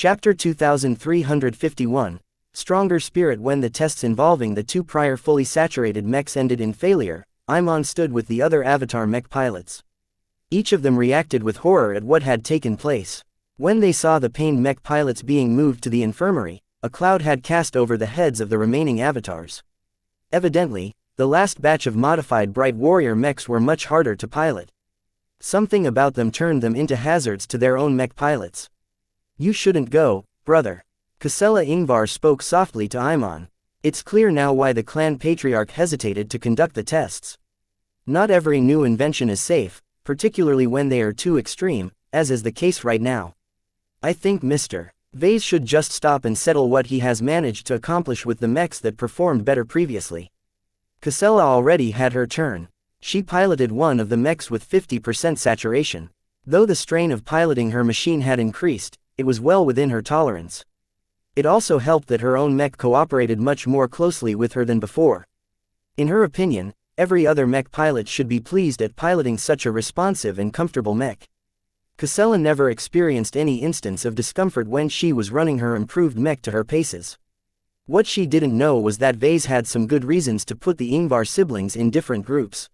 Chapter 2351, Stronger Spirit. When the tests involving the two prior fully saturated mechs ended in failure, Imon stood with the other Avatar mech pilots. Each of them reacted with horror at what had taken place. When they saw the pained mech pilots being moved to the infirmary, a cloud had cast over the heads of the remaining avatars. Evidently, the last batch of modified Bright Warrior mechs were much harder to pilot. Something about them turned them into hazards to their own mech pilots. "You shouldn't go, brother." Ksela Ingvar spoke softly to Imon. It's clear now why the clan patriarch hesitated to conduct the tests. Not every new invention is safe, particularly when they are too extreme, as is the case right now. I think Mr. Vase should just stop and settle what he has managed to accomplish with the mechs that performed better previously. Ksela already had her turn. She piloted one of the mechs with 50% saturation. Though the strain of piloting her machine had increased, it was well within her tolerance. It also helped that her own mech cooperated much more closely with her than before. In her opinion, every other mech pilot should be pleased at piloting such a responsive and comfortable mech. Ksela never experienced any instance of discomfort when she was running her improved mech to her paces. What she didn't know was that Vase had some good reasons to put the Ingvar siblings in different groups.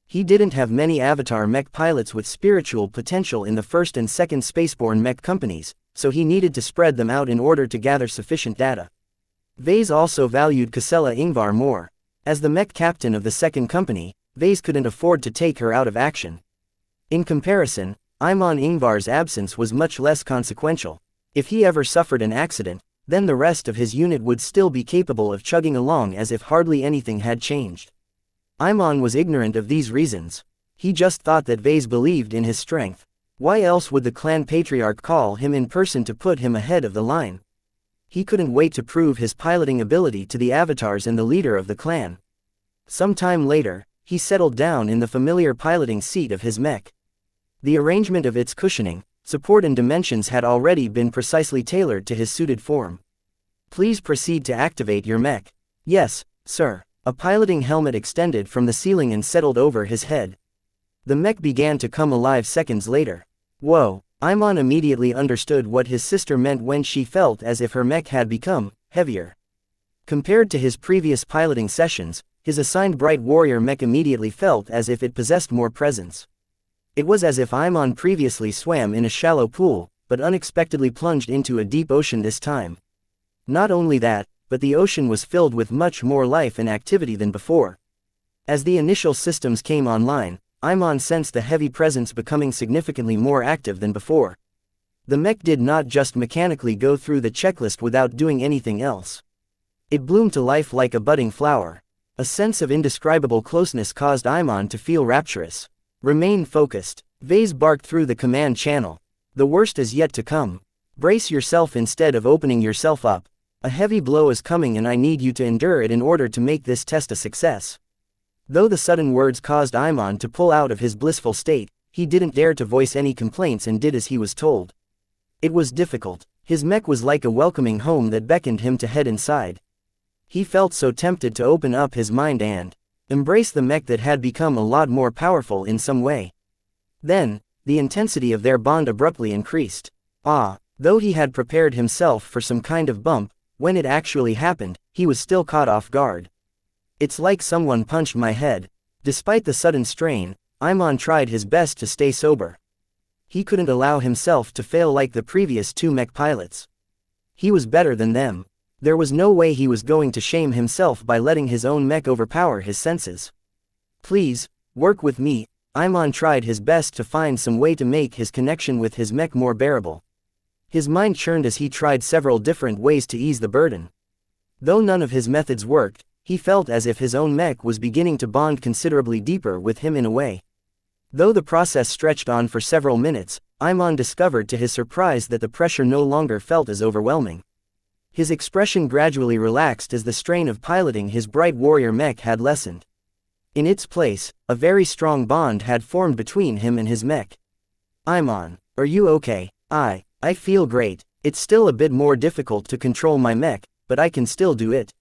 He didn't have many Avatar mech pilots with spiritual potential in the first and second spaceborne mech companies, so he needed to spread them out in order to gather sufficient data. Vase also valued Ksela Ingvar more. As the mech captain of the second company, Vase couldn't afford to take her out of action. In comparison, Imon Ingvar's absence was much less consequential. If he ever suffered an accident, then the rest of his unit would still be capable of chugging along as if hardly anything had changed. Imon was ignorant of these reasons. He just thought that Vase believed in his strength. Why else would the clan patriarch call him in person to put him ahead of the line? He couldn't wait to prove his piloting ability to the avatars and the leader of the clan. Some time later, he settled down in the familiar piloting seat of his mech. The arrangement of its cushioning, support and dimensions had already been precisely tailored to his suited form. "Please proceed to activate your mech." "Yes, sir." A piloting helmet extended from the ceiling and settled over his head. The mech began to come alive seconds later. Whoa! Imon immediately understood what his sister meant when she felt as if her mech had become heavier. Compared to his previous piloting sessions, his assigned Bright Warrior mech immediately felt as if it possessed more presence. It was as if Imon previously swam in a shallow pool, but unexpectedly plunged into a deep ocean this time. Not only that, but the ocean was filled with much more life and activity than before. As the initial systems came online, Imon sensed the heavy presence becoming significantly more active than before. The mech did not just mechanically go through the checklist without doing anything else. It bloomed to life like a budding flower. A sense of indescribable closeness caused Imon to feel rapturous. "Remain focused." Vase barked through the command channel. "The worst is yet to come. Brace yourself instead of opening yourself up. A heavy blow is coming and I need you to endure it in order to make this test a success." Though the sudden words caused Imon to pull out of his blissful state, he didn't dare to voice any complaints and did as he was told. It was difficult. His mech was like a welcoming home that beckoned him to head inside. He felt so tempted to open up his mind and embrace the mech that had become a lot more powerful in some way. Then, the intensity of their bond abruptly increased. Though he had prepared himself for some kind of bump, when it actually happened, he was still caught off guard. "It's like someone punched my head." Despite the sudden strain, Imon tried his best to stay sober. He couldn't allow himself to fail like the previous two mech pilots. He was better than them. There was no way he was going to shame himself by letting his own mech overpower his senses. "Please, work with me." Imon tried his best to find some way to make his connection with his mech more bearable. His mind churned as he tried several different ways to ease the burden. Though none of his methods worked, he felt as if his own mech was beginning to bond considerably deeper with him in a way. Though the process stretched on for several minutes, Imon discovered to his surprise that the pressure no longer felt as overwhelming. His expression gradually relaxed as the strain of piloting his Bright Warrior mech had lessened. In its place, a very strong bond had formed between him and his mech. "Imon, are you okay?" I feel great. It's still a bit more difficult to control my mech, but I can still do it.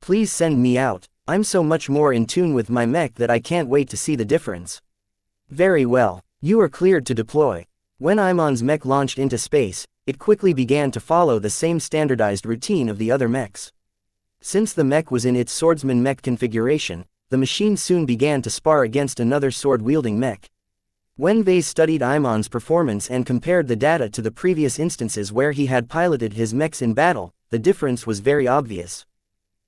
Please send me out. I'm so much more in tune with my mech that I can't wait to see the difference." "Very well. You are cleared to deploy." When Imon's mech launched into space, it quickly began to follow the same standardized routine of the other mechs. Since the mech was in its swordsman mech configuration, the machine soon began to spar against another sword-wielding mech. When Vase studied Imon's performance and compared the data to the previous instances where he had piloted his mechs in battle, the difference was very obvious.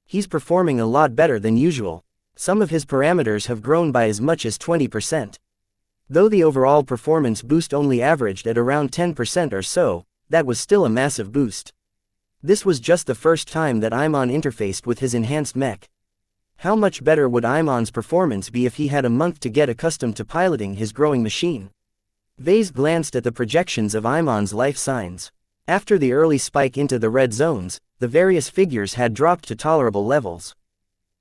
He's performing a lot better than usual. Some of his parameters have grown by as much as 20%. Though the overall performance boost only averaged at around 10% or so, that was still a massive boost. This was just the first time that Imon interfaced with his enhanced mech. How much better would Imon's performance be if he had a month to get accustomed to piloting his growing machine? Vase glanced at the projections of Imon's life signs. After the early spike into the red zones, the various figures had dropped to tolerable levels.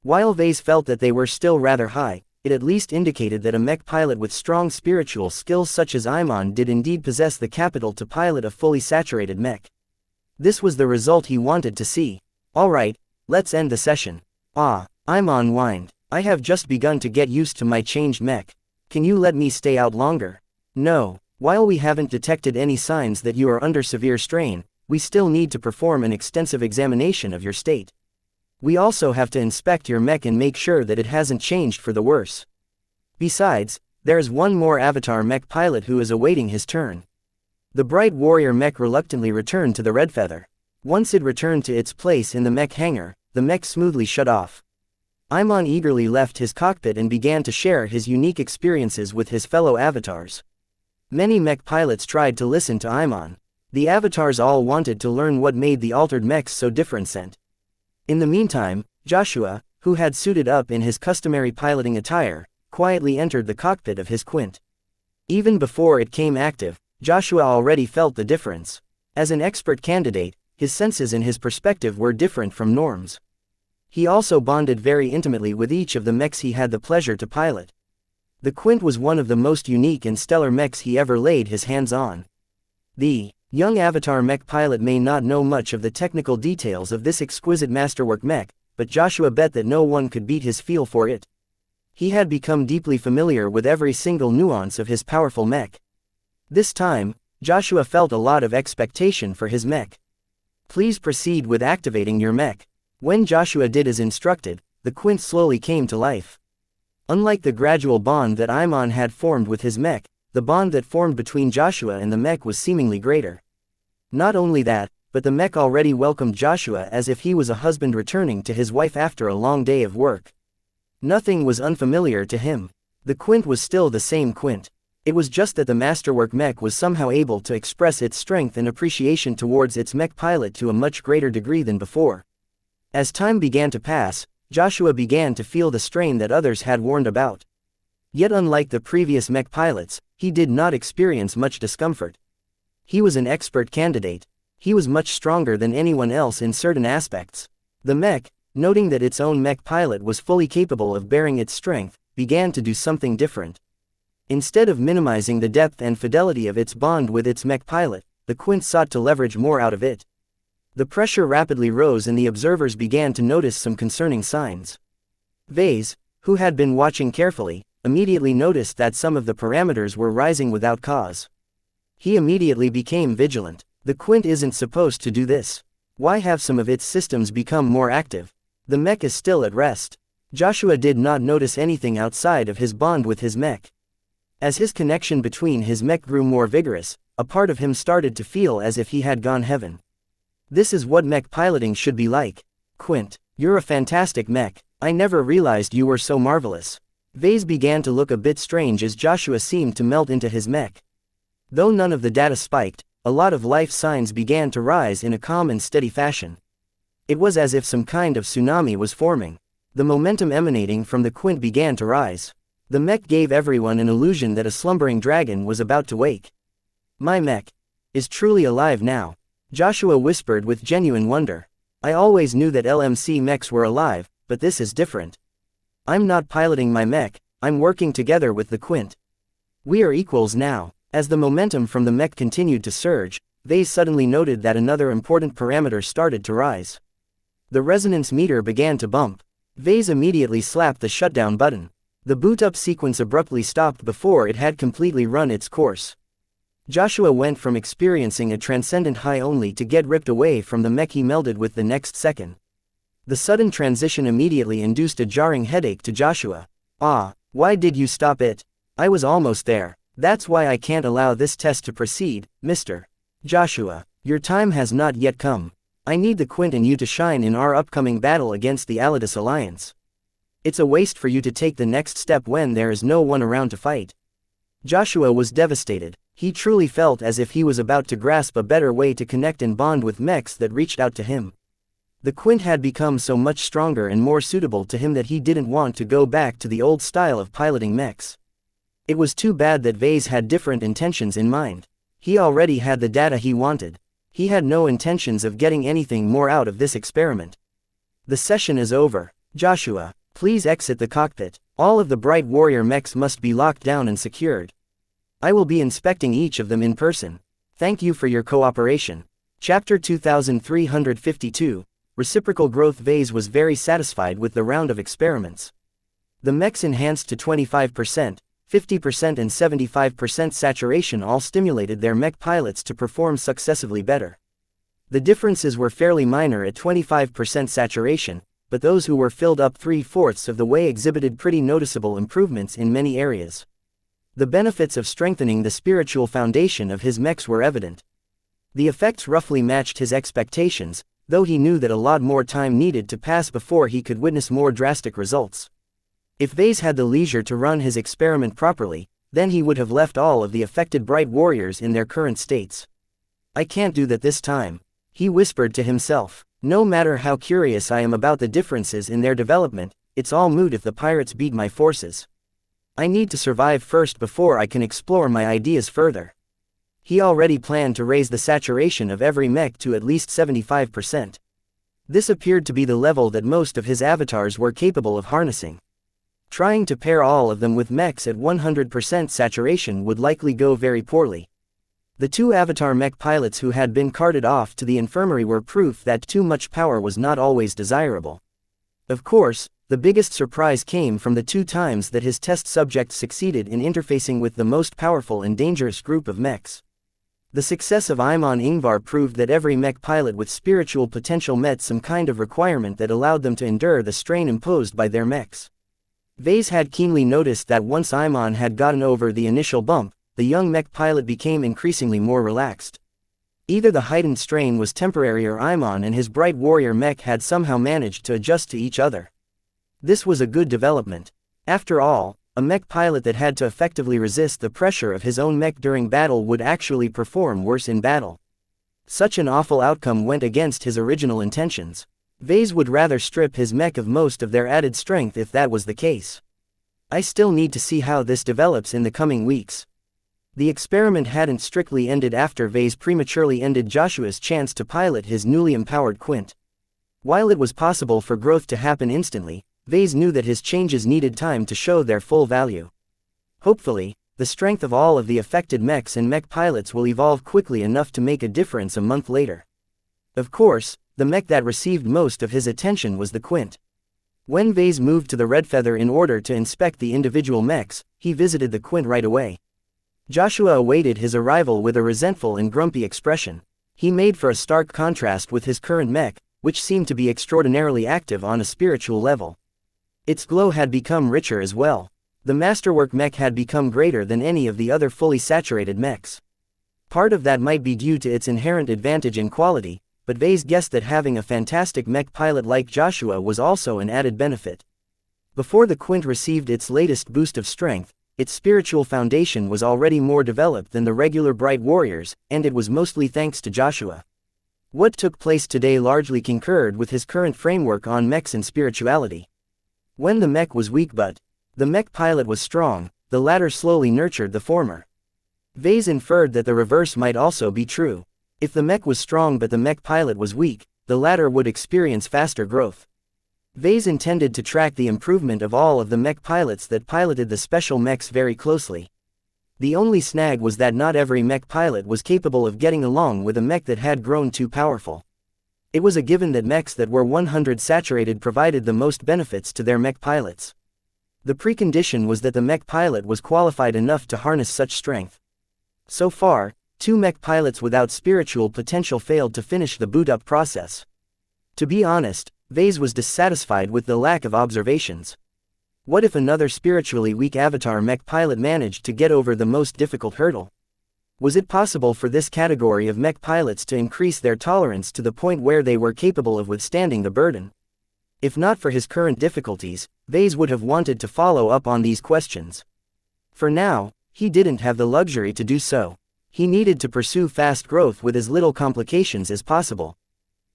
While Vase felt that they were still rather high, it at least indicated that a mech pilot with strong spiritual skills such as Imon did indeed possess the capital to pilot a fully saturated mech. This was the result he wanted to see. Alright, let's end the session. Imon whined. I have just begun to get used to my changed mech. Can you let me stay out longer? No. While we haven't detected any signs that you are under severe strain, we still need to perform an extensive examination of your state. We also have to inspect your mech and make sure that it hasn't changed for the worse. Besides, there is one more avatar mech pilot who is awaiting his turn. The bright warrior mech reluctantly returned to the red feather. Once it returned to its place in the mech hangar, the mech smoothly shut off. Imon eagerly left his cockpit and began to share his unique experiences with his fellow avatars. Many mech pilots tried to listen to Imon. The avatars all wanted to learn what made the altered mechs so different. In the meantime, Joshua, who had suited up in his customary piloting attire, quietly entered the cockpit of his Quint. Even before it came active, Joshua already felt the difference. As an expert candidate, his senses and his perspective were different from norms. He also bonded very intimately with each of the mechs he had the pleasure to pilot. The Quint was one of the most unique and stellar mechs he ever laid his hands on. The young avatar mech pilot may not know much of the technical details of this exquisite masterwork mech, but Joshua bet that no one could beat his feel for it. He had become deeply familiar with every single nuance of his powerful mech. This time, Joshua felt a lot of expectation for his mech. Please proceed with activating your mech. When Joshua did as instructed, the Quint slowly came to life. Unlike the gradual bond that Imon had formed with his mech, the bond that formed between Joshua and the mech was seemingly greater. Not only that, but the mech already welcomed Joshua as if he was a husband returning to his wife after a long day of work. Nothing was unfamiliar to him. The Quint was still the same Quint. It was just that the masterwork mech was somehow able to express its strength and appreciation towards its mech pilot to a much greater degree than before. As time began to pass, Joshua began to feel the strain that others had warned about. Yet unlike the previous mech pilots, he did not experience much discomfort. He was an expert candidate. He was much stronger than anyone else in certain aspects. The mech, noting that its own mech pilot was fully capable of bearing its strength, began to do something different. Instead of minimizing the depth and fidelity of its bond with its mech pilot, the Quint sought to leverage more out of it. The pressure rapidly rose and the observers began to notice some concerning signs. Vase, who had been watching carefully, immediately noticed that some of the parameters were rising without cause. He immediately became vigilant. The Quint isn't supposed to do this. Why have some of its systems become more active? The mech is still at rest. Joshua did not notice anything outside of his bond with his mech. As his connection between his mech grew more vigorous, a part of him started to feel as if he had gone heaven. This is what mech piloting should be like. Quint, you're a fantastic mech. I never realized you were so marvelous. Vase began to look a bit strange as Joshua seemed to melt into his mech. Though none of the data spiked, a lot of life signs began to rise in a calm and steady fashion. It was as if some kind of tsunami was forming. The momentum emanating from the Quint began to rise. The mech gave everyone an illusion that a slumbering dragon was about to wake. My mech is truly alive now. Joshua whispered with genuine wonder. I always knew that LMC mechs were alive, but this is different. I'm not piloting my mech, I'm working together with the Quint. We are equals now. As the momentum from the mech continued to surge, Vase suddenly noted that another important parameter started to rise. The resonance meter began to bump. Vase immediately slapped the shutdown button. The boot-up sequence abruptly stopped before it had completely run its course. Joshua went from experiencing a transcendent high only to get ripped away from the mech he melded with the next second. The sudden transition immediately induced a jarring headache to Joshua. "Ah, why did you stop it? I was almost there. That's why I can't allow this test to proceed, Mr. Joshua. Your time has not yet come. I need the Quint and you to shine in our upcoming battle against the Alidus Alliance. It's a waste for you to take the next step when there is no one around to fight." Joshua was devastated. He truly felt as if he was about to grasp a better way to connect and bond with mechs that reached out to him. The Quint had become so much stronger and more suitable to him that he didn't want to go back to the old style of piloting mechs. It was too bad that Vase had different intentions in mind. He already had the data he wanted. He had no intentions of getting anything more out of this experiment. "The session is over. Joshua, please exit the cockpit. All of the Bright Warrior mechs must be locked down and secured. I will be inspecting each of them in person. Thank you for your cooperation." Chapter 2352, Reciprocal Growth. Vase was very satisfied with the round of experiments. The mechs enhanced to 25%, 50% and 75% saturation all stimulated their mech pilots to perform successively better. The differences were fairly minor at 25% saturation, but those who were filled up 3/4 of the way exhibited pretty noticeable improvements in many areas. The benefits of strengthening the spiritual foundation of his mechs were evident. The effects roughly matched his expectations, though he knew that a lot more time needed to pass before he could witness more drastic results. If Vase had the leisure to run his experiment properly, then he would have left all of the affected Bright Warriors in their current states. "I can't do that this time," he whispered to himself. "No matter how curious I am about the differences in their development, it's all moot if the pirates beat my forces. I need to survive first before I can explore my ideas further." He already planned to raise the saturation of every mech to at least 75%. This appeared to be the level that most of his avatars were capable of harnessing. Trying to pair all of them with mechs at 100% saturation would likely go very poorly. The two avatar mech pilots who had been carted off to the infirmary were proof that too much power was not always desirable. Of course, the biggest surprise came from the 2 times that his test subjects succeeded in interfacing with the most powerful and dangerous group of mechs. The success of Imon Ingvar proved that every mech pilot with spiritual potential met some kind of requirement that allowed them to endure the strain imposed by their mechs. Vase had keenly noticed that once Imon had gotten over the initial bump, the young mech pilot became increasingly more relaxed. Either the heightened strain was temporary or Imon and his Bright Warrior mech had somehow managed to adjust to each other. This was a good development. After all, a mech pilot that had to effectively resist the pressure of his own mech during battle would actually perform worse in battle. Such an awful outcome went against his original intentions. Vase would rather strip his mech of most of their added strength if that was the case. "I still need to see how this develops in the coming weeks." The experiment hadn't strictly ended after Vase prematurely ended Joshua's chance to pilot his newly empowered Quint. While it was possible for growth to happen instantly, Vase knew that his changes needed time to show their full value. Hopefully, the strength of all of the affected mechs and mech pilots will evolve quickly enough to make a difference a month later. Of course, the mech that received most of his attention was the Quint. When Vase moved to the Red Feather in order to inspect the individual mechs, he visited the Quint right away. Joshua awaited his arrival with a resentful and grumpy expression. He made for a stark contrast with his current mech, which seemed to be extraordinarily active on a spiritual level. Its glow had become richer as well. The Masterwork mech had become greater than any of the other fully saturated mechs. Part of that might be due to its inherent advantage in quality, but Vase guessed that having a fantastic mech pilot like Joshua was also an added benefit. Before the Quint received its latest boost of strength, its spiritual foundation was already more developed than the regular Bright Warriors, and it was mostly thanks to Joshua. What took place today largely concurred with his current framework on mechs and spirituality. When the mech was weak but the mech pilot was strong, the latter slowly nurtured the former. Vase inferred that the reverse might also be true. If the mech was strong but the mech pilot was weak, the latter would experience faster growth. Vase intended to track the improvement of all of the mech pilots that piloted the special mechs very closely. The only snag was that not every mech pilot was capable of getting along with a mech that had grown too powerful. It was a given that mechs that were 100 saturated provided the most benefits to their mech pilots. The precondition was that the mech pilot was qualified enough to harness such strength. So far, 2 mech pilots without spiritual potential failed to finish the boot-up process. To be honest, Vase was dissatisfied with the lack of observations. What if another spiritually weak avatar mech pilot managed to get over the most difficult hurdle? Was it possible for this category of mech pilots to increase their tolerance to the point where they were capable of withstanding the burden? If not for his current difficulties, Vase would have wanted to follow up on these questions. For now, he didn't have the luxury to do so. He needed to pursue fast growth with as little complications as possible.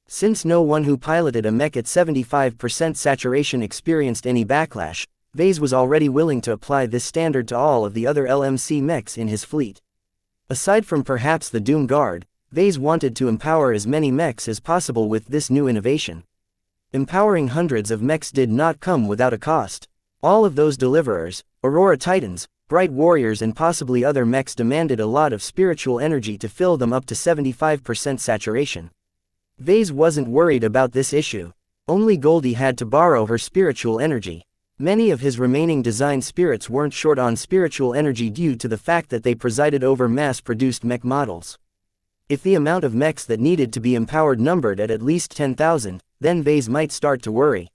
Since no one who piloted a mech at 75% saturation experienced any backlash, Vase was already willing to apply this standard to all of the other LMC mechs in his fleet. Aside from perhaps the Doom Guard, Vase wanted to empower as many mechs as possible with this new innovation. Empowering hundreds of mechs did not come without a cost. All of those deliverers, Aurora Titans, Bright Warriors and possibly other mechs demanded a lot of spiritual energy to fill them up to 75% saturation. Vase wasn't worried about this issue. Only Goldie had to borrow her spiritual energy. Many of his remaining design spirits weren't short on spiritual energy due to the fact that they presided over mass-produced mech models. If the amount of mechs that needed to be empowered numbered at least 10,000, then Vase might start to worry.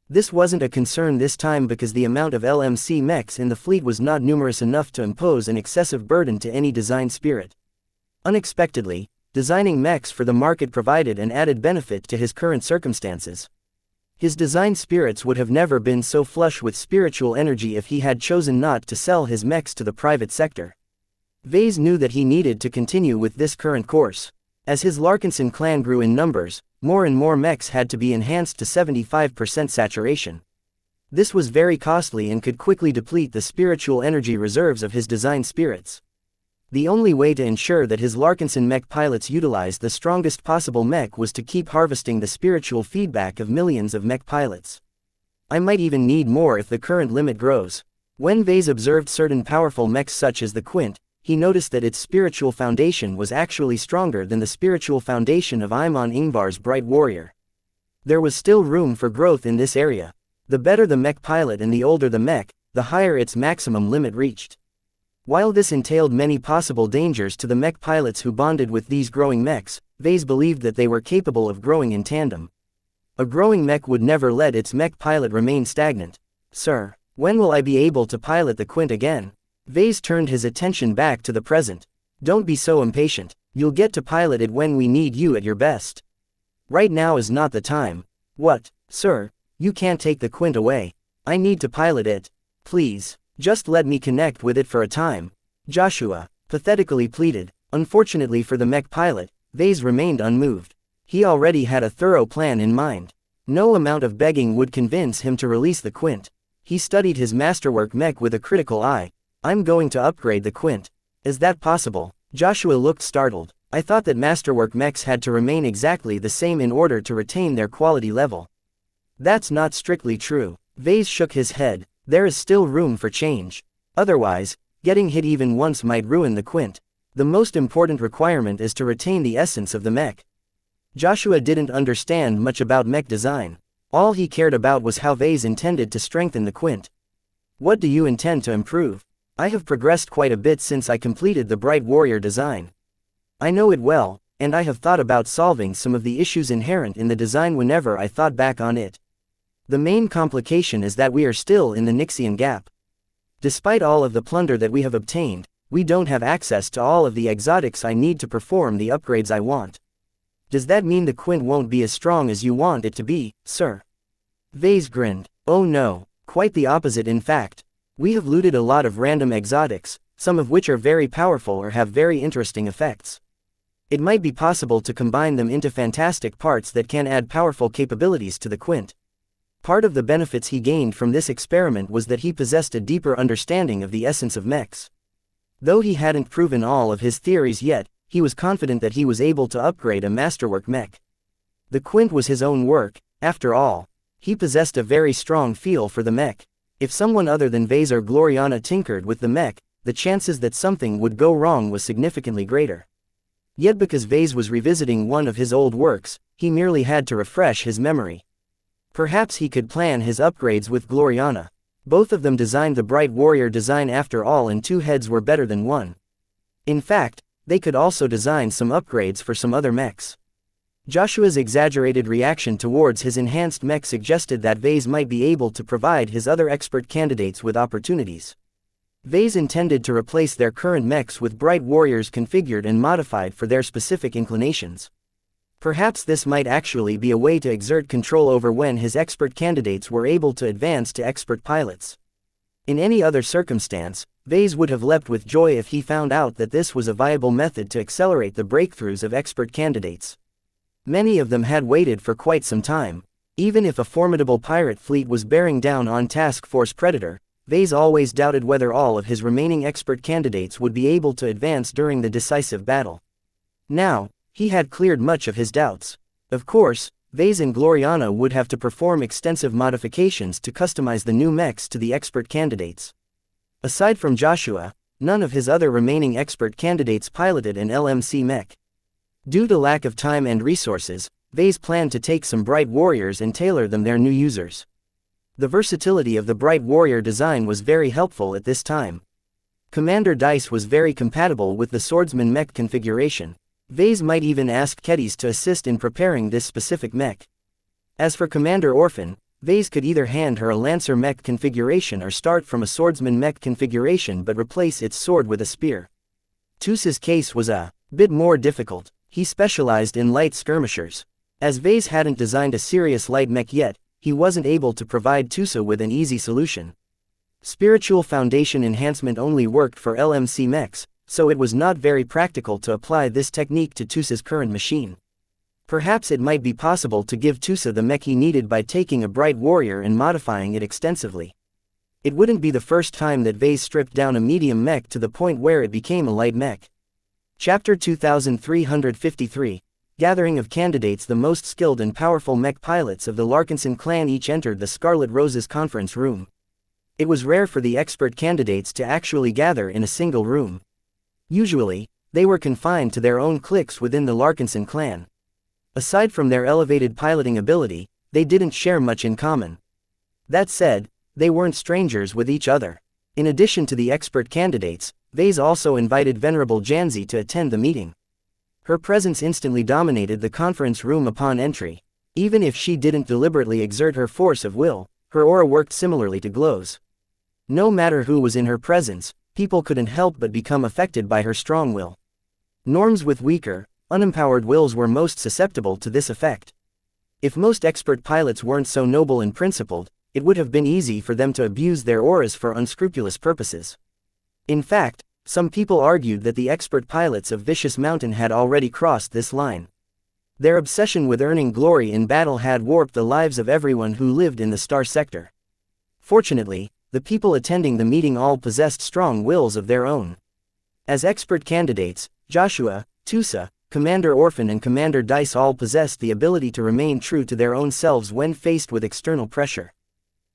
This wasn't a concern this time because the amount of LMC mechs in the fleet was not numerous enough to impose an excessive burden to any design spirit. Unexpectedly, designing mechs for the market provided an added benefit to his current circumstances. His design spirits would have never been so flush with spiritual energy if he had chosen not to sell his mechs to the private sector. Vase knew that he needed to continue with this current course. As his Larkinson clan grew in numbers, more and more mechs had to be enhanced to 75% saturation. This was very costly and could quickly deplete the spiritual energy reserves of his design spirits. The only way to ensure that his Larkinson mech pilots utilized the strongest possible mech was to keep harvesting the spiritual feedback of millions of mech pilots. I might even need more if the current limit grows. When Vase observed certain powerful mechs such as the Quint, he noticed that its spiritual foundation was actually stronger than the spiritual foundation of Imon Ingvar's Bright Warrior. There was still room for growth in this area. The better the mech pilot and the older the mech, the higher its maximum limit reached. While this entailed many possible dangers to the mech pilots who bonded with these growing mechs, Vase believed that they were capable of growing in tandem. A growing mech would never let its mech pilot remain stagnant. "Sir, when will I be able to pilot the Quint again?" Vase turned his attention back to the present. "Don't be so impatient, you'll get to pilot it when we need you at your best. Right now is not the time." "What, sir, you can't take the Quint away. I need to pilot it. Please, just let me connect with it for a time," Joshua pathetically pleaded. Unfortunately for the mech pilot, Vase remained unmoved. He already had a thorough plan in mind. No amount of begging would convince him to release the Quint. He studied his masterwork mech with a critical eye. "I'm going to upgrade the Quint. Is that possible?" Joshua looked startled. "I thought that masterwork mechs had to remain exactly the same in order to retain their quality level." "That's not strictly true." Vase shook his head. "There is still room for change. Otherwise, getting hit even once might ruin the Quint. The most important requirement is to retain the essence of the mech." Joshua didn't understand much about mech design. All he cared about was how Vase intended to strengthen the Quint. "What do you intend to improve?" "I have progressed quite a bit since I completed the Bright Warrior design. I know it well, and I have thought about solving some of the issues inherent in the design whenever I thought back on it. The main complication is that we are still in the Nixian gap. Despite all of the plunder that we have obtained, we don't have access to all of the exotics I need to perform the upgrades I want." "Does that mean the Quint won't be as strong as you want it to be, sir?" Vase grinned. "Oh no, quite the opposite in fact. We have looted a lot of random exotics, some of which are very powerful or have very interesting effects. It might be possible to combine them into fantastic parts that can add powerful capabilities to the Quint." Part of the benefits he gained from this experiment was that he possessed a deeper understanding of the essence of mechs. Though he hadn't proven all of his theories yet, he was confident that he was able to upgrade a masterwork mech. The Quint was his own work, after all. He possessed a very strong feel for the mech. If someone other than Vase or Gloriana tinkered with the mech, the chances that something would go wrong was significantly greater. Yet because Vase was revisiting one of his old works, he merely had to refresh his memory. Perhaps he could plan his upgrades with Gloriana. Both of them designed the Bright Warrior design after all, and two heads were better than one. In fact, they could also design some upgrades for some other mechs. Joshua's exaggerated reaction towards his enhanced mech suggested that Vase might be able to provide his other expert candidates with opportunities. Vase intended to replace their current mechs with bright warriors configured and modified for their specific inclinations. Perhaps this might actually be a way to exert control over when his expert candidates were able to advance to expert pilots. In any other circumstance, Vase would have leapt with joy if he found out that this was a viable method to accelerate the breakthroughs of expert candidates. Many of them had waited for quite some time. Even if a formidable pirate fleet was bearing down on Task Force Predator, Vase always doubted whether all of his remaining expert candidates would be able to advance during the decisive battle. Now, he had cleared much of his doubts. Of course, Vase and Gloriana would have to perform extensive modifications to customize the new mechs to the expert candidates. Aside from Joshua, none of his other remaining expert candidates piloted an LMC mech. Due to lack of time and resources, Vase planned to take some bright warriors and tailor them their new users. The versatility of the bright warrior design was very helpful at this time. Commander Dice was very compatible with the swordsman mech configuration. Vase might even ask Kedis to assist in preparing this specific mech. As for Commander Orphan, Vase could either hand her a lancer mech configuration or start from a swordsman mech configuration but replace its sword with a spear. Tusa's case was a bit more difficult. He specialized in light skirmishers. As Vase hadn't designed a serious light mech yet, he wasn't able to provide Tusa with an easy solution. Spiritual Foundation enhancement only worked for LMC mechs, so it was not very practical to apply this technique to Tusa's current machine. Perhaps it might be possible to give Tusa the mech he needed by taking a bright warrior and modifying it extensively. It wouldn't be the first time that Vase stripped down a medium mech to the point where it became a light mech. Chapter 2353, Gathering of Candidates. The most skilled and powerful mech pilots of the Larkinson clan each entered the Scarlet Roses conference room. It was rare for the expert candidates to actually gather in a single room. Usually, they were confined to their own cliques within the Larkinson clan. Aside from their elevated piloting ability, they didn't share much in common. That said, they weren't strangers with each other. In addition to the expert candidates, Vase also invited Venerable Janzi to attend the meeting. Her presence instantly dominated the conference room upon entry. Even if she didn't deliberately exert her force of will, her aura worked similarly to Glow's. No matter who was in her presence, people couldn't help but become affected by her strong will. Norms with weaker, unempowered wills were most susceptible to this effect. If most expert pilots weren't so noble and principled, it would have been easy for them to abuse their auras for unscrupulous purposes. In fact, some people argued that the expert pilots of Vicious Mountain had already crossed this line. Their obsession with earning glory in battle had warped the lives of everyone who lived in the Star Sector. Fortunately, the people attending the meeting all possessed strong wills of their own. As expert candidates, Joshua, Tusa, Commander Orphan and Commander Dice all possessed the ability to remain true to their own selves when faced with external pressure.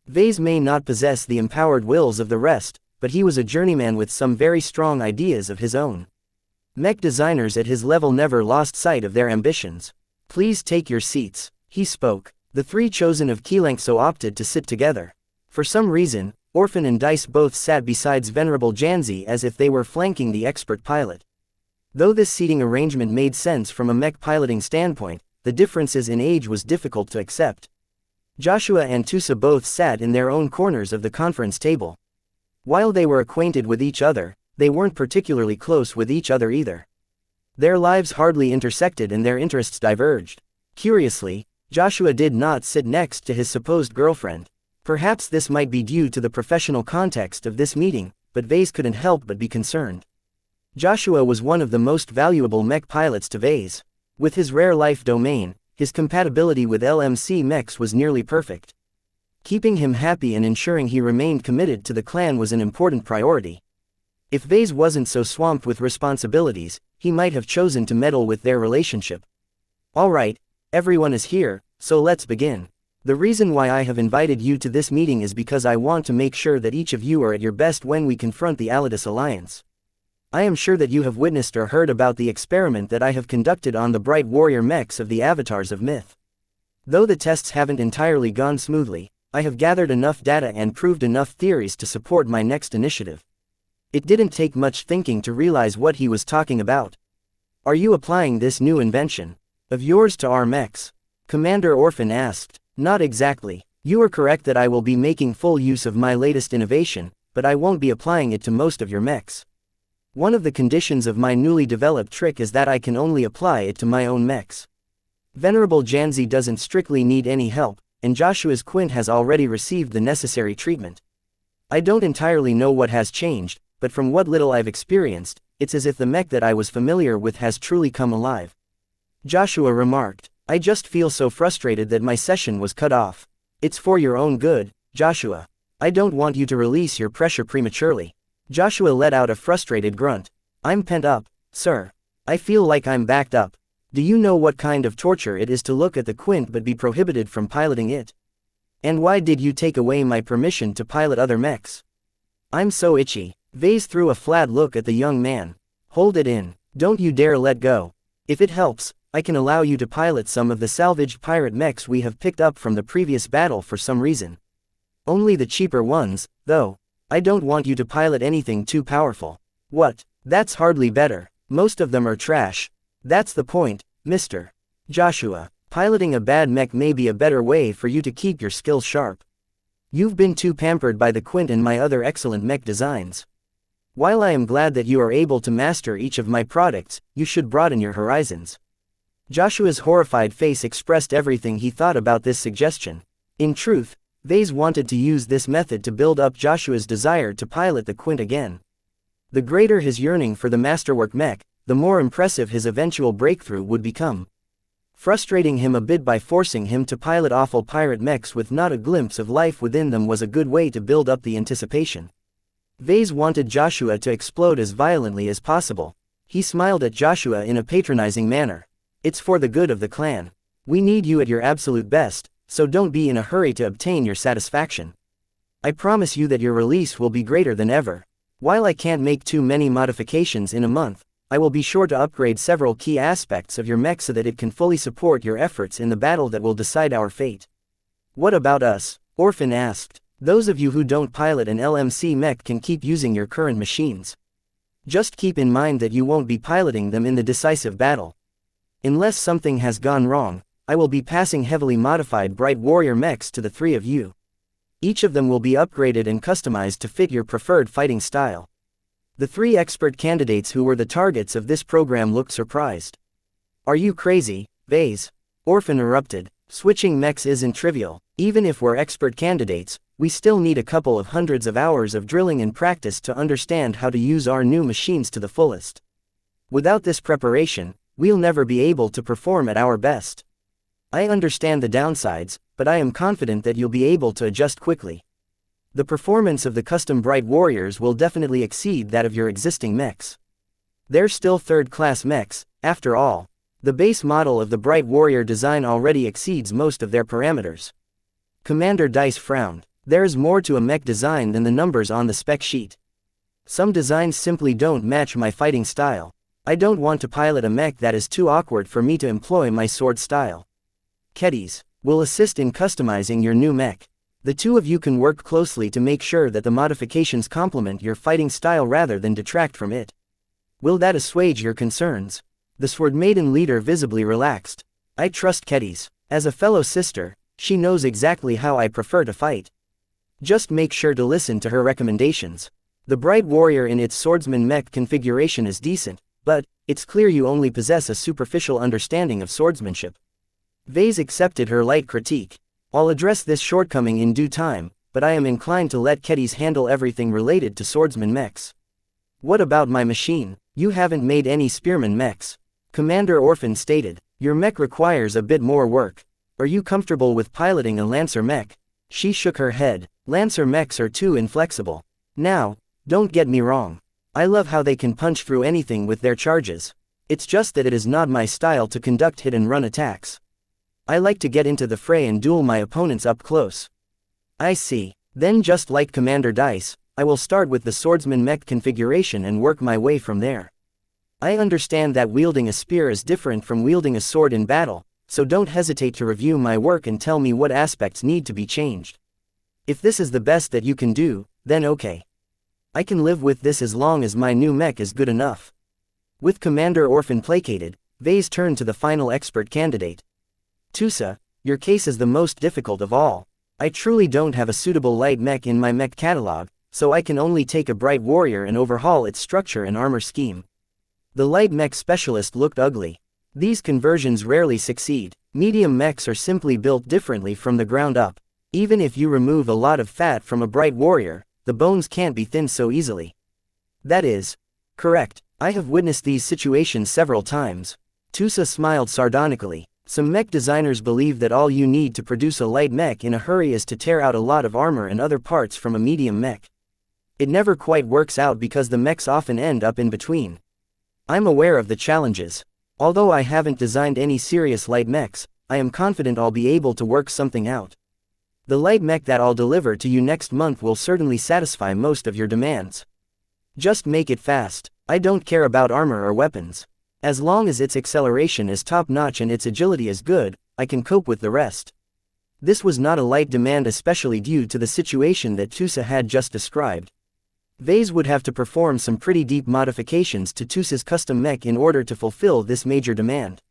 Vase may not possess the empowered wills of the rest, but he was a journeyman with some very strong ideas of his own. Mech designers at his level never lost sight of their ambitions. Please take your seats, he spoke. The three chosen of xianxia opted to sit together. For some reason, Orphan and Dice both sat besides Venerable Janzi as if they were flanking the expert pilot. Though this seating arrangement made sense from a mech piloting standpoint, the differences in age was difficult to accept. Joshua and Tusa both sat in their own corners of the conference table. While they were acquainted with each other, they weren't particularly close with each other either. Their lives hardly intersected and their interests diverged. Curiously, Joshua did not sit next to his supposed girlfriend. Perhaps this might be due to the professional context of this meeting, but Vase couldn't help but be concerned. Joshua was one of the most valuable mech pilots to Vase. With his rare life domain, his compatibility with LMC mechs was nearly perfect. Keeping him happy and ensuring he remained committed to the clan was an important priority. If Vase wasn't so swamped with responsibilities, he might have chosen to meddle with their relationship. Alright, everyone is here, so let's begin. The reason why I have invited you to this meeting is because I want to make sure that each of you are at your best when we confront the Alidus Alliance. I am sure that you have witnessed or heard about the experiment that I have conducted on the bright warrior mechs of the avatars of myth. Though the tests haven't entirely gone smoothly, I have gathered enough data and proved enough theories to support my next initiative. It didn't take much thinking to realize what he was talking about. Are you applying this new invention of yours to our mechs? Commander Orphan asked. Not exactly. You are correct that I will be making full use of my latest innovation, but I won't be applying it to most of your mechs. One of the conditions of my newly developed trick is that I can only apply it to my own mechs. Venerable Janzi doesn't strictly need any help, and Joshua's Quint has already received the necessary treatment. I don't entirely know what has changed, but from what little I've experienced, it's as if the mech that I was familiar with has truly come alive. Joshua remarked. I just feel so frustrated that my session was cut off. It's for your own good, Joshua. I don't want you to release your pressure prematurely. Joshua let out a frustrated grunt. I'm pent up, sir. I feel like I'm backed up. Do you know what kind of torture it is to look at the Quint but be prohibited from piloting it? And why did you take away my permission to pilot other mechs? I'm so itchy. Vase threw a flat look at the young man. Hold it in. Don't you dare let go. If it helps, I can allow you to pilot some of the salvaged pirate mechs we have picked up from the previous battle for some reason. Only the cheaper ones, though. I don't want you to pilot anything too powerful. What? That's hardly better. Most of them are trash. That's the point, Mr. Joshua. Piloting a bad mech may be a better way for you to keep your skills sharp. You've been too pampered by the Quint and my other excellent mech designs. While I am glad that you are able to master each of my products, you should broaden your horizons. Joshua's horrified face expressed everything he thought about this suggestion. In truth, Vase wanted to use this method to build up Joshua's desire to pilot the Quint again. The greater his yearning for the masterwork mech, the more impressive his eventual breakthrough would become. Frustrating him a bit by forcing him to pilot awful pirate mechs with not a glimpse of life within them was a good way to build up the anticipation. Vase wanted Joshua to explode as violently as possible. He smiled at Joshua in a patronizing manner. It's for the good of the clan. We need you at your absolute best, so don't be in a hurry to obtain your satisfaction. I promise you that your release will be greater than ever. While I can't make too many modifications in a month, I will be sure to upgrade several key aspects of your mech so that it can fully support your efforts in the battle that will decide our fate. What about us? Orphan asked. Those of you who don't pilot an LMC mech can keep using your current machines. Just keep in mind that you won't be piloting them in the decisive battle. Unless something has gone wrong, I will be passing heavily modified Bright Warrior mechs to the three of you. Each of them will be upgraded and customized to fit your preferred fighting style. The three expert candidates who were the targets of this program looked surprised. Are you crazy, Vase? Orphan erupted. Switching mechs isn't trivial. Even if we're expert candidates, we still need a couple of hundreds of hours of drilling and practice to understand how to use our new machines to the fullest. Without this preparation, we'll never be able to perform at our best. I understand the downsides, but I am confident that you'll be able to adjust quickly. The performance of the custom Bright Warriors will definitely exceed that of your existing mechs. They're still third-class mechs, after all. The base model of the Bright Warrior design already exceeds most of their parameters. Commander Dice frowned. There's more to a mech design than the numbers on the spec sheet. Some designs simply don't match my fighting style. I don't want to pilot a mech that is too awkward for me to employ my sword style. Keddies will assist in customizing your new mech. The two of you can work closely to make sure that the modifications complement your fighting style rather than detract from it. Will that assuage your concerns? The Sword Maiden leader visibly relaxed. I trust Keddies. As a fellow sister, she knows exactly how I prefer to fight. Just make sure to listen to her recommendations. The Bright Warrior in its swordsman mech configuration is decent, but it's clear you only possess a superficial understanding of swordsmanship. Vase accepted her light critique. I'll address this shortcoming in due time, but I am inclined to let Keddies handle everything related to swordsman mechs. What about my machine? You haven't made any spearman mechs. Commander Orphan stated. Your mech requires a bit more work. Are you comfortable with piloting a Lancer mech? She shook her head. Lancer mechs are too inflexible. Now, don't get me wrong. I love how they can punch through anything with their charges. It's just that it is not my style to conduct hit-and-run attacks. I like to get into the fray and duel my opponents up close. I see. Then just like Commander Dice, I will start with the swordsman mech configuration and work my way from there. I understand that wielding a spear is different from wielding a sword in battle, so don't hesitate to review my work and tell me what aspects need to be changed. If this is the best that you can do, then okay. I can live with this as long as my new mech is good enough. With Commander Orphan placated, Vase turned to the final expert candidate. Tusa, your case is the most difficult of all. I truly don't have a suitable light mech in my mech catalog, so I can only take a bright warrior and overhaul its structure and armor scheme. The light mech specialist looked ugly. These conversions rarely succeed. Medium mechs are simply built differently from the ground up. Even if you remove a lot of fat from a bright warrior, the bones can't be thinned so easily. That is correct. I have witnessed these situations several times. Tusa smiled sardonically. Some mech designers believe that all you need to produce a light mech in a hurry is to tear out a lot of armor and other parts from a medium mech. It never quite works out because the mechs often end up in between. I'm aware of the challenges. Although I haven't designed any serious light mechs, I am confident I'll be able to work something out. The light mech that I'll deliver to you next month will certainly satisfy most of your demands. Just make it fast. I don't care about armor or weapons. As long as its acceleration is top-notch and its agility is good, I can cope with the rest. This was not a light demand, especially due to the situation that Tusa had just described. Vase would have to perform some pretty deep modifications to Tusa's custom mech in order to fulfill this major demand.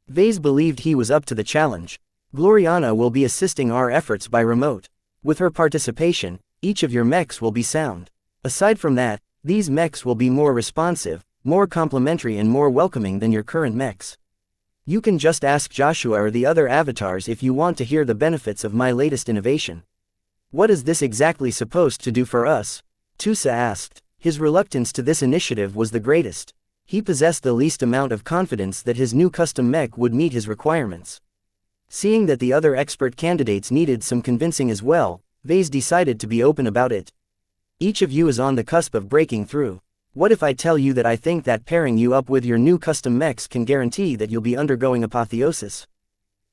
Vase believed he was up to the challenge. Gloriana will be assisting our efforts by remote. With her participation, each of your mechs will be sound. Aside from that, these mechs will be more responsive, more complementary and more welcoming than your current mechs. You can just ask Joshua or the other avatars if you want to hear the benefits of my latest innovation. What is this exactly supposed to do for us? Tusa asked. His reluctance to this initiative was the greatest. He possessed the least amount of confidence that his new custom mech would meet his requirements. Seeing that the other expert candidates needed some convincing as well, Vase decided to be open about it. Each of you is on the cusp of breaking through. What if I tell you that I think that pairing you up with your new custom mechs can guarantee that you'll be undergoing apotheosis?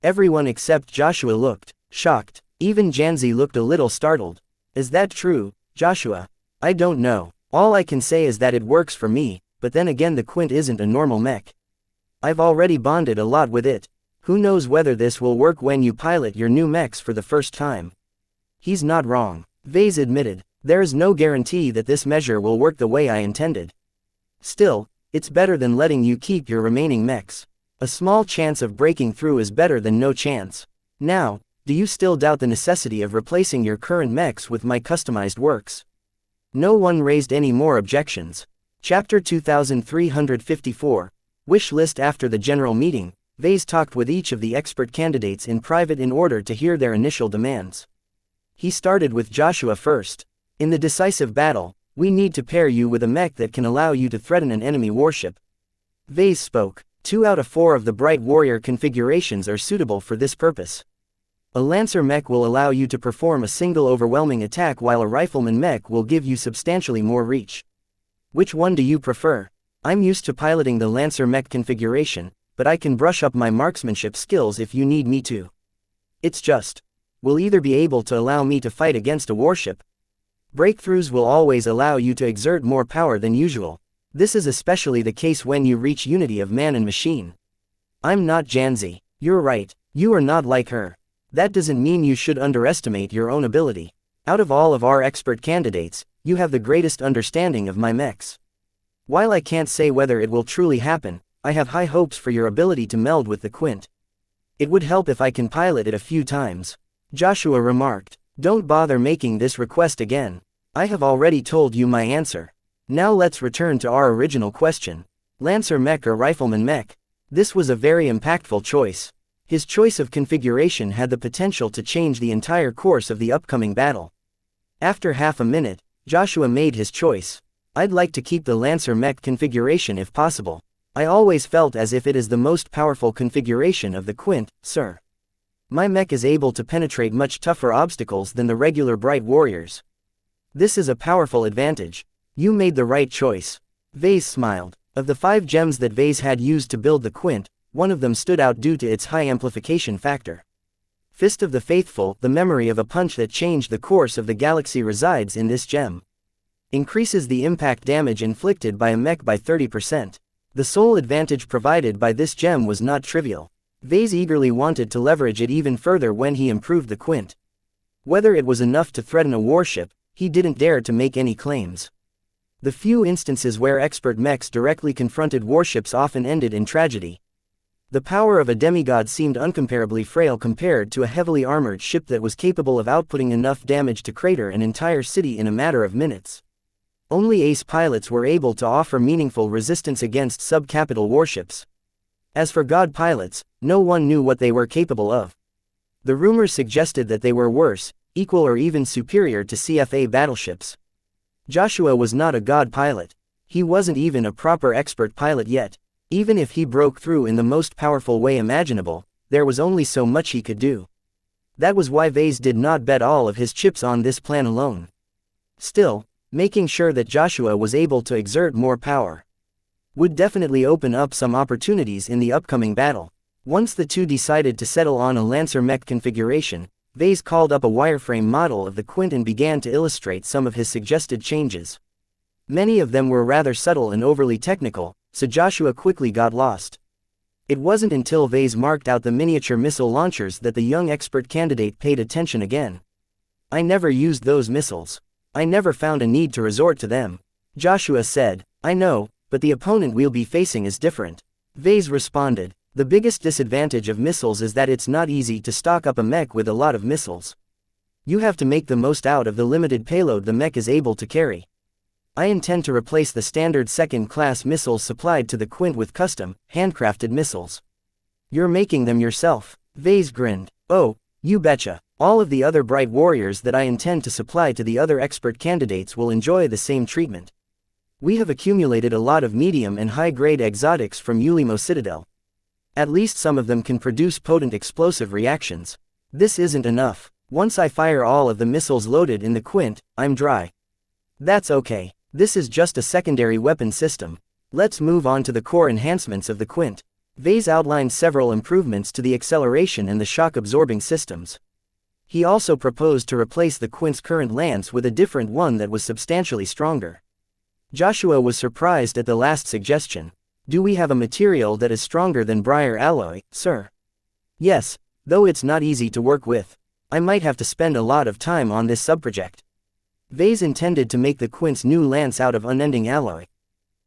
Everyone except Joshua looked shocked. Even Janzi looked a little startled. Is that true, Joshua? I don't know. All I can say is that it works for me, but then again the Quint isn't a normal mech. I've already bonded a lot with it. Who knows whether this will work when you pilot your new mechs for the first time? He's not wrong, Vase admitted. There is no guarantee that this measure will work the way I intended. Still, it's better than letting you keep your remaining mechs. A small chance of breaking through is better than no chance. Now, do you still doubt the necessity of replacing your current mechs with my customized works? No one raised any more objections. Chapter 2354. Wish list. After the general meeting, Vase talked with each of the expert candidates in private in order to hear their initial demands. He started with Joshua first. In the decisive battle, we need to pair you with a mech that can allow you to threaten an enemy warship. Vase spoke. 2 out of 4 of the Bright Warrior configurations are suitable for this purpose. A Lancer mech will allow you to perform a single overwhelming attack, while a Rifleman mech will give you substantially more reach. Which one do you prefer? I'm used to piloting the Lancer mech configuration, but I can brush up my marksmanship skills if you need me to. It's just, will either be able to allow me to fight against a warship. Breakthroughs will always allow you to exert more power than usual. This is especially the case when you reach unity of man and machine. I'm not Janzi. You're right, you are not like her. That doesn't mean you should underestimate your own ability. Out of all of our expert candidates, you have the greatest understanding of my mechs. While I can't say whether it will truly happen, I have high hopes for your ability to meld with the Quint. It would help if I can pilot it a few times. Joshua remarked. Don't bother making this request again. I have already told you my answer. Now let's return to our original question. Lancer mech or Rifleman mech? This was a very impactful choice. His choice of configuration had the potential to change the entire course of the upcoming battle. After half a minute, Joshua made his choice. I'd like to keep the Lancer mech configuration if possible. I always felt as if it is the most powerful configuration of the Quint, sir. My mech is able to penetrate much tougher obstacles than the regular Bright Warriors. This is a powerful advantage. You made the right choice. Vase smiled. Of the 5 gems that Vase had used to build the Quint, one of them stood out due to its high amplification factor. Fist of the Faithful, the memory of a punch that changed the course of the galaxy, resides in this gem. Increases the impact damage inflicted by a mech by 30%. The sole advantage provided by this gem was not trivial. Vase eagerly wanted to leverage it even further when he improved the Quint. Whether it was enough to threaten a warship, he didn't dare to make any claims. The few instances where expert mechs directly confronted warships often ended in tragedy. The power of a demigod seemed uncomparably frail compared to a heavily armored ship that was capable of outputting enough damage to crater an entire city in a matter of minutes. Only ace pilots were able to offer meaningful resistance against sub-capital warships. As for god pilots, no one knew what they were capable of. The rumors suggested that they were worse, equal or even superior to CFA battleships. Joshua was not a god pilot. He wasn't even a proper expert pilot yet. Even if he broke through in the most powerful way imaginable, there was only so much he could do. That was why Vase did not bet all of his chips on this plan alone. Still, making sure that Joshua was able to exert more power would definitely open up some opportunities in the upcoming battle. Once the two decided to settle on a Lancer mech configuration, Vase called up a wireframe model of the Quint and began to illustrate some of his suggested changes. Many of them were rather subtle and overly technical, so Joshua quickly got lost. It wasn't until Vase marked out the miniature missile launchers that the young expert candidate paid attention again. "I never used those missiles. I never found a need to resort to them," Joshua said. "I know, but the opponent we'll be facing is different," Vase responded. "The biggest disadvantage of missiles is that it's not easy to stock up a mech with a lot of missiles. You have to make the most out of the limited payload the mech is able to carry. I intend to replace the standard second-class missiles supplied to the Quint with custom, handcrafted missiles." "You're making them yourself?" Vase grinned. "Oh, you betcha. All of the other bright warriors that I intend to supply to the other expert candidates will enjoy the same treatment. We have accumulated a lot of medium and high-grade exotics from Ulimo Citadel. At least some of them can produce potent explosive reactions. This isn't enough. Once I fire all of the missiles loaded in the Quint, I'm dry. That's okay. This is just a secondary weapon system. Let's move on to the core enhancements of the Quint." Vase outlined several improvements to the acceleration and the shock-absorbing systems. He also proposed to replace the Quint's current lance with a different one that was substantially stronger. Joshua was surprised at the last suggestion. "Do we have a material that is stronger than briar alloy, sir?" "Yes, though it's not easy to work with. I might have to spend a lot of time on this subproject." Vase intended to make the Quint's new lance out of unending alloy.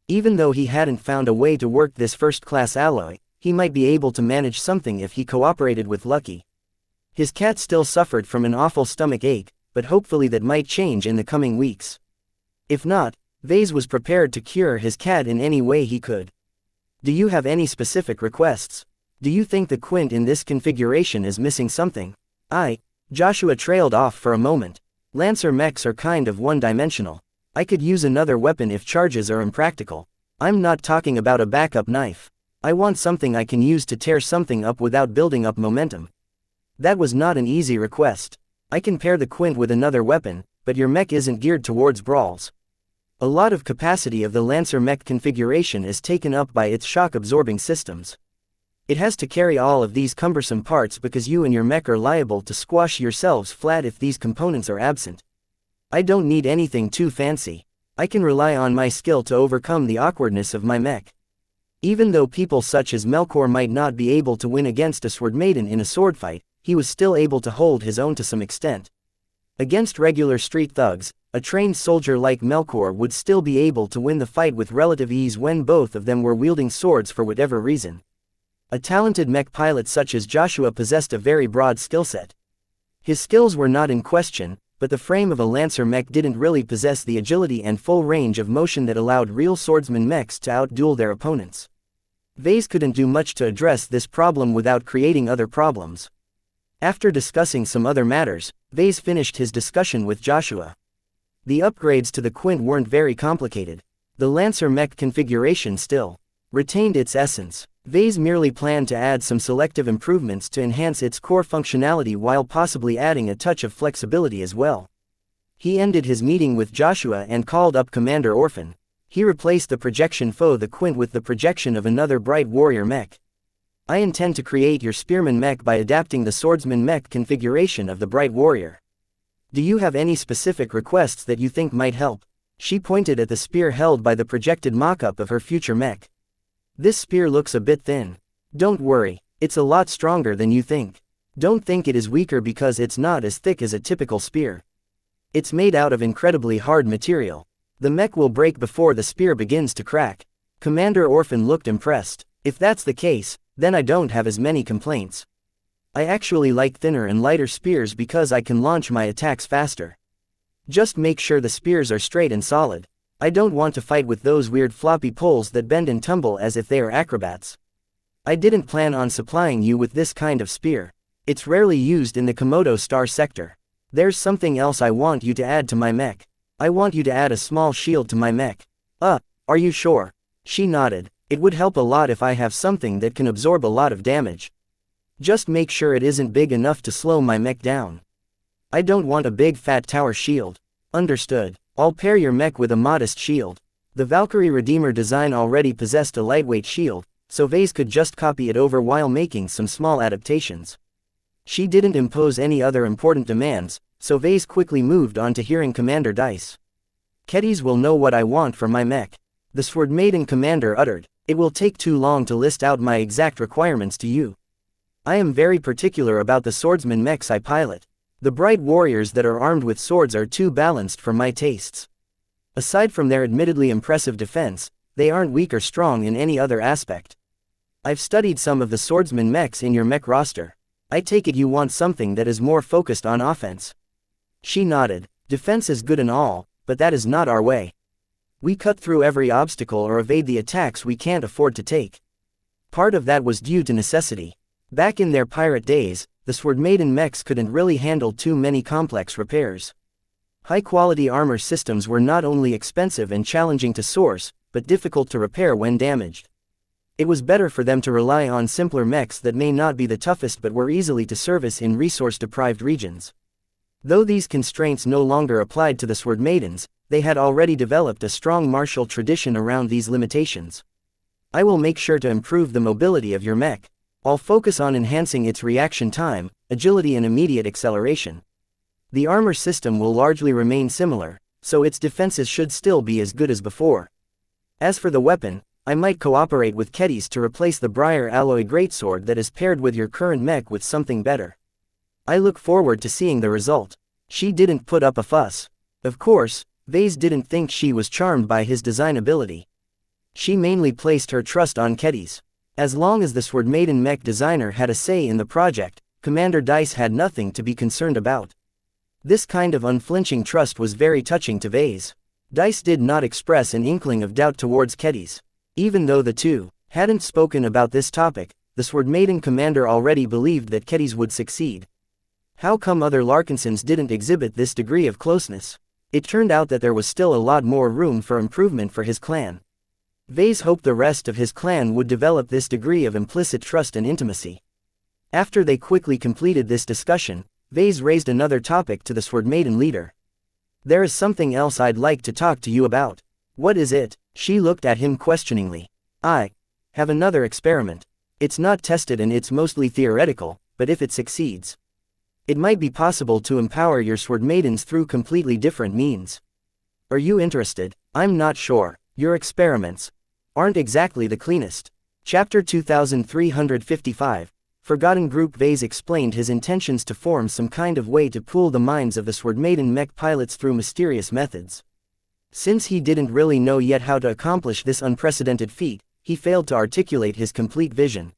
Even though he hadn't found a way to work this first-class alloy, he might be able to manage something if he cooperated with Lucky. His cat still suffered from an awful stomach ache, but hopefully that might change in the coming weeks. If not, Vase was prepared to cure his cat in any way he could. "Do you have any specific requests? Do you think the Quint in this configuration is missing something?" Joshua trailed off for a moment. "Lancer mechs are kind of one-dimensional. I could use another weapon if charges are impractical. I'm not talking about a backup knife. I want something I can use to tear something up without building up momentum." That was not an easy request. "I can pair the Quint with another weapon, but your mech isn't geared towards brawls. A lot of capacity of the Lancer mech configuration is taken up by its shock-absorbing systems. It has to carry all of these cumbersome parts because you and your mech are liable to squash yourselves flat if these components are absent. I don't need anything too fancy. I can rely on my skill to overcome the awkwardness of my mech." Even though people such as Melkor might not be able to win against a sword maiden in a sword fight, he was still able to hold his own to some extent. Against regular street thugs, a trained soldier like Melkor would still be able to win the fight with relative ease when both of them were wielding swords for whatever reason. A talented mech pilot such as Joshua possessed a very broad skill set. His skills were not in question, but the frame of a Lancer mech didn't really possess the agility and full range of motion that allowed real swordsman mechs to outduel their opponents. Vase couldn't do much to address this problem without creating other problems. After discussing some other matters, Vase finished his discussion with Joshua. The upgrades to the Quint weren't very complicated. The Lancer mech configuration still retained its essence. Vase merely planned to add some selective improvements to enhance its core functionality while possibly adding a touch of flexibility as well. He ended his meeting with Joshua and called up Commander Orphan. He replaced the projection foe the Quint with the projection of another bright warrior mech. "I intend to create your spearman mech by adapting the swordsman mech configuration of the bright warrior. Do you have any specific requests that you think might help?" She pointed at the spear held by the projected mock-up of her future mech. "This spear looks a bit thin. Don't worry, it's a lot stronger than you think. Don't think it is weaker because it's not as thick as a typical spear. It's made out of incredibly hard material. The mech will break before the spear begins to crack. Commander Orphan looked impressed. If that's the case, then I don't have as many complaints. I actually like thinner and lighter spears because I can launch my attacks faster. Just make sure the spears are straight and solid. I don't want to fight with those weird floppy poles that bend and tumble as if they are acrobats. I didn't plan on supplying you with this kind of spear. It's rarely used in the Komodo Star sector. There's something else I want you to add to my mech. I want you to add a small shield to my mech. Are you sure? She nodded. It would help a lot if I have something that can absorb a lot of damage. Just make sure it isn't big enough to slow my mech down. I don't want a big fat tower shield. Understood. I'll pair your mech with a modest shield. The Valkyrie Redeemer design already possessed a lightweight shield, so Vase could just copy it over while making some small adaptations. She didn't impose any other important demands, so Vase quickly moved on to hearing Commander Dice. Keddies will know what I want for my mech. The Sword Maiden commander uttered. It will take too long to list out my exact requirements to you. I am very particular about the swordsman mechs I pilot. The bright warriors that are armed with swords are too balanced for my tastes. Aside from their admittedly impressive defense, they aren't weak or strong in any other aspect. I've studied some of the swordsman mechs in your mech roster. I take it you want something that is more focused on offense. She nodded. Defense is good and all, but that is not our way. We cut through every obstacle or evade the attacks we can't afford to take. Part of that was due to necessity. Back in their pirate days, the Sword Maiden mechs couldn't really handle too many complex repairs. High-quality armor systems were not only expensive and challenging to source, but difficult to repair when damaged. It was better for them to rely on simpler mechs that may not be the toughest but were easily to service in resource-deprived regions. Though these constraints no longer applied to the Sword Maidens, they had already developed a strong martial tradition around these limitations. I will make sure to improve the mobility of your mech. I'll focus on enhancing its reaction time, agility and immediate acceleration. The armor system will largely remain similar, so its defenses should still be as good as before. As for the weapon, I might cooperate with Keddies to replace the Briar Alloy Greatsword that is paired with your current mech with something better. I look forward to seeing the result. She didn't put up a fuss. Of course, Vase didn't think she was charmed by his design ability. She mainly placed her trust on Keddies. As long as the Sword Maiden mech designer had a say in the project, Commander Dice had nothing to be concerned about. This kind of unflinching trust was very touching to Vase. Dice did not express an inkling of doubt towards Keddies. Even though the two hadn't spoken about this topic, the Sword Maiden commander already believed that Keddies would succeed. How come other Larkinsons didn't exhibit this degree of closeness? It turned out that there was still a lot more room for improvement for his clan. Vase hoped the rest of his clan would develop this degree of implicit trust and intimacy. After they quickly completed this discussion, Vase raised another topic to the Sword Maiden leader. There is something else I'd like to talk to you about. What is it? She looked at him questioningly. I have another experiment. It's not tested and it's mostly theoretical, but if it succeeds, it might be possible to empower your Sword Maidens through completely different means. Are you interested? I'm not sure. Your experiments aren't exactly the cleanest. Chapter 2355. Forgotten Group. Vase explained his intentions to form some kind of way to pool the minds of the Sword Maiden mech pilots through mysterious methods. Since he didn't really know yet how to accomplish this unprecedented feat, he failed to articulate his complete vision.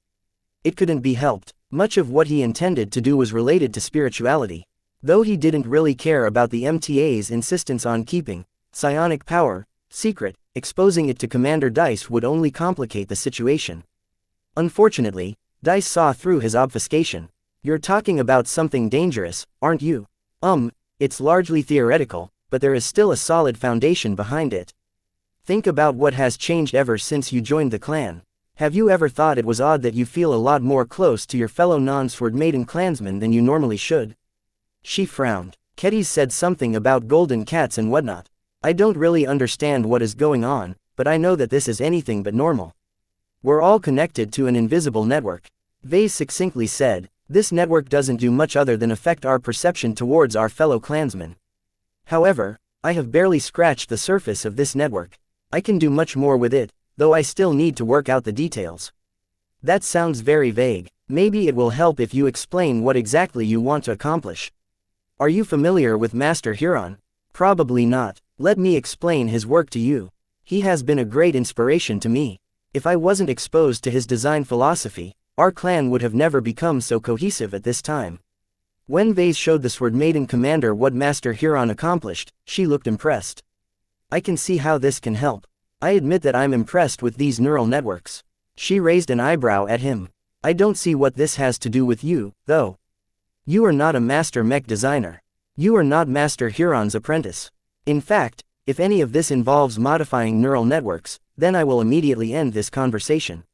It couldn't be helped. Much of what he intended to do was related to spirituality. Though he didn't really care about the MTA's insistence on keeping psionic power secret, exposing it to Commander Dice would only complicate the situation. Unfortunately, Dice saw through his obfuscation. You're talking about something dangerous, aren't you? It's largely theoretical, but there is still a solid foundation behind it. Think about what has changed ever since you joined the clan. Have you ever thought it was odd that you feel a lot more close to your fellow non-Sword Maiden clansmen than you normally should? She frowned. Keddies said something about golden cats and whatnot. I don't really understand what is going on, but I know that this is anything but normal. We're all connected to an invisible network. Vase succinctly said, this network doesn't do much other than affect our perception towards our fellow clansmen. However, I have barely scratched the surface of this network. I can do much more with it, though I still need to work out the details. That sounds very vague. Maybe it will help if you explain what exactly you want to accomplish. Are you familiar with Master Huron? Probably not. Let me explain his work to you. He has been a great inspiration to me. If I wasn't exposed to his design philosophy, our clan would have never become so cohesive at this time. When Vase showed the Sword Maiden commander what Master Huron accomplished, she looked impressed. I can see how this can help. I admit that I'm impressed with these neural networks. She raised an eyebrow at him. I don't see what this has to do with you, though. You are not a master mech designer. You are not Master Huron's apprentice. In fact, if any of this involves modifying neural networks, then I will immediately end this conversation.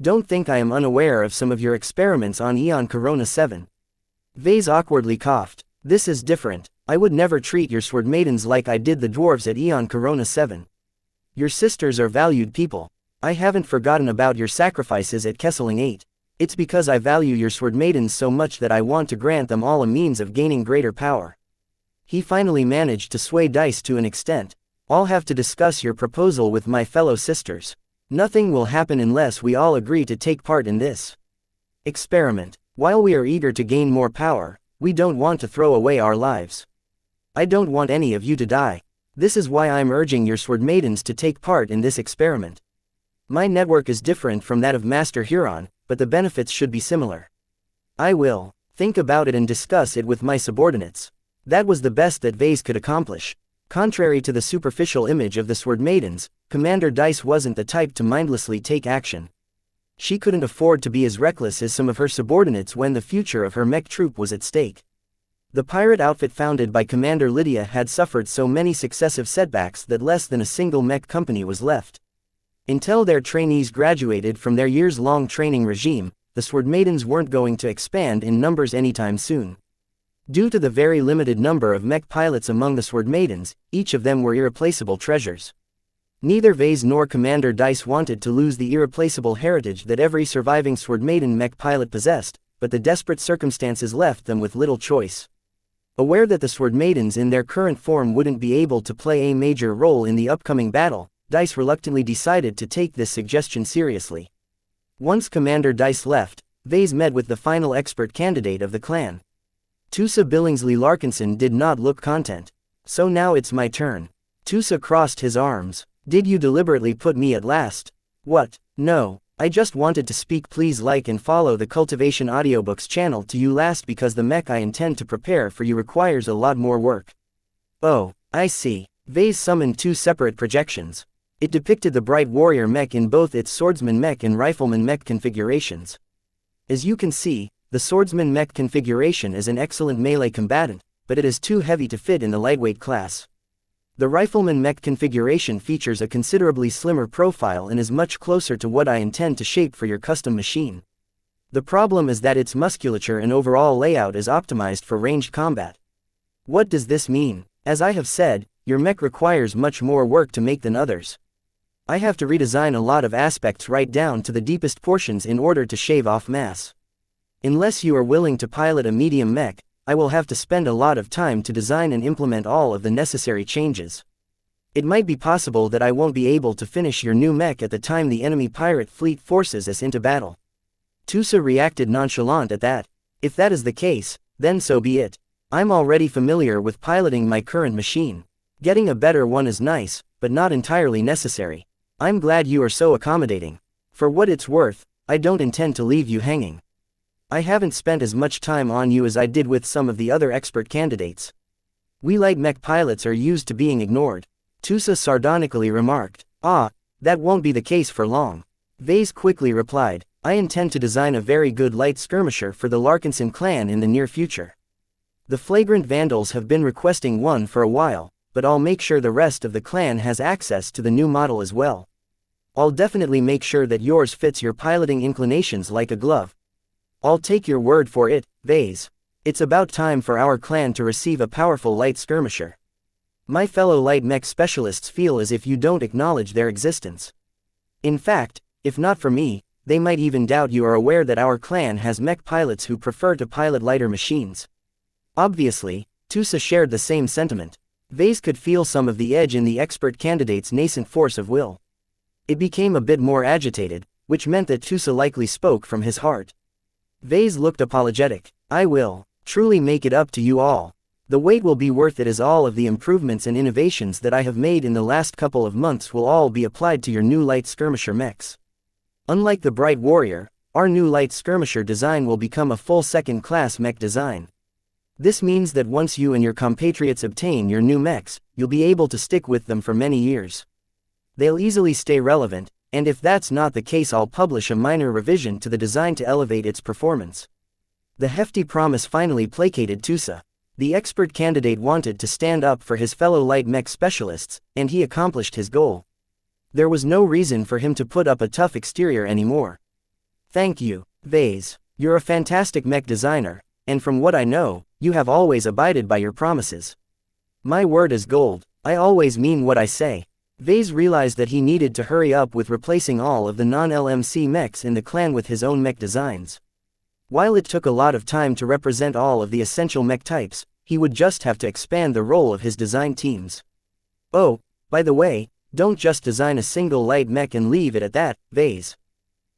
Don't think I am unaware of some of your experiments on Eon Corona 7. Vase awkwardly coughed. This is different. I would never treat your Sword Maidens like I did the dwarves at Eon Corona 7. Your sisters are valued people. I haven't forgotten about your sacrifices at Kesseling 8. It's because I value your Sword Maidens so much that I want to grant them all a means of gaining greater power. He finally managed to sway Dice to an extent. I'll have to discuss your proposal with my fellow sisters. Nothing will happen unless we all agree to take part in this experiment. While we are eager to gain more power, we don't want to throw away our lives. I don't want any of you to die. This is why I'm urging your Sword Maidens to take part in this experiment. My network is different from that of Master Huron, but the benefits should be similar. I will think about it and discuss it with my subordinates. That was the best that Vase could accomplish. Contrary to the superficial image of the Sword Maidens, Commander Dice wasn't the type to mindlessly take action. She couldn't afford to be as reckless as some of her subordinates when the future of her mech troop was at stake. The pirate outfit founded by Commander Lydia had suffered so many successive setbacks that less than a single mech company was left. Until their trainees graduated from their years-long training regime, the Sword Maidens weren't going to expand in numbers anytime soon. Due to the very limited number of mech pilots among the Sword Maidens, each of them were irreplaceable treasures. Neither Vase nor Commander Dice wanted to lose the irreplaceable heritage that every surviving Sword Maiden mech pilot possessed, but the desperate circumstances left them with little choice. Aware that the Sword Maidens in their current form wouldn't be able to play a major role in the upcoming battle, Dice reluctantly decided to take this suggestion seriously. Once Commander Dice left, Vase met with the final expert candidate of the clan. Tusa Billingsley Larkinson did not look content. So now it's my turn. Tusa crossed his arms. Did you deliberately put me at last? What? No, I just wanted to speak. Please like and follow the Cultivation Audiobooks channel to you last because the mech I intend to prepare for you requires a lot more work. Oh, I see. Vase summoned two separate projections. It depicted the Bright Warrior mech in both its Swordsman mech and Rifleman mech configurations. As you can see, the Swordsman mech configuration is an excellent melee combatant, but it is too heavy to fit in the lightweight class. The Rifleman mech configuration features a considerably slimmer profile and is much closer to what I intend to shape for your custom machine. The problem is that its musculature and overall layout is optimized for ranged combat. What does this mean? As I have said, your mech requires much more work to make than others. I have to redesign a lot of aspects right down to the deepest portions in order to shave off mass. Unless you are willing to pilot a medium mech, I will have to spend a lot of time to design and implement all of the necessary changes. It might be possible that I won't be able to finish your new mech at the time the enemy pirate fleet forces us into battle. Tusa reacted nonchalant at that. If that is the case, then so be it. I'm already familiar with piloting my current machine. Getting a better one is nice, but not entirely necessary. I'm glad you are so accommodating. For what it's worth, I don't intend to leave you hanging. I haven't spent as much time on you as I did with some of the other expert candidates. We light mech pilots are used to being ignored. Tusa sardonically remarked. Ah, that won't be the case for long. Vase quickly replied. I intend to design a very good light skirmisher for the Larkinson clan in the near future. The Flagrant Vandals have been requesting one for a while, but I'll make sure the rest of the clan has access to the new model as well. I'll definitely make sure that yours fits your piloting inclinations like a glove. I'll take your word for it, Vase. It's about time for our clan to receive a powerful light skirmisher. My fellow light mech specialists feel as if you don't acknowledge their existence. In fact, if not for me, they might even doubt you are aware that our clan has mech pilots who prefer to pilot lighter machines. Obviously, Tusa shared the same sentiment. Vase could feel some of the edge in the expert candidate's nascent force of will. It became a bit more agitated, which meant that Tusa likely spoke from his heart. Vase looked apologetic. I will truly make it up to you all. The wait will be worth it, as all of the improvements and innovations that I have made in the last couple of months will all be applied to your new light skirmisher mechs. Unlike the Bright Warrior, our new light skirmisher design will become a full second-class mech design. This means that once you and your compatriots obtain your new mechs, you'll be able to stick with them for many years. They'll easily stay relevant, and if that's not the case, I'll publish a minor revision to the design to elevate its performance. The hefty promise finally placated Tusa. The expert candidate wanted to stand up for his fellow light mech specialists, and he accomplished his goal. There was no reason for him to put up a tough exterior anymore. Thank you, Vase. You're a fantastic mech designer, and from what I know, you have always abided by your promises. My word is gold, I always mean what I say. Vase realized that he needed to hurry up with replacing all of the non-LMC mechs in the clan with his own mech designs. While it took a lot of time to represent all of the essential mech types, he would just have to expand the role of his design teams. Oh, by the way, don't just design a single light mech and leave it at that, Vase.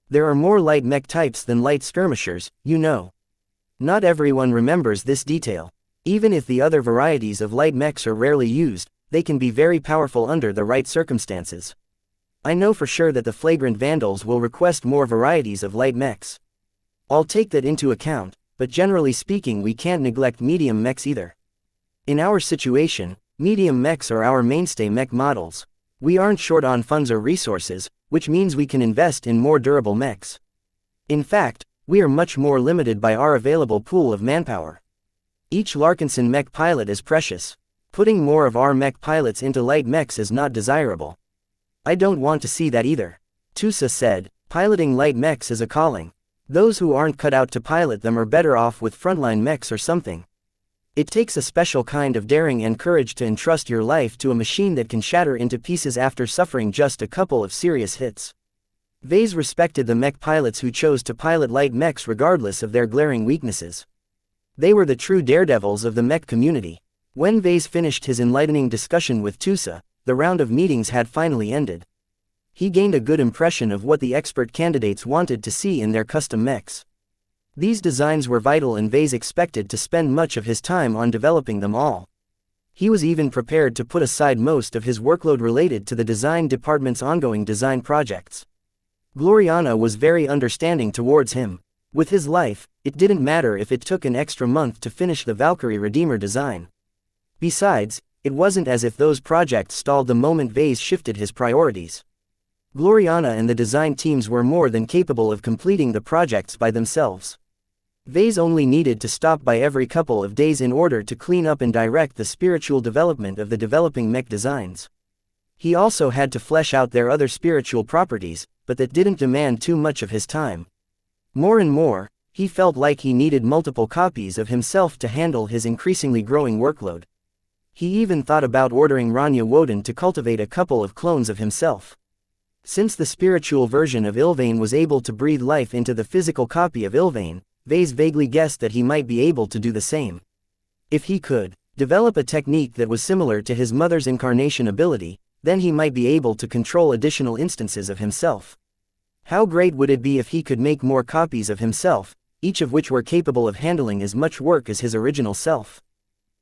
There are more light mech types than light skirmishers, you know. Not everyone remembers this detail. Even if the other varieties of light mechs are rarely used, they can be very powerful under the right circumstances. I know for sure that the flagrant vandals will request more varieties of light mechs. I'll take that into account, but generally speaking, we can't neglect medium mechs either. In our situation, medium mechs are our mainstay mech models. We aren't short on funds or resources, which means we can invest in more durable mechs. In fact, we are much more limited by our available pool of manpower. Each Larkinson mech pilot is precious. Putting more of our mech pilots into light mechs is not desirable. I don't want to see that either. Tusa said, piloting light mechs is a calling. Those who aren't cut out to pilot them are better off with frontline mechs or something. It takes a special kind of daring and courage to entrust your life to a machine that can shatter into pieces after suffering just a couple of serious hits. Vase respected the mech pilots who chose to pilot light mechs regardless of their glaring weaknesses. They were the true daredevils of the mech community. When Vase finished his enlightening discussion with Tusa, the round of meetings had finally ended. He gained a good impression of what the expert candidates wanted to see in their custom mechs. These designs were vital, and Vase expected to spend much of his time on developing them all. He was even prepared to put aside most of his workload related to the design department's ongoing design projects. Gloriana was very understanding towards him. With his life, it didn't matter if it took an extra month to finish the Valkyrie Redeemer design. Besides, it wasn't as if those projects stalled the moment Vase shifted his priorities. Gloriana and the design teams were more than capable of completing the projects by themselves. Vase only needed to stop by every couple of days in order to clean up and direct the spiritual development of the developing mech designs. He also had to flesh out their other spiritual properties, but that didn't demand too much of his time. More and more, he felt like he needed multiple copies of himself to handle his increasingly growing workload. He even thought about ordering Rania Woden to cultivate a couple of clones of himself. Since the spiritual version of Ilvain was able to breathe life into the physical copy of Ilvain, Vase vaguely guessed that he might be able to do the same. If he could develop a technique that was similar to his mother's incarnation ability, then he might be able to control additional instances of himself. How great would it be if he could make more copies of himself, each of which were capable of handling as much work as his original self?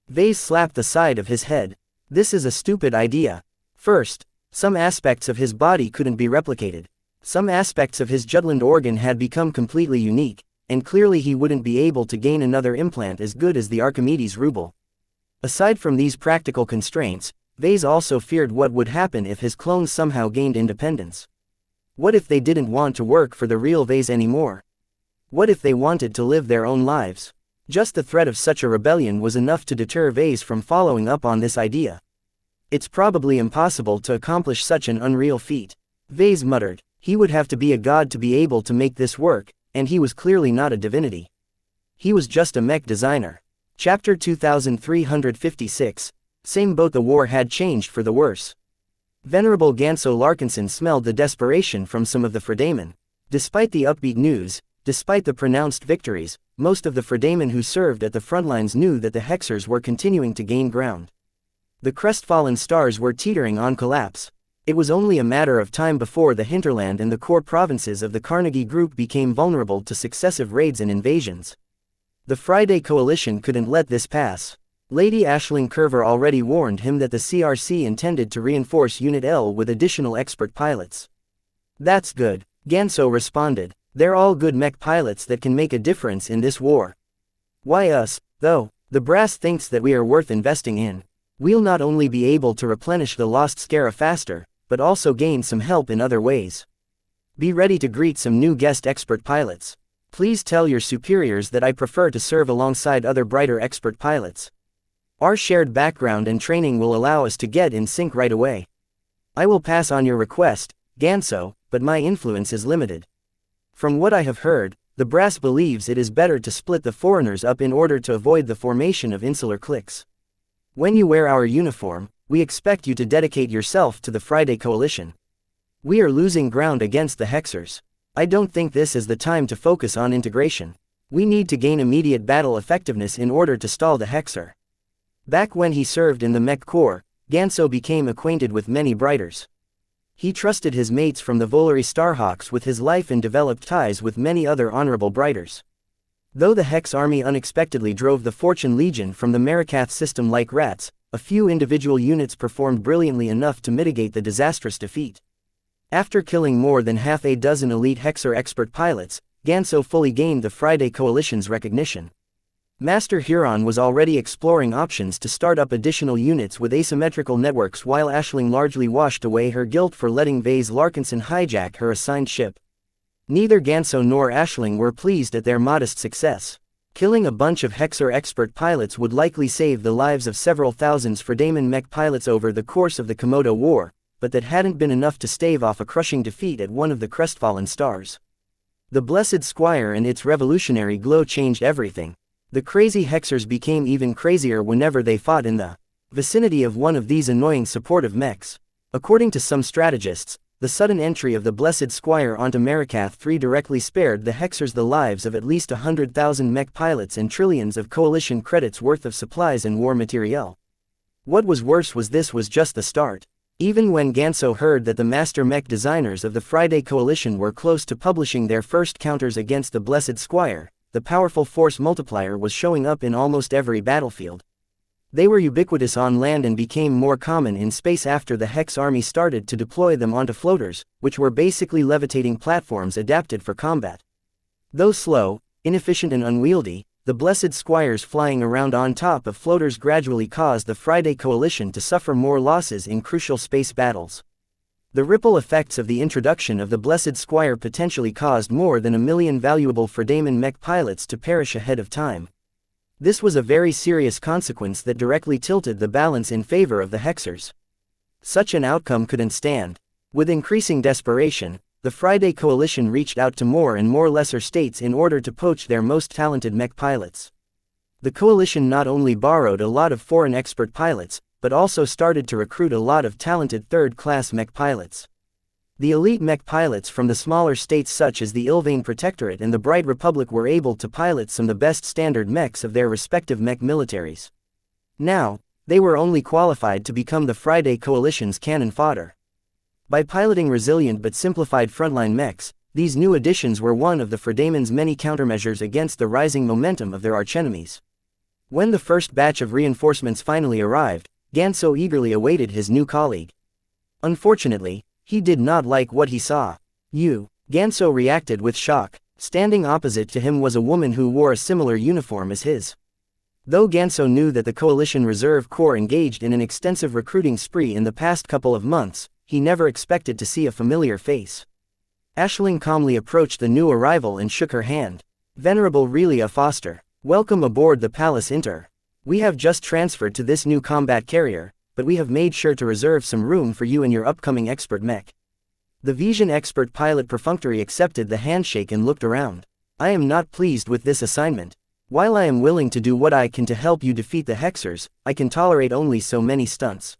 Vase slapped the side of his head. This is a stupid idea. First, some aspects of his body couldn't be replicated. Some aspects of his Jutland organ had become completely unique, and clearly he wouldn't be able to gain another implant as good as the Archimedes ruble. Aside from these practical constraints, Vase also feared what would happen if his clones somehow gained independence. What if they didn't want to work for the real Vase anymore? What if they wanted to live their own lives? Just the threat of such a rebellion was enough to deter Vase from following up on this idea. It's probably impossible to accomplish such an unreal feat. Vase muttered. He would have to be a god to be able to make this work, and he was clearly not a divinity. He was just a mech designer. Chapter 2356. Same boat. The war had changed for the worse. Venerable Ganso Larkinson smelled the desperation from some of the Fredamen. Despite the upbeat news, despite the pronounced victories, most of the Fredamen who served at the front lines knew that the Hexers were continuing to gain ground. The crestfallen stars were teetering on collapse. It was only a matter of time before the hinterland and the core provinces of the Carnegie Group became vulnerable to successive raids and invasions. The Friday Coalition couldn't let this pass. Lady Aisling Curver already warned him that the CRC intended to reinforce Unit L with additional expert pilots. That's good, Ganso responded. They're all good mech pilots that can make a difference in this war. Why us, though? The brass thinks that we are worth investing in. We'll not only be able to replenish the lost Scara faster, but also gain some help in other ways. Be ready to greet some new guest expert pilots. Please tell your superiors that I prefer to serve alongside other brighter expert pilots. Our shared background and training will allow us to get in sync right away. I will pass on your request, Ganso, but my influence is limited. From what I have heard, the brass believes it is better to split the foreigners up in order to avoid the formation of insular cliques. When you wear our uniform, we expect you to dedicate yourself to the Friday Coalition. We are losing ground against the Hexers. I don't think this is the time to focus on integration. We need to gain immediate battle effectiveness in order to stall the Hexer. Back when he served in the Mech Corps, Ganso became acquainted with many Brighters. He trusted his mates from the Volary Starhawks with his life and developed ties with many other honorable Brighters. Though the Hex army unexpectedly drove the Fortune Legion from the Marikath system like rats, a few individual units performed brilliantly enough to mitigate the disastrous defeat. After killing more than half a dozen elite Hexer expert pilots, Ganso fully gained the Friday Coalition's recognition. Master Huron was already exploring options to start up additional units with asymmetrical networks while Aisling largely washed away her guilt for letting Vase Larkinson hijack her assigned ship. Neither Ganso nor Aisling were pleased at their modest success. Killing a bunch of Hexer expert pilots would likely save the lives of several thousands Fredaman mech pilots over the course of the Komodo War, but that hadn't been enough to stave off a crushing defeat at one of the crestfallen stars. The Blessed Squire and its revolutionary glow changed everything. The crazy Hexers became even crazier whenever they fought in the vicinity of one of these annoying supportive mechs. According to some strategists, the sudden entry of the Blessed Squire onto Marikath 3 directly spared the Hexers the lives of at least 100,000 mech pilots and trillions of Coalition credits worth of supplies and war materiel. What was worse was this was just the start. Even when Ganso heard that the master mech designers of the Friday Coalition were close to publishing their first counters against the Blessed Squire, the powerful force multiplier was showing up in almost every battlefield. They were ubiquitous on land and became more common in space after the Hex army started to deploy them onto floaters, which were basically levitating platforms adapted for combat. Though slow, inefficient and unwieldy, the Blessed Squires flying around on top of floaters gradually caused the Friday Coalition to suffer more losses in crucial space battles. The ripple effects of the introduction of the Blessed Squire potentially caused more than 1 million valuable Fredaman mech pilots to perish ahead of time. This was a very serious consequence that directly tilted the balance in favor of the Hexers. Such an outcome couldn't stand. With increasing desperation, the Friday Coalition reached out to more and more lesser states in order to poach their most talented mech pilots. The Coalition not only borrowed a lot of foreign expert pilots, but also started to recruit a lot of talented third-class mech pilots. The elite mech pilots from the smaller states such as the Ilvain Protectorate and the Bright Republic were able to pilot some of the best standard mechs of their respective mech militaries. Now, they were only qualified to become the Friday Coalition's cannon fodder. By piloting resilient but simplified frontline mechs, these new additions were one of the Fredaman's many countermeasures against the rising momentum of their archenemies. When the first batch of reinforcements finally arrived, Ganso eagerly awaited his new colleague. Unfortunately, he did not like what he saw. Ganso reacted with shock. Standing opposite to him was a woman who wore a similar uniform as his. Though Ganso knew that the Coalition Reserve Corps engaged in an extensive recruiting spree in the past couple of months, he never expected to see a familiar face. Aisling calmly approached the new arrival and shook her hand. Venerable Relia Foster, welcome aboard the Palace Inter. We have just transferred to this new combat carrier, but we have made sure to reserve some room for you and your upcoming expert mech. The Vision expert pilot perfunctory accepted the handshake and looked around. I am not pleased with this assignment. While I am willing to do what I can to help you defeat the Hexers, I can tolerate only so many stunts.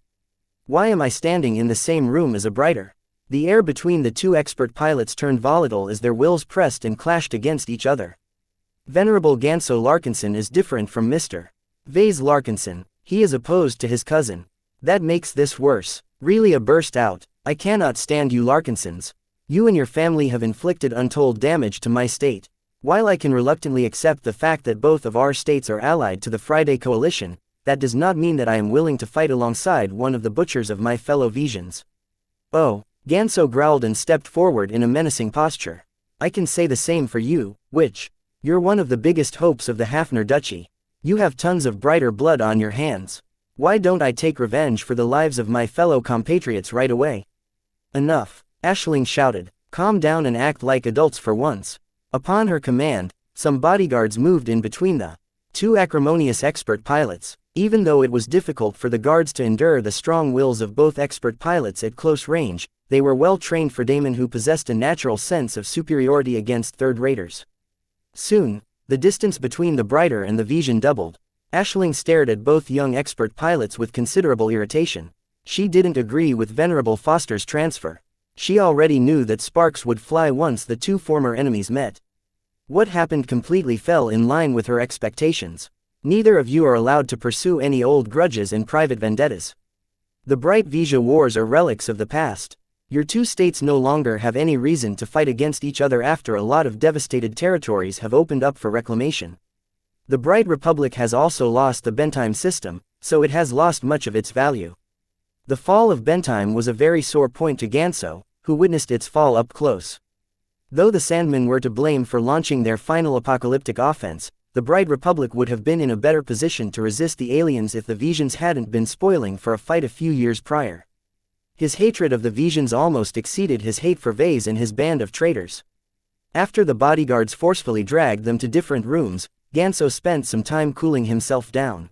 Why am I standing in the same room as a Brighter? The air between the two expert pilots turned volatile as their wills pressed and clashed against each other. Venerable Ganso Larkinson is different from Mr. Vase Larkinson. He is opposed to his cousin. That makes this worse. Relia burst out. I cannot stand you Larkinsons. You and your family have inflicted untold damage to my state. While I can reluctantly accept the fact that both of our states are allied to the Friday Coalition, that does not mean that I am willing to fight alongside one of the butchers of my fellow Visions. Oh, Ganso growled and stepped forward in a menacing posture. I can say the same for you, Witch. You're one of the biggest hopes of the Hafner Duchy. You have tons of brighter blood on your hands. Why don't I take revenge for the lives of my fellow compatriots right away? Enough, Aisling shouted. Calm down and act like adults for once. Upon her command, some bodyguards moved in between the two acrimonious expert pilots. Even though it was difficult for the guards to endure the strong wills of both expert pilots at close range, they were well-trained freedmen who possessed a natural sense of superiority against third-raters. Soon, the distance between the Brighter and the Vision doubled. Aisling stared at both young expert pilots with considerable irritation. She didn't agree with Venerable Foster's transfer. She already knew that sparks would fly once the two former enemies met. What happened completely fell in line with her expectations. Neither of you are allowed to pursue any old grudges and private vendettas. The Bright Vija wars are relics of the past. Your two states no longer have any reason to fight against each other after a lot of devastated territories have opened up for reclamation. The Bright Republic has also lost the Bentheim system, so it has lost much of its value. The fall of Bentheim was a very sore point to Ganso, who witnessed its fall up close. Though the Sandmen were to blame for launching their final apocalyptic offense, the Bright Republic would have been in a better position to resist the aliens if the Visions hadn't been spoiling for a fight a few years prior. His hatred of the Visions almost exceeded his hate for Vase and his band of traitors. After the bodyguards forcefully dragged them to different rooms, Ganso spent some time cooling himself down.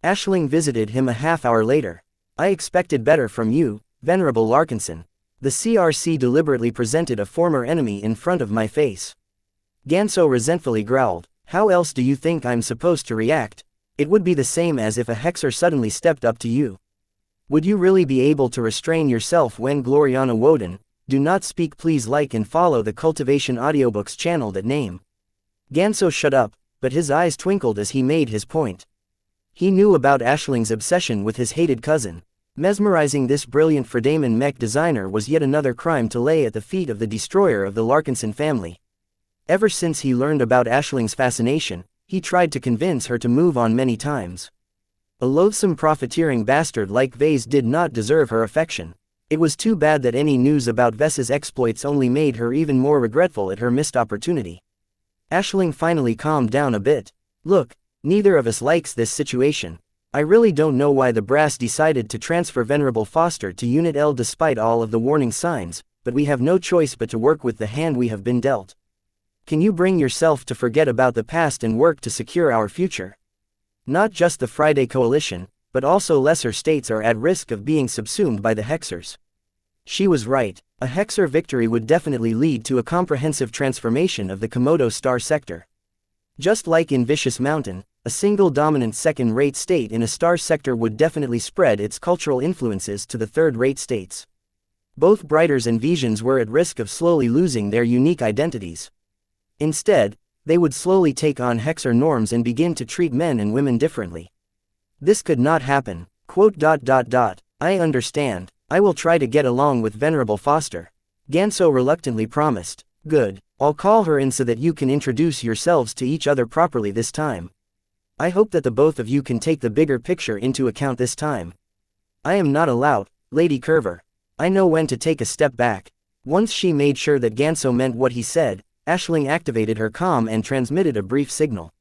Aisling visited him a half-hour later. I expected better from you, Venerable Larkinson. The CRC deliberately presented a former enemy in front of my face. Ganso resentfully growled. How else do you think I'm supposed to react? It would be the same as if a hexer suddenly stepped up to you. Would you really be able to restrain yourself when Gloriana Woden? Do not speak, please like and follow the Cultivation Audiobooks channel that name. Ganso shut up, but his eyes twinkled as he made his point. He knew about Aisling's obsession with his hated cousin. Mesmerizing this brilliant Fredaman mech designer was yet another crime to lay at the feet of the destroyer of the Larkinson family. Ever since he learned about Aisling's fascination, he tried to convince her to move on many times. A loathsome profiteering bastard like Vase did not deserve her affection. It was too bad that any news about Ves's exploits only made her even more regretful at her missed opportunity. Aisling finally calmed down a bit. Look, neither of us likes this situation. I really don't know why the brass decided to transfer Venerable Foster to Unit L despite all of the warning signs, but we have no choice but to work with the hand we have been dealt. Can you bring yourself to forget about the past and work to secure our future? Not just the Friday Coalition, but also lesser states are at risk of being subsumed by the Hexers. She was right. A Hexer victory would definitely lead to a comprehensive transformation of the Komodo Star sector. Just like in Vicious Mountain, a single dominant second-rate state in a star sector would definitely spread its cultural influences to the third-rate states. Both Brighters and Visions were at risk of slowly losing their unique identities. Instead, they would slowly take on Hexer norms and begin to treat men and women differently. This could not happen. I understand. I will try to get along with Venerable Foster. Ganso reluctantly promised. Good. I'll call her in so that you can introduce yourselves to each other properly this time. I hope that the both of you can take the bigger picture into account this time. I am not a lout, Lady Curver. I know when to take a step back. Once she made sure that Ganso meant what he said, Aisling activated her comm and transmitted a brief signal.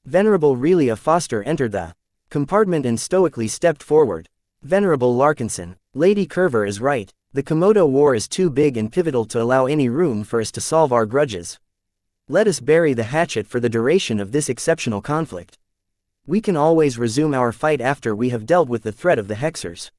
Venerable Relia Foster entered the compartment and stoically stepped forward. Venerable Larkinson, Lady Curver is right. The Komodo War is too big and pivotal to allow any room for us to solve our grudges. Let us bury the hatchet for the duration of this exceptional conflict. We can always resume our fight after we have dealt with the threat of the Hexers.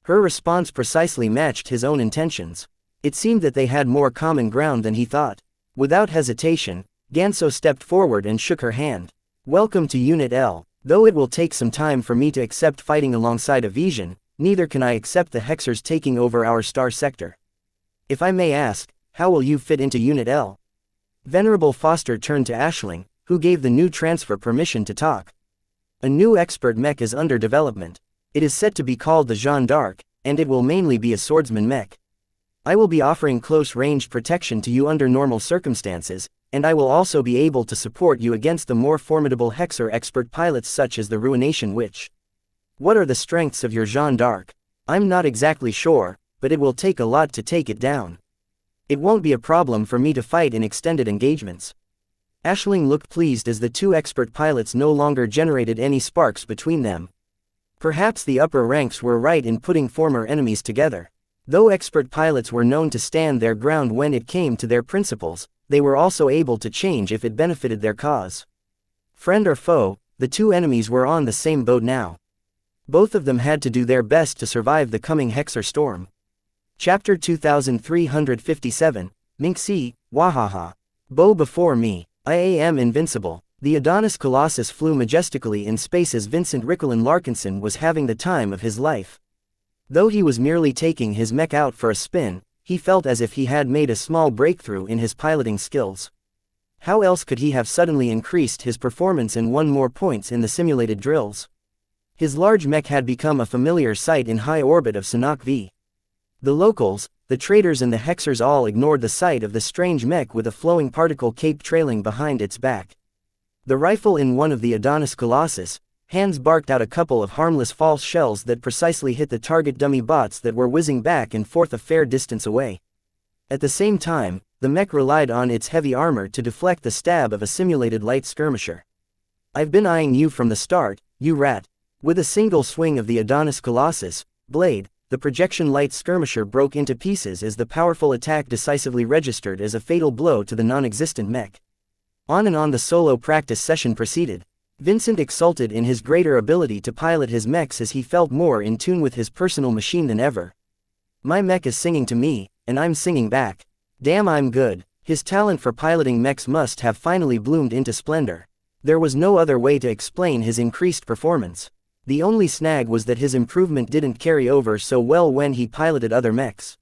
Her response precisely matched his own intentions. It seemed that they had more common ground than he thought. Without hesitation, Ganso stepped forward and shook her hand. Welcome to Unit L. Though it will take some time for me to accept fighting alongside a Vision, neither can I accept the Hexers taking over our star sector. If I may ask, how will you fit into Unit L? Venerable Foster turned to Aisling, who gave the new transfer permission to talk. A new expert mech is under development. It is set to be called the Jeanne d'Arc, and it will mainly be a swordsman mech. I will be offering close-range protection to you under normal circumstances, and I will also be able to support you against the more formidable Hexer expert pilots such as the Ruination Witch. What are the strengths of your Jeanne d'Arc? I'm not exactly sure, but it will take a lot to take it down. It won't be a problem for me to fight in extended engagements. Aisling looked pleased as the two expert pilots no longer generated any sparks between them. Perhaps the upper ranks were right in putting former enemies together. Though expert pilots were known to stand their ground when it came to their principles, they were also able to change if it benefited their cause. Friend or foe, the two enemies were on the same boat now. Both of them had to do their best to survive the coming Hexer storm. Chapter 2357, Minxi, Wahaha. Bow before me, I am invincible. The Adonis Colossus flew majestically in space as Vincent Rickelin Larkinson was having the time of his life. Though he was merely taking his mech out for a spin, he felt as if he had made a small breakthrough in his piloting skills. How else could he have suddenly increased his performance and won more points in the simulated drills? His large mech had become a familiar sight in high orbit of Sanok V. The locals, the traders and the Hexers all ignored the sight of the strange mech with a flowing particle cape trailing behind its back. The rifle in one of the Adonis Colossus, hands barked out a couple of harmless false shells that precisely hit the target dummy bots that were whizzing back and forth a fair distance away. At the same time, the mech relied on its heavy armor to deflect the stab of a simulated light skirmisher. I've been eyeing you from the start, you rat. With a single swing of the Adonis Colossus blade, the projection light skirmisher broke into pieces as the powerful attack decisively registered as a fatal blow to the non-existent mech. On and on the solo practice session proceeded. Vincent exulted in his greater ability to pilot his mechs as he felt more in tune with his personal machine than ever. My mech is singing to me, and I'm singing back. Damn, I'm good. His talent for piloting mechs must have finally bloomed into splendor. There was no other way to explain his increased performance. The only snag was that his improvement didn't carry over so well when he piloted other mechs.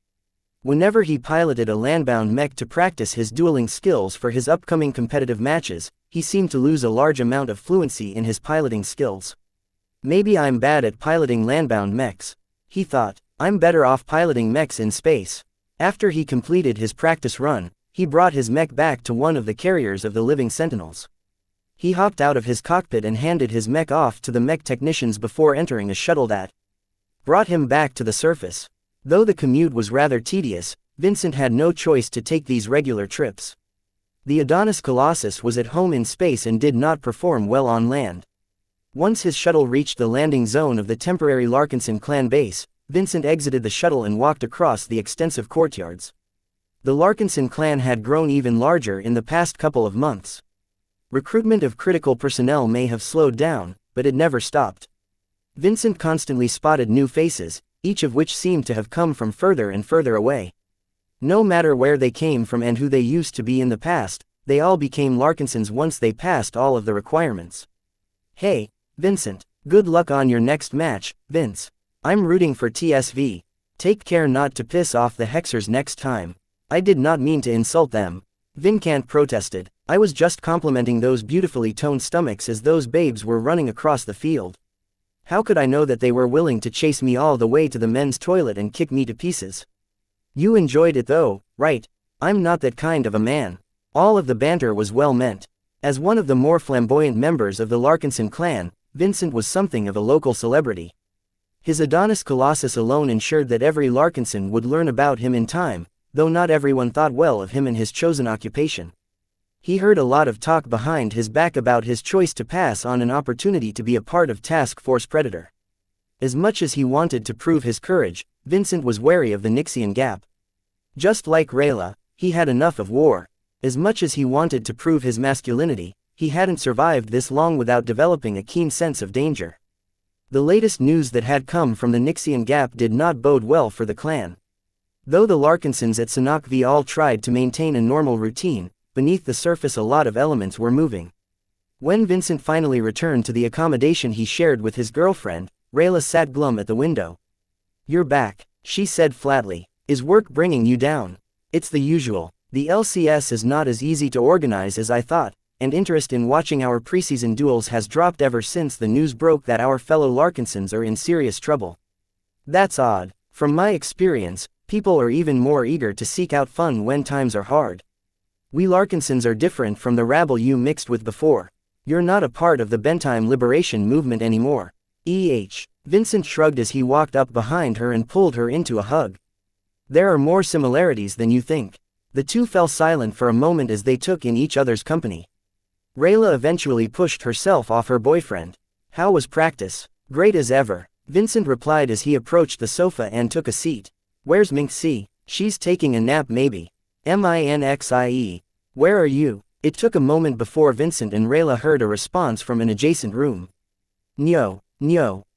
Whenever he piloted a landbound mech to practice his dueling skills for his upcoming competitive matches, he seemed to lose a large amount of fluency in his piloting skills. Maybe I'm bad at piloting landbound mechs, he thought. I'm better off piloting mechs in space. After he completed his practice run, he brought his mech back to one of the carriers of the living sentinels. He hopped out of his cockpit and handed his mech off to the mech technicians before entering a shuttle that brought him back to the surface. Though the commute was rather tedious, Vincent had no choice to take these regular trips. The Adonis Colossus was at home in space and did not perform well on land. Once his shuttle reached the landing zone of the temporary Larkinson clan base, Vincent exited the shuttle and walked across the extensive courtyards. The Larkinson clan had grown even larger in the past couple of months. Recruitment of critical personnel may have slowed down, but it never stopped. Vincent constantly spotted new faces, each of which seemed to have come from further and further away. No matter where they came from and who they used to be in the past, they all became Larkinsons once they passed all of the requirements. Hey, Vincent, good luck on your next match, Vince. I'm rooting for TSV. Take care not to piss off the Hexers next time. I did not mean to insult them. Vincent protested. I was just complimenting those beautifully toned stomachs as those babes were running across the field. How could I know that they were willing to chase me all the way to the men's toilet and kick me to pieces? You enjoyed it though, right? I'm not that kind of a man. All of the banter was well meant. As one of the more flamboyant members of the Larkinson clan, Vincent was something of a local celebrity. His Adonis Colossus alone ensured that every Larkinson would learn about him in time, though not everyone thought well of him and his chosen occupation. He heard a lot of talk behind his back about his choice to pass on an opportunity to be a part of Task Force Predator. As much as he wanted to prove his courage, Vincent was wary of the Nixian Gap. Just like Rayla, he had enough of war. As much as he wanted to prove his masculinity, he hadn't survived this long without developing a keen sense of danger. The latest news that had come from the Nixian Gap did not bode well for the clan. Though the Larkinsons at Sanok V all tried to maintain a normal routine, beneath the surface a lot of elements were moving. When Vincent finally returned to the accommodation he shared with his girlfriend, Rayla sat glum at the window. You're back, she said flatly. Is work bringing you down? It's the usual. The LCS is not as easy to organize as I thought, and interest in watching our preseason duels has dropped ever since the news broke that our fellow Larkinsons are in serious trouble. That's odd. From my experience, people are even more eager to seek out fun when times are hard. We Larkinsons are different from the rabble you mixed with before. You're not a part of the Bentime liberation movement anymore. Vincent shrugged as he walked up behind her and pulled her into a hug. There are more similarities than you think. The two fell silent for a moment as they took in each other's company. Rayla eventually pushed herself off her boyfriend. How was practice? Great as ever, Vincent replied as he approached the sofa and took a seat. Where's Minxie? She's taking a nap maybe. Minxie. Where are you? It took a moment before Vincent and Rayla heard a response from an adjacent room. Nyo.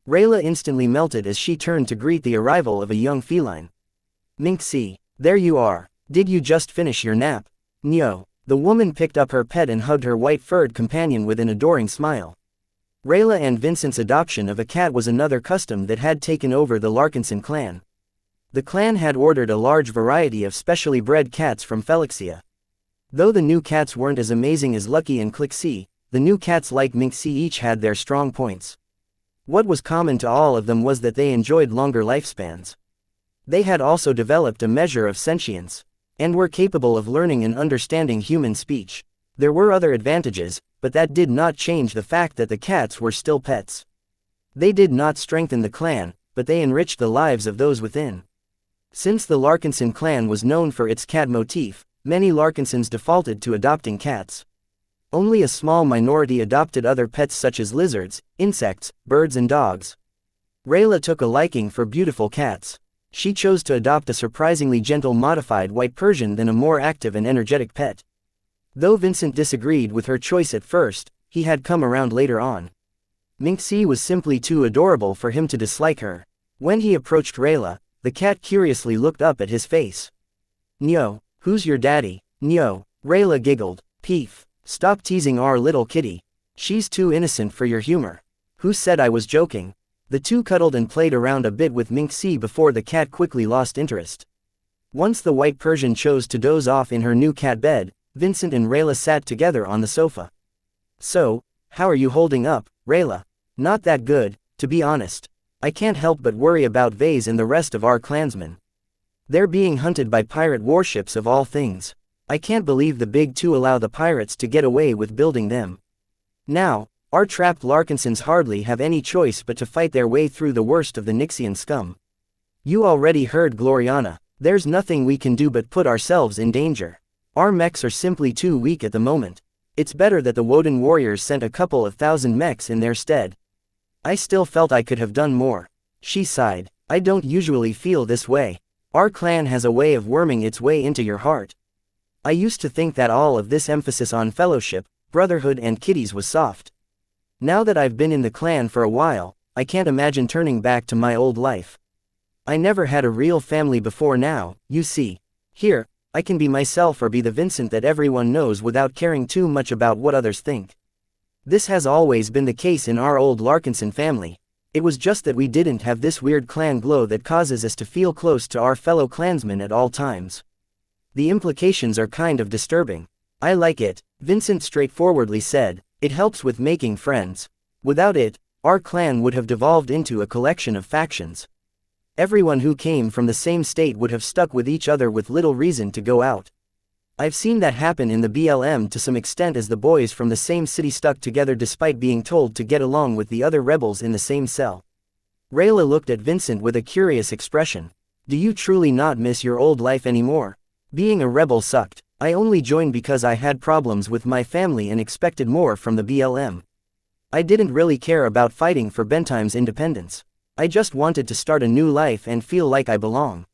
Rayla instantly melted as she turned to greet the arrival of a young feline. Minxie, there you are. Did you just finish your nap? Nyo. The woman picked up her pet and hugged her white-furred companion with an adoring smile. Rayla and Vincent's adoption of a cat was another custom that had taken over the Larkinson clan. The clan had ordered a large variety of specially bred cats from Felixia. Though the new cats weren't as amazing as Lucky and Clixie, the new cats like Minxie each had their strong points. What was common to all of them was that they enjoyed longer lifespans. They had also developed a measure of sentience, and were capable of learning and understanding human speech. There were other advantages, but that did not change the fact that the cats were still pets. They did not strengthen the clan, but they enriched the lives of those within. Since the Larkinson clan was known for its cat motif, many Larkinsons defaulted to adopting cats. Only a small minority adopted other pets such as lizards, insects, birds and dogs. Rayla took a liking for beautiful cats. She chose to adopt a surprisingly gentle modified white Persian than a more active and energetic pet. Though Vincent disagreed with her choice at first, he had come around later on. Minxie was simply too adorable for him to dislike her. When he approached Rayla, the cat curiously looked up at his face. Nyo, who's your daddy? Nyo, Rayla giggled. Peef, stop teasing our little kitty. She's too innocent for your humor. Who said I was joking? The two cuddled and played around a bit with Minxie before the cat quickly lost interest. Once the white Persian chose to doze off in her new cat bed, Vincent and Rayla sat together on the sofa. So, how are you holding up, Rayla? Not that good, to be honest. I can't help but worry about Vase and the rest of our clansmen. They're being hunted by pirate warships of all things. I can't believe the big two allow the pirates to get away with building them. Now, our trapped Larkinsons hardly have any choice but to fight their way through the worst of the Nixian scum. You already heard Gloriana. There's nothing we can do but put ourselves in danger. Our mechs are simply too weak at the moment. It's better that the Woden warriors sent a couple of thousand mechs in their stead. I still felt I could have done more. She sighed. I don't usually feel this way. Our clan has a way of worming its way into your heart. I used to think that all of this emphasis on fellowship, brotherhood and kitties was soft. Now that I've been in the clan for a while, I can't imagine turning back to my old life. I never had a real family before now, you see. Here, I can be myself or be the Vincent that everyone knows without caring too much about what others think. This has always been the case in our old Larkinson family. It was just that we didn't have this weird clan glow that causes us to feel close to our fellow clansmen at all times. The implications are kind of disturbing. I like it, Vincent straightforwardly said. It helps with making friends. Without it, our clan would have devolved into a collection of factions. Everyone who came from the same state would have stuck with each other with little reason to go out. I've seen that happen in the BLM to some extent as the boys from the same city stuck together despite being told to get along with the other rebels in the same cell. Rayla looked at Vincent with a curious expression. Do you truly not miss your old life anymore? Being a rebel sucked. I only joined because I had problems with my family and expected more from the BLM. I didn't really care about fighting for Bentime's independence. I just wanted to start a new life and feel like I belong.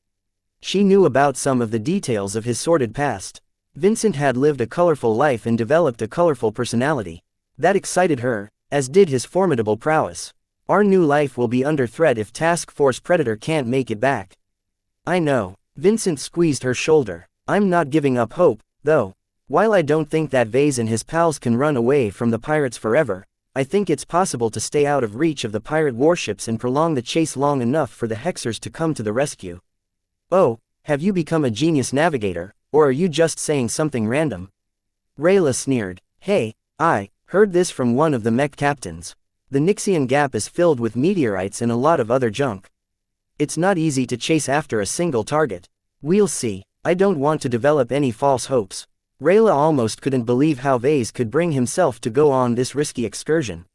She knew about some of the details of his sordid past. Vincent had lived a colorful life and developed a colorful personality. That excited her, as did his formidable prowess. Our new life will be under threat if Task Force Predator can't make it back. I know. Vincent squeezed her shoulder. I'm not giving up hope, though. While I don't think that Vase and his pals can run away from the pirates forever, I think it's possible to stay out of reach of the pirate warships and prolong the chase long enough for the Hexers to come to the rescue. Oh, have you become a genius navigator, or are you just saying something random? Rayla sneered. Hey, I heard this from one of the mech captains. The Nixian Gap is filled with meteorites and a lot of other junk. It's not easy to chase after a single target. We'll see. I don't want to develop any false hopes. Rayla almost couldn't believe how Vase could bring himself to go on this risky excursion.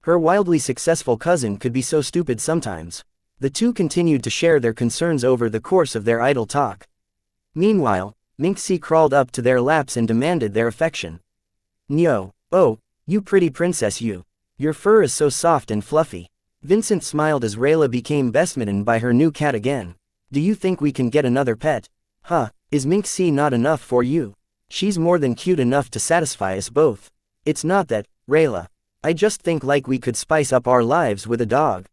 Her wildly successful cousin could be so stupid sometimes. The two continued to share their concerns over the course of their idle talk. Meanwhile, Minxie crawled up to their laps and demanded their affection. "Nyo, oh, you pretty princess you. Your fur is so soft and fluffy." Vincent smiled as Rayla became besmidden by her new cat again. "Do you think we can get another pet? Huh, is Minxie not enough for you? She's more than cute enough to satisfy us both." "It's not that, Rayla. I just think like we could spice up our lives with a dog."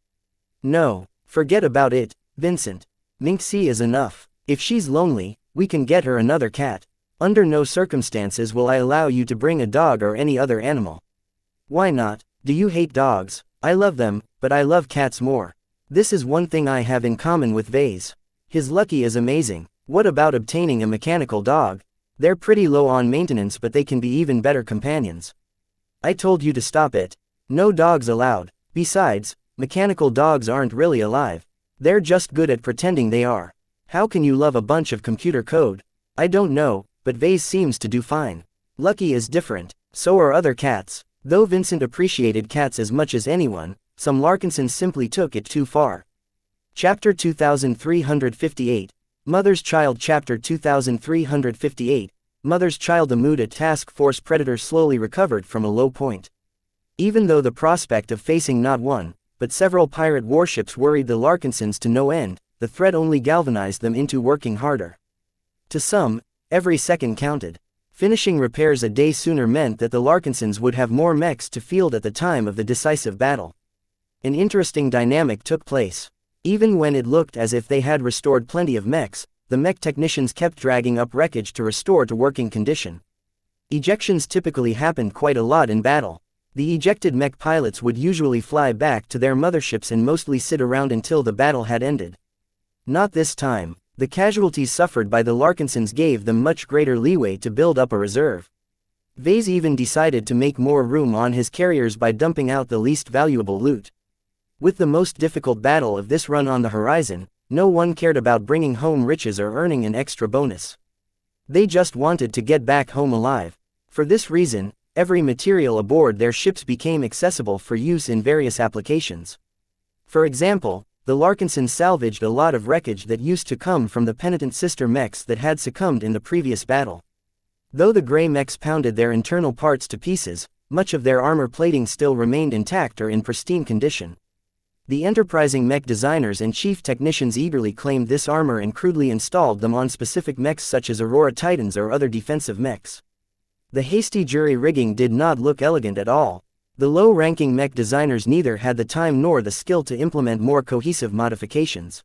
"No, forget about it, Vincent. Minxie is enough. If she's lonely, we can get her another cat. Under no circumstances will I allow you to bring a dog or any other animal." "Why not? Do you hate dogs?" "I love them, but I love cats more. This is one thing I have in common with Vase. His Lucky is amazing. What about obtaining a mechanical dog? They're pretty low on maintenance, but they can be even better companions." "I told you to stop it. No dogs allowed. Besides, mechanical dogs aren't really alive. They're just good at pretending they are. How can you love a bunch of computer code?" "I don't know, but Vase seems to do fine. Lucky is different. So are other cats." Though Vincent appreciated cats as much as anyone, some Larkinsons simply took it too far. Chapter 2358, Mother's Child. Chapter 2358, Mother's Child. The Muda Task Force Predator slowly recovered from a low point. Even though the prospect of facing not one, but several pirate warships worried the Larkinsons to no end, the threat only galvanized them into working harder. To some, every second counted. Finishing repairs a day sooner meant that the Larkinsons would have more mechs to field at the time of the decisive battle. An interesting dynamic took place. Even when it looked as if they had restored plenty of mechs, the mech technicians kept dragging up wreckage to restore to working condition. Ejections typically happened quite a lot in battle. The ejected mech pilots would usually fly back to their motherships and mostly sit around until the battle had ended. Not this time. The casualties suffered by the Larkinsons gave them much greater leeway to build up a reserve. Vase even decided to make more room on his carriers by dumping out the least valuable loot. With the most difficult battle of this run on the horizon, no one cared about bringing home riches or earning an extra bonus. They just wanted to get back home alive. For this reason, every material aboard their ships became accessible for use in various applications. For example, the Larkinsons salvaged a lot of wreckage that used to come from the penitent sister mechs that had succumbed in the previous battle. Though the gray mechs pounded their internal parts to pieces, much of their armor plating still remained intact or in pristine condition. The enterprising mech designers and chief technicians eagerly claimed this armor and crudely installed them on specific mechs such as Aurora Titans or other defensive mechs. The hasty jury rigging did not look elegant at all. The low-ranking mech designers neither had the time nor the skill to implement more cohesive modifications.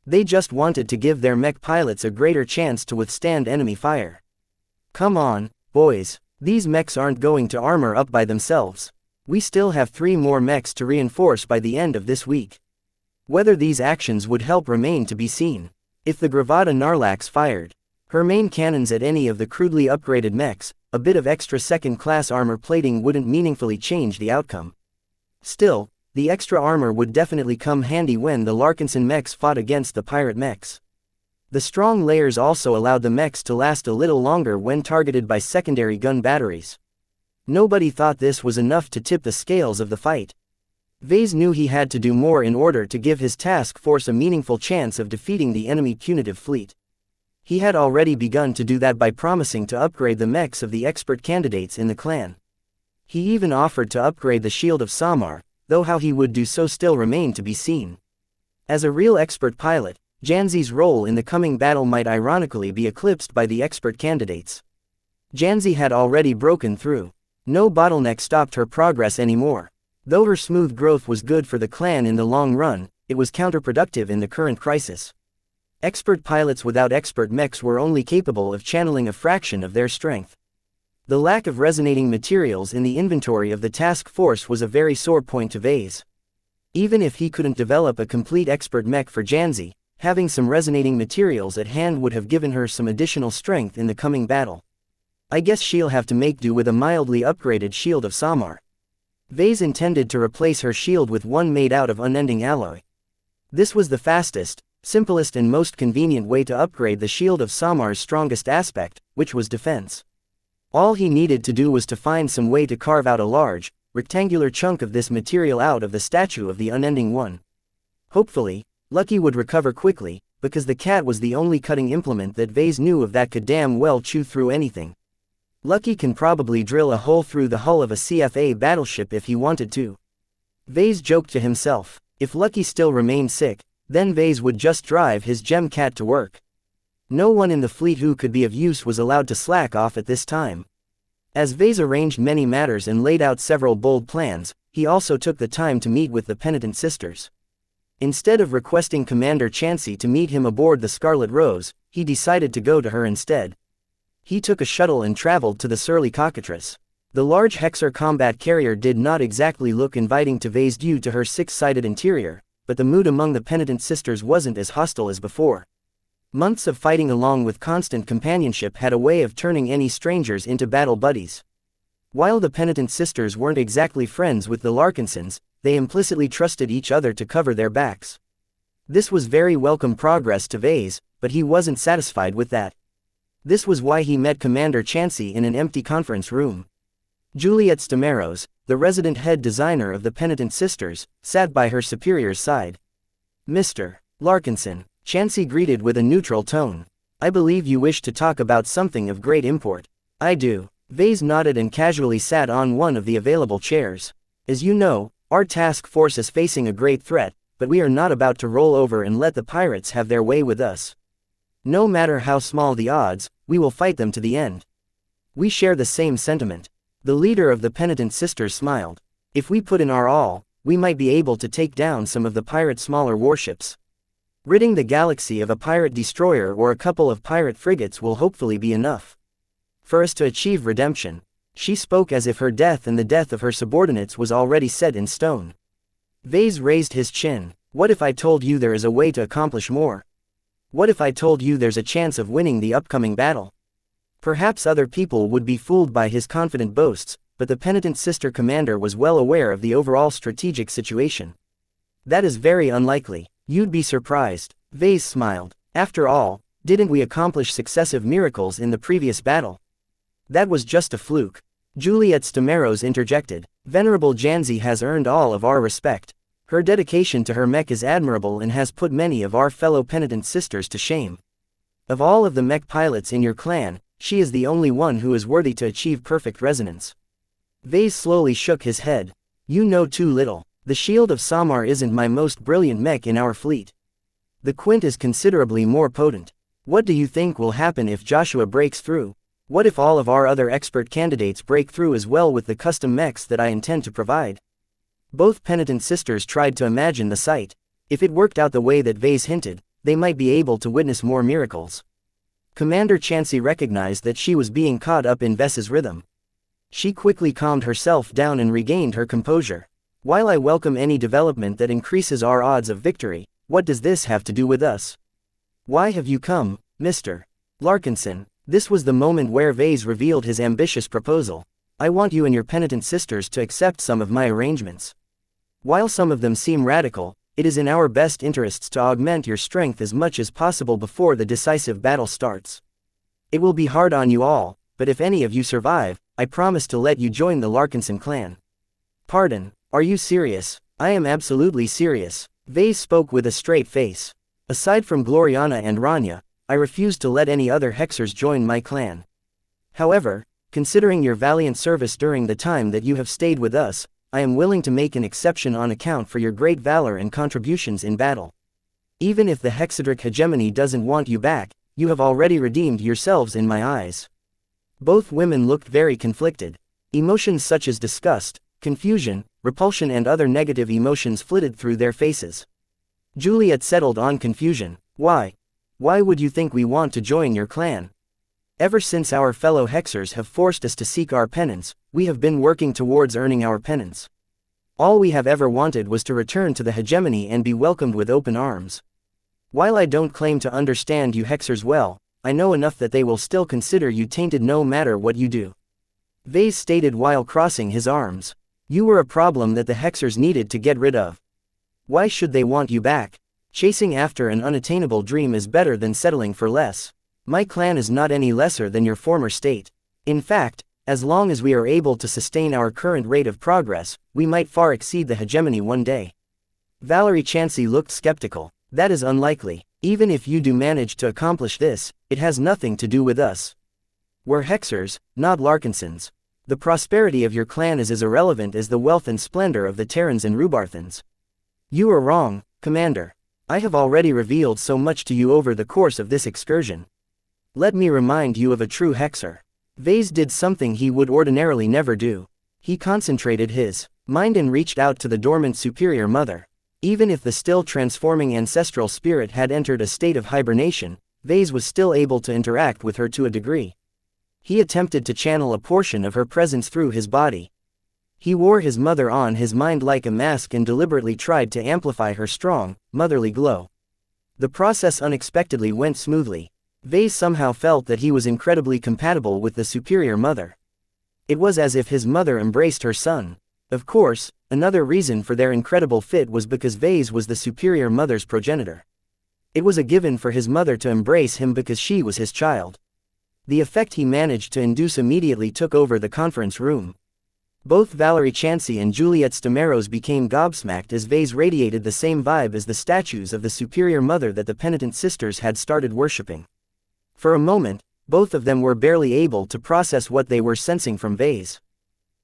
They just wanted to give their mech pilots a greater chance to withstand enemy fire. "Come on, boys, these mechs aren't going to armor up by themselves. We still have 3 more mechs to reinforce by the end of this week." Whether these actions would help remained to be seen. If the Gravata Narlax fired her main cannons at any of the crudely upgraded mechs, a bit of extra second-class armor plating wouldn't meaningfully change the outcome. Still, the extra armor would definitely come handy when the Larkinson mechs fought against the pirate mechs. The strong layers also allowed the mechs to last a little longer when targeted by secondary gun batteries. Nobody thought this was enough to tip the scales of the fight. Vase knew he had to do more in order to give his task force a meaningful chance of defeating the enemy punitive fleet. He had already begun to do that by promising to upgrade the mechs of the expert candidates in the clan. He even offered to upgrade the Shield of Samar, though how he would do so still remained to be seen. As a real expert pilot, Janzi's role in the coming battle might ironically be eclipsed by the expert candidates. Janzi had already broken through. No bottleneck stopped her progress anymore. Though her smooth growth was good for the clan in the long run, it was counterproductive in the current crisis. Expert pilots without expert mechs were only capable of channeling a fraction of their strength. The lack of resonating materials in the inventory of the task force was a very sore point to Vase. Even if he couldn't develop a complete expert mech for Janzi, having some resonating materials at hand would have given her some additional strength in the coming battle. "I guess she'll have to make do with a mildly upgraded Shield of Samar." Vase intended to replace her shield with one made out of unending alloy. This was the fastest, simplest and most convenient way to upgrade the Shield of Samar's strongest aspect, which was defense. All he needed to do was to find some way to carve out a large, rectangular chunk of this material out of the statue of the Unending One. Hopefully, Lucky would recover quickly, because the cat was the only cutting implement that Vase knew of that could damn well chew through anything. Lucky can probably drill a hole through the hull of a CFA battleship if he wanted to. Vase joked to himself. If Lucky still remained sick, then Vase would just drive his gem cat to work. No one in the fleet who could be of use was allowed to slack off at this time. As Vase arranged many matters and laid out several bold plans, he also took the time to meet with the penitent sisters. Instead of requesting Commander Xianxia to meet him aboard the Scarlet Rose, he decided to go to her instead. He took a shuttle and traveled to the surly cockatrice. The large Hexer combat carrier did not exactly look inviting to Vase due to her six-sided interior, but the mood among the penitent sisters wasn't as hostile as before. Months of fighting along with constant companionship had a way of turning any strangers into battle buddies. While the penitent sisters weren't exactly friends with the Larkinsons, they implicitly trusted each other to cover their backs. This was very welcome progress to Vase, but he wasn't satisfied with that. This was why he met Commander Xianxia in an empty conference room. Juliet Stamaros, the resident head designer of the penitent sisters, sat by her superior's side. "Mr. Larkinson," Xianxia greeted with a neutral tone. "I believe you wish to talk about something of great import." "I do." Vase nodded and casually sat on one of the available chairs. "As you know, our task force is facing a great threat, but we are not about to roll over and let the pirates have their way with us. No matter how small the odds, we will fight them to the end." "We share the same sentiment." The leader of the penitent sisters smiled. "If we put in our all, we might be able to take down some of the pirate smaller warships. Ridding the galaxy of a pirate destroyer or a couple of pirate frigates will hopefully be enough for us to achieve redemption." She spoke as if her death and the death of her subordinates was already set in stone. Vase raised his chin. "What if I told you there is a way to accomplish more? What if I told you there's a chance of winning the upcoming battle?" Perhaps other people would be fooled by his confident boasts, but the penitent sister commander was well aware of the overall strategic situation. "That is very unlikely. You'd be surprised." Vase smiled. "After all, didn't we accomplish successive miracles in the previous battle? That was just a fluke." Juliet Stamaros interjected. "Venerable Janzi has earned all of our respect. Her dedication to her Mech is admirable and has put many of our fellow penitent sisters to shame. Of all of the Mech pilots in your clan, she is the only one who is worthy to achieve perfect resonance." Vase slowly shook his head. "You know too little. The Shield of Samar isn't my most brilliant Mech in our fleet. The Quint is considerably more potent. What do you think will happen if Joshua breaks through? What if all of our other expert candidates break through as well with the custom mechs that I intend to provide?" Both penitent sisters tried to imagine the sight. If it worked out the way that Vase hinted, they might be able to witness more miracles. Commander Xianxia recognized that she was being caught up in Ves's rhythm. She quickly calmed herself down and regained her composure. "While I welcome any development that increases our odds of victory, what does this have to do with us? Why have you come, Mr. Larkinson?" This was the moment where Vase revealed his ambitious proposal. "I want you and your penitent sisters to accept some of my arrangements. While some of them seem radical, it is in our best interests to augment your strength as much as possible before the decisive battle starts. It will be hard on you all, but if any of you survive, I promise to let you join the Larkinson clan." "Pardon, are you serious?" "I am absolutely serious." Vase spoke with a straight face. "Aside from Gloriana and Rania, I refuse to let any other Hexers join my clan. However, considering your valiant service during the time that you have stayed with us, I am willing to make an exception on account for your great valor and contributions in battle. Even if the Hexadric hegemony doesn't want you back, you have already redeemed yourselves in my eyes." Both women looked very conflicted. Emotions such as disgust, confusion, repulsion and other negative emotions flitted through their faces. Juliet settled on confusion. "Why? Why would you think we want to join your clan? Ever since our fellow Hexers have forced us to seek our penance, we have been working towards earning our penance. All we have ever wanted was to return to the hegemony and be welcomed with open arms. While I don't claim to understand you Hexers well, I know enough that they will still consider you tainted no matter what you do." Vase stated while crossing his arms. "You were a problem that the Hexers needed to get rid of. Why should they want you back? Chasing after an unattainable dream is better than settling for less. My clan is not any lesser than your former state. In fact, as long as we are able to sustain our current rate of progress, we might far exceed the hegemony one day. Valerie Chansey looked skeptical. That is unlikely. Even if you do manage to accomplish this, it has nothing to do with us. We're Hexers, not Larkinsons. The prosperity of your clan is as irrelevant as the wealth and splendor of the Terrans and Rubarthans. You are wrong, Commander. I have already revealed so much to you over the course of this excursion. Let me remind you of a true Hexer. Vase did something he would ordinarily never do. He concentrated his mind and reached out to the dormant superior mother. Even if the still transforming ancestral spirit had entered a state of hibernation, Vase was still able to interact with her to a degree. He attempted to channel a portion of her presence through his body. He wore his mother on his mind like a mask and deliberately tried to amplify her strong, motherly glow. The process unexpectedly went smoothly. Vase somehow felt that he was incredibly compatible with the superior mother. It was as if his mother embraced her son. Of course, another reason for their incredible fit was because Vase was the superior mother's progenitor. It was a given for his mother to embrace him because she was his child. The effect he managed to induce immediately took over the conference room. Both Valerie Chansey and Juliet Stamaros became gobsmacked as Vase radiated the same vibe as the statues of the superior mother that the penitent sisters had started worshipping. For a moment, both of them were barely able to process what they were sensing from Vase.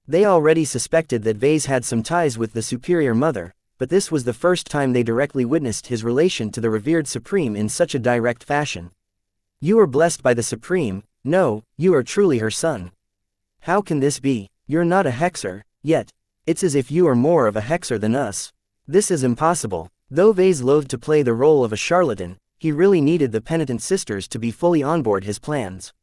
They already suspected that Vase had some ties with the superior mother, but this was the first time they directly witnessed his relation to the revered Supreme in such a direct fashion. You are blessed by the Supreme. No, you are truly her son. How can this be? You're not a Hexer, yet. It's as if you are more of a Hexer than us. This is impossible. Though Vase loathed to play the role of a charlatan, he really needed the penitent sisters to be fully on board his plans.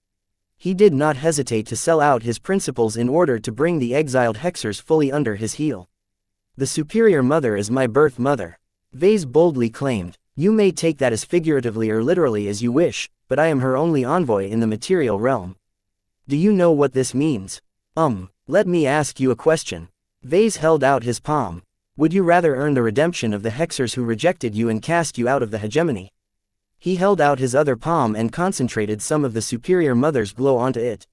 He did not hesitate to sell out his principles in order to bring the exiled Hexers fully under his heel. The superior mother is my birth mother. Vase boldly claimed. You may take that as figuratively or literally as you wish, but I am her only envoy in the material realm. Do you know what this means? Let me ask you a question. Vase held out his palm. Would you rather earn the redemption of the Hexers who rejected you and cast you out of the hegemony? He held out his other palm and concentrated some of the superior mother's glow onto it.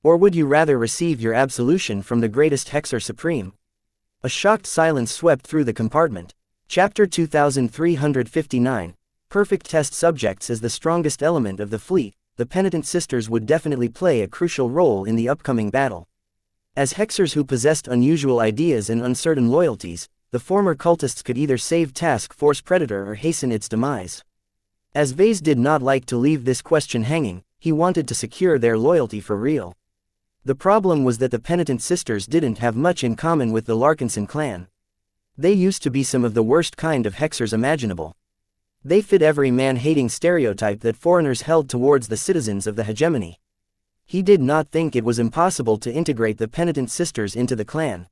Or would you rather receive your absolution from the greatest Hexer Supreme? A shocked silence swept through the compartment. Chapter 2359. Perfect test subjects as the strongest element of the fleet, the penitent sisters would definitely play a crucial role in the upcoming battle. As Hexers who possessed unusual ideas and uncertain loyalties, the former cultists could either save Task Force Predator or hasten its demise. As Vase did not like to leave this question hanging, he wanted to secure their loyalty for real. The problem was that the penitent sisters didn't have much in common with the Larkinson clan. They used to be some of the worst kind of Hexers imaginable. They fit every man-hating stereotype that foreigners held towards the citizens of the hegemony. He did not think it was impossible to integrate the penitent sisters into the clan.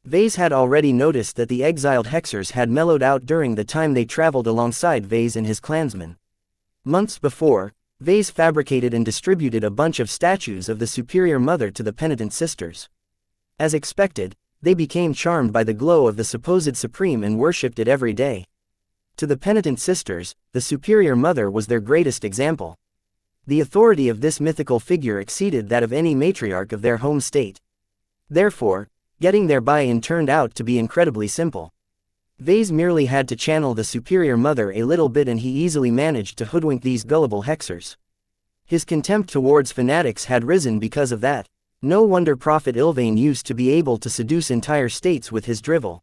Vase had already noticed that the exiled Hexers had mellowed out during the time they traveled alongside Vase and his clansmen. Months before, Vase fabricated and distributed a bunch of statues of the superior mother to the penitent sisters. As expected, they became charmed by the glow of the supposed Supreme and worshipped it every day. To the penitent sisters, the superior mother was their greatest example. The authority of this mythical figure exceeded that of any matriarch of their home state. Therefore, getting their buy-in turned out to be incredibly simple. Vase merely had to channel the superior mother a little bit and he easily managed to hoodwink these gullible Hexers. His contempt towards fanatics had risen because of that. No wonder Prophet Ilvain used to be able to seduce entire states with his drivel.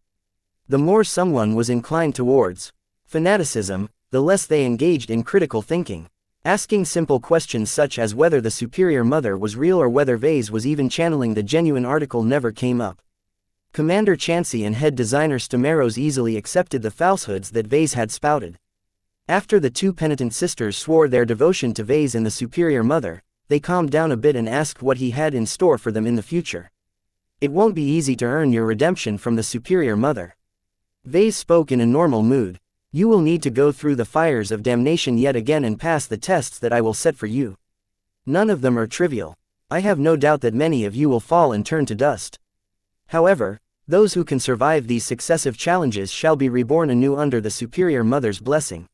The more someone was inclined towards fanaticism, the less they engaged in critical thinking. Asking simple questions such as whether the superior mother was real or whether Vase was even channeling the genuine article never came up. Commander Chansey and head designer Stamaros easily accepted the falsehoods that Vase had spouted. After the two penitent sisters swore their devotion to Vase and the superior mother, they calmed down a bit and asked what he had in store for them in the future. It won't be easy to earn your redemption from the superior mother. Vase spoke in a normal mood. You will need to go through the fires of damnation yet again and pass the tests that I will set for you. None of them are trivial. I have no doubt that many of you will fall and turn to dust. However, those who can survive these successive challenges shall be reborn anew under the superior mother's blessing.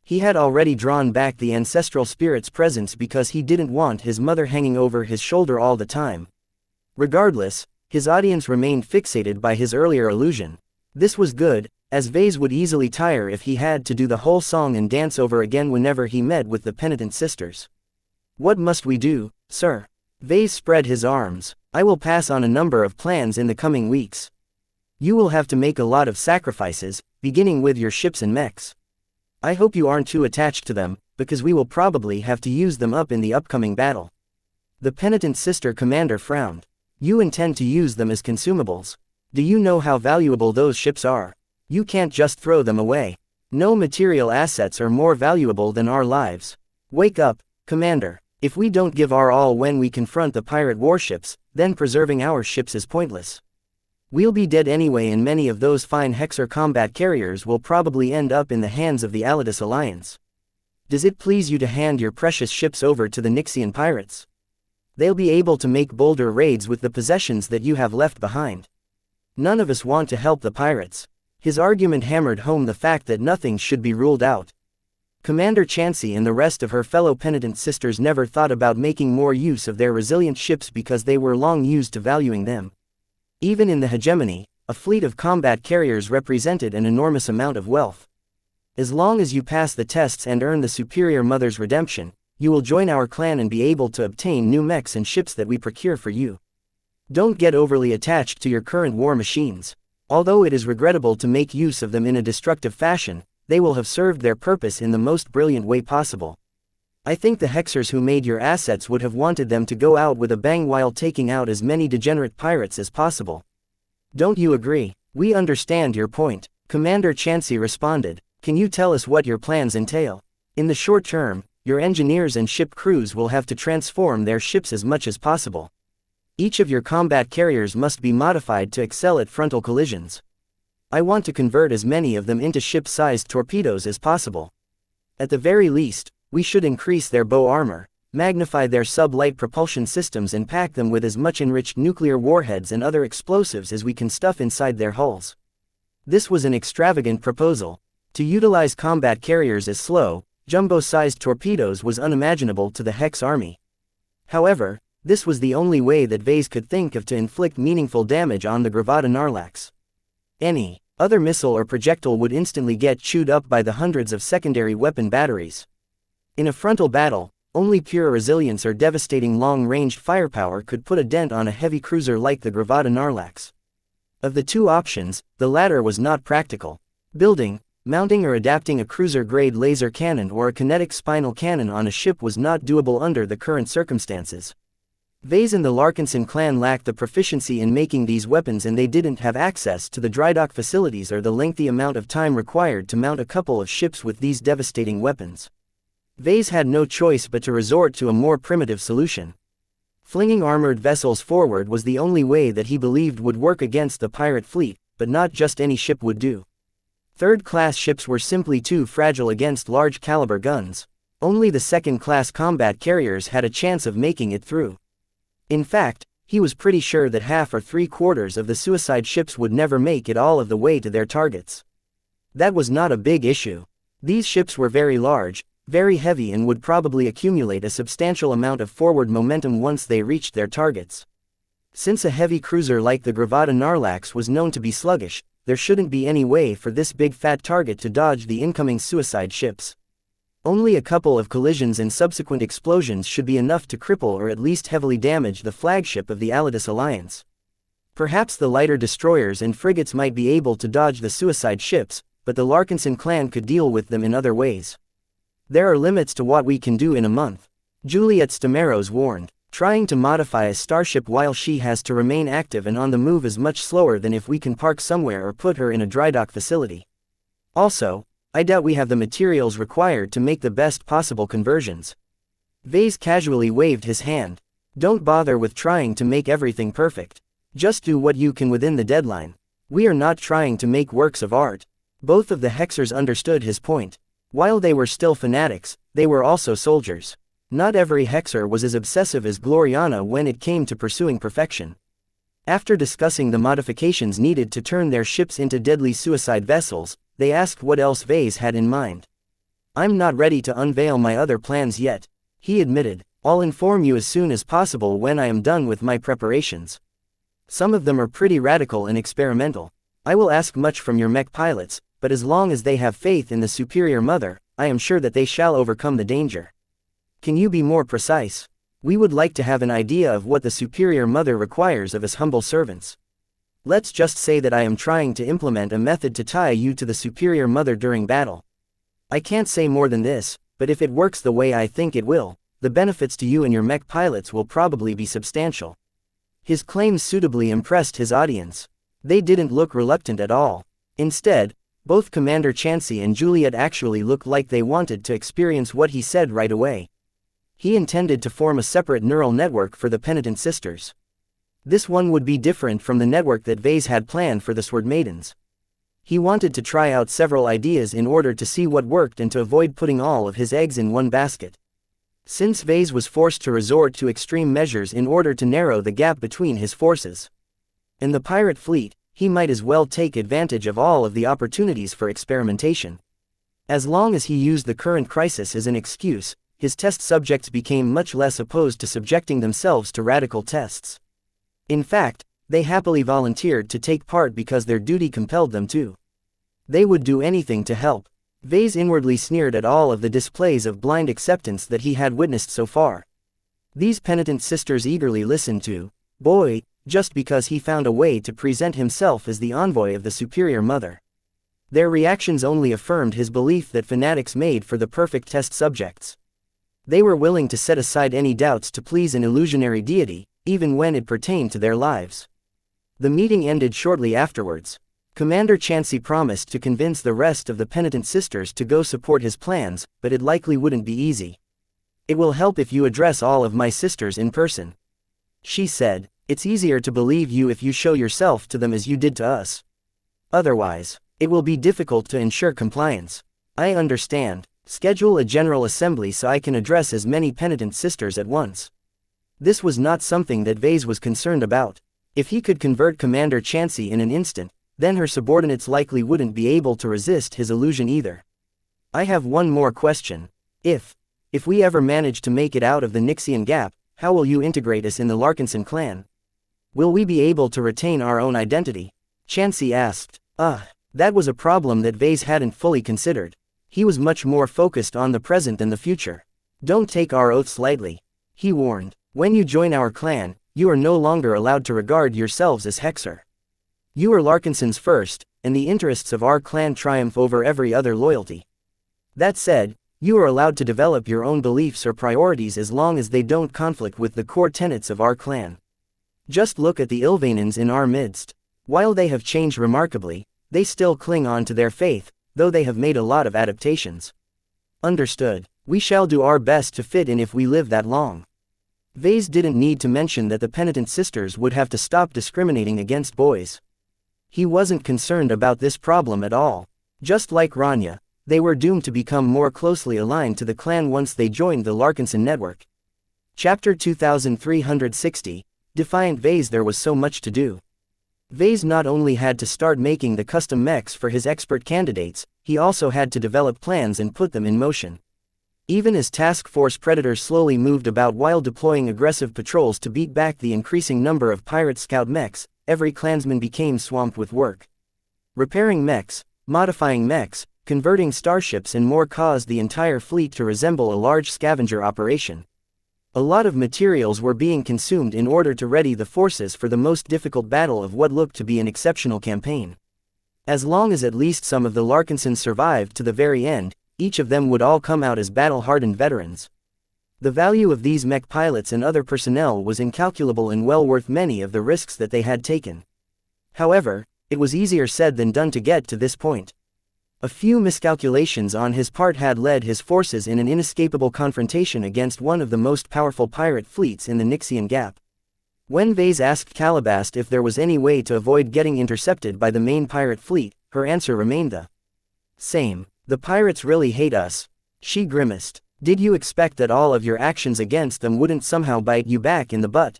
He had already drawn back the ancestral spirit's presence because he didn't want his mother hanging over his shoulder all the time. Regardless, his audience remained fixated by his earlier illusion. This was good, as Vase would easily tire if he had to do the whole song and dance over again whenever he met with the penitent sisters. What must we do, sir? Vase spread his arms. I will pass on a number of plans in the coming weeks. You will have to make a lot of sacrifices, beginning with your ships and mechs. I hope you aren't too attached to them, because we will probably have to use them up in the upcoming battle. The penitent sister commander frowned. You intend to use them as consumables. Do you know how valuable those ships are? You can't just throw them away. No material assets are more valuable than our lives. Wake up, Commander. If we don't give our all when we confront the pirate warships, then preserving our ships is pointless. We'll be dead anyway, and many of those fine Hexer combat carriers will probably end up in the hands of the Alidus Alliance. Does it please you to hand your precious ships over to the Nixian pirates? They'll be able to make bolder raids with the possessions that you have left behind. None of us want to help the pirates. His argument hammered home the fact that nothing should be ruled out. Commander Chansey and the rest of her fellow penitent sisters never thought about making more use of their resilient ships because they were long used to valuing them. Even in the hegemony, a fleet of combat carriers represented an enormous amount of wealth. As long as you pass the tests and earn the Superior Mother's redemption, you will join our clan and be able to obtain new mechs and ships that we procure for you. Don't get overly attached to your current war machines. Although it is regrettable to make use of them in a destructive fashion, they will have served their purpose in the most brilliant way possible. I think the Hexers who made your assets would have wanted them to go out with a bang while taking out as many degenerate pirates as possible. Don't you agree? We understand your point, Commander Chansey responded. Can you tell us what your plans entail? In the short term, your engineers and ship crews will have to transform their ships as much as possible. Each of your combat carriers must be modified to excel at frontal collisions. I want to convert as many of them into ship-sized torpedoes as possible. At the very least, we should increase their bow armor, magnify their sub-light propulsion systems, and pack them with as much enriched nuclear warheads and other explosives as we can stuff inside their hulls. This was an extravagant proposal. To utilize combat carriers as slow, jumbo-sized torpedoes was unimaginable to the Hex army. However, this was the only way that Vase could think of to inflict meaningful damage on the Gravada Narlax. Any other missile or projectile would instantly get chewed up by the hundreds of secondary weapon batteries. In a frontal battle, only pure resilience or devastating long-ranged firepower could put a dent on a heavy cruiser like the Gravada Narlax. Of the two options, the latter was not practical. Building, mounting or adapting a cruiser-grade laser cannon or a kinetic spinal cannon on a ship was not doable under the current circumstances. Vase and the Larkinson clan lacked the proficiency in making these weapons, and they didn't have access to the drydock facilities or the lengthy amount of time required to mount a couple of ships with these devastating weapons. Vase had no choice but to resort to a more primitive solution. Flinging armored vessels forward was the only way that he believed would work against the pirate fleet, but not just any ship would do. Third-class ships were simply too fragile against large-caliber guns. Only the second-class combat carriers had a chance of making it through. In fact, he was pretty sure that half or three-quarters of the suicide ships would never make it all of the way to their targets. That was not a big issue. These ships were very large, very heavy, and would probably accumulate a substantial amount of forward momentum once they reached their targets. Since a heavy cruiser like the Gravada Narlax was known to be sluggish, there shouldn't be any way for this big fat target to dodge the incoming suicide ships. Only a couple of collisions and subsequent explosions should be enough to cripple or at least heavily damage the flagship of the Alidus Alliance. Perhaps the lighter destroyers and frigates might be able to dodge the suicide ships, but the Larkinson clan could deal with them in other ways. There are limits to what we can do in a month, Juliet Stamaros warned. Trying to modify a starship while she has to remain active and on the move is much slower than if we can park somewhere or put her in a drydock facility. Also, I doubt we have the materials required to make the best possible conversions. Vase casually waved his hand. Don't bother with trying to make everything perfect. Just do what you can within the deadline. We are not trying to make works of art. Both of the Hexers understood his point. While they were still fanatics, they were also soldiers. Not every Hexer was as obsessive as Gloriana when it came to pursuing perfection. After discussing the modifications needed to turn their ships into deadly suicide vessels, they asked what else Vase had in mind. I'm not ready to unveil my other plans yet, he admitted. I'll inform you as soon as possible when I am done with my preparations. Some of them are pretty radical and experimental. I will ask much from your mech pilots, but as long as they have faith in the superior mother, I am sure that they shall overcome the danger. Can you be more precise? We would like to have an idea of what the superior mother requires of us humble servants. Let's just say that I am trying to implement a method to tie you to the superior mother during battle. I can't say more than this, but if it works the way I think it will, the benefits to you and your mech pilots will probably be substantial. His claims suitably impressed his audience. They didn't look reluctant at all. Instead, both Commander Xianxia and Juliet actually looked like they wanted to experience what he said right away. He intended to form a separate neural network for the penitent sisters. This one would be different from the network that Vase had planned for the Sword Maidens. He wanted to try out several ideas in order to see what worked and to avoid putting all of his eggs in one basket. Since Vase was forced to resort to extreme measures in order to narrow the gap between his forces and the pirate fleet, he might as well take advantage of all of the opportunities for experimentation. As long as he used the current crisis as an excuse, his test subjects became much less opposed to subjecting themselves to radical tests. In fact, they happily volunteered to take part because their duty compelled them to. They would do anything to help. Vase inwardly sneered at all of the displays of blind acceptance that he had witnessed so far. These penitent sisters eagerly listened to Boy, just because he found a way to present himself as the envoy of the superior mother. Their reactions only affirmed his belief that fanatics made for the perfect test subjects. They were willing to set aside any doubts to please an illusionary deity, even when it pertained to their lives. The meeting ended shortly afterwards. Commander Xianxia promised to convince the rest of the penitent sisters to go support his plans, but it likely wouldn't be easy. It will help if you address all of my sisters in person, she said. It's easier to believe you if you show yourself to them as you did to us. Otherwise, it will be difficult to ensure compliance. I understand. Schedule a general assembly so I can address as many penitent sisters at once. This was not something that Vase was concerned about. If he could convert Commander Xianxia in an instant, then her subordinates likely wouldn't be able to resist his illusion either. I have one more question. If we ever manage to make it out of the Nixian gap, how will you integrate us in the Larkinson clan? Will we be able to retain our own identity? Xianxia asked. That was a problem that Vase hadn't fully considered. He was much more focused on the present than the future. Don't take our oaths lightly, he warned. When you join our clan, you are no longer allowed to regard yourselves as Hexer. You are Larkinsons first, and the interests of our clan triumph over every other loyalty. That said, you are allowed to develop your own beliefs or priorities as long as they don't conflict with the core tenets of our clan. Just look at the Ilvanans in our midst. While they have changed remarkably, they still cling on to their faith, though they have made a lot of adaptations. Understood. We shall do our best to fit in if we live that long. Vase didn't need to mention that the penitent sisters would have to stop discriminating against boys. He wasn't concerned about this problem at all. Just like Rania, they were doomed to become more closely aligned to the clan once they joined the Larkinson network. Chapter 2360. Defiant Vase. There was so much to do. Vase not only had to start making the custom mechs for his expert candidates, he also had to develop plans and put them in motion. Even as Task Force Predators slowly moved about while deploying aggressive patrols to beat back the increasing number of pirate scout mechs, every clansman became swamped with work. Repairing mechs, modifying mechs, converting starships and more caused the entire fleet to resemble a large scavenger operation. A lot of materials were being consumed in order to ready the forces for the most difficult battle of what looked to be an exceptional campaign. As long as at least some of the Larkinsons survived to the very end, each of them would all come out as battle-hardened veterans. The value of these mech pilots and other personnel was incalculable and well worth many of the risks that they had taken. However, it was easier said than done to get to this point. A few miscalculations on his part had led his forces in an inescapable confrontation against one of the most powerful pirate fleets in the Nixian Gap. When Vase asked Calabast if there was any way to avoid getting intercepted by the main pirate fleet, her answer remained the same. The pirates really hate us. She grimaced. Did you expect that all of your actions against them wouldn't somehow bite you back in the butt?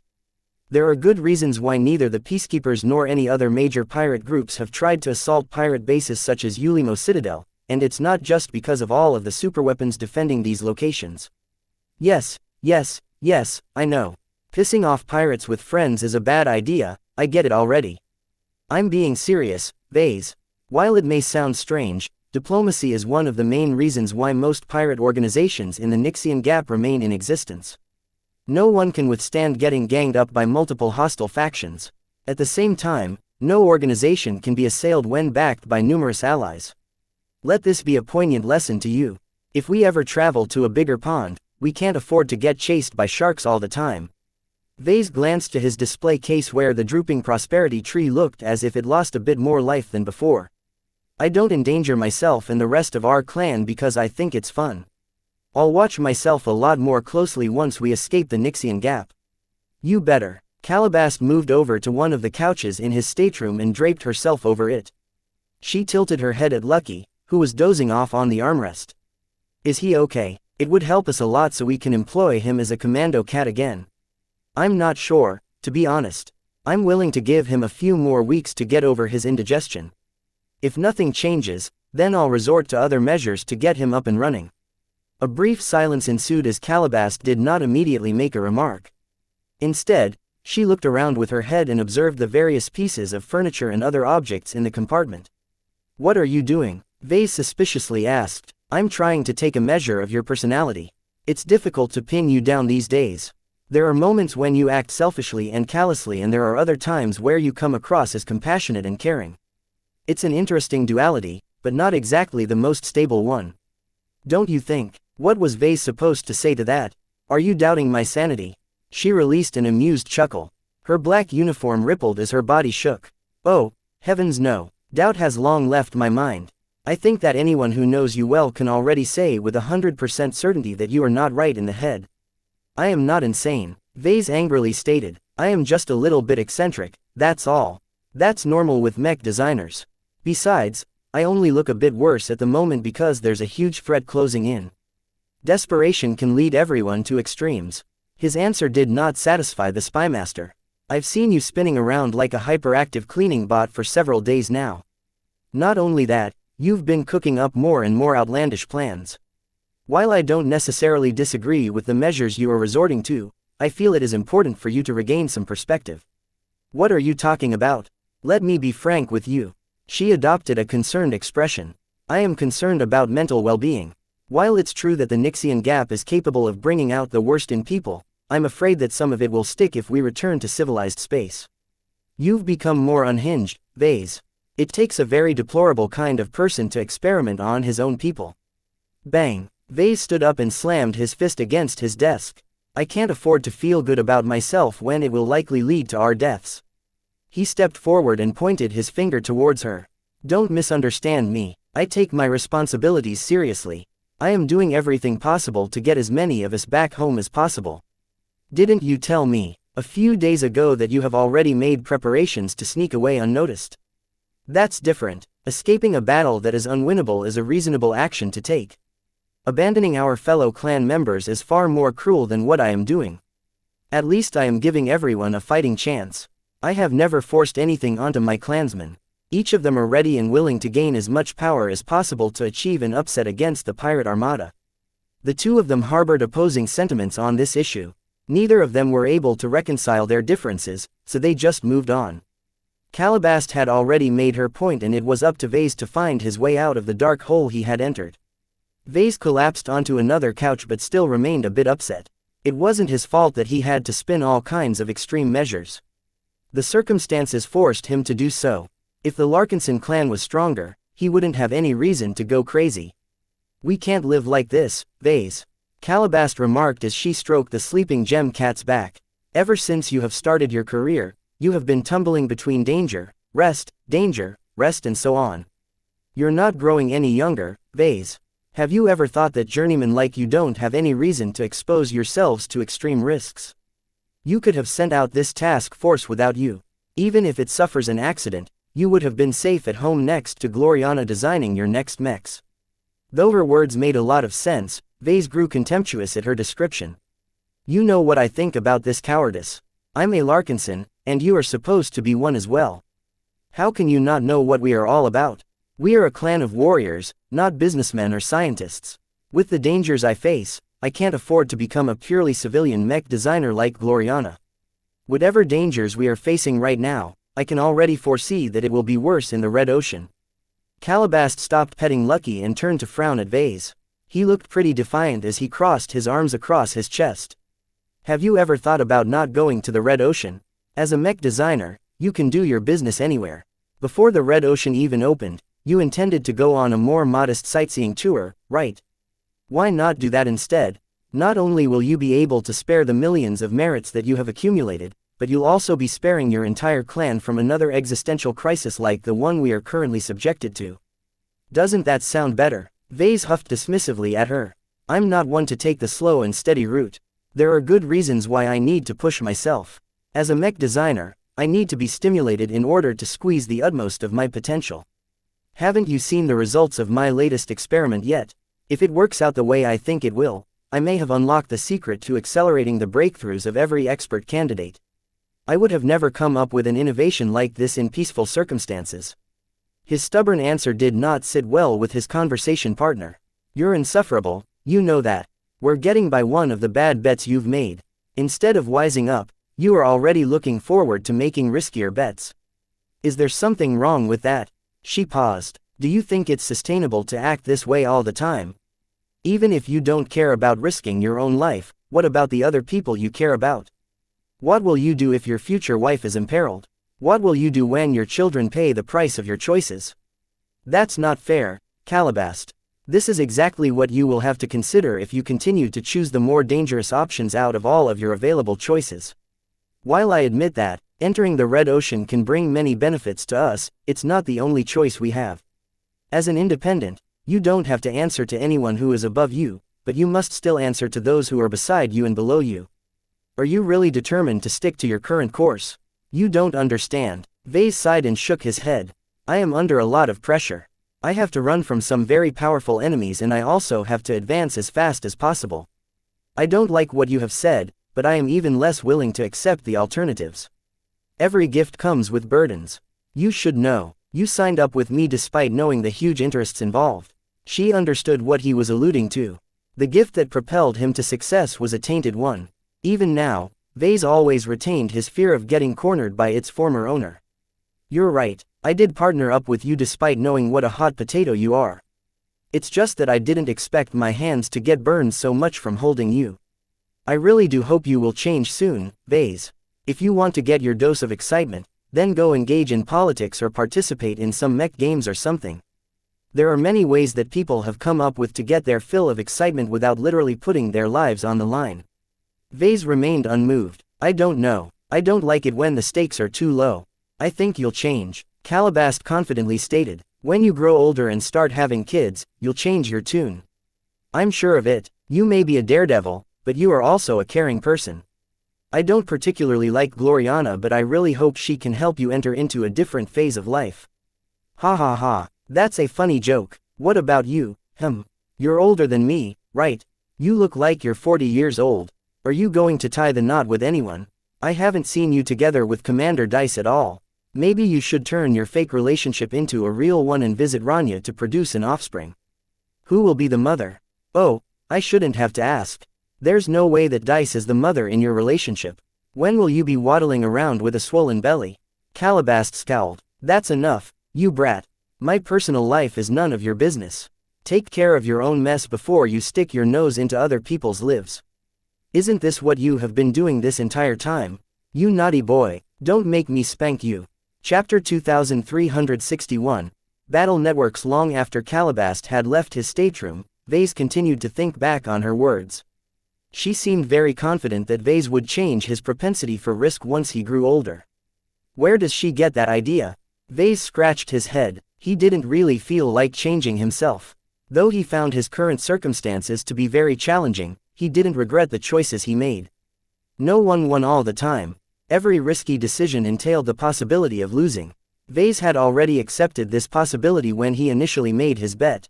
There are good reasons why neither the Peacekeepers nor any other major pirate groups have tried to assault pirate bases such as Ulimo Citadel, and it's not just because of all of the superweapons defending these locations. Yes, I know. Pissing off pirates with friends is a bad idea, I get it already. I'm being serious, Vase. While it may sound strange, diplomacy is one of the main reasons why most pirate organizations in the Nixian Gap remain in existence. No one can withstand getting ganged up by multiple hostile factions. At the same time, no organization can be assailed when backed by numerous allies. Let this be a poignant lesson to you. If we ever travel to a bigger pond, we can't afford to get chased by sharks all the time. Vase glanced to his display case where the drooping prosperity tree looked as if it lost a bit more life than before. I don't endanger myself and the rest of our clan because I think it's fun. I'll watch myself a lot more closely once we escape the Nixian Gap. You better. Calabast moved over to one of the couches in his stateroom and draped herself over it. She tilted her head at Lucky, who was dozing off on the armrest. Is he okay? It would help us a lot so we can employ him as a commando cat again. I'm not sure, to be honest. I'm willing to give him a few more weeks to get over his indigestion. If nothing changes, then I'll resort to other measures to get him up and running. A brief silence ensued as Calabast did not immediately make a remark. Instead, she looked around with her head and observed the various pieces of furniture and other objects in the compartment. What are you doing? Vase suspiciously asked. I'm trying to take a measure of your personality. It's difficult to pin you down these days. There are moments when you act selfishly and callously, and there are other times where you come across as compassionate and caring. It's an interesting duality, but not exactly the most stable one. Don't you think? What was Vase supposed to say to that? Are you doubting my sanity? She released an amused chuckle. Her black uniform rippled as her body shook. Oh, heavens no. Doubt has long left my mind. I think that anyone who knows you well can already say with 100% certainty that you are not right in the head. I am not insane, Vase angrily stated. I am just a little bit eccentric, that's all. That's normal with mech designers. Besides, I only look a bit worse at the moment because there's a huge threat closing in. Desperation can lead everyone to extremes. His answer did not satisfy the spymaster. I've seen you spinning around like a hyperactive cleaning bot for several days now. Not only that, you've been cooking up more and more outlandish plans. While I don't necessarily disagree with the measures you are resorting to, I feel it is important for you to regain some perspective. What are you talking about? Let me be frank with you. She adopted a concerned expression. I am concerned about mental well-being. While it's true that the Nixian Gap is capable of bringing out the worst in people, I'm afraid that some of it will stick if we return to civilized space. You've become more unhinged, Vase. It takes a very deplorable kind of person to experiment on his own people. Bang. Vase stood up and slammed his fist against his desk. I can't afford to feel good about myself when it will likely lead to our deaths. He stepped forward and pointed his finger towards her. Don't misunderstand me. I take my responsibilities seriously. I am doing everything possible to get as many of us back home as possible. Didn't you tell me a few days ago that you have already made preparations to sneak away unnoticed? That's different. Escaping a battle that is unwinnable is a reasonable action to take. Abandoning our fellow clan members is far more cruel than what I am doing. At least I am giving everyone a fighting chance. I have never forced anything onto my clansmen. Each of them are ready and willing to gain as much power as possible to achieve an upset against the pirate armada. The two of them harbored opposing sentiments on this issue. Neither of them were able to reconcile their differences, so they just moved on. Calabast had already made her point, and it was up to Vase to find his way out of the dark hole he had entered. Vase collapsed onto another couch but still remained a bit upset. It wasn't his fault that he had to spin all kinds of extreme measures. The circumstances forced him to do so. If the Larkinson clan was stronger, he wouldn't have any reason to go crazy. We can't live like this, Vase. Calabast remarked as she stroked the sleeping gem cat's back. Ever since you have started your career, you have been tumbling between danger, rest, and so on. You're not growing any younger, Vase. Have you ever thought that journeymen like you don't have any reason to expose yourselves to extreme risks? You could have sent out this task force without you. Even if it suffers an accident, you would have been safe at home next to Gloriana designing your next mechs. Though her words made a lot of sense, Vase grew contemptuous at her description. You know what I think about this cowardice. I'm a Larkinson, and you are supposed to be one as well. How can you not know what we are all about? We are a clan of warriors, not businessmen or scientists. With the dangers I face, I can't afford to become a purely civilian mech designer like Gloriana. Whatever dangers we are facing right now, I can already foresee that it will be worse in the Red Ocean. Calabast stopped petting Lucky and turned to frown at Vase. He looked pretty defiant as he crossed his arms across his chest. Have you ever thought about not going to the Red Ocean? As a mech designer, you can do your business anywhere. Before the Red Ocean even opened, you intended to go on a more modest sightseeing tour, right? Why not do that instead? Not only will you be able to spare the millions of merits that you have accumulated, but you'll also be sparing your entire clan from another existential crisis like the one we are currently subjected to. Doesn't that sound better? Vase huffed dismissively at her. I'm not one to take the slow and steady route. There are good reasons why I need to push myself. As a mech designer, I need to be stimulated in order to squeeze the utmost of my potential. Haven't you seen the results of my latest experiment yet? If it works out the way I think it will, I may have unlocked the secret to accelerating the breakthroughs of every expert candidate. I would have never come up with an innovation like this in peaceful circumstances. His stubborn answer did not sit well with his conversation partner. You're insufferable, you know that. We're getting by one of the bad bets you've made. Instead of wising up, you are already looking forward to making riskier bets. Is there something wrong with that? She paused. Do you think it's sustainable to act this way all the time? Even if you don't care about risking your own life, what about the other people you care about? What will you do if your future wife is imperiled? What will you do when your children pay the price of your choices? That's not fair, Calabast. This is exactly what you will have to consider if you continue to choose the more dangerous options out of all of your available choices. While I admit that, entering the Red Ocean can bring many benefits to us, it's not the only choice we have. As an independent, you don't have to answer to anyone who is above you, but you must still answer to those who are beside you and below you. Are you really determined to stick to your current course? You don't understand. Vase sighed and shook his head. I am under a lot of pressure. I have to run from some very powerful enemies and I also have to advance as fast as possible. I don't like what you have said, but I am even less willing to accept the alternatives. Every gift comes with burdens. You should know. You signed up with me despite knowing the huge interests involved. She understood what he was alluding to. The gift that propelled him to success was a tainted one. Even now, Vase always retained his fear of getting cornered by its former owner. You're right, I did partner up with you despite knowing what a hot potato you are. It's just that I didn't expect my hands to get burned so much from holding you. I really do hope you will change soon, Vase. If you want to get your dose of excitement, then go engage in politics or participate in some mech games or something. There are many ways that people have come up with to get their fill of excitement without literally putting their lives on the line. Vase remained unmoved. I don't know. I don't like it when the stakes are too low. I think you'll change, Calabast confidently stated. When you grow older and start having kids, you'll change your tune. I'm sure of it. You may be a daredevil, but you are also a caring person. I don't particularly like Gloriana, but I really hope she can help you enter into a different phase of life. Ha ha ha, that's a funny joke. What about you? You're older than me, right? You look like you're 40 years old. Are you going to tie the knot with anyone? I haven't seen you together with Commander Dice at all. Maybe you should turn your fake relationship into a real one and visit Rania to produce an offspring. Who will be the mother? Oh, I shouldn't have to ask. There's no way that Dice is the mother in your relationship. When will you be waddling around with a swollen belly? Calabast scowled. That's enough, you brat. My personal life is none of your business. Take care of your own mess before you stick your nose into other people's lives. Isn't this what you have been doing this entire time? You naughty boy, don't make me spank you. Chapter 2361, Battle Networks. Long after Calabast had left his stateroom, Vase continued to think back on her words. She seemed very confident that Vase would change his propensity for risk once he grew older. Where does she get that idea? Vase scratched his head. He didn't really feel like changing himself. Though he found his current circumstances to be very challenging, he didn't regret the choices he made. No one won all the time. Every risky decision entailed the possibility of losing. Vase had already accepted this possibility when he initially made his bet.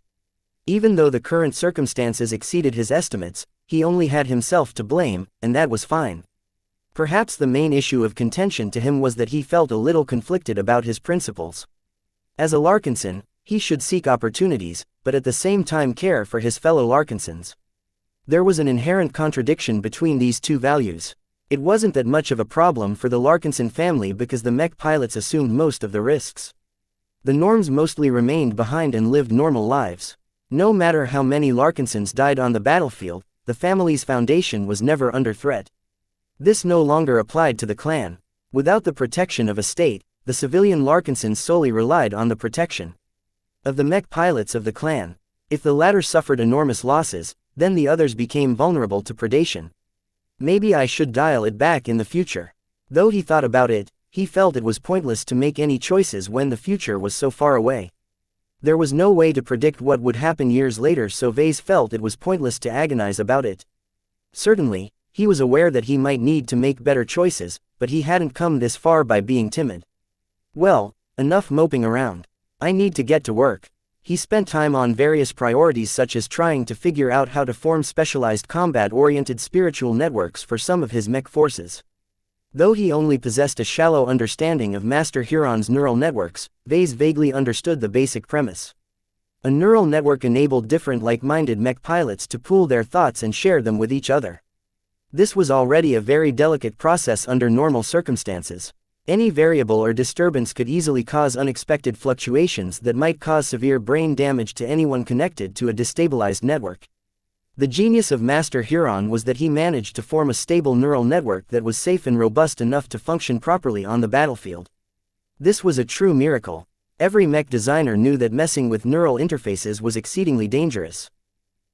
Even though the current circumstances exceeded his estimates, he only had himself to blame, and that was fine. Perhaps the main issue of contention to him was that he felt a little conflicted about his principles. As a Larkinson, He should seek opportunities, but at the same time care for his fellow Larkinsons. There was an inherent contradiction between these two values. It wasn't that much of a problem for the Larkinson family because the mech pilots assumed most of the risks. The Norms mostly remained behind and lived normal lives. No matter how many Larkinsons died on the battlefield, the family's foundation was never under threat. This no longer applied to the clan. Without the protection of a state, the civilian Larkinsons solely relied on the protection of the mech pilots of the clan. If the latter suffered enormous losses, then the others became vulnerable to predation. Maybe I should dial it back in the future. Though he thought about it, he felt it was pointless to make any choices when the future was so far away. There was no way to predict what would happen years later, so Vase felt it was pointless to agonize about it. Certainly, he was aware that he might need to make better choices, but he hadn't come this far by being timid. Well, enough moping around. I need to get to work. He spent time on various priorities such as trying to figure out how to form specialized combat-oriented spiritual networks for some of his mech forces. Though he only possessed a shallow understanding of Master Huron's neural networks, Vase vaguely understood the basic premise. A neural network enabled different like-minded mech pilots to pool their thoughts and share them with each other. This was already a very delicate process under normal circumstances. Any variable or disturbance could easily cause unexpected fluctuations that might cause severe brain damage to anyone connected to a destabilized network. The genius of Master Huron was that he managed to form a stable neural network that was safe and robust enough to function properly on the battlefield. This was a true miracle. Every mech designer knew that messing with neural interfaces was exceedingly dangerous.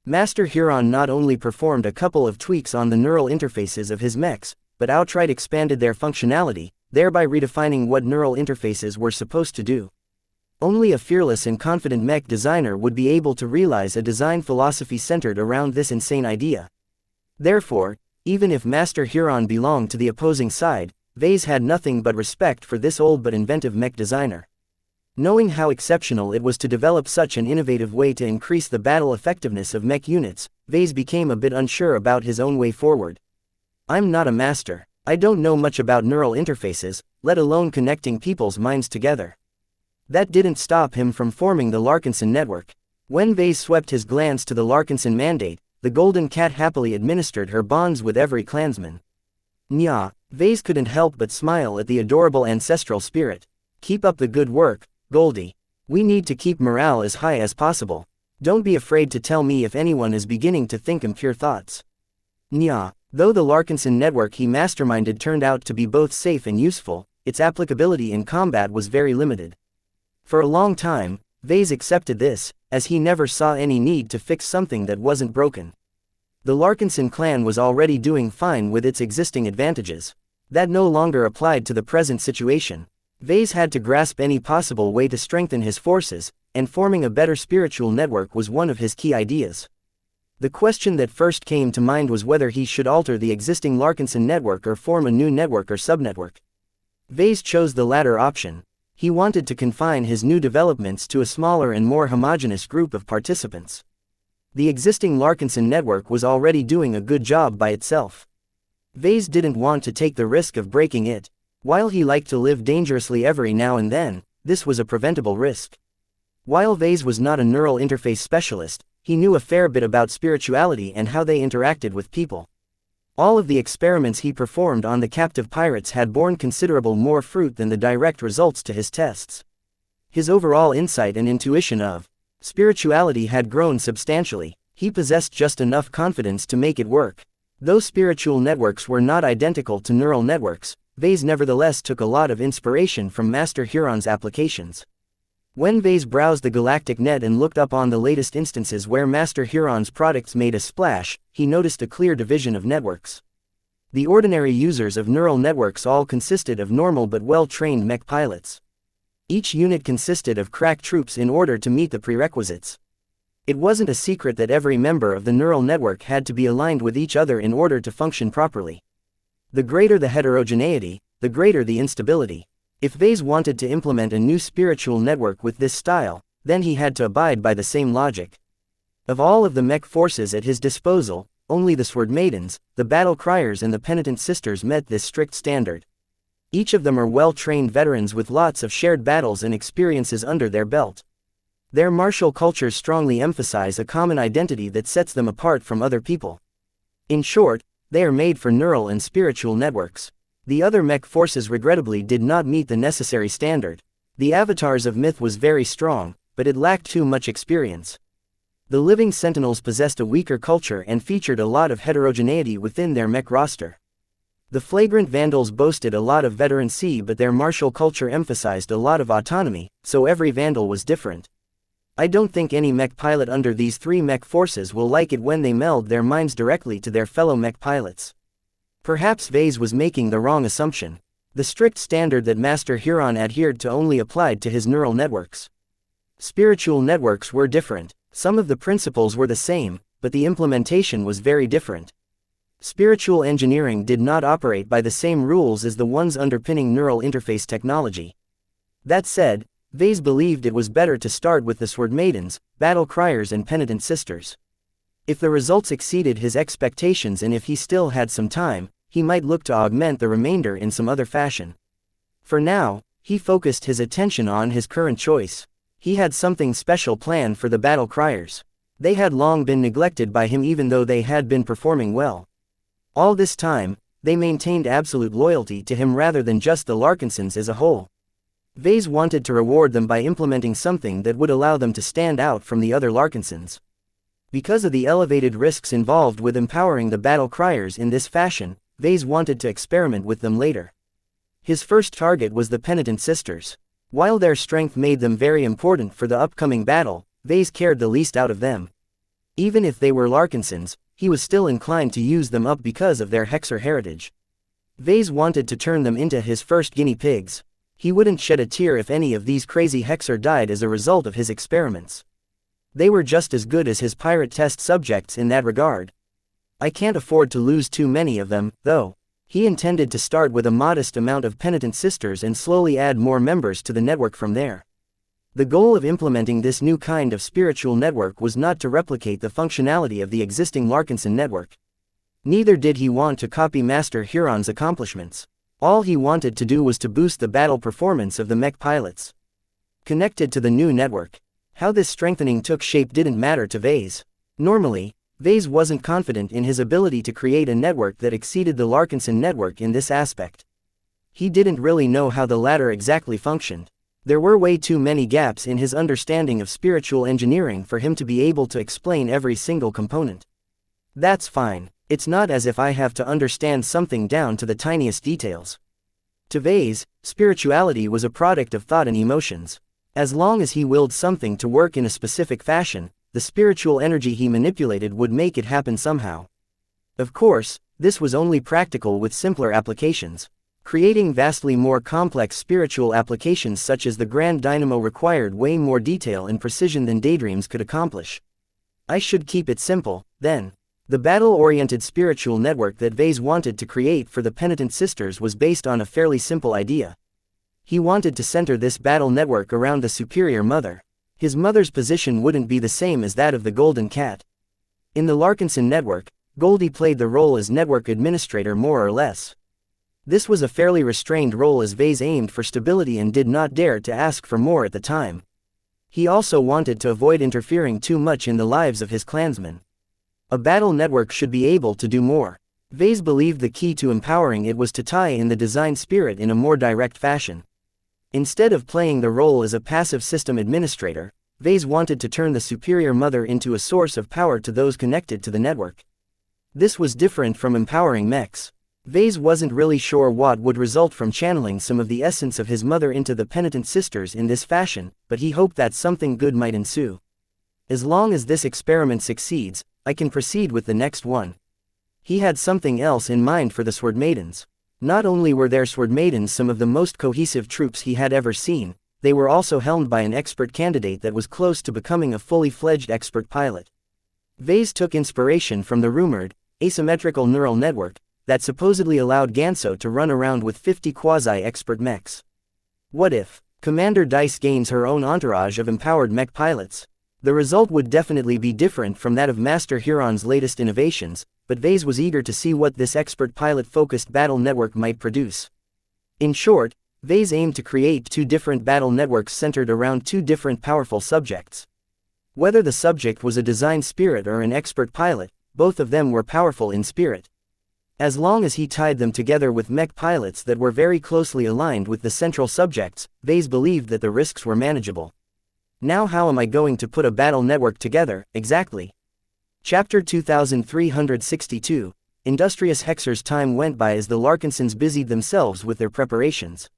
Master Huron not only performed a couple of tweaks on the neural interfaces of his mechs, but outright expanded their functionality, thereby redefining what neural interfaces were supposed to do. Only a fearless and confident mech designer would be able to realize a design philosophy centered around this insane idea. Therefore, even if Master Huron belonged to the opposing side, Vase had nothing but respect for this old but inventive mech designer. Knowing how exceptional it was to develop such an innovative way to increase the battle effectiveness of mech units, Vase became a bit unsure about his own way forward. I'm not a master. I don't know much about neural interfaces, let alone connecting people's minds together. That didn't stop him from forming the Larkinson network. When Vase swept his glance to the Larkinson mandate, the golden cat happily administered her bonds with every clansman. Nya, Vase couldn't help but smile at the adorable ancestral spirit. Keep up the good work, Goldie. We need to keep morale as high as possible. Don't be afraid to tell me if anyone is beginning to think impure thoughts. Nya, though the Larkinson network he masterminded turned out to be both safe and useful, its applicability in combat was very limited. For a long time, Vase accepted this, as he never saw any need to fix something that wasn't broken. The Larkinson clan was already doing fine with its existing advantages. That no longer applied to the present situation. Vase had to grasp any possible way to strengthen his forces, and forming a better spiritual network was one of his key ideas. The question that first came to mind was whether he should alter the existing Larkinson network or form a new network or subnetwork. Vase chose the latter option. He wanted to confine his new developments to a smaller and more homogeneous group of participants. The existing Larkinson network was already doing a good job by itself. Vase didn't want to take the risk of breaking it. While he liked to live dangerously every now and then, this was a preventable risk. While Vase was not a neural interface specialist, he knew a fair bit about spirituality and how they interacted with people. All of the experiments he performed on the captive pirates had borne considerable more fruit than the direct results to his tests. His overall insight and intuition of spirituality had grown substantially. He possessed just enough confidence to make it work. Though spiritual networks were not identical to neural networks, Vase nevertheless took a lot of inspiration from Master Huron's applications. When Vase browsed the galactic net and looked up on the latest instances where Master Huron's products made a splash, he noticed a clear division of networks. The ordinary users of neural networks all consisted of normal but well-trained mech pilots. Each unit consisted of crack troops in order to meet the prerequisites. It wasn't a secret that every member of the neural network had to be aligned with each other in order to function properly. The greater the heterogeneity, the greater the instability. If Vase wanted to implement a new spiritual network with this style, then he had to abide by the same logic. Of all of the mech forces at his disposal, only the Sword Maidens, the Battle Criers and the Penitent Sisters met this strict standard. Each of them are well-trained veterans with lots of shared battles and experiences under their belt. Their martial cultures strongly emphasize a common identity that sets them apart from other people. In short, they are made for neural and spiritual networks. The other mech forces regrettably did not meet the necessary standard. The avatars of myth was very strong, but it lacked too much experience. The living sentinels possessed a weaker culture and featured a lot of heterogeneity within their mech roster. The flagrant vandals boasted a lot of veterancy, but their martial culture emphasized a lot of autonomy, so every vandal was different. I don't think any mech pilot under these three mech forces will like it when they meld their minds directly to their fellow mech pilots. Perhaps Vase was making the wrong assumption. The strict standard that Master Huron adhered to only applied to his neural networks. Spiritual networks were different. Some of the principles were the same, but the implementation was very different. Spiritual engineering did not operate by the same rules as the ones underpinning neural interface technology. That said, Vase believed it was better to start with the Sword Maidens, Battle Criers and Penitent Sisters. If the results exceeded his expectations and if he still had some time, he might look to augment the remainder in some other fashion. For now, he focused his attention on his current choice. He had something special planned for the Battle Criers. They had long been neglected by him even though they had been performing well. All this time, they maintained absolute loyalty to him rather than just the Larkinsons as a whole. Vase wanted to reward them by implementing something that would allow them to stand out from the other Larkinsons. Because of the elevated risks involved with empowering the Battle Criers in this fashion, Vase wanted to experiment with them later. His first target was the Penitent Sisters. While their strength made them very important for the upcoming battle, Vase cared the least out of them. Even if they were Larkinsons, he was still inclined to use them up because of their Hexer heritage. Vase wanted to turn them into his first guinea pigs. He wouldn't shed a tear if any of these crazy Hexer died as a result of his experiments. They were just as good as his pirate test subjects in that regard. I can't afford to lose too many of them, though. He intended to start with a modest amount of Penitent Sisters and slowly add more members to the network from there. The goal of implementing this new kind of spiritual network was not to replicate the functionality of the existing Larkinson network. Neither did he want to copy Master Huron's accomplishments. All he wanted to do was to boost the battle performance of the mech pilots. Connected to the new network. How this strengthening took shape didn't matter to Vase. Normally, Vase wasn't confident in his ability to create a network that exceeded the Larkinson network in this aspect. He didn't really know how the latter exactly functioned. There were way too many gaps in his understanding of spiritual engineering for him to be able to explain every single component. That's fine. It's not as if I have to understand something down to the tiniest details. To Vase, spirituality was a product of thought and emotions. As long as he willed something to work in a specific fashion, the spiritual energy he manipulated would make it happen somehow. Of course, this was only practical with simpler applications. Creating vastly more complex spiritual applications such as the Grand Dynamo required way more detail and precision than daydreams could accomplish. I should keep it simple, then. The battle-oriented spiritual network that Vase wanted to create for the Penitent Sisters was based on a fairly simple idea. He wanted to center this battle network around the Superior Mother. His mother's position wouldn't be the same as that of the Golden Cat. In the Larkinson network, Goldie played the role as network administrator more or less. This was a fairly restrained role as Vase aimed for stability and did not dare to ask for more at the time. He also wanted to avoid interfering too much in the lives of his clansmen. A battle network should be able to do more. Vase believed the key to empowering it was to tie in the design spirit in a more direct fashion. Instead of playing the role as a passive system administrator, Vase wanted to turn the Superior Mother into a source of power to those connected to the network. This was different from empowering mechs. Vase wasn't really sure what would result from channeling some of the essence of his mother into the Penitent Sisters in this fashion, but he hoped that something good might ensue. As long as this experiment succeeds, I can proceed with the next one. He had something else in mind for the Sword Maidens. Not only were their Sword Maidens some of the most cohesive troops he had ever seen, they were also helmed by an expert candidate that was close to becoming a fully fledged expert pilot. Vase took inspiration from the rumored, asymmetrical neural network, that supposedly allowed Ganso to run around with 50 quasi-expert mechs. What if Commander Dice gains her own entourage of empowered mech pilots? The result would definitely be different from that of Master Huron's latest innovations, but Vase was eager to see what this expert pilot-focused battle network might produce. In short, Vase aimed to create two different battle networks centered around two different powerful subjects. Whether the subject was a design spirit or an expert pilot, both of them were powerful in spirit. As long as he tied them together with mech pilots that were very closely aligned with the central subjects, Vase believed that the risks were manageable. Now how am I going to put a battle network together, exactly? Chapter 2362. Industrious Hexer's time went by as the Larkinsons busied themselves with their preparations.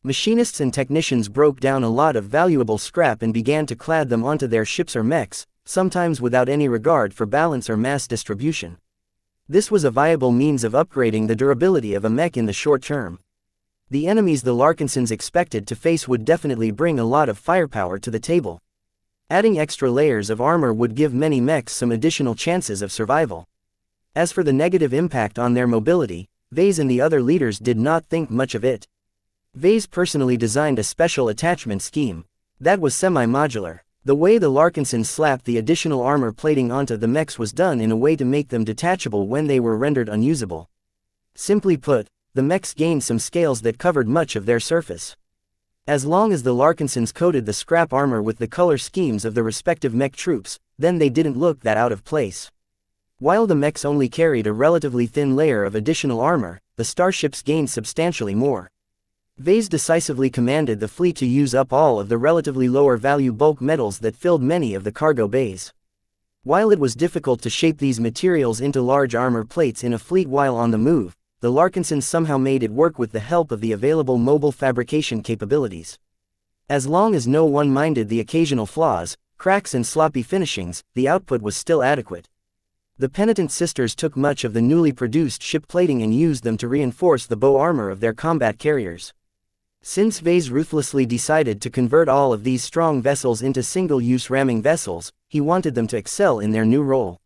Machinists and technicians broke down a lot of valuable scrap and began to clad them onto their ships or mechs, sometimes without any regard for balance or mass distribution. This was a viable means of upgrading the durability of a mech in the short term. The enemies the Larkinsons expected to face would definitely bring a lot of firepower to the table. Adding extra layers of armor would give many mechs some additional chances of survival. As for the negative impact on their mobility, Vase and the other leaders did not think much of it. Vase personally designed a special attachment scheme that was semi-modular. The way the Larkinsons slapped the additional armor plating onto the mechs was done in a way to make them detachable when they were rendered unusable. Simply put, the mechs gained some scales that covered much of their surface. As long as the Larkinsons coated the scrap armor with the color schemes of the respective mech troops, then they didn't look that out of place. While the mechs only carried a relatively thin layer of additional armor, the starships gained substantially more. Vase decisively commanded the fleet to use up all of the relatively lower value bulk metals that filled many of the cargo bays. While it was difficult to shape these materials into large armor plates in a fleet while on the move, the Larkinsons somehow made it work with the help of the available mobile fabrication capabilities. As long as no one minded the occasional flaws, cracks and sloppy finishings, the output was still adequate. The Penitent Sisters took much of the newly produced ship plating and used them to reinforce the bow armor of their combat carriers. Since Vase ruthlessly decided to convert all of these strong vessels into single-use ramming vessels, he wanted them to excel in their new role.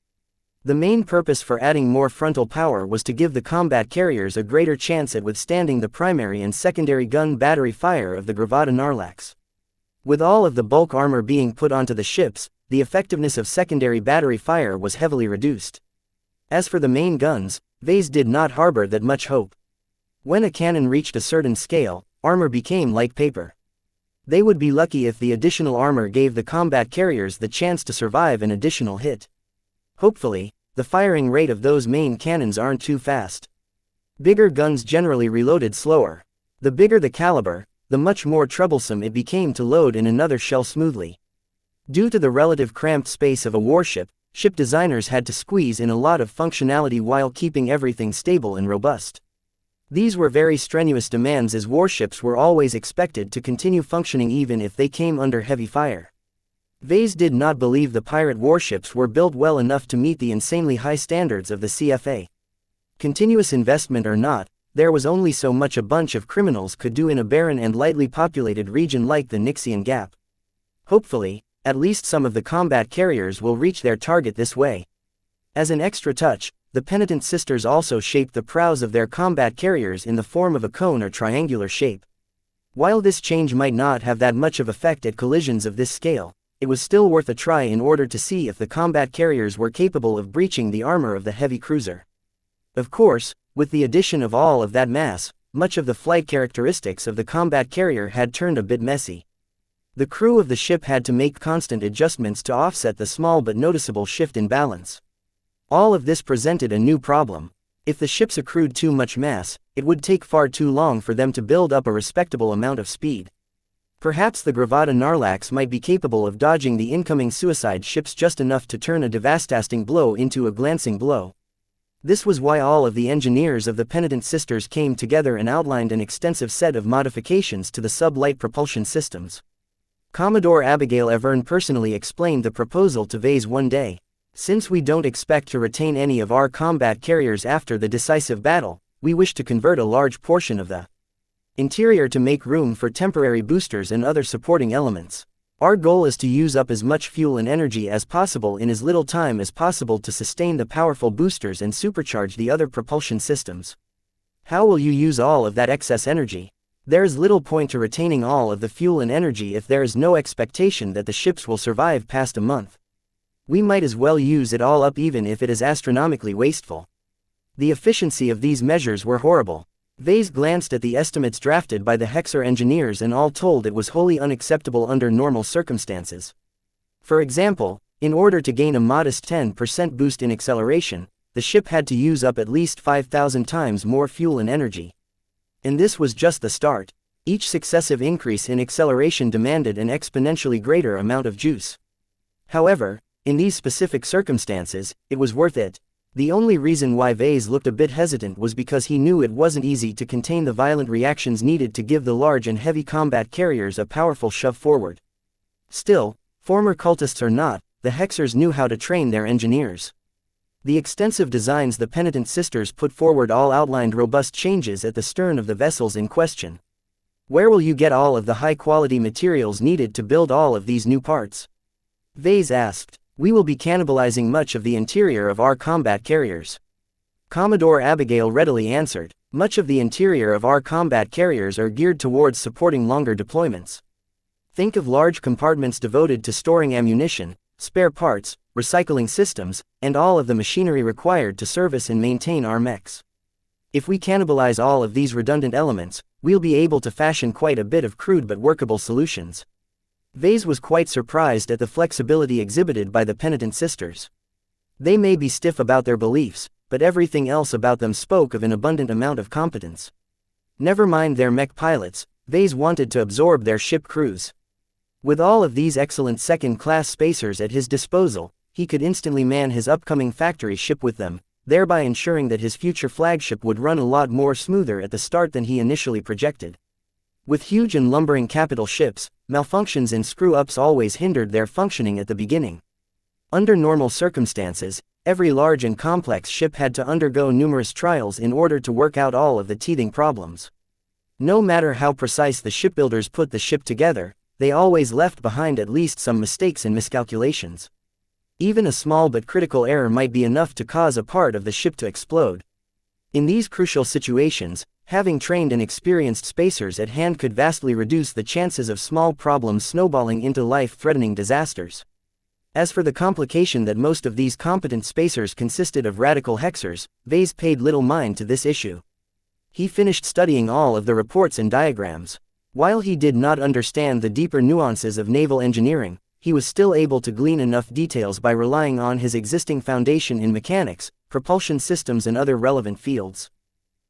The main purpose for adding more frontal power was to give the combat carriers a greater chance at withstanding the primary and secondary gun battery fire of the Gravata Narlax. With all of the bulk armor being put onto the ships, the effectiveness of secondary battery fire was heavily reduced. As for the main guns, Vase did not harbor that much hope. When a cannon reached a certain scale, armor became like paper. They would be lucky if the additional armor gave the combat carriers the chance to survive an additional hit. Hopefully, the firing rate of those main cannons aren't too fast. Bigger guns generally reloaded slower. The bigger the caliber, the much more troublesome it became to load in another shell smoothly. Due to the relative cramped space of a warship, ship designers had to squeeze in a lot of functionality while keeping everything stable and robust. These were very strenuous demands as warships were always expected to continue functioning even if they came under heavy fire. Vase did not believe the pirate warships were built well enough to meet the insanely high standards of the CFA. Continuous investment or not, there was only so much a bunch of criminals could do in a barren and lightly populated region like the Nixian Gap. Hopefully, at least some of the combat carriers will reach their target this way. As an extra touch, the Penitent Sisters also shaped the prows of their combat carriers in the form of a cone or triangular shape. While this change might not have that much of effect at collisions of this scale, it was still worth a try in order to see if the combat carriers were capable of breaching the armor of the heavy cruiser. Of course, with the addition of all of that mass, much of the flight characteristics of the combat carrier had turned a bit messy. The crew of the ship had to make constant adjustments to offset the small but noticeable shift in balance. All of this presented a new problem. If the ships accrued too much mass, it would take far too long for them to build up a respectable amount of speed. Perhaps the Gravata Narlax might be capable of dodging the incoming suicide ships just enough to turn a devastating blow into a glancing blow. This was why all of the engineers of the Penitent Sisters came together and outlined an extensive set of modifications to the sub-light propulsion systems. Commodore Abigail Everne personally explained the proposal to Vase one day. Since we don't expect to retain any of our combat carriers after the decisive battle, we wish to convert a large portion of the interior to make room for temporary boosters and other supporting elements. Our goal is to use up as much fuel and energy as possible in as little time as possible to sustain the powerful boosters and supercharge the other propulsion systems. How will you use all of that excess energy? There is little point to retaining all of the fuel and energy if there is no expectation that the ships will survive past a month. We might as well use it all up even if it is astronomically wasteful. The efficiency of these measures were horrible. Vase glanced at the estimates drafted by the Hexer engineers, and all told it was wholly unacceptable under normal circumstances. For example, in order to gain a modest 10% boost in acceleration, the ship had to use up at least 5,000 times more fuel and energy. And this was just the start. Each successive increase in acceleration demanded an exponentially greater amount of juice. However, in these specific circumstances, it was worth it. The only reason why Vase looked a bit hesitant was because he knew it wasn't easy to contain the violent reactions needed to give the large and heavy combat carriers a powerful shove forward. Still, former cultists or not, the Hexers knew how to train their engineers. The extensive designs the Penitent Sisters put forward all outlined robust changes at the stern of the vessels in question. Where will you get all of the high-quality materials needed to build all of these new parts? Vase asked. We will be cannibalizing much of the interior of our combat carriers. Commodore Abigail readily answered. Much of the interior of our combat carriers are geared towards supporting longer deployments. Think of large compartments devoted to storing ammunition, spare parts, recycling systems, and all of the machinery required to service and maintain our mechs. If we cannibalize all of these redundant elements, we'll be able to fashion quite a bit of crude but workable solutions. Vase was quite surprised at the flexibility exhibited by the Penitent Sisters. They may be stiff about their beliefs, but everything else about them spoke of an abundant amount of competence. Never mind their mech pilots, Vase wanted to absorb their ship crews. With all of these excellent second-class spacers at his disposal, he could instantly man his upcoming factory ship with them, thereby ensuring that his future flagship would run a lot more smoother at the start than he initially projected. With huge and lumbering capital ships, malfunctions and screw-ups always hindered their functioning at the beginning. Under normal circumstances, every large and complex ship had to undergo numerous trials in order to work out all of the teething problems. No matter how precise the shipbuilders put the ship together, they always left behind at least some mistakes and miscalculations. Even a small but critical error might be enough to cause a part of the ship to explode. In these crucial situations, having trained and experienced spacers at hand could vastly reduce the chances of small problems snowballing into life-threatening disasters. As for the complication that most of these competent spacers consisted of radical hexers, Vase paid little mind to this issue. He finished studying all of the reports and diagrams. While he did not understand the deeper nuances of naval engineering, he was still able to glean enough details by relying on his existing foundation in mechanics, propulsion systems and other relevant fields.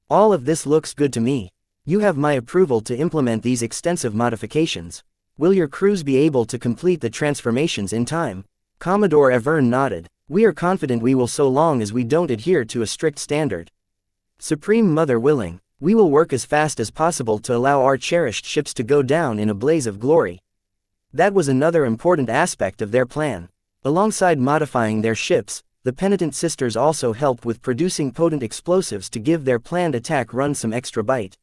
All of this looks good to me. You have my approval to implement these extensive modifications. Will your crews be able to complete the transformations in time? Commodore Avern nodded. We are confident we will, so long as we don't adhere to a strict standard. Supreme Mother willing, we will work as fast as possible to allow our cherished ships to go down in a blaze of glory. That was another important aspect of their plan. Alongside modifying their ships, the Penitent Sisters also helped with producing potent explosives to give their planned attack run some extra bite.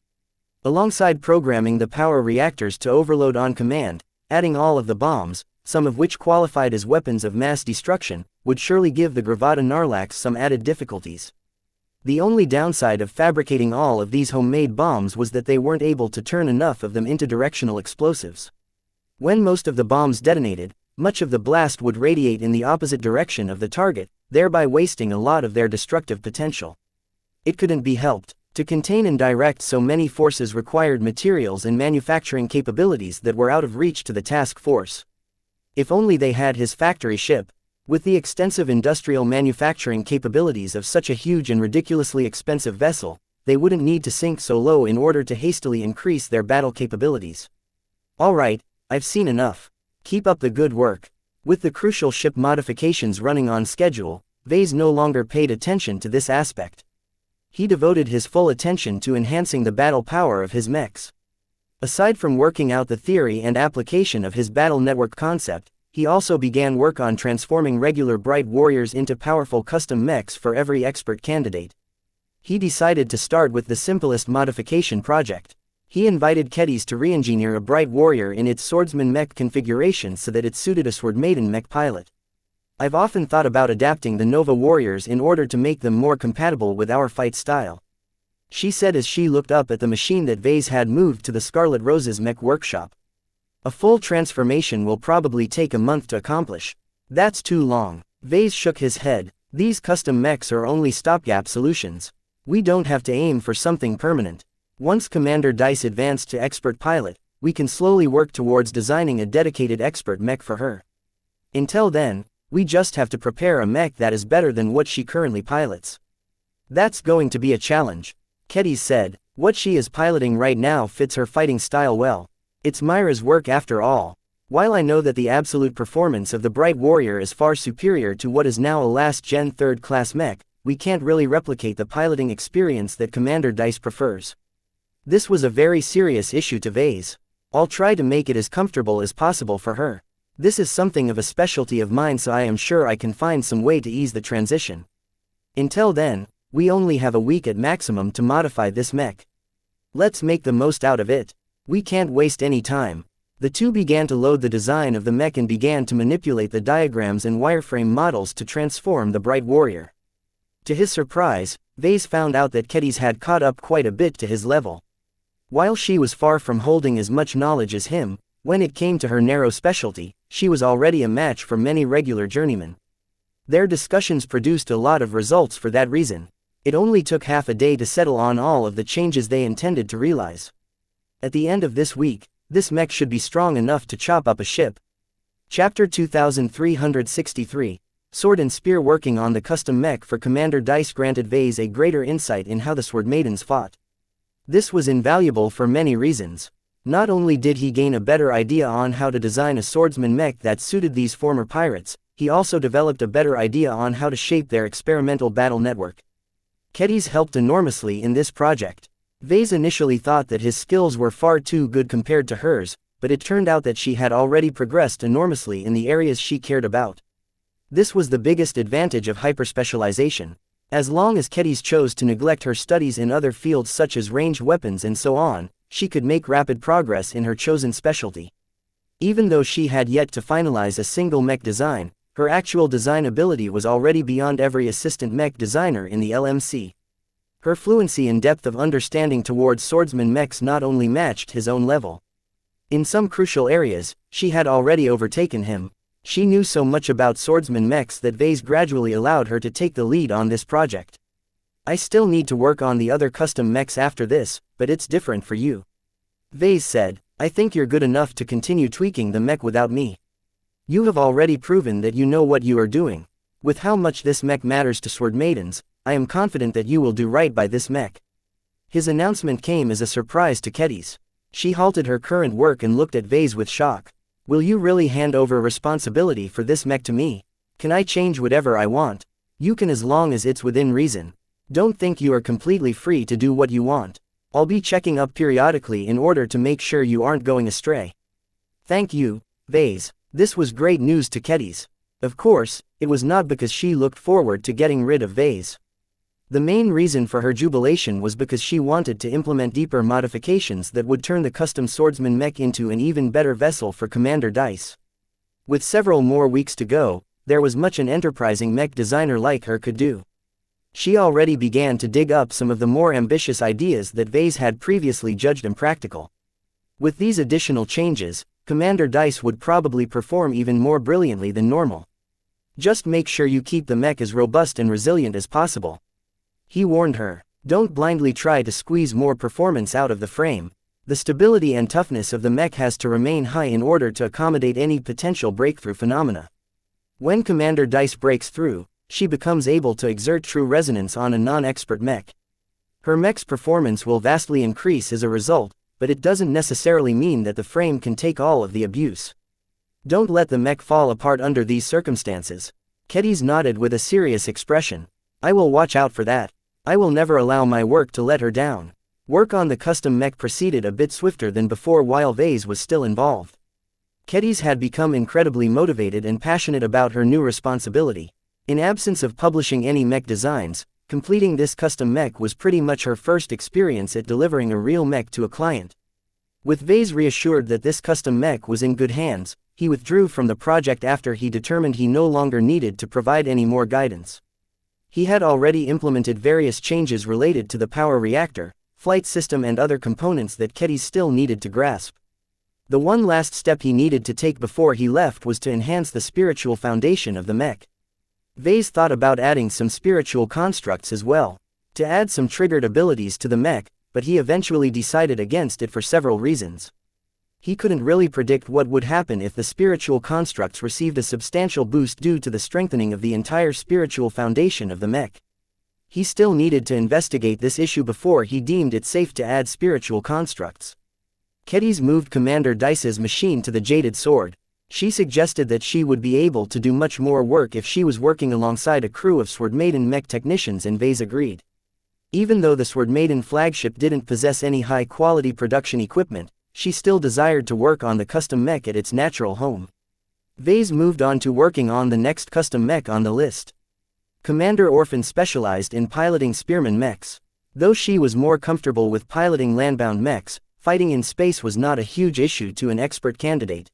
Alongside programming the power reactors to overload on command, adding all of the bombs, some of which qualified as weapons of mass destruction, would surely give the Gravada Narlax some added difficulties. The only downside of fabricating all of these homemade bombs was that they weren't able to turn enough of them into directional explosives. When most of the bombs detonated, much of the blast would radiate in the opposite direction of the target, thereby wasting a lot of their destructive potential. It couldn't be helped. To contain and direct so many forces required materials and manufacturing capabilities that were out of reach to the task force. If only they had his factory ship. With the extensive industrial manufacturing capabilities of such a huge and ridiculously expensive vessel, they wouldn't need to sink so low in order to hastily increase their battle capabilities. Alright, I've seen enough. Keep up the good work. With the crucial ship modifications running on schedule, Vase no longer paid attention to this aspect. He devoted his full attention to enhancing the battle power of his mechs. Aside from working out the theory and application of his battle network concept, he also began work on transforming regular bright warriors into powerful custom mechs for every expert candidate. He decided to start with the simplest modification project. He invited Kedis to re-engineer a bright warrior in its swordsman mech configuration so that it suited a sword maiden mech pilot. I've often thought about adapting the Nova warriors in order to make them more compatible with our fight style, she said as she looked up at the machine that Vase had moved to the Scarlet Rose's mech workshop. A full transformation will probably take a month to accomplish. That's too long. Vase shook his head. These custom mechs are only stopgap solutions. We don't have to aim for something permanent. Once Commander Dice advanced to expert pilot, we can slowly work towards designing a dedicated expert mech for her. Until then, we just have to prepare a mech that is better than what she currently pilots. That's going to be a challenge, Kedis said. What she is piloting right now fits her fighting style well. It's Myra's work after all. While I know that the absolute performance of the Bright Warrior is far superior to what is now a last-gen third-class mech, we can't really replicate the piloting experience that Commander Dice prefers. This was a very serious issue to Vase. I'll try to make it as comfortable as possible for her. This is something of a specialty of mine, so I am sure I can find some way to ease the transition. Until then, we only have a week at maximum to modify this mech. Let's make the most out of it. We can't waste any time. The two began to load the design of the mech and began to manipulate the diagrams and wireframe models to transform the Bright Warrior. To his surprise, Vase found out that Kedis had caught up quite a bit to his level. While she was far from holding as much knowledge as him, when it came to her narrow specialty, she was already a match for many regular journeymen. Their discussions produced a lot of results for that reason. It only took half a day to settle on all of the changes they intended to realize. At the end of this week, this mech should be strong enough to chop up a ship. Chapter 2363, Sword and Spear. Working on the custom mech for Commander Dice granted Vase a greater insight in how the Sword Maidens fought. This was invaluable for many reasons. Not only did he gain a better idea on how to design a swordsman mech that suited these former pirates, he also developed a better idea on how to shape their experimental battle network. Kedis helped enormously in this project. Vase initially thought that his skills were far too good compared to hers, but it turned out that she had already progressed enormously in the areas she cared about. This was the biggest advantage of hyperspecialization. As long as Kedis chose to neglect her studies in other fields such as ranged weapons and so on, she could make rapid progress in her chosen specialty. Even though she had yet to finalize a single mech design, her actual design ability was already beyond every assistant mech designer in the LMC. Her fluency and depth of understanding towards swordsman mechs not only matched his own level. In some crucial areas, she had already overtaken him. She knew so much about swordsman mechs that Vase gradually allowed her to take the lead on this project. I still need to work on the other custom mechs after this, but it's different for you. Vase said, I think you're good enough to continue tweaking the mech without me. You have already proven that you know what you are doing. With how much this mech matters to Sword Maidens, I am confident that you will do right by this mech. His announcement came as a surprise to Kedis. She halted her current work and looked at Vase with shock. Will you really hand over responsibility for this mech to me? Can I change whatever I want? You can, as long as it's within reason. Don't think you are completely free to do what you want. I'll be checking up periodically in order to make sure you aren't going astray. Thank you, Vase. This was great news to Kedis. Of course, it was not because she looked forward to getting rid of Vase. The main reason for her jubilation was because she wanted to implement deeper modifications that would turn the custom swordsman mech into an even better vessel for Commander Dice. With several more weeks to go, there was much an enterprising mech designer like her could do. She already began to dig up some of the more ambitious ideas that Vase had previously judged impractical. With these additional changes, Commander Dice would probably perform even more brilliantly than normal. Just make sure you keep the mech as robust and resilient as possible. He warned her. Don't blindly try to squeeze more performance out of the frame. The stability and toughness of the mech has to remain high in order to accommodate any potential breakthrough phenomena. When Commander Dice breaks through, she becomes able to exert true resonance on a non-expert mech. Her mech's performance will vastly increase as a result, but it doesn't necessarily mean that the frame can take all of the abuse. Don't let the mech fall apart under these circumstances. Kedis nodded with a serious expression. I will watch out for that. I will never allow my work to let her down. Work on the custom mech proceeded a bit swifter than before while Vase was still involved. Kedis had become incredibly motivated and passionate about her new responsibility. In absence of publishing any mech designs, completing this custom mech was pretty much her first experience at delivering a real mech to a client. With Vase reassured that this custom mech was in good hands, he withdrew from the project after he determined he no longer needed to provide any more guidance. He had already implemented various changes related to the power reactor, flight system and other components that Kedis still needed to grasp. The one last step he needed to take before he left was to enhance the spiritual foundation of the mech. Vase thought about adding some spiritual constructs as well. To add some triggered abilities to the mech, but he eventually decided against it for several reasons. He couldn't really predict what would happen if the spiritual constructs received a substantial boost due to the strengthening of the entire spiritual foundation of the mech. He still needed to investigate this issue before he deemed it safe to add spiritual constructs. Kedis moved Commander Dice's machine to the Jaded Sword. She suggested that she would be able to do much more work if she was working alongside a crew of Swordmaiden mech technicians, and Vase agreed. Even though the Swordmaiden flagship didn't possess any high-quality production equipment, she still desired to work on the custom mech at its natural home. Vase moved on to working on the next custom mech on the list. Commander Orphan specialized in piloting spearman mechs. Though she was more comfortable with piloting landbound mechs, fighting in space was not a huge issue to an expert candidate.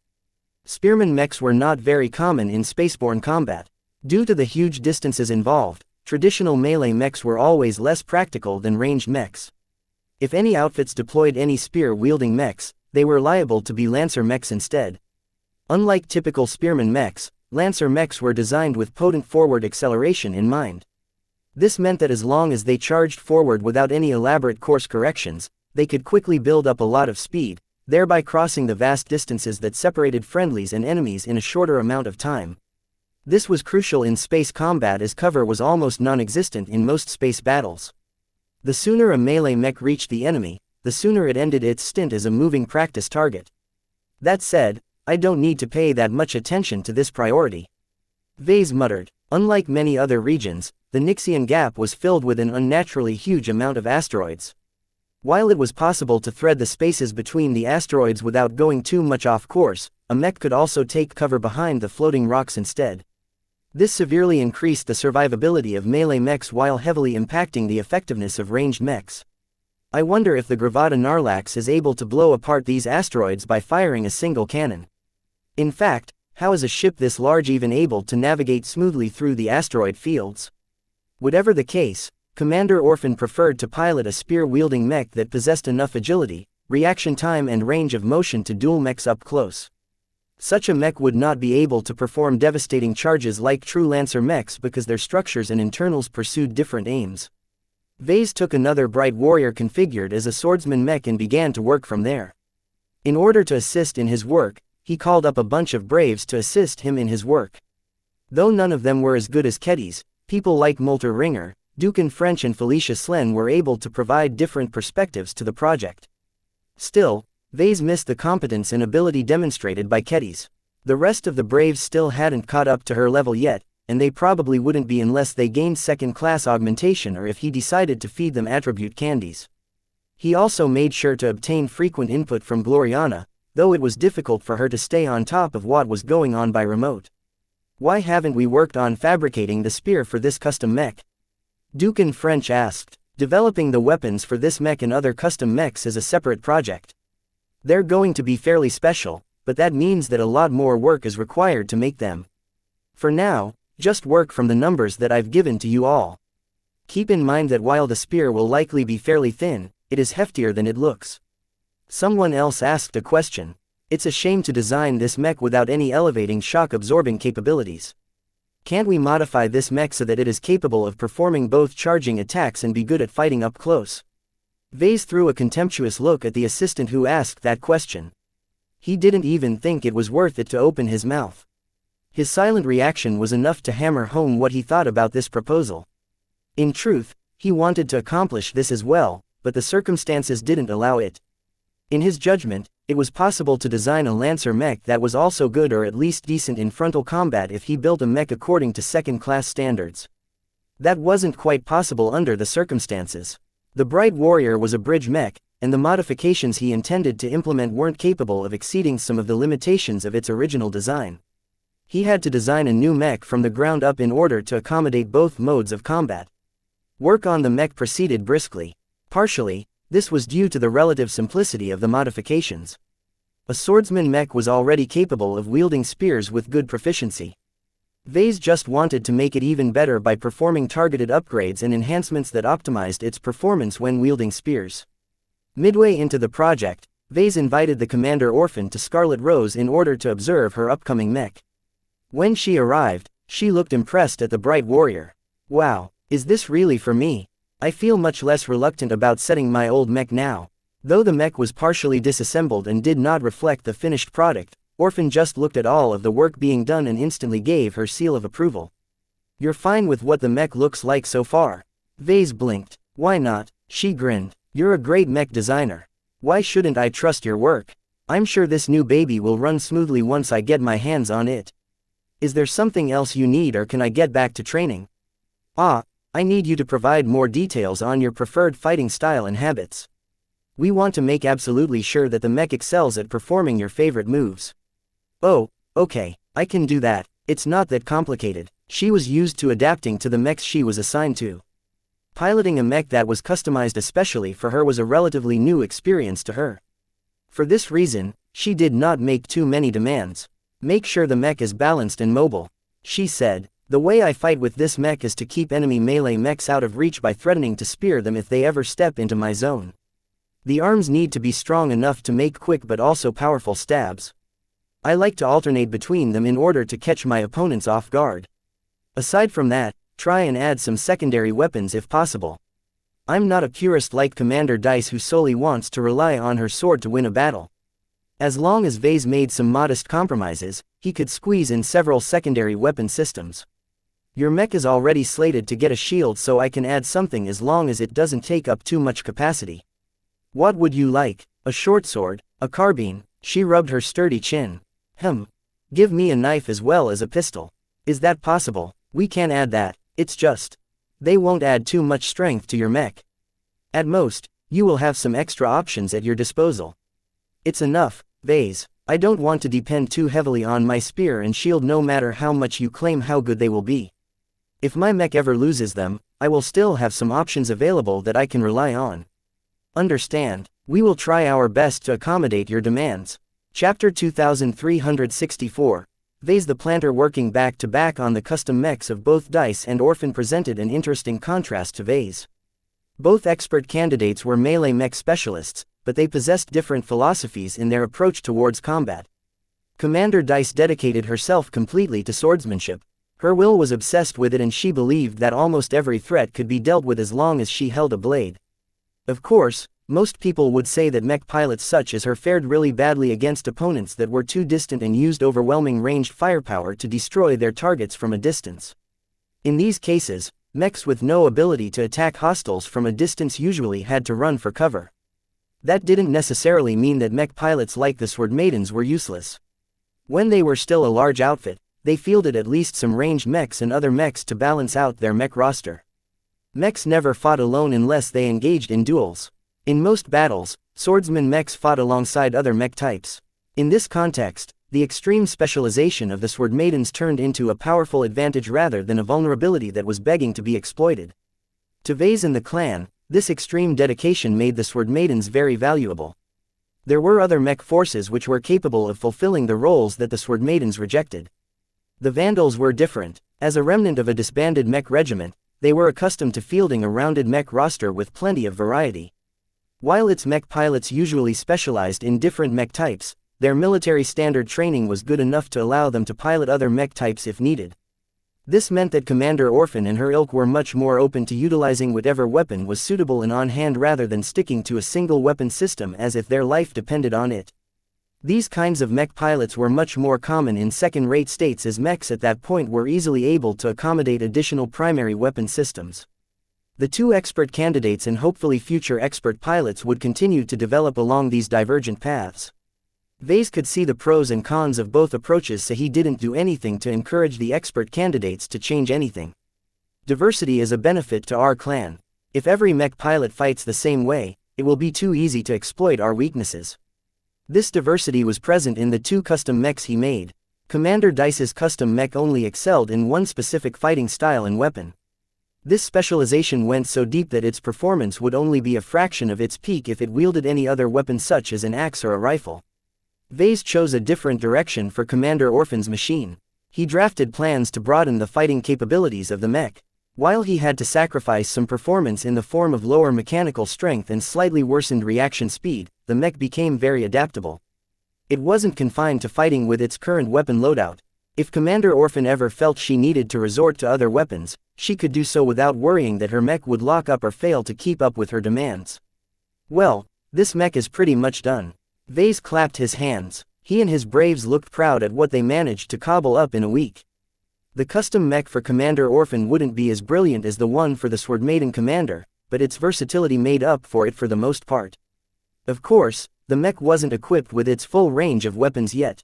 Spearman mechs were not very common in spaceborne combat. Due to the huge distances involved, traditional melee mechs were always less practical than ranged mechs. If any outfits deployed any spear-wielding mechs, they were liable to be lancer mechs instead. Unlike typical spearman mechs, lancer mechs were designed with potent forward acceleration in mind. This meant that as long as they charged forward without any elaborate course corrections, they could quickly build up a lot of speed, thereby crossing the vast distances that separated friendlies and enemies in a shorter amount of time. This was crucial in space combat as cover was almost non-existent in most space battles. The sooner a melee mech reached the enemy, the sooner it ended its stint as a moving practice target. That said, I don't need to pay that much attention to this priority. Vase muttered. Unlike many other regions, the Nixian Gap was filled with an unnaturally huge amount of asteroids. While it was possible to thread the spaces between the asteroids without going too much off course, a mech could also take cover behind the floating rocks instead. This severely increased the survivability of melee mechs while heavily impacting the effectiveness of ranged mechs. I wonder if the Gravata Narlax is able to blow apart these asteroids by firing a single cannon. In fact, how is a ship this large even able to navigate smoothly through the asteroid fields? Whatever the case, Commander Orphan preferred to pilot a spear-wielding mech that possessed enough agility, reaction time and range of motion to duel mechs up close. Such a mech would not be able to perform devastating charges like true lancer mechs because their structures and internals pursued different aims. Vase took another Bright Warrior configured as a swordsman mech and began to work from there. In order to assist in his work, he called up a bunch of braves to assist him in his work. Though none of them were as good as Kedis, people like Molter Ringer, Dukan French and Felicia Slen were able to provide different perspectives to the project. Still, Vase missed the competence and ability demonstrated by Kedis. The rest of the Braves still hadn't caught up to her level yet, and they probably wouldn't be unless they gained second-class augmentation or if he decided to feed them attribute candies. He also made sure to obtain frequent input from Gloriana, though it was difficult for her to stay on top of what was going on by remote. Why haven't we worked on fabricating the spear for this custom mech? Dukan French asked. Developing the weapons for this mech and other custom mechs is a separate project. They're going to be fairly special, but that means that a lot more work is required to make them. For now, just work from the numbers that I've given to you all. Keep in mind that while the spear will likely be fairly thin, it is heftier than it looks. Someone else asked a question. It's a shame to design this mech without any elevating shock-absorbing capabilities. Can't we modify this mech so that it is capable of performing both charging attacks and be good at fighting up close? Vase threw a contemptuous look at the assistant who asked that question. He didn't even think it was worth it to open his mouth. His silent reaction was enough to hammer home what he thought about this proposal. In truth, he wanted to accomplish this as well, but the circumstances didn't allow it. In his judgment, it was possible to design a lancer mech that was also good or at least decent in frontal combat if he built a mech according to second-class standards. That wasn't quite possible under the circumstances. The Bright Warrior was a bridge mech, and the modifications he intended to implement weren't capable of exceeding some of the limitations of its original design. He had to design a new mech from the ground up in order to accommodate both modes of combat. Work on the mech proceeded briskly. Partially, this was due to the relative simplicity of the modifications. A swordsman mech was already capable of wielding spears with good proficiency. Vase just wanted to make it even better by performing targeted upgrades and enhancements that optimized its performance when wielding spears. Midway into the project, Vase invited the Commander Orphan to Scarlet Rose in order to observe her upcoming mech. When she arrived, she looked impressed at the Bright Warrior. Wow, is this really for me? I feel much less reluctant about setting my old mech now. Though the mech was partially disassembled and did not reflect the finished product, Orphan just looked at all of the work being done and instantly gave her seal of approval. You're fine with what the mech looks like so far? Vase blinked. Why not? She grinned. You're a great mech designer. Why shouldn't I trust your work? I'm sure this new baby will run smoothly once I get my hands on it. Is there something else you need, or can I get back to training? I need you to provide more details on your preferred fighting style and habits. We want to make absolutely sure that the mech excels at performing your favorite moves. Oh, okay, I can do that. It's not that complicated. She was used to adapting to the mechs she was assigned to. Piloting a mech that was customized especially for her was a relatively new experience to her. For this reason, she did not make too many demands. Make sure the mech is balanced and mobile. She said, the way I fight with this mech is to keep enemy melee mechs out of reach by threatening to spear them if they ever step into my zone. The arms need to be strong enough to make quick but also powerful stabs. I like to alternate between them in order to catch my opponents off guard. Aside from that, try and add some secondary weapons if possible. I'm not a purist like Commander Dice who solely wants to rely on her sword to win a battle. As long as Vase made some modest compromises, he could squeeze in several secondary weapon systems. Your mech is already slated to get a shield, so I can add something as long as it doesn't take up too much capacity. What would you like? A short sword? A carbine? She rubbed her sturdy chin. Give me a knife as well as a pistol. Is that possible? We can add that. It's just. They won't add too much strength to your mech. At most, you will have some extra options at your disposal. It's enough, Vase. I don't want to depend too heavily on my spear and shield no matter how much you claim how good they will be. If my mech ever loses them, I will still have some options available that I can rely on. Understand? We will try our best to accommodate your demands. Chapter 2364. Vase the planter working back to back on the custom mechs of both Dice and Orphan presented an interesting contrast to Vase. Both expert candidates were melee mech specialists, but they possessed different philosophies in their approach towards combat. Commander Dice dedicated herself completely to swordsmanship. Her will was obsessed with it and she believed that almost every threat could be dealt with as long as she held a blade. Of course, most people would say that mech pilots such as her fared really badly against opponents that were too distant and used overwhelming ranged firepower to destroy their targets from a distance. In these cases, mechs with no ability to attack hostiles from a distance usually had to run for cover. That didn't necessarily mean that mech pilots like the Sword Maidens were useless. When they were still a large outfit, they fielded at least some ranged mechs and other mechs to balance out their mech roster. Mechs never fought alone unless they engaged in duels. In most battles, swordsman mechs fought alongside other mech types. In this context, the extreme specialization of the Sword Maidens turned into a powerful advantage rather than a vulnerability that was begging to be exploited. To Vase and the clan, this extreme dedication made the Sword Maidens very valuable. There were other mech forces which were capable of fulfilling the roles that the Sword Maidens rejected. The Vandals were different. As a remnant of a disbanded mech regiment, they were accustomed to fielding a rounded mech roster with plenty of variety. While its mech pilots usually specialized in different mech types, their military standard training was good enough to allow them to pilot other mech types if needed. This meant that Commander Orphan and her ilk were much more open to utilizing whatever weapon was suitable and on hand rather than sticking to a single weapon system as if their life depended on it. These kinds of mech pilots were much more common in second-rate states as mechs at that point were easily able to accommodate additional primary weapon systems. The two expert candidates and hopefully future expert pilots would continue to develop along these divergent paths. Vase could see the pros and cons of both approaches, so he didn't do anything to encourage the expert candidates to change anything. Diversity is a benefit to our clan. If every mech pilot fights the same way, it will be too easy to exploit our weaknesses. This diversity was present in the two custom mechs he made. Commander Dice's custom mech only excelled in one specific fighting style and weapon. This specialization went so deep that its performance would only be a fraction of its peak if it wielded any other weapon such as an axe or a rifle. Vase chose a different direction for Commander Orphan's machine. He drafted plans to broaden the fighting capabilities of the mech. While he had to sacrifice some performance in the form of lower mechanical strength and slightly worsened reaction speed, the mech became very adaptable. It wasn't confined to fighting with its current weapon loadout. If Commander Orphan ever felt she needed to resort to other weapons, she could do so without worrying that her mech would lock up or fail to keep up with her demands. Well, this mech is pretty much done. Vase clapped his hands. He and his braves looked proud at what they managed to cobble up in a week. The custom mech for Commander Orphan wouldn't be as brilliant as the one for the Sword Maiden Commander, but its versatility made up for it for the most part. Of course, the mech wasn't equipped with its full range of weapons yet.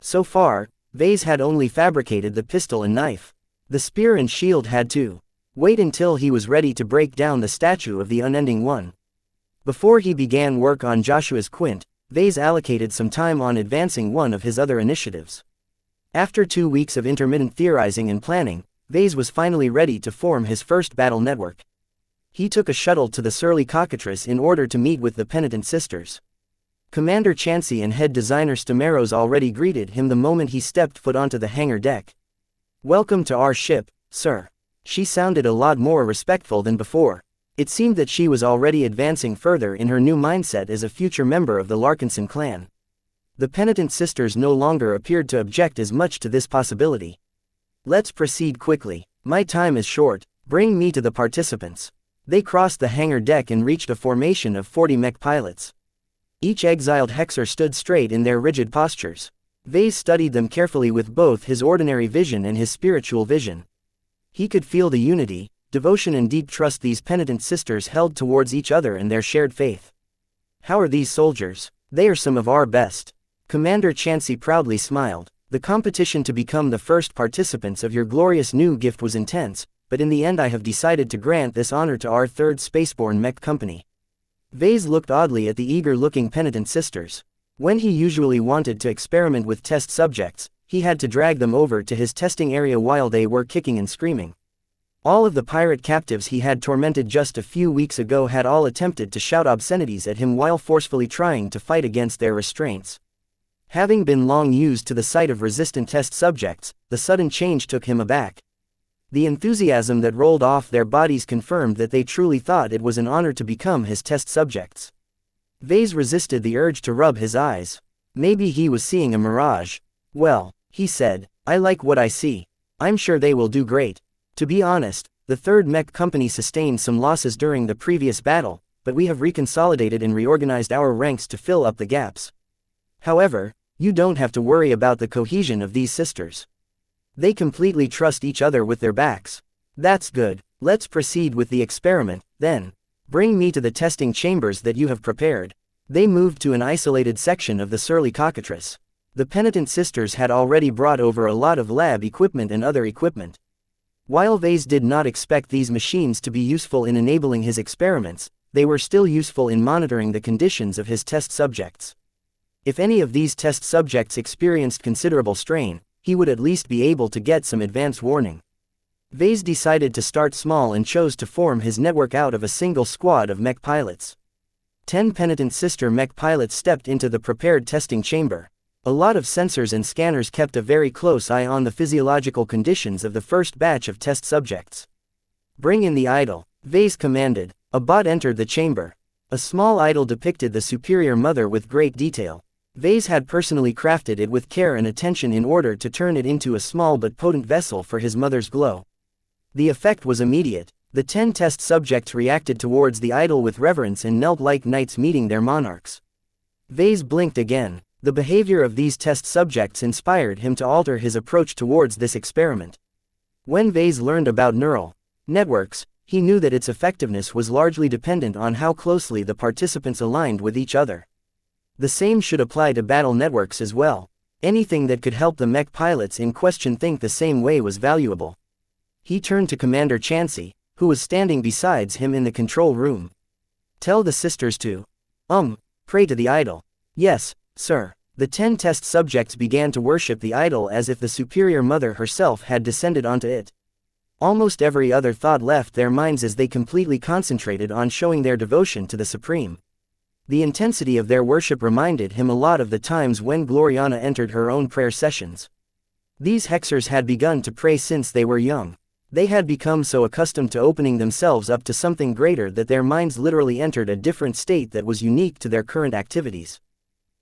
So far, Vase had only fabricated the pistol and knife. The spear and shield had to wait until he was ready to break down the statue of the Unending One. Before he began work on Joshua's Quint, Vase allocated some time on advancing one of his other initiatives. After 2 weeks of intermittent theorizing and planning, Vase was finally ready to form his first battle network. He took a shuttle to the Surly Cockatrice in order to meet with the Penitent Sisters. Commander Xianxia and head designer Stamaros already greeted him the moment he stepped foot onto the hangar deck. "Welcome to our ship, sir." She sounded a lot more respectful than before. It seemed that she was already advancing further in her new mindset as a future member of the Larkinson clan. The Penitent Sisters no longer appeared to object as much to this possibility. "Let's proceed quickly. My time is short. Bring me to the participants." They crossed the hangar deck and reached a formation of 40 mech pilots. Each exiled hexer stood straight in their rigid postures. Vase studied them carefully with both his ordinary vision and his spiritual vision. He could feel the unity, devotion and deep trust these Penitent Sisters held towards each other and their shared faith. "How are these soldiers?" "They are some of our best." Commander Xianxia proudly smiled. "The competition to become the first participants of your glorious new gift was intense, but in the end I have decided to grant this honor to our third spaceborne mech company." Vase looked oddly at the eager-looking Penitent Sisters. When he usually wanted to experiment with test subjects, he had to drag them over to his testing area while they were kicking and screaming. All of the pirate captives he had tormented just a few weeks ago had all attempted to shout obscenities at him while forcefully trying to fight against their restraints. Having been long used to the sight of resistant test subjects, the sudden change took him aback. The enthusiasm that rolled off their bodies confirmed that they truly thought it was an honor to become his test subjects. Vase resisted the urge to rub his eyes. Maybe he was seeing a mirage. "Well," he said, "I like what I see. I'm sure they will do great." To be honest, the third mech company sustained some losses during the previous battle, but we have reconsolidated and reorganized our ranks to fill up the gaps. However, you don't have to worry about the cohesion of these sisters. They completely trust each other with their backs. That's good. Let's proceed with the experiment, then. Bring me to the testing chambers that you have prepared. They moved to an isolated section of the Surly Cockatrice. The Penitent Sisters had already brought over a lot of lab equipment and other equipment. While Vase did not expect these machines to be useful in enabling his experiments, they were still useful in monitoring the conditions of his test subjects. If any of these test subjects experienced considerable strain, he would at least be able to get some advance warning. Vase decided to start small and chose to form his network out of a single squad of mech pilots. 10 Penitent Sister mech pilots stepped into the prepared testing chamber. A lot of sensors and scanners kept a very close eye on the physiological conditions of the first batch of test subjects. "Bring in the idol," Vase commanded. A bot entered the chamber. A small idol depicted the Superior Mother with great detail. Vase had personally crafted it with care and attention in order to turn it into a small but potent vessel for his mother's glow. The effect was immediate. The 10 test subjects reacted towards the idol with reverence and knelt like knights meeting their monarchs. Vase blinked again. The behavior of these test subjects inspired him to alter his approach towards this experiment. When Vase learned about neural networks, he knew that its effectiveness was largely dependent on how closely the participants aligned with each other. The same should apply to battle networks as well. Anything that could help the mech pilots in question think the same way was valuable. He turned to Commander Xianxia, who was standing beside him in the control room. "Tell the sisters to pray to the idol." "Yes, sir." The 10 test subjects began to worship the idol as if the Superior Mother herself had descended onto it. Almost every other thought left their minds as they completely concentrated on showing their devotion to the Supreme. The intensity of their worship reminded him a lot of the times when Gloriana entered her own prayer sessions. These hexers had begun to pray since they were young. They had become so accustomed to opening themselves up to something greater that their minds literally entered a different state that was unique to their current activities.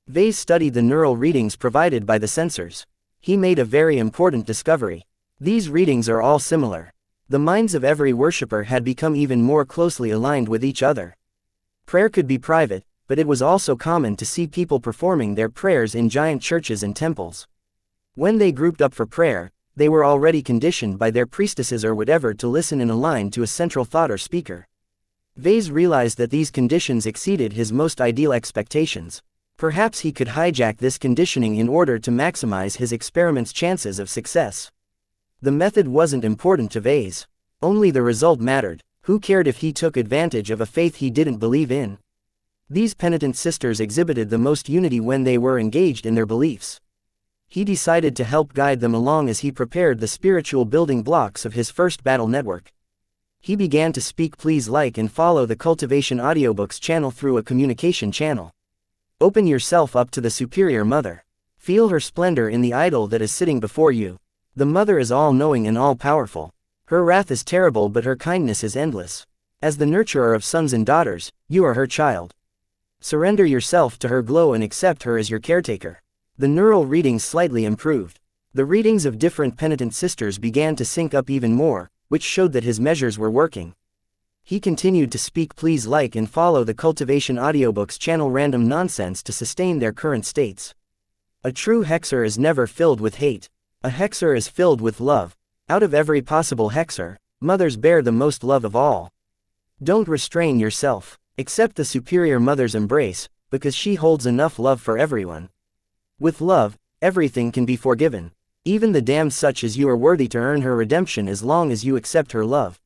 Vase studied the neural readings provided by the sensors. He made a very important discovery. These readings are all similar. The minds of every worshipper had become even more closely aligned with each other. Prayer could be private, but it was also common to see people performing their prayers in giant churches and temples. When they grouped up for prayer, they were already conditioned by their priestesses or whatever to listen in a line to a central thought or speaker. Vase realized that these conditions exceeded his most ideal expectations. Perhaps he could hijack this conditioning in order to maximize his experiment's chances of success. The method wasn't important to Vase. Only the result mattered. Who cared if he took advantage of a faith he didn't believe in? These penitent sisters exhibited the most unity when they were engaged in their beliefs. He decided to help guide them along as he prepared the spiritual building blocks of his first battle network. He began to speak please like and follow the Cultivation Audiobooks channel through a communication channel. Open yourself up to the Superior Mother. Feel her splendor in the idol that is sitting before you. The Mother is all-knowing and all-powerful. Her wrath is terrible but her kindness is endless. As the nurturer of sons and daughters, you are her child. Surrender yourself to her glow and accept her as your caretaker. The neural readings slightly improved. The readings of different penitent sisters began to sync up even more, which showed that his measures were working. He continued to speak please like and follow the Cultivation Audiobooks channel random nonsense to sustain their current states. A true hexer is never filled with hate. A hexer is filled with love. Out of every possible hexer, mothers bear the most love of all. Don't restrain yourself. Accept the Superior Mother's embrace, because she holds enough love for everyone. With love, everything can be forgiven. Even the damned such as you are worthy to earn her redemption as long as you accept her love.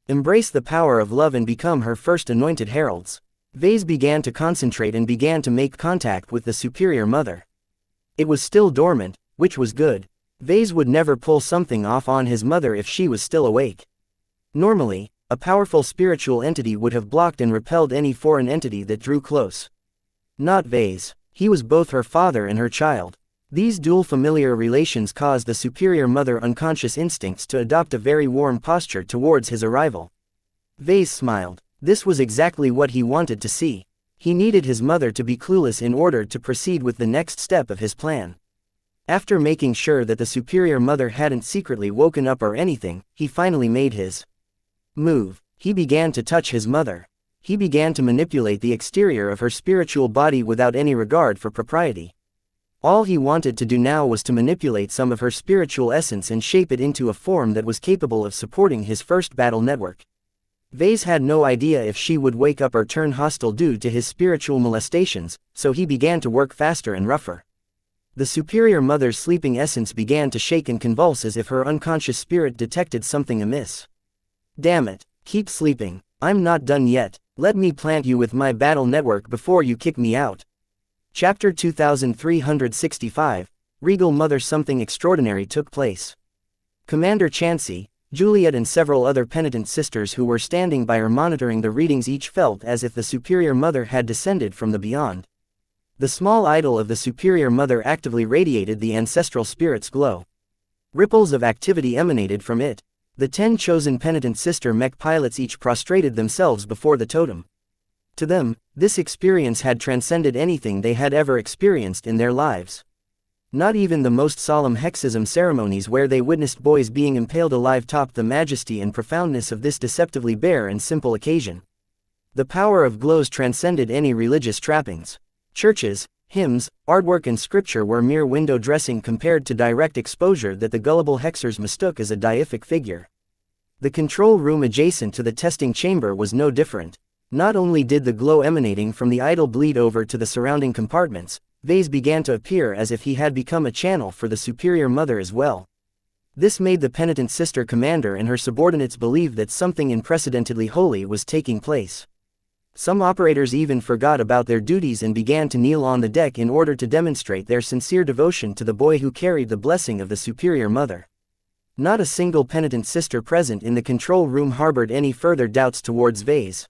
Embrace the power of love and become her first anointed heralds. Vase began to concentrate and began to make contact with the Superior Mother. It was still dormant, which was good. Vase would never pull something off on his mother if she was still awake. Normally, a powerful spiritual entity would have blocked and repelled any foreign entity that drew close. Not Vase. He was both her father and her child. These dual familiar relations caused the Superior Mother unconscious instincts to adopt a very warm posture towards his arrival. Vase smiled. This was exactly what he wanted to see. He needed his mother to be clueless in order to proceed with the next step of his plan. After making sure that the Superior Mother hadn't secretly woken up or anything, he finally made his move. He began to touch his mother. He began to manipulate the exterior of her spiritual body without any regard for propriety. All he wanted to do now was to manipulate some of her spiritual essence and shape it into a form that was capable of supporting his first battle network. Vase had no idea if she would wake up or turn hostile due to his spiritual molestations, so he began to work faster and rougher. The Superior Mother's sleeping essence began to shake and convulse as if her unconscious spirit detected something amiss. Damn it, keep sleeping. I'm not done yet. Let me plant you with my battle network before you kick me out. Chapter 2365, Regal Mother. Something extraordinary took place. Commander Xianxia, Juliet and several other penitent sisters who were standing by her monitoring the readings each felt as if the Superior Mother had descended from the beyond. The small idol of the Superior Mother actively radiated the ancestral spirit's glow. Ripples of activity emanated from it. The 10 chosen penitent sister Mech pilots each prostrated themselves before the totem. To them, this experience had transcended anything they had ever experienced in their lives. Not even the most solemn hexism ceremonies where they witnessed boys being impaled alive topped the majesty and profoundness of this deceptively bare and simple occasion. The power of glows transcended any religious trappings. Churches, hymns, artwork and scripture were mere window dressing compared to direct exposure that the gullible hexers mistook as a deific figure. The control room adjacent to the testing chamber was no different. Not only did the glow emanating from the idol bleed over to the surrounding compartments, Vase began to appear as if he had become a channel for the Superior Mother as well. This made the penitent sister commander and her subordinates believe that something unprecedentedly holy was taking place. Some operators even forgot about their duties and began to kneel on the deck in order to demonstrate their sincere devotion to the boy who carried the blessing of the Superior Mother. Not a single penitent sister present in the control room harbored any further doubts towards Vase.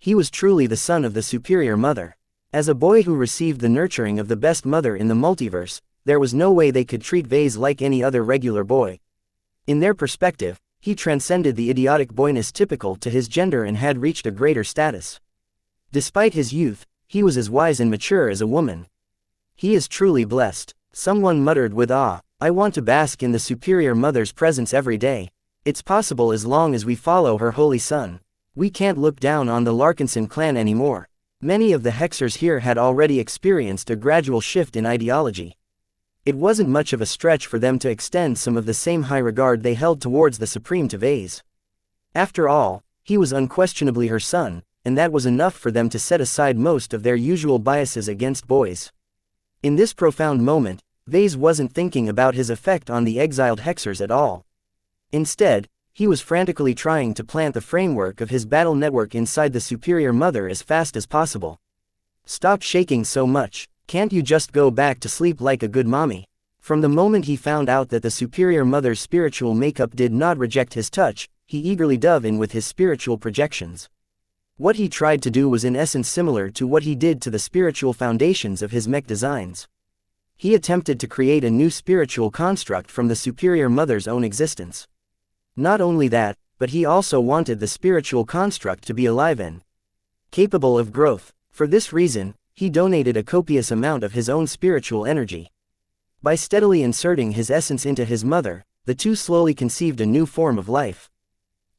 He was truly the son of the Superior Mother. As a boy who received the nurturing of the best mother in the multiverse, there was no way they could treat Vase like any other regular boy. In their perspective, he transcended the idiotic boyness typical to his gender and had reached a greater status. Despite his youth, he was as wise and mature as a woman. He is truly blessed, someone muttered with awe. I want to bask in the Superior Mother's presence every day. It's possible as long as we follow her holy son. We can't look down on the Larkinson clan anymore. Many of the Hexers here had already experienced a gradual shift in ideology. It wasn't much of a stretch for them to extend some of the same high regard they held towards the Supreme to Vase. After all, he was unquestionably her son, and that was enough for them to set aside most of their usual biases against boys. In this profound moment, Vase wasn't thinking about his effect on the exiled Hexers at all. Instead, he was frantically trying to plant the framework of his battle network inside the Superior Mother as fast as possible. Stop shaking so much, can't you just go back to sleep like a good mommy? From the moment he found out that the Superior Mother's spiritual makeup did not reject his touch, he eagerly dove in with his spiritual projections. What he tried to do was in essence similar to what he did to the spiritual foundations of his mech designs. He attempted to create a new spiritual construct from the Superior Mother's own existence. Not only that, but he also wanted the spiritual construct to be alive and capable of growth. For this reason, he donated a copious amount of his own spiritual energy. By steadily inserting his essence into his mother, the two slowly conceived a new form of life.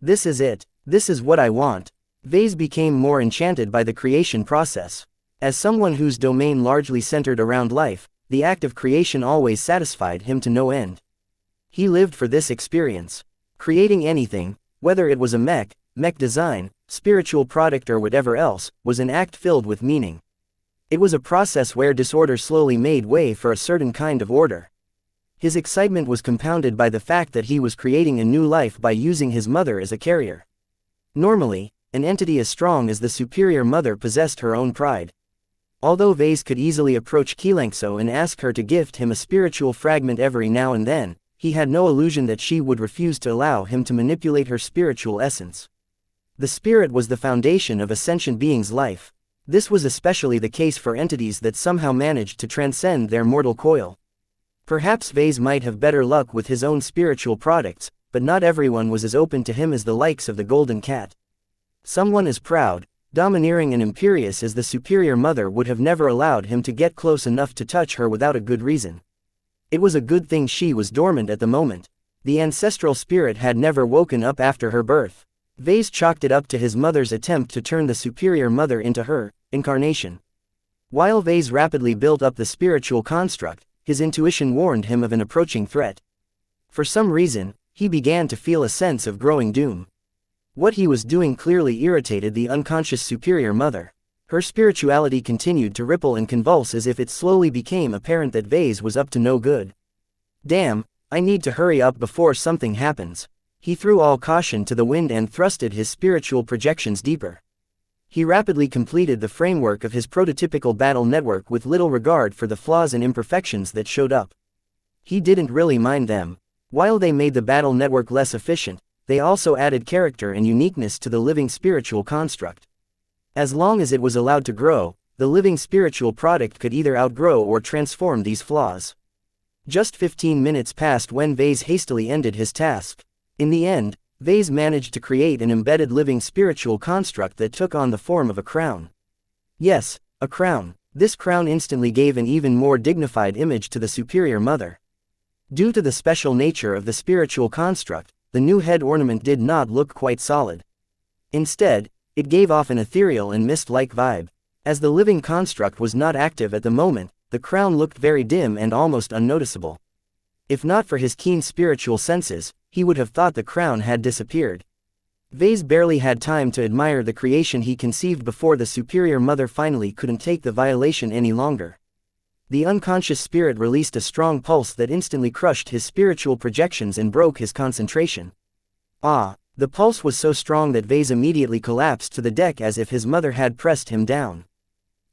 This is it. This is what I want. Vase became more enchanted by the creation process. As someone whose domain largely centered around life, the act of creation always satisfied him to no end. He lived for this experience. Creating anything, whether it was a mech design, spiritual product or whatever else, was an act filled with meaning. It was a process where disorder slowly made way for a certain kind of order. His excitement was compounded by the fact that he was creating a new life by using his mother as a carrier. Normally, an entity as strong as the Superior Mother possessed her own pride. Although Vase could easily approach xianxia and ask her to gift him a spiritual fragment every now and then, he had no illusion that she would refuse to allow him to manipulate her spiritual essence. The spirit was the foundation of a sentient being's life. This was especially the case for entities that somehow managed to transcend their mortal coil. Perhaps Vase might have better luck with his own spiritual products, but not everyone was as open to him as the likes of the Golden Cat. Someone as proud, domineering and imperious as the Superior Mother would have never allowed him to get close enough to touch her without a good reason. It was a good thing she was dormant at the moment. The ancestral spirit had never woken up after her birth. Vase chalked it up to his mother's attempt to turn the Superior Mother into her incarnation. While Vase rapidly built up the spiritual construct, his intuition warned him of an approaching threat. For some reason, he began to feel a sense of growing doom. What he was doing clearly irritated the unconscious Superior Mother. Her spirituality continued to ripple and convulse as if it slowly became apparent that Vase was up to no good. Damn, I need to hurry up before something happens. He threw all caution to the wind and thrusted his spiritual projections deeper. He rapidly completed the framework of his prototypical battle network with little regard for the flaws and imperfections that showed up. He didn't really mind them. While they made the battle network less efficient, they also added character and uniqueness to the living spiritual construct. As long as it was allowed to grow, the living spiritual product could either outgrow or transform these flaws. Just 15 minutes passed when Vase hastily ended his task. In the end, Vase managed to create an embedded living spiritual construct that took on the form of a crown. Yes, a crown. This crown instantly gave an even more dignified image to the Superior Mother. Due to the special nature of the spiritual construct, the new head ornament did not look quite solid. Instead, it gave off an ethereal and mist-like vibe. As the living construct was not active at the moment, the crown looked very dim and almost unnoticeable. If not for his keen spiritual senses, he would have thought the crown had disappeared. Vase barely had time to admire the creation he conceived before the Superior Mother finally couldn't take the violation any longer. The unconscious spirit released a strong pulse that instantly crushed his spiritual projections and broke his concentration. The pulse was so strong that Vase immediately collapsed to the deck as if his mother had pressed him down.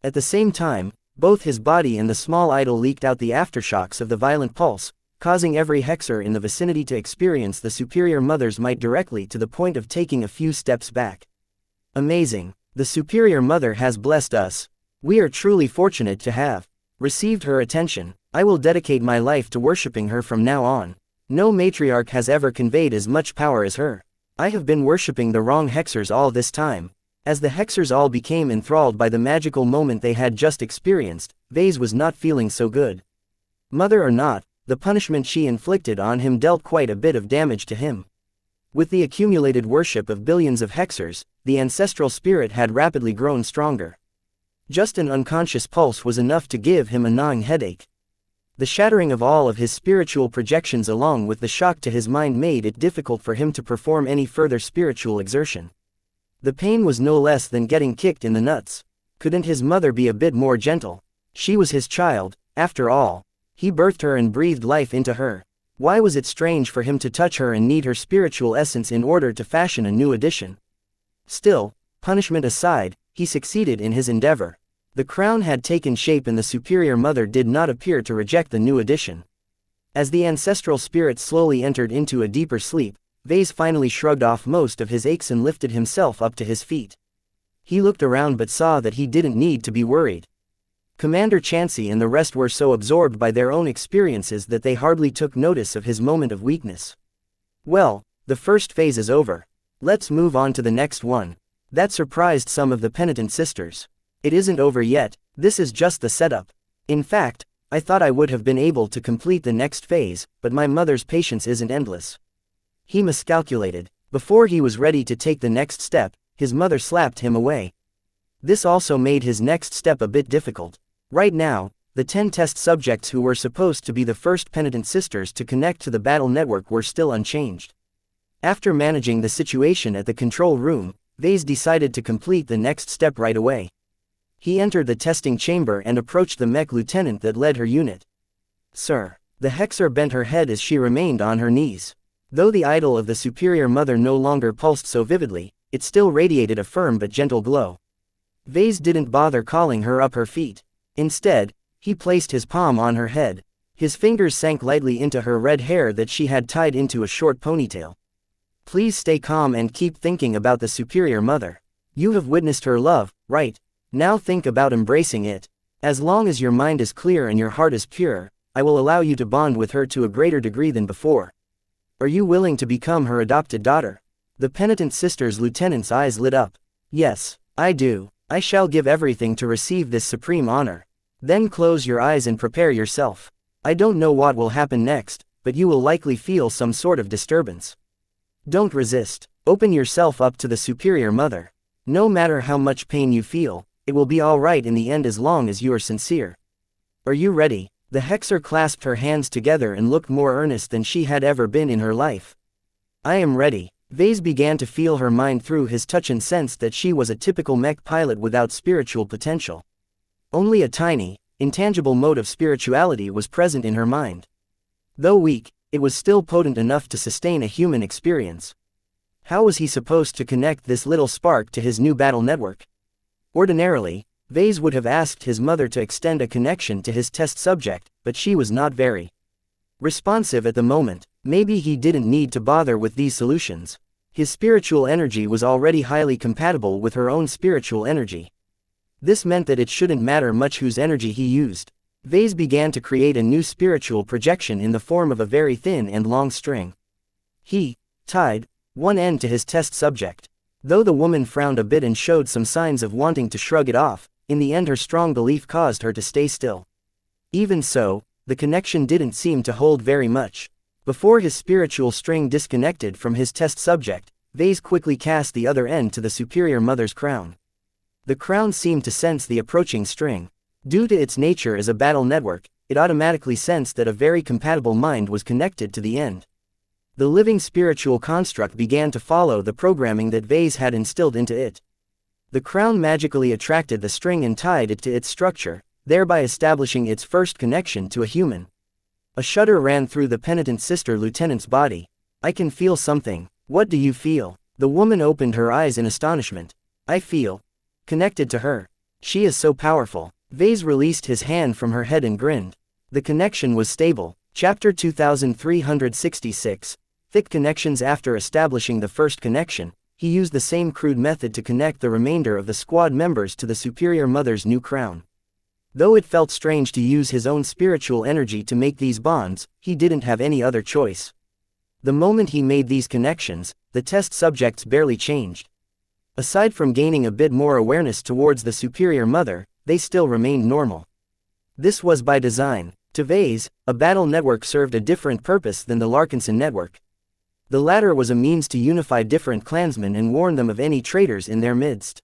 At the same time, both his body and the small idol leaked out the aftershocks of the violent pulse, causing every Hexer in the vicinity to experience the Superior Mother's might directly to the point of taking a few steps back. Amazing. The Superior Mother has blessed us. We are truly fortunate to have received her attention. I will dedicate my life to worshipping her from now on. No matriarch has ever conveyed as much power as her. I have been worshipping the wrong Hexers all this time. As the Hexers all became enthralled by the magical moment they had just experienced, Vase was not feeling so good. Mother or not, the punishment she inflicted on him dealt quite a bit of damage to him. With the accumulated worship of billions of hexers, the ancestral spirit had rapidly grown stronger. Just an unconscious pulse was enough to give him a gnawing headache. The shattering of all of his spiritual projections along with the shock to his mind made it difficult for him to perform any further spiritual exertion. The pain was no less than getting kicked in the nuts. Couldn't his mother be a bit more gentle? She was his child, after all. He birthed her and breathed life into her. Why was it strange for him to touch her and need her spiritual essence in order to fashion a new edition? Still, punishment aside, he succeeded in his endeavor. The crown had taken shape and the superior mother did not appear to reject the new addition. As the ancestral spirit slowly entered into a deeper sleep, Vase finally shrugged off most of his aches and lifted himself up to his feet. He looked around but saw that he didn't need to be worried. Commander Xianxia and the rest were so absorbed by their own experiences that they hardly took notice of his moment of weakness. Well, the first phase is over. Let's move on to the next one. That surprised some of the penitent sisters. It isn't over yet, this is just the setup. In fact, I thought I would have been able to complete the next phase, but my mother's patience isn't endless. He miscalculated. Before he was ready to take the next step, his mother slapped him away. This also made his next step a bit difficult. Right now, the 10 test subjects who were supposed to be the first penitent sisters to connect to the battle network were still unchanged. After managing the situation at the control room, Vase decided to complete the next step right away. He entered the testing chamber and approached the mech lieutenant that led her unit. "Sir." The hexer bent her head as she remained on her knees. Though the idol of the superior mother no longer pulsed so vividly, it still radiated a firm but gentle glow. Vase didn't bother calling her up her feet. Instead, he placed his palm on her head. His fingers sank lightly into her red hair that she had tied into a short ponytail. "Please stay calm and keep thinking about the superior mother. You have witnessed her love, right? Now think about embracing it. As long as your mind is clear and your heart is pure, I will allow you to bond with her to a greater degree than before. Are you willing to become her adopted daughter?" The penitent sister's lieutenant's eyes lit up. "Yes, I do. I shall give everything to receive this supreme honor." Then close your eyes and prepare yourself. I don't know what will happen next, but you will likely feel some sort of disturbance. Don't resist. Open yourself up to the superior mother. No matter how much pain you feel, it will be all right in the end as long as you are sincere. Are you ready? The hexer clasped her hands together and looked more earnest than she had ever been in her life. "I am ready." Vase began to feel her mind through his touch and sensed that she was a typical mech pilot without spiritual potential. Only a tiny, intangible mode of spirituality was present in her mind. Though weak, it was still potent enough to sustain a human experience. How was he supposed to connect this little spark to his new battle network? Ordinarily, Vase would have asked his mother to extend a connection to his test subject, but she was not very responsive at the moment. Maybe he didn't need to bother with these solutions. His spiritual energy was already highly compatible with her own spiritual energy. This meant that it shouldn't matter much whose energy he used. Vase began to create a new spiritual projection in the form of a very thin and long string. He tied one end to his test subject. Though the woman frowned a bit and showed some signs of wanting to shrug it off, in the end her strong belief caused her to stay still. Even so, the connection didn't seem to hold very much. Before his spiritual string disconnected from his test subject, Vase quickly cast the other end to the superior mother's crown. The crown seemed to sense the approaching string. Due to its nature as a battle network, it automatically sensed that a very compatible mind was connected to the end. The living spiritual construct began to follow the programming that Vase had instilled into it. The crown magically attracted the string and tied it to its structure, thereby establishing its first connection to a human. A shudder ran through the penitent sister lieutenant's body. "I can feel something." "What do you feel?" The woman opened her eyes in astonishment. "I feel connected to her. She is so powerful." Vase released his hand from her head and grinned. The connection was stable. Chapter 2366. Thick connections. After establishing the first connection, he used the same crude method to connect the remainder of the squad members to the superior mother's new crown. Though it felt strange to use his own spiritual energy to make these bonds, he didn't have any other choice. The moment he made these connections, the test subjects barely changed. Aside from gaining a bit more awareness towards the superior mother, they still remained normal. This was by design. To Vase, a battle network served a different purpose than the Larkinson network. The latter was a means to unify different clansmen and warn them of any traitors in their midst.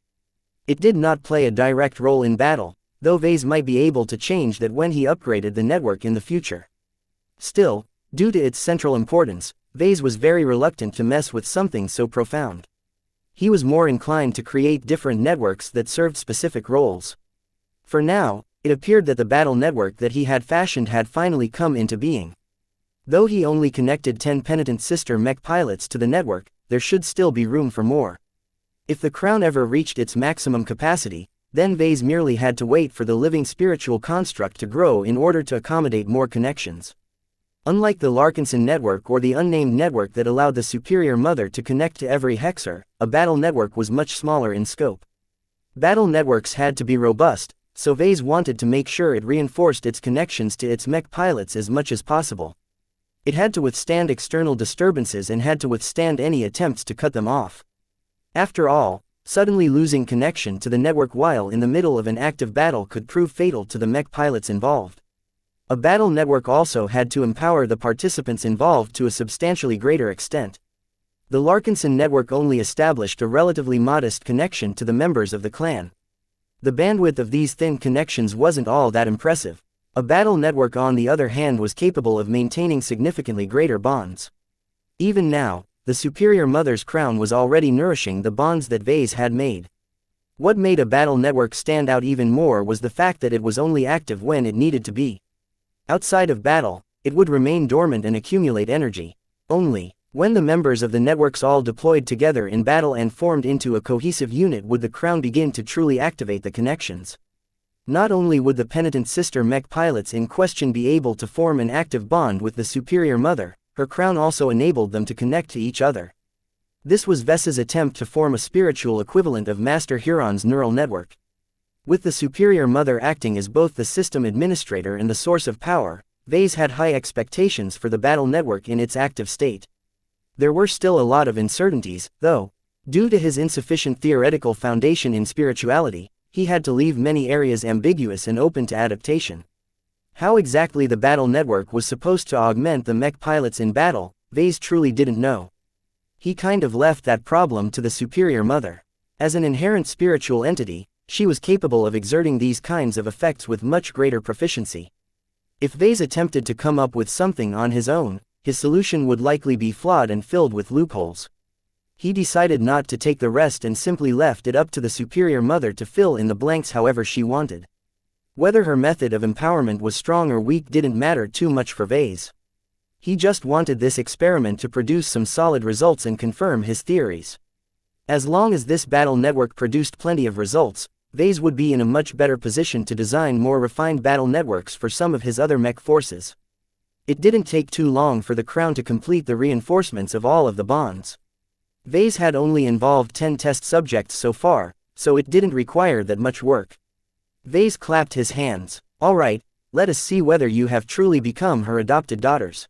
It did not play a direct role in battle, though Vase might be able to change that when he upgraded the network in the future. Still, due to its central importance, Vase was very reluctant to mess with something so profound. He was more inclined to create different networks that served specific roles. For now, it appeared that the battle network that he had fashioned had finally come into being. Though he only connected 10 penitent sister mech pilots to the network, there should still be room for more. If the crown ever reached its maximum capacity, then Vase merely had to wait for the living spiritual construct to grow in order to accommodate more connections. Unlike the Larkinson network or the unnamed network that allowed the superior mother to connect to every hexer, a battle network was much smaller in scope. Battle networks had to be robust, so Vase wanted to make sure it reinforced its connections to its mech pilots as much as possible. It had to withstand external disturbances and had to withstand any attempts to cut them off. After all, suddenly losing connection to the network while in the middle of an active battle could prove fatal to the mech pilots involved. A battle network also had to empower the participants involved to a substantially greater extent. The Larkinson network only established a relatively modest connection to the members of the clan. The bandwidth of these thin connections wasn't all that impressive. A battle network on the other hand was capable of maintaining significantly greater bonds. Even now, the superior mother's crown was already nourishing the bonds that Vase had made. What made a battle network stand out even more was the fact that it was only active when it needed to be. Outside of battle, it would remain dormant and accumulate energy. Only, when the members of the networks all deployed together in battle and formed into a cohesive unit would the crown begin to truly activate the connections. Not only would the penitent sister mech pilots in question be able to form an active bond with the superior mother, her crown also enabled them to connect to each other. This was Ves's attempt to form a spiritual equivalent of Master Huron's neural network. With the superior mother acting as both the system administrator and the source of power, Vase had high expectations for the battle network in its active state. There were still a lot of uncertainties, though. Due to his insufficient theoretical foundation in spirituality, he had to leave many areas ambiguous and open to adaptation. How exactly the battle network was supposed to augment the mech pilots in battle, Vase truly didn't know. He kind of left that problem to the superior mother. As an inherent spiritual entity, she was capable of exerting these kinds of effects with much greater proficiency. If Vase attempted to come up with something on his own, his solution would likely be flawed and filled with loopholes. He decided not to take the rest and simply left it up to the superior mother to fill in the blanks however she wanted. Whether her method of empowerment was strong or weak didn't matter too much for Vase. He just wanted this experiment to produce some solid results and confirm his theories. As long as this battle network produced plenty of results, Vase would be in a much better position to design more refined battle networks for some of his other mech forces. It didn't take too long for the crown to complete the reinforcements of all of the bonds. Vase had only involved 10 test subjects so far, so it didn't require that much work. Vase clapped his hands. All right, let us see whether you have truly become her adopted daughters.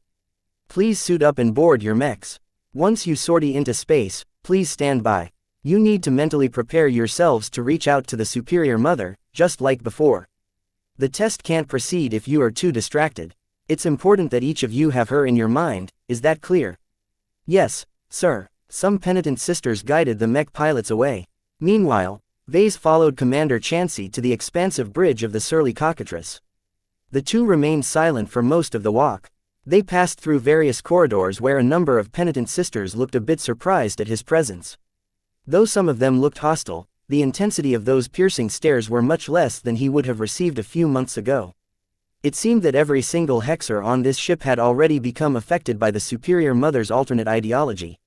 Please suit up and board your mechs. Once you sortie into space, please stand by. You need to mentally prepare yourselves to reach out to the superior mother, just like before. The test can't proceed if you are too distracted. It's important that each of you have her in your mind, is that clear? Yes, sir. Some penitent sisters guided the mech pilots away. Meanwhile, Vase followed Commander Xianxia to the expansive bridge of the surly cockatrice. The two remained silent for most of the walk. They passed through various corridors where a number of penitent sisters looked a bit surprised at his presence. Though some of them looked hostile, the intensity of those piercing stares were much less than he would have received a few months ago. It seemed that every single hexer on this ship had already become affected by the superior mother's alternate ideology.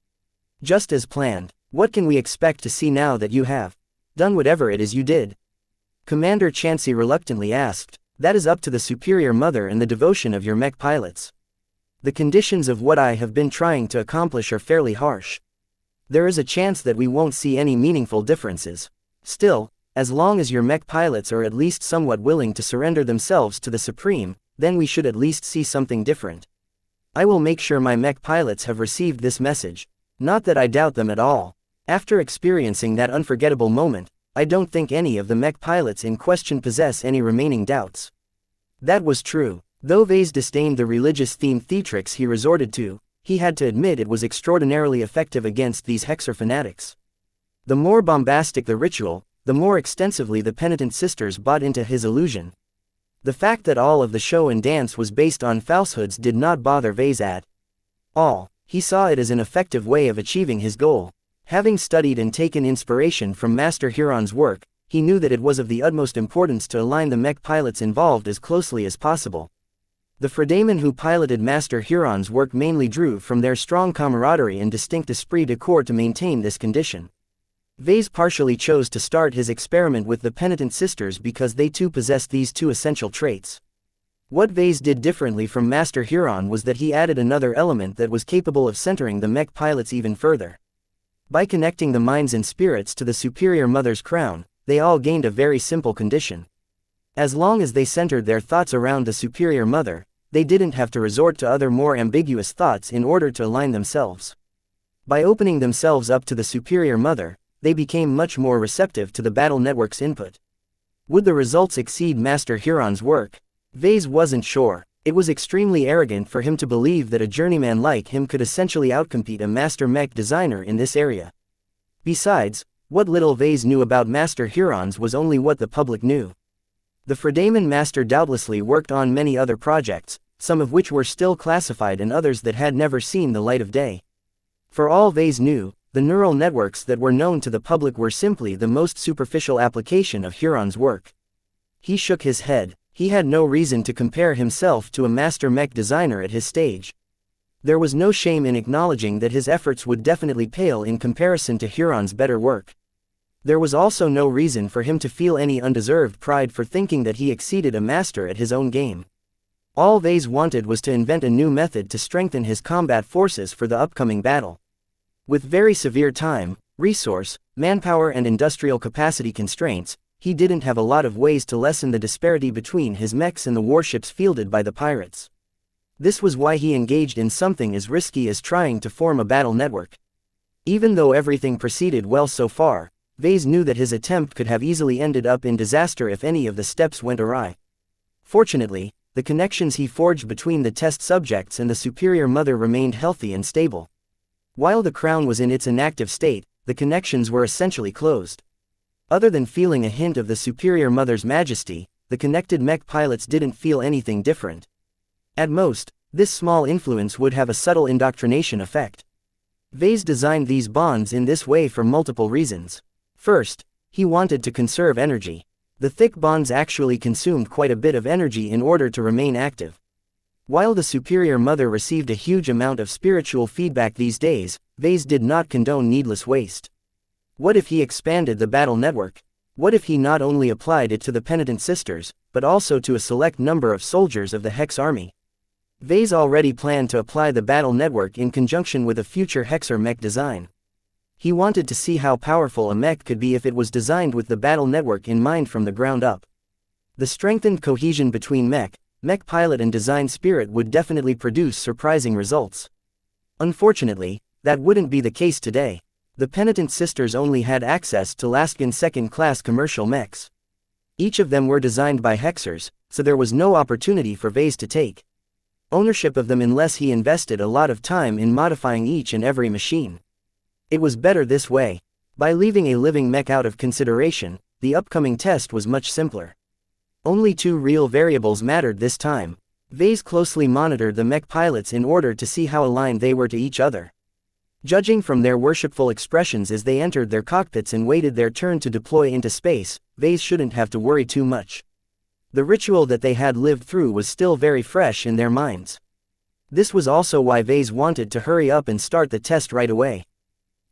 Just as planned, what can we expect to see now that you have done whatever it is you did? Commander Xianxia reluctantly asked. That is up to the superior mother and the devotion of your mech pilots. The conditions of what I have been trying to accomplish are fairly harsh. There is a chance that we won't see any meaningful differences. Still, as long as your mech pilots are at least somewhat willing to surrender themselves to the Supreme, then we should at least see something different. I will make sure my mech pilots have received this message. Not that I doubt them at all. After experiencing that unforgettable moment, I don't think any of the mech pilots in question possess any remaining doubts. That was true. Though Vase disdained the religious-themed theatrics he resorted to, he had to admit it was extraordinarily effective against these hexer fanatics. The more bombastic the ritual, the more extensively the penitent sisters bought into his illusion. The fact that all of the show and dance was based on falsehoods did not bother Vase at all. He saw it as an effective way of achieving his goal. Having studied and taken inspiration from Master Huron's work, he knew that it was of the utmost importance to align the mech pilots involved as closely as possible. The Fredamen who piloted Master Huron's work mainly drew from their strong camaraderie and distinct esprit de corps to maintain this condition. Vase partially chose to start his experiment with the penitent sisters because they too possessed these two essential traits. What Vase did differently from Master Huron was that he added another element that was capable of centering the mech pilots even further. By connecting the minds and spirits to the Superior Mother's crown, they all gained a very simple condition. As long as they centered their thoughts around the Superior Mother, they didn't have to resort to other more ambiguous thoughts in order to align themselves. By opening themselves up to the Superior Mother, they became much more receptive to the battle network's input. Would the results exceed Master Huron's work? Vase wasn't sure. It was extremely arrogant for him to believe that a journeyman like him could essentially outcompete a master mech designer in this area. Besides, what little Vase knew about Master Huron's was only what the public knew. The Fredamen Master doubtlessly worked on many other projects, some of which were still classified and others that had never seen the light of day. For all Vase knew, the neural networks that were known to the public were simply the most superficial application of Huron's work. He shook his head. He had no reason to compare himself to a master mech designer at his stage. There was no shame in acknowledging that his efforts would definitely pale in comparison to Huron's better work. There was also no reason for him to feel any undeserved pride for thinking that he exceeded a master at his own game. All Vase wanted was to invent a new method to strengthen his combat forces for the upcoming battle. With very severe time, resource, manpower and industrial capacity constraints, he didn't have a lot of ways to lessen the disparity between his mechs and the warships fielded by the pirates. This was why he engaged in something as risky as trying to form a battle network. Even though everything proceeded well so far, Vase knew that his attempt could have easily ended up in disaster if any of the steps went awry. Fortunately, the connections he forged between the test subjects and the Superior Mother remained healthy and stable. While the crown was in its inactive state, the connections were essentially closed. Other than feeling a hint of the Superior Mother's majesty, the connected mech pilots didn't feel anything different. At most, this small influence would have a subtle indoctrination effect. Vase designed these bonds in this way for multiple reasons. First, he wanted to conserve energy. The thick bonds actually consumed quite a bit of energy in order to remain active. While the Superior Mother received a huge amount of spiritual feedback these days, Vase did not condone needless waste. What if he expanded the battle network? What if he not only applied it to the penitent sisters, but also to a select number of soldiers of the Hex army? Vase already planned to apply the battle network in conjunction with a future Hexer mech design. He wanted to see how powerful a mech could be if it was designed with the battle network in mind from the ground up. The strengthened cohesion between mech pilot and design spirit would definitely produce surprising results. Unfortunately, that wouldn't be the case today. The penitent sisters only had access to Laskin second-class commercial mechs. Each of them were designed by Hexers, so there was no opportunity for Vase to take ownership of them unless he invested a lot of time in modifying each and every machine. It was better this way. By leaving a living mech out of consideration, the upcoming test was much simpler. Only two real variables mattered this time. Vase closely monitored the mech pilots in order to see how aligned they were to each other. Judging from their worshipful expressions as they entered their cockpits and waited their turn to deploy into space, Vase shouldn't have to worry too much. The ritual that they had lived through was still very fresh in their minds. This was also why Vase wanted to hurry up and start the test right away.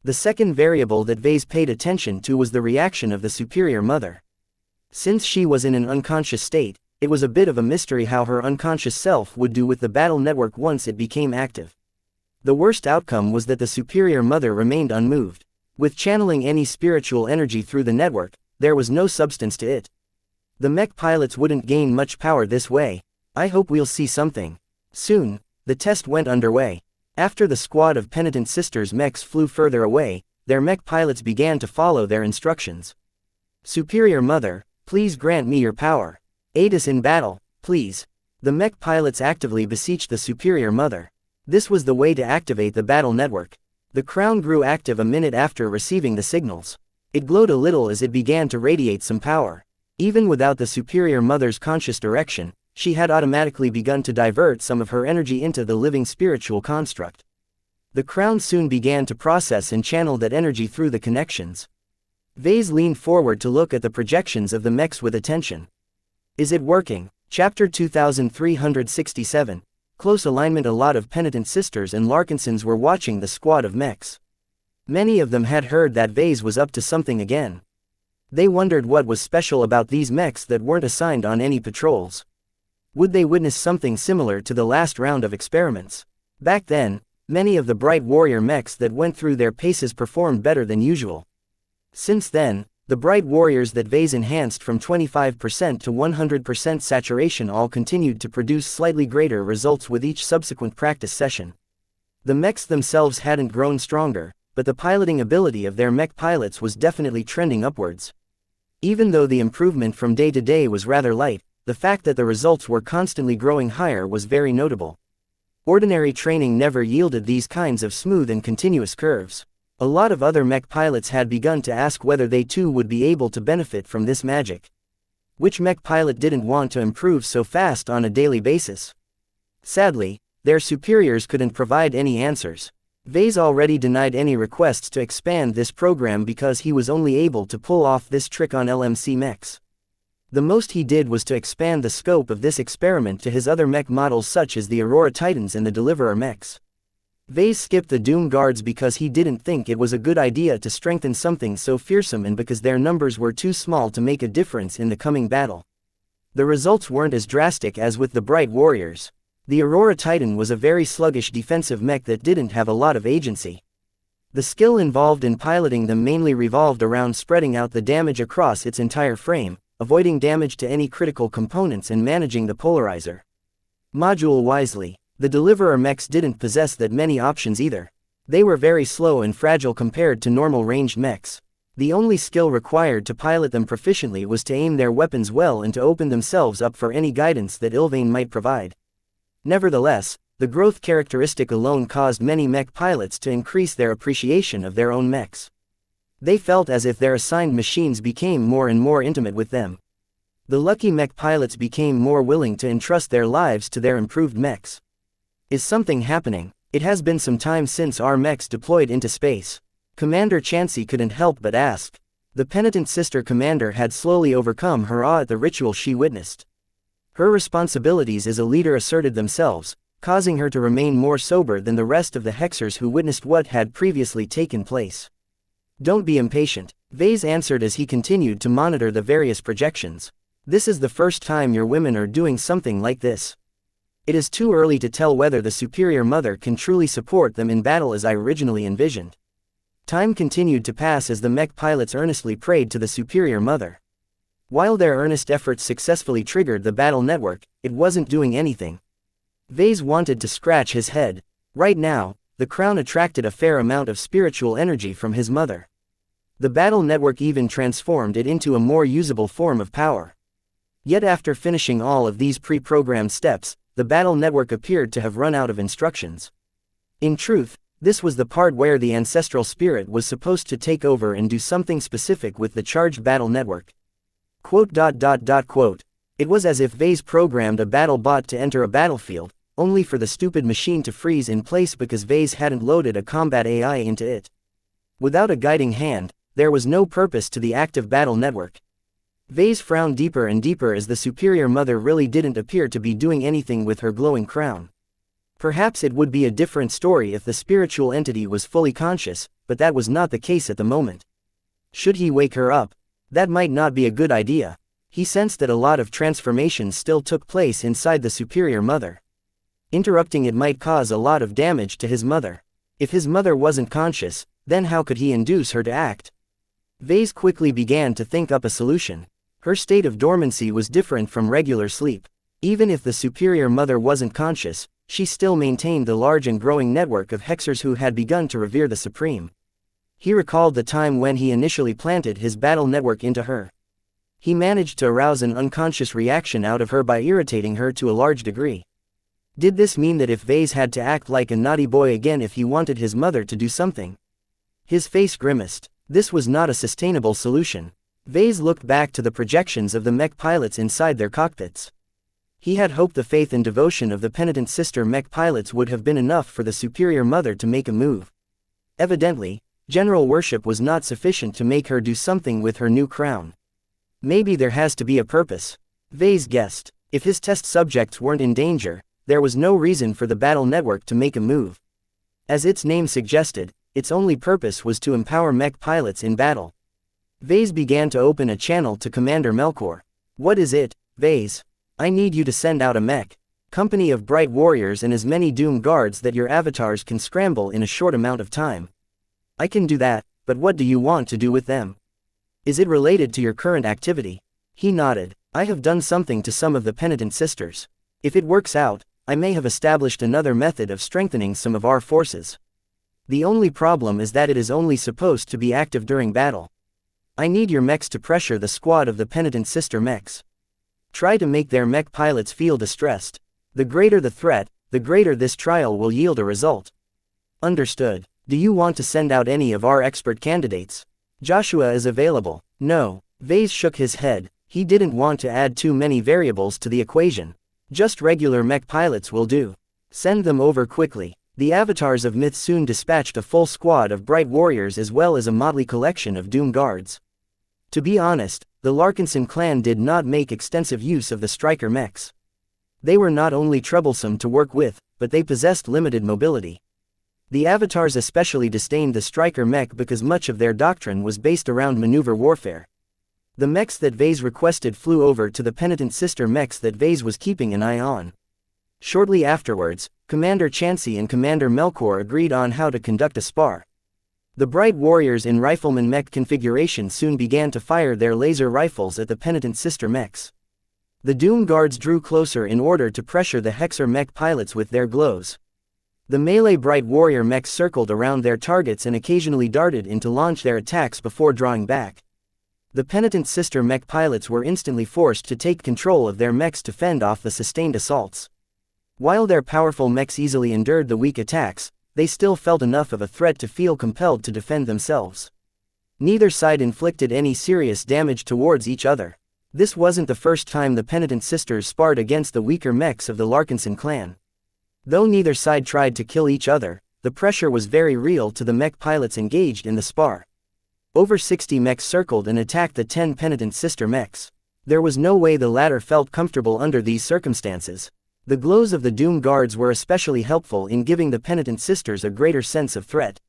The second variable that Vase paid attention to was the reaction of the Superior Mother. Since she was in an unconscious state, it was a bit of a mystery how her unconscious self would do with the battle network once it became active. The worst outcome was that the Superior Mother remained unmoved. With channeling any spiritual energy through the network, there was no substance to it. The mech pilots wouldn't gain much power this way. I hope we'll see something soon. The test went underway. After the squad of penitent sisters mechs flew further away, their mech pilots began to follow their instructions. Superior Mother, please grant me your power. Aid us in battle, please. The mech pilots actively beseeched the superior mother. This was the way to activate the battle network. The crown grew active a minute after receiving the signals. It glowed a little as it began to radiate some power. Even without the superior mother's conscious direction, she had automatically begun to divert some of her energy into the living spiritual construct. The crown soon began to process and channel that energy through the connections. Vase leaned forward to look at the projections of the mechs with attention. Is it working? Chapter 2367. Close alignment. A lot of penitent sisters and Larkinsons were watching the squad of mechs. Many of them had heard that Vase was up to something again. They wondered what was special about these mechs that weren't assigned on any patrols. Would they witness something similar to the last round of experiments? Back then, many of the bright warrior mechs that went through their paces performed better than usual. Since then, the bright warriors that Vase enhanced from 25% to 100% saturation all continued to produce slightly greater results with each subsequent practice session. The mechs themselves hadn't grown stronger, but the piloting ability of their mech pilots was definitely trending upwards. Even though the improvement from day to day was rather light, the fact that the results were constantly growing higher was very notable. Ordinary training never yielded these kinds of smooth and continuous curves. A lot of other mech pilots had begun to ask whether they too would be able to benefit from this magic. Which mech pilot didn't want to improve so fast on a daily basis? Sadly, their superiors couldn't provide any answers. Vase already denied any requests to expand this program because he was only able to pull off this trick on LMC mechs. The most he did was to expand the scope of this experiment to his other mech models such as the Aurora Titans and the Deliverer mechs. Vase skipped the Doom Guards because he didn't think it was a good idea to strengthen something so fearsome and because their numbers were too small to make a difference in the coming battle. The results weren't as drastic as with the Bright Warriors. The Aurora Titan was a very sluggish defensive mech that didn't have a lot of agency. The skill involved in piloting them mainly revolved around spreading out the damage across its entire frame, avoiding damage to any critical components and managing the polarizer module wisely. The Deliverer mechs didn't possess that many options either. They were very slow and fragile compared to normal ranged mechs. The only skill required to pilot them proficiently was to aim their weapons well and to open themselves up for any guidance that Ilvain might provide. Nevertheless, the growth characteristic alone caused many mech pilots to increase their appreciation of their own mechs. They felt as if their assigned machines became more and more intimate with them. The lucky mech pilots became more willing to entrust their lives to their improved mechs. Is something happening? It has been some time since our mechs deployed into space. Commander Xianxia couldn't help but ask. The penitent sister commander had slowly overcome her awe at the ritual she witnessed. Her responsibilities as a leader asserted themselves, causing her to remain more sober than the rest of the hexers who witnessed what had previously taken place. Don't be impatient, Vase answered as he continued to monitor the various projections. This is the first time your women are doing something like this. It is too early to tell whether the superior mother can truly support them in battle as I originally envisioned. Time continued to pass as the mech pilots earnestly prayed to the superior mother. While their earnest efforts successfully triggered the battle network, it wasn't doing anything. Vase wanted to scratch his head. Right now, the crown attracted a fair amount of spiritual energy from his mother. The battle network even transformed it into a more usable form of power. Yet after finishing all of these pre-programmed steps, the battle network appeared to have run out of instructions. In truth, this was the part where the ancestral spirit was supposed to take over and do something specific with the charged battle network. It was as if Vase programmed a battle bot to enter a battlefield, only for the stupid machine to freeze in place because Vase hadn't loaded a combat AI into it. Without a guiding hand, there was no purpose to the active battle network. Vase frowned deeper and deeper as the superior mother really didn't appear to be doing anything with her glowing crown. Perhaps it would be a different story if the spiritual entity was fully conscious, but that was not the case at the moment. Should he wake her up? That might not be a good idea. He sensed that a lot of transformations still took place inside the superior mother. Interrupting it might cause a lot of damage to his mother. If his mother wasn't conscious, then how could he induce her to act? Vase quickly began to think up a solution. Her state of dormancy was different from regular sleep. Even if the superior mother wasn't conscious, she still maintained the large and growing network of hexers who had begun to revere the Supreme. He recalled the time when he initially planted his battle network into her. He managed to arouse an unconscious reaction out of her by irritating her to a large degree. Did this mean that if Vase had to act like a naughty boy again if he wanted his mother to do something? His face grimaced. This was not a sustainable solution. Vase looked back to the projections of the mech pilots inside their cockpits. He had hoped the faith and devotion of the penitent sister mech pilots would have been enough for the superior mother to make a move. Evidently, general worship was not sufficient to make her do something with her new crown. Maybe there has to be a purpose. Vase guessed. If his test subjects weren't in danger, there was no reason for the battle network to make a move. As its name suggested, its only purpose was to empower mech pilots in battle. Vase began to open a channel to Commander Melkor. What is it, Vase? I need you to send out a mech company of bright warriors and as many doom guards that your avatars can scramble in a short amount of time. I can do that, but what do you want to do with them? Is it related to your current activity? He nodded. I have done something to some of the penitent sisters. If it works out, I may have established another method of strengthening some of our forces. The only problem is that it is only supposed to be active during battle. I need your mechs to pressure the squad of the penitent sister mechs. Try to make their mech pilots feel distressed. The greater the threat, the greater this trial will yield a result. Understood. Do you want to send out any of our expert candidates? Joshua is available. No. Vase shook his head. He didn't want to add too many variables to the equation. Just regular mech pilots will do. Send them over quickly. The avatars of Myth soon dispatched a full squad of bright warriors as well as a motley collection of doom guards. To be honest, the Larkinson clan did not make extensive use of the striker mechs. They were not only troublesome to work with, but they possessed limited mobility. The avatars especially disdained the striker mech because much of their doctrine was based around maneuver warfare. The mechs that Vase requested flew over to the penitent sister mechs that Vase was keeping an eye on. Shortly afterwards, Commander Xianxia and Commander Melkor agreed on how to conduct a spar. The bright warriors in rifleman mech configuration soon began to fire their laser rifles at the penitent sister mechs. The doom guards drew closer in order to pressure the Hexer mech pilots with their glows. The melee bright warrior mechs circled around their targets and occasionally darted in to launch their attacks before drawing back. The penitent sister mech pilots were instantly forced to take control of their mechs to fend off the sustained assaults. While their powerful mechs easily endured the weak attacks, they still felt enough of a threat to feel compelled to defend themselves. Neither side inflicted any serious damage towards each other. This wasn't the first time the penitent sisters sparred against the weaker mechs of the Larkinson clan. Though neither side tried to kill each other, the pressure was very real to the mech pilots engaged in the spar. Over 60 mechs circled and attacked the 10 penitent sister mechs. There was no way the latter felt comfortable under these circumstances. The glows of the doom guards were especially helpful in giving the penitent sisters a greater sense of threat.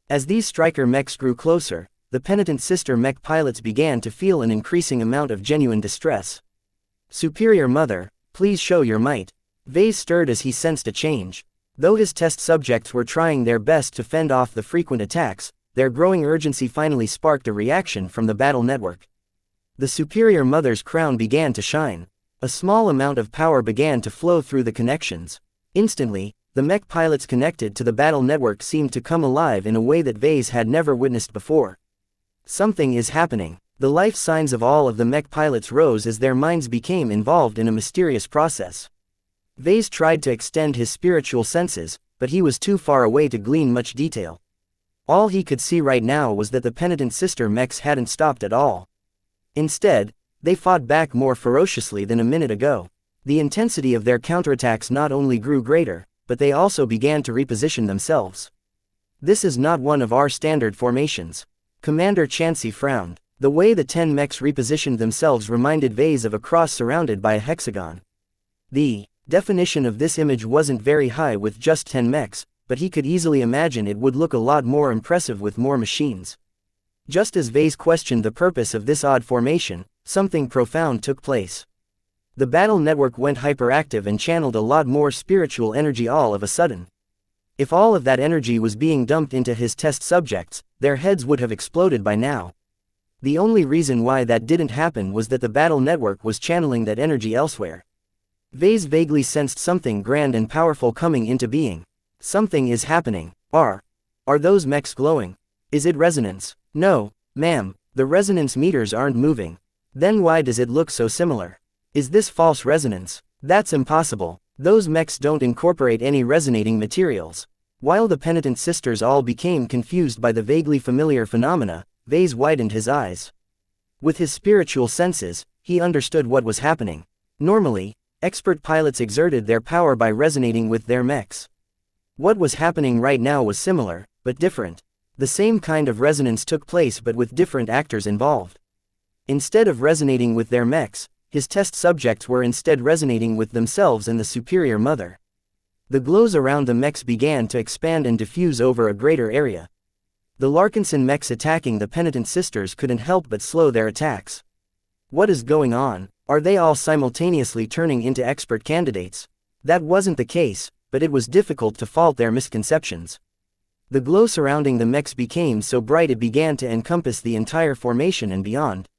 As these striker mechs grew closer, the penitent sister mech pilots began to feel an increasing amount of genuine distress. Superior Mother, please show your might. Vase stirred as he sensed a change. Though his test subjects were trying their best to fend off the frequent attacks, their growing urgency finally sparked a reaction from the battle network. The Superior Mother's crown began to shine. A small amount of power began to flow through the connections. Instantly, the mech pilots connected to the battle network seemed to come alive in a way that Vase had never witnessed before. Something is happening. The life signs of all of the mech pilots rose as their minds became involved in a mysterious process. Vase tried to extend his spiritual senses, but he was too far away to glean much detail. All he could see right now was that the penitent sister mechs hadn't stopped at all. Instead, they fought back more ferociously than a minute ago. The intensity of their counterattacks not only grew greater, but they also began to reposition themselves. This is not one of our standard formations. Commander Xianxia frowned. The way the 10 mechs repositioned themselves reminded Vase of a cross surrounded by a hexagon. The definition of this image wasn't very high with just 10 mechs, but he could easily imagine it would look a lot more impressive with more machines. Just as Vase questioned the purpose of this odd formation, something profound took place. The battle network went hyperactive and channeled a lot more spiritual energy all of a sudden. If all of that energy was being dumped into his test subjects, their heads would have exploded by now. The only reason why that didn't happen was that the battle network was channeling that energy elsewhere. Vase vaguely sensed something grand and powerful coming into being. Something is happening. Are those mechs glowing? Is it resonance? No, ma'am, the resonance meters aren't moving. Then why does it look so similar? Is this false resonance? That's impossible. Those mechs don't incorporate any resonating materials. While the penitent sisters all became confused by the vaguely familiar phenomena, Vase widened his eyes. With his spiritual senses, he understood what was happening. Normally, expert pilots exerted their power by resonating with their mechs. What was happening right now was similar, but different. The same kind of resonance took place but with different actors involved. Instead of resonating with their mechs, his test subjects were instead resonating with themselves and the superior mother. The glows around the mechs began to expand and diffuse over a greater area. The Larkinson mechs attacking the penitent sisters couldn't help but slow their attacks. What is going on? Are they all simultaneously turning into expert candidates? That wasn't the case, but it was difficult to fault their misconceptions. The glow surrounding the mechs became so bright it began to encompass the entire formation and beyond.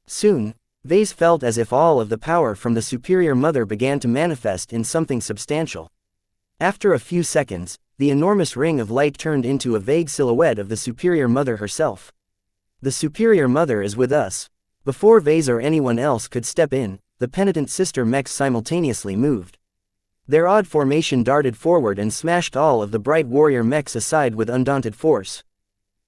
Soon, Vase felt as if all of the power from the superior mother began to manifest in something substantial. After a few seconds, the enormous ring of light turned into a vague silhouette of the superior mother herself. The superior mother is with us. Before Vase or anyone else could step in, the penitent sister mechs simultaneously moved. Their odd formation darted forward and smashed all of the bright warrior mechs aside with undaunted force.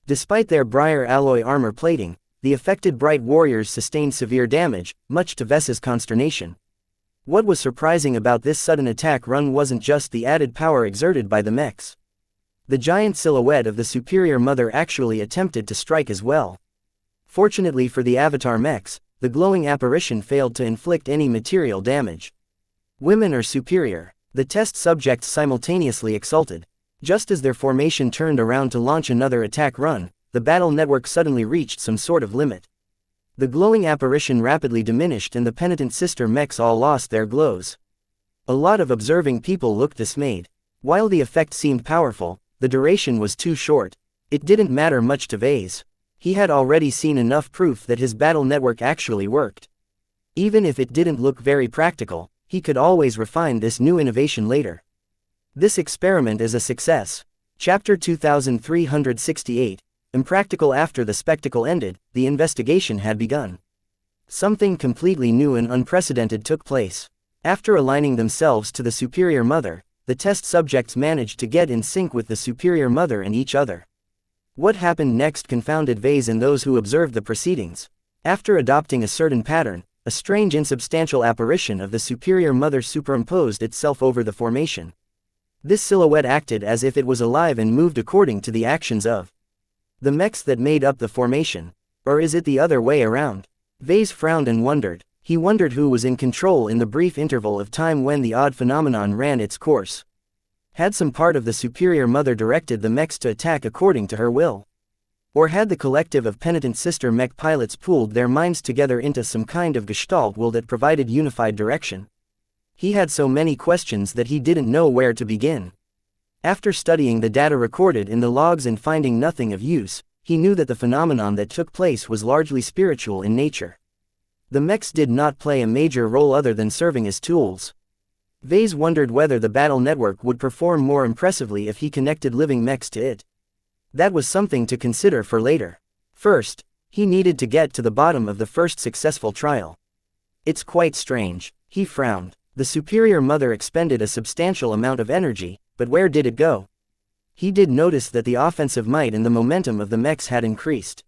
Despite their briar alloy armor plating, the affected bright warriors sustained severe damage, much to Ves's consternation. What was surprising about this sudden attack run wasn't just the added power exerted by the mechs. The giant silhouette of the superior mother actually attempted to strike as well. Fortunately for the Avatar mechs, the glowing apparition failed to inflict any material damage. Women are superior. The test subjects simultaneously exulted. Just as their formation turned around to launch another attack run, the battle network suddenly reached some sort of limit. The glowing apparition rapidly diminished and the penitent sister mechs all lost their glows. A lot of observing people looked dismayed. While the effect seemed powerful, the duration was too short. It didn't matter much to Vase. He had already seen enough proof that his battle network actually worked. Even if it didn't look very practical, he could always refine this new innovation later. This experiment is a success. Chapter 2368. Impractical. After the spectacle ended, the investigation had begun. Something completely new and unprecedented took place. After aligning themselves to the superior mother, the test subjects managed to get in sync with the superior mother and each other. What happened next confounded Vase and those who observed the proceedings. After adopting a certain pattern, a strange insubstantial apparition of the superior mother superimposed itself over the formation. This silhouette acted as if it was alive and moved according to the actions of the mechs that made up the formation. Or is it the other way around? Vase frowned and wondered. He wondered who was in control in the brief interval of time when the odd phenomenon ran its course. Had some part of the superior mother directed the mechs to attack according to her will? Or had the collective of penitent sister mech pilots pooled their minds together into some kind of gestalt will that provided unified direction? He had so many questions that he didn't know where to begin. After studying the data recorded in the logs and finding nothing of use, he knew that the phenomenon that took place was largely spiritual in nature. The mechs did not play a major role other than serving as tools. Vase wondered whether the battle network would perform more impressively if he connected living mechs to it. That was something to consider for later. First, he needed to get to the bottom of the first successful trial. It's quite strange. He frowned. The superior mother expended a substantial amount of energy, but where did it go? He did notice that the offensive might and the momentum of the mechs had increased.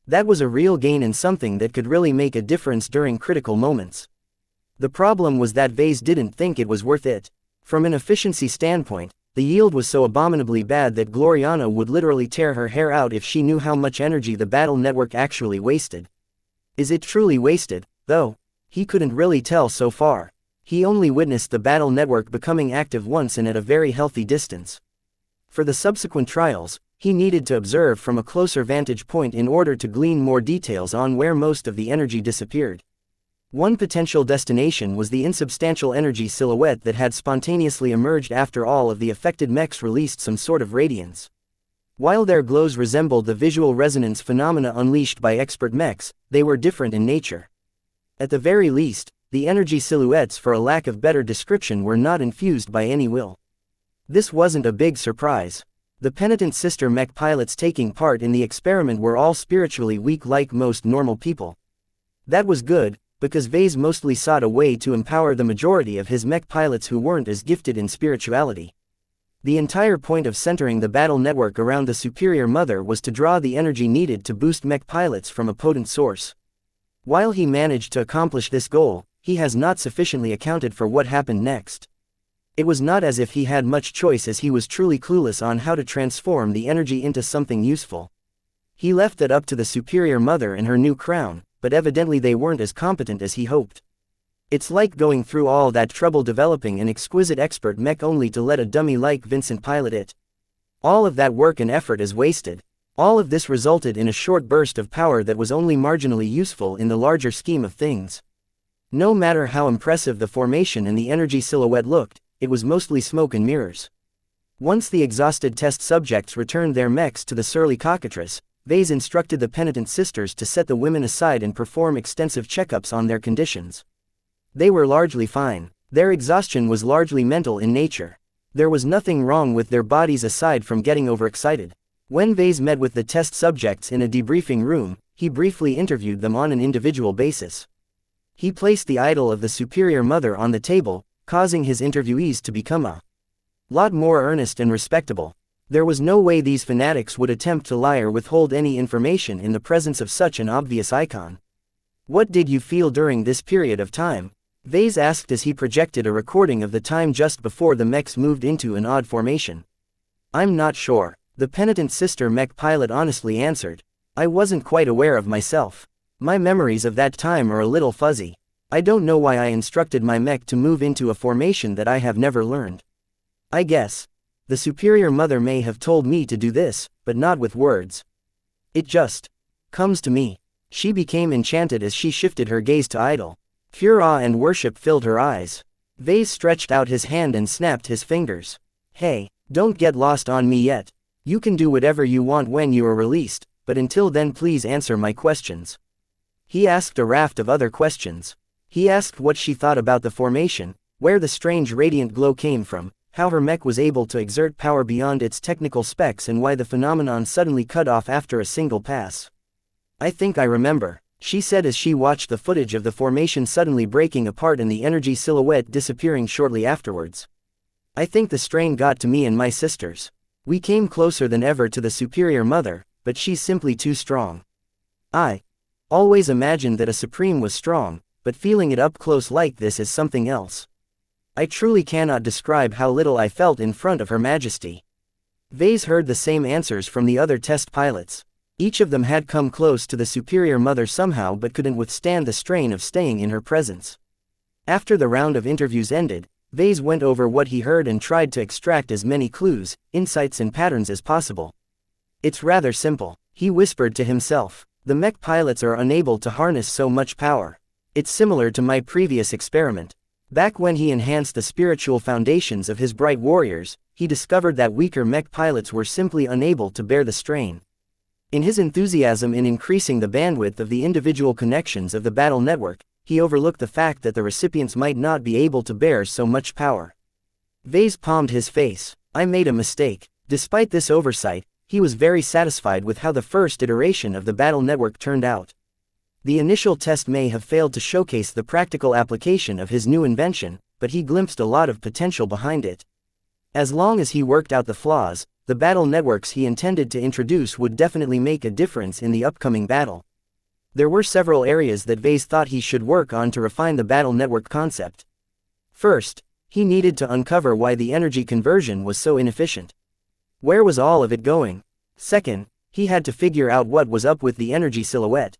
That was a real gain and something that could really make a difference during critical moments. The problem was that Vase didn't think it was worth it. From an efficiency standpoint, the yield was so abominably bad that Gloriana would literally tear her hair out if she knew how much energy the battle network actually wasted. Is it truly wasted, though? He couldn't really tell so far. He only witnessed the battle network becoming active once and at a very healthy distance. For the subsequent trials, he needed to observe from a closer vantage point in order to glean more details on where most of the energy disappeared. One potential destination was the insubstantial energy silhouette that had spontaneously emerged after all of the affected mechs released some sort of radiance. While their glows resembled the visual resonance phenomena unleashed by expert mechs, they were different in nature. At the very least, the energy silhouettes, for a lack of better description, were not infused by any will. This wasn't a big surprise. The penitent sister mech pilots taking part in the experiment were all spiritually weak like most normal people. That was good, because Vase mostly sought a way to empower the majority of his mech pilots who weren't as gifted in spirituality. The entire point of centering the battle network around the superior mother was to draw the energy needed to boost mech pilots from a potent source. While he managed to accomplish this goal, he has not sufficiently accounted for what happened next. It was not as if he had much choice, as he was truly clueless on how to transform the energy into something useful. He left that up to the superior mother and her new crown, but evidently they weren't as competent as he hoped. It's like going through all that trouble developing an exquisite expert mech only to let a dummy like Vincent pilot it. All of that work and effort is wasted. All of this resulted in a short burst of power that was only marginally useful in the larger scheme of things. No matter how impressive the formation and the energy silhouette looked, it was mostly smoke and mirrors. Once the exhausted test subjects returned their mechs to the surly cockatrice, Vase instructed the penitent sisters to set the women aside and perform extensive checkups on their conditions. They were largely fine. Their exhaustion was largely mental in nature. There was nothing wrong with their bodies aside from getting overexcited. When Vase met with the test subjects in a debriefing room, he briefly interviewed them on an individual basis. He placed the idol of the superior mother on the table, causing his interviewees to become a lot more earnest and respectable. There was no way these fanatics would attempt to lie or withhold any information in the presence of such an obvious icon. "What did you feel during this period of time?" Vase asked as he projected a recording of the time just before the mechs moved into an odd formation. "I'm not sure," the penitent sister mech pilot honestly answered. "I wasn't quite aware of myself. My memories of that time are a little fuzzy. I don't know why I instructed my mech to move into a formation that I have never learned. I guess the superior mother may have told me to do this, but not with words. It just comes to me." She became enchanted as she shifted her gaze to idol. Pure awe and worship filled her eyes. Vase stretched out his hand and snapped his fingers. "Hey, don't get lost on me yet. You can do whatever you want when you are released, but until then please answer my questions." He asked a raft of other questions. He asked what she thought about the formation, where the strange radiant glow came from, how her mech was able to exert power beyond its technical specs, and why the phenomenon suddenly cut off after a single pass. "I think I remember," she said as she watched the footage of the formation suddenly breaking apart and the energy silhouette disappearing shortly afterwards. "I think the strain got to me and my sisters. We came closer than ever to the superior mother, but she's simply too strong. I always imagined that a supreme was strong, but feeling it up close like this is something else. I truly cannot describe how little I felt in front of Her Majesty." Vase heard the same answers from the other test pilots. Each of them had come close to the superior mother somehow but couldn't withstand the strain of staying in her presence. After the round of interviews ended, Vase went over what he heard and tried to extract as many clues, insights and patterns as possible. "It's rather simple," he whispered to himself. "The mech pilots are unable to harness so much power. It's similar to my previous experiment. Back when he enhanced the spiritual foundations of his bright warriors, he discovered that weaker mech pilots were simply unable to bear the strain. In his enthusiasm in increasing the bandwidth of the individual connections of the battle network, he overlooked the fact that the recipients might not be able to bear so much power." Vase palmed his face. "I made a mistake." Despite this oversight, he was very satisfied with how the first iteration of the battle network turned out. The initial test may have failed to showcase the practical application of his new invention, but he glimpsed a lot of potential behind it. As long as he worked out the flaws, the battle networks he intended to introduce would definitely make a difference in the upcoming battle. There were several areas that Vase thought he should work on to refine the battle network concept. First, he needed to uncover why the energy conversion was so inefficient. Where was all of it going? Second, he had to figure out what was up with the energy silhouette.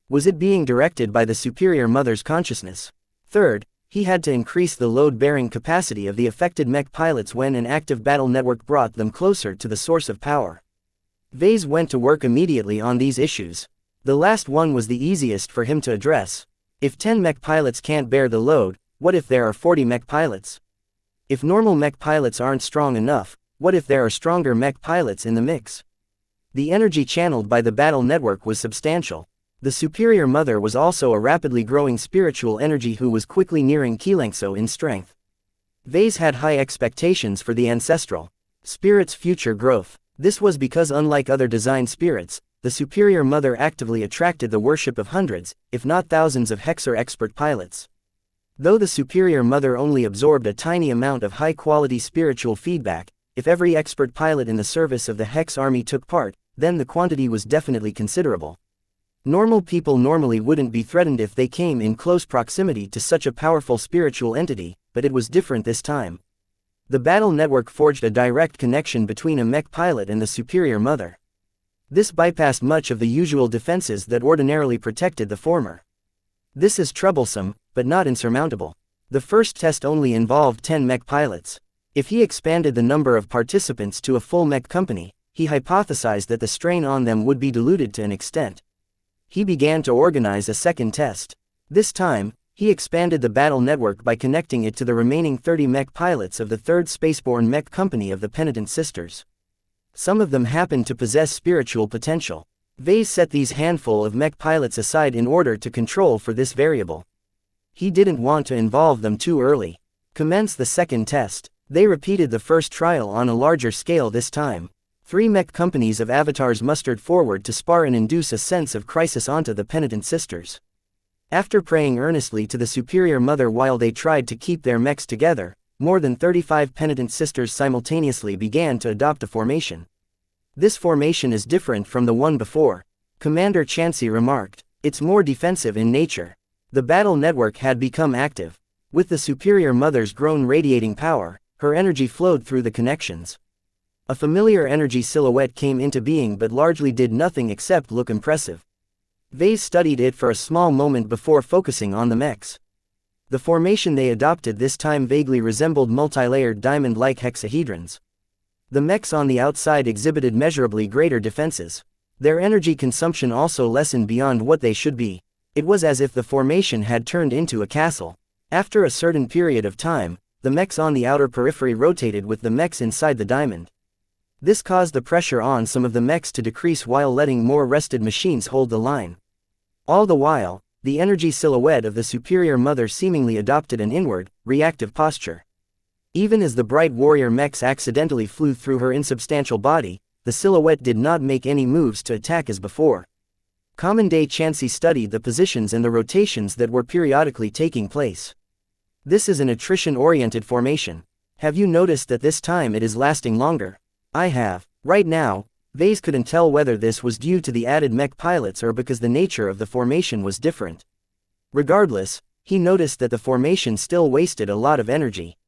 Was it being directed by the superior mother's consciousness? Third, he had to increase the load-bearing capacity of the affected mech pilots when an active battle network brought them closer to the source of power. Vase went to work immediately on these issues. The last one was the easiest for him to address. If 10 mech pilots can't bear the load, what if there are 40 mech pilots? If normal mech pilots aren't strong enough, what if there are stronger mech pilots in the mix? The energy channeled by the battle network was substantial. The superior mother was also a rapidly growing spiritual energy who was quickly nearing xianxia in strength. Vase had high expectations for the ancestral spirit's future growth. This was because unlike other designed spirits, the Superior Mother actively attracted the worship of hundreds, if not thousands of Hexer expert pilots. Though the Superior Mother only absorbed a tiny amount of high-quality spiritual feedback, if every expert pilot in the service of the Hex army took part, then the quantity was definitely considerable. Normal people normally wouldn't be threatened if they came in close proximity to such a powerful spiritual entity, but it was different this time. The battle network forged a direct connection between a mech pilot and the Superior Mother. This bypassed much of the usual defenses that ordinarily protected the former. This is troublesome, but not insurmountable. The first test only involved 10 mech pilots. If he expanded the number of participants to a full mech company, he hypothesized that the strain on them would be diluted to an extent. He began to organize a second test. This time, he expanded the battle network by connecting it to the remaining 30 mech pilots of the 3rd Spaceborne Mech Company of the Penitent Sisters. Some of them happened to possess spiritual potential. Vase set these handful of mech pilots aside in order to control for this variable. He didn't want to involve them too early. Commence the second test. They repeated the first trial on a larger scale this time. 3 mech companies of avatars mustered forward to spar and induce a sense of crisis onto the Penitent Sisters. After praying earnestly to the Superior Mother while they tried to keep their mechs together, more than 35 Penitent Sisters simultaneously began to adopt a formation. This formation is different from the one before, Commander Xianxia remarked. It's more defensive in nature. The battle network had become active. With the Superior Mother's grown radiating power, her energy flowed through the connections. A familiar energy silhouette came into being but largely did nothing except look impressive. Vase studied it for a small moment before focusing on the mechs. The formation they adopted this time vaguely resembled multi-layered diamond-like hexahedrons. The mechs on the outside exhibited measurably greater defenses. Their energy consumption also lessened beyond what they should be. It was as if the formation had turned into a castle. After a certain period of time, the mechs on the outer periphery rotated with the mechs inside the diamond. This caused the pressure on some of the mechs to decrease while letting more rested machines hold the line. All the while, the energy silhouette of the Superior Mother seemingly adopted an inward, reactive posture. Even as the bright warrior mechs accidentally flew through her insubstantial body, the silhouette did not make any moves to attack as before. Commander Xianxia studied the positions and the rotations that were periodically taking place. This is an attrition-oriented formation. Have you noticed that this time it is lasting longer? I have. Right now, Vase couldn't tell whether this was due to the added mech pilots or because the nature of the formation was different. Regardless, he noticed that the formation still wasted a lot of energy.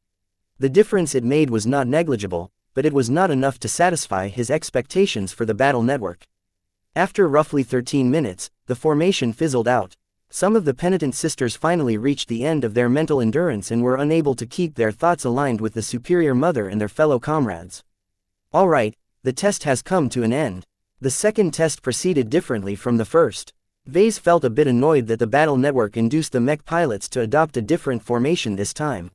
The difference it made was not negligible, but it was not enough to satisfy his expectations for the battle network. After roughly 13 minutes, the formation fizzled out. Some of the Penitent Sisters finally reached the end of their mental endurance and were unable to keep their thoughts aligned with the Superior Mother and their fellow comrades. Alright, the test has come to an end. The second test proceeded differently from the first. Vase felt a bit annoyed that the battle network induced the mech pilots to adopt a different formation this time.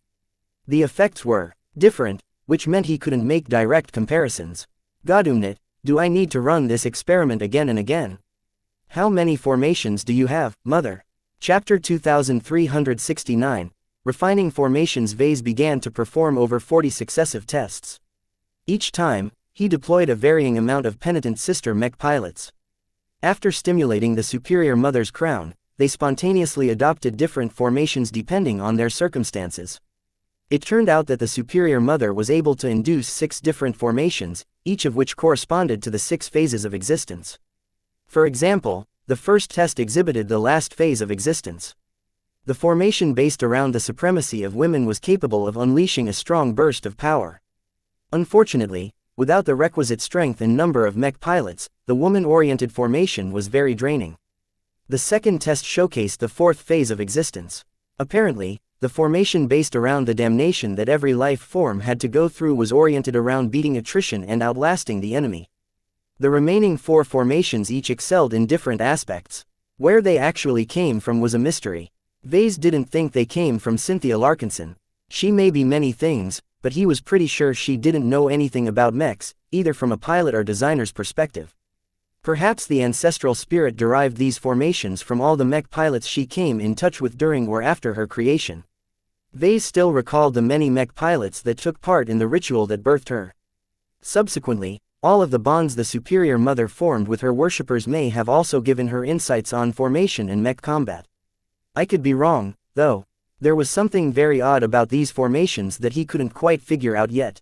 The effects were different, which meant he couldn't make direct comparisons. Godumnit, do I need to run this experiment again and again? How many formations do you have, Mother? Chapter 2369, Refining Formations. Vase began to perform over 40 successive tests. Each time, he deployed a varying amount of Penitent Sister mech pilots. After stimulating the Superior Mother's crown, they spontaneously adopted different formations depending on their circumstances. It turned out that the Superior Mother was able to induce 6 different formations, each of which corresponded to the 6 phases of existence. For example, the first test exhibited the last phase of existence. The formation based around the supremacy of women was capable of unleashing a strong burst of power. Unfortunately, without the requisite strength and number of mech pilots, the woman-oriented formation was very draining. The second test showcased the 4th phase of existence. Apparently, the formation based around the damnation that every life form had to go through was oriented around beating attrition and outlasting the enemy. The remaining 4 formations each excelled in different aspects. Where they actually came from was a mystery. Vase didn't think they came from Cynthia Larkinson. She may be many things, but he was pretty sure she didn't know anything about mechs, either from a pilot or designer's perspective. Perhaps the ancestral spirit derived these formations from all the mech pilots she came in touch with during or after her creation. Vase still recalled the many mech pilots that took part in the ritual that birthed her. Subsequently, All of the bonds the Superior Mother formed with her worshippers may have also given her insights on formation and mech combat. I could be wrong, though. There was something very odd about these formations that he couldn't quite figure out yet.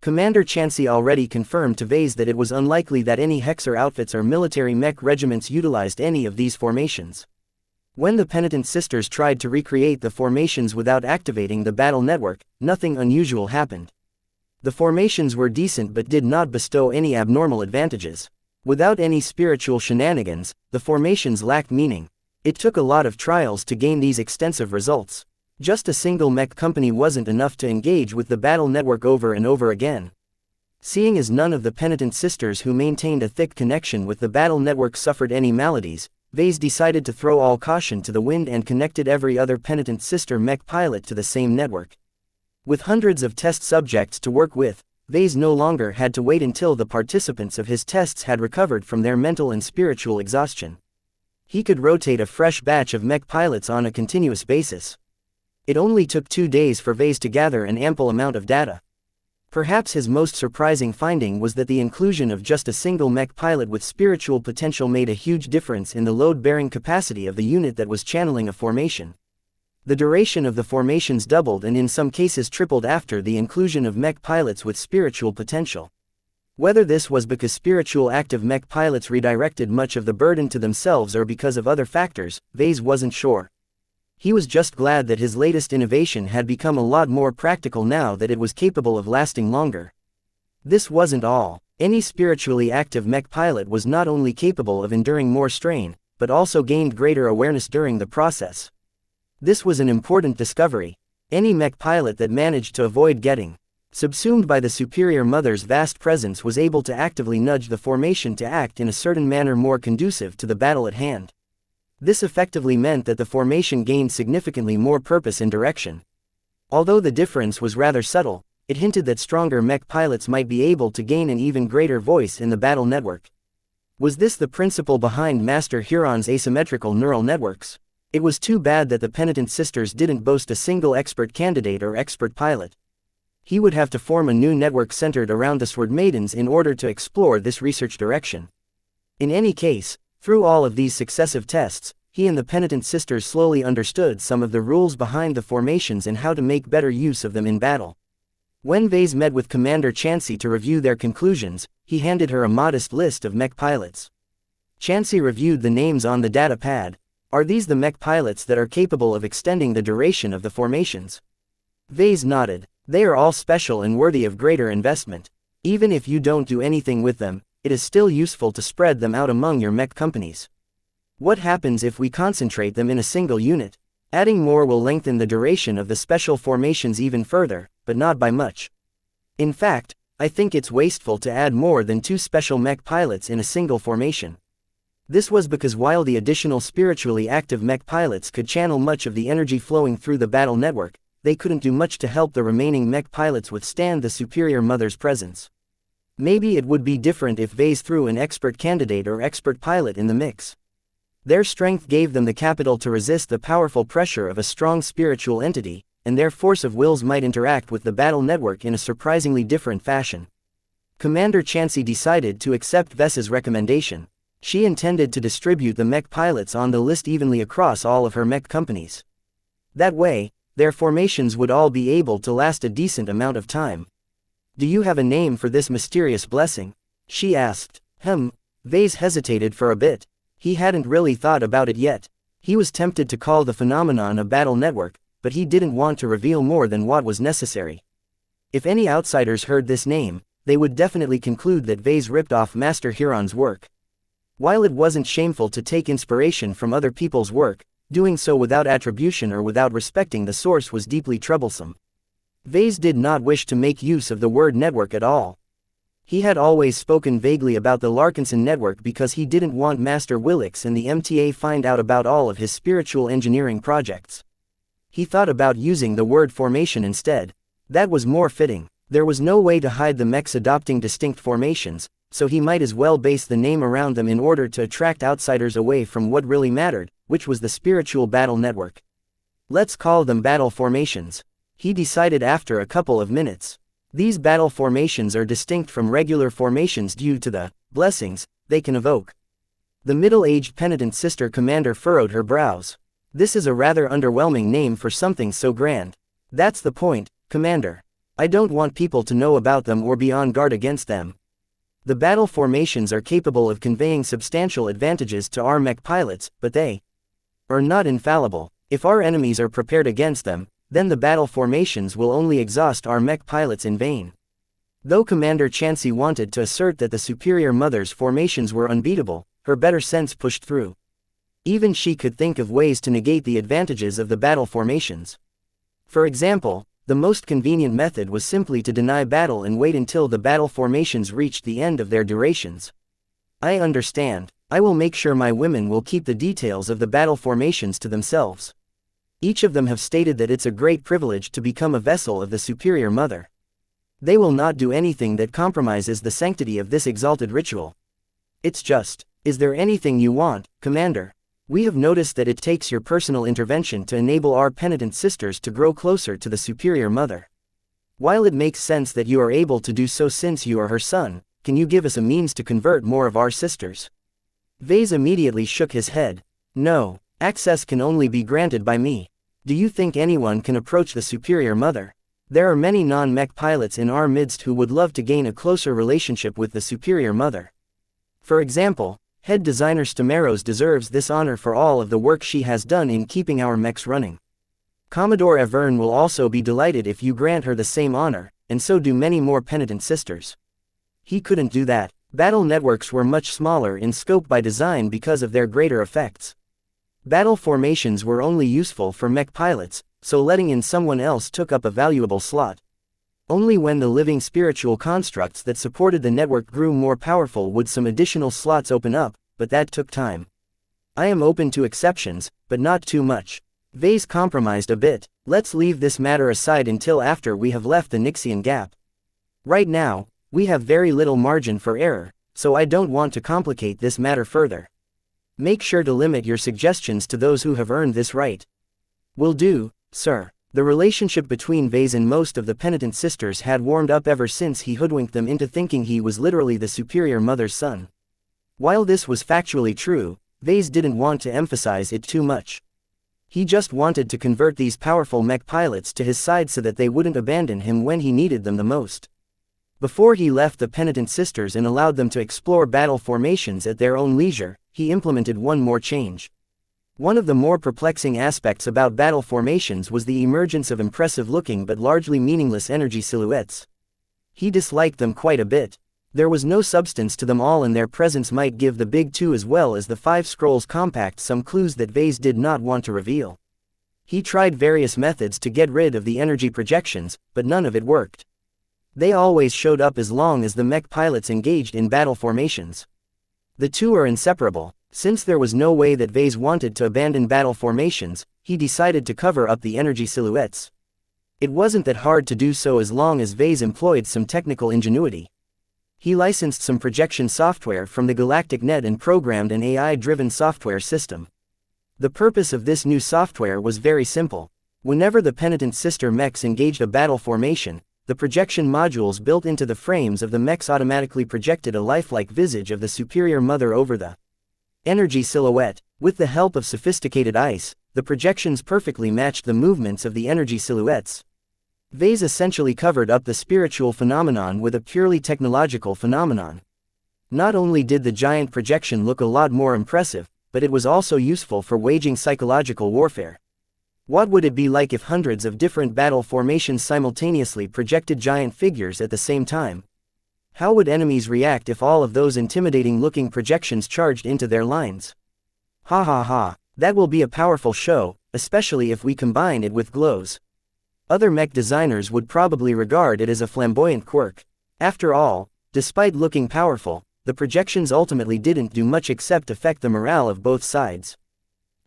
Commander Xianxia already confirmed to Vase that it was unlikely that any Hexer outfits or military mech regiments utilized any of these formations. When the Penitent Sisters tried to recreate the formations without activating the battle network, nothing unusual happened. The formations were decent but did not bestow any abnormal advantages. Without any spiritual shenanigans, the formations lacked meaning. It took a lot of trials to gain these extensive results. Just a single mech company wasn't enough to engage with the battle network over and over again. Seeing as none of the Penitent Sisters who maintained a thick connection with the battle network suffered any maladies, Vase decided to throw all caution to the wind and connected every other Penitent Sister mech pilot to the same network. With hundreds of test subjects to work with, Vase no longer had to wait until the participants of his tests had recovered from their mental and spiritual exhaustion. He could rotate a fresh batch of mech pilots on a continuous basis. It only took 2 days for Vase to gather an ample amount of data. Perhaps his most surprising finding was that the inclusion of just a single mech pilot with spiritual potential made a huge difference in the load-bearing capacity of the unit that was channeling a formation. The duration of the formations doubled and in some cases tripled after the inclusion of mech pilots with spiritual potential. Whether this was because spiritual active mech pilots redirected much of the burden to themselves or because of other factors, Vase wasn't sure. He was just glad that his latest innovation had become a lot more practical now that it was capable of lasting longer. This wasn't all. Any spiritually active mech pilot was not only capable of enduring more strain, but also gained greater awareness during the process. This was an important discovery. Any mech pilot that managed to avoid getting subsumed by the Superior Mother's vast presence was able to actively nudge the formation to act in a certain manner more conducive to the battle at hand. This effectively meant that the formation gained significantly more purpose and direction. Although the difference was rather subtle, it hinted that stronger mech pilots might be able to gain an even greater voice in the battle network. Was this the principle behind Master Huron's asymmetrical neural networks? It was too bad that the Penitent Sisters didn't boast a single expert candidate or expert pilot. He would have to form a new network centered around the Sword Maidens in order to explore this research direction. In any case, through all of these successive tests, he and the Penitent Sisters slowly understood some of the rules behind the formations and how to make better use of them in battle. When Vase met with Commander Xianxia to review their conclusions, he handed her a modest list of mech pilots. Xianxia reviewed the names on the data pad. Are these the mech pilots that are capable of extending the duration of the formations? Vase nodded. They are all special and worthy of greater investment. Even if you don't do anything with them, it is still useful to spread them out among your mech companies. What happens if we concentrate them in a single unit? Adding more will lengthen the duration of the special formations even further, but not by much. In fact, I think it's wasteful to add more than 2 special mech pilots in a single formation. This was because while the additional spiritually active mech pilots could channel much of the energy flowing through the battle network, they couldn't do much to help the remaining mech pilots withstand the Superior Mother's presence. Maybe it would be different if Vase threw an expert candidate or expert pilot in the mix. Their strength gave them the capital to resist the powerful pressure of a strong spiritual entity, and their force of wills might interact with the battle network in a surprisingly different fashion. Commander Xianxia decided to accept Vase's recommendation. She intended to distribute the mech pilots on the list evenly across all of her mech companies. That way, their formations would all be able to last a decent amount of time. Do you have a name for this mysterious blessing? She asked. Vase hesitated for a bit. He hadn't really thought about it yet. He was tempted to call the phenomenon a battle network, but he didn't want to reveal more than what was necessary. If any outsiders heard this name, they would definitely conclude that Vase ripped off Master Huron's work. While it wasn't shameful to take inspiration from other people's work, doing so without attribution or without respecting the source was deeply troublesome. Vase did not wish to make use of the word network at all. He had always spoken vaguely about the Larkinson network because he didn't want Master Willix and the MTA find out about all of his spiritual engineering projects. He thought about using the word formation instead. That was more fitting. There was no way to hide the mechs adopting distinct formations, so he might as well base the name around them in order to attract outsiders away from what really mattered, which was the spiritual battle network. Let's call them battle formations. He decided after a couple of minutes. These battle formations are distinct from regular formations due to the blessings they can evoke. The middle-aged penitent sister commander furrowed her brows. This is a rather underwhelming name for something so grand. That's the point, Commander. I don't want people to know about them or be on guard against them. The battle formations are capable of conveying substantial advantages to our mech pilots, but they are not infallible. If our enemies are prepared against them, then the battle formations will only exhaust our mech pilots in vain. Though Commander Xianxia wanted to assert that the Superior Mother's formations were unbeatable, her better sense pushed through. Even she could think of ways to negate the advantages of the battle formations. For example, the most convenient method was simply to deny battle and wait until the battle formations reached the end of their durations. I understand. I will make sure my women will keep the details of the battle formations to themselves. Each of them have stated that it's a great privilege to become a vessel of the Superior Mother. They will not do anything that compromises the sanctity of this exalted ritual. It's just, is there anything you want, Commander? We have noticed that it takes your personal intervention to enable our penitent sisters to grow closer to the Superior Mother. While it makes sense that you are able to do so since you are her son, can you give us a means to convert more of our sisters? Vase immediately shook his head. No, access can only be granted by me. Do you think anyone can approach the Superior Mother? There are many non-mech pilots in our midst who would love to gain a closer relationship with the Superior Mother. For example, head designer Stamaros deserves this honor for all of the work she has done in keeping our mechs running. Commodore Avern will also be delighted if you grant her the same honor, and so do many more penitent sisters. He couldn't do that. Battle networks were much smaller in scope by design because of their greater effects. Battle formations were only useful for mech pilots, so letting in someone else took up a valuable slot. Only when the living spiritual constructs that supported the network grew more powerful would some additional slots open up, but that took time. I am open to exceptions, but not too much. Vase compromised a bit. Let's leave this matter aside until after we have left the Nixian gap. Right now, we have very little margin for error, so I don't want to complicate this matter further. Make sure to limit your suggestions to those who have earned this right. Will do, sir. The relationship between Vase and most of the penitent sisters had warmed up ever since he hoodwinked them into thinking he was literally the Superior Mother's son. While this was factually true, Vase didn't want to emphasize it too much. He just wanted to convert these powerful mech pilots to his side so that they wouldn't abandon him when he needed them the most. Before he left the penitent sisters and allowed them to explore battle formations at their own leisure, he implemented one more change. One of the more perplexing aspects about battle formations was the emergence of impressive-looking but largely meaningless energy silhouettes. He disliked them quite a bit. There was no substance to them all and their presence might give the Big Two as well as the Five Scrolls Compact some clues that Vase did not want to reveal. He tried various methods to get rid of the energy projections, but none of it worked. They always showed up as long as the mech pilots engaged in battle formations. The two are inseparable. Since there was no way that Vase wanted to abandon battle formations, he decided to cover up the energy silhouettes. It wasn't that hard to do so as long as Vase employed some technical ingenuity. He licensed some projection software from the Galactic Net and programmed an AI-driven software system. The purpose of this new software was very simple. Whenever the penitent sister mechs engaged a battle formation, the projection modules built into the frames of the mechs automatically projected a lifelike visage of the Superior Mother over the energy silhouette. With the help of sophisticated ice, the projections perfectly matched the movements of the energy silhouettes. Vase essentially covered up the spiritual phenomenon with a purely technological phenomenon. Not only did the giant projection look a lot more impressive, but it was also useful for waging psychological warfare. What would it be like if hundreds of different battle formations simultaneously projected giant figures at the same time? How would enemies react if all of those intimidating-looking projections charged into their lines? Ha ha ha, that will be a powerful show, especially if we combine it with glows. Other mech designers would probably regard it as a flamboyant quirk. After all, despite looking powerful, the projections ultimately didn't do much except affect the morale of both sides.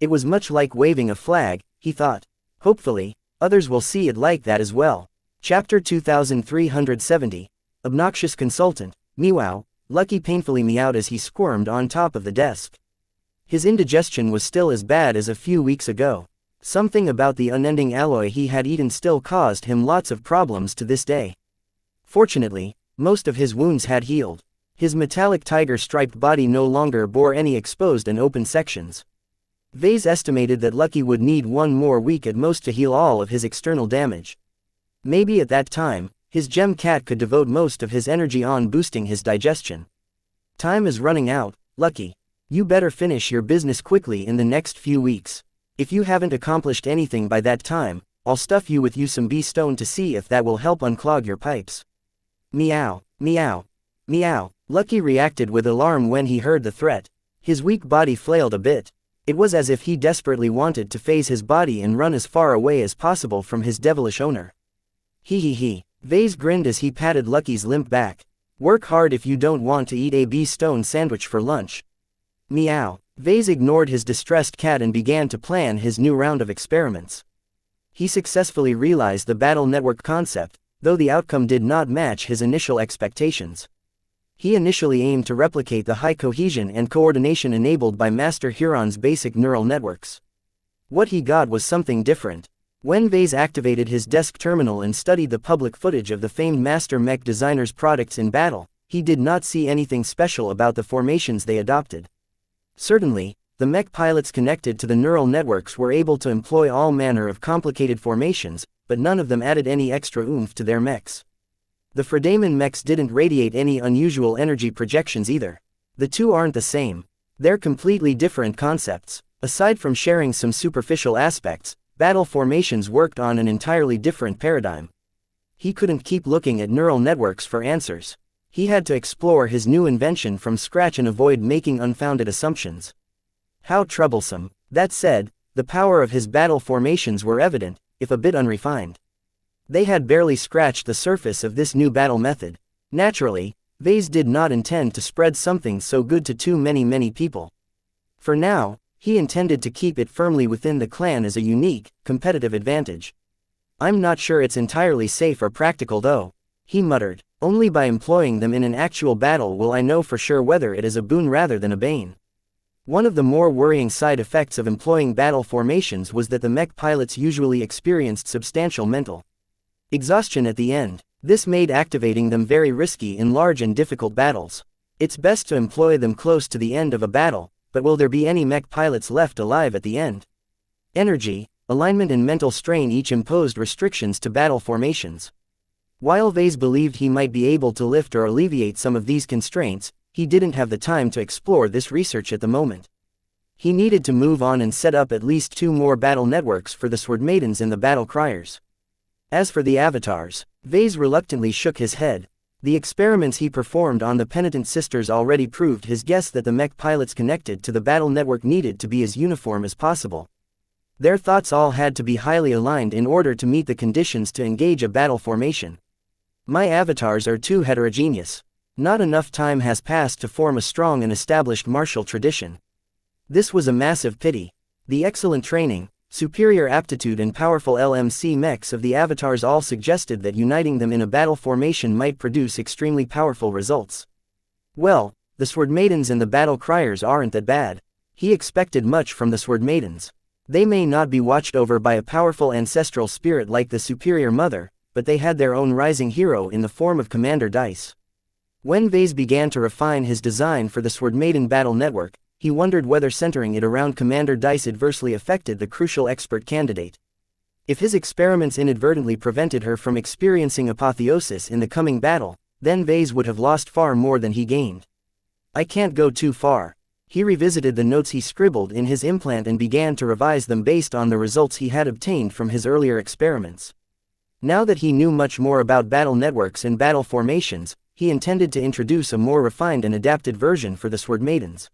It was much like waving a flag, he thought. Hopefully, others will see it like that as well. Chapter 2370. Obnoxious Consultant. Meow. Lucky painfully meowed as he squirmed on top of the desk. His indigestion was still as bad as a few weeks ago. Something about the unending alloy he had eaten still caused him lots of problems to this day. Fortunately, most of his wounds had healed. His metallic tiger-striped body no longer bore any exposed and open sections. Vase estimated that Lucky would need 1 more week at most to heal all of his external damage. Maybe at that time, his gem cat could devote most of his energy on boosting his digestion. Time is running out, Lucky. You better finish your business quickly in the next few weeks. If you haven't accomplished anything by that time, I'll stuff you with some bee stone to see if that will help unclog your pipes. Meow, meow, meow. Lucky reacted with alarm when he heard the threat. His weak body flailed a bit. It was as if he desperately wanted to phase his body and run as far away as possible from his devilish owner. He. Vase grinned as he patted Lucky's limp back. Work hard if you don't want to eat a bee stone sandwich for lunch. Meow. Vase ignored his distressed cat and began to plan his new round of experiments. He successfully realized the battle network concept, though the outcome did not match his initial expectations. He initially aimed to replicate the high cohesion and coordination enabled by Master Huron's basic neural networks. What he got was something different. When Vase activated his desk terminal and studied the public footage of the famed Master Mech designer's products in battle, he did not see anything special about the formations they adopted. Certainly, the Mech pilots connected to the neural networks were able to employ all manner of complicated formations, but none of them added any extra oomph to their mechs. The Fredaman mechs didn't radiate any unusual energy projections either. The two aren't the same. They're completely different concepts. Aside from sharing some superficial aspects, battle formations worked on an entirely different paradigm. He couldn't keep looking at neural networks for answers. He had to explore his new invention from scratch and avoid making unfounded assumptions. How troublesome. That said, the power of his battle formations were evident, if a bit unrefined. They had barely scratched the surface of this new battle method. Naturally, Vase did not intend to spread something so good to too many people. For now, he intended to keep it firmly within the clan as a unique, competitive advantage. I'm not sure it's entirely safe or practical though, he muttered. Only by employing them in an actual battle will I know for sure whether it is a boon rather than a bane. One of the more worrying side effects of employing battle formations was that the Mech pilots usually experienced substantial mental exhaustion at the end. This made activating them very risky in large and difficult battles. It's best to employ them close to the end of a battle, but will there be any Mech pilots left alive at the end? Energy, alignment and mental strain each imposed restrictions to battle formations. While Vase believed he might be able to lift or alleviate some of these constraints, he didn't have the time to explore this research at the moment. He needed to move on and set up at least 2 more battle networks for the Sword Maidens and the Battle Criers. As for the avatars, Vase reluctantly shook his head. The experiments he performed on the penitent sisters already proved his guess that the Mech pilots connected to the battle network needed to be as uniform as possible. Their thoughts all had to be highly aligned in order to meet the conditions to engage a battle formation. My avatars are too heterogeneous. Not enough time has passed to form a strong and established martial tradition. This was a massive pity. The excellent training, superior aptitude and powerful LMC mechs of the avatars all suggested that uniting them in a battle formation might produce extremely powerful results. Well, the Sword Maidens and the Battle Criers aren't that bad. He expected much from the Sword Maidens. They may not be watched over by a powerful ancestral spirit like the Superior Mother, but they had their own rising hero in the form of Commander Dice. When Vase began to refine his design for the Sword Maiden battle network, he wondered whether centering it around Commander Dice adversely affected the crucial expert candidate. If his experiments inadvertently prevented her from experiencing apotheosis in the coming battle, then Vase would have lost far more than he gained. I can't go too far. He revisited the notes he scribbled in his implant and began to revise them based on the results he had obtained from his earlier experiments. Now that he knew much more about battle networks and battle formations, he intended to introduce a more refined and adapted version for the Sword Maidens.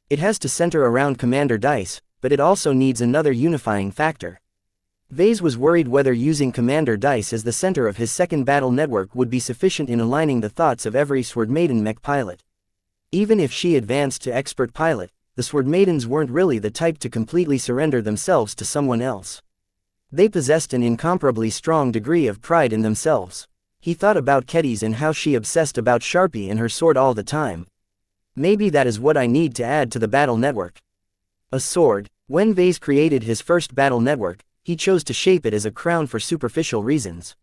It has to center around Commander Dice, but it also needs another unifying factor. Vase was worried whether using Commander Dice as the center of his second battle network would be sufficient in aligning the thoughts of every Sword Maiden mech pilot. Even if she advanced to expert pilot, the Sword Maidens weren't really the type to completely surrender themselves to someone else. They possessed an incomparably strong degree of pride in themselves. He thought about Kedis and how she obsessed about Sharpie and her sword all the time. Maybe that is what I need to add to the battle network. A sword. When Vase created his first battle network, he chose to shape it as a crown for superficial reasons.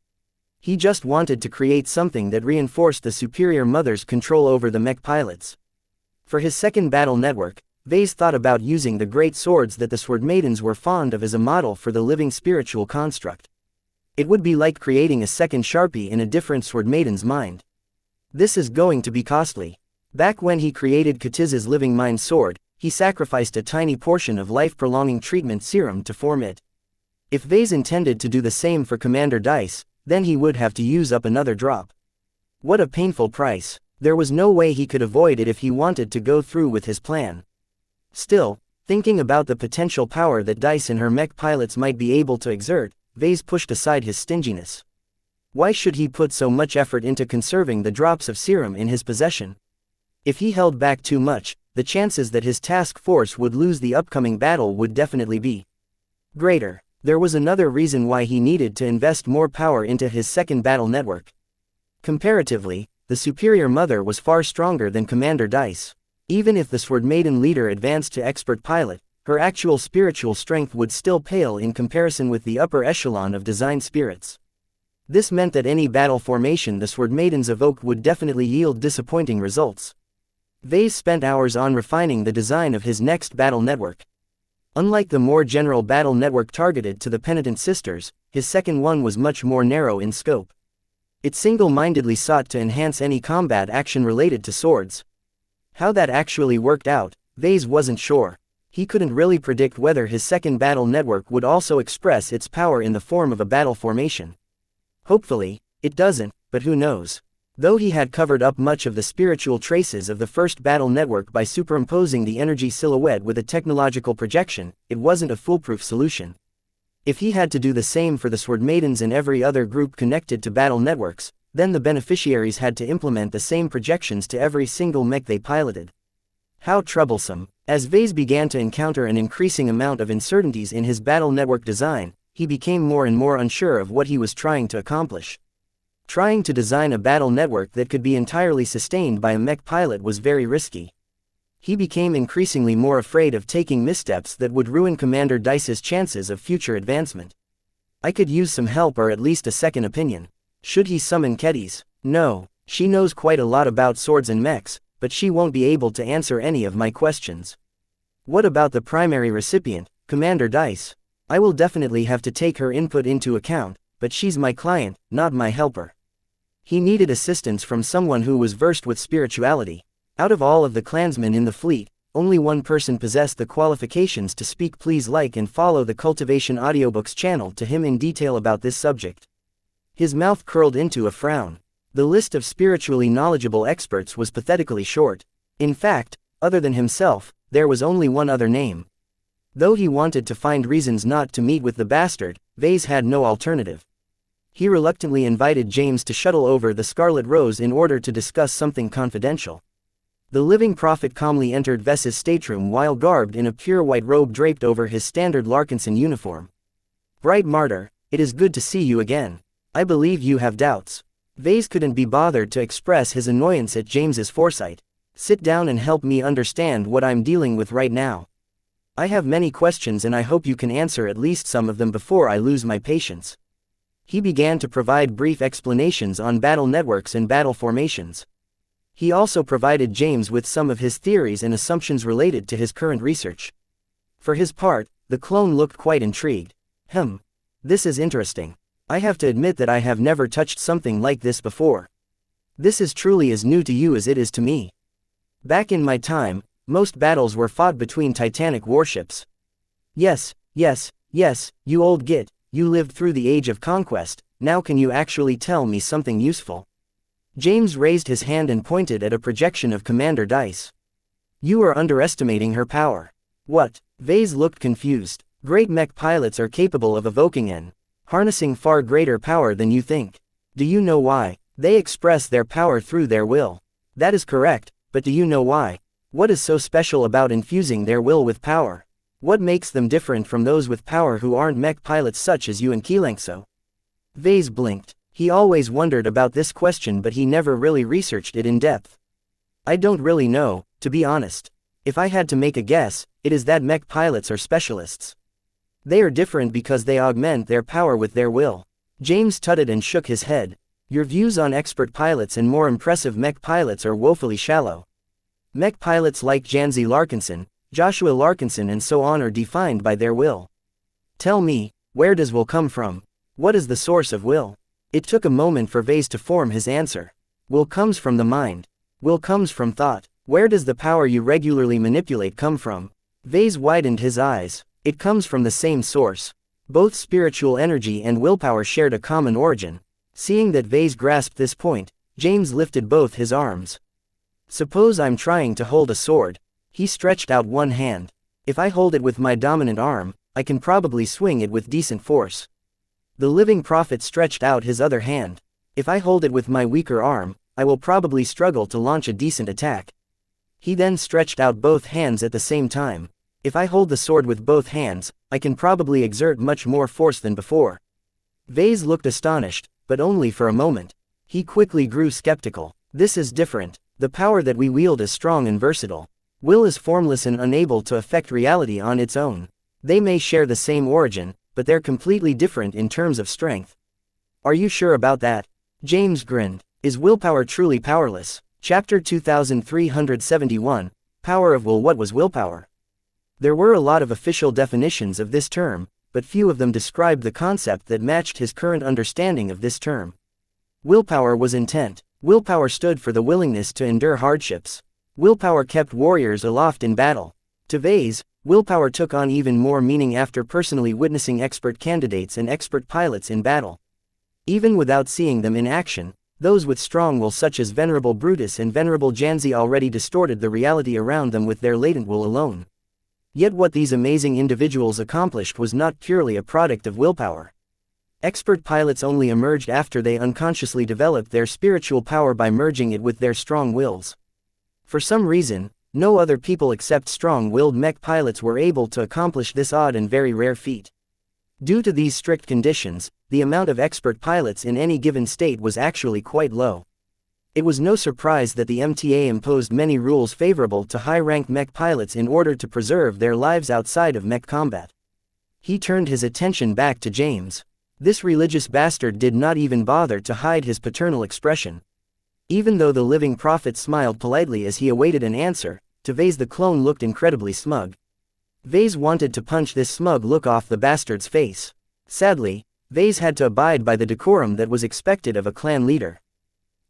He just wanted to create something that reinforced the superior mother's control over the mech pilots. For his second battle network, Vase thought about using the great swords that the Sword Maidens were fond of as a model for the living spiritual construct. It would be like creating a second Sharpie in a different Sword Maiden's mind. This is going to be costly. Back when he created Katiz's living mind sword, he sacrificed a tiny portion of life-prolonging treatment serum to form it. If Vase intended to do the same for Commander Dice, then he would have to use up another drop. What a painful price. There was no way he could avoid it if he wanted to go through with his plan. Still, thinking about the potential power that Dice and her mech pilots might be able to exert, Vase pushed aside his stinginess. Why should he put so much effort into conserving the drops of serum in his possession? If he held back too much, the chances that his task force would lose the upcoming battle would definitely be greater. There was another reason why he needed to invest more power into his second battle network. Comparatively, the superior mother was far stronger than Commander Dice. Even if the Sword Maiden leader advanced to expert pilot, her actual spiritual strength would still pale in comparison with the upper echelon of design spirits. This meant that any battle formation the Sword Maidens evoked would definitely yield disappointing results. Vase spent hours on refining the design of his next battle network. Unlike the more general battle network targeted to the penitent sisters, his second one was much more narrow in scope. It single-mindedly sought to enhance any combat action related to swords. How that actually worked out, Vase wasn't sure. He couldn't really predict whether his second battle network would also express its power in the form of a battle formation. Hopefully, it doesn't, but who knows? Though he had covered up much of the spiritual traces of the first battle network by superimposing the energy silhouette with a technological projection, it wasn't a foolproof solution. If he had to do the same for the Sword Maidens and every other group connected to battle networks, then the beneficiaries had to implement the same projections to every single mech they piloted. How troublesome. As Vase began to encounter an increasing amount of uncertainties in his battle network design, he became more and more unsure of what he was trying to accomplish. Trying to design a battle network that could be entirely sustained by a mech pilot was very risky. He became increasingly more afraid of taking missteps that would ruin Commander Dice's chances of future advancement. I could use some help or at least a second opinion. Should he summon Kedis? No, she knows quite a lot about swords and mechs, but she won't be able to answer any of my questions. What about the primary recipient, Commander Dice? I will definitely have to take her input into account, but she's my client, not my helper. He needed assistance from someone who was versed with spirituality. Out of all of the clansmen in the fleet, only one person possessed the qualifications to speak. Please like and follow the Cultivation Audiobooks channel to him in detail about this subject. His mouth curled into a frown. The list of spiritually knowledgeable experts was pathetically short. In fact, other than himself, there was only one other name. Though he wanted to find reasons not to meet with the bastard, Vase had no alternative. He reluctantly invited James to shuttle over the Scarlet Rose in order to discuss something confidential. The living prophet calmly entered Ves's stateroom while garbed in a pure white robe draped over his standard Larkinson uniform. "Bright martyr, it is good to see you again. I believe you have doubts." Vase couldn't be bothered to express his annoyance at James's foresight. "Sit down and help me understand what I'm dealing with right now. I have many questions and I hope you can answer at least some of them before I lose my patience." He began to provide brief explanations on battle networks and battle formations. He also provided James with some of his theories and assumptions related to his current research. For his part, the clone looked quite intrigued. This is interesting. I have to admit that I have never touched something like this before. This is truly as new to you as it is to me. Back in my time, most battles were fought between Titanic warships. Yes, you old git, you lived through the age of conquest, now can you actually tell me something useful? James raised his hand and pointed at a projection of Commander Dice. You are underestimating her power. What? Vase looked confused. Great mech pilots are capable of evoking and harnessing far greater power than you think. Do you know why? They express their power through their will. That is correct, but do you know why? What is so special about infusing their will with power? What makes them different from those with power who aren't mech pilots such as you and xianxia? Vase blinked. He always wondered about this question but he never really researched it in depth. I don't really know, to be honest. If I had to make a guess, it is that mech pilots are specialists. They are different because they augment their power with their will. James tutted and shook his head. Your views on expert pilots and more impressive mech pilots are woefully shallow. Mech pilots like Janzi Larkinson, Joshua Larkinson and so on are defined by their will. Tell me, where does will come from? What is the source of will? It took a moment for Vase to form his answer. Will comes from the mind. Will comes from thought. Where does the power you regularly manipulate come from? Vase widened his eyes. It comes from the same source. Both spiritual energy and willpower shared a common origin. Seeing that Vase grasped this point, James lifted both his arms. Suppose I'm trying to hold a sword. He stretched out one hand. If I hold it with my dominant arm, I can probably swing it with decent force. The living prophet stretched out his other hand. If I hold it with my weaker arm, I will probably struggle to launch a decent attack. He then stretched out both hands at the same time. If I hold the sword with both hands, I can probably exert much more force than before. Vase looked astonished, but only for a moment. He quickly grew skeptical. This is different. The power that we wield is strong and versatile. Will is formless and unable to affect reality on its own. They may share the same origin, but they're completely different in terms of strength. Are you sure about that? James grinned. Is willpower truly powerless? Chapter 2371, Power of Will. What was willpower? There were a lot of official definitions of this term, but few of them described the concept that matched his current understanding of this term. Willpower was intent. Willpower stood for the willingness to endure hardships. Willpower kept warriors aloft in battle. To Vase, willpower took on even more meaning after personally witnessing expert candidates and expert pilots in battle. Even without seeing them in action, those with strong will such as Venerable Brutus and Venerable Janzi already distorted the reality around them with their latent will alone. Yet what these amazing individuals accomplished was not purely a product of willpower. Expert pilots only emerged after they unconsciously developed their spiritual power by merging it with their strong wills. For some reason, no other people except strong-willed mech pilots were able to accomplish this odd and very rare feat. Due to these strict conditions, the amount of expert pilots in any given state was actually quite low. It was no surprise that the MTA imposed many rules favorable to high-ranked mech pilots in order to preserve their lives outside of mech combat. He turned his attention back to James. This religious bastard did not even bother to hide his paternal expression. Even though the living prophet smiled politely as he awaited an answer, to Vase the clone looked incredibly smug. Vase wanted to punch this smug look off the bastard's face. Sadly, Vase had to abide by the decorum that was expected of a clan leader.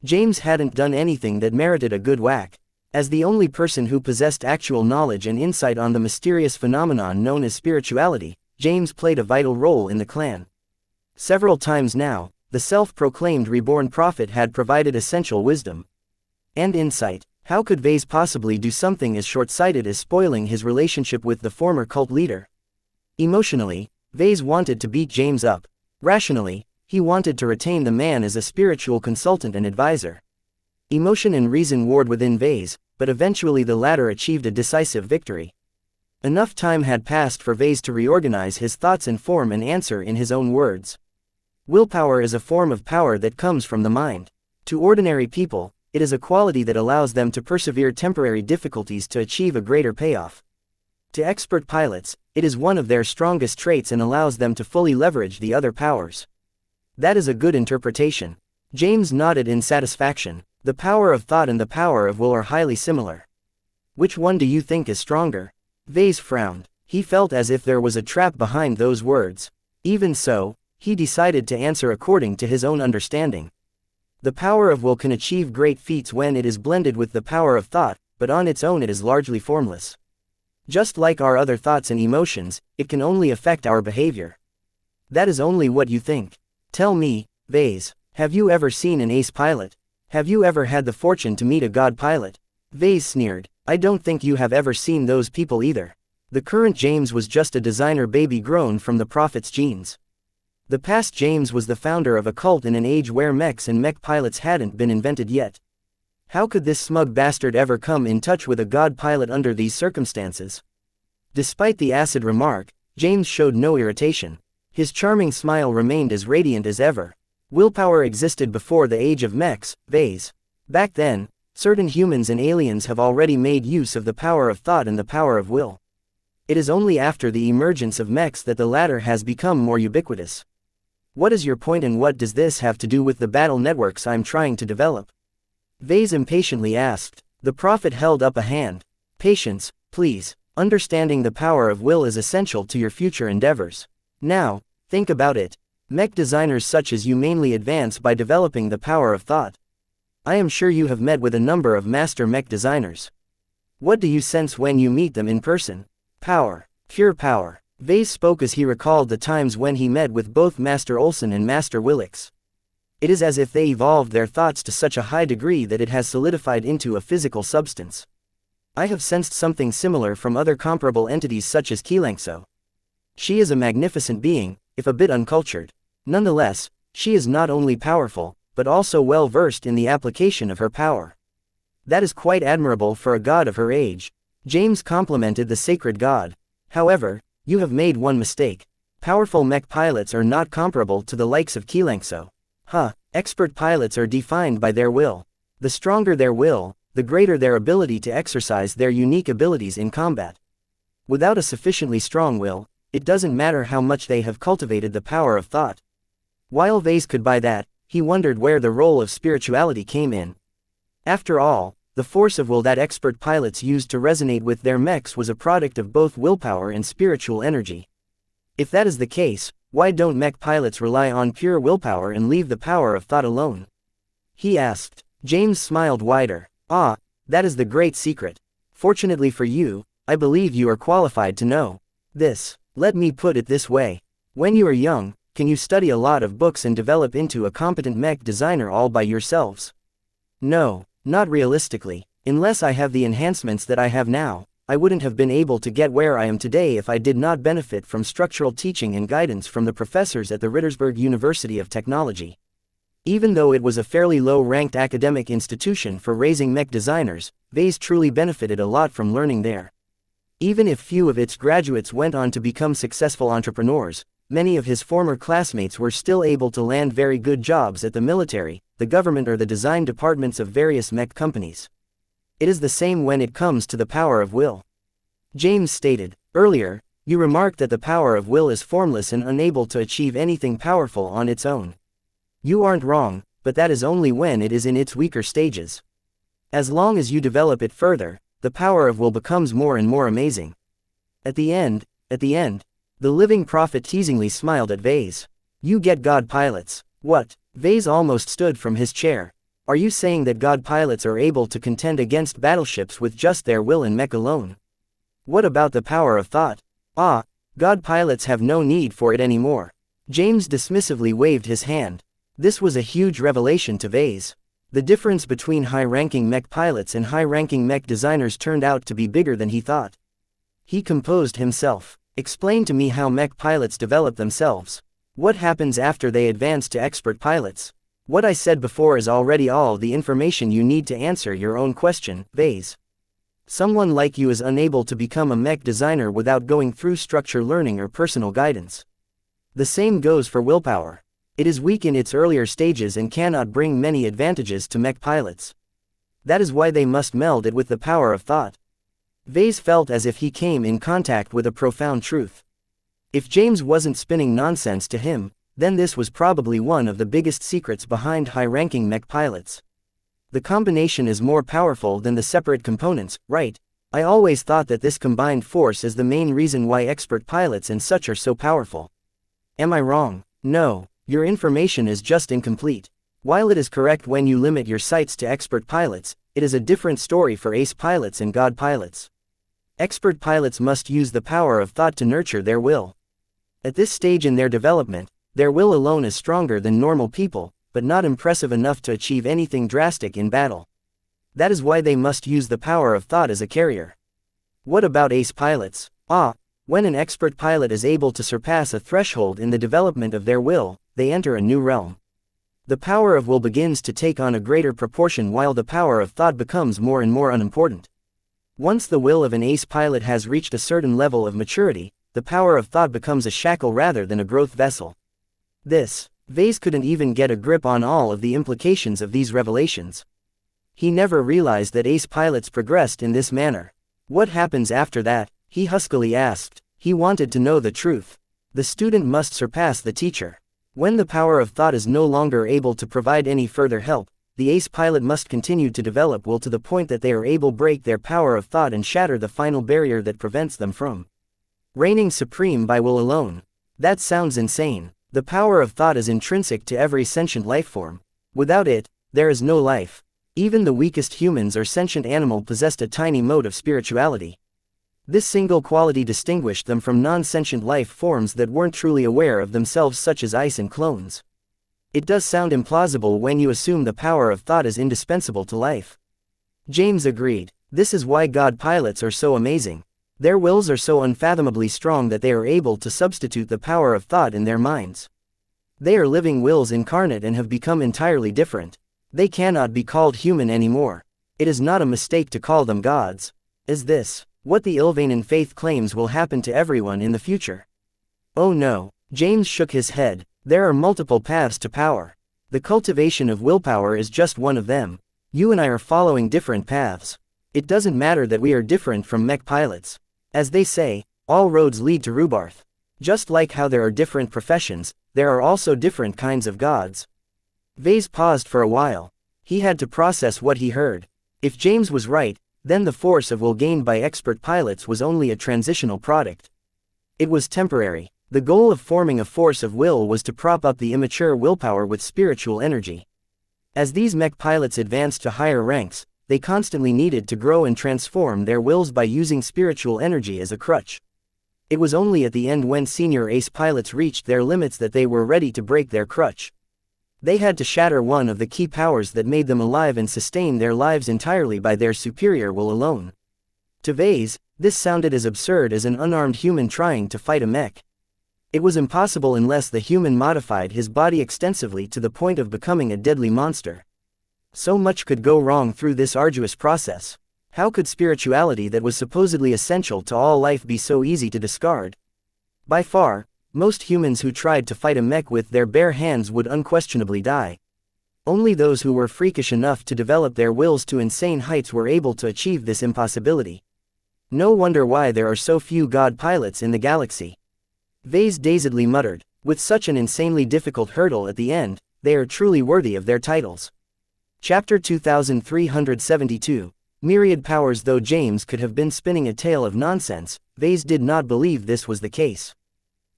James hadn't done anything that merited a good whack. As the only person who possessed actual knowledge and insight on the mysterious phenomenon known as spirituality, James played a vital role in the clan. Several times now, the self-proclaimed reborn prophet had provided essential wisdom and insight. How could Vase possibly do something as short-sighted as spoiling his relationship with the former cult leader? Emotionally, Vase wanted to beat James up. Rationally, he wanted to retain the man as a spiritual consultant and advisor. Emotion and reason warred within Vase, but eventually the latter achieved a decisive victory. Enough time had passed for Vase to reorganize his thoughts and form an answer in his own words. Willpower is a form of power that comes from the mind. To ordinary people, it is a quality that allows them to persevere temporary difficulties to achieve a greater payoff. To expert pilots, it is one of their strongest traits and allows them to fully leverage the other powers. That is a good interpretation. James nodded in satisfaction. The power of thought and the power of will are highly similar. Which one do you think is stronger? Vase frowned. He felt as if there was a trap behind those words. Even so, he decided to answer according to his own understanding. The power of will can achieve great feats when it is blended with the power of thought, but on its own it is largely formless. Just like our other thoughts and emotions, it can only affect our behavior. That is only what you think. Tell me, Vase, have you ever seen an ace pilot? Have you ever had the fortune to meet a god pilot? Vase sneered. I don't think you have ever seen those people either. The current James was just a designer baby grown from the prophet's genes. The past James was the founder of a cult in an age where mechs and mech pilots hadn't been invented yet. How could this smug bastard ever come in touch with a god pilot under these circumstances? Despite the acid remark, James showed no irritation. His charming smile remained as radiant as ever. Willpower existed before the age of mechs, Vase. Back then, certain humans and aliens have already made use of the power of thought and the power of will. It is only after the emergence of mechs that the latter has become more ubiquitous. What is your point and what does this have to do with the battle networks I'm trying to develop? Vase impatiently asked. The prophet held up a hand. Patience, please. Understanding the power of will is essential to your future endeavors. Now, think about it. Mech designers such as you mainly advance by developing the power of thought. I am sure you have met with a number of master mech designers. What do you sense when you meet them in person? Power. Pure power. Vase spoke as he recalled the times when he met with both Master Olson and Master Willix. It is as if they evolved their thoughts to such a high degree that it has solidified into a physical substance. I have sensed something similar from other comparable entities such as xianxia. She is a magnificent being, if a bit uncultured. Nonetheless, she is not only powerful, but also well versed in the application of her power. That is quite admirable for a god of her age. James complimented the sacred god. However, you have made one mistake. Powerful mech pilots are not comparable to the likes of xianxia. Expert pilots are defined by their will. The stronger their will, the greater their ability to exercise their unique abilities in combat. Without a sufficiently strong will, it doesn't matter how much they have cultivated the power of thought. While Vase could buy that, he wondered where the role of spirituality came in. After all, the force of will that expert pilots used to resonate with their mechs was a product of both willpower and spiritual energy. If that is the case, why don't mech pilots rely on pure willpower and leave the power of thought alone? He asked. James smiled wider. That is the great secret. Fortunately for you, I believe you are qualified to know this. Let me put it this way. When you are young, can you study a lot of books and develop into a competent mech designer all by yourselves? No, not realistically. Unless I have the enhancements that I have now, I wouldn't have been able to get where I am today if I did not benefit from structural teaching and guidance from the professors at the Rittersberg University of Technology. Even though it was a fairly low-ranked academic institution for raising mech designers, Vase truly benefited a lot from learning there. Even if few of its graduates went on to become successful entrepreneurs, many of his former classmates were still able to land very good jobs at the military, the government or the design departments of various mech companies. It is the same when it comes to the power of will. James stated. Earlier, you remarked that the power of will is formless and unable to achieve anything powerful on its own. You aren't wrong, but that is only when it is in its weaker stages. As long as you develop it further, the power of will becomes more and more amazing. At the end, the living prophet teasingly smiled at Vase. You get god pilots. What? Vase almost stood from his chair. Are you saying that god pilots are able to contend against battleships with just their will and mech alone? What about the power of thought? God pilots have no need for it anymore. James dismissively waved his hand. This was a huge revelation to Vase. The difference between high-ranking mech pilots and high-ranking mech designers turned out to be bigger than he thought. He composed himself. Explain to me how mech pilots develop themselves. What happens after they advance to expert pilots? What I said before is already all the information you need to answer your own question, Vase. Someone like you is unable to become a mech designer without going through structure learning or personal guidance. The same goes for willpower. It is weak in its earlier stages and cannot bring many advantages to mech pilots. That is why they must meld it with the power of thought. Vase felt as if he came in contact with a profound truth. If James wasn't spinning nonsense to him, then this was probably one of the biggest secrets behind high-ranking mech pilots. The combination is more powerful than the separate components, right? I always thought that this combined force is the main reason why expert pilots and such are so powerful. Am I wrong? No, your information is just incomplete. While it is correct when you limit your sights to expert pilots, it is a different story for ace pilots and god pilots. Expert pilots must use the power of thought to nurture their will. At this stage in their development, their will alone is stronger than normal people, but not impressive enough to achieve anything drastic in battle. That is why they must use the power of thought as a carrier. What about ace pilots? When an expert pilot is able to surpass a threshold in the development of their will, they enter a new realm. The power of will begins to take on a greater proportion while the power of thought becomes more and more unimportant. Once the will of an ace pilot has reached a certain level of maturity, the power of thought becomes a shackle rather than a growth vessel. Vase couldn't even get a grip on all of the implications of these revelations. He never realized that ace pilots progressed in this manner. What happens after that? He huskily asked. He wanted to know the truth. The student must surpass the teacher. When the power of thought is no longer able to provide any further help, the ace pilot must continue to develop will to the point that they are able to break their power of thought and shatter the final barrier that prevents them from reigning supreme by will alone. That sounds insane. The power of thought is intrinsic to every sentient life form. Without it, there is no life. Even the weakest humans or sentient animal possessed a tiny mode of spirituality. This single quality distinguished them from non-sentient life forms that weren't truly aware of themselves, such as ice and clones. It does sound implausible when you assume the power of thought is indispensable to life. James agreed. This is why God pilots are so amazing. Their wills are so unfathomably strong that they are able to substitute the power of thought in their minds. They are living wills incarnate and have become entirely different. They cannot be called human anymore. It is not a mistake to call them gods. Is this what the Ilvanan faith claims will happen to everyone in the future? Oh no. James shook his head. There are multiple paths to power. The cultivation of willpower is just one of them. You and I are following different paths. It doesn't matter that we are different from mech pilots. As they say, all roads lead to Rubarth. Just like how there are different professions, there are also different kinds of gods. Vase paused for a while. He had to process what he heard. If James was right, then the force of will gained by expert pilots was only a transitional product. It was temporary. The goal of forming a force of will was to prop up the immature willpower with spiritual energy. As these mech pilots advanced to higher ranks, they constantly needed to grow and transform their wills by using spiritual energy as a crutch. It was only at the end, when senior ace pilots reached their limits, that they were ready to break their crutch. They had to shatter one of the key powers that made them alive and sustain their lives entirely by their superior will alone. To Vase, this sounded as absurd as an unarmed human trying to fight a mech. It was impossible unless the human modified his body extensively to the point of becoming a deadly monster. So much could go wrong through this arduous process. How could spirituality that was supposedly essential to all life be so easy to discard? By far, most humans who tried to fight a mech with their bare hands would unquestionably die. Only those who were freakish enough to develop their wills to insane heights were able to achieve this impossibility. No wonder why there are so few god pilots in the galaxy. Vase dazedly muttered. With such an insanely difficult hurdle at the end, they are truly worthy of their titles. Chapter 2372. Myriad powers. Though James could have been spinning a tale of nonsense, Vase did not believe this was the case.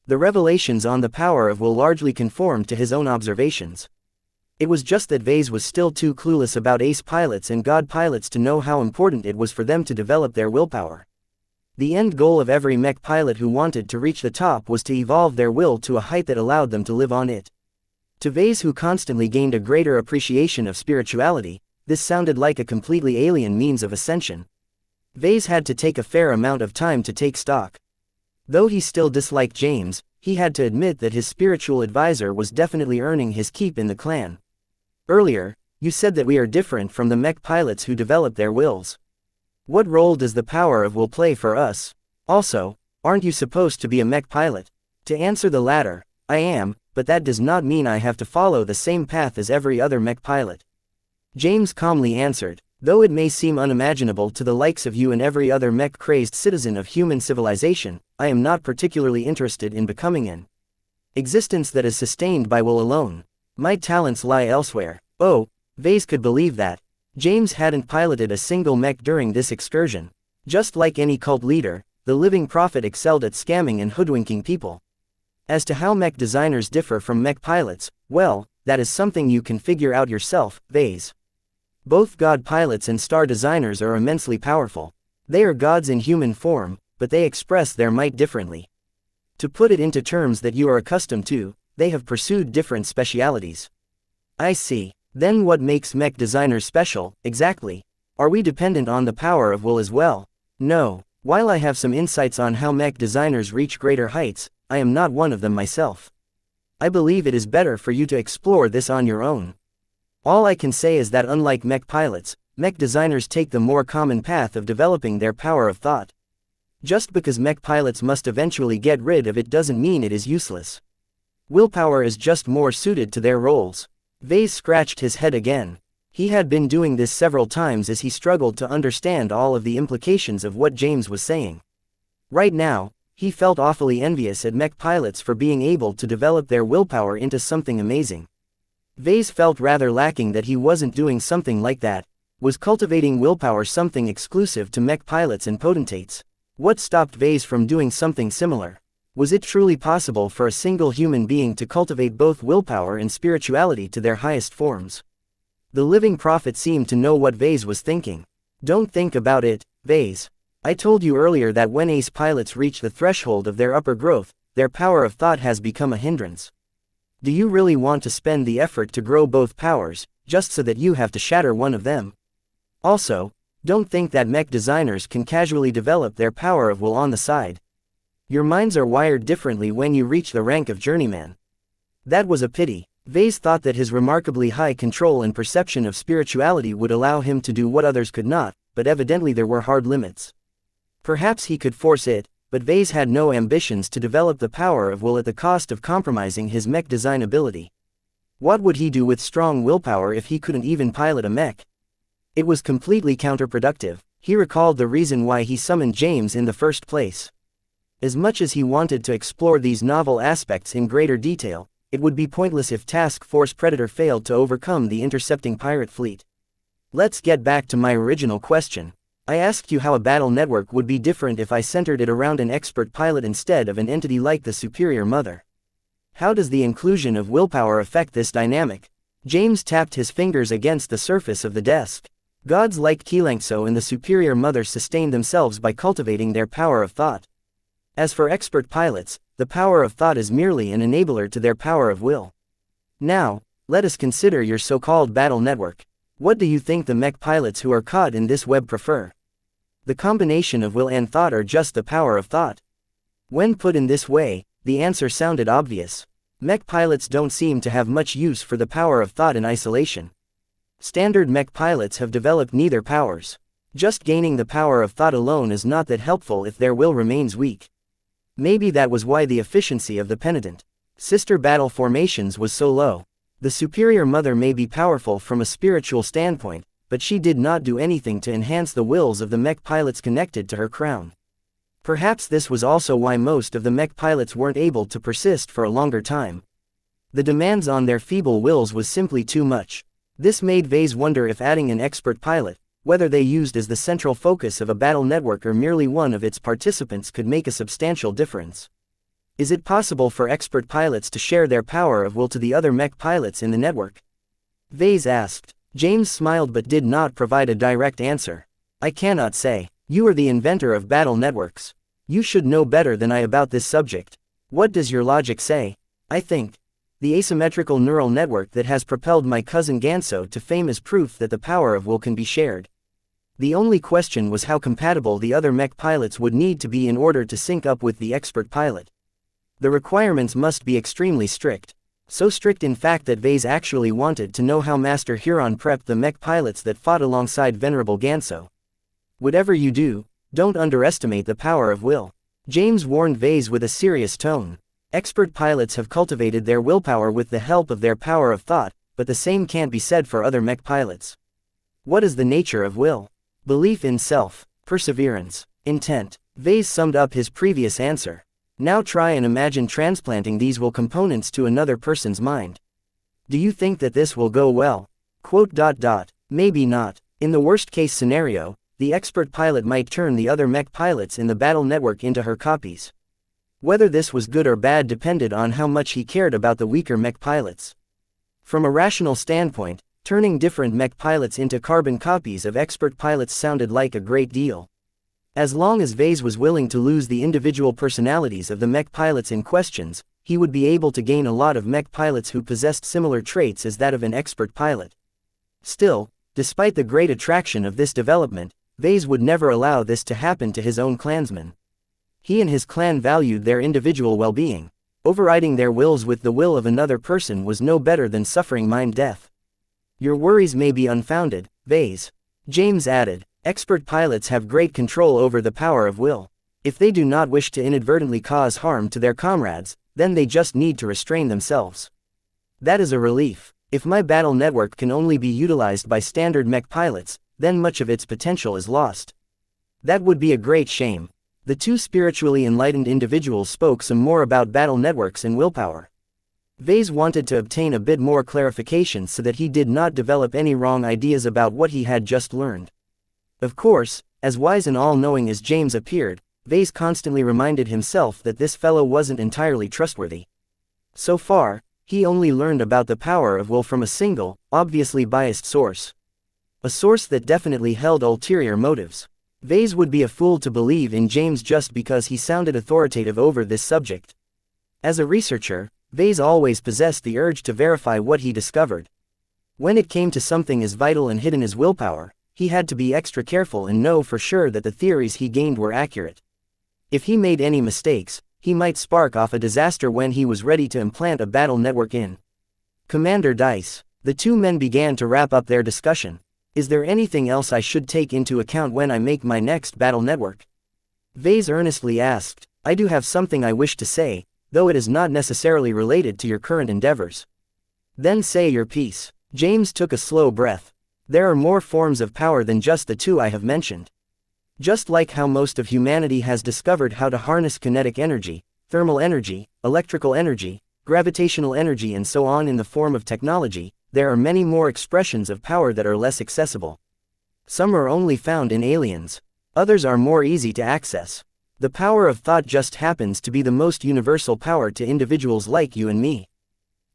The revelations on the power of will largely conformed to his own observations. It was just that Vase was still too clueless about ace pilots and god pilots to know how important it was for them to develop their willpower. The end goal of every mech pilot who wanted to reach the top was to evolve their will to a height that allowed them to live on it. To Vase, who constantly gained a greater appreciation of spirituality, this sounded like a completely alien means of ascension. Vase had to take a fair amount of time to take stock. Though he still disliked James, he had to admit that his spiritual advisor was definitely earning his keep in the clan. Earlier, you said that we are different from the mech pilots who develop their wills. What role does the power of will play for us? Also, aren't you supposed to be a mech pilot? To answer the latter, I am, but that does not mean I have to follow the same path as every other mech pilot. James calmly answered. Though it may seem unimaginable to the likes of you and every other mech-crazed citizen of human civilization, I am not particularly interested in becoming an existence that is sustained by will alone. My talents lie elsewhere. Oh, Vase could believe that. James hadn't piloted a single mech during this excursion. Just like any cult leader, the living prophet excelled at scamming and hoodwinking people. As to how mech designers differ from mech pilots, well, that is something you can figure out yourself, Vase. Both god pilots and star designers are immensely powerful. They are gods in human form, but they express their might differently. To put it into terms that you are accustomed to, they have pursued different specialities. I see. Then what makes mech designers special, exactly? Are we dependent on the power of will as well? No. While I have some insights on how mech designers reach greater heights, I am not one of them myself. I believe it is better for you to explore this on your own. All I can say is that unlike mech pilots, mech designers take the more common path of developing their power of thought. Just because mech pilots must eventually get rid of it doesn't mean it is useless. Willpower is just more suited to their roles. Vase scratched his head again. He had been doing this several times as he struggled to understand all of the implications of what James was saying. Right now, He felt awfully envious at mech pilots for being able to develop their willpower into something amazing. Vase felt rather lacking that he wasn't doing something like that. Was cultivating willpower something exclusive to mech pilots and potentates? What stopped Vase from doing something similar? Was it truly possible for a single human being to cultivate both willpower and spirituality to their highest forms? The living prophet seemed to know what Vase was thinking. Don't think about it, Vase. I told you earlier that when ace pilots reach the threshold of their upper growth, their power of thought has become a hindrance. Do you really want to spend the effort to grow both powers, just so that you have to shatter one of them? Also, don't think that mech designers can casually develop their power of will on the side. Your minds are wired differently when you reach the rank of journeyman. That was a pity. Vase thought that his remarkably high control and perception of spirituality would allow him to do what others could not, but evidently there were hard limits. Perhaps he could force it, but Vase had no ambitions to develop the power of will at the cost of compromising his mech design ability. What would he do with strong willpower if he couldn't even pilot a mech? It was completely counterproductive. He recalled the reason why he summoned James in the first place. As much as he wanted to explore these novel aspects in greater detail, it would be pointless if Task Force Predator failed to overcome the intercepting pirate fleet. Let's get back to my original question. I asked you how a battle network would be different if I centered it around an expert pilot instead of an entity like the Superior Mother. How does the inclusion of willpower affect this dynamic? James tapped his fingers against the surface of the desk. Gods like xianxia and the Superior Mother sustained themselves by cultivating their power of thought. As for expert pilots, the power of thought is merely an enabler to their power of will. Now, let us consider your so-called battle network. What do you think the mech pilots who are caught in this web prefer? The combination of will and thought or just the power of thought? When put in this way, the answer sounded obvious. Mech pilots don't seem to have much use for the power of thought in isolation. Standard mech pilots have developed neither powers. Just gaining the power of thought alone is not that helpful if their will remains weak. Maybe that was why the efficiency of the penitent sister battle formations was so low. The Superior Mother may be powerful from a spiritual standpoint, but she did not do anything to enhance the wills of the mech pilots connected to her crown. Perhaps this was also why most of the mech pilots weren't able to persist for a longer time. The demands on their feeble wills was simply too much. This made Vase wonder if adding an expert pilot, whether they used as the central focus of a battle network or merely one of its participants, could make a substantial difference. Is it possible for expert pilots to share their power of will to the other mech pilots in the network? Vase asked. James smiled but did not provide a direct answer. I cannot say. You are the inventor of battle networks. You should know better than I about this subject. What does your logic say? I think the asymmetrical neural network that has propelled my cousin Ganso to fame is proof that the power of will can be shared. The only question was how compatible the other mech pilots would need to be in order to sync up with the expert pilot. The requirements must be extremely strict. So strict in fact that Vase actually wanted to know how Master Huron prepped the mech pilots that fought alongside Venerable Ganso. Whatever you do, don't underestimate the power of will. James warned Vase with a serious tone. Expert pilots have cultivated their willpower with the help of their power of thought, but the same can't be said for other mech pilots. What is the nature of will? Belief in self, perseverance, intent. Vase summed up his previous answer. Now try and imagine transplanting these will components to another person's mind. Do you think that this will go well? Maybe not. In the worst case scenario, the expert pilot might turn the other mech pilots in the battle network into her copies. Whether this was good or bad depended on how much he cared about the weaker mech pilots. From a rational standpoint, turning different mech pilots into carbon copies of expert pilots sounded like a great deal. As long as Vase was willing to lose the individual personalities of the mech pilots in questions, he would be able to gain a lot of mech pilots who possessed similar traits as that of an expert pilot. Still, despite the great attraction of this development, Vase would never allow this to happen to his own clansmen. He and his clan valued their individual well-being. Overriding their wills with the will of another person was no better than suffering mind death. Your worries may be unfounded, Vase. James added. Expert pilots have great control over the power of will. If they do not wish to inadvertently cause harm to their comrades, then they just need to restrain themselves. That is a relief. If my battle network can only be utilized by standard mech pilots, then much of its potential is lost. That would be a great shame. The two spiritually enlightened individuals spoke some more about battle networks and willpower. Vase wanted to obtain a bit more clarification so that he did not develop any wrong ideas about what he had just learned. Of course, as wise and all-knowing as James appeared, Vase constantly reminded himself that this fellow wasn't entirely trustworthy. So far, he only learned about the power of will from a single, obviously biased source. A source that definitely held ulterior motives. Vase would be a fool to believe in James just because he sounded authoritative over this subject. As a researcher, Vase always possessed the urge to verify what he discovered. When it came to something as vital and hidden as willpower, he had to be extra careful and know for sure that the theories he gained were accurate. If he made any mistakes, he might spark off a disaster when he was ready to implant a battle network in. Commander Dice. The two men began to wrap up their discussion. Is there anything else I should take into account when I make my next battle network? Vase earnestly asked. I do have something I wish to say, though it is not necessarily related to your current endeavors. Then say your piece. James took a slow breath. There are more forms of power than just the two I have mentioned. Just like how most of humanity has discovered how to harness kinetic energy, thermal energy, electrical energy, gravitational energy and so on in the form of technology, there are many more expressions of power that are less accessible. Some are only found in aliens. Others are more easy to access. The power of thought just happens to be the most universal power to individuals like you and me.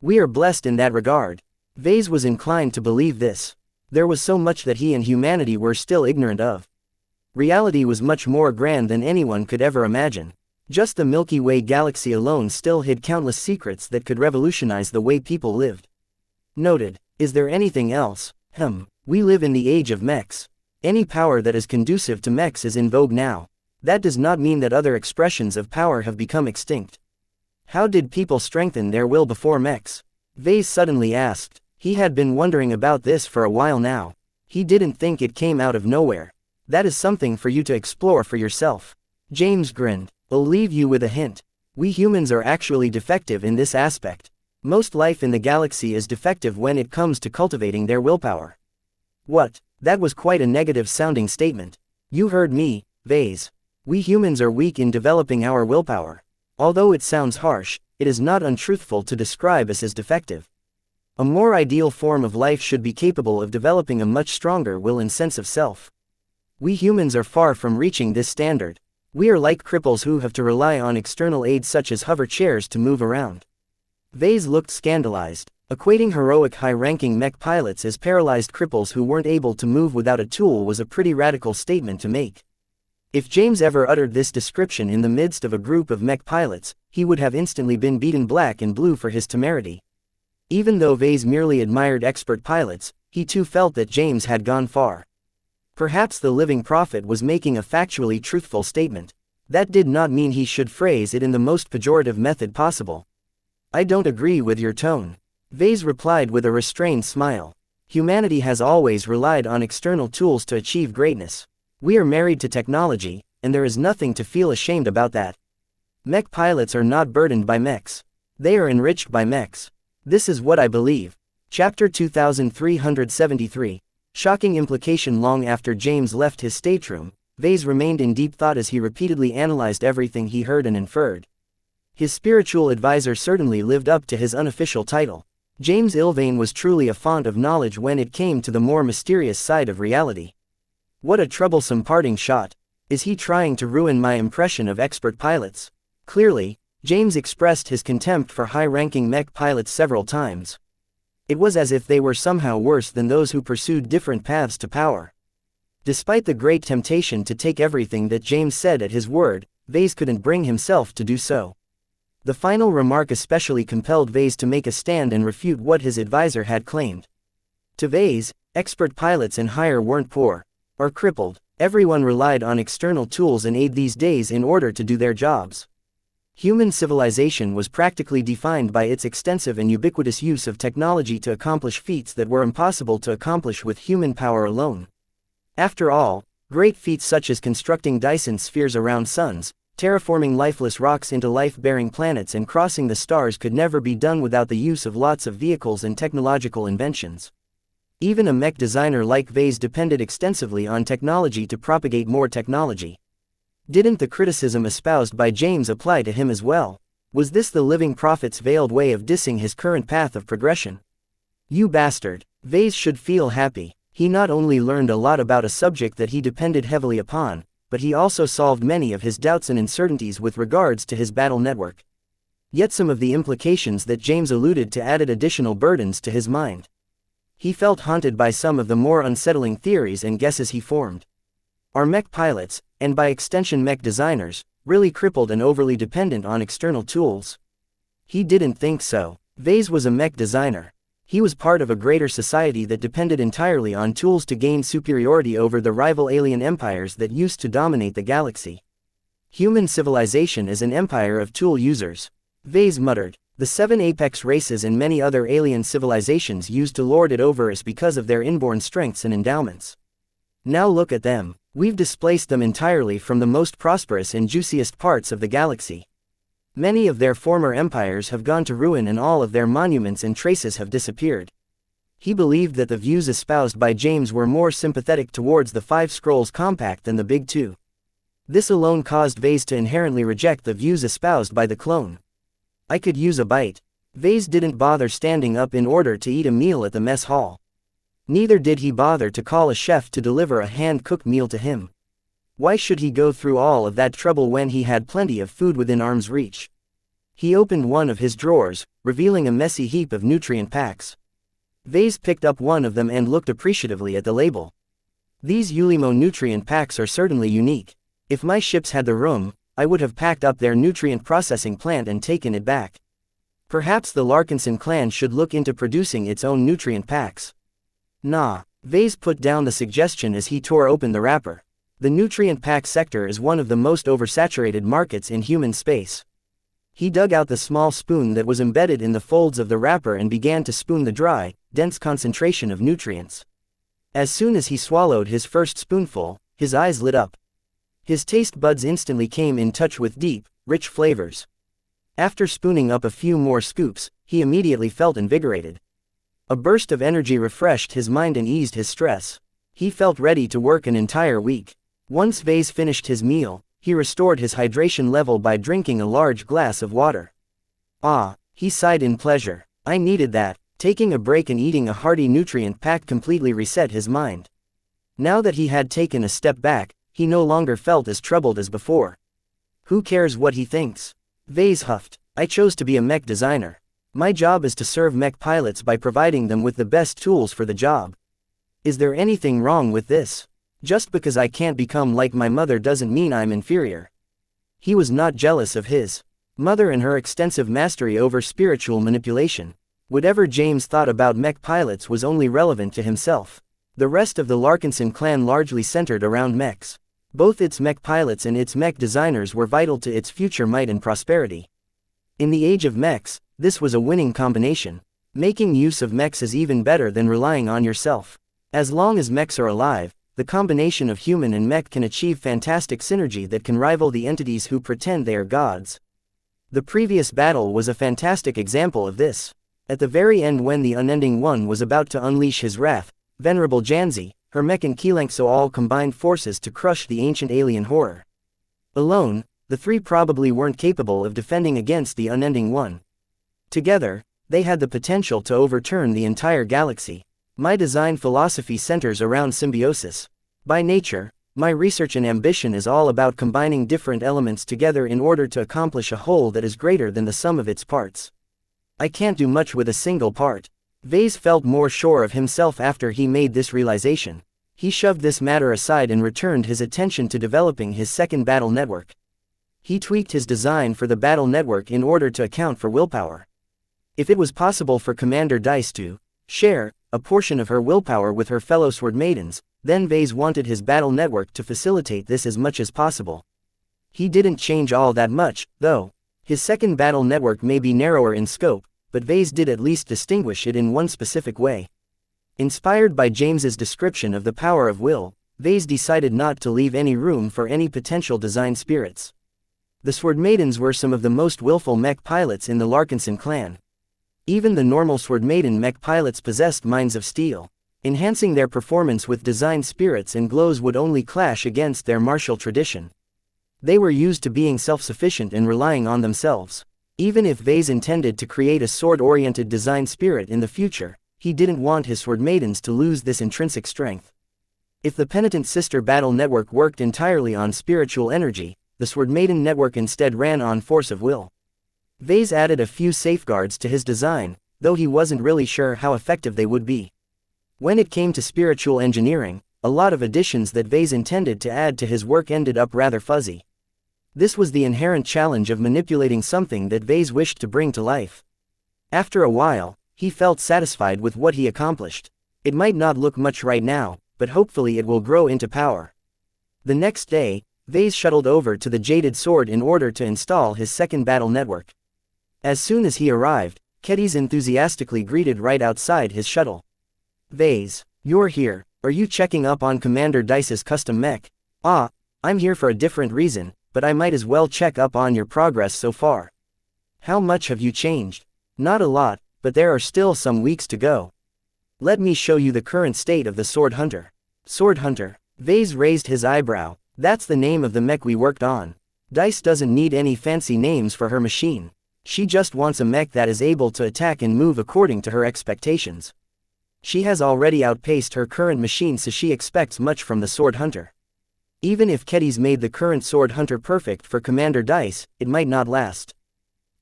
We are blessed in that regard. Vase was inclined to believe this. There was so much that he and humanity were still ignorant of. Reality was much more grand than anyone could ever imagine. Just the Milky Way galaxy alone still hid countless secrets that could revolutionize the way people lived. Noted. Is there anything else? We live in the age of mechs. Any power that is conducive to mechs is in vogue now. That does not mean that other expressions of power have become extinct. How did people strengthen their will before mechs? Vase suddenly asked. He had been wondering about this for a while now. He didn't think it came out of nowhere. That is something for you to explore for yourself. James grinned. I'll leave you with a hint. We humans are actually defective in this aspect. Most life in the galaxy is defective when it comes to cultivating their willpower. What? That was quite a negative-sounding statement. You heard me, Vase. We humans are weak in developing our willpower. Although it sounds harsh, it is not untruthful to describe us as defective. A more ideal form of life should be capable of developing a much stronger will and sense of self. We humans are far from reaching this standard. We are like cripples who have to rely on external aids such as hover chairs to move around. Vase looked scandalized. Equating heroic high-ranking mech pilots as paralyzed cripples who weren't able to move without a tool was a pretty radical statement to make. If James ever uttered this description in the midst of a group of mech pilots, he would have instantly been beaten black and blue for his temerity. Even though Vase merely admired expert pilots, he too felt that James had gone far. Perhaps the living prophet was making a factually truthful statement. That did not mean he should phrase it in the most pejorative method possible. I don't agree with your tone. Vase replied with a restrained smile. Humanity has always relied on external tools to achieve greatness. We are married to technology, and there is nothing to feel ashamed about that. Mech pilots are not burdened by mechs. They are enriched by mechs. This is what I believe. Chapter 2373. Shocking implication. Long after James left his stateroom, Vase remained in deep thought as he repeatedly analyzed everything he heard and inferred. His spiritual advisor certainly lived up to his unofficial title. James Ilvain was truly a font of knowledge when it came to the more mysterious side of reality. What a troublesome parting shot. Is he trying to ruin my impression of expert pilots? Clearly, James expressed his contempt for high-ranking mech pilots several times. It was as if they were somehow worse than those who pursued different paths to power. Despite the great temptation to take everything that James said at his word, Vase couldn't bring himself to do so. The final remark especially compelled Vase to make a stand and refute what his advisor had claimed. To Vase, expert pilots and higher weren't poor or crippled. Everyone relied on external tools and aid these days in order to do their jobs. Human civilization was practically defined by its extensive and ubiquitous use of technology to accomplish feats that were impossible to accomplish with human power alone. After all, great feats such as constructing Dyson spheres around suns, terraforming lifeless rocks into life-bearing planets and crossing the stars could never be done without the use of lots of vehicles and technological inventions. Even a mech designer like Vase depended extensively on technology to propagate more technology. Didn't the criticism espoused by James apply to him as well? Was this the living prophet's veiled way of dissing his current path of progression? You bastard. Vase should feel happy. He not only learned a lot about a subject that he depended heavily upon, but he also solved many of his doubts and uncertainties with regards to his battle network. Yet some of the implications that James alluded to added additional burdens to his mind. He felt haunted by some of the more unsettling theories and guesses he formed. Are mech pilots, and by extension mech designers, really crippled and overly dependent on external tools? He didn't think so. Vase was a mech designer. He was part of a greater society that depended entirely on tools to gain superiority over the rival alien empires that used to dominate the galaxy. Human civilization is an empire of tool users. Vase muttered. The 7 apex races and many other alien civilizations used to lord it over us because of their inborn strengths and endowments. Now look at them. We've displaced them entirely from the most prosperous and juiciest parts of the galaxy. Many of their former empires have gone to ruin and all of their monuments and traces have disappeared. He believed that the views espoused by James were more sympathetic towards the 5 Scrolls Compact than the Big Two. This alone caused Vase to inherently reject the views espoused by the clone. I could use a bite. Vase didn't bother standing up in order to eat a meal at the mess hall. Neither did he bother to call a chef to deliver a hand-cooked meal to him. Why should he go through all of that trouble when he had plenty of food within arm's reach? He opened one of his drawers, revealing a messy heap of nutrient packs. Vase picked up one of them and looked appreciatively at the label. These Ulimo nutrient packs are certainly unique. If my ships had the room, I would have packed up their nutrient processing plant and taken it back. Perhaps the Larkinson clan should look into producing its own nutrient packs. Nah. Vase put down the suggestion as he tore open the wrapper. The nutrient pack sector is one of the most oversaturated markets in human space. He dug out the small spoon that was embedded in the folds of the wrapper and began to spoon the dry, dense concentration of nutrients. As soon as he swallowed his first spoonful, his eyes lit up. His taste buds instantly came in touch with deep, rich flavors. After spooning up a few more scoops, he immediately felt invigorated. A burst of energy refreshed his mind and eased his stress. He felt ready to work an entire week. Once Vase finished his meal, he restored his hydration level by drinking a large glass of water. Ah, he sighed in pleasure. I needed that. Taking a break and eating a hearty nutrient pack completely reset his mind. Now that he had taken a step back, he no longer felt as troubled as before. Who cares what he thinks? Vase huffed. I chose to be a mech designer. My job is to serve mech pilots by providing them with the best tools for the job. Is there anything wrong with this? Just because I can't become like my mother doesn't mean I'm inferior. He was not jealous of his mother and her extensive mastery over spiritual manipulation. Whatever James thought about mech pilots was only relevant to himself. The rest of the Larkinson clan largely centered around mechs. Both its mech pilots and its mech designers were vital to its future might and prosperity. In the age of mechs, this was a winning combination. Making use of mechs is even better than relying on yourself. As long as mechs are alive, the combination of human and mech can achieve fantastic synergy that can rival the entities who pretend they are gods. The previous battle was a fantastic example of this. At the very end, when the Unending One was about to unleash his wrath, Venerable Xianxia, her mech and xianxia all combined forces to crush the ancient alien horror. Alone, the three probably weren't capable of defending against the Unending One. Together, they had the potential to overturn the entire galaxy. My design philosophy centers around symbiosis. By nature, my research and ambition is all about combining different elements together in order to accomplish a whole that is greater than the sum of its parts. I can't do much with a single part. Vase felt more sure of himself after he made this realization. He shoved this matter aside and returned his attention to developing his second battle network. He tweaked his design for the battle network in order to account for willpower. If it was possible for Commander Dice to share a portion of her willpower with her fellow sword maidens, then Vase wanted his battle network to facilitate this as much as possible. He didn't change all that much, though. His second battle network may be narrower in scope, but Vase did at least distinguish it in one specific way. Inspired by James's description of the power of will, Vase decided not to leave any room for any potential design spirits. The sword maidens were some of the most willful mech pilots in the Larkinson clan. Even the normal sword maiden mech pilots possessed minds of steel. Enhancing their performance with design spirits and glows would only clash against their martial tradition. They were used to being self-sufficient and relying on themselves. Even if Vase intended to create a sword-oriented design spirit in the future, he didn't want his sword maidens to lose this intrinsic strength. If the penitent sister battle network worked entirely on spiritual energy, the sword maiden network instead ran on force of will. Vase added a few safeguards to his design, though he wasn't really sure how effective they would be. When it came to spiritual engineering, a lot of additions that Vase intended to add to his work ended up rather fuzzy. This was the inherent challenge of manipulating something that Vase wished to bring to life. After a while, he felt satisfied with what he accomplished. It might not look much right now, but hopefully it will grow into power. The next day, Vase shuttled over to the Jaded Sword in order to install his second battle network. As soon as he arrived, Kedis enthusiastically greeted right outside his shuttle. "Vase, you're here. Are you checking up on Commander Dice's custom mech?" "Ah, I'm here for a different reason, but I might as well check up on your progress so far." "How much have you changed?" "Not a lot, but there are still some weeks to go." "Let me show you the current state of the Sword Hunter." "Sword Hunter?" Vase raised his eyebrow. "That's the name of the mech we worked on. Dice doesn't need any fancy names for her machine. She just wants a mech that is able to attack and move according to her expectations. She has already outpaced her current machine, so she expects much from the Sword Hunter. Even if Kedis made the current Sword Hunter perfect for Commander Dice, it might not last.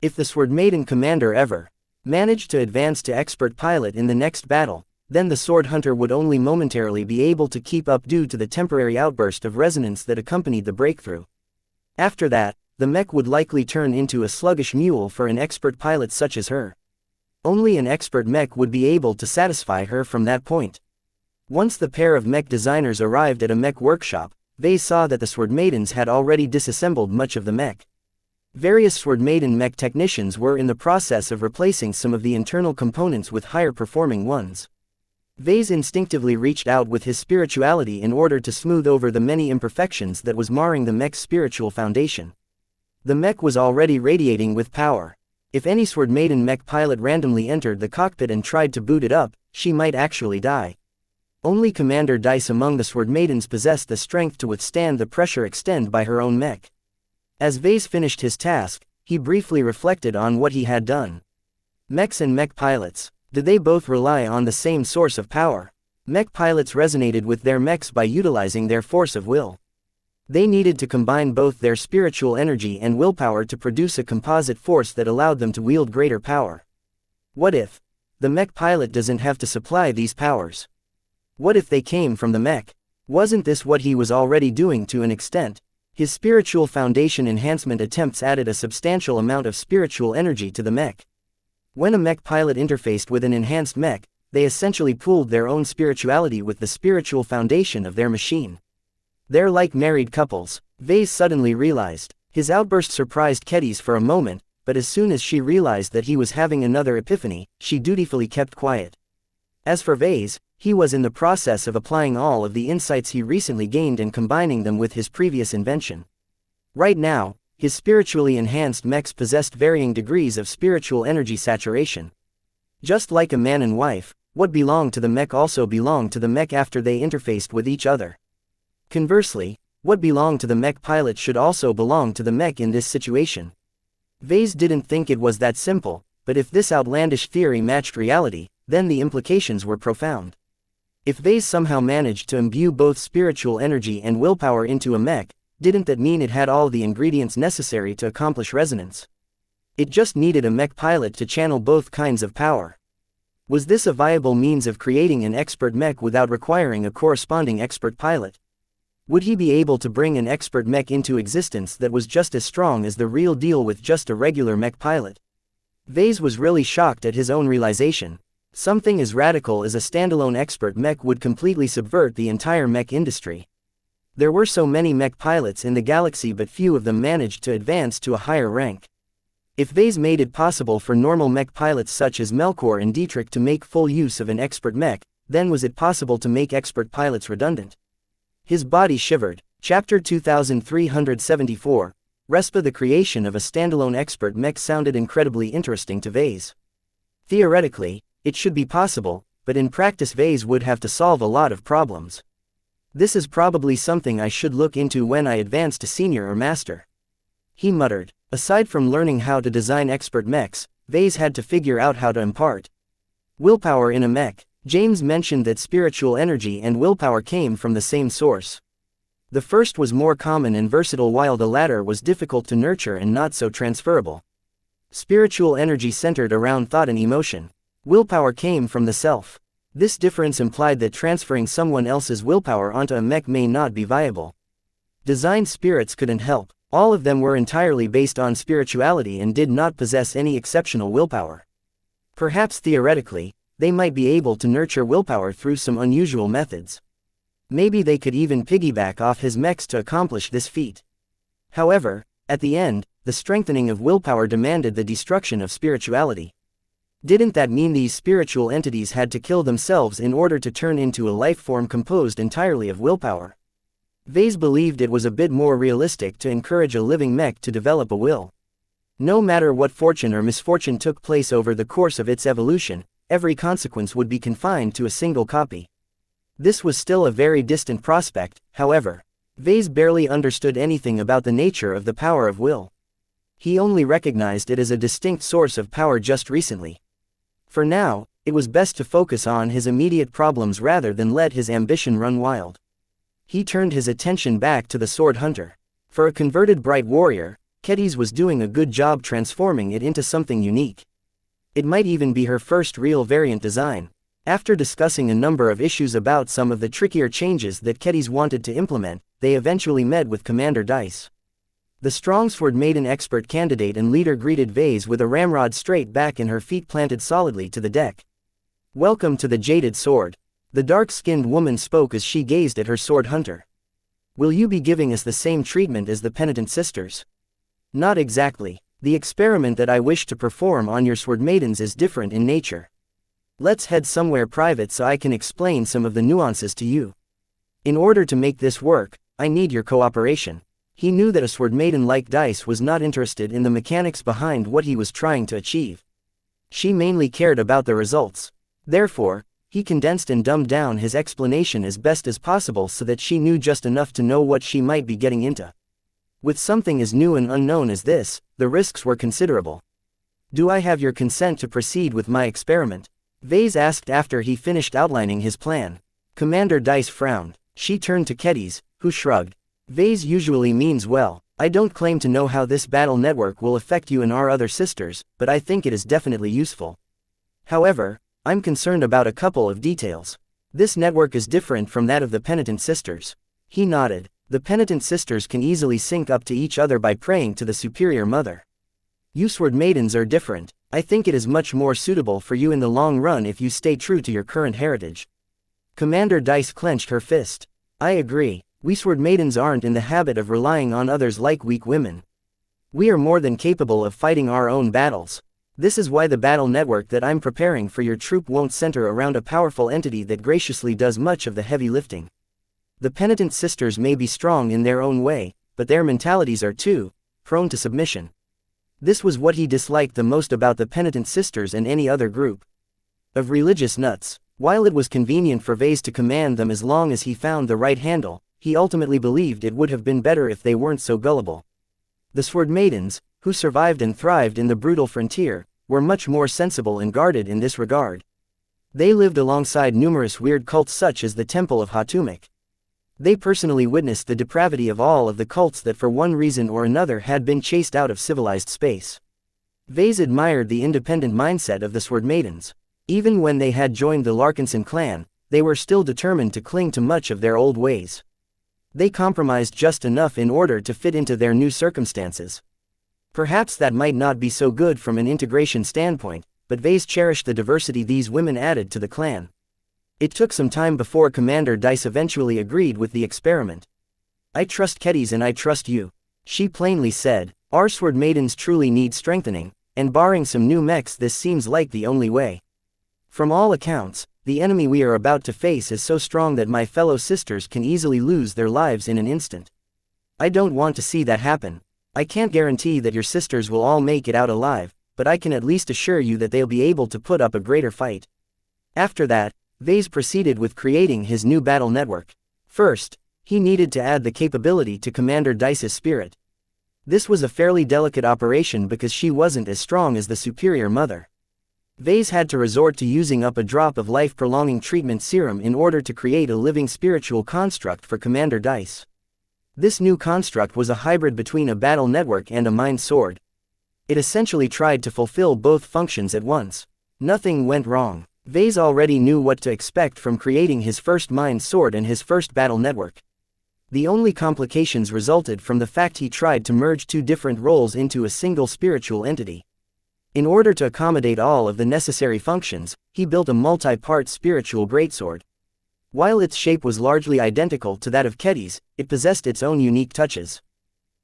If the Sword Maiden Commander ever managed to advance to expert pilot in the next battle, then the Sword Hunter would only momentarily be able to keep up due to the temporary outburst of resonance that accompanied the breakthrough. After that, the mech would likely turn into a sluggish mule for an expert pilot such as her. Only an expert mech would be able to satisfy her from that point. Once the pair of mech designers arrived at a mech workshop, Vase saw that the Sword Maidens had already disassembled much of the mech. Various Sword Maiden mech technicians were in the process of replacing some of the internal components with higher performing ones. Vase instinctively reached out with his spirituality in order to smooth over the many imperfections that was marring the mech's spiritual foundation. The mech was already radiating with power. If any Sword Maiden mech pilot randomly entered the cockpit and tried to boot it up, she might actually die. Only Commander Dice among the Sword Maidens possessed the strength to withstand the pressure extended by her own mech. As Vase finished his task, he briefly reflected on what he had done. Mechs and mech pilots, did they both rely on the same source of power? Mech pilots resonated with their mechs by utilizing their force of will. They needed to combine both their spiritual energy and willpower to produce a composite force that allowed them to wield greater power. What if the mech pilot doesn't have to supply these powers? What if they came from the mech? Wasn't this what he was already doing to an extent? His spiritual foundation enhancement attempts added a substantial amount of spiritual energy to the mech. When a mech pilot interfaced with an enhanced mech, they essentially pooled their own spirituality with the spiritual foundation of their machine. They're like married couples, Vase suddenly realized. His outburst surprised Kedis for a moment, but as soon as she realized that he was having another epiphany, she dutifully kept quiet. As for Vase, he was in the process of applying all of the insights he recently gained and combining them with his previous invention. Right now, his spiritually enhanced mechs possessed varying degrees of spiritual energy saturation. Just like a man and wife, what belonged to the mech also belonged to the mech after they interfaced with each other. Conversely, what belonged to the mech pilot should also belong to the mech in this situation. Vase didn't think it was that simple, but if this outlandish theory matched reality, then the implications were profound. If Vase somehow managed to imbue both spiritual energy and willpower into a mech, didn't that mean it had all the ingredients necessary to accomplish resonance? It just needed a mech pilot to channel both kinds of power. Was this a viable means of creating an expert mech without requiring a corresponding expert pilot? Would he be able to bring an expert mech into existence that was just as strong as the real deal with just a regular mech pilot? Vase was really shocked at his own realization. Something as radical as a standalone expert mech would completely subvert the entire mech industry. There were so many mech pilots in the galaxy, but few of them managed to advance to a higher rank. If Vase made it possible for normal mech pilots such as Melkor and Dietrich to make full use of an expert mech, then was it possible to make expert pilots redundant? His body shivered. Chapter 2374, Respa. The creation of a standalone expert mech sounded incredibly interesting to Vase. Theoretically, it should be possible, but in practice Vase would have to solve a lot of problems. This is probably something I should look into when I advance to senior or master. He muttered. Aside from learning how to design expert mechs, Vase had to figure out how to impart willpower in a mech. James mentioned that spiritual energy and willpower came from the same source. The first was more common and versatile while the latter was difficult to nurture and not so transferable. Spiritual energy centered around thought and emotion. Willpower came from the self. This difference implied that transferring someone else's willpower onto a mech may not be viable. Designed spirits couldn't help. All of them were entirely based on spirituality and did not possess any exceptional willpower. Perhaps theoretically, they might be able to nurture willpower through some unusual methods. Maybe they could even piggyback off his mechs to accomplish this feat. However, at the end, the strengthening of willpower demanded the destruction of spirituality. Didn't that mean these spiritual entities had to kill themselves in order to turn into a life form composed entirely of willpower? Vase believed it was a bit more realistic to encourage a living mech to develop a will. No matter what fortune or misfortune took place over the course of its evolution, every consequence would be confined to a single copy. This was still a very distant prospect, however. Vase barely understood anything about the nature of the power of will. He only recognized it as a distinct source of power just recently. For now, it was best to focus on his immediate problems rather than let his ambition run wild. He turned his attention back to the sword hunter. For a converted bright warrior, Kedis was doing a good job transforming it into something unique. It might even be her first real variant design. After discussing a number of issues about some of the trickier changes that Kedis wanted to implement, they eventually met with Commander Dice. The strong sword maiden expert candidate and leader greeted Vase with a ramrod straight back and her feet planted solidly to the deck. "Welcome to the Jaded Sword." The dark-skinned woman spoke as she gazed at her sword hunter. "Will you be giving us the same treatment as the penitent sisters?" "Not exactly. The experiment that I wish to perform on your sword maidens is different in nature. Let's head somewhere private so I can explain some of the nuances to you. In order to make this work, I need your cooperation." He knew that a sword maiden like Dice was not interested in the mechanics behind what he was trying to achieve. She mainly cared about the results. Therefore, he condensed and dumbed down his explanation as best as possible so that she knew just enough to know what she might be getting into. With something as new and unknown as this, the risks were considerable. "Do I have your consent to proceed with my experiment?" Vase asked after he finished outlining his plan. Commander Dice frowned. She turned to Kedis, who shrugged. "Vase usually means well. I don't claim to know how this battle network will affect you and our other sisters, but I think it is definitely useful. However, I'm concerned about a couple of details. This network is different from that of the penitent sisters." He nodded. "The penitent sisters can easily sync up to each other by praying to the superior mother. You sword maidens are different. I think it is much more suitable for you in the long run if you stay true to your current heritage." Commander Dice clenched her fist. "I agree. We sword maidens aren't in the habit of relying on others like weak women. We are more than capable of fighting our own battles. This is why the battle network that I'm preparing for your troop won't center around a powerful entity that graciously does much of the heavy lifting. The penitent sisters may be strong in their own way, but their mentalities are too prone to submission." This was what he disliked the most about the penitent sisters and any other group of religious nuts. While it was convenient for Vase to command them as long as he found the right handle, he ultimately believed it would have been better if they weren't so gullible. The sword maidens, who survived and thrived in the brutal frontier, were much more sensible and guarded in this regard. They lived alongside numerous weird cults such as the Temple of Hatumek. They personally witnessed the depravity of all of the cults that for one reason or another had been chased out of civilized space. Vase admired the independent mindset of the sword maidens. Even when they had joined the Larkinson clan, they were still determined to cling to much of their old ways. They compromised just enough in order to fit into their new circumstances. Perhaps that might not be so good from an integration standpoint, but Vase cherished the diversity these women added to the clan. It took some time before Commander Dice eventually agreed with the experiment. "I trust Kedis and I trust you," she plainly said. "Our sword maidens truly need strengthening, and barring some new mechs this seems like the only way. From all accounts, the enemy we are about to face is so strong that my fellow sisters can easily lose their lives in an instant. I don't want to see that happen. I can't guarantee that your sisters will all make it out alive, but I can at least assure you that they'll be able to put up a greater fight." After that, Vase proceeded with creating his new battle network. First, he needed to add the capability to Commander Dice's spirit. This was a fairly delicate operation because she wasn't as strong as the superior mother. Vase had to resort to using up a drop of life-prolonging treatment serum in order to create a living spiritual construct for Commander Dice. This new construct was a hybrid between a battle network and a mind sword. It essentially tried to fulfill both functions at once. Nothing went wrong. Vase already knew what to expect from creating his first mind sword and his first battle network. The only complications resulted from the fact he tried to merge two different roles into a single spiritual entity. In order to accommodate all of the necessary functions, he built a multi-part spiritual greatsword. While its shape was largely identical to that of Ketty's, it possessed its own unique touches.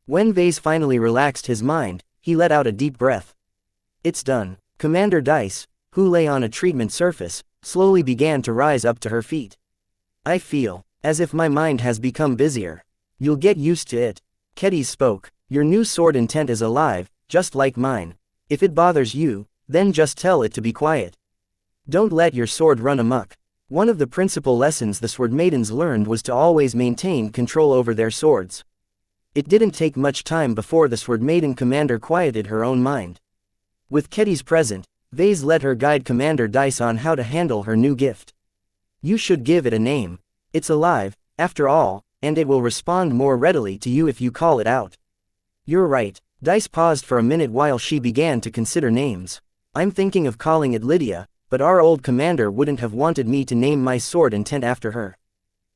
When Vase finally relaxed his mind, he let out a deep breath. It's done. Commander Dice, who lay on a treatment surface, slowly began to rise up to her feet. I feel as if my mind has become busier. You'll get used to it. Ketty spoke. Your new sword intent is alive, just like mine. If it bothers you, then just tell it to be quiet. Don't let your sword run amok. One of the principal lessons the Sword Maidens learned was to always maintain control over their swords. It didn't take much time before the Sword Maiden commander quieted her own mind. With Ketty's present, Vase let her guide Commander Dice on how to handle her new gift. You should give it a name. It's alive, after all, and it will respond more readily to you if you call it out. You're right. Dice paused for a minute while she began to consider names. I'm thinking of calling it Lydia, but our old commander wouldn't have wanted me to name my sword intent after her.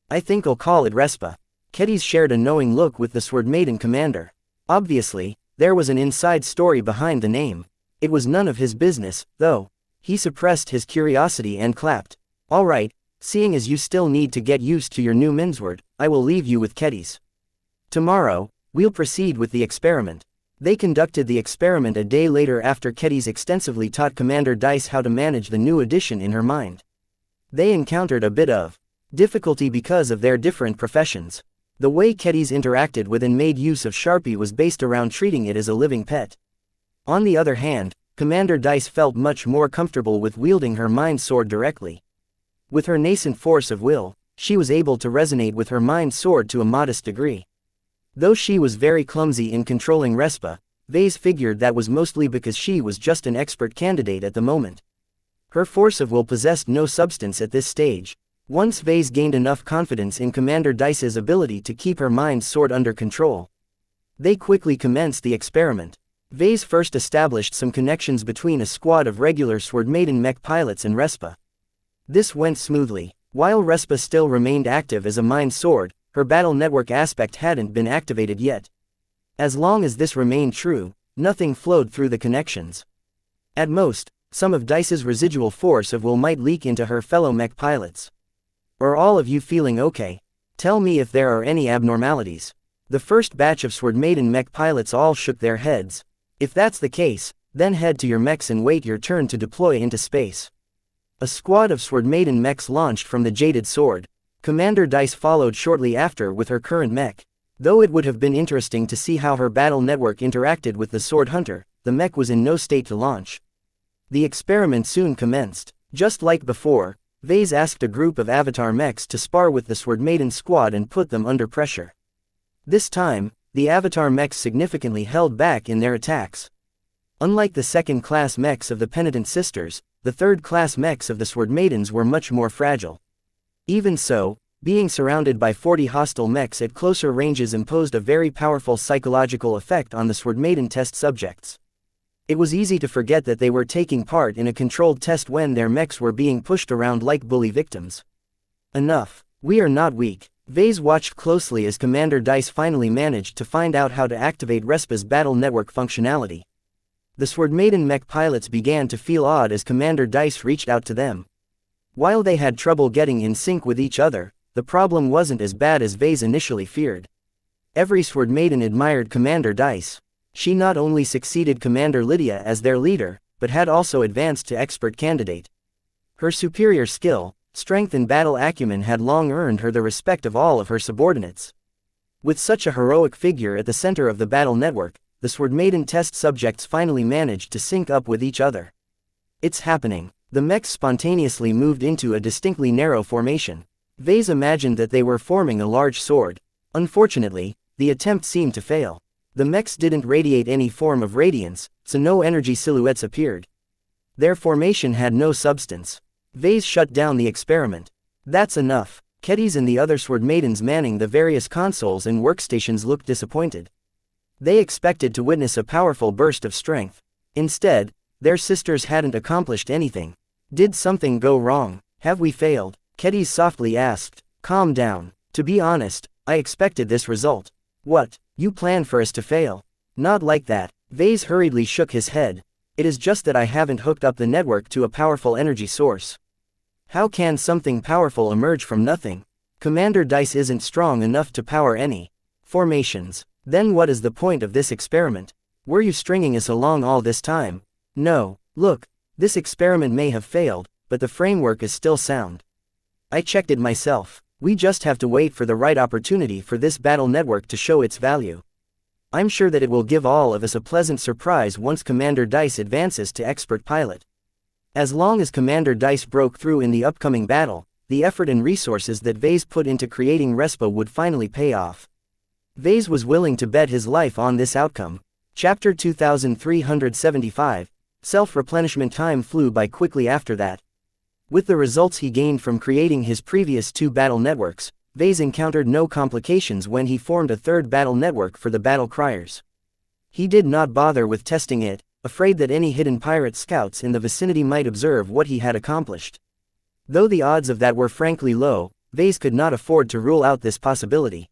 I think I'll call it Respa. Ketty's shared a knowing look with the Sword Maiden commander. Obviously, there was an inside story behind the name. It was none of his business, though. He suppressed his curiosity and clapped. All right, seeing as you still need to get used to your new mindsword, I will leave you with Ketty's. Tomorrow, we'll proceed with the experiment. They conducted the experiment a day later after Ketty's extensively taught Commander Dice how to manage the new addition in her mind. They encountered a bit of difficulty because of their different professions. The way Ketty's interacted with and made use of Sharpie was based around treating it as a living pet. On the other hand, Commander Dice felt much more comfortable with wielding her mind sword directly. With her nascent force of will, she was able to resonate with her mind sword to a modest degree. Though she was very clumsy in controlling Respa, Vase figured that was mostly because she was just an expert candidate at the moment. Her force of will possessed no substance at this stage. Once Vase gained enough confidence in Commander Dice's ability to keep her mind sword under control, they quickly commenced the experiment. Vase first established some connections between a squad of regular Sword Maiden mech pilots and Respa. This went smoothly. While Respa still remained active as a mind sword, her battle network aspect hadn't been activated yet. As long as this remained true, nothing flowed through the connections. At most, some of Dice's residual force of will might leak into her fellow mech pilots. Are all of you feeling okay? Tell me if there are any abnormalities. The first batch of Sword Maiden mech pilots all shook their heads. If that's the case, then head to your mechs and wait your turn to deploy into space. A squad of Sword Maiden mechs launched from the Jaded Sword. Commander Dice followed shortly after with her current mech. Though it would have been interesting to see how her battle network interacted with the Sword Hunter, the mech was in no state to launch. The experiment soon commenced. Just like before, Vase asked a group of Avatar mechs to spar with the Sword Maiden squad and put them under pressure. This time, the Avatar mechs significantly held back in their attacks. Unlike the second-class mechs of the Penitent Sisters, the third-class mechs of the Sword Maidens were much more fragile. Even so, being surrounded by 40 hostile mechs at closer ranges imposed a very powerful psychological effect on the Sword Maiden test subjects. It was easy to forget that they were taking part in a controlled test when their mechs were being pushed around like bully victims. Enough. We are not weak. Vase watched closely as Commander Dice finally managed to find out how to activate Respa's battle network functionality. The Sword Maiden mech pilots began to feel odd as Commander Dice reached out to them. While they had trouble getting in sync with each other, the problem wasn't as bad as Vase initially feared. Every Sword Maiden admired Commander Dice. She not only succeeded Commander Lydia as their leader, but had also advanced to expert candidate. Her superior skill, strength and battle acumen had long earned her the respect of all of her subordinates. With such a heroic figure at the center of the battle network, the Sword Maiden test subjects finally managed to sync up with each other. It's happening. The mechs spontaneously moved into a distinctly narrow formation. Vase imagined that they were forming a large sword. Unfortunately, the attempt seemed to fail. The mechs didn't radiate any form of radiance, so no energy silhouettes appeared. Their formation had no substance. Vase shut down the experiment. That's enough. Kedis and the other sword maidens manning the various consoles and workstations looked disappointed. They expected to witness a powerful burst of strength. Instead, their sisters hadn't accomplished anything. Did something go wrong? Have we failed? Kedis softly asked. Calm down. To be honest, I expected this result. What? You plan for us to fail? Not like that. Vase hurriedly shook his head. It is just that I haven't hooked up the network to a powerful energy source. How can something powerful emerge from nothing? Commander Dice isn't strong enough to power any formations. Then what is the point of this experiment? Were you stringing us along all this time? No. Look, this experiment may have failed, but the framework is still sound. I checked it myself. We just have to wait for the right opportunity for this battle network to show its value. I'm sure that it will give all of us a pleasant surprise once Commander Dice advances to expert pilot. As long as Commander Dice broke through in the upcoming battle, the effort and resources that Vase put into creating Respa would finally pay off. Vase was willing to bet his life on this outcome. Chapter 2375. Self-replenishment. Time flew by quickly after that. With the results he gained from creating his previous 2 battle networks, Vase encountered no complications when he formed a 3rd battle network for the battle criers. He did not bother with testing it, afraid that any hidden pirate scouts in the vicinity might observe what he had accomplished. Though the odds of that were frankly low, Vase could not afford to rule out this possibility.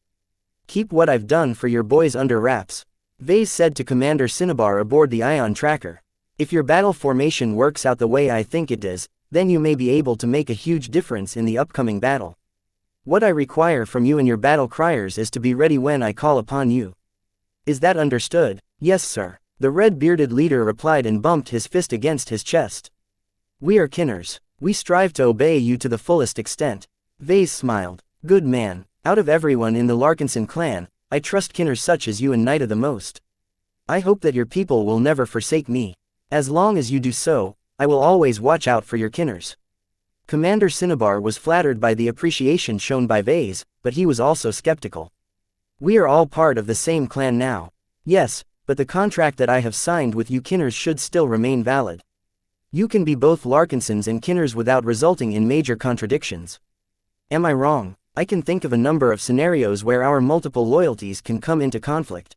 Keep what I've done for your boys under wraps, Vase said to Commander Cinnabar aboard the Ion Tracker. If your battle formation works out the way I think it does, then you may be able to make a huge difference in the upcoming battle. What I require from you and your battle criers is to be ready when I call upon you. Is that understood? Yes, sir, the red-bearded leader replied and bumped his fist against his chest. We are Kinners. We strive to obey you to the fullest extent. Vase smiled. Good man. Out of everyone in the Larkinson clan, I trust Kinners such as you and Nida the most. I hope that your people will never forsake me. As long as you do so, I will always watch out for your Kinners. Commander Cinnabar was flattered by the appreciation shown by Vase, but he was also skeptical. We are all part of the same clan now. Yes, but the contract that I have signed with you Kinners should still remain valid. You can be both Larkinsons and Kinners without resulting in major contradictions. Am I wrong? I can think of a number of scenarios where our multiple loyalties can come into conflict.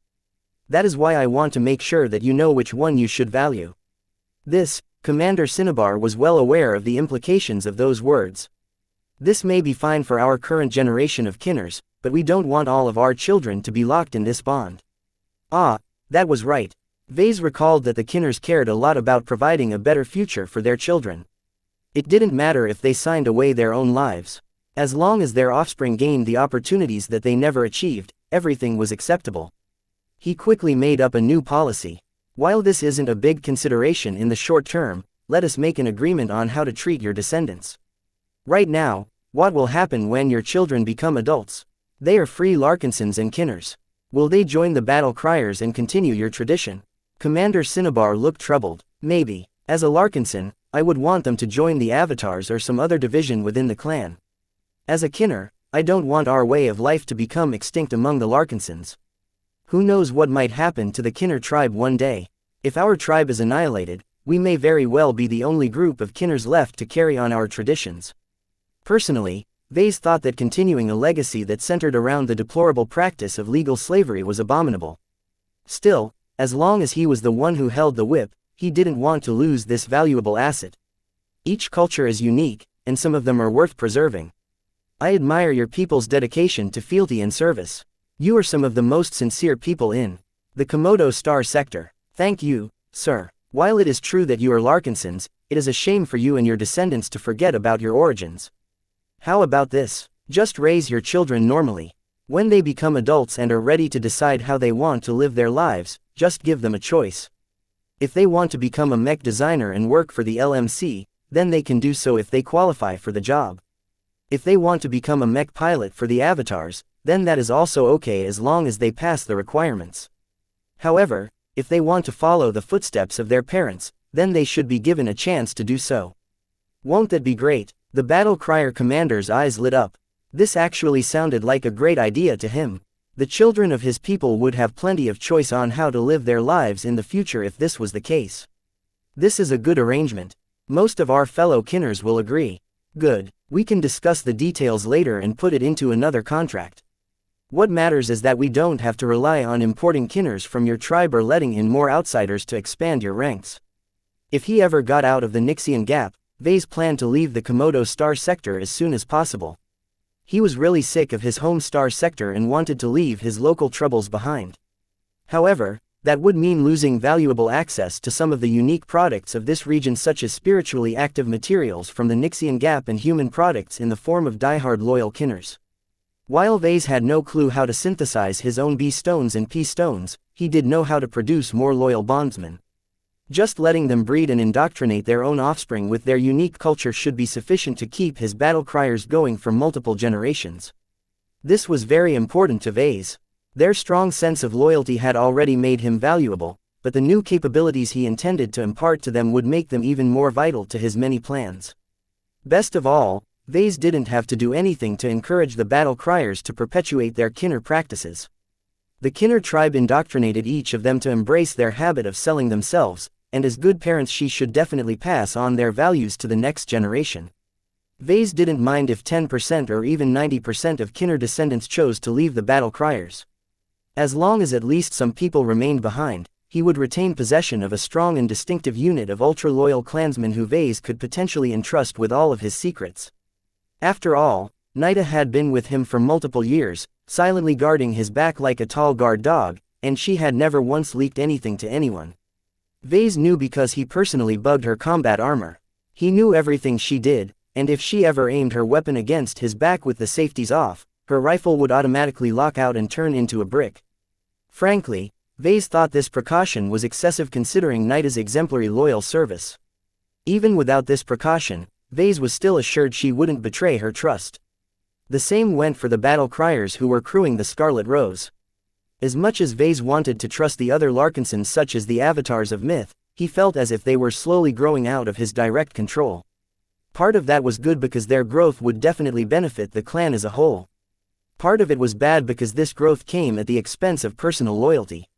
That is why I want to make sure that you know which one you should value. This, Commander Cinnabar was well aware of the implications of those words. This may be fine for our current generation of Kinners, but we don't want all of our children to be locked in this bond. Ah, that was right. Vase recalled that the Kinners cared a lot about providing a better future for their children. It didn't matter if they signed away their own lives. As long as their offspring gained the opportunities that they never achieved, everything was acceptable. He quickly made up a new policy. While this isn't a big consideration in the short term, let us make an agreement on how to treat your descendants. Right now, what will happen when your children become adults? They are free Larkinsons and Kinners. Will they join the battle criers and continue your tradition? Commander Cinnabar looked troubled. Maybe. As a Larkinson, I would want them to join the Avatars or some other division within the clan. As a Kinner, I don't want our way of life to become extinct among the Larkinsons. Who knows what might happen to the Kinner tribe one day? If our tribe is annihilated, we may very well be the only group of Kinners left to carry on our traditions. Personally, Vase thought that continuing a legacy that centered around the deplorable practice of legal slavery was abominable. Still, as long as he was the one who held the whip, he didn't want to lose this valuable asset. Each culture is unique, and some of them are worth preserving. I admire your people's dedication to fealty and service. You are some of the most sincere people in the Komodo Star sector. Thank you, sir. While it is true that you are Larkinsons, it is a shame for you and your descendants to forget about your origins. How about this? Just raise your children normally. When they become adults and are ready to decide how they want to live their lives, just give them a choice. If they want to become a mech designer and work for the LMC, then they can do so if they qualify for the job. If they want to become a mech pilot for the Avatars, then that is also okay as long as they pass the requirements. However, if they want to follow the footsteps of their parents, then they should be given a chance to do so. Won't that be great? The battle crier commander's eyes lit up. This actually sounded like a great idea to him. The children of his people would have plenty of choice on how to live their lives in the future if this was the case. This is a good arrangement. Most of our fellow kinners will agree. Good. We can discuss the details later and put it into another contract. What matters is that we don't have to rely on importing kinners from your tribe or letting in more outsiders to expand your ranks. If he ever got out of the Xianxia gap, Vei's planned to leave the Komodo star sector as soon as possible. He was really sick of his home star sector and wanted to leave his local troubles behind. However, that would mean losing valuable access to some of the unique products of this region, such as spiritually active materials from the Xianxia gap and human products in the form of diehard loyal kinners. While Vei's had no clue how to synthesize his own B stones and P stones, he did know how to produce more loyal bondsmen. Just letting them breed and indoctrinate their own offspring with their unique culture should be sufficient to keep his battle criers going for multiple generations. This was very important to Vei's. Their strong sense of loyalty had already made him valuable, but the new capabilities he intended to impart to them would make them even more vital to his many plans. Best of all, Vei's didn't have to do anything to encourage the battle criers to perpetuate their kinner practices. The kinner tribe indoctrinated each of them to embrace their habit of selling themselves, and as good parents she should definitely pass on their values to the next generation. Vei's didn't mind if 10% or even 90% of kinner descendants chose to leave the battle criers. As long as at least some people remained behind, he would retain possession of a strong and distinctive unit of ultra-loyal clansmen who Vei's could potentially entrust with all of his secrets. After all, Nida had been with him for multiple years, silently guarding his back like a tall guard dog, and she had never once leaked anything to anyone. Vei's knew because he personally bugged her combat armor. He knew everything she did, and if she ever aimed her weapon against his back with the safeties off, her rifle would automatically lock out and turn into a brick. Frankly, Vei's thought this precaution was excessive considering Nida's exemplary loyal service. Even without this precaution, Vei's was still assured she wouldn't betray her trust. The same went for the battle criers who were crewing the Scarlet Rose. As much as Vei's wanted to trust the other Larkinsons such as the avatars of myth, he felt as if they were slowly growing out of his direct control. Part of that was good because their growth would definitely benefit the clan as a whole. Part of it was bad because this growth came at the expense of personal loyalty.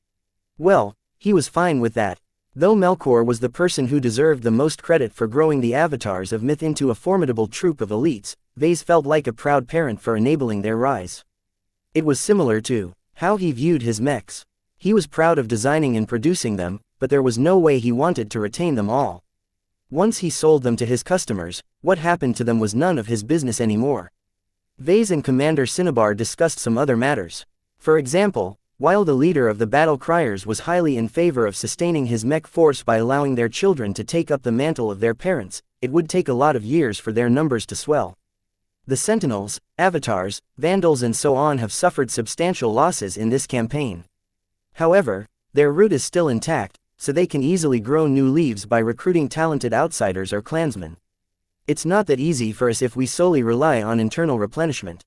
Well, he was fine with that. Though Melkor was the person who deserved the most credit for growing the avatars of myth into a formidable troop of elites, Vei's felt like a proud parent for enabling their rise. It was similar to how he viewed his mechs. He was proud of designing and producing them, but there was no way he wanted to retain them all. Once he sold them to his customers, what happened to them was none of his business anymore. Vei's and Commander Cinnabar discussed some other matters. For example, while the leader of the battle criers was highly in favor of sustaining his mech force by allowing their children to take up the mantle of their parents, it would take a lot of years for their numbers to swell. The Sentinels, Avatars, Vandals and so on have suffered substantial losses in this campaign. However, their root is still intact, so they can easily grow new leaves by recruiting talented outsiders or clansmen. It's not that easy for us if we solely rely on internal replenishment.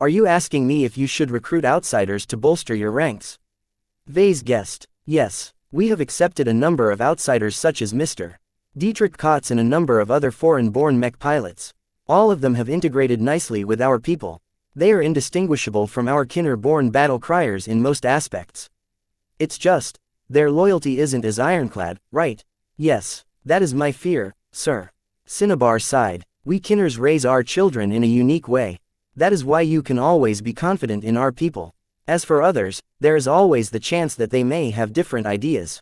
Are you asking me if you should recruit outsiders to bolster your ranks? Vei's guessed. Yes, we have accepted a number of outsiders such as Mr. Dietrich Kotz and a number of other foreign-born mech pilots. All of them have integrated nicely with our people. They are indistinguishable from our kinner-born battle criers in most aspects. It's just, their loyalty isn't as ironclad, right? Yes, that is my fear, sir. Cinnabar sighed. We kinners raise our children in a unique way. That is why you can always be confident in our people. As for others, there is always the chance that they may have different ideas.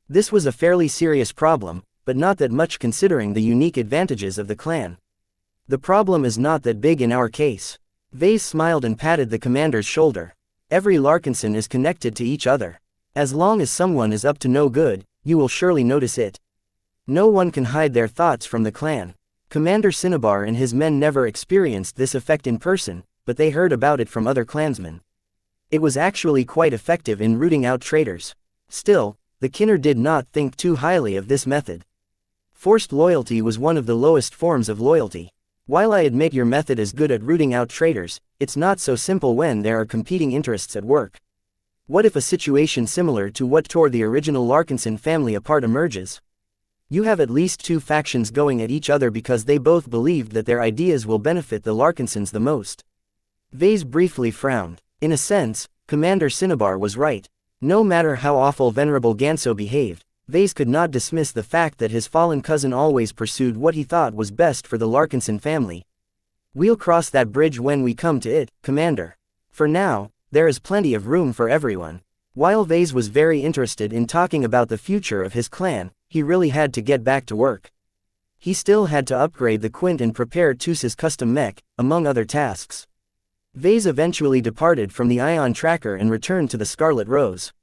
This was a fairly serious problem, but not that much considering the unique advantages of the clan. The problem is not that big in our case. Vei's smiled and patted the commander's shoulder. Every Larkinson is connected to each other. As long as someone is up to no good, you will surely notice it. No one can hide their thoughts from the clan. Commander Cinnabar and his men never experienced this effect in person, but they heard about it from other clansmen. It was actually quite effective in rooting out traitors. Still, the kinner did not think too highly of this method. Forced loyalty was one of the lowest forms of loyalty. While I admit your method is good at rooting out traitors, it's not so simple when there are competing interests at work. What if a situation similar to what tore the original Larkinson family apart emerges? You have at least two factions going at each other because they both believed that their ideas will benefit the Larkinsons the most. Vase briefly frowned. In a sense, Commander Cinnabar was right. No matter how awful Venerable Ganso behaved, Vase could not dismiss the fact that his fallen cousin always pursued what he thought was best for the Larkinson family. We'll cross that bridge when we come to it, Commander. For now, there is plenty of room for everyone. While Vase was very interested in talking about the future of his clan, he really had to get back to work. He still had to upgrade the Quint and prepare Tusa's custom mech, among other tasks. Vase eventually departed from the Ion Tracker and returned to the Scarlet Rose.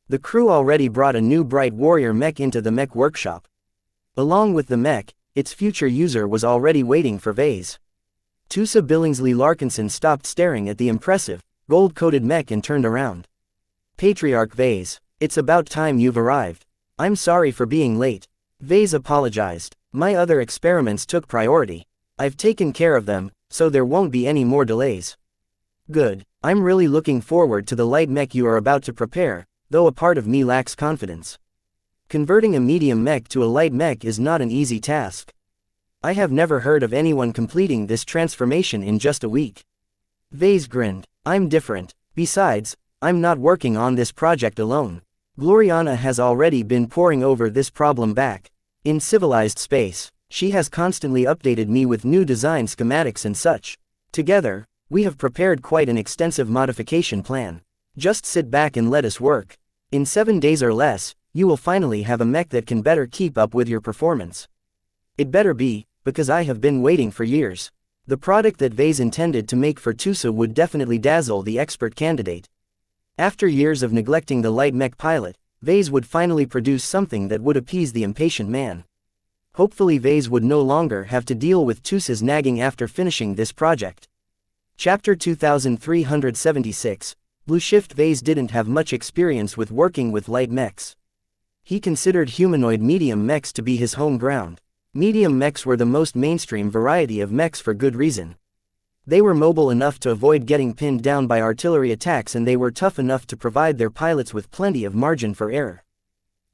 The crew already brought a new Bright Warrior mech into the mech workshop. Along with the mech, its future user was already waiting for Vase. Tusa Billingsley Larkinson stopped staring at the impressive, gold-coated mech and turned around. Patriarch Vase, it's about time you've arrived. I'm sorry for being late. Vase apologized. My other experiments took priority. I've taken care of them, so there won't be any more delays. Good. I'm really looking forward to the light mech you are about to prepare, though a part of me lacks confidence. Converting a medium mech to a light mech is not an easy task. I have never heard of anyone completing this transformation in just a week. Vase grinned. I'm different. Besides, I'm not working on this project alone. Gloriana has already been poring over this problem back in civilized space. She has constantly updated me with new design schematics and such. Together, we have prepared quite an extensive modification plan. Just sit back and let us work. In 7 days or less, you will finally have a mech that can better keep up with your performance. It better be, because I have been waiting for years. The product that Vase intended to make for Tusa would definitely dazzle the expert candidate. After years of neglecting the light mech pilot, Vase would finally produce something that would appease the impatient man. Hopefully Vase would no longer have to deal with Tusa's nagging after finishing this project. Chapter 2376. Blue Shift. Vase didn't have much experience with working with light mechs. He considered humanoid medium mechs to be his home ground. Medium mechs were the most mainstream variety of mechs for good reason. They were mobile enough to avoid getting pinned down by artillery attacks, and they were tough enough to provide their pilots with plenty of margin for error.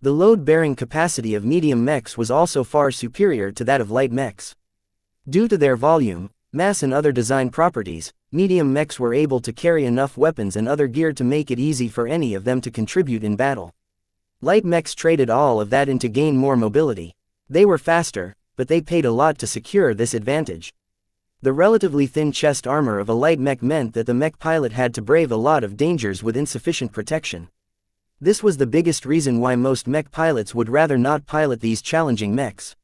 The load-bearing capacity of medium mechs was also far superior to that of light mechs. Due to their volume, mass and other design properties, medium mechs were able to carry enough weapons and other gear to make it easy for any of them to contribute in battle. Light mechs traded all of that in to gain more mobility. They were faster, but they paid a lot to secure this advantage. The relatively thin chest armor of a light mech meant that the mech pilot had to brave a lot of dangers with insufficient protection. This was the biggest reason why most mech pilots would rather not pilot these challenging mechs.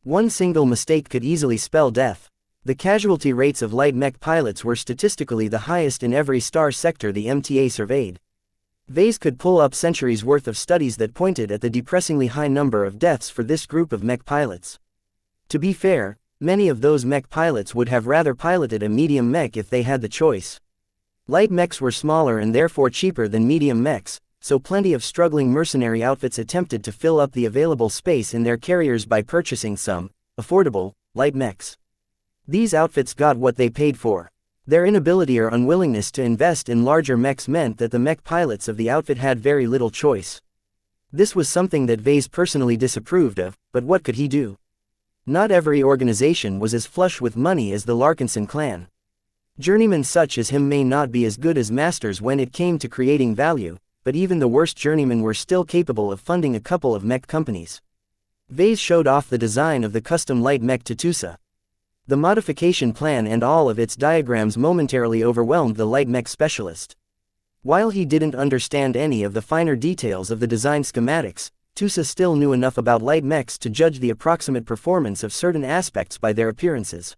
One single mistake could easily spell death. The casualty rates of light mech pilots were statistically the highest in every star sector the MTA surveyed. Vase could pull up centuries worth of studies that pointed at the depressingly high number of deaths for this group of mech pilots. To be fair, many of those mech pilots would have rather piloted a medium mech if they had the choice. Light mechs were smaller and therefore cheaper than medium mechs, so plenty of struggling mercenary outfits attempted to fill up the available space in their carriers by purchasing some affordable light mechs. These outfits got what they paid for. Their inability or unwillingness to invest in larger mechs meant that the mech pilots of the outfit had very little choice. This was something that Vase personally disapproved of, but what could he do? Not every organization was as flush with money as the Larkinson clan. Journeymen such as him may not be as good as masters when it came to creating value, but even the worst journeymen were still capable of funding a couple of mech companies. Vase showed off the design of the custom light mech to Tusa. The modification plan and all of its diagrams momentarily overwhelmed the light mech specialist. While he didn't understand any of the finer details of the design schematics, Tusa still knew enough about light mechs to judge the approximate performance of certain aspects by their appearances.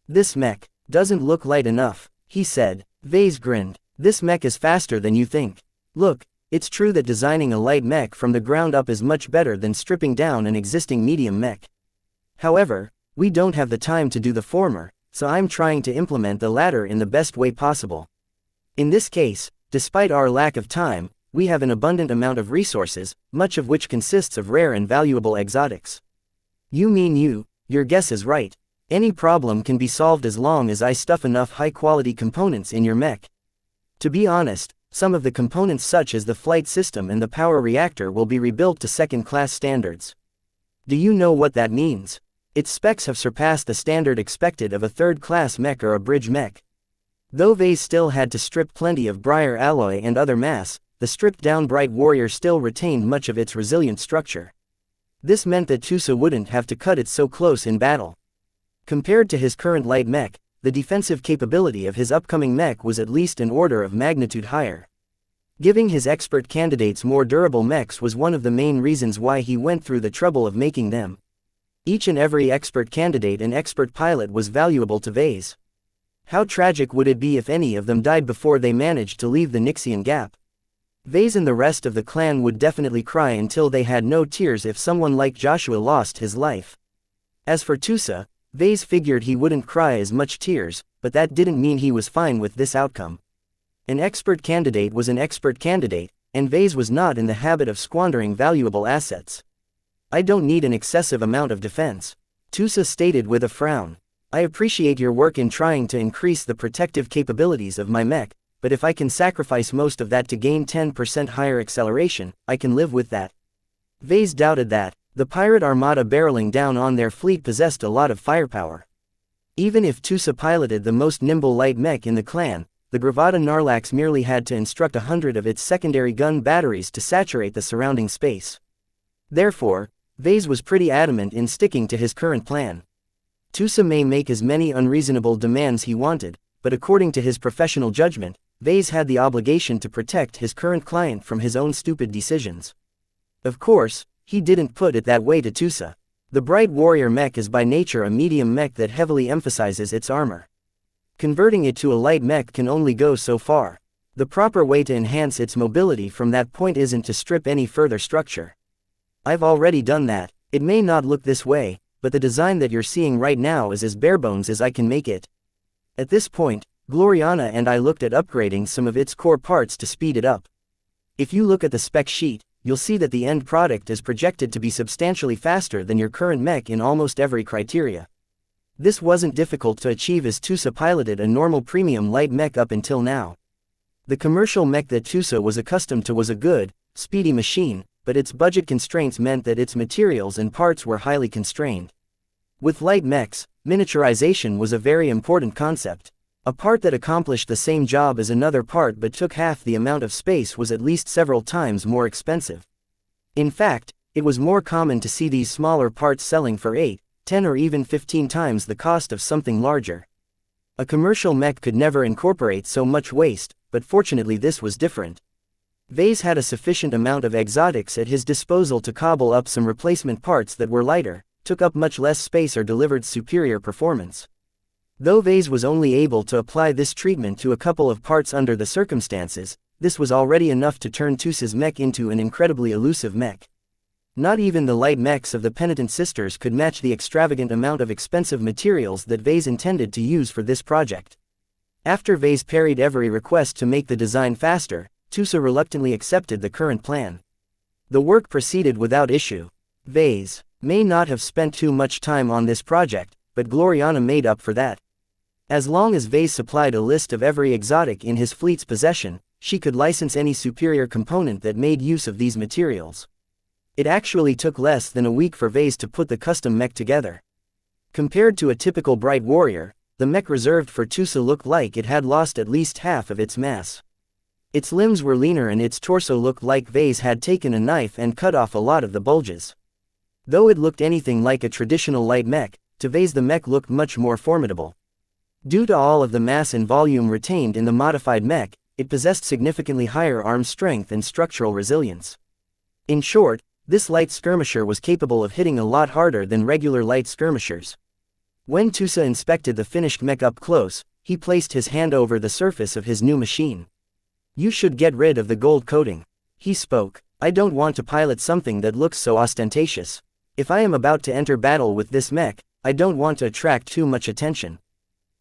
This mech doesn't look light enough, he said. Vase grinned. This mech is faster than you think. Look, it's true that designing a light mech from the ground up is much better than stripping down an existing medium mech. However, we don't have the time to do the former, so I'm trying to implement the latter in the best way possible. In this case, despite our lack of time, we have an abundant amount of resources, much of which consists of rare and valuable exotics. You mean your guess is right. Any problem can be solved as long as I stuff enough high-quality components in your mech. To be honest, some of the components such as the flight system and the power reactor will be rebuilt to second-class standards. Do you know what that means? Its specs have surpassed the standard expected of a third-class mech or a bridge mech. Though Vase still had to strip plenty of briar alloy and other mass, the stripped-down Bright Warrior still retained much of its resilient structure. This meant that Tusa wouldn't have to cut it so close in battle. Compared to his current light mech, the defensive capability of his upcoming mech was at least an order of magnitude higher. Giving his expert candidates more durable mechs was one of the main reasons why he went through the trouble of making them. Each and every expert candidate and expert pilot was valuable to Vase. How tragic would it be if any of them died before they managed to leave the Nixian Gap? Vase and the rest of the clan would definitely cry until they had no tears if someone like Joshua lost his life. As for Tusa, Vase figured he wouldn't cry as much tears, but that didn't mean he was fine with this outcome. An expert candidate was an expert candidate, and Vase was not in the habit of squandering valuable assets. I don't need an excessive amount of defense, Tusa stated with a frown. I appreciate your work in trying to increase the protective capabilities of my mech, but if I can sacrifice most of that to gain 10% higher acceleration, I can live with that. Vase doubted that. The pirate armada barreling down on their fleet possessed a lot of firepower. Even if Tusa piloted the most nimble light mech in the clan, the Gravada Narlax merely had to instruct 100 of its secondary gun batteries to saturate the surrounding space. Therefore, Vase was pretty adamant in sticking to his current plan. Tusa may make as many unreasonable demands he wanted, but according to his professional judgment, Vase had the obligation to protect his current client from his own stupid decisions. Of course, he didn't put it that way to Tusa. The Bright Warrior mech is by nature a medium mech that heavily emphasizes its armor. Converting it to a light mech can only go so far. The proper way to enhance its mobility from that point isn't to strip any further structure. I've already done that. It may not look this way, but the design that you're seeing right now is as barebones as I can make it. At this point, Gloriana and I looked at upgrading some of its core parts to speed it up. If you look at the spec sheet, you'll see that the end product is projected to be substantially faster than your current mech in almost every criteria. This wasn't difficult to achieve as Tusa piloted a normal premium light mech up until now. The commercial mech that Tusa was accustomed to was a good, speedy machine, but its budget constraints meant that its materials and parts were highly constrained. With light mechs, miniaturization was a very important concept. A part that accomplished the same job as another part but took half the amount of space was at least several times more expensive. In fact, it was more common to see these smaller parts selling for 8, 10 or even 15 times the cost of something larger. A commercial mech could never incorporate so much waste, but fortunately this was different. Vase had a sufficient amount of exotics at his disposal to cobble up some replacement parts that were lighter, took up much less space or delivered superior performance. Though Vase was only able to apply this treatment to a couple of parts under the circumstances, this was already enough to turn Tusa's mech into an incredibly elusive mech. Not even the light mechs of the Penitent Sisters could match the extravagant amount of expensive materials that Vase intended to use for this project. After Vase parried every request to make the design faster, Tusa reluctantly accepted the current plan. The work proceeded without issue. Vase may not have spent too much time on this project, but Gloriana made up for that. As long as Vase supplied a list of every exotic in his fleet's possession, she could license any superior component that made use of these materials. It actually took less than a week for Vase to put the custom mech together. Compared to a typical Bright Warrior, the mech reserved for Tusa looked like it had lost at least half of its mass. Its limbs were leaner and its torso looked like Vase had taken a knife and cut off a lot of the bulges. Though it looked anything like a traditional light mech, to Vase the mech looked much more formidable. Due to all of the mass and volume retained in the modified mech, it possessed significantly higher arm strength and structural resilience. In short, this light skirmisher was capable of hitting a lot harder than regular light skirmishers. When Tusa inspected the finished mech up close, he placed his hand over the surface of his new machine. "You should get rid of the gold coating," he spoke. "I don't want to pilot something that looks so ostentatious. If I am about to enter battle with this mech, I don't want to attract too much attention."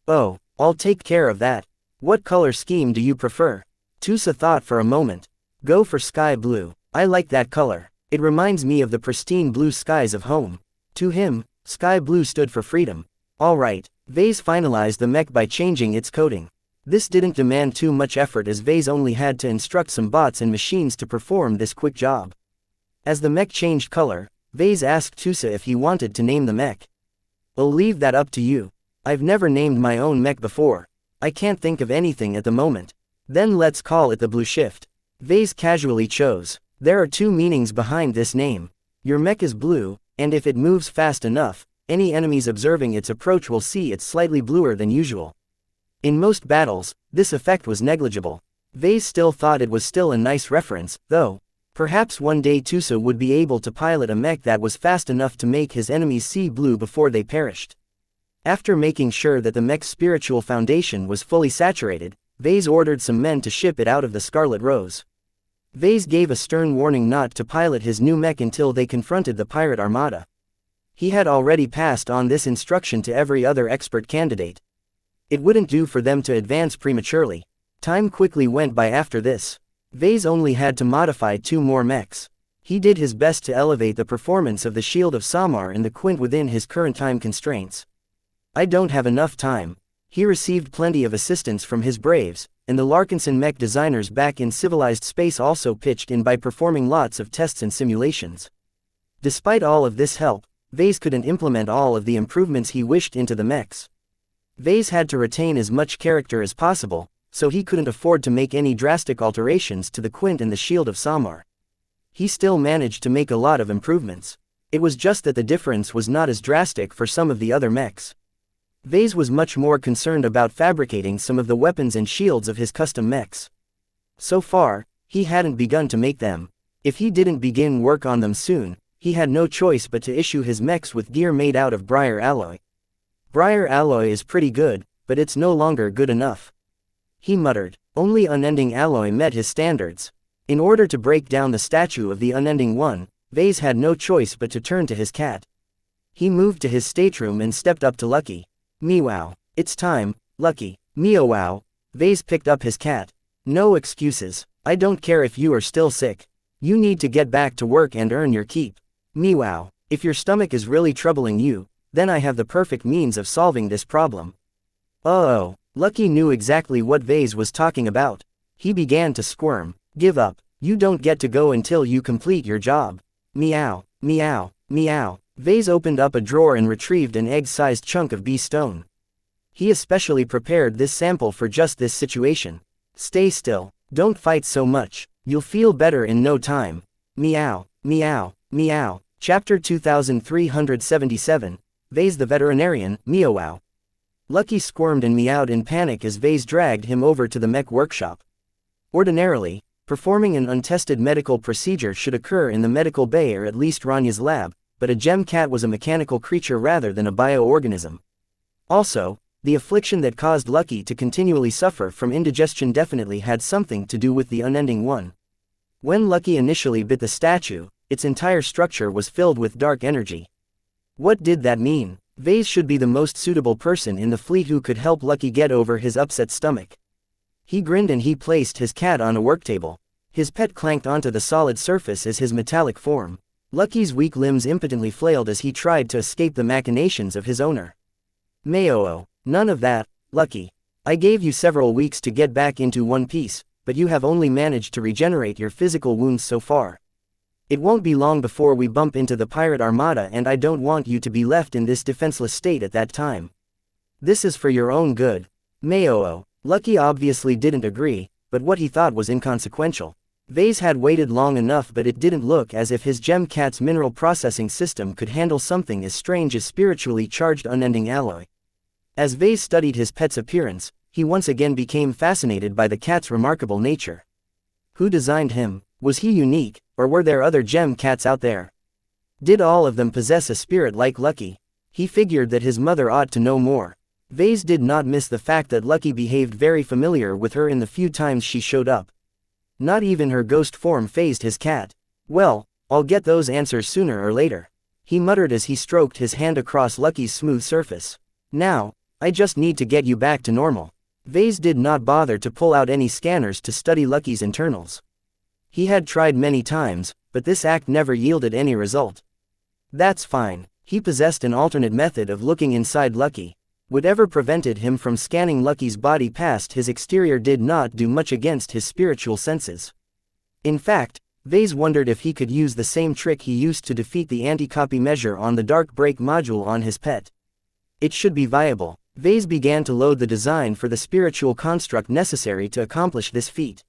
"Oh, I'll take care of that. What color scheme do you prefer?" Tusa thought for a moment. "Go for sky blue. I like that color. It reminds me of the pristine blue skies of home." To him, sky blue stood for freedom. Alright, Vase finalized the mech by changing its coating. This didn't demand too much effort as Vase only had to instruct some bots and machines to perform this quick job. As the mech changed color, Vase asked Tusa if he wanted to name the mech. "I'll leave that up to you. I've never named my own mech before." I can't think of anything at the moment. Then let's call it the Blue Shift. Vase casually chose. There are two meanings behind this name. Your mech is blue, and if it moves fast enough, any enemies observing its approach will see it's slightly bluer than usual. In most battles, this effect was negligible. Vase still thought it was still a nice reference, though. Perhaps one day Tusa would be able to pilot a mech that was fast enough to make his enemies see blue before they perished. After making sure that the mech's spiritual foundation was fully saturated, Vase ordered some men to ship it out of the Scarlet Rose. Vase gave a stern warning not to pilot his new mech until they confronted the pirate armada. He had already passed on this instruction to every other expert candidate. It wouldn't do for them to advance prematurely. Time quickly went by after this. Vase only had to modify 2 more mechs. He did his best to elevate the performance of the Shield of Samar and the Quint within his current time constraints. I don't have enough time. He received plenty of assistance from his braves, and the Larkinson mech designers back in civilized space also pitched in by performing lots of tests and simulations. Despite all of this help, Vase couldn't implement all of the improvements he wished into the mechs. Vase had to retain as much character as possible, so he couldn't afford to make any drastic alterations to the Quint and the Shield of Samar. He still managed to make a lot of improvements. It was just that the difference was not as drastic for some of the other mechs. Vase was much more concerned about fabricating some of the weapons and shields of his custom mechs. So far, he hadn't begun to make them. If he didn't begin work on them soon, he had no choice but to issue his mechs with gear made out of briar alloy. Briar alloy is pretty good, but it's no longer good enough. He muttered. Only unending alloy met his standards. In order to break down the statue of the unending one, Vase had no choice but to turn to his cat. He moved to his stateroom and stepped up to Lucky. Meow. It's time, Lucky. Meow. Vase picked up his cat. No excuses. I don't care if you are still sick. You need to get back to work and earn your keep. Meow. If your stomach is really troubling you, then I have the perfect means of solving this problem. Oh. Lucky knew exactly what Vase was talking about. He began to squirm. Give up. You don't get to go until you complete your job. Meow, meow, meow. Vase opened up a drawer and retrieved an egg-sized chunk of bee stone. He especially prepared this sample for just this situation. Stay still. Don't fight so much. You'll feel better in no time. Meow, meow, meow. Chapter 2377. Vase the Veterinarian, Meow. Lucky squirmed and meowed in panic as Vase dragged him over to the mech workshop. Ordinarily, performing an untested medical procedure should occur in the medical bay or at least Ranya's lab, but a gem cat was a mechanical creature rather than a bioorganism. Also, the affliction that caused Lucky to continually suffer from indigestion definitely had something to do with the unending one. When Lucky initially bit the statue, its entire structure was filled with dark energy. What did that mean? Vase should be the most suitable person in the fleet who could help Lucky get over his upset stomach. He grinned and he placed his cat on a work table. His pet clanked onto the solid surface as his metallic form. Lucky's weak limbs impotently flailed as he tried to escape the machinations of his owner. Mayoo. None of that, Lucky. I gave you several weeks to get back into one piece, but you have only managed to regenerate your physical wounds so far. It won't be long before we bump into the pirate armada and I don't want you to be left in this defenseless state at that time. This is for your own good. Mayoo. Lucky obviously didn't agree, but what he thought was inconsequential. Vase had waited long enough, but it didn't look as if his gem cat's mineral processing system could handle something as strange as spiritually charged unending alloy. As Vase studied his pet's appearance, he once again became fascinated by the cat's remarkable nature. Who designed him? Was he unique, or were there other gem cats out there? Did all of them possess a spirit like Lucky? He figured that his mother ought to know more. Vase did not miss the fact that Lucky behaved very familiar with her in the few times she showed up. Not even her ghost form fazed his cat. Well, I'll get those answers sooner or later. He muttered as he stroked his hand across Lucky's smooth surface. Now, I just need to get you back to normal. Vase did not bother to pull out any scanners to study Lucky's internals. He had tried many times, but this act never yielded any result. That's fine. He possessed an alternate method of looking inside Lucky. Whatever prevented him from scanning Lucky's body past his exterior did not do much against his spiritual senses. In fact, Vase wondered if he could use the same trick he used to defeat the anti-copy measure on the dark break module on his pet. It should be viable. Vase began to load the design for the spiritual construct necessary to accomplish this feat.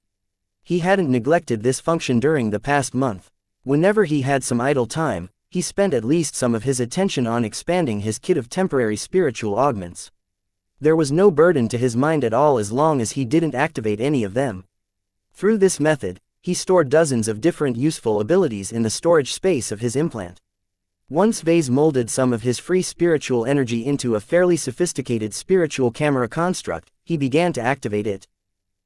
He hadn't neglected this function during the past month. Whenever he had some idle time, he spent at least some of his attention on expanding his kit of temporary spiritual augments. There was no burden to his mind at all as long as he didn't activate any of them. Through this method, he stored dozens of different useful abilities in the storage space of his implant. Once Vase molded some of his free spiritual energy into a fairly sophisticated spiritual camera construct, he began to activate it.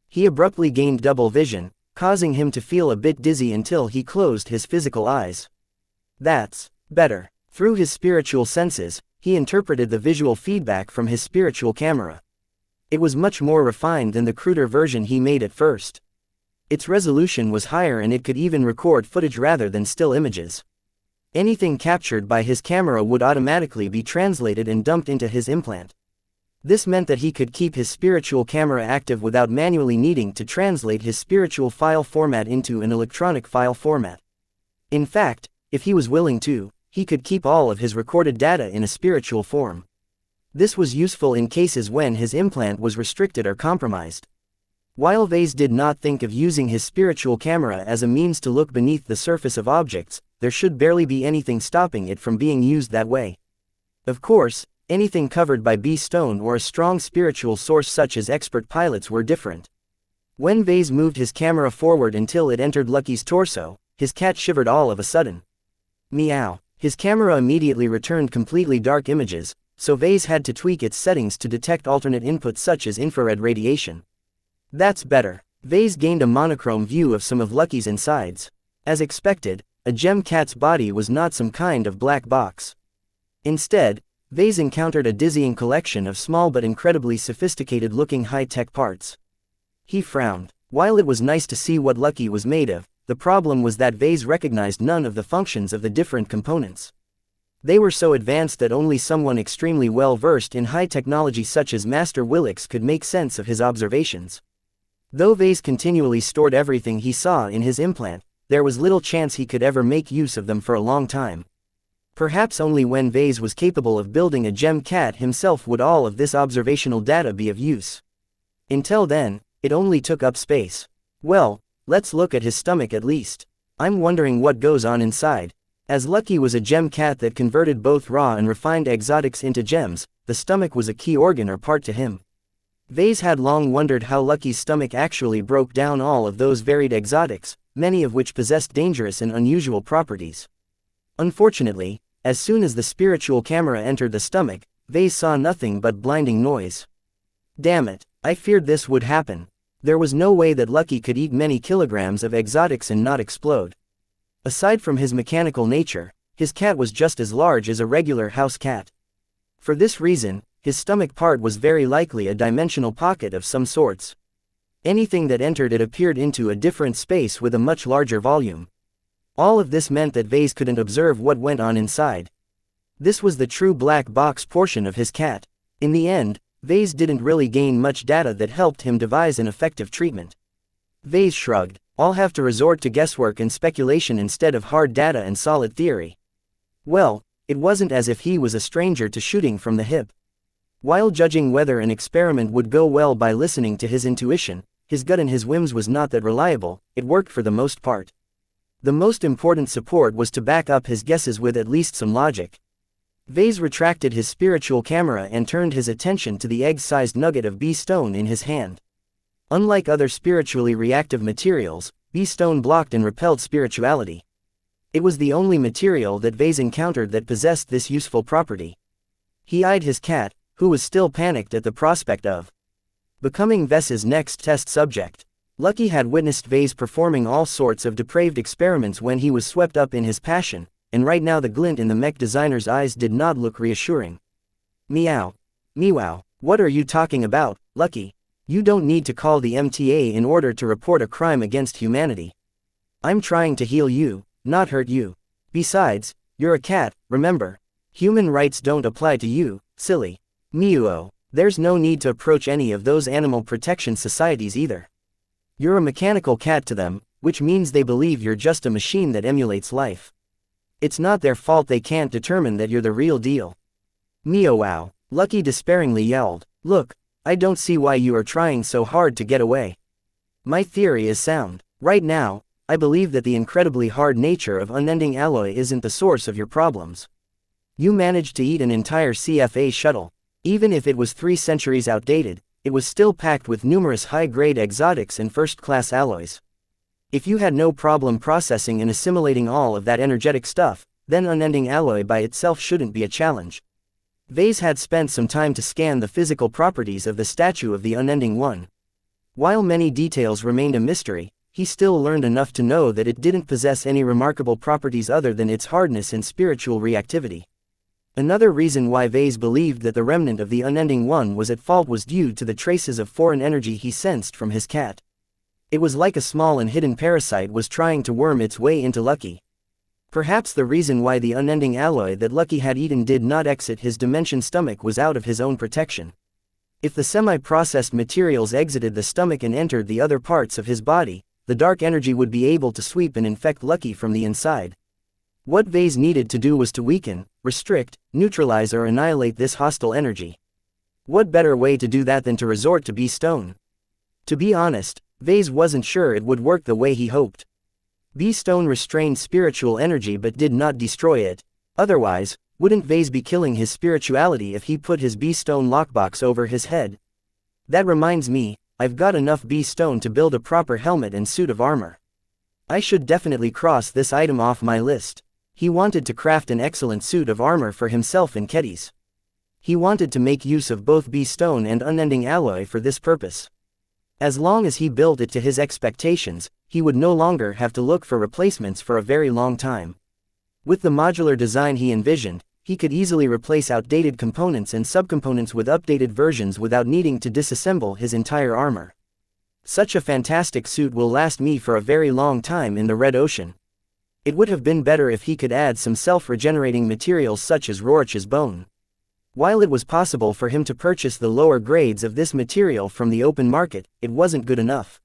He abruptly gained double vision, causing him to feel a bit dizzy until he closed his physical eyes. That's better. Through his spiritual senses, he interpreted the visual feedback from his spiritual camera. It was much more refined than the cruder version he made at first. Its resolution was higher and it could even record footage rather than still images. Anything captured by his camera would automatically be translated and dumped into his implant. This meant that he could keep his spiritual camera active without manually needing to translate his spiritual file format into an electronic file format. In fact, if he was willing to, he could keep all of his recorded data in a spiritual form. This was useful in cases when his implant was restricted or compromised. While Vase did not think of using his spiritual camera as a means to look beneath the surface of objects, there should barely be anything stopping it from being used that way. Of course, anything covered by B-stone or a strong spiritual source such as expert pilots were different. When Vase moved his camera forward until it entered Lucky's torso, his cat shivered all of a sudden. Meow. His camera immediately returned completely dark images, so Vase had to tweak its settings to detect alternate inputs such as infrared radiation. That's better. Vase gained a monochrome view of some of Lucky's insides. As expected, a gem cat's body was not some kind of black box. Instead, Vase encountered a dizzying collection of small but incredibly sophisticated-looking high-tech parts. He frowned. While it was nice to see what Lucky was made of, the problem was that Vase recognized none of the functions of the different components. They were so advanced that only someone extremely well-versed in high technology such as Master Willix could make sense of his observations. Though Vase continually stored everything he saw in his implant, there was little chance he could ever make use of them for a long time. Perhaps only when Vase was capable of building a gem cat himself would all of this observational data be of use. Until then, it only took up space. Well, let's look at his stomach at least. I'm wondering what goes on inside. As Lucky was a gem cat that converted both raw and refined exotics into gems, the stomach was a key organ or part to him. Vase had long wondered how Lucky's stomach actually broke down all of those varied exotics, many of which possessed dangerous and unusual properties. Unfortunately, as soon as the spiritual camera entered the stomach, Vase saw nothing but blinding noise. Damn it, I feared this would happen. There was no way that Lucky could eat many kilograms of exotics and not explode. Aside from his mechanical nature, his cat was just as large as a regular house cat. For this reason, his stomach part was very likely a dimensional pocket of some sorts. Anything that entered it appeared into a different space with a much larger volume. All of this meant that Vase couldn't observe what went on inside. This was the true black box portion of his cat. In the end, Vase didn't really gain much data that helped him devise an effective treatment. Vase shrugged. I'll have to resort to guesswork and speculation instead of hard data and solid theory. Well, it wasn't as if he was a stranger to shooting from the hip. While judging whether an experiment would go well by listening to his intuition, his gut and his whims was not that reliable. It worked for the most part. The most important support was to back up his guesses with at least some logic. Vase retracted his spiritual camera and turned his attention to the egg-sized nugget of B-stone in his hand. Unlike other spiritually reactive materials, B-stone blocked and repelled spirituality. It was the only material that Vase encountered that possessed this useful property. He eyed his cat, who was still panicked at the prospect of becoming Vase's next test subject. Lucky had witnessed Vase performing all sorts of depraved experiments when he was swept up in his passion, and right now the glint in the mech designer's eyes did not look reassuring. Meow. Meow. What are you talking about, Lucky? You don't need to call the MTA in order to report a crime against humanity. I'm trying to heal you, not hurt you. Besides, you're a cat, remember? Human rights don't apply to you, silly. Meow. There's no need to approach any of those animal protection societies either. You're a mechanical cat to them, which means they believe you're just a machine that emulates life. It's not their fault they can't determine that you're the real deal. Meow. Lucky despairingly yelled. Look, I don't see why you are trying so hard to get away. My theory is sound. Right now, I believe that the incredibly hard nature of unending alloy isn't the source of your problems. You managed to eat an entire CFA shuttle. Even if it was 3 centuries outdated, it was still packed with numerous high-grade exotics and first-class alloys. If you had no problem processing and assimilating all of that energetic stuff, then unending alloy by itself shouldn't be a challenge. Vase had spent some time to scan the physical properties of the statue of the Unending One. While many details remained a mystery, he still learned enough to know that it didn't possess any remarkable properties other than its hardness and spiritual reactivity. Another reason why Vase believed that the remnant of the Unending One was at fault was due to the traces of foreign energy he sensed from his cat. It was like a small and hidden parasite was trying to worm its way into Lucky. Perhaps the reason why the unending alloy that Lucky had eaten did not exit his dimension stomach was out of his own protection. If the semi-processed materials exited the stomach and entered the other parts of his body, the dark energy would be able to sweep and infect Lucky from the inside. What Vase needed to do was to weaken, restrict, neutralize or annihilate this hostile energy. What better way to do that than to resort to B-Stone? To be honest, Vase wasn't sure it would work the way he hoped. B-Stone restrained spiritual energy but did not destroy it. Otherwise, wouldn't Vase be killing his spirituality if he put his B-Stone lockbox over his head? That reminds me, I've got enough B-Stone to build a proper helmet and suit of armor. I should definitely cross this item off my list. He wanted to craft an excellent suit of armor for himself and Kedis. He wanted to make use of both B-Stone and unending alloy for this purpose. As long as he built it to his expectations, he would no longer have to look for replacements for a very long time. With the modular design he envisioned, he could easily replace outdated components and subcomponents with updated versions without needing to disassemble his entire armor. Such a fantastic suit will last me for a very long time in the Red Ocean. It would have been better if he could add some self-regenerating materials such as Rorschach's bone. While it was possible for him to purchase the lower grades of this material from the open market, it wasn't good enough.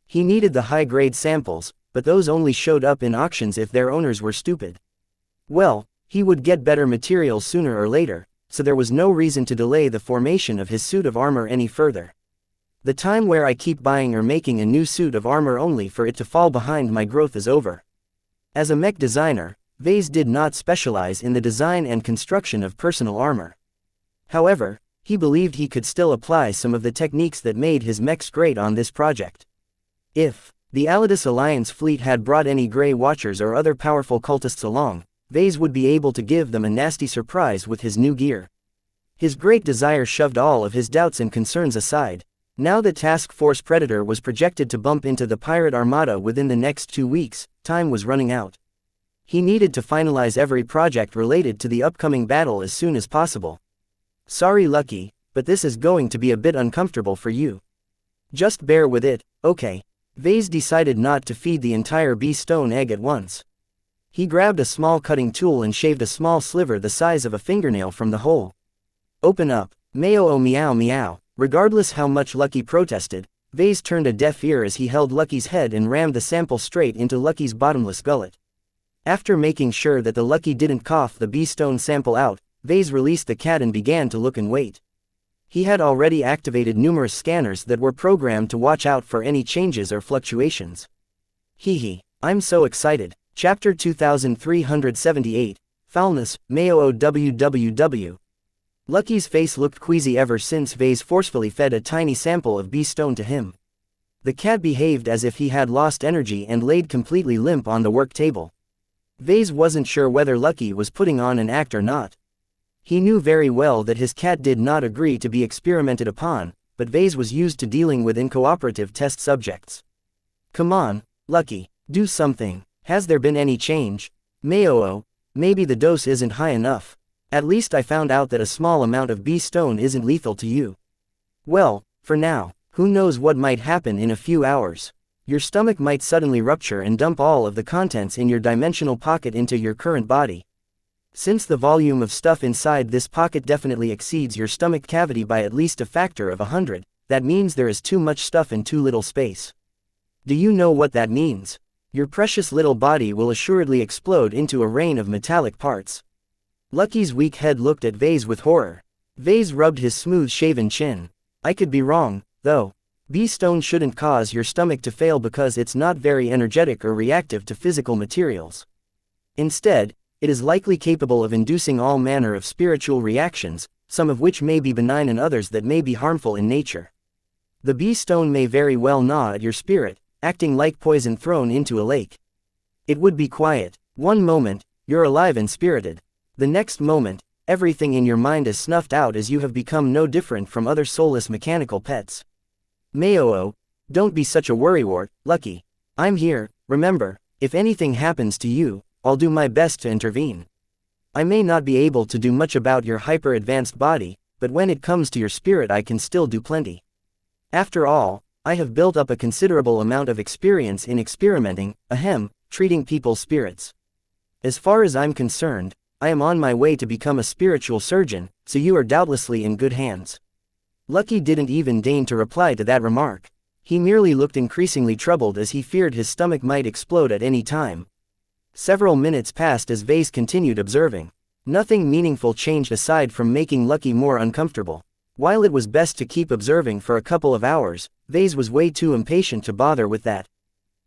He needed the high-grade samples, but those only showed up in auctions if their owners were stupid. Well, he would get better materials sooner or later, so there was no reason to delay the formation of his suit of armor any further. The time where I keep buying or making a new suit of armor only for it to fall behind my growth is over. As a mech designer, Vase did not specialize in the design and construction of personal armor. However, he believed he could still apply some of the techniques that made his mechs great on this project. If the Alidus Alliance fleet had brought any Grey Watchers or other powerful cultists along, Vase would be able to give them a nasty surprise with his new gear. His great desire shoved all of his doubts and concerns aside. Now that Task Force Predator was projected to bump into the pirate armada within the next 2 weeks, time was running out. He needed to finalize every project related to the upcoming battle as soon as possible. Sorry Lucky, but this is going to be a bit uncomfortable for you. Just bear with it, okay? Vase decided not to feed the entire B-Stone egg at once. He grabbed a small cutting tool and shaved a small sliver the size of a fingernail from the hole. Open up, Mayo meow meow. Regardless how much Lucky protested, Vase turned a deaf ear as he held Lucky's head and rammed the sample straight into Lucky's bottomless gullet. After making sure that the Lucky didn't cough the B-Stone sample out, Vase released the cat and began to look and wait. He had already activated numerous scanners that were programmed to watch out for any changes or fluctuations. Hee, I'm so excited. Chapter 2378, Foulness, Mayo www. Lucky's face looked queasy ever since Vase forcefully fed a tiny sample of B-Stone to him. The cat behaved as if he had lost energy and laid completely limp on the work table. Vase wasn't sure whether Lucky was putting on an act or not. He knew very well that his cat did not agree to be experimented upon, but Vase was used to dealing with incooperative test subjects. Come on, Lucky, do something. Has there been any change? Mayo, maybe the dose isn't high enough. At least I found out that a small amount of B-Stone isn't lethal to you. Well, for now, who knows what might happen in a few hours. Your stomach might suddenly rupture and dump all of the contents in your dimensional pocket into your current body. Since the volume of stuff inside this pocket definitely exceeds your stomach cavity by at least a factor of 100, that means there is too much stuff in too little space. Do you know what that means? Your precious little body will assuredly explode into a rain of metallic parts. Lucky's weak head looked at Vase with horror. Vase rubbed his smooth-shaven chin. I could be wrong, though. Bee stone shouldn't cause your stomach to fail because it's not very energetic or reactive to physical materials. Instead, it is likely capable of inducing all manner of spiritual reactions, some of which may be benign and others that may be harmful in nature. The bee stone may very well gnaw at your spirit, acting like poison thrown into a lake. It would be quiet. One moment, you're alive and spirited. The next moment, everything in your mind is snuffed out as you have become no different from other soulless mechanical pets. Mayoo, don't be such a worrywart, Lucky. I'm here, remember, if anything happens to you, I'll do my best to intervene. I may not be able to do much about your hyper-advanced body, but when it comes to your spirit I can still do plenty. After all, I have built up a considerable amount of experience in experimenting, treating people's spirits. As far as I'm concerned, I am on my way to become a spiritual surgeon, so you are doubtlessly in good hands. Lucky didn't even deign to reply to that remark. He merely looked increasingly troubled as he feared his stomach might explode at any time. Several minutes passed as Vase continued observing. Nothing meaningful changed aside from making Lucky more uncomfortable. While it was best to keep observing for a couple of hours, Vase was way too impatient to bother with that.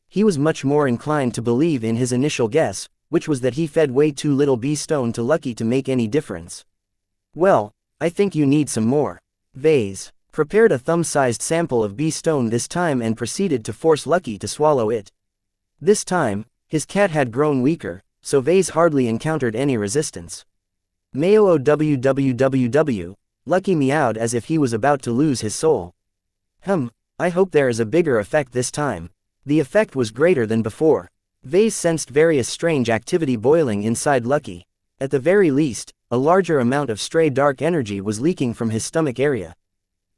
He was much more inclined to believe in his initial guess, which was that he fed way too little bee stone to Lucky to make any difference. Well, I think you need some more. Vase prepared a thumb-sized sample of bee stone this time and proceeded to force Lucky to swallow it. This time, his cat had grown weaker, so Vase hardly encountered any resistance. Wwwww. Lucky meowed as if he was about to lose his soul. I hope there is a bigger effect this time. The effect was greater than before. Vase sensed various strange activity boiling inside Lucky. At the very least, a larger amount of stray dark energy was leaking from his stomach area.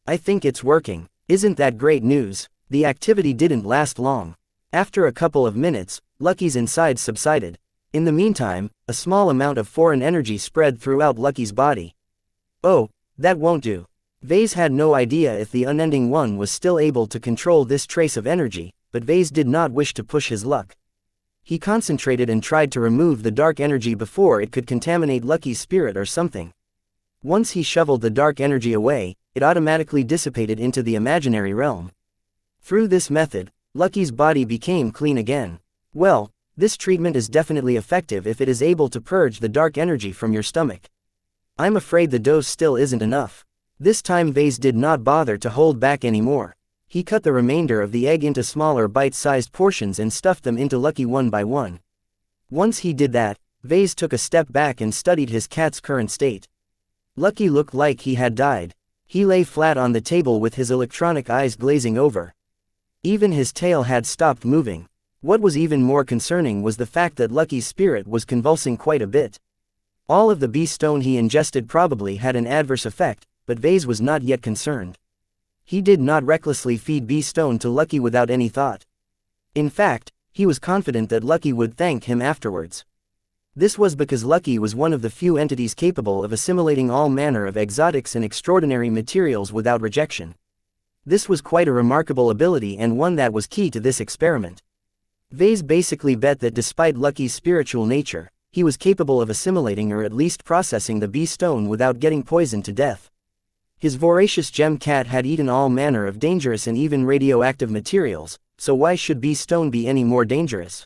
I think it's working. Isn't that great news? The activity didn't last long. After a couple of minutes, Lucky's insides subsided. In the meantime, a small amount of foreign energy spread throughout Lucky's body. Oh, that won't do. Vase had no idea if the unending one was still able to control this trace of energy, but Vase did not wish to push his luck. He concentrated and tried to remove the dark energy before it could contaminate Lucky's spirit or something. Once he shoveled the dark energy away, it automatically dissipated into the imaginary realm. Through this method, Lucky's body became clean again. Well, this treatment is definitely effective if it is able to purge the dark energy from your stomach. I'm afraid the dose still isn't enough. This time Vase did not bother to hold back anymore. He cut the remainder of the egg into smaller bite-sized portions and stuffed them into Lucky one by one. Once he did that, Vase took a step back and studied his cat's current state. Lucky looked like he had died. He lay flat on the table with his electronic eyes glazing over. Even his tail had stopped moving. What was even more concerning was the fact that Lucky's spirit was convulsing quite a bit. All of the bee stone he ingested probably had an adverse effect, but Vase was not yet concerned. He did not recklessly feed bee stone to Lucky without any thought. In fact, he was confident that Lucky would thank him afterwards. This was because Lucky was one of the few entities capable of assimilating all manner of exotics and extraordinary materials without rejection. This was quite a remarkable ability and one that was key to this experiment. Vase basically bet that despite Lucky's spiritual nature, he was capable of assimilating or at least processing the bee stone without getting poisoned to death. His voracious gem cat had eaten all manner of dangerous and even radioactive materials, so why should bee stone be any more dangerous?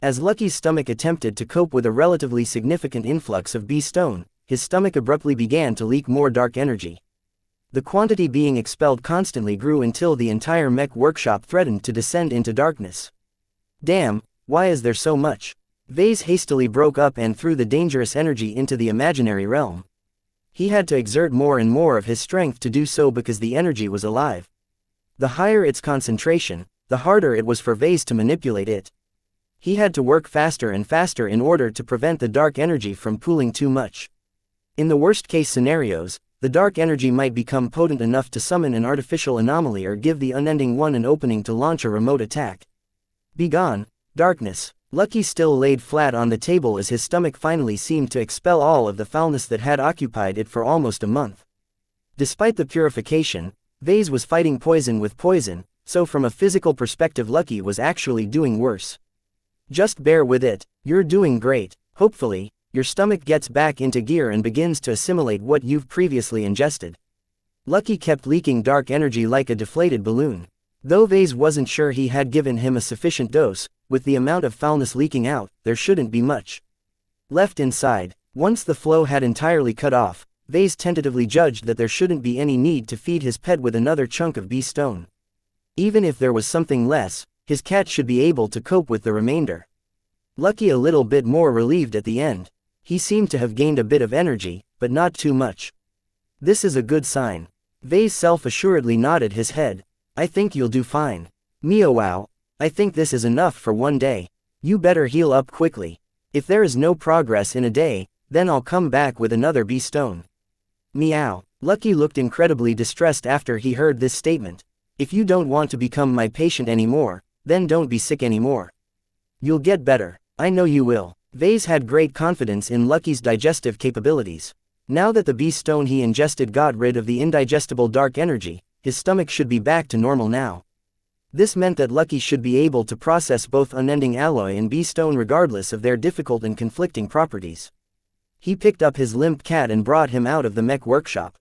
As Lucky's stomach attempted to cope with a relatively significant influx of bee stone, his stomach abruptly began to leak more dark energy. The quantity being expelled constantly grew until the entire Mech workshop threatened to descend into darkness. Damn, why is there so much? Vase hastily broke up and threw the dangerous energy into the imaginary realm. He had to exert more and more of his strength to do so because the energy was alive. The higher its concentration, the harder it was for Vase to manipulate it. He had to work faster and faster in order to prevent the dark energy from pooling too much. In the worst-case scenarios, the dark energy might become potent enough to summon an artificial anomaly or give the unending one an opening to launch a remote attack. Begone, darkness. Lucky still laid flat on the table as his stomach finally seemed to expel all of the foulness that had occupied it for almost a month. Despite the purification, Vase was fighting poison with poison, so from a physical perspective Lucky was actually doing worse. Just bear with it, you're doing great. Hopefully, your stomach gets back into gear and begins to assimilate what you've previously ingested. Lucky kept leaking dark energy like a deflated balloon. Though Vase wasn't sure he had given him a sufficient dose, with the amount of foulness leaking out, there shouldn't be much left inside. Once the flow had entirely cut off, Vase tentatively judged that there shouldn't be any need to feed his pet with another chunk of bee stone. Even if there was something less, his cat should be able to cope with the remainder. Lucky a little bit more relieved at the end. He seemed to have gained a bit of energy, but not too much. This is a good sign. Vase self-assuredly nodded his head. I think you'll do fine. Meow. I think this is enough for one day. You better heal up quickly. If there is no progress in a day, then I'll come back with another bee stone. Meow. Lucky looked incredibly distressed after he heard this statement. If you don't want to become my patient anymore, then don't be sick anymore. You'll get better. I know you will. Vase had great confidence in Lucky's digestive capabilities. Now that the bee stone he ingested got rid of the indigestible dark energy, his stomach should be back to normal now. This meant that Lucky should be able to process both unending alloy and bee stone regardless of their difficult and conflicting properties. He picked up his limp cat and brought him out of the Mech workshop.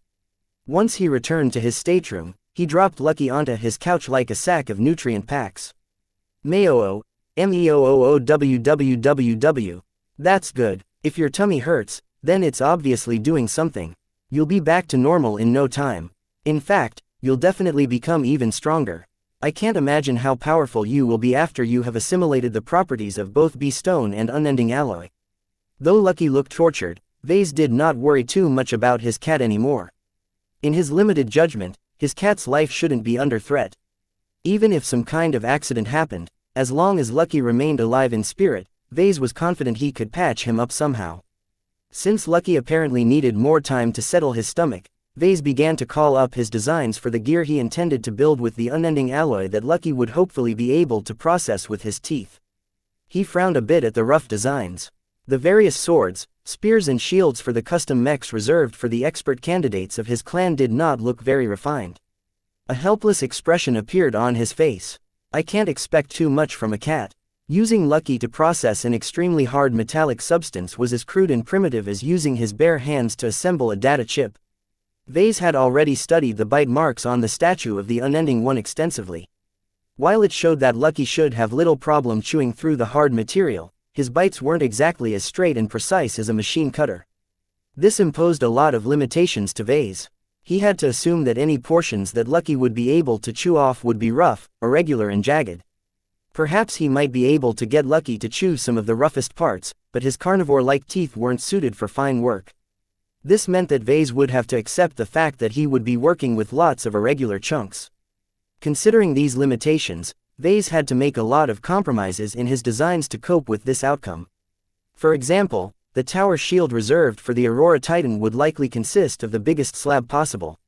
Once he returned to his stateroom, he dropped Lucky onto his couch like a sack of nutrient packs. Meow. Meoowwww. That's good. If your tummy hurts, then it's obviously doing something. You'll be back to normal in no time. In fact, you'll definitely become even stronger. I can't imagine how powerful you will be after you have assimilated the properties of both bee stone and unending alloy. Though Lucky looked tortured, Vase did not worry too much about his cat anymore. In his limited judgment, his cat's life shouldn't be under threat. Even if some kind of accident happened, as long as Lucky remained alive in spirit, Vase was confident he could patch him up somehow. Since Lucky apparently needed more time to settle his stomach, Vase began to call up his designs for the gear he intended to build with the unending alloy that Lucky would hopefully be able to process with his teeth. He frowned a bit at the rough designs. The various swords, spears and shields for the custom mechs reserved for the expert candidates of his clan did not look very refined. A helpless expression appeared on his face. I can't expect too much from a cat. Using Lucky to process an extremely hard metallic substance was as crude and primitive as using his bare hands to assemble a data chip. Vase had already studied the bite marks on the statue of the Unending One extensively. While it showed that Lucky should have little problem chewing through the hard material, his bites weren't exactly as straight and precise as a machine cutter. This imposed a lot of limitations to Vase. He had to assume that any portions that Lucky would be able to chew off would be rough, irregular and jagged. Perhaps he might be able to get Lucky to chew some of the roughest parts, but his carnivore-like teeth weren't suited for fine work. This meant that Vase would have to accept the fact that he would be working with lots of irregular chunks. Considering these limitations, Vase had to make a lot of compromises in his designs to cope with this outcome. For example, the tower shield reserved for the Aurora Titan would likely consist of the biggest slab possible.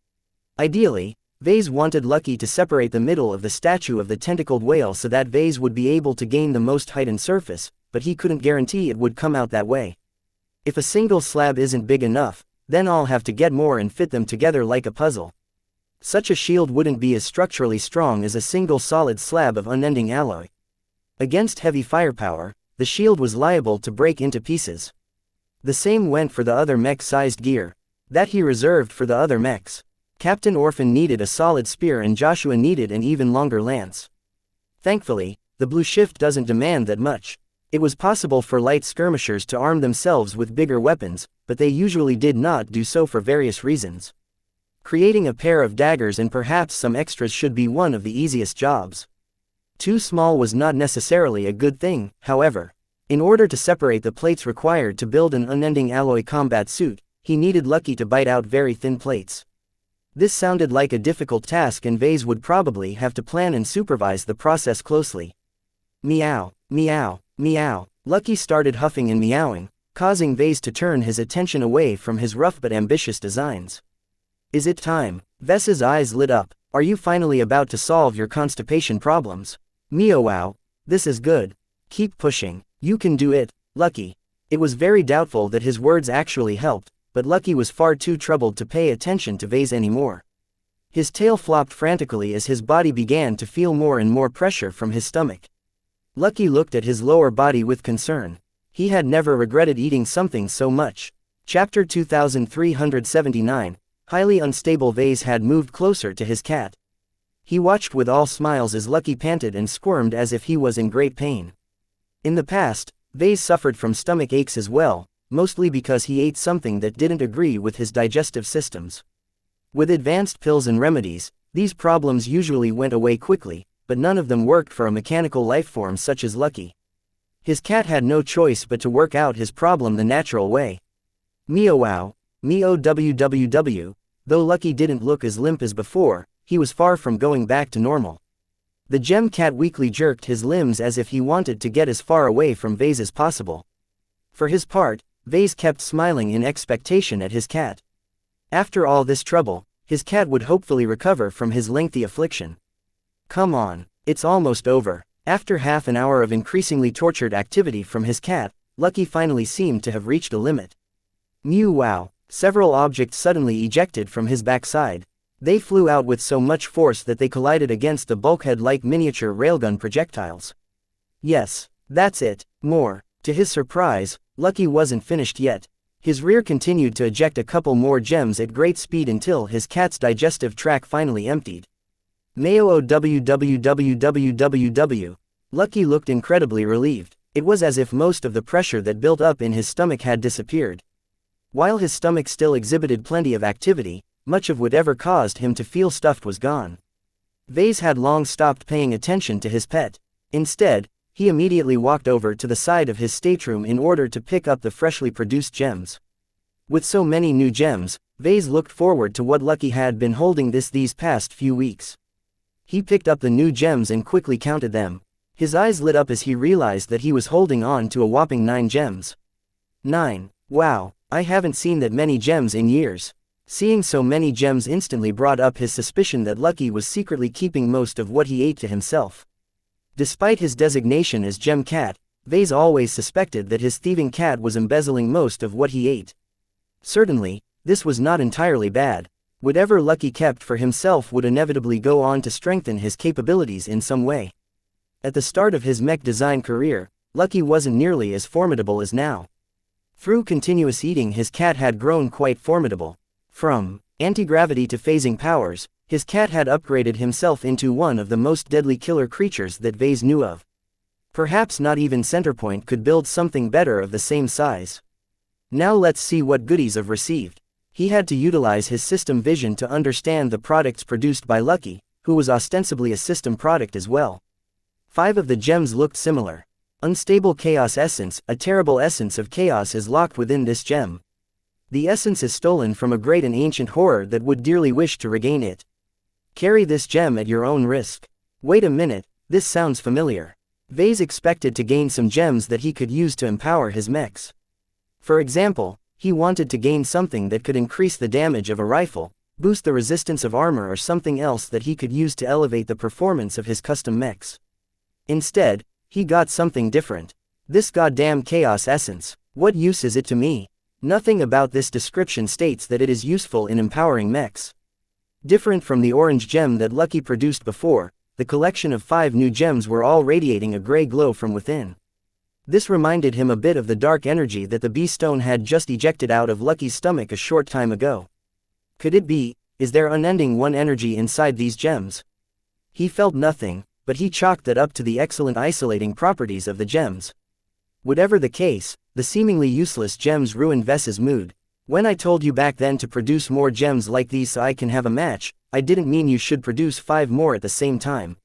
Ideally, Vase wanted Lucky to separate the middle of the statue of the tentacled whale so that Vase would be able to gain the most height and surface, but he couldn't guarantee it would come out that way. If a single slab isn't big enough, then I'll have to get more and fit them together like a puzzle. Such a shield wouldn't be as structurally strong as a single solid slab of unending alloy. Against heavy firepower, the shield was liable to break into pieces. The same went for the other mech-sized gear. That he reserved for the other mechs. Captain Orphan needed a solid spear and Joshua needed an even longer lance. Thankfully, the Blue Shift doesn't demand that much. It was possible for light skirmishers to arm themselves with bigger weapons, but they usually did not do so for various reasons. Creating a pair of daggers and perhaps some extras should be one of the easiest jobs. Too small was not necessarily a good thing, however. In order to separate the plates required to build an unending alloy combat suit, he needed Lucky to bite out very thin plates. This sounded like a difficult task and Vase would probably have to plan and supervise the process closely. Meow, meow, meow. Lucky started huffing and meowing, causing Vase to turn his attention away from his rough but ambitious designs. Is it time? Vase's eyes lit up. Are you finally about to solve your constipation problems? Meow. This is good. Keep pushing. You can do it, Lucky. It was very doubtful that his words actually helped, but Lucky was far too troubled to pay attention to Vase anymore. His tail flopped frantically as his body began to feel more and more pressure from his stomach. Lucky looked at his lower body with concern. He had never regretted eating something so much. Chapter 2379, highly unstable vase had moved closer to his cat. He watched with all smiles as Lucky panted and squirmed as if he was in great pain. In the past, Vase suffered from stomach aches as well, mostly because he ate something that didn't agree with his digestive systems. With advanced pills and remedies, these problems usually went away quickly, but none of them worked for a mechanical lifeform such as Lucky. His cat had no choice but to work out his problem the natural way. Meow wow, meow www. Though Lucky didn't look as limp as before, he was far from going back to normal. The gem cat weakly jerked his limbs as if he wanted to get as far away from Vase as possible. For his part, Vase kept smiling in expectation at his cat. After all this trouble, his cat would hopefully recover from his lengthy affliction. Come on, it's almost over. After half an hour of increasingly tortured activity from his cat, Lucky finally seemed to have reached a limit. Mew wow, several objects suddenly ejected from his backside. They flew out with so much force that they collided against the bulkhead-like miniature railgun projectiles. Yes, that's it, more. To his surprise, Lucky wasn't finished yet. His rear continued to eject a couple more gems at great speed until his cat's digestive tract finally emptied. Mayo www. Lucky looked incredibly relieved. It was as if most of the pressure that built up in his stomach had disappeared. While his stomach still exhibited plenty of activity, much of whatever caused him to feel stuffed was gone. Vase had long stopped paying attention to his pet. Instead, he immediately walked over to the side of his stateroom in order to pick up the freshly produced gems. With so many new gems, Vase looked forward to what Lucky had been holding these past few weeks. He picked up the new gems and quickly counted them. His eyes lit up as he realized that he was holding on to a whopping 9 gems. 9. Wow, I haven't seen that many gems in years. Seeing so many gems instantly brought up his suspicion that Lucky was secretly keeping most of what he ate to himself. Despite his designation as Gem Cat, Vase always suspected that his thieving cat was embezzling most of what he ate. Certainly, this was not entirely bad. Whatever Lucky kept for himself would inevitably go on to strengthen his capabilities in some way. At the start of his mech design career, Lucky wasn't nearly as formidable as now. Through continuous eating, his cat had grown quite formidable. From anti-gravity to phasing powers, his cat had upgraded himself into one of the most deadly killer creatures that Vase knew of. Perhaps not even Centerpoint could build something better of the same size. Now let's see what goodies I've received. He had to utilize his system vision to understand the products produced by Lucky, who was ostensibly a system product as well. 5 of the gems looked similar. Unstable Chaos Essence, a terrible essence of chaos is locked within this gem. The essence is stolen from a great and ancient horror that would dearly wish to regain it. Carry this gem at your own risk. Wait a minute, this sounds familiar. Vase expected to gain some gems that he could use to empower his mechs. For example, he wanted to gain something that could increase the damage of a rifle, boost the resistance of armor, or something else that he could use to elevate the performance of his custom mechs. Instead, he got something different. This goddamn Chaos Essence. What use is it to me? Nothing about this description states that it is useful in empowering mechs. Different from the orange gem that Lucky produced before, the collection of 5 new gems were all radiating a gray glow from within. This reminded him a bit of the dark energy that the bee stone had just ejected out of Lucky's stomach a short time ago. Could it be, is there unending one energy inside these gems? He felt nothing, but he chalked that up to the excellent isolating properties of the gems. Whatever the case, the seemingly useless gems ruined Ves's mood. When I told you back then to produce more gems like these so I can have a match, I didn't mean you should produce 5 more at the same time.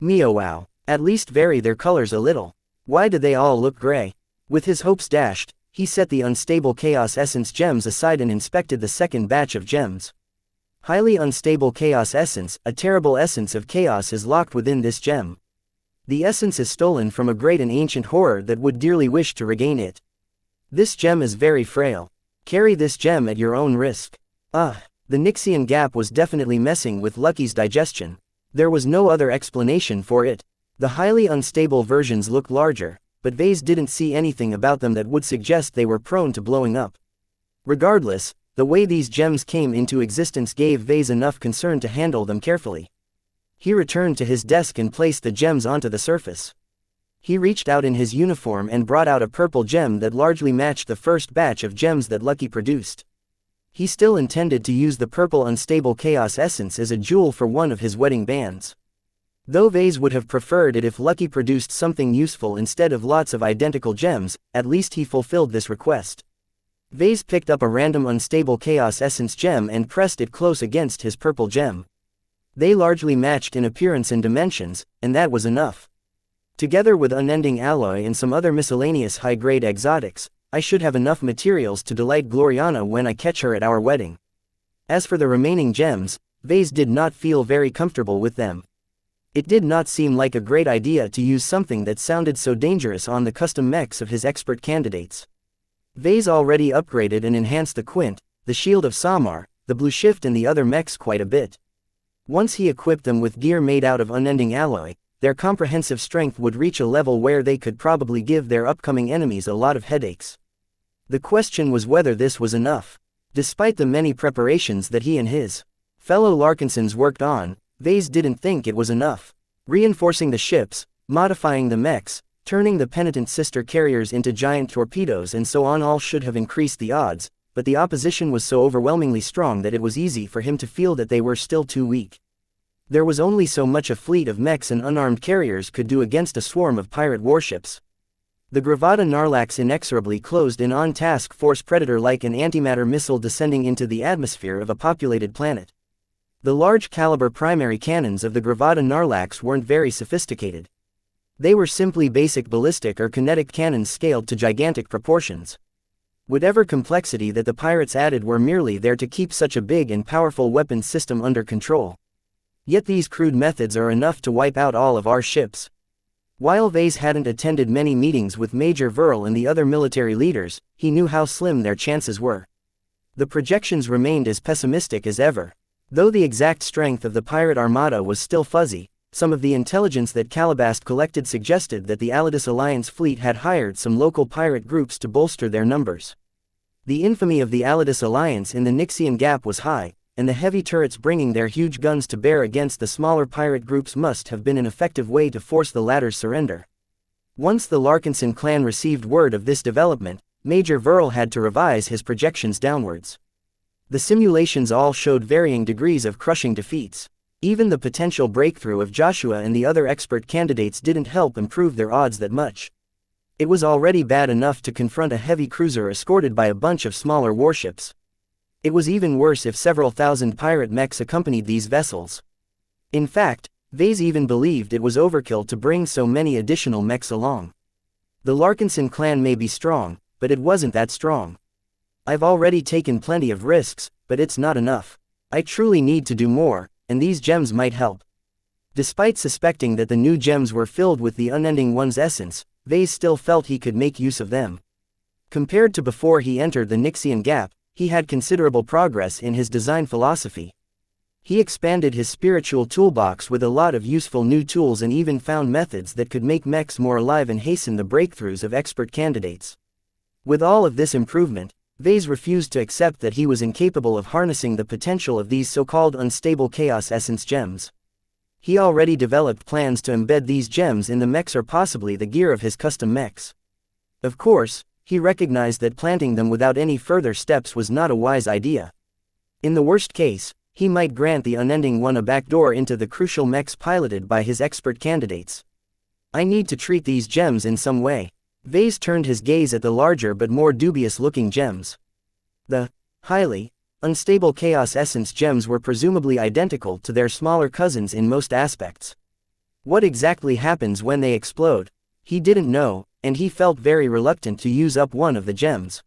Meow wow. At least vary their colors a little. Why do they all look gray? With his hopes dashed, he set the unstable Chaos Essence gems aside and inspected the second batch of gems. Highly unstable Chaos Essence, a terrible essence of chaos is locked within this gem. The essence is stolen from a great and ancient horror that would dearly wish to regain it. This gem is very frail. Carry this gem at your own risk. The Nixian gap was definitely messing with Lucky's digestion. There was no other explanation for it. The highly unstable versions looked larger, but Vase didn't see anything about them that would suggest they were prone to blowing up. Regardless, the way these gems came into existence gave Vase enough concern to handle them carefully. He returned to his desk and placed the gems onto the surface. He reached out in his uniform and brought out a purple gem that largely matched the first batch of gems that Lucky produced. He still intended to use the purple unstable chaos essence as a jewel for one of his wedding bands. Though Vase would have preferred it if Lucky produced something useful instead of lots of identical gems, at least he fulfilled this request. Vase picked up a random unstable chaos essence gem and pressed it close against his purple gem. They largely matched in appearance and dimensions, and that was enough. Together with unending alloy and some other miscellaneous high-grade exotics, I should have enough materials to delight Gloriana when I catch her at our wedding. As for the remaining gems, Vase did not feel very comfortable with them. It did not seem like a great idea to use something that sounded so dangerous on the custom mechs of his expert candidates. Vase already upgraded and enhanced the Quint, the Shield of Samar, the Blue Shift and the other mechs quite a bit. Once he equipped them with gear made out of unending alloy, their comprehensive strength would reach a level where they could probably give their upcoming enemies a lot of headaches. The question was whether this was enough. Despite the many preparations that he and his fellow Larkinsons worked on, Vase didn't think it was enough. Reinforcing the ships, modifying the mechs, turning the penitent sister carriers into giant torpedoes and so on all should have increased the odds, but the opposition was so overwhelmingly strong that it was easy for him to feel that they were still too weak. There was only so much a fleet of mechs and unarmed carriers could do against a swarm of pirate warships. The Gravada Narlax inexorably closed in on task force Predator like an antimatter missile descending into the atmosphere of a populated planet. The large-caliber primary cannons of the Gravada Narlax weren't very sophisticated. They were simply basic ballistic or kinetic cannons scaled to gigantic proportions. Whatever complexity that the pirates added were merely there to keep such a big and powerful weapons system under control. Yet these crude methods are enough to wipe out all of our ships. While Vase hadn't attended many meetings with Major Verl and the other military leaders, he knew how slim their chances were. The projections remained as pessimistic as ever. Though the exact strength of the pirate armada was still fuzzy, some of the intelligence that Calabast collected suggested that the Alidus Alliance fleet had hired some local pirate groups to bolster their numbers. The infamy of the Alidus Alliance in the Nixian Gap was high, and the heavy turrets bringing their huge guns to bear against the smaller pirate groups must have been an effective way to force the latter's surrender. Once the Larkinson clan received word of this development, Major Verl had to revise his projections downwards. The simulations all showed varying degrees of crushing defeats. Even the potential breakthrough of Joshua and the other expert candidates didn't help improve their odds that much. It was already bad enough to confront a heavy cruiser escorted by a bunch of smaller warships. It was even worse if several thousand pirate mechs accompanied these vessels. In fact, Vase even believed it was overkill to bring so many additional mechs along. The Larkinson clan may be strong, but it wasn't that strong. I've already taken plenty of risks, but it's not enough. I truly need to do more, and these gems might help. Despite suspecting that the new gems were filled with the unending one's essence, Vase still felt he could make use of them. Compared to before he entered the Nixian Gap, he had considerable progress in his design philosophy. He expanded his spiritual toolbox with a lot of useful new tools and even found methods that could make mechs more alive and hasten the breakthroughs of expert candidates. With all of this improvement, Vase refused to accept that he was incapable of harnessing the potential of these so-called unstable chaos essence gems. He already developed plans to embed these gems in the mechs or possibly the gear of his custom mechs. Of course, he recognized that planting them without any further steps was not a wise idea. In the worst case, he might grant the unending one a backdoor into the crucial mechs piloted by his expert candidates. I need to treat these gems in some way. Vase turned his gaze at the larger but more dubious-looking gems. The highly unstable chaos essence gems were presumably identical to their smaller cousins in most aspects. What exactly happens when they explode? He didn't know, and he felt very reluctant to use up one of the gems.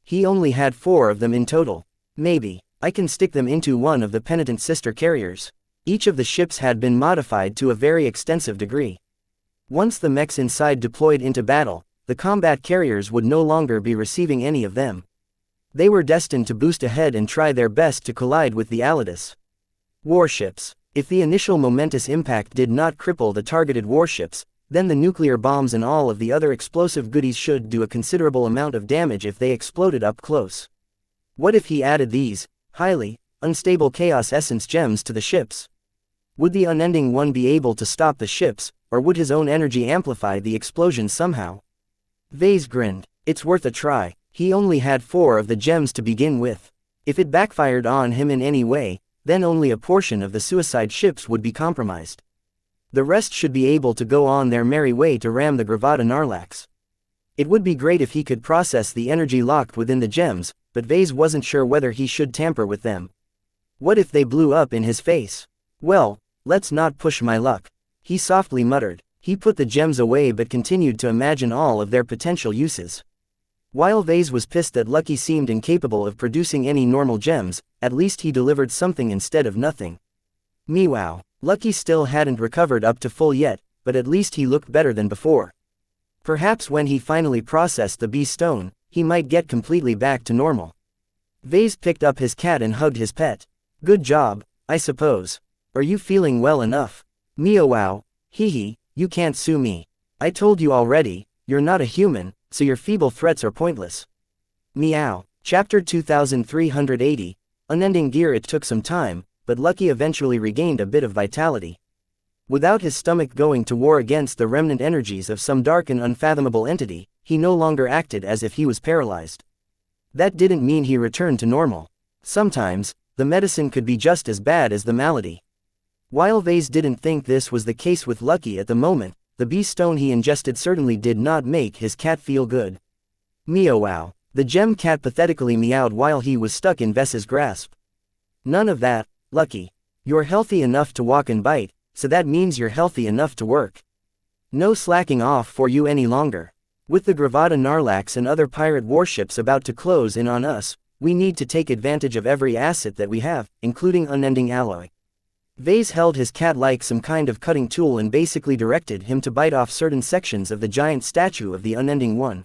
He only had 4 of them in total. Maybe I can stick them into one of the penitent sister carriers. Each of the ships had been modified to a very extensive degree. Once the mechs inside deployed into battle, the combat carriers would no longer be receiving any of them. They were destined to boost ahead and try their best to collide with the Alidus warships. If the initial momentous impact did not cripple the targeted warships, then the nuclear bombs and all of the other explosive goodies should do a considerable amount of damage if they exploded up close. What if he added these highly unstable chaos essence gems to the ships? Would the unending one be able to stop the ships, or would his own energy amplify the explosion somehow? Vase grinned. It's worth a try. He only had 4 of the gems to begin with. If it backfired on him in any way, then only a portion of the suicide ships would be compromised. The rest should be able to go on their merry way to ram the Gravada Narlax. It would be great if he could process the energy locked within the gems, but Vase wasn't sure whether he should tamper with them. What if they blew up in his face? Well, let's not push my luck, he softly muttered. He put the gems away but continued to imagine all of their potential uses. While Vase was pissed that Lucky seemed incapable of producing any normal gems, at least he delivered something instead of nothing. Meow. Lucky still hadn't recovered up to full yet, but at least he looked better than before. Perhaps when he finally processed the Beast Stone, he might get completely back to normal. Vase picked up his cat and hugged his pet. Good job, I suppose. Are you feeling well enough? Meow. Hee, you can't sue me. I told you already, you're not a human, so your feeble threats are pointless. Meow. Chapter 2380, Unending Gear. It took some time, but Lucky eventually regained a bit of vitality. Without his stomach going to war against the remnant energies of some dark and unfathomable entity, he no longer acted as if he was paralyzed. That didn't mean he returned to normal. Sometimes, the medicine could be just as bad as the malady. While Vase didn't think this was the case with Lucky at the moment, the Beast Stone he ingested certainly did not make his cat feel good. Meow. The gem cat pathetically meowed while he was stuck in Vess's grasp. None of that, Lucky. You're healthy enough to walk and bite, so that means you're healthy enough to work. No slacking off for you any longer. With the Gravada Narlax and other pirate warships about to close in on us, we need to take advantage of every asset that we have, including unending alloy. Vase held his cat like some kind of cutting tool and basically directed him to bite off certain sections of the giant statue of the Unending One.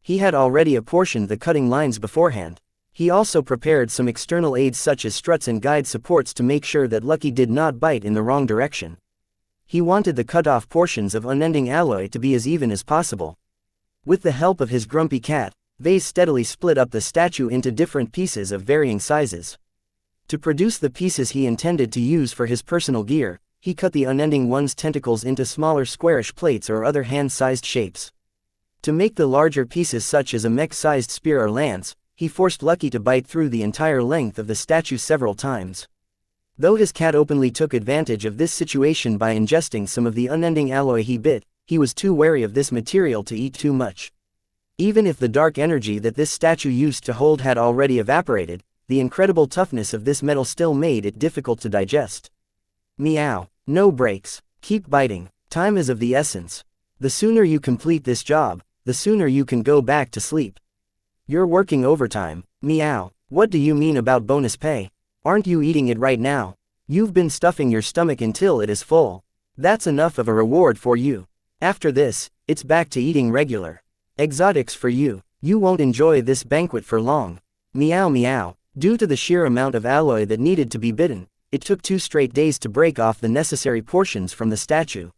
He had already apportioned the cutting lines beforehand. He also prepared some external aids such as struts and guide supports to make sure that Lucky did not bite in the wrong direction. He wanted the cut-off portions of unending alloy to be as even as possible. With the help of his grumpy cat, Vase steadily split up the statue into different pieces of varying sizes. To produce the pieces he intended to use for his personal gear, he cut the Unending One's tentacles into smaller squarish plates or other hand-sized shapes. To make the larger pieces such as a mech-sized spear or lance, he forced Lucky to bite through the entire length of the statue several times. Though his cat openly took advantage of this situation by ingesting some of the unending alloy he bit, he was too wary of this material to eat too much. Even if the dark energy that this statue used to hold had already evaporated, the incredible toughness of this metal still made it difficult to digest. Meow. No breaks. Keep biting. Time is of the essence. The sooner you complete this job, the sooner you can go back to sleep. You're working overtime. Meow. What do you mean about bonus pay? Aren't you eating it right now? You've been stuffing your stomach until it is full. That's enough of a reward for you. After this, it's back to eating regular exotics for you. You won't enjoy this banquet for long. Meow. Due to the sheer amount of alloy that needed to be bitten, it took 2 straight days to break off the necessary portions from the statue.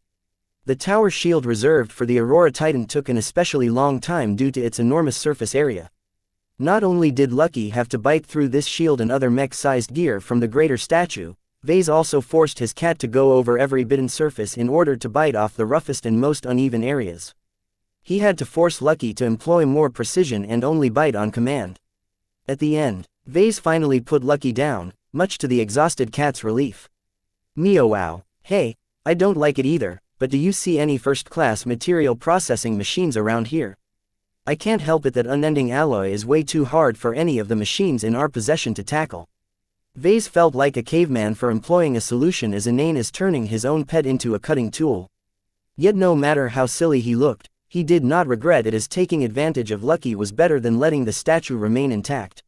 The tower shield reserved for the Aurora Titan took an especially long time due to its enormous surface area. Not only did Lucky have to bite through this shield and other mech-sized gear from the greater statue, Vase also forced his cat to go over every bitten surface in order to bite off the roughest and most uneven areas. He had to force Lucky to employ more precision and only bite on command. At the end, Vase finally put Lucky down, much to the exhausted cat's relief. Meow. Hey, I don't like it either, but do you see any first-class material processing machines around here? I can't help it that unending alloy is way too hard for any of the machines in our possession to tackle. Vase felt like a caveman for employing a solution as inane as turning his own pet into a cutting tool. Yet no matter how silly he looked, he did not regret it, as taking advantage of Lucky was better than letting the statue remain intact.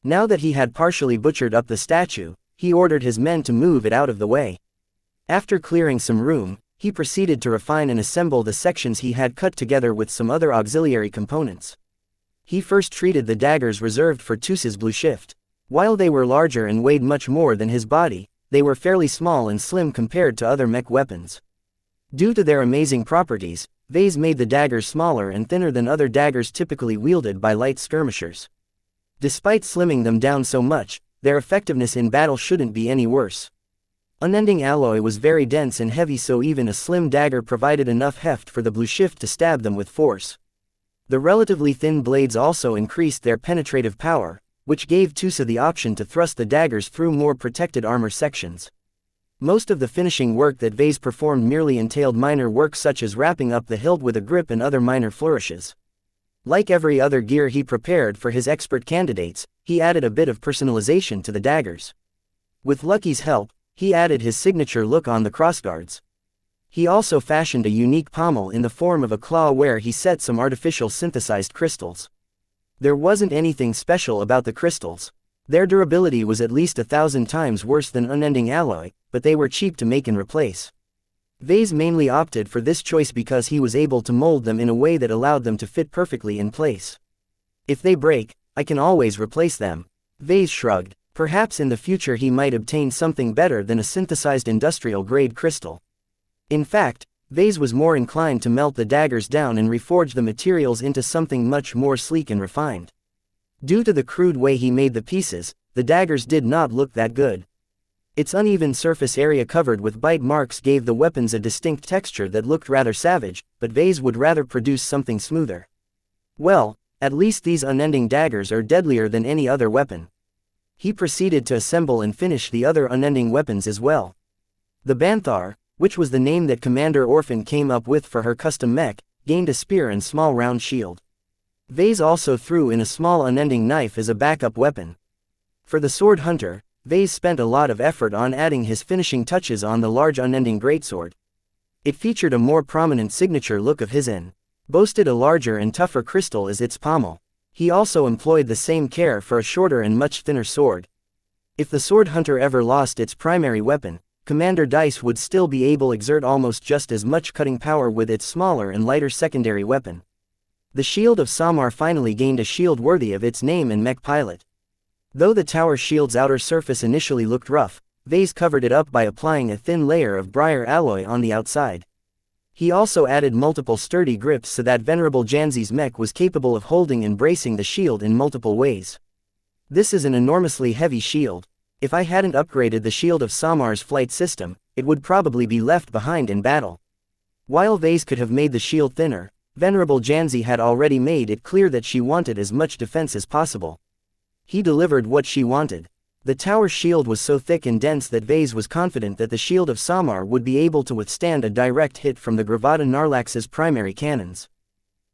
Now that he had partially butchered up the statue, he ordered his men to move it out of the way. After clearing some room, he proceeded to refine and assemble the sections he had cut together with some other auxiliary components. He first treated the daggers reserved for Tus's Blue Shift. While they were larger and weighed much more than his body, they were fairly small and slim compared to other mech weapons. Due to their amazing properties, Vase made the daggers smaller and thinner than other daggers typically wielded by light skirmishers. Despite slimming them down so much, their effectiveness in battle shouldn't be any worse. Unending alloy was very dense and heavy, so even a slim dagger provided enough heft for the blue shift to stab them with force. The relatively thin blades also increased their penetrative power, which gave Tusa the option to thrust the daggers through more protected armor sections. Most of the finishing work that Vase performed merely entailed minor work such as wrapping up the hilt with a grip and other minor flourishes. Like every other gear he prepared for his expert candidates, he added a bit of personalization to the daggers. With Lucky's help, he added his signature look on the crossguards. He also fashioned a unique pommel in the form of a claw where he set some artificial synthesized crystals. There wasn't anything special about the crystals. Their durability was at least 1,000 times worse than unending alloy, but they were cheap to make and replace. Vase mainly opted for this choice because he was able to mold them in a way that allowed them to fit perfectly in place. If they break, I can always replace them. Vase shrugged. Perhaps in the future he might obtain something better than a synthesized industrial-grade crystal. In fact, Vase was more inclined to melt the daggers down and reforge the materials into something much more sleek and refined. Due to the crude way he made the pieces, the daggers did not look that good. Its uneven surface area covered with bite marks gave the weapons a distinct texture that looked rather savage, but Vase would rather produce something smoother. Well, at least these unending daggers are deadlier than any other weapon. He proceeded to assemble and finish the other unending weapons as well. The Banthar, which was the name that Commander Orphan came up with for her custom mech, gained a spear and small round shield. Vase also threw in a small unending knife as a backup weapon. For the Sword Hunter, Vase spent a lot of effort on adding his finishing touches on the large unending greatsword. It featured a more prominent signature look of his and boasted a larger and tougher crystal as its pommel. He also employed the same care for a shorter and much thinner sword. If the Sword Hunter ever lost its primary weapon, Commander Dice would still be able to exert almost just as much cutting power with its smaller and lighter secondary weapon. The Shield of Samar finally gained a shield worthy of its name and mech pilot. Though the tower shield's outer surface initially looked rough, Vase covered it up by applying a thin layer of briar alloy on the outside. He also added multiple sturdy grips so that Venerable Janzi's mech was capable of holding and bracing the shield in multiple ways. This is an enormously heavy shield. If I hadn't upgraded the Shield of Samar's flight system, it would probably be left behind in battle. While Vase could have made the shield thinner, Venerable Janzi had already made it clear that she wanted as much defense as possible. He delivered what she wanted. The tower shield was so thick and dense that Vase was confident that the Shield of Samar would be able to withstand a direct hit from the Gravata Narlax's primary cannons.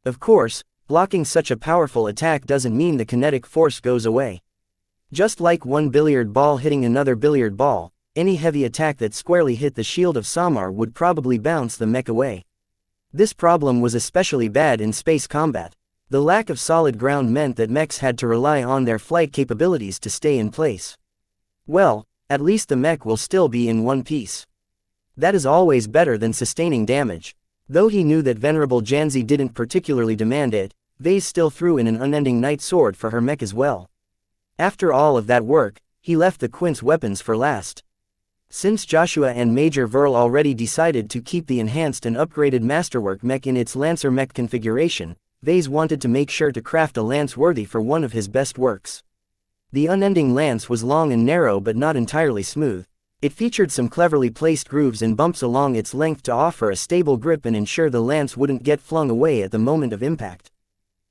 Of course, blocking such a powerful attack doesn't mean the kinetic force goes away. Just like one billiard ball hitting another billiard ball, any heavy attack that squarely hit the Shield of Samar would probably bounce the mech away. This problem was especially bad in space combat. The lack of solid ground meant that mechs had to rely on their flight capabilities to stay in place. Well, at least the mech will still be in one piece. That is always better than sustaining damage. Though he knew that Venerable Janzi didn't particularly demand it, Vase still threw in an unending night sword for her mech as well. After all of that work, he left the Quince weapons for last. Since Joshua and Major Verl already decided to keep the enhanced and upgraded Masterwork mech in its Lancer mech configuration, Vase wanted to make sure to craft a lance worthy for one of his best works. The unending lance was long and narrow but not entirely smooth. It featured some cleverly placed grooves and bumps along its length to offer a stable grip and ensure the lance wouldn't get flung away at the moment of impact.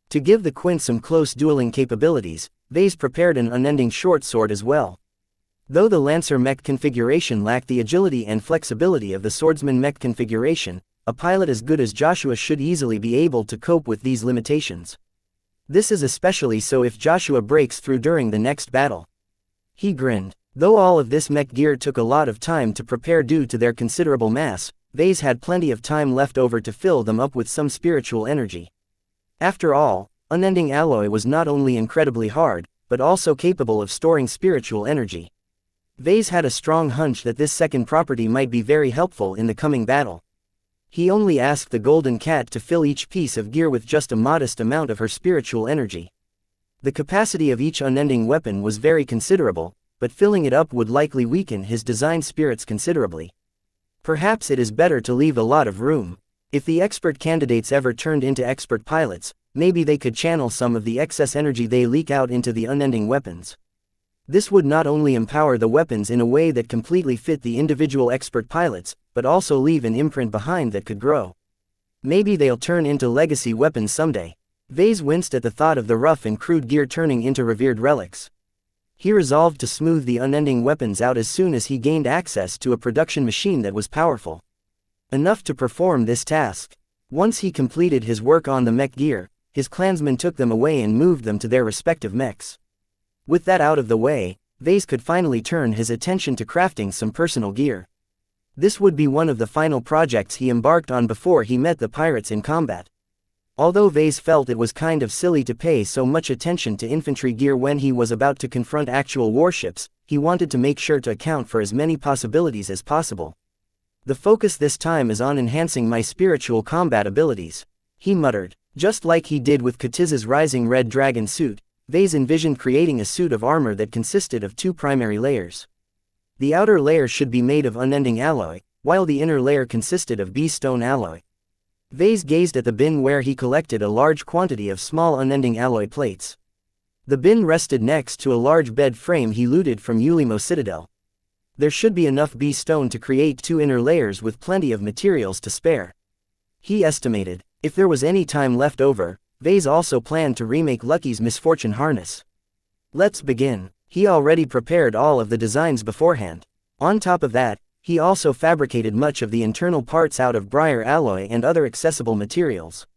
To give the Quince some close dueling capabilities, Vase prepared an unending short sword as well. Though the Lancer mech configuration lacked the agility and flexibility of the Swordsman mech configuration, a pilot as good as Joshua should easily be able to cope with these limitations. This is especially so if Joshua breaks through during the next battle. He grinned. Though all of this mech gear took a lot of time to prepare due to their considerable mass, Vase had plenty of time left over to fill them up with some spiritual energy. After all, unending alloy was not only incredibly hard, but also capable of storing spiritual energy. Vase had a strong hunch that this second property might be very helpful in the coming battle. He only asked the Golden Cat to fill each piece of gear with just a modest amount of her spiritual energy. The capacity of each unending weapon was very considerable, but filling it up would likely weaken his design spirits considerably. Perhaps it is better to leave a lot of room. If the expert candidates ever turned into expert pilots, maybe they could channel some of the excess energy they leak out into the unending weapons. This would not only empower the weapons in a way that completely fit the individual expert pilots, but also leave an imprint behind that could grow. Maybe they'll turn into legacy weapons someday. Vase winced at the thought of the rough and crude gear turning into revered relics. He resolved to smooth the unending weapons out as soon as he gained access to a production machine that was powerful enough to perform this task. Once he completed his work on the mech gear, his clansmen took them away and moved them to their respective mechs. With that out of the way, Vase could finally turn his attention to crafting some personal gear. This would be one of the final projects he embarked on before he met the pirates in combat. Although Vase felt it was kind of silly to pay so much attention to infantry gear when he was about to confront actual warships, he wanted to make sure to account for as many possibilities as possible. The focus this time is on enhancing my spiritual combat abilities, he muttered. Just like he did with Katiz's rising red dragon suit, Vase envisioned creating a suit of armor that consisted of two primary layers. The outer layer should be made of unending alloy, while the inner layer consisted of bee-stone alloy. Vase gazed at the bin where he collected a large quantity of small unending alloy plates. The bin rested next to a large bed frame he looted from Ulimo Citadel. There should be enough bee-stone to create two inner layers with plenty of materials to spare, he estimated. If there was any time left over, Vase also planned to remake Lucky's misfortune harness. Let's begin. He already prepared all of the designs beforehand. On top of that, he also fabricated much of the internal parts out of briar alloy and other accessible materials.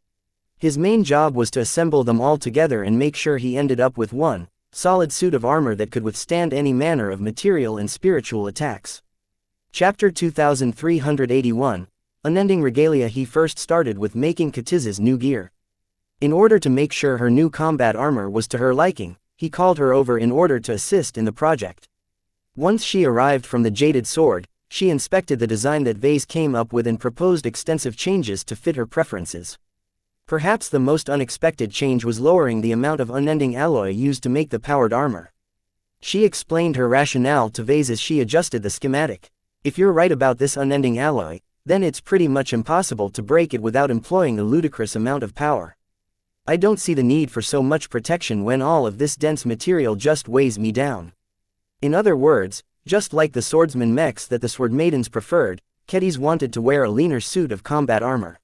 His main job was to assemble them all together and make sure he ended up with one solid suit of armor that could withstand any manner of material and spiritual attacks. Chapter 2381, Unending Regalia. He first started with making Katiz's new gear. In order to make sure her new combat armor was to her liking, he called her over in order to assist in the project. Once she arrived from the Jaded Sword, she inspected the design that Vase came up with and proposed extensive changes to fit her preferences. Perhaps the most unexpected change was lowering the amount of unending alloy used to make the powered armor. She explained her rationale to Vase as she adjusted the schematic. If you're right about this unending alloy, then it's pretty much impossible to break it without employing a ludicrous amount of power. I don't see the need for so much protection when all of this dense material just weighs me down. In other words, just like the swordsman mechs that the sword maidens preferred, Ketiz wanted to wear a leaner suit of combat armor.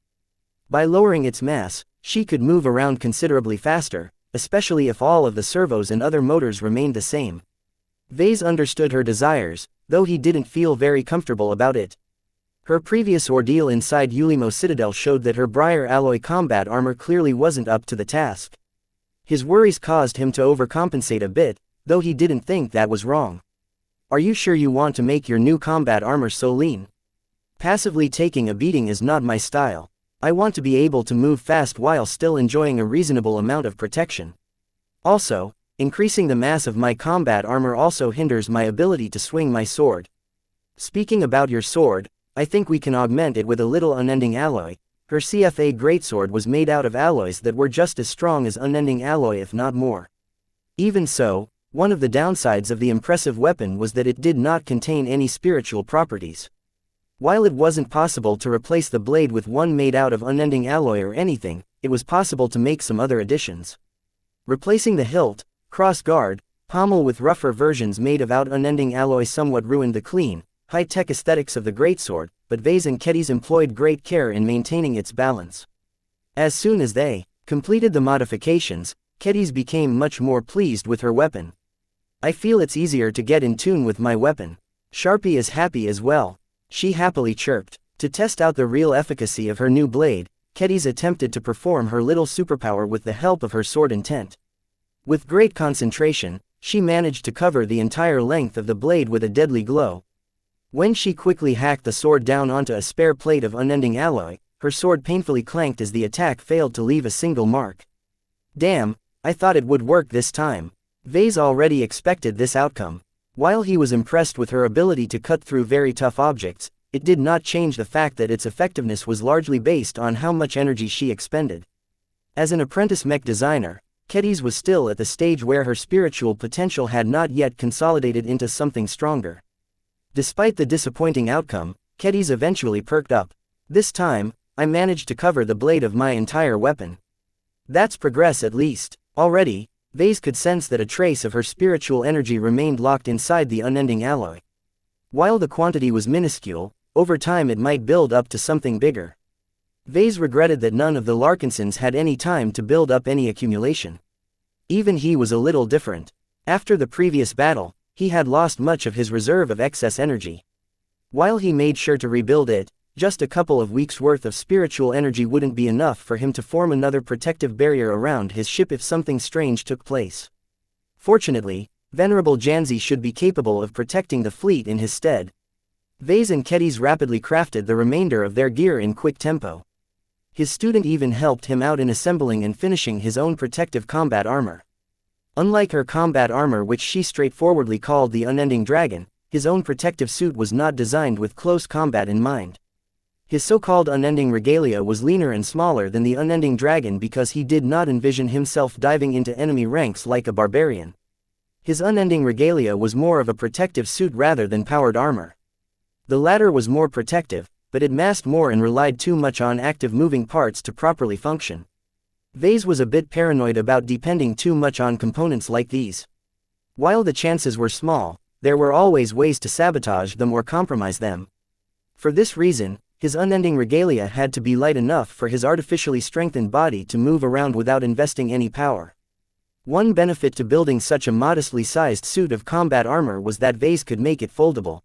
By lowering its mass, she could move around considerably faster, especially if all of the servos and other motors remained the same. Vase understood her desires, though he didn't feel very comfortable about it. Her previous ordeal inside Ulimo Citadel showed that her briar alloy combat armor clearly wasn't up to the task. His worries caused him to overcompensate a bit, though he didn't think that was wrong. Are you sure you want to make your new combat armor so lean? Passively taking a beating is not my style. I want to be able to move fast while still enjoying a reasonable amount of protection. Also, increasing the mass of my combat armor also hinders my ability to swing my sword. Speaking about your sword, I think we can augment it with a little unending alloy. Her CFA greatsword was made out of alloys that were just as strong as unending alloy if not more. Even so, one of the downsides of the impressive weapon was that it did not contain any spiritual properties. While it wasn't possible to replace the blade with one made out of unending alloy or anything, it was possible to make some other additions. Replacing the hilt, cross-guard, pommel with rougher versions made of unending alloy somewhat ruined the clean, high-tech aesthetics of the greatsword, but Vase and Ketiz employed great care in maintaining its balance. As soon as they completed the modifications, Ketiz became much more pleased with her weapon. I feel it's easier to get in tune with my weapon. Sharpie is happy as well. She happily chirped. To test out the real efficacy of her new blade, Ketiz attempted to perform her little superpower with the help of her sword intent. With great concentration, she managed to cover the entire length of the blade with a deadly glow. When she quickly hacked the sword down onto a spare plate of unending alloy, her sword painfully clanked as the attack failed to leave a single mark. Damn, I thought it would work this time. Vase already expected this outcome. While he was impressed with her ability to cut through very tough objects, it did not change the fact that its effectiveness was largely based on how much energy she expended. As an apprentice mech designer, Ketiz was still at the stage where her spiritual potential had not yet consolidated into something stronger. Despite the disappointing outcome, Ketiz eventually perked up. This time, I managed to cover the blade of my entire weapon. That's progress at least. Already, Vase could sense that a trace of her spiritual energy remained locked inside the unending alloy. While the quantity was minuscule, over time it might build up to something bigger. Vase regretted that none of the Larkinsons had any time to build up any accumulation. Even he was a little different. After the previous battle, he had lost much of his reserve of excess energy. While he made sure to rebuild it, just a couple of weeks' worth of spiritual energy wouldn't be enough for him to form another protective barrier around his ship if something strange took place. Fortunately, Venerable Janzi should be capable of protecting the fleet in his stead. Vase and Kedis rapidly crafted the remainder of their gear in quick tempo. His student even helped him out in assembling and finishing his own protective combat armor. Unlike her combat armor, which she straightforwardly called the Unending Dragon, his own protective suit was not designed with close combat in mind. His so-called unending regalia was leaner and smaller than the Unending Dragon because he did not envision himself diving into enemy ranks like a barbarian. His unending regalia was more of a protective suit rather than powered armor. The latter was more protective, but it massed more and relied too much on active moving parts to properly function. Vase was a bit paranoid about depending too much on components like these. While the chances were small, there were always ways to sabotage them or compromise them. For this reason, his unending regalia had to be light enough for his artificially strengthened body to move around without investing any power. One benefit to building such a modestly sized suit of combat armor was that Vase could make it foldable.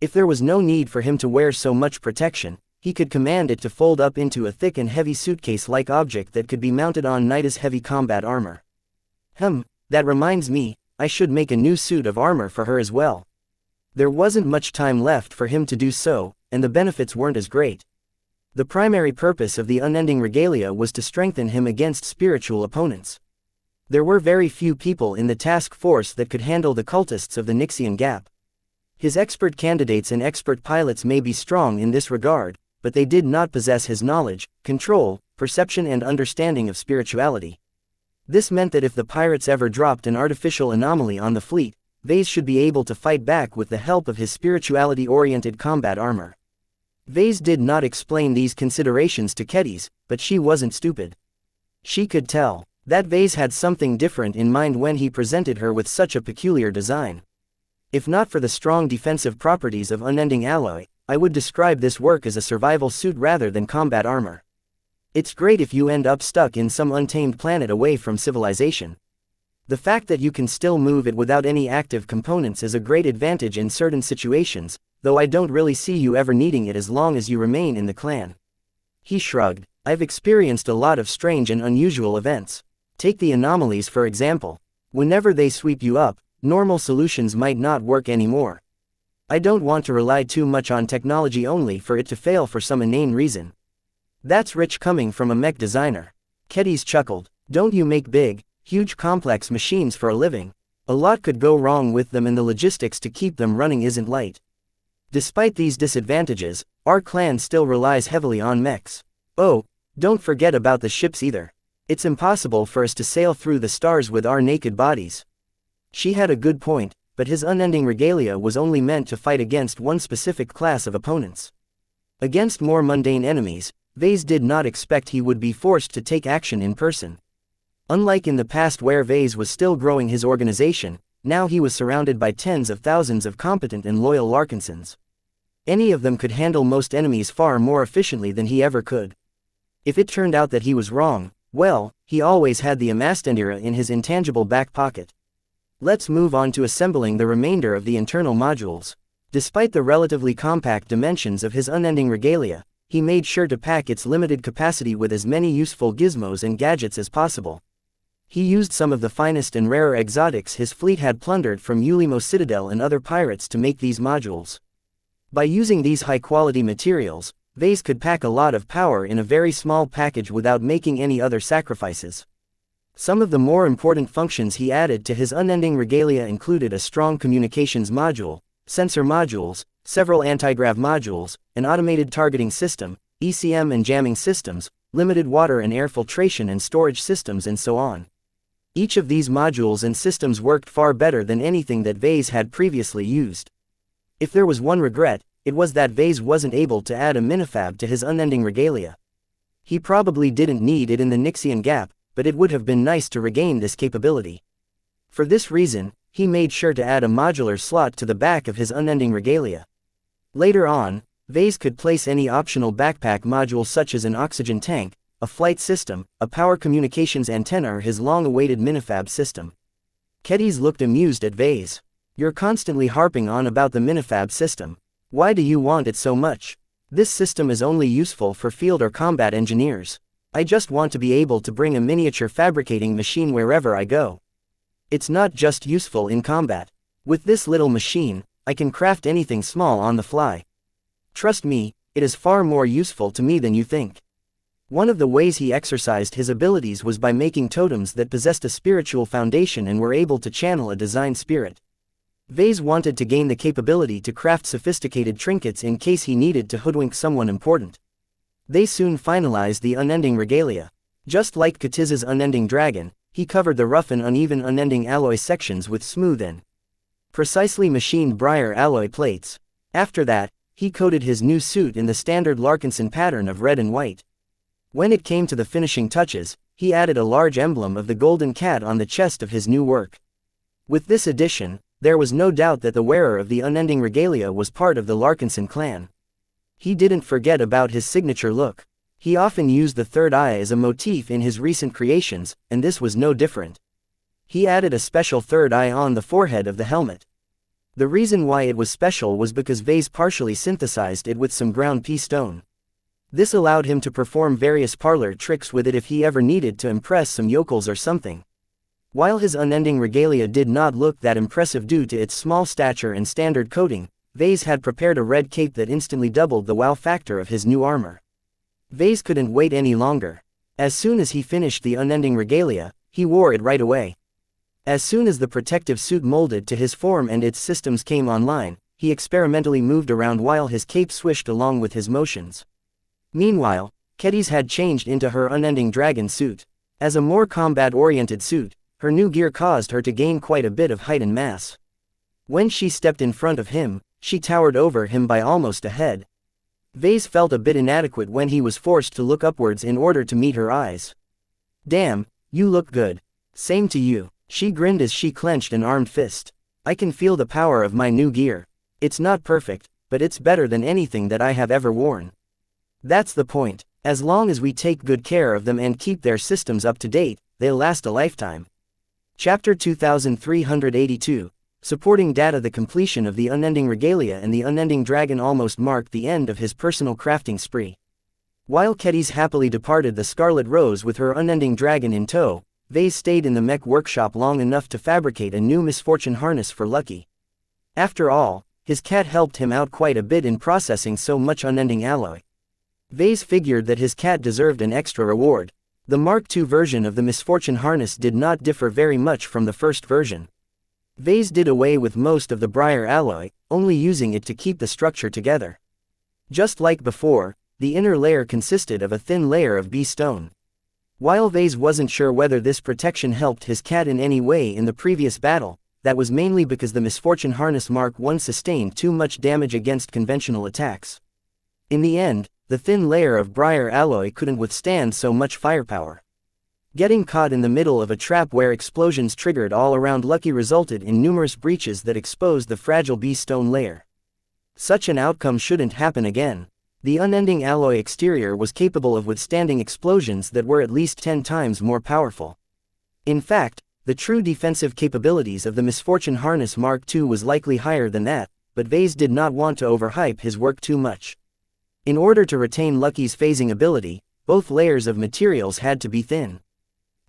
If there was no need for him to wear so much protection, he could command it to fold up into a thick and heavy suitcase-like object that could be mounted on Nida's heavy combat armor. That reminds me, I should make a new suit of armor for her as well. There wasn't much time left for him to do so, and the benefits weren't as great. The primary purpose of the unending regalia was to strengthen him against spiritual opponents. There were very few people in the task force that could handle the cultists of the Nixian Gap. His expert candidates and expert pilots may be strong in this regard, but they did not possess his knowledge, control, perception and understanding of spirituality. This meant that if the pirates ever dropped an artificial anomaly on the fleet, Vase should be able to fight back with the help of his spirituality-oriented combat armor. Vase did not explain these considerations to Kedis, but she wasn't stupid. She could tell that Vase had something different in mind when he presented her with such a peculiar design. If not for the strong defensive properties of unending alloy, I would describe this work as a survival suit rather than combat armor. It's great if you end up stuck in some untamed planet away from civilization. The fact that you can still move it without any active components is a great advantage in certain situations, though I don't really see you ever needing it as long as you remain in the clan. He shrugged. I've experienced a lot of strange and unusual events. Take the anomalies for example. Whenever they sweep you up, normal solutions might not work anymore. I don't want to rely too much on technology only for it to fail for some inane reason. That's rich coming from a mech designer. Kedis chuckled. Don't you make big, huge complex machines for a living? A lot could go wrong with them and the logistics to keep them running isn't light. Despite these disadvantages, our clan still relies heavily on mechs. Oh, don't forget about the ships either. It's impossible for us to sail through the stars with our naked bodies. She had a good point, but his unending regalia was only meant to fight against one specific class of opponents. Against more mundane enemies, Vase did not expect he would be forced to take action in person. Unlike in the past where Vase was still growing his organization, now he was surrounded by tens of thousands of competent and loyal Larkinsons. Any of them could handle most enemies far more efficiently than he ever could. If it turned out that he was wrong, well, he always had the Amastendira in his intangible back pocket. Let's move on to assembling the remainder of the internal modules. Despite the relatively compact dimensions of his unending regalia, he made sure to pack its limited capacity with as many useful gizmos and gadgets as possible. He used some of the finest and rarer exotics his fleet had plundered from Ulimo Citadel and other pirates to make these modules. By using these high-quality materials, Vase could pack a lot of power in a very small package without making any other sacrifices. Some of the more important functions he added to his unending regalia included a strong communications module, sensor modules, several anti-grav modules, an automated targeting system, ECM and jamming systems, limited water and air filtration and storage systems and so on. Each of these modules and systems worked far better than anything that Vase had previously used. If there was one regret, it was that Vase wasn't able to add a minifab to his unending regalia. He probably didn't need it in the Nixian Gap, but it would have been nice to regain this capability. For this reason, he made sure to add a modular slot to the back of his unending regalia. Later on, Vase could place any optional backpack module such as an oxygen tank, a flight system, a power communications antenna or his long-awaited minifab system. Kedis looked amused at Vase. You're constantly harping on about the minifab system. Why do you want it so much? This system is only useful for field or combat engineers. I just want to be able to bring a miniature fabricating machine wherever I go. It's not just useful in combat. With this little machine, I can craft anything small on the fly. Trust me, it is far more useful to me than you think. One of the ways he exercised his abilities was by making totems that possessed a spiritual foundation and were able to channel a design spirit. Vase wanted to gain the capability to craft sophisticated trinkets in case he needed to hoodwink someone important. They soon finalized the unending regalia. Just like Katiz's unending dragon, he covered the rough and uneven unending alloy sections with smooth and precisely machined briar alloy plates. After that, he coated his new suit in the standard Larkinson pattern of red and white. When it came to the finishing touches, he added a large emblem of the golden cat on the chest of his new work. With this addition, there was no doubt that the wearer of the unending regalia was part of the Larkinson clan. He didn't forget about his signature look. He often used the third eye as a motif in his recent creations, and this was no different. He added a special third eye on the forehead of the helmet. The reason why it was special was because Vase partially synthesized it with some ground pea stone. This allowed him to perform various parlor tricks with it if he ever needed to impress some yokels or something. While his unending regalia did not look that impressive due to its small stature and standard coating, Vase had prepared a red cape that instantly doubled the wow factor of his new armor. Vase couldn't wait any longer. As soon as he finished the unending regalia, he wore it right away. As soon as the protective suit molded to his form and its systems came online, he experimentally moved around while his cape swished along with his motions. Meanwhile, Kedis had changed into her unending dragon suit. As a more combat-oriented suit, her new gear caused her to gain quite a bit of height and mass. When she stepped in front of him, she towered over him by almost a head. Vase felt a bit inadequate when he was forced to look upwards in order to meet her eyes. Damn, you look good. Same to you, she grinned as she clenched an armed fist. I can feel the power of my new gear. It's not perfect, but it's better than anything that I have ever worn. That's the point. As long as we take good care of them and keep their systems up to date, they'll last a lifetime. Chapter 2382, Supporting Data. The completion of the unending regalia and the unending dragon almost marked the end of his personal crafting spree. While Kedis happily departed the Scarlet Rose with her unending dragon in tow, Vase stayed in the Mech workshop long enough to fabricate a new misfortune harness for Lucky. After all, his cat helped him out quite a bit in processing so much unending alloy. Vase figured that his cat deserved an extra reward. The Mark II version of the misfortune harness did not differ very much from the first version. Vase did away with most of the briar alloy, only using it to keep the structure together. Just like before, the inner layer consisted of a thin layer of bee stone. While Vase wasn't sure whether this protection helped his cat in any way in the previous battle, that was mainly because the misfortune harness Mark I sustained too much damage against conventional attacks. In the end, the thin layer of briar alloy couldn't withstand so much firepower. Getting caught in the middle of a trap where explosions triggered all around Lucky resulted in numerous breaches that exposed the fragile bee stone layer. Such an outcome shouldn't happen again. The unending alloy exterior was capable of withstanding explosions that were at least 10 times more powerful. In fact, the true defensive capabilities of the misfortune harness Mark II was likely higher than that, but Vase did not want to overhype his work too much. In order to retain Lucky's phasing ability, both layers of materials had to be thin.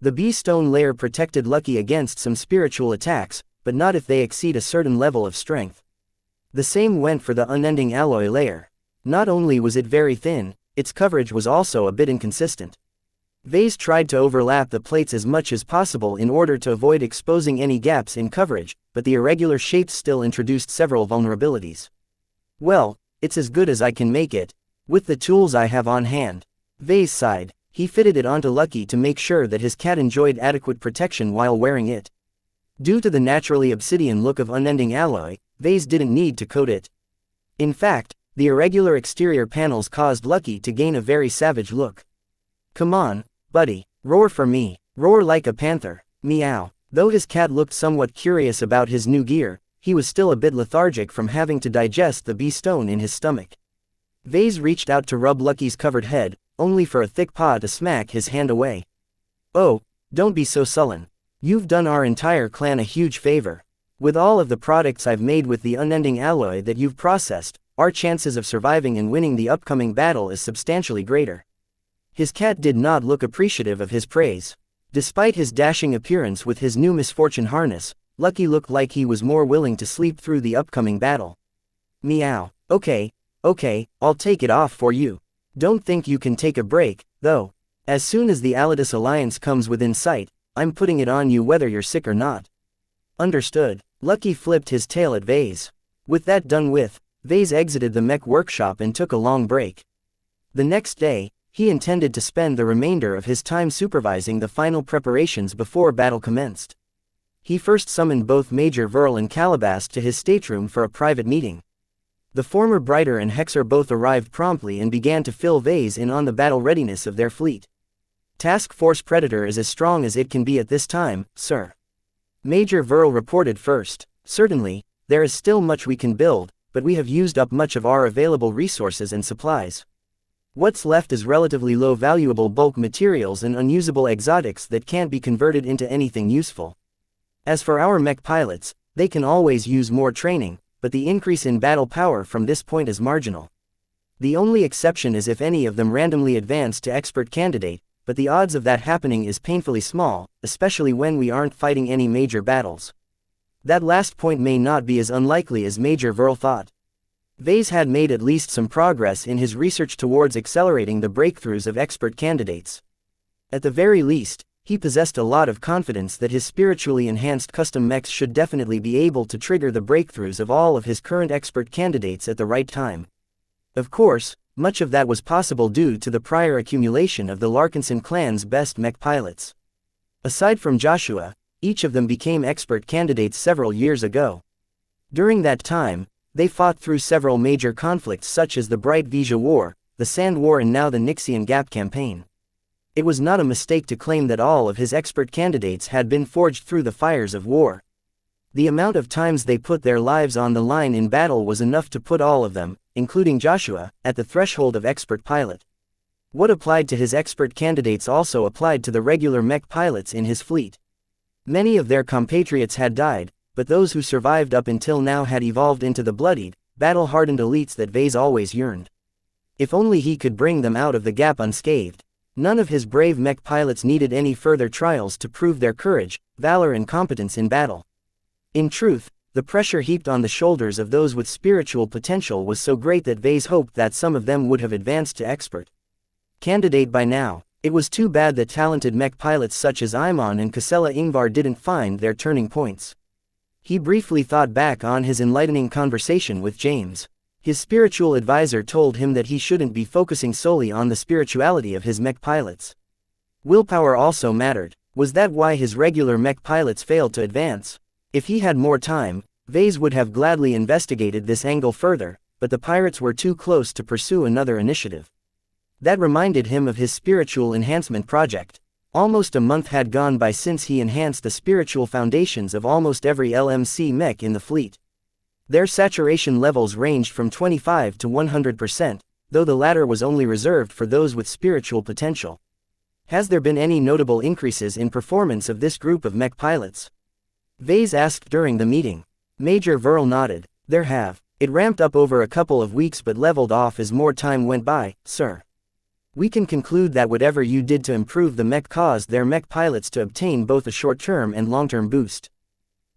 The bee stone layer protected Lucky against some spiritual attacks, but not if they exceed a certain level of strength. The same went for the unending alloy layer. Not only was it very thin, its coverage was also a bit inconsistent. Vase tried to overlap the plates as much as possible in order to avoid exposing any gaps in coverage, but the irregular shapes still introduced several vulnerabilities. Well, it's as good as I can make it, with the tools I have on hand. Vase sighed. He fitted it onto Lucky to make sure that his cat enjoyed adequate protection while wearing it. Due to the naturally obsidian look of unending alloy, Vase didn't need to coat it. In fact, the irregular exterior panels caused Lucky to gain a very savage look. Come on, buddy, roar for me. Roar like a panther. Meow. Though his cat looked somewhat curious about his new gear, he was still a bit lethargic from having to digest the bee stone in his stomach. Vase reached out to rub Lucky's covered head, only for a thick paw to smack his hand away. Oh, don't be so sullen. You've done our entire clan a huge favor. With all of the products I've made with the unending alloy that you've processed, our chances of surviving and winning the upcoming battle is substantially greater. His cat did not look appreciative of his praise. Despite his dashing appearance with his new misfortune harness, Lucky looked like he was more willing to sleep through the upcoming battle. Meow. Okay, I'll take it off for you. Don't think you can take a break, though. As soon as the Alidus Alliance comes within sight, I'm putting it on you whether you're sick or not. Understood. Lucky flipped his tail at Vase. With that done with, Vase exited the mech workshop and took a long break. The next day, he intended to spend the remainder of his time supervising the final preparations before battle commenced. He first summoned both Major Verl and Calabas to his stateroom for a private meeting. The former Brighter and Hexer both arrived promptly and began to fill Vase in on the battle readiness of their fleet. Task Force Predator is as strong as it can be at this time, sir. Major Verl reported first. Certainly, there is still much we can build, but we have used up much of our available resources and supplies. What's left is relatively low valuable bulk materials and unusable exotics that can't be converted into anything useful. As for our mech pilots, they can always use more training, but the increase in battle power from this point is marginal. The only exception is if any of them randomly advance to expert candidate, but the odds of that happening is painfully small, especially when we aren't fighting any major battles. That last point may not be as unlikely as Major Verl thought. Vase had made at least some progress in his research towards accelerating the breakthroughs of expert candidates. At the very least, he possessed a lot of confidence that his spiritually enhanced custom mechs should definitely be able to trigger the breakthroughs of all of his current expert candidates at the right time. Of course, much of that was possible due to the prior accumulation of the Larkinson clan's best mech pilots. Aside from Joshua, each of them became expert candidates several years ago. During that time, they fought through several major conflicts such as the Bright Vija War, the Sand War and now the Nixian Gap campaign. It was not a mistake to claim that all of his expert candidates had been forged through the fires of war. The amount of times they put their lives on the line in battle was enough to put all of them, including Joshua, at the threshold of expert pilot. What applied to his expert candidates also applied to the regular mech pilots in his fleet. Many of their compatriots had died, but those who survived up until now had evolved into the bloodied, battle-hardened elites that Vase always yearned. If only he could bring them out of the gap unscathed. None of his brave mech pilots needed any further trials to prove their courage, valor and competence in battle. In truth, the pressure heaped on the shoulders of those with spiritual potential was so great that Vase hoped that some of them would have advanced to expert candidate by now. It was too bad that talented mech pilots such as Imon and Casella Ingvar didn't find their turning points. He briefly thought back on his enlightening conversation with James. His spiritual advisor told him that he shouldn't be focusing solely on the spirituality of his mech pilots. Willpower also mattered. Was that why his regular mech pilots failed to advance? If he had more time, Vase would have gladly investigated this angle further, but the pirates were too close to pursue another initiative. That reminded him of his spiritual enhancement project. Almost a month had gone by since he enhanced the spiritual foundations of almost every LMC mech in the fleet. Their saturation levels ranged from 25 to 100%, though the latter was only reserved for those with spiritual potential. Has there been any notable increases in performance of this group of mech pilots? Vase asked during the meeting. Major Verl nodded. There have. It ramped up over a couple of weeks but leveled off as more time went by, sir. We can conclude that whatever you did to improve the mech caused their mech pilots to obtain both a short-term and long-term boost.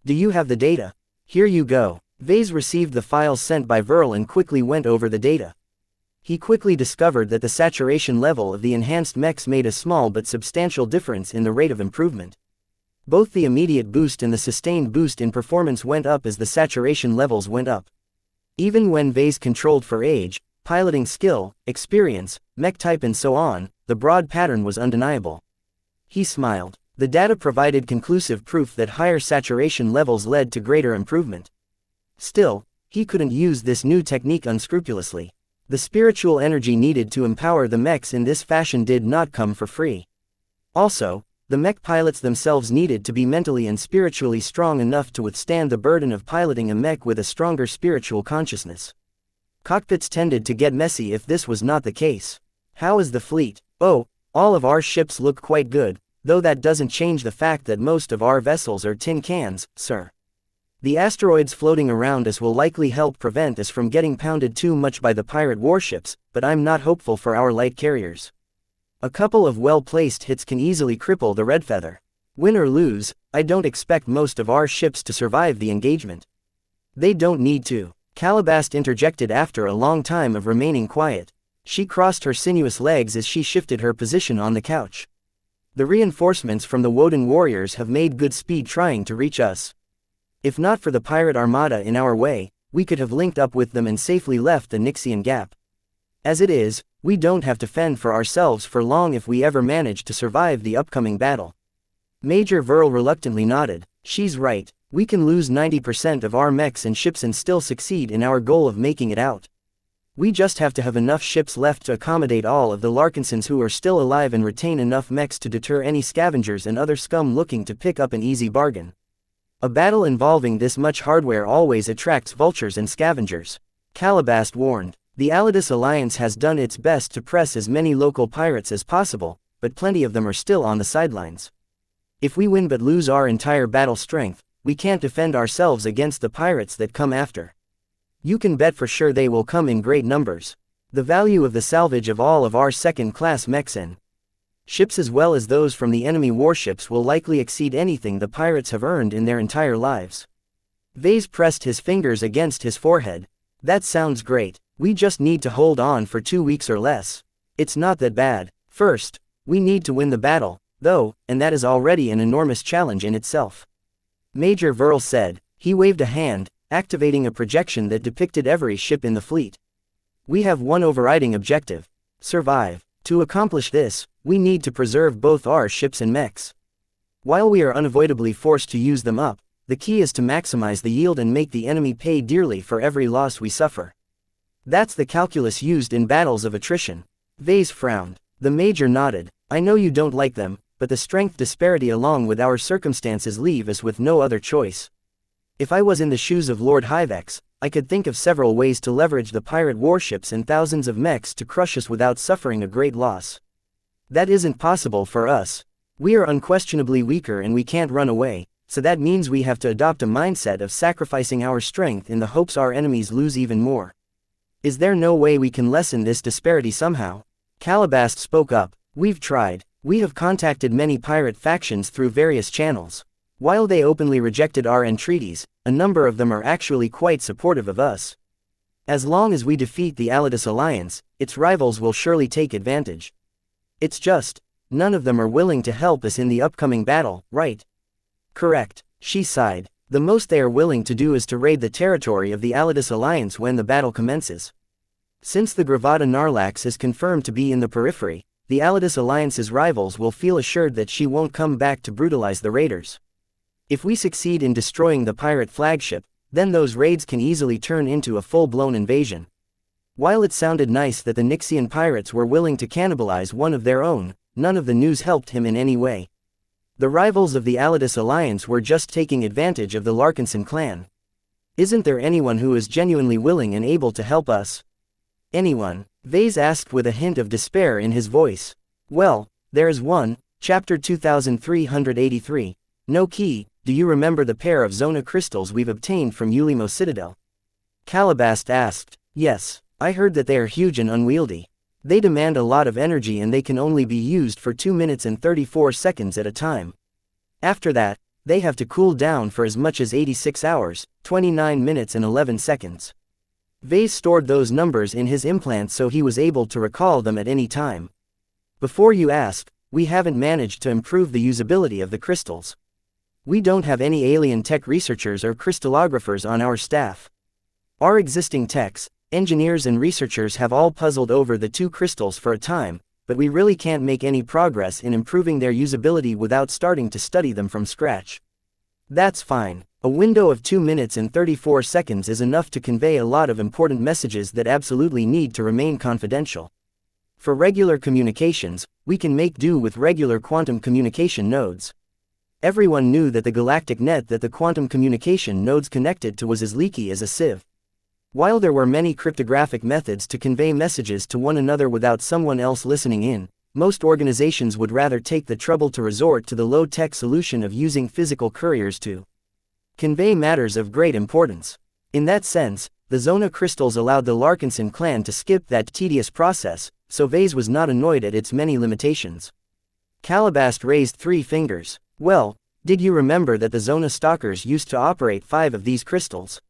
Do you have the data? Here you go. Vase received the files sent by Verl and quickly went over the data. He quickly discovered that the saturation level of the enhanced mechs made a small but substantial difference in the rate of improvement. Both the immediate boost and the sustained boost in performance went up as the saturation levels went up. Even when Vase controlled for age, piloting skill, experience, mech type and so on, the broad pattern was undeniable. He smiled. The data provided conclusive proof that higher saturation levels led to greater improvement. Still, he couldn't use this new technique unscrupulously. The spiritual energy needed to empower the mechs in this fashion did not come for free. Also, The mech pilots themselves needed to be mentally and spiritually strong enough to withstand the burden of piloting a mech with a stronger spiritual consciousness. Cockpits tended to get messy if this was not the case. How is the fleet? Oh, all of our ships look quite good, though that doesn't change the fact that most of our vessels are tin cans, sir. The asteroids floating around us will likely help prevent us from getting pounded too much by the pirate warships, but I'm not hopeful for our light carriers. A couple of well-placed hits can easily cripple the Red Feather. Win or lose, I don't expect most of our ships to survive the engagement. They don't need to. Calabast interjected after a long time of remaining quiet. She crossed her sinuous legs as she shifted her position on the couch. The reinforcements from the Woden warriors have made good speed trying to reach us. If not for the pirate armada in our way, we could have linked up with them and safely left the Nixian Gap. As it is, we don't have to fend for ourselves for long if we ever manage to survive the upcoming battle. Major Verl reluctantly nodded. She's right, we can lose 90% of our mechs and ships and still succeed in our goal of making it out. We just have to have enough ships left to accommodate all of the Larkinsons who are still alive and retain enough mechs to deter any scavengers and other scum looking to pick up an easy bargain. A battle involving this much hardware always attracts vultures and scavengers. Calabast warned. The Alidus Alliance has done its best to press as many local pirates as possible, but plenty of them are still on the sidelines. If we win but lose our entire battle strength, we can't defend ourselves against the pirates that come after. You can bet for sure they will come in great numbers. The value of the salvage of all of our second-class mechs and ships as well as those from the enemy warships will likely exceed anything the pirates have earned in their entire lives. Vase pressed his fingers against his forehead. That sounds great. We just need to hold on for 2 weeks or less. It's not that bad. First, we need to win the battle, though, and that is already an enormous challenge in itself. Major Verl said. He waved a hand, activating a projection that depicted every ship in the fleet. We have one overriding objective. Survive. To accomplish this, we need to preserve both our ships and mechs. While we are unavoidably forced to use them up, the key is to maximize the yield and make the enemy pay dearly for every loss we suffer. That's the calculus used in battles of attrition. Vase frowned. The Major nodded. I know you don't like them, but the strength disparity along with our circumstances leave us with no other choice. If I was in the shoes of Lord Hyvex, I could think of several ways to leverage the pirate warships and thousands of mechs to crush us without suffering a great loss. That isn't possible for us. We are unquestionably weaker and we can't run away, so that means we have to adopt a mindset of sacrificing our strength in the hopes our enemies lose even more. Is there no way we can lessen this disparity somehow? Calabast spoke up. We've tried. We have contacted many pirate factions through various channels. While they openly rejected our entreaties, a number of them are actually quite supportive of us. As long as we defeat the Alidus Alliance, its rivals will surely take advantage. It's just, none of them are willing to help us in the upcoming battle, right? Correct, she sighed. The most they are willing to do is to raid the territory of the Alidus Alliance when the battle commences. Since the Gravada Narlax is confirmed to be in the periphery, the Alidus Alliance's rivals will feel assured that she won't come back to brutalize the raiders. If we succeed in destroying the pirate flagship, then those raids can easily turn into a full-blown invasion. While it sounded nice that the Nixian pirates were willing to cannibalize one of their own, none of the news helped him in any way. The rivals of the Alidus Alliance were just taking advantage of the Larkinson clan. Isn't there anyone who is genuinely willing and able to help us? Anyone? Vase asked with a hint of despair in his voice. Well, there is one. Chapter 2383. No key. Do you remember the pair of Zona crystals we've obtained from Ulimo Citadel? Calabast asked. Yes, I heard that they are huge and unwieldy. They demand a lot of energy and they can only be used for 2 minutes and 34 seconds at a time. After that, they have to cool down for as much as 86 hours, 29 minutes and 11 seconds. Vase stored those numbers in his implants so he was able to recall them at any time. Before you ask, we haven't managed to improve the usability of the crystals. We don't have any alien tech researchers or crystallographers on our staff. Our existing techs, engineers and researchers have all puzzled over the 2 crystals for a time, but we really can't make any progress in improving their usability without starting to study them from scratch. That's fine. A window of 2 minutes and 34 seconds is enough to convey a lot of important messages that absolutely need to remain confidential. For regular communications, we can make do with regular quantum communication nodes. Everyone knew that the galactic net that the quantum communication nodes connected to was as leaky as a sieve. While there were many cryptographic methods to convey messages to one another without someone else listening in, most organizations would rather take the trouble to resort to the low-tech solution of using physical couriers to convey matters of great importance. In that sense, the Zona crystals allowed the Larkinson clan to skip that tedious process, so Vase was not annoyed at its many limitations. Calabast raised 3 fingers. Well, did you remember that the Zona stalkers used to operate 5 of these crystals?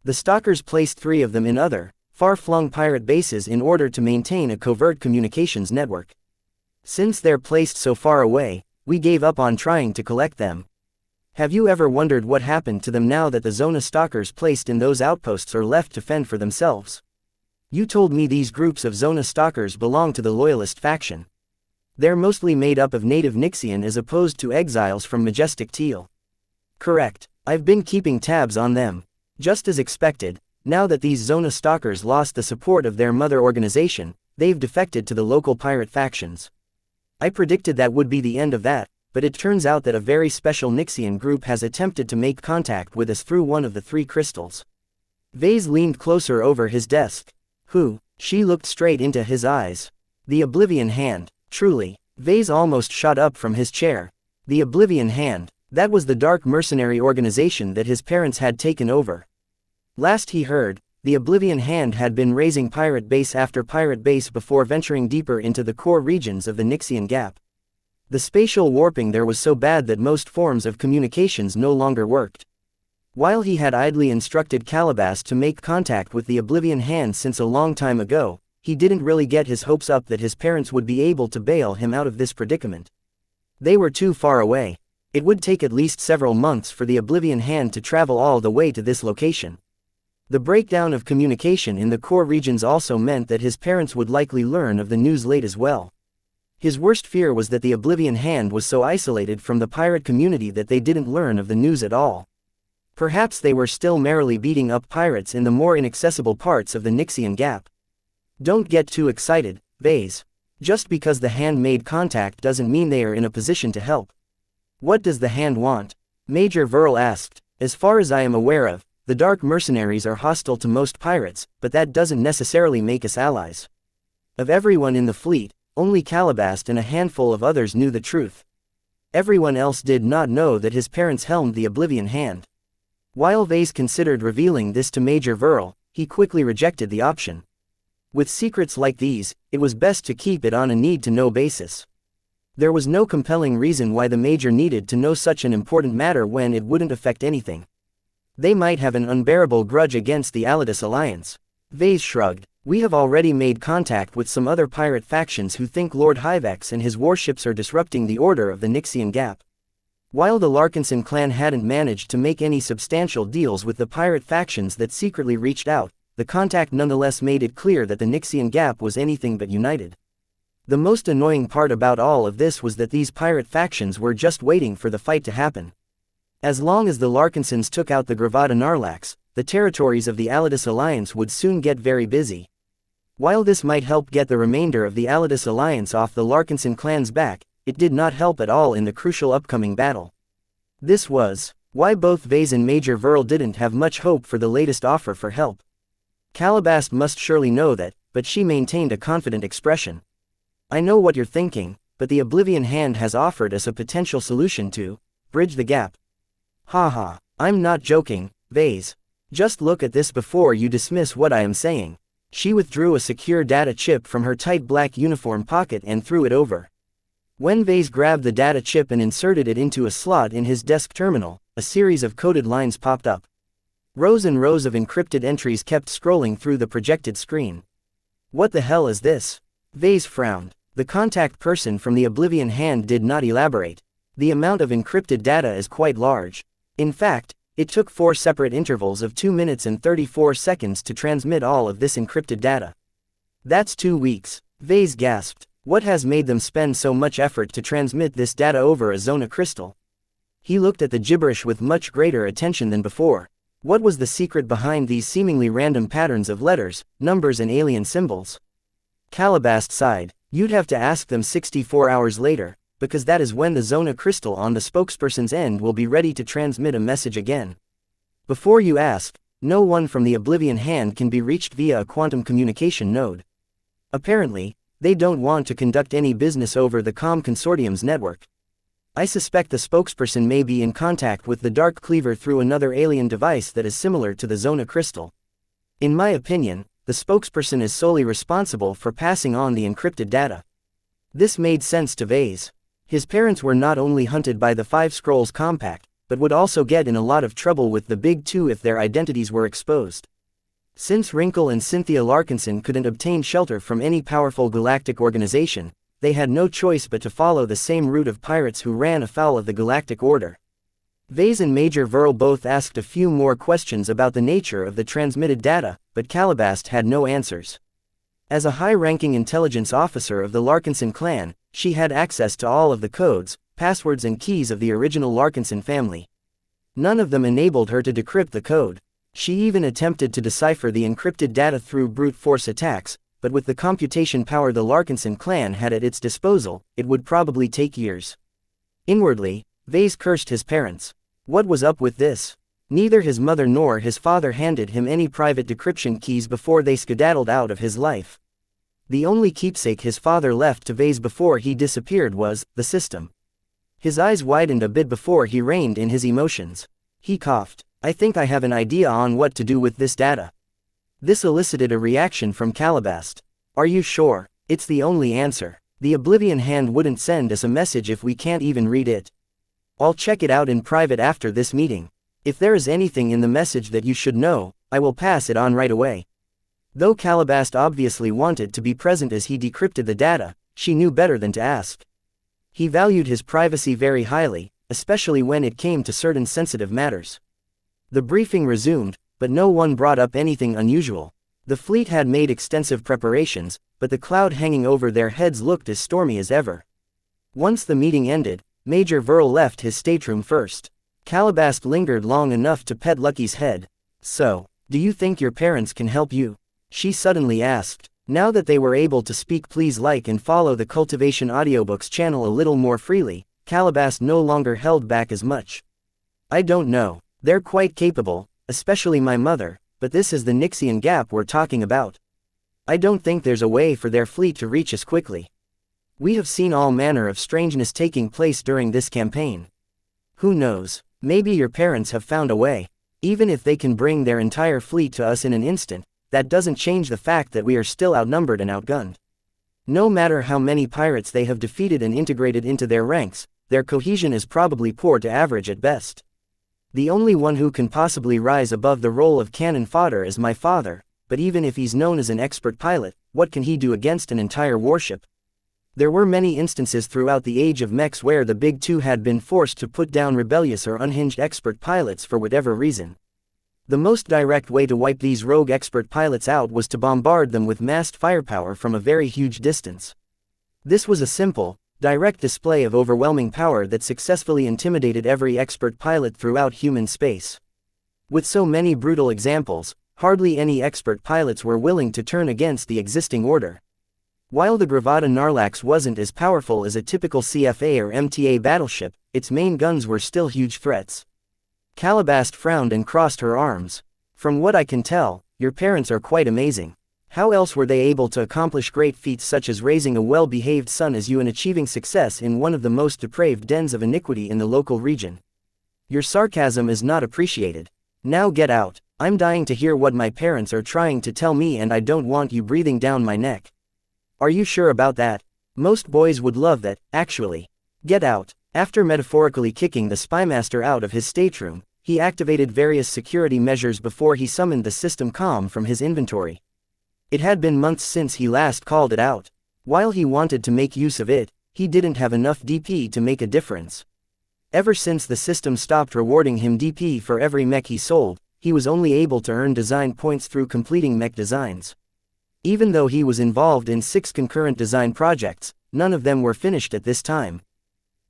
The stalkers placed 3 of them in other, far-flung pirate bases in order to maintain a covert communications network. Since they're placed so far away, we gave up on trying to collect them. Have you ever wondered what happened to them now that the Zona stalkers placed in those outposts are left to fend for themselves? You told me these groups of Zona stalkers belong to the Loyalist faction. They're mostly made up of native Nixian as opposed to exiles from Majestic Teal. Correct. I've been keeping tabs on them. Just as expected, now that these Zona stalkers lost the support of their mother organization, they've defected to the local pirate factions. I predicted that would be the end of that, but it turns out that a very special Nixian group has attempted to make contact with us through one of the 3 crystals. Vase leaned closer over his desk. Who? She looked straight into his eyes. The Oblivion Hand. Truly. Vase almost shot up from his chair. The Oblivion Hand. That was the dark mercenary organization that his parents had taken over. Last he heard, the Oblivion Hand had been raising pirate base after pirate base before venturing deeper into the core regions of the Nixian Gap. The spatial warping there was so bad that most forms of communications no longer worked. While he had idly instructed Calabast to make contact with the Oblivion Hand since a long time ago, he didn't really get his hopes up that his parents would be able to bail him out of this predicament. They were too far away. It would take at least several months for the Oblivion Hand to travel all the way to this location. The breakdown of communication in the core regions also meant that his parents would likely learn of the news late as well. His worst fear was that the Oblivion Hand was so isolated from the pirate community that they didn't learn of the news at all. Perhaps they were still merrily beating up pirates in the more inaccessible parts of the Nixian Gap. Don't get too excited, Vase. Just because the Hand made contact doesn't mean they are in a position to help. What does the Hand want? Major Verl asked. As far as I am aware of, the dark mercenaries are hostile to most pirates, but that doesn't necessarily make us allies. Of everyone in the fleet, only Calabast and a handful of others knew the truth. Everyone else did not know that his parents helmed the Oblivion Hand. While Vase considered revealing this to Major Verl, he quickly rejected the option. With secrets like these, it was best to keep it on a need-to-know basis. There was no compelling reason why the Major needed to know such an important matter when it wouldn't affect anything. They might have an unbearable grudge against the Alidus Alliance. Vase shrugged. We have already made contact with some other pirate factions who think Lord Hyvex and his warships are disrupting the order of the Nixian Gap. While the Larkinson clan hadn't managed to make any substantial deals with the pirate factions that secretly reached out, the contact nonetheless made it clear that the Nixian Gap was anything but united. The most annoying part about all of this was that these pirate factions were just waiting for the fight to happen. As long as the Larkinsons took out the Gravada Narlax, the territories of the Alidus Alliance would soon get very busy. While this might help get the remainder of the Alidus Alliance off the Larkinson clan's back, it did not help at all in the crucial upcoming battle. This was why both Vase and Major Verl didn't have much hope for the latest offer for help. Calabast must surely know that, but she maintained a confident expression. I know what you're thinking, but the Oblivion Hand has offered us a potential solution to bridge the gap. Haha, I'm not joking, Vase. Just look at this before you dismiss what I am saying. She withdrew a secure data chip from her tight black uniform pocket and threw it over. When Vase grabbed the data chip and inserted it into a slot in his desk terminal, a series of coded lines popped up. Rows and rows of encrypted entries kept scrolling through the projected screen. What the hell is this? Vase frowned. The contact person from the Oblivion Hand did not elaborate. The amount of encrypted data is quite large. In fact, it took 4 separate intervals of 2 minutes and 34 seconds to transmit all of this encrypted data. That's 2 weeks. Vase gasped. What has made them spend so much effort to transmit this data over a Zona crystal? He looked at the gibberish with much greater attention than before. What was the secret behind these seemingly random patterns of letters, numbers and alien symbols? Calabast sighed. You'd have to ask them 64 hours later, because that is when the zona crystal on the spokesperson's end will be ready to transmit a message again. Before you ask, no one from the Oblivion Hand can be reached via a quantum communication node. Apparently, they don't want to conduct any business over the Com Consortium's network. I suspect the spokesperson may be in contact with the Dark Cleaver through another alien device that is similar to the Zona Crystal. In my opinion, the spokesperson is solely responsible for passing on the encrypted data. This made sense to Vase. His parents were not only hunted by the Five Scrolls Compact, but would also get in a lot of trouble with the Big Two if their identities were exposed. Since Wrinkle and Cynthia Larkinson couldn't obtain shelter from any powerful galactic organization, they had no choice but to follow the same route of pirates who ran afoul of the Galactic Order. Vase and Major Verl both asked a few more questions about the nature of the transmitted data, but Calabast had no answers. As a high-ranking intelligence officer of the Larkinson clan, she had access to all of the codes, passwords and keys of the original Larkinson family. None of them enabled her to decrypt the code. She even attempted to decipher the encrypted data through brute force attacks, but with the computation power the Larkinson clan had at its disposal, it would probably take years. Inwardly, Vase cursed his parents. What was up with this? Neither his mother nor his father handed him any private decryption keys before they skedaddled out of his life. The only keepsake his father left to Vase before he disappeared was the system. His eyes widened a bit before he reined in his emotions. He coughed. I think I have an idea on what to do with this data. This elicited a reaction from Calabast. Are you sure? It's the only answer. The Oblivion Hand wouldn't send us a message if we can't even read it. I'll check it out in private after this meeting. If there is anything in the message that you should know, I will pass it on right away. Though Calabast obviously wanted to be present as he decrypted the data, she knew better than to ask. He valued his privacy very highly, especially when it came to certain sensitive matters. The briefing resumed, but no one brought up anything unusual. The fleet had made extensive preparations, but the cloud hanging over their heads looked as stormy as ever. Once the meeting ended, Major Verl left his stateroom first. Calabast lingered long enough to pet Lucky's head. So, do you think your parents can help you? She suddenly asked. Now that they were able to speak, please like and follow the Cultivation Audiobooks channel a little more freely, Calabast no longer held back as much. I don't know. They're quite capable, especially my mother, but this is the Nixian gap we're talking about. I don't think there's a way for their fleet to reach us quickly. We have seen all manner of strangeness taking place during this campaign. Who knows, maybe your parents have found a way. Even if they can bring their entire fleet to us in an instant, that doesn't change the fact that we are still outnumbered and outgunned. No matter how many pirates they have defeated and integrated into their ranks, their cohesion is probably poor to average at best. The only one who can possibly rise above the role of cannon fodder is my father, but even if he's known as an expert pilot, what can he do against an entire warship? There were many instances throughout the age of mechs where the Big Two had been forced to put down rebellious or unhinged expert pilots for whatever reason. The most direct way to wipe these rogue expert pilots out was to bombard them with massed firepower from a very huge distance. This was a simple, direct display of overwhelming power that successfully intimidated every expert pilot throughout human space. With so many brutal examples, hardly any expert pilots were willing to turn against the existing order. While the Gravada Narlax wasn't as powerful as a typical CFA or MTA battleship, its main guns were still huge threats. Calabast frowned and crossed her arms. From what I can tell, your parents are quite amazing. How else were they able to accomplish great feats such as raising a well-behaved son as you and achieving success in one of the most depraved dens of iniquity in the local region? Your sarcasm is not appreciated. Now get out. I'm dying to hear what my parents are trying to tell me and I don't want you breathing down my neck. Are you sure about that? Most boys would love that, actually. Get out. After metaphorically kicking the spymaster out of his stateroom, he activated various security measures before he summoned the system comm from his inventory. It had been months since he last called it out. While he wanted to make use of it, he didn't have enough DP to make a difference. Ever since the system stopped rewarding him DP for every mech he sold, he was only able to earn design points through completing mech designs. Even though he was involved in 6 concurrent design projects, none of them were finished at this time.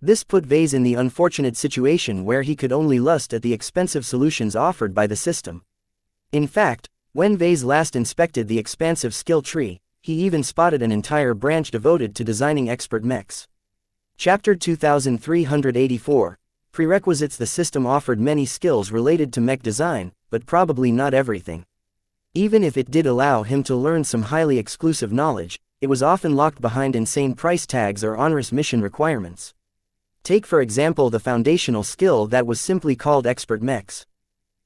This put Vase in the unfortunate situation where he could only lust at the expensive solutions offered by the system. In fact, when Vase last inspected the expansive skill tree, he even spotted an entire branch devoted to designing expert mechs. Chapter 2384, Prerequisites. The system offered many skills related to mech design, but probably not everything. Even if it did allow him to learn some highly exclusive knowledge, it was often locked behind insane price tags or onerous mission requirements. Take for example the foundational skill that was simply called expert mechs.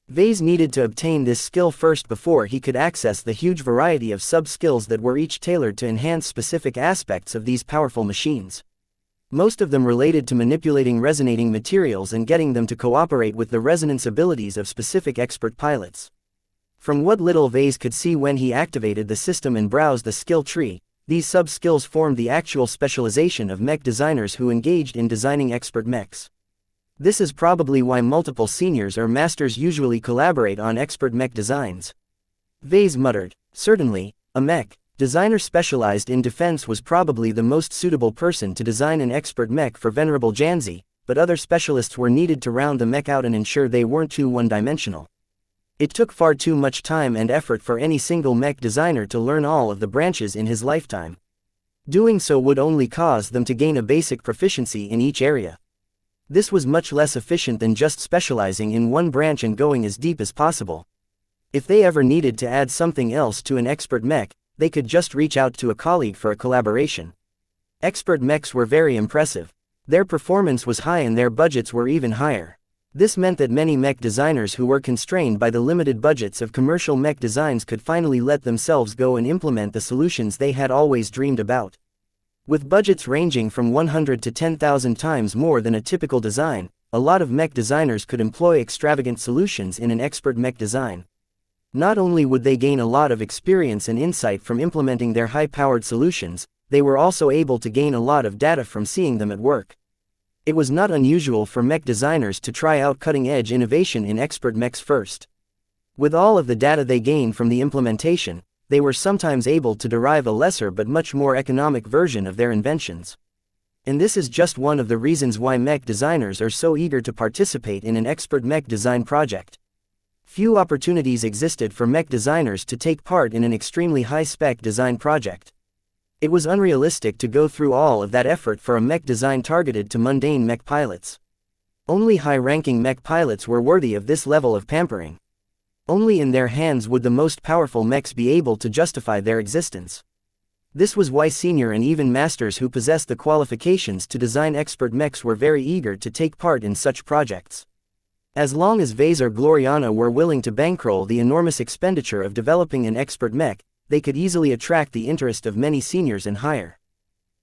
Vase needed to obtain this skill first before he could access the huge variety of sub-skills that were each tailored to enhance specific aspects of these powerful machines. Most of them related to manipulating resonating materials and getting them to cooperate with the resonance abilities of specific expert pilots. From what little Vase could see when he activated the system and browsed the skill tree, these sub-skills formed the actual specialization of mech designers who engaged in designing expert mechs. This is probably why multiple seniors or masters usually collaborate on expert mech designs. Vase muttered, "Certainly, a mech designer specialized in defense was probably the most suitable person to design an expert mech for Venerable Janzi, but other specialists were needed to round the mech out and ensure they weren't too one-dimensional. It took far too much time and effort for any single mech designer to learn all of the branches in his lifetime. Doing so would only cause them to gain a basic proficiency in each area. This was much less efficient than just specializing in one branch and going as deep as possible. If they ever needed to add something else to an expert mech, they could just reach out to a colleague for a collaboration." Expert mechs were very impressive. Their performance was high and their budgets were even higher. This meant that many mech designers who were constrained by the limited budgets of commercial mech designs could finally let themselves go and implement the solutions they had always dreamed about. With budgets ranging from 100 to 10,000 times more than a typical design, a lot of mech designers could employ extravagant solutions in an expert mech design. Not only would they gain a lot of experience and insight from implementing their high-powered solutions, they were also able to gain a lot of data from seeing them at work. It was not unusual for mech designers to try out cutting-edge innovation in expert mechs first. With all of the data they gained from the implementation, they were sometimes able to derive a lesser but much more economic version of their inventions. And this is just one of the reasons why mech designers are so eager to participate in an expert mech design project. Few opportunities existed for mech designers to take part in an extremely high-spec design project. It was unrealistic to go through all of that effort for a mech design targeted to mundane mech pilots. Only high-ranking mech pilots were worthy of this level of pampering. Only in their hands would the most powerful mechs be able to justify their existence. This was why senior and even masters who possessed the qualifications to design expert mechs were very eager to take part in such projects. As long as Vase or Gloriana were willing to bankroll the enormous expenditure of developing an expert mech, they could easily attract the interest of many seniors and higher.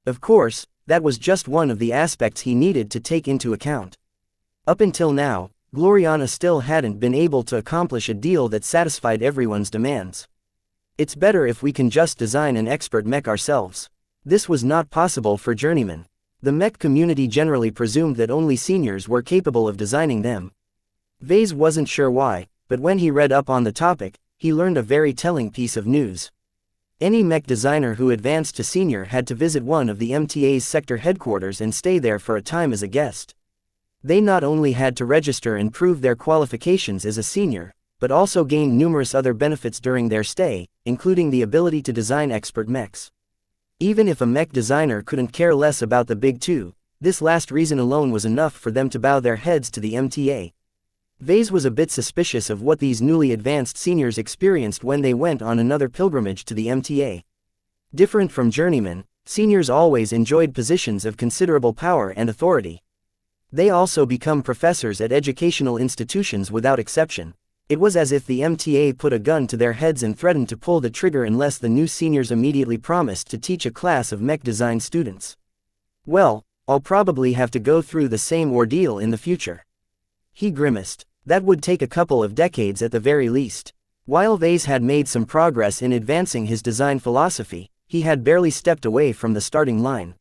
Of course, that was just one of the aspects he needed to take into account. Up until now, Gloriana still hadn't been able to accomplish a deal that satisfied everyone's demands. "It's better if we can just design an expert mech ourselves." This was not possible for journeymen. The mech community generally presumed that only seniors were capable of designing them. Vase wasn't sure why, but when he read up on the topic, he learned a very telling piece of news. Any mech designer who advanced to senior had to visit one of the MTA's sector headquarters and stay there for a time as a guest. They not only had to register and prove their qualifications as a senior, but also gained numerous other benefits during their stay, including the ability to design expert mechs. Even if a mech designer couldn't care less about the big two, this last reason alone was enough for them to bow their heads to the MTA. Vase was a bit suspicious of what these newly advanced seniors experienced when they went on another pilgrimage to the MTA. Different from journeymen, seniors always enjoyed positions of considerable power and authority. They also become professors at educational institutions without exception. It was as if the MTA put a gun to their heads and threatened to pull the trigger unless the new seniors immediately promised to teach a class of mech design students. "Well, I'll probably have to go through the same ordeal in the future." He grimaced. That would take a couple of decades at the very least. While Vase had made some progress in advancing his design philosophy, he had barely stepped away from the starting line.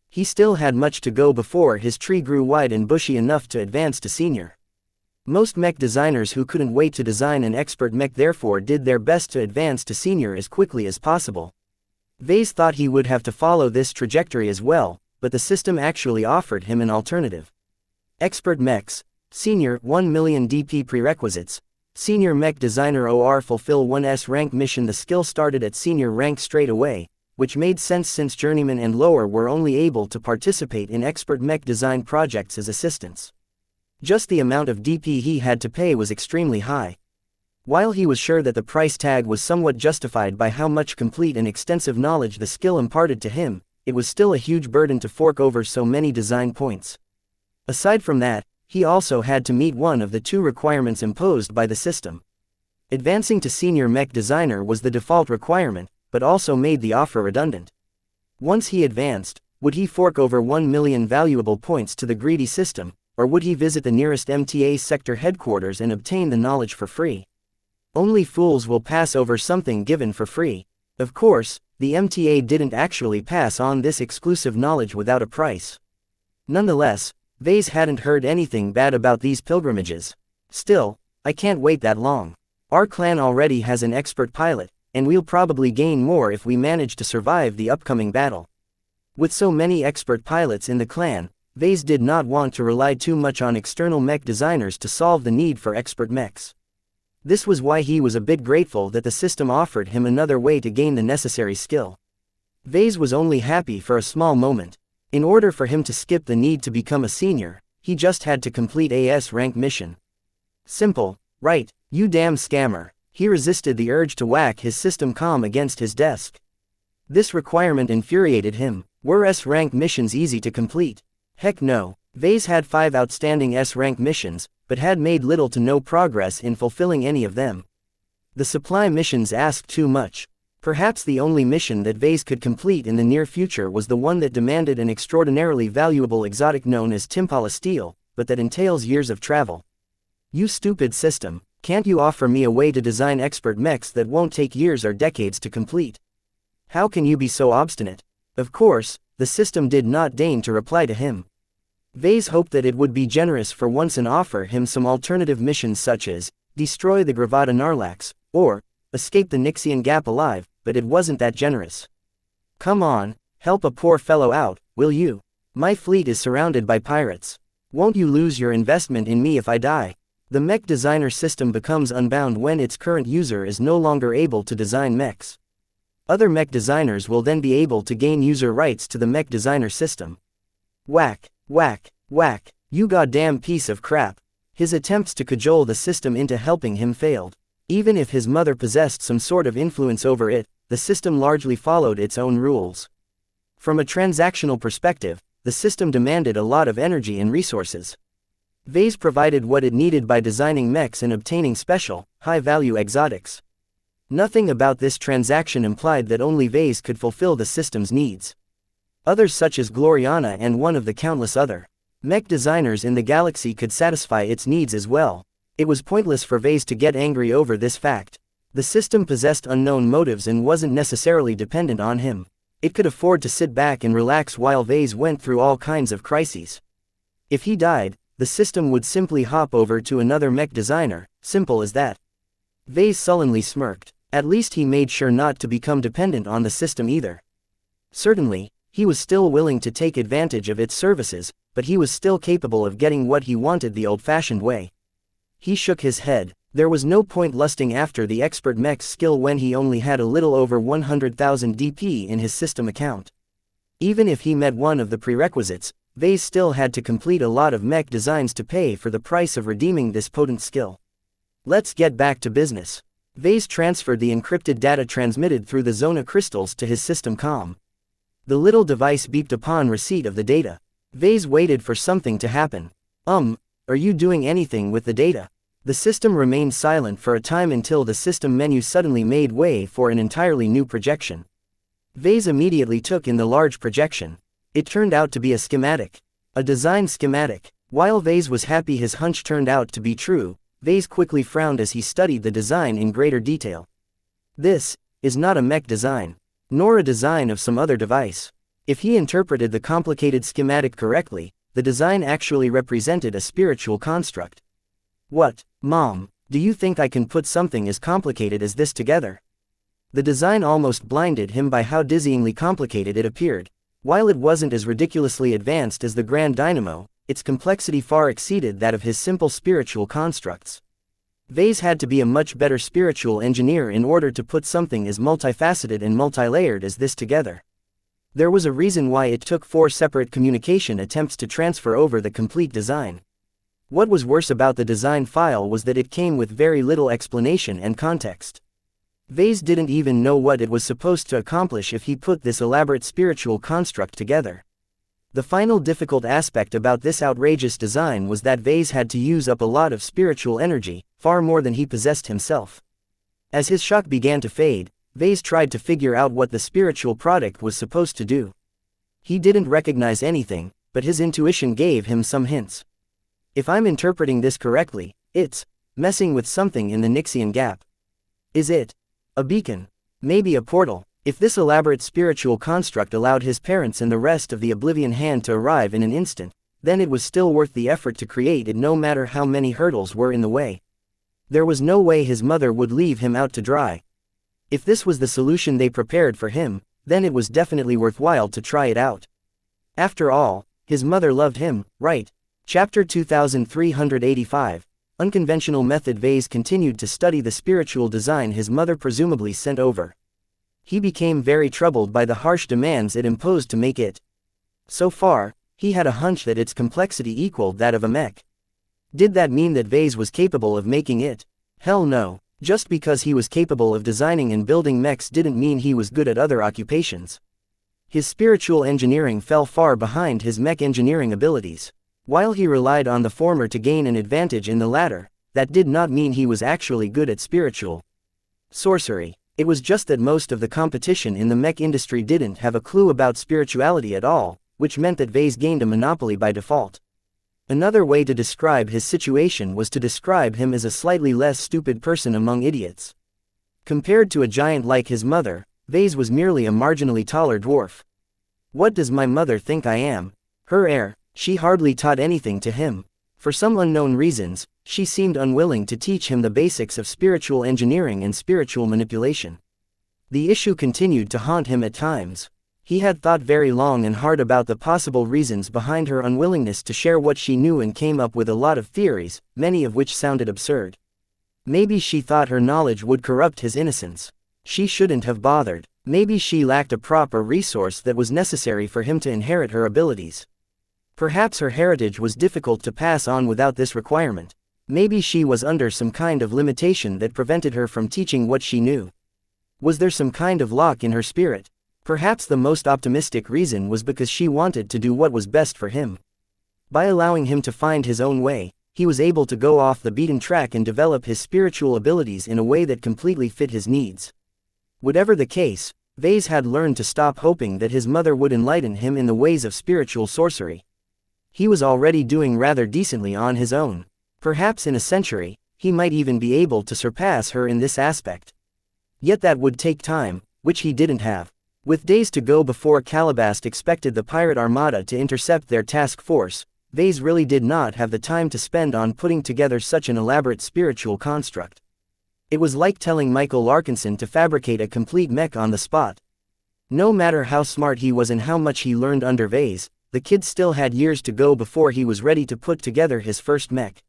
He still had much to go before his tree grew wide and bushy enough to advance to senior. Most mech designers who couldn't wait to design an expert mech therefore did their best to advance to senior as quickly as possible. Vase thought he would have to follow this trajectory as well, but the system actually offered him an alternative. Expert mechs. Senior, 1 million DP prerequisites. Senior Mech Designer OR fulfill 1S rank mission. The skill started at senior rank straight away, which made sense since journeyman and lower were only able to participate in expert mech design projects as assistants. Just the amount of DP he had to pay was extremely high. While he was sure that the price tag was somewhat justified by how much complete and extensive knowledge the skill imparted to him, it was still a huge burden to fork over so many design points. Aside from that, he also had to meet one of the two requirements imposed by the system. Advancing to senior mech designer was the default requirement, but also made the offer redundant. Once he advanced, would he fork over 1 million valuable points to the greedy system, or would he visit the nearest MTA sector headquarters and obtain the knowledge for free? Only fools will pass over something given for free. Of course, the MTA didn't actually pass on this exclusive knowledge without a price. Nonetheless, Vase hadn't heard anything bad about these pilgrimages. Still, I can't wait that long. Our clan already has an expert pilot, and we'll probably gain more if we manage to survive the upcoming battle. With so many expert pilots in the clan, Vase did not want to rely too much on external mech designers to solve the need for expert mechs. This was why he was a bit grateful that the system offered him another way to gain the necessary skill. Vase was only happy for a small moment. In order for him to skip the need to become a senior, he just had to complete a S rank mission. Simple, right, you damn scammer. He resisted the urge to whack his system comm against his desk. This requirement infuriated him. Were S rank missions easy to complete? Heck no. Vase had 5 outstanding S rank missions, but had made little to no progress in fulfilling any of them. The supply missions asked too much. Perhaps the only mission that Vase could complete in the near future was the one that demanded an extraordinarily valuable exotic known as Timpala steel, but that entails years of travel. You stupid system, can't you offer me a way to design expert mechs that won't take years or decades to complete? How can you be so obstinate? Of course, the system did not deign to reply to him. Vase hoped that it would be generous for once and offer him some alternative missions such as, destroy the Gravata Narlax, or, escape the Nixian Gap alive, but it wasn't that generous. Come on, help a poor fellow out, will you? My fleet is surrounded by pirates. Won't you lose your investment in me if I die? The mech designer system becomes unbound when its current user is no longer able to design mechs. Other mech designers will then be able to gain user rights to the mech designer system. Whack, whack, whack, you goddamn piece of crap. His attempts to cajole the system into helping him failed. Even if his mother possessed some sort of influence over it, the system largely followed its own rules. From a transactional perspective, the system demanded a lot of energy and resources. Vase provided what it needed by designing mechs and obtaining special, high-value exotics. Nothing about this transaction implied that only Vase could fulfill the system's needs. Others such as Gloriana and one of the countless other mech designers in the galaxy could satisfy its needs as well. It was pointless for Vase to get angry over this fact. The system possessed unknown motives and wasn't necessarily dependent on him. It could afford to sit back and relax while Vase went through all kinds of crises. If he died, the system would simply hop over to another mech designer, simple as that. Vase sullenly smirked. At least he made sure not to become dependent on the system either. Certainly, he was still willing to take advantage of its services, but he was still capable of getting what he wanted the old-fashioned way. He shook his head. There was no point lusting after the expert mech's skill when he only had a little over 100,000 DP in his system account. Even if he met one of the prerequisites, Vase still had to complete a lot of mech designs to pay for the price of redeeming this potent skill. Let's get back to business. Vase transferred the encrypted data transmitted through the Zona crystals to his system comm. The little device beeped upon receipt of the data. Vase waited for something to happen. Are you doing anything with the data? The system remained silent for a time until the system menu suddenly made way for an entirely new projection. Vase immediately took in the large projection. It turned out to be a schematic. A design schematic. While Vase was happy his hunch turned out to be true, Vase quickly frowned as he studied the design in greater detail. This is not a mech design, nor a design of some other device. If he interpreted the complicated schematic correctly, the design actually represented a spiritual construct. What, Mom, do you think I can put something as complicated as this together? The design almost blinded him by how dizzyingly complicated it appeared. While it wasn't as ridiculously advanced as the Grand Dynamo, its complexity far exceeded that of his simple spiritual constructs. Vase had to be a much better spiritual engineer in order to put something as multifaceted and multilayered as this together. There was a reason why it took 4 separate communication attempts to transfer over the complete design. What was worse about the design file was that it came with very little explanation and context. Vase didn't even know what it was supposed to accomplish if he put this elaborate spiritual construct together. The final difficult aspect about this outrageous design was that Vase had to use up a lot of spiritual energy, far more than he possessed himself. As his shock began to fade, Vase tried to figure out what the spiritual product was supposed to do. He didn't recognize anything, but his intuition gave him some hints. If I'm interpreting this correctly, it's messing with something in the Xianxia gap. Is it a beacon? Maybe a portal? If this elaborate spiritual construct allowed his parents and the rest of the Oblivion Hand to arrive in an instant, then it was still worth the effort to create it no matter how many hurdles were in the way. There was no way his mother would leave him out to dry. If this was the solution they prepared for him, then it was definitely worthwhile to try it out. After all, his mother loved him, right? Chapter 2385, Unconventional Method. Vase continued to study the spiritual design his mother presumably sent over. He became very troubled by the harsh demands it imposed to make it. So far, he had a hunch that its complexity equaled that of a mech. Did that mean that Vase was capable of making it? Hell no. Just because he was capable of designing and building mechs didn't mean he was good at other occupations. His spiritual engineering fell far behind his mech engineering abilities. While he relied on the former to gain an advantage in the latter, that did not mean he was actually good at spiritual sorcery. It was just that most of the competition in the mech industry didn't have a clue about spirituality at all, which meant that Vase gained a monopoly by default. Another way to describe his situation was to describe him as a slightly less stupid person among idiots. Compared to a giant like his mother, Vase was merely a marginally taller dwarf. What does my mother think I am? Her heir. She hardly taught anything to him. For some unknown reasons, she seemed unwilling to teach him the basics of spiritual engineering and spiritual manipulation. The issue continued to haunt him at times. He had thought very long and hard about the possible reasons behind her unwillingness to share what she knew and came up with a lot of theories, many of which sounded absurd. Maybe she thought her knowledge would corrupt his innocence. She shouldn't have bothered. Maybe she lacked a proper resource that was necessary for him to inherit her abilities. Perhaps her heritage was difficult to pass on without this requirement. Maybe she was under some kind of limitation that prevented her from teaching what she knew. Was there some kind of lock in her spirit? Perhaps the most optimistic reason was because she wanted to do what was best for him. By allowing him to find his own way, he was able to go off the beaten track and develop his spiritual abilities in a way that completely fit his needs. Whatever the case, Vase had learned to stop hoping that his mother would enlighten him in the ways of spiritual sorcery. He was already doing rather decently on his own. Perhaps in a century, he might even be able to surpass her in this aspect. Yet that would take time, which he didn't have. With days to go before Calabast expected the pirate armada to intercept their task force, Vase really did not have the time to spend on putting together such an elaborate spiritual construct. It was like telling Michael Larkinson to fabricate a complete mech on the spot. No matter how smart he was and how much he learned under Vase, the kid still had years to go before he was ready to put together his first mech.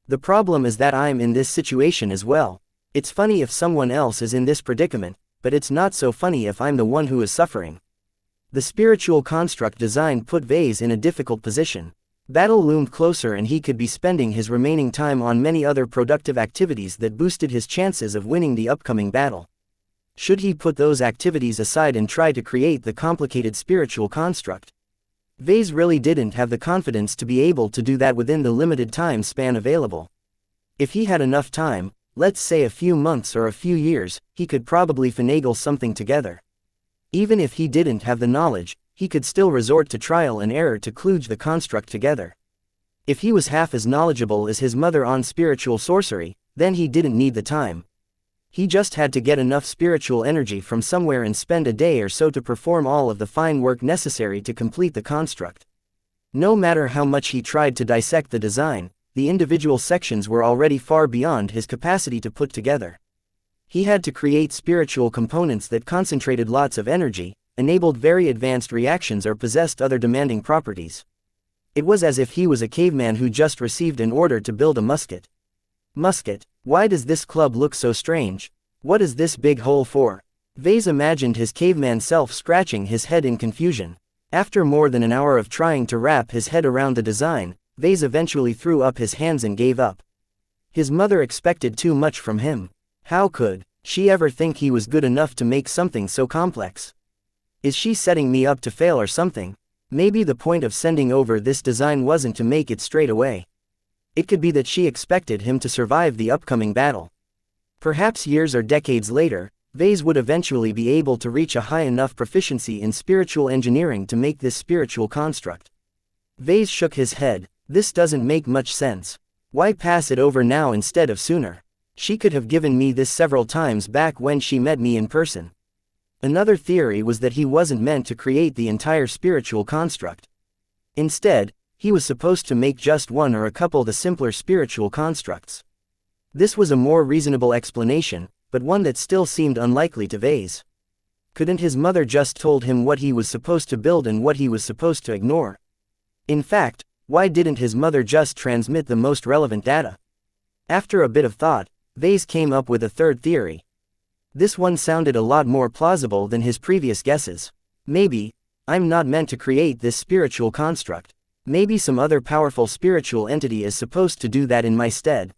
The problem is that I'm in this situation as well. It's funny if someone else is in this predicament, but it's not so funny if I'm the one who is suffering. The spiritual construct design put Vase in a difficult position. Battle loomed closer and he could be spending his remaining time on many other productive activities that boosted his chances of winning the upcoming battle. Should he put those activities aside and try to create the complicated spiritual construct? Vase really didn't have the confidence to be able to do that within the limited time span available. If he had enough time, let's say a few months or a few years, he could probably finagle something together. Even if he didn't have the knowledge, he could still resort to trial and error to kludge the construct together. If he was half as knowledgeable as his mother on spiritual sorcery, then he didn't need the time. He just had to get enough spiritual energy from somewhere and spend a day or so to perform all of the fine work necessary to complete the construct. No matter how much he tried to dissect the design, the individual sections were already far beyond his capacity to put together. He had to create spiritual components that concentrated lots of energy, enabled very advanced reactions or possessed other demanding properties. It was as if he was a caveman who just received an order to build a musket. Musket. Why does this club look so strange? What is this big hole for? Vase imagined his caveman self scratching his head in confusion. After more than an hour of trying to wrap his head around the design, Vase eventually threw up his hands and gave up. His mother expected too much from him. How could she ever think he was good enough to make something so complex? Is she setting me up to fail or something? Maybe the point of sending over this design wasn't to make it straight away. It could be that she expected him to survive the upcoming battle. Perhaps years or decades later, Vase would eventually be able to reach a high enough proficiency in spiritual engineering to make this spiritual construct. Vase shook his head. This doesn't make much sense. Why pass it over now instead of sooner? She could have given me this several times back when she met me in person. Another theory was that he wasn't meant to create the entire spiritual construct. Instead, he was supposed to make just one or a couple the simpler spiritual constructs. This was a more reasonable explanation, but one that still seemed unlikely to Vase. Couldn't his mother just told him what he was supposed to build and what he was supposed to ignore? In fact, why didn't his mother just transmit the most relevant data? After a bit of thought, Vase came up with a third theory. This one sounded a lot more plausible than his previous guesses. Maybe I'm not meant to create this spiritual construct. Maybe some other powerful spiritual entity is supposed to do that in my stead.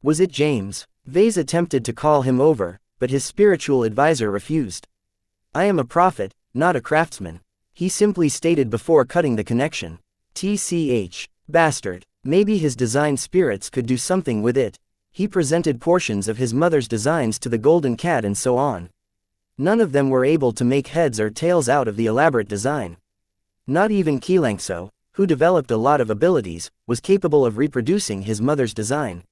Was it James? Vase attempted to call him over, but his spiritual advisor refused. I am a prophet, not a craftsman, he simply stated before cutting the connection. TCH. Bastard. Maybe his design spirits could do something with it. He presented portions of his mother's designs to the golden cat and so on. None of them were able to make heads or tails out of the elaborate design. Not even xianxia, who developed a lot of abilities, was capable of reproducing his mother's design.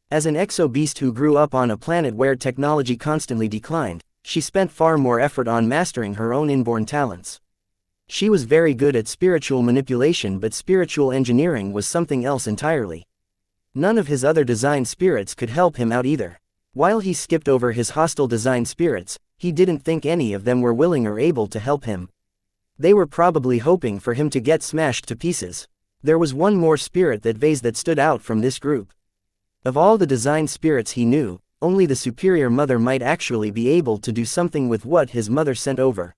As an exo-beast who grew up on a planet where technology constantly declined, she spent far more effort on mastering her own inborn talents. She was very good at spiritual manipulation, but spiritual engineering was something else entirely. None of his other design spirits could help him out either. While he skipped over his hostile design spirits, he didn't think any of them were willing or able to help him. They were probably hoping for him to get smashed to pieces. There was one more spirit that stood out from this group. Of all the design spirits he knew, only the superior mother might actually be able to do something with what his mother sent over.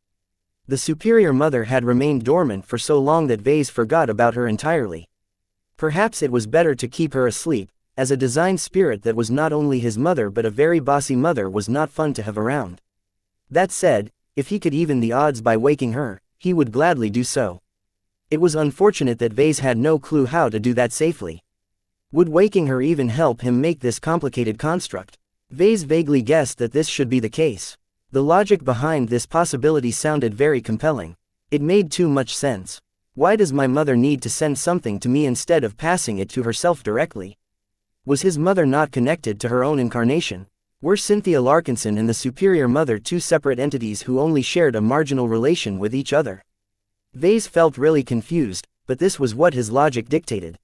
The superior mother had remained dormant for so long that Vase forgot about her entirely. Perhaps it was better to keep her asleep, as a design spirit that was not only his mother but a very bossy mother was not fun to have around. That said, if he could even the odds by waking her, he would gladly do so. It was unfortunate that Vase had no clue how to do that safely. Would waking her even help him make this complicated construct? Vase vaguely guessed that this should be the case. The logic behind this possibility sounded very compelling. It made too much sense. Why does my mother need to send something to me instead of passing it to herself directly? Was his mother not connected to her own incarnation? Were Cynthia Larkinson and the superior mother two separate entities who only shared a marginal relation with each other? Vase felt really confused, but this was what his logic dictated.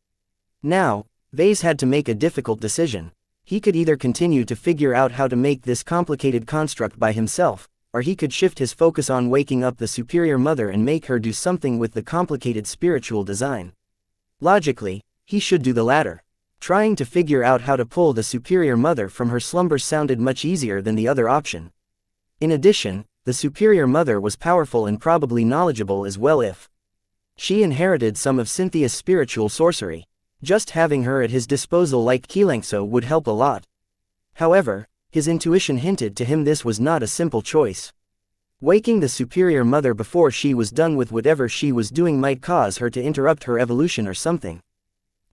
Now, Vase had to make a difficult decision. He could either continue to figure out how to make this complicated construct by himself, or he could shift his focus on waking up the superior mother and make her do something with the complicated spiritual design. Logically, he should do the latter. Trying to figure out how to pull the superior mother from her slumber sounded much easier than the other option. In addition, the superior mother was powerful and probably knowledgeable as well if she inherited some of Cynthia's spiritual sorcery. Just having her at his disposal like xianxia would help a lot. However, his intuition hinted to him this was not a simple choice. Waking the superior mother before she was done with whatever she was doing might cause her to interrupt her evolution or something.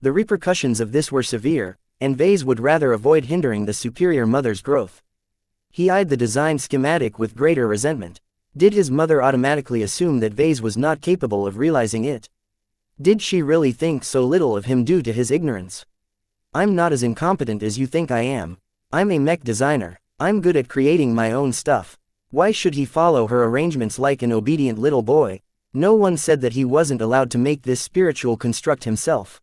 The repercussions of this were severe, and Vase would rather avoid hindering the superior mother's growth. He eyed the design schematic with greater resentment. Did his mother automatically assume that Vase was not capable of realizing it? Did she really think so little of him due to his ignorance? I'm not as incompetent as you think I am. I'm a mech designer. I'm good at creating my own stuff. Why should he follow her arrangements like an obedient little boy? No one said that he wasn't allowed to make this spiritual construct himself.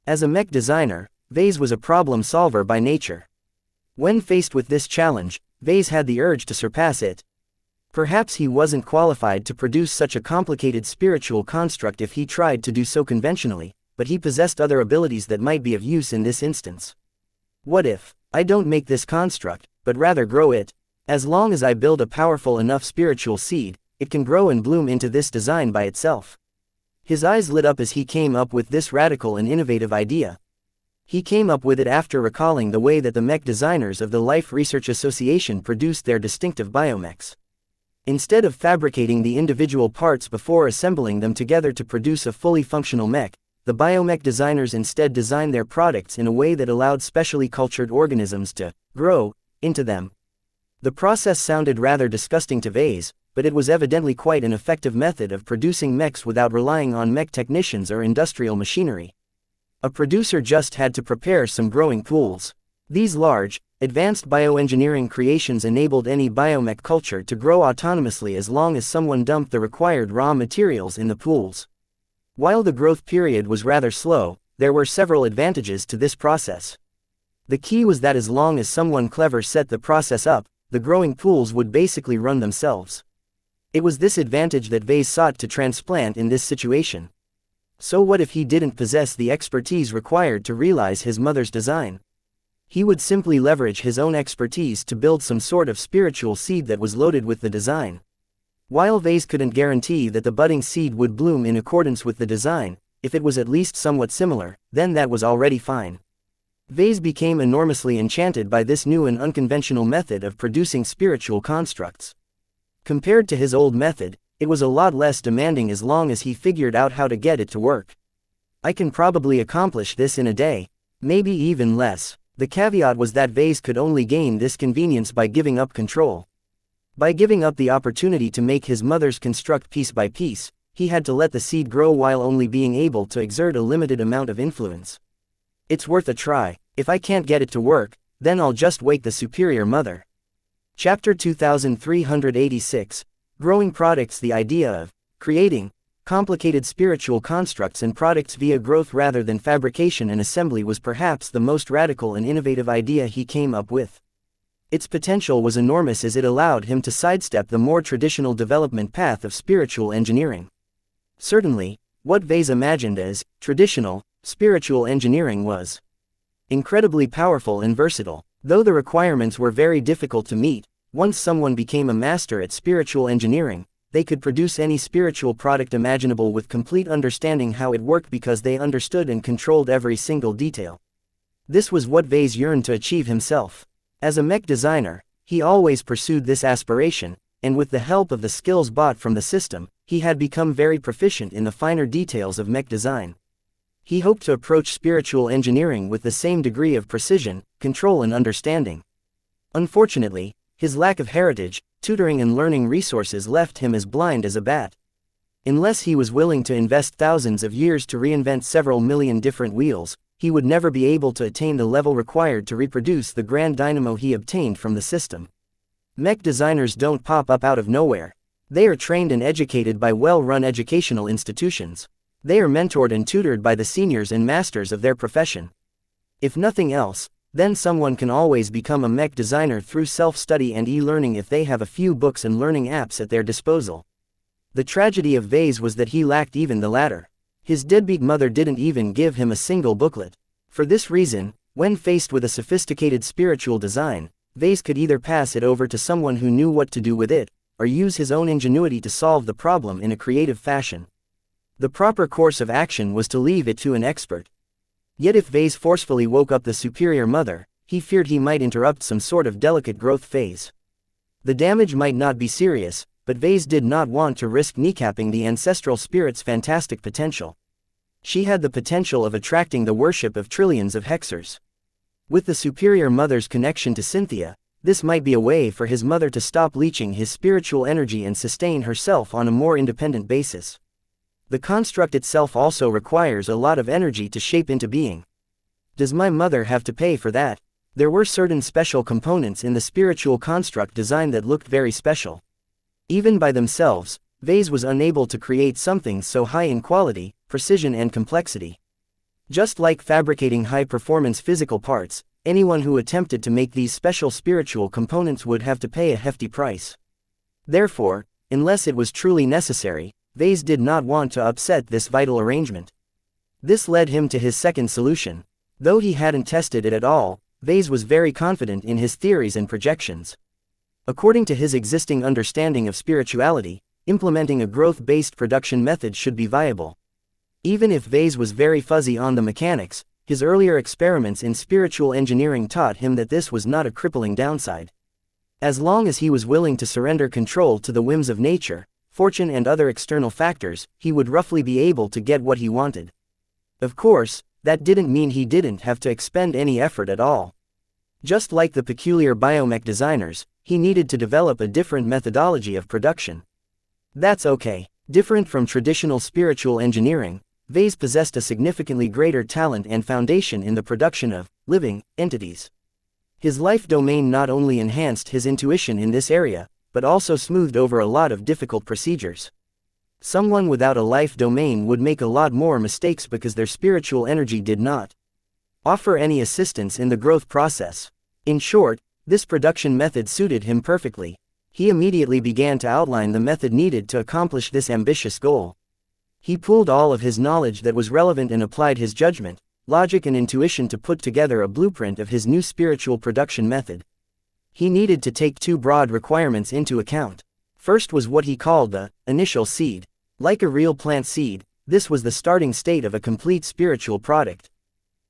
As a mech designer, Vase was a problem solver by nature. When faced with this challenge, Vase had the urge to surpass it. Perhaps he wasn't qualified to produce such a complicated spiritual construct if he tried to do so conventionally, but he possessed other abilities that might be of use in this instance. What if I don't make this construct, but rather grow it. As long as I build a powerful enough spiritual seed, it can grow and bloom into this design by itself. His eyes lit up as he came up with this radical and innovative idea. He came up with it after recalling the way that the mech designers of the Life Research Association produced their distinctive biomechs. Instead of fabricating the individual parts before assembling them together to produce a fully functional mech, the biomech designers instead designed their products in a way that allowed specially cultured organisms to grow into them. The process sounded rather disgusting to Vase, but it was evidently quite an effective method of producing mechs without relying on mech technicians or industrial machinery. A producer just had to prepare some growing pools. These large, advanced bioengineering creations enabled any biomech culture to grow autonomously as long as someone dumped the required raw materials in the pools. While the growth period was rather slow, there were several advantages to this process. The key was that as long as someone clever set the process up, the growing pools would basically run themselves. It was this advantage that Vase sought to transplant in this situation. So what if he didn't possess the expertise required to realize his mother's design? He would simply leverage his own expertise to build some sort of spiritual seed that was loaded with the design. While Vase couldn't guarantee that the budding seed would bloom in accordance with the design, if it was at least somewhat similar, then that was already fine. Vase became enormously enchanted by this new and unconventional method of producing spiritual constructs. Compared to his old method, it was a lot less demanding as long as he figured out how to get it to work. I can probably accomplish this in a day, maybe even less. The caveat was that Vase could only gain this convenience by giving up control. By giving up the opportunity to make his mother's construct piece by piece, he had to let the seed grow while only being able to exert a limited amount of influence. It's worth a try. If I can't get it to work, then I'll just wake the superior mother. Chapter 2386, Growing Products. The idea of creating complicated spiritual constructs and products via growth rather than fabrication and assembly was perhaps the most radical and innovative idea he came up with. Its potential was enormous as it allowed him to sidestep the more traditional development path of spiritual engineering. Certainly, what Vase imagined as traditional spiritual engineering was incredibly powerful and versatile. Though the requirements were very difficult to meet, once someone became a master at spiritual engineering, they could produce any spiritual product imaginable with complete understanding how it worked because they understood and controlled every single detail. This was what Vase yearned to achieve himself. As a mech designer, he always pursued this aspiration, and with the help of the skills bought from the system, he had become very proficient in the finer details of mech design. He hoped to approach spiritual engineering with the same degree of precision, control and understanding. Unfortunately, his lack of heritage, tutoring and learning resources left him as blind as a bat. Unless he was willing to invest thousands of years to reinvent several million different wheels, he would never be able to attain the level required to reproduce the grand dynamo he obtained from the system. Mech designers don't pop up out of nowhere. They are trained and educated by well-run educational institutions. They are mentored and tutored by the seniors and masters of their profession. If nothing else, then someone can always become a mech designer through self-study and e-learning if they have a few books and learning apps at their disposal. The tragedy of Vase was that he lacked even the latter. His deadbeat mother didn't even give him a single booklet. For this reason, when faced with a sophisticated spiritual design, Vase could either pass it over to someone who knew what to do with it, or use his own ingenuity to solve the problem in a creative fashion. The proper course of action was to leave it to an expert. Yet if Vase forcefully woke up the superior mother, he feared he might interrupt some sort of delicate growth phase. The damage might not be serious, but Vase did not want to risk kneecapping the ancestral spirit's fantastic potential. She had the potential of attracting the worship of trillions of hexers. With the superior mother's connection to Cynthia, this might be a way for his mother to stop leeching his spiritual energy and sustain herself on a more independent basis. The construct itself also requires a lot of energy to shape into being. Does my mother have to pay for that? There were certain special components in the spiritual construct design that looked very special. Even by themselves, Vase was unable to create something so high in quality, precision and complexity. Just like fabricating high-performance physical parts, anyone who attempted to make these special spiritual components would have to pay a hefty price. Therefore, unless it was truly necessary, Vase did not want to upset this vital arrangement. This led him to his second solution. Though he hadn't tested it at all, Vase was very confident in his theories and projections. According to his existing understanding of spirituality, implementing a growth-based production method should be viable. Even if Vase was very fuzzy on the mechanics, his earlier experiments in spiritual engineering taught him that this was not a crippling downside. As long as he was willing to surrender control to the whims of nature, fortune and other external factors, he would roughly be able to get what he wanted. Of course, that didn't mean he didn't have to expend any effort at all. Just like the peculiar biomech designers, he needed to develop a different methodology of production. That's okay. Different from traditional spiritual engineering, Vase possessed a significantly greater talent and foundation in the production of living entities. His life domain not only enhanced his intuition in this area, but also smoothed over a lot of difficult procedures. Someone without a life domain would make a lot more mistakes because their spiritual energy did not offer any assistance in the growth process. In short, this production method suited him perfectly. He immediately began to outline the method needed to accomplish this ambitious goal. He pooled all of his knowledge that was relevant and applied his judgment, logic and intuition to put together a blueprint of his new spiritual production method. He needed to take two broad requirements into account. First was what he called the initial seed. Like a real plant seed, this was the starting state of a complete spiritual product.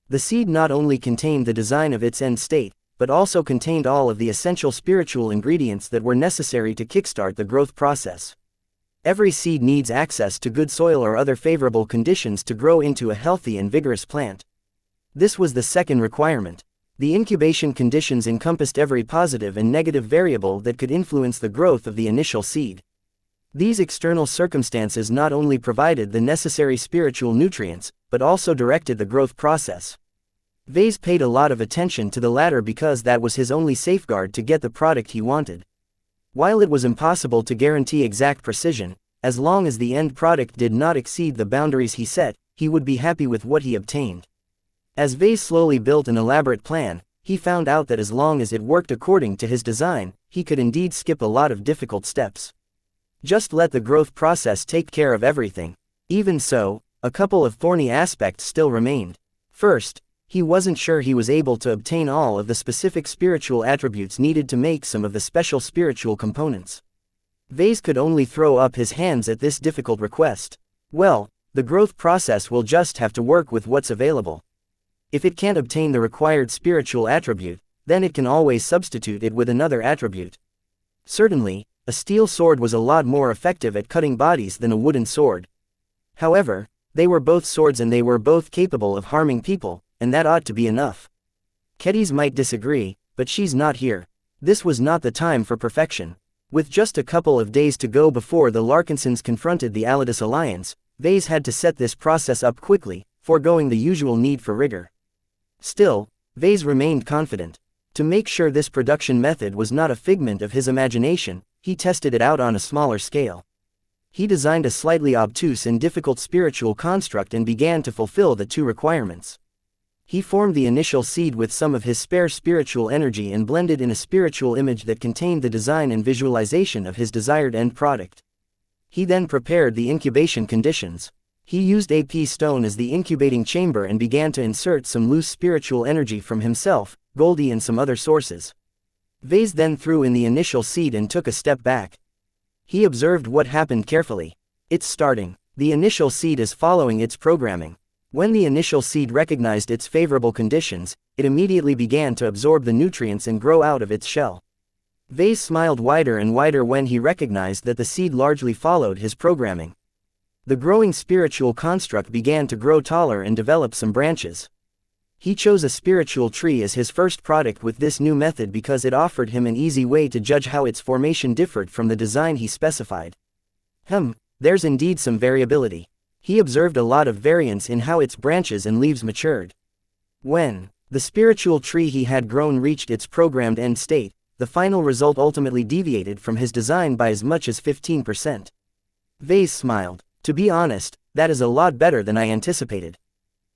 The seed not only contained the design of its end state, but also contained all of the essential spiritual ingredients that were necessary to kickstart the growth process. Every seed needs access to good soil or other favorable conditions to grow into a healthy and vigorous plant. This was the second requirement. The incubation conditions encompassed every positive and negative variable that could influence the growth of the initial seed. These external circumstances not only provided the necessary spiritual nutrients, but also directed the growth process. Vase paid a lot of attention to the latter because that was his only safeguard to get the product he wanted. While it was impossible to guarantee exact precision, as long as the end product did not exceed the boundaries he set, he would be happy with what he obtained. As Vase slowly built an elaborate plan, he found out that as long as it worked according to his design, he could indeed skip a lot of difficult steps. Just let the growth process take care of everything. Even so, a couple of thorny aspects still remained. First, he wasn't sure he was able to obtain all of the specific spiritual attributes needed to make some of the special spiritual components. Vase could only throw up his hands at this difficult request. Well, the growth process will just have to work with what's available. If it can't obtain the required spiritual attribute, then it can always substitute it with another attribute. Certainly, a steel sword was a lot more effective at cutting bodies than a wooden sword. However, they were both swords and they were both capable of harming people, and that ought to be enough. Keddies might disagree, but she's not here. This was not the time for perfection. With just a couple of days to go before the Larkinsons confronted the Alidus Alliance, Vase had to set this process up quickly, foregoing the usual need for rigor. Still, Vase remained confident. To make sure this production method was not a figment of his imagination, he tested it out on a smaller scale. He designed a slightly obtuse and difficult spiritual construct and began to fulfill the two requirements. He formed the initial seed with some of his spare spiritual energy and blended in a spiritual image that contained the design and visualization of his desired end product. He then prepared the incubation conditions. He used AP stone as the incubating chamber and began to insert some loose spiritual energy from himself, Goldie and some other sources. Vase then threw in the initial seed and took a step back. He observed what happened carefully. It's starting. The initial seed is following its programming. When the initial seed recognized its favorable conditions, it immediately began to absorb the nutrients and grow out of its shell. Vase smiled wider and wider when he recognized that the seed largely followed his programming. The growing spiritual construct began to grow taller and develop some branches. He chose a spiritual tree as his first product with this new method because it offered him an easy way to judge how its formation differed from the design he specified. There's indeed some variability. He observed a lot of variance in how its branches and leaves matured. When the spiritual tree he had grown reached its programmed end state, the final result ultimately deviated from his design by as much as 15%. Vase smiled. To be honest, that is a lot better than I anticipated.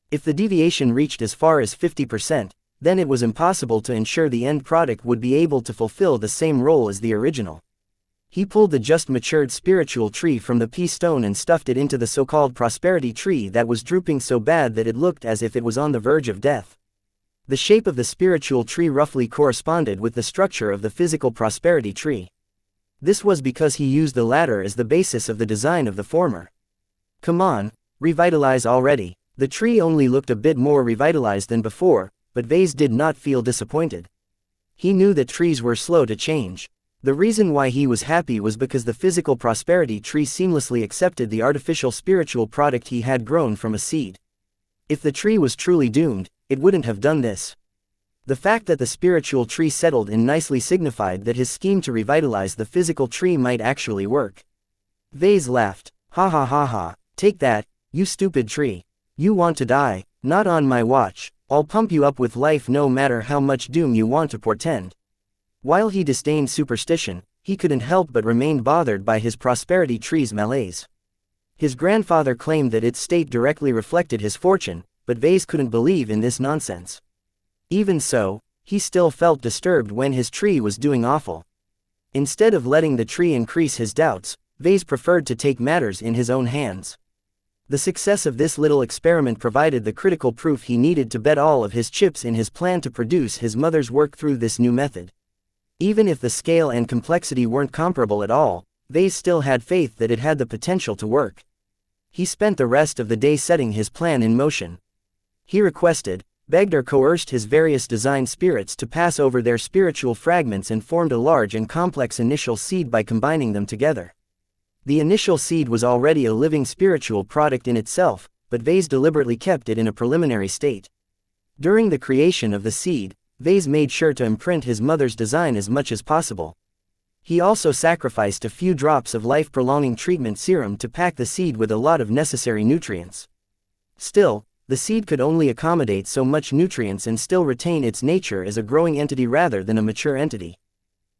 If the deviation reached as far as 50%, then it was impossible to ensure the end product would be able to fulfill the same role as the original. He pulled the just matured spiritual tree from the pea stone and stuffed it into the so-called prosperity tree that was drooping so bad that it looked as if it was on the verge of death. The shape of the spiritual tree roughly corresponded with the structure of the physical prosperity tree. This was because he used the latter as the basis of the design of the former. Come on, revitalize already. The tree only looked a bit more revitalized than before, but Vase did not feel disappointed. He knew that trees were slow to change. The reason why he was happy was because the physical prosperity tree seamlessly accepted the artificial spiritual product he had grown from a seed. If the tree was truly doomed, it wouldn't have done this. The fact that the spiritual tree settled in nicely signified that his scheme to revitalize the physical tree might actually work. Vase laughed. Ha ha ha ha, take that, you stupid tree. You want to die? Not on my watch. I'll pump you up with life no matter how much doom you want to portend. While he disdained superstition, he couldn't help but remain bothered by his prosperity tree's malaise. His grandfather claimed that its state directly reflected his fortune, but Vase couldn't believe in this nonsense. Even so, he still felt disturbed when his tree was doing awful. Instead of letting the tree increase his doubts, Vase preferred to take matters in his own hands. The success of this little experiment provided the critical proof he needed to bet all of his chips in his plan to produce his mother's work through this new method. Even if the scale and complexity weren't comparable at all, Vase still had faith that it had the potential to work. He spent the rest of the day setting his plan in motion. He requested, begged or coerced his various design spirits to pass over their spiritual fragments and formed a large and complex initial seed by combining them together. The initial seed was already a living spiritual product in itself, but Vase deliberately kept it in a preliminary state. During the creation of the seed, Vase made sure to imprint his mother's design as much as possible. He also sacrificed a few drops of life-prolonging treatment serum to pack the seed with a lot of necessary nutrients. Still, the seed could only accommodate so much nutrients and still retain its nature as a growing entity rather than a mature entity.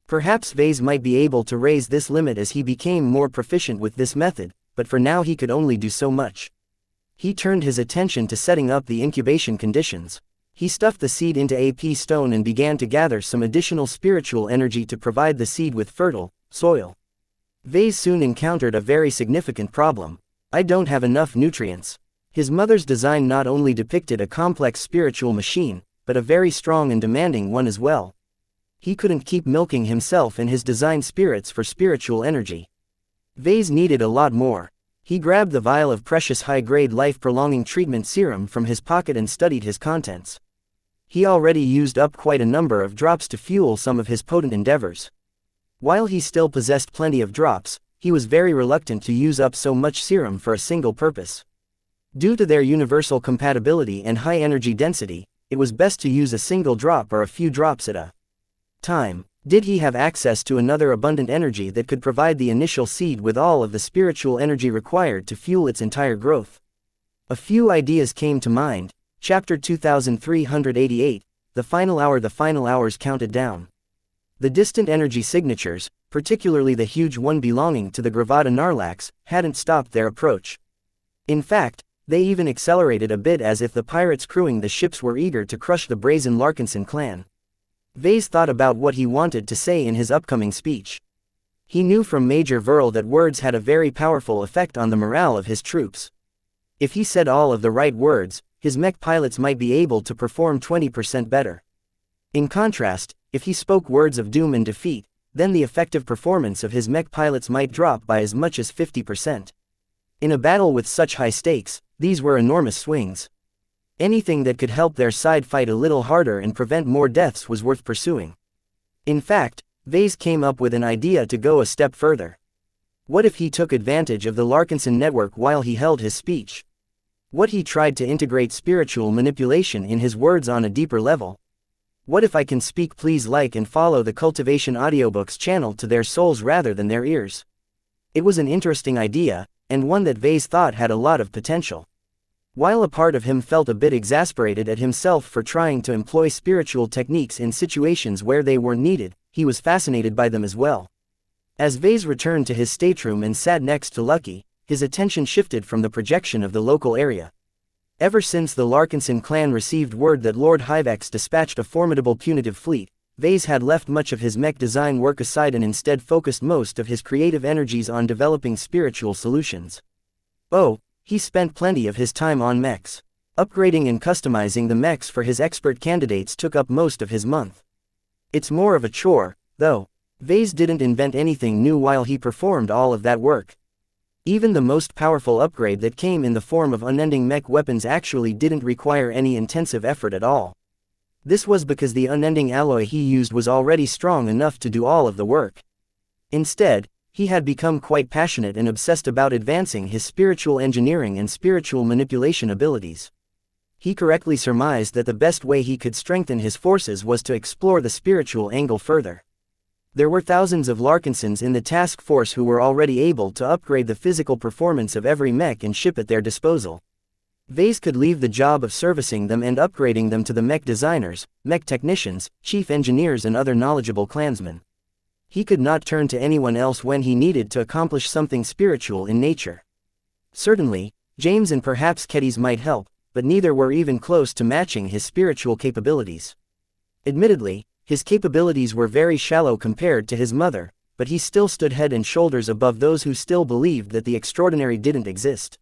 Perhaps Vase might be able to raise this limit as he became more proficient with this method, but for now he could only do so much. He turned his attention to setting up the incubation conditions. He stuffed the seed into AP stone and began to gather some additional spiritual energy to provide the seed with fertile soil. Vase soon encountered a very significant problem. I don't have enough nutrients. His mother's design not only depicted a complex spiritual machine, but a very strong and demanding one as well. He couldn't keep milking himself and his design spirits for spiritual energy. Vase needed a lot more. He grabbed the vial of precious high-grade life-prolonging treatment serum from his pocket and studied his contents. He already used up quite a number of drops to fuel some of his potent endeavors. While he still possessed plenty of drops, he was very reluctant to use up so much serum for a single purpose. Due to their universal compatibility and high energy density, it was best to use a single drop or a few drops at a time. Did he have access to another abundant energy that could provide the initial seed with all of the spiritual energy required to fuel its entire growth? A few ideas came to mind. Chapter 2388, The Final Hour. The final hours counted down. The distant energy signatures, particularly the huge one belonging to the Gravata Narlax, hadn't stopped their approach. In fact, they even accelerated a bit as if the pirates crewing the ships were eager to crush the brazen Larkinson clan. Vase thought about what he wanted to say in his upcoming speech. He knew from Major Verl that words had a very powerful effect on the morale of his troops. If he said all of the right words, his mech pilots might be able to perform 20% better. In contrast, if he spoke words of doom and defeat, then the effective performance of his mech pilots might drop by as much as 50%. In a battle with such high stakes, these were enormous swings. Anything that could help their side fight a little harder and prevent more deaths was worth pursuing. In fact, Vase came up with an idea to go a step further. What if he took advantage of the Larkinson network while he held his speech? What he tried to integrate spiritual manipulation in his words on a deeper level? What if I can speak? Please like and follow the Cultivation Audiobooks channel to their souls rather than their ears. It was an interesting idea, and one that Vase thought had a lot of potential. While a part of him felt a bit exasperated at himself for trying to employ spiritual techniques in situations where they weren't needed, he was fascinated by them as well. As Vase returned to his stateroom and sat next to Lucky, his attention shifted from the projection of the local area. Ever since the Larkinson clan received word that Lord Hyvex dispatched a formidable punitive fleet, Vase had left much of his mech design work aside and instead focused most of his creative energies on developing spiritual solutions. Oh, he spent plenty of his time on mechs. Upgrading and customizing the mechs for his expert candidates took up most of his month. It's more of a chore, though. Vase didn't invent anything new while he performed all of that work. Even the most powerful upgrade that came in the form of unending mech weapons actually didn't require any intensive effort at all. This was because the unending alloy he used was already strong enough to do all of the work. Instead, he had become quite passionate and obsessed about advancing his spiritual engineering and spiritual manipulation abilities. He correctly surmised that the best way he could strengthen his forces was to explore the spiritual angle further. There were thousands of Larkinsons in the task force who were already able to upgrade the physical performance of every mech and ship at their disposal. Vase could leave the job of servicing them and upgrading them to the mech designers, mech technicians, chief engineers and other knowledgeable clansmen. He could not turn to anyone else when he needed to accomplish something spiritual in nature. Certainly, James and perhaps Keddies might help, but neither were even close to matching his spiritual capabilities. Admittedly, his capabilities were very shallow compared to his mother, but he still stood head and shoulders above those who still believed that the extraordinary didn't exist.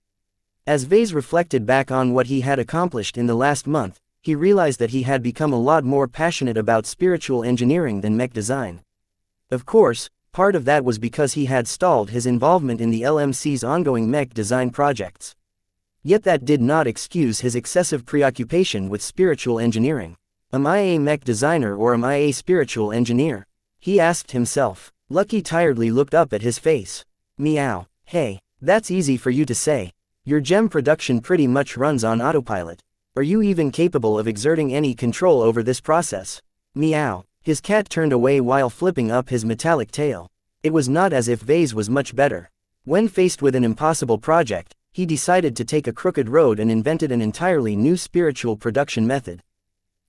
As Vase reflected back on what he had accomplished in the last month, he realized that he had become a lot more passionate about spiritual engineering than mech design. Of course, part of that was because he had stalled his involvement in the LMC's ongoing mech design projects. Yet that did not excuse his excessive preoccupation with spiritual engineering. Am I a mech designer or am I a spiritual engineer? He asked himself. Lucky tiredly looked up at his face. Meow. Hey, that's easy for you to say. Your gem production pretty much runs on autopilot. Are you even capable of exerting any control over this process? Meow. His cat turned away while flipping up his metallic tail. It was not as if Vase was much better. When faced with an impossible project, he decided to take a crooked road and invented an entirely new spiritual production method.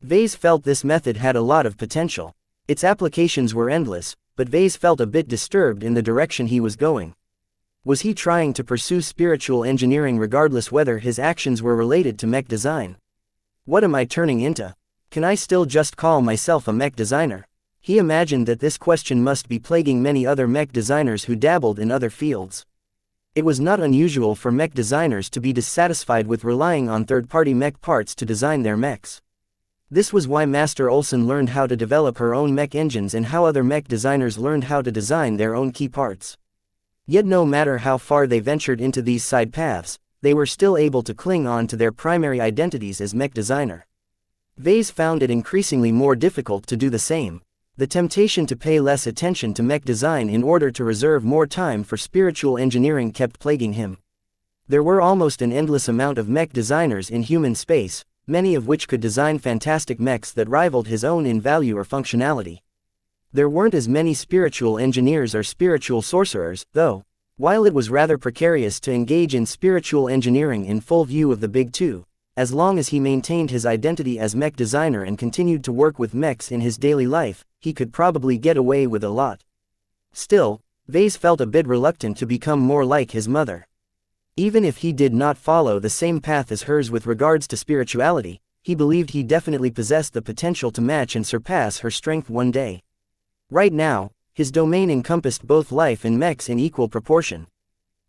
Vase felt this method had a lot of potential. Its applications were endless, but Vase felt a bit disturbed in the direction he was going. Was he trying to pursue spiritual engineering regardless whether his actions were related to mech design? What am I turning into? Can I still just call myself a mech designer? He imagined that this question must be plaguing many other mech designers who dabbled in other fields. It was not unusual for mech designers to be dissatisfied with relying on third-party mech parts to design their mechs. This was why Master Olsen learned how to develop her own mech engines and how other mech designers learned how to design their own key parts. Yet no matter how far they ventured into these side paths, they were still able to cling on to their primary identities as mech designer. Vase found it increasingly more difficult to do the same. The temptation to pay less attention to mech design in order to reserve more time for spiritual engineering kept plaguing him. There were almost an endless amount of mech designers in human space, many of which could design fantastic mechs that rivaled his own in value or functionality. There weren't as many spiritual engineers or spiritual sorcerers, though. While it was rather precarious to engage in spiritual engineering in full view of the big two, as long as he maintained his identity as mech designer and continued to work with mechs in his daily life, he could probably get away with a lot. Still, Vase felt a bit reluctant to become more like his mother. Even if he did not follow the same path as hers with regards to spirituality, he believed he definitely possessed the potential to match and surpass her strength one day. Right now, his domain encompassed both life and mechs in equal proportion.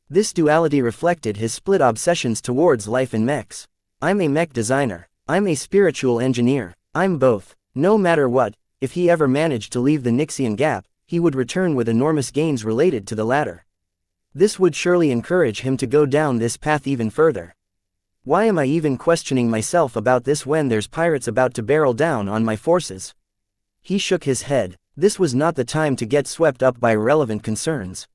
This duality reflected his split obsessions towards life and mechs. I'm a mech designer. I'm a spiritual engineer. I'm both. No matter what, if he ever managed to leave the Nixian gap, he would return with enormous gains related to the latter. This would surely encourage him to go down this path even further. Why am I even questioning myself about this when there's pirates about to barrel down on my forces? He shook his head. This was not the time to get swept up by irrelevant concerns.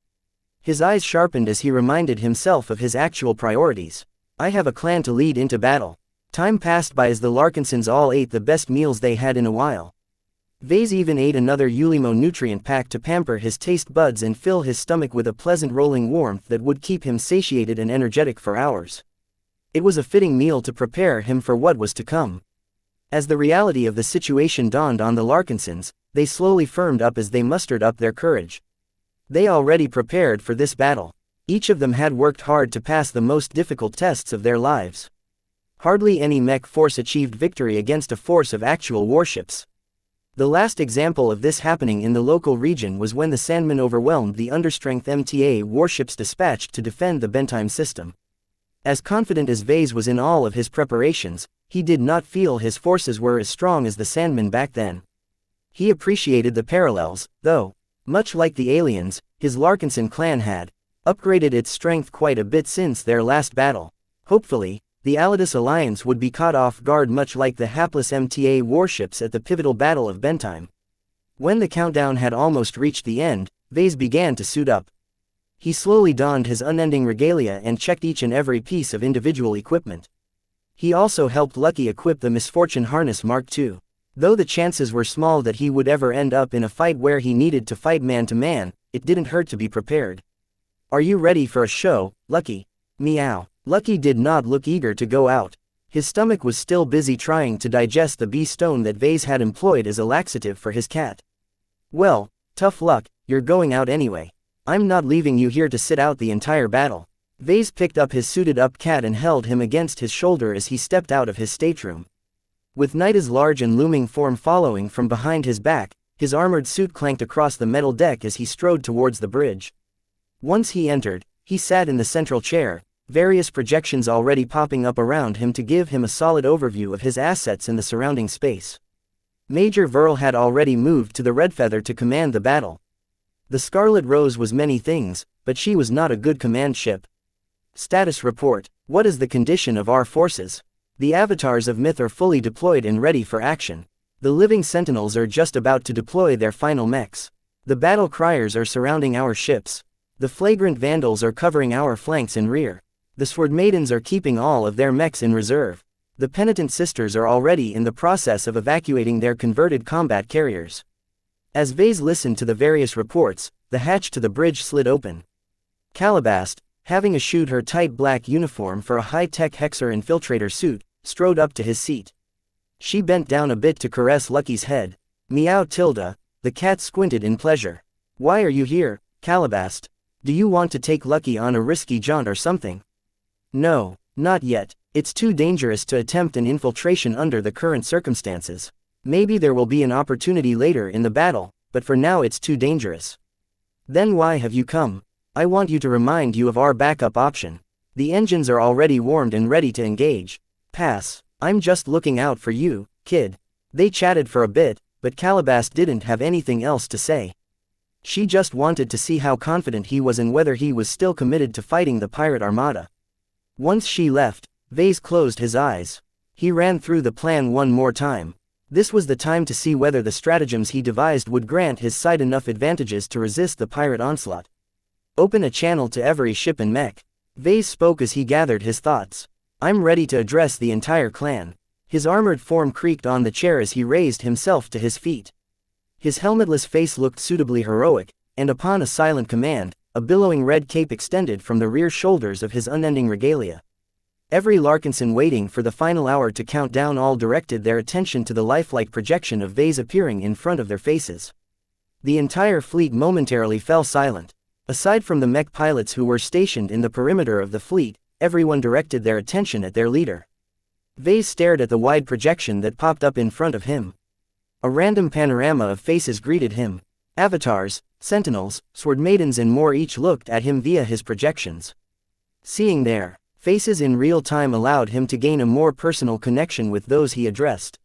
His eyes sharpened as he reminded himself of his actual priorities. I have a clan to lead into battle. Time passed by as the Larkinsons all ate the best meals they had in a while. Vase even ate another Ulimo nutrient pack to pamper his taste buds and fill his stomach with a pleasant rolling warmth that would keep him satiated and energetic for hours. It was a fitting meal to prepare him for what was to come. As the reality of the situation dawned on the Larkinsons, they slowly firmed up as they mustered up their courage. They already prepared for this battle. Each of them had worked hard to pass the most difficult tests of their lives. Hardly any mech force achieved victory against a force of actual warships. The last example of this happening in the local region was when the Sandmen overwhelmed the understrength MTA warships dispatched to defend the Bentime system. As confident as Vase was in all of his preparations, he did not feel his forces were as strong as the Sandmen back then. He appreciated the parallels, though. Much like the aliens, his Larkinson clan had upgraded its strength quite a bit since their last battle. Hopefully, the Alidus alliance would be caught off guard much like the hapless MTA warships at the pivotal Battle of Bentheim. When the countdown had almost reached the end, Vase began to suit up. He slowly donned his unending regalia and checked each and every piece of individual equipment. He also helped Lucky equip the Misfortune Harness Mark II. Though the chances were small that he would ever end up in a fight where he needed to fight man-to-man, it didn't hurt to be prepared. "Are you ready for a show, Lucky?" Meow. Lucky did not look eager to go out. His stomach was still busy trying to digest the bee stone that Vase had employed as a laxative for his cat. "Well, tough luck, you're going out anyway. I'm not leaving you here to sit out the entire battle." Vase picked up his suited-up cat and held him against his shoulder as he stepped out of his stateroom. With Nida's large and looming form following from behind his back, his armored suit clanked across the metal deck as he strode towards the bridge. Once he entered, he sat in the central chair, various projections already popping up around him to give him a solid overview of his assets in the surrounding space. Major Verl had already moved to the Red Feather to command the battle. The Scarlet Rose was many things, but she was not a good command ship. Status report: what is the condition of our forces? The avatars of Myth are fully deployed and ready for action. The living sentinels are just about to deploy their final mechs. The battle criers are surrounding our ships. The flagrant vandals are covering our flanks and rear. The Sword Maidens are keeping all of their mechs in reserve. The Penitent Sisters are already in the process of evacuating their converted combat carriers. As Vase listened to the various reports, the hatch to the bridge slid open. Calabast, having eschewed her tight black uniform for a high-tech Hexer infiltrator suit, strode up to his seat. She bent down a bit to caress Lucky's head. Meow Tilda, the cat squinted in pleasure. "Why are you here, Calabast? Do you want to take Lucky on a risky jaunt or something?" "No, not yet. It's too dangerous to attempt an infiltration under the current circumstances. Maybe there will be an opportunity later in the battle, but for now it's too dangerous." "Then why have you come?" "I want you to remind you of our backup option. The engines are already warmed and ready to engage." "Pass. I'm just looking out for you, kid." They chatted for a bit, but Calabast didn't have anything else to say. She just wanted to see how confident he was and whether he was still committed to fighting the pirate armada. Once she left, Vase closed his eyes. He ran through the plan one more time. This was the time to see whether the stratagems he devised would grant his side enough advantages to resist the pirate onslaught. "Open a channel to every ship and mech." Vase spoke as he gathered his thoughts. "I'm ready to address the entire clan." His armored form creaked on the chair as he raised himself to his feet. His helmetless face looked suitably heroic, and upon a silent command, a billowing red cape extended from the rear shoulders of his unending regalia. Every Larkinson waiting for the final hour to count down all directed their attention to the lifelike projection of Vase appearing in front of their faces. The entire fleet momentarily fell silent. Aside from the mech pilots who were stationed in the perimeter of the fleet, everyone directed their attention at their leader. Vase stared at the wide projection that popped up in front of him. A random panorama of faces greeted him. Avatars, sentinels, sword maidens and more each looked at him via his projections. Seeing their faces in real time allowed him to gain a more personal connection with those he addressed.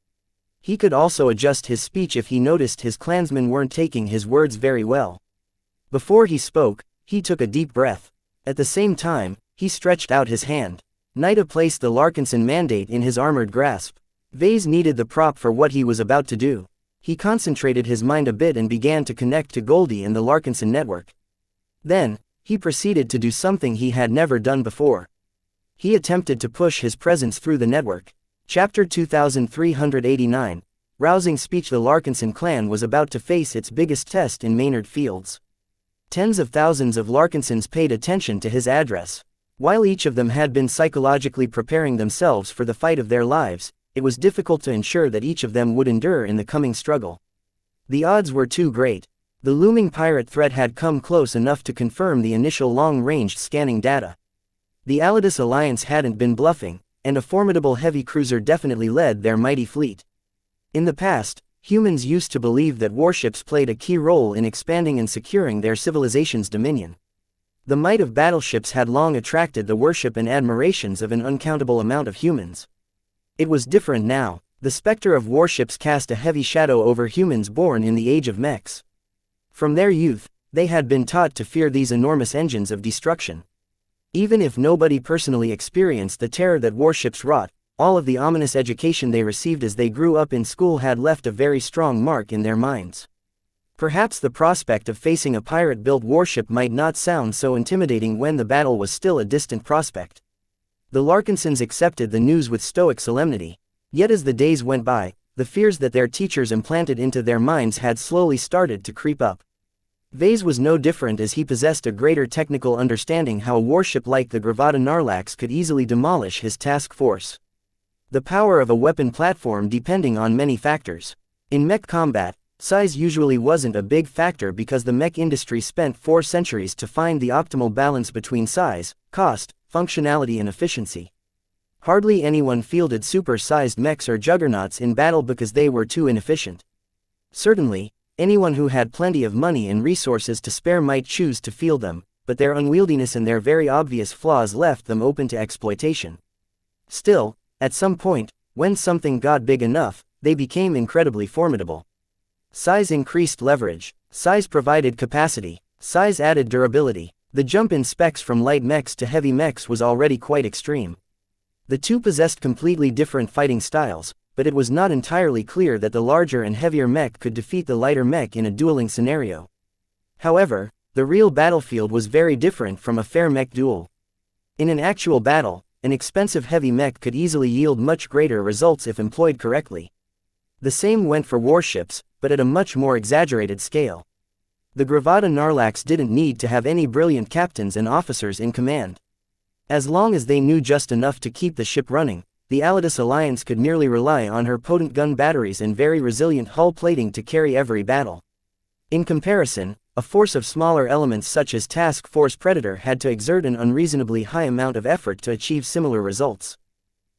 He could also adjust his speech if he noticed his clansmen weren't taking his words very well. Before he spoke, he took a deep breath. At the same time, he stretched out his hand. Nida placed the Larkinson mandate in his armored grasp. Vase needed the prop for what he was about to do. He concentrated his mind a bit and began to connect to Goldie and the Larkinson network. Then, he proceeded to do something he had never done before. He attempted to push his presence through the network. Chapter 2389. Rousing speech. The Larkinson clan was about to face its biggest test in Maynard Fields. Tens of thousands of Larkinsons paid attention to his address. While each of them had been psychologically preparing themselves for the fight of their lives, it was difficult to ensure that each of them would endure in the coming struggle. The odds were too great. The looming pirate threat had come close enough to confirm the initial long-range scanning data. The Alidus alliance hadn't been bluffing, and a formidable heavy cruiser definitely led their mighty fleet. In the past, humans used to believe that warships played a key role in expanding and securing their civilization's dominion. The might of battleships had long attracted the worship and admirations of an uncountable amount of humans. It was different now. The specter of warships cast a heavy shadow over humans born in the age of mechs. From their youth, they had been taught to fear these enormous engines of destruction. Even if nobody personally experienced the terror that warships wrought, all of the ominous education they received as they grew up in school had left a very strong mark in their minds. Perhaps the prospect of facing a pirate-built warship might not sound so intimidating when the battle was still a distant prospect. The Larkinsons accepted the news with stoic solemnity. Yet as the days went by, the fears that their teachers implanted into their minds had slowly started to creep up. Vase was no different, as he possessed a greater technical understanding how a warship like the Gravata Narlax could easily demolish his task force. The power of a weapon platform depending on many factors. In mech combat, size usually wasn't a big factor because the mech industry spent 4 centuries to find the optimal balance between size, cost, functionality and efficiency. Hardly anyone fielded super-sized mechs or juggernauts in battle because they were too inefficient. Certainly, anyone who had plenty of money and resources to spare might choose to field them, but their unwieldiness and their very obvious flaws left them open to exploitation. Still, at some point, when something got big enough, they became incredibly formidable. Size increased leverage. Size provided capacity. Size added durability. The jump in specs from light mechs to heavy mechs was already quite extreme. The two possessed completely different fighting styles, but it was not entirely clear that the larger and heavier mech could defeat the lighter mech in a dueling scenario. However, the real battlefield was very different from a fair mech duel. In an actual battle, an expensive heavy mech could easily yield much greater results if employed correctly. The same went for warships, but at a much more exaggerated scale. The Gravata Narlax didn't need to have any brilliant captains and officers in command. As long as they knew just enough to keep the ship running, the Alidus Alliance could merely rely on her potent gun batteries and very resilient hull plating to carry every battle. In comparison, a force of smaller elements such as Task Force Predator had to exert an unreasonably high amount of effort to achieve similar results.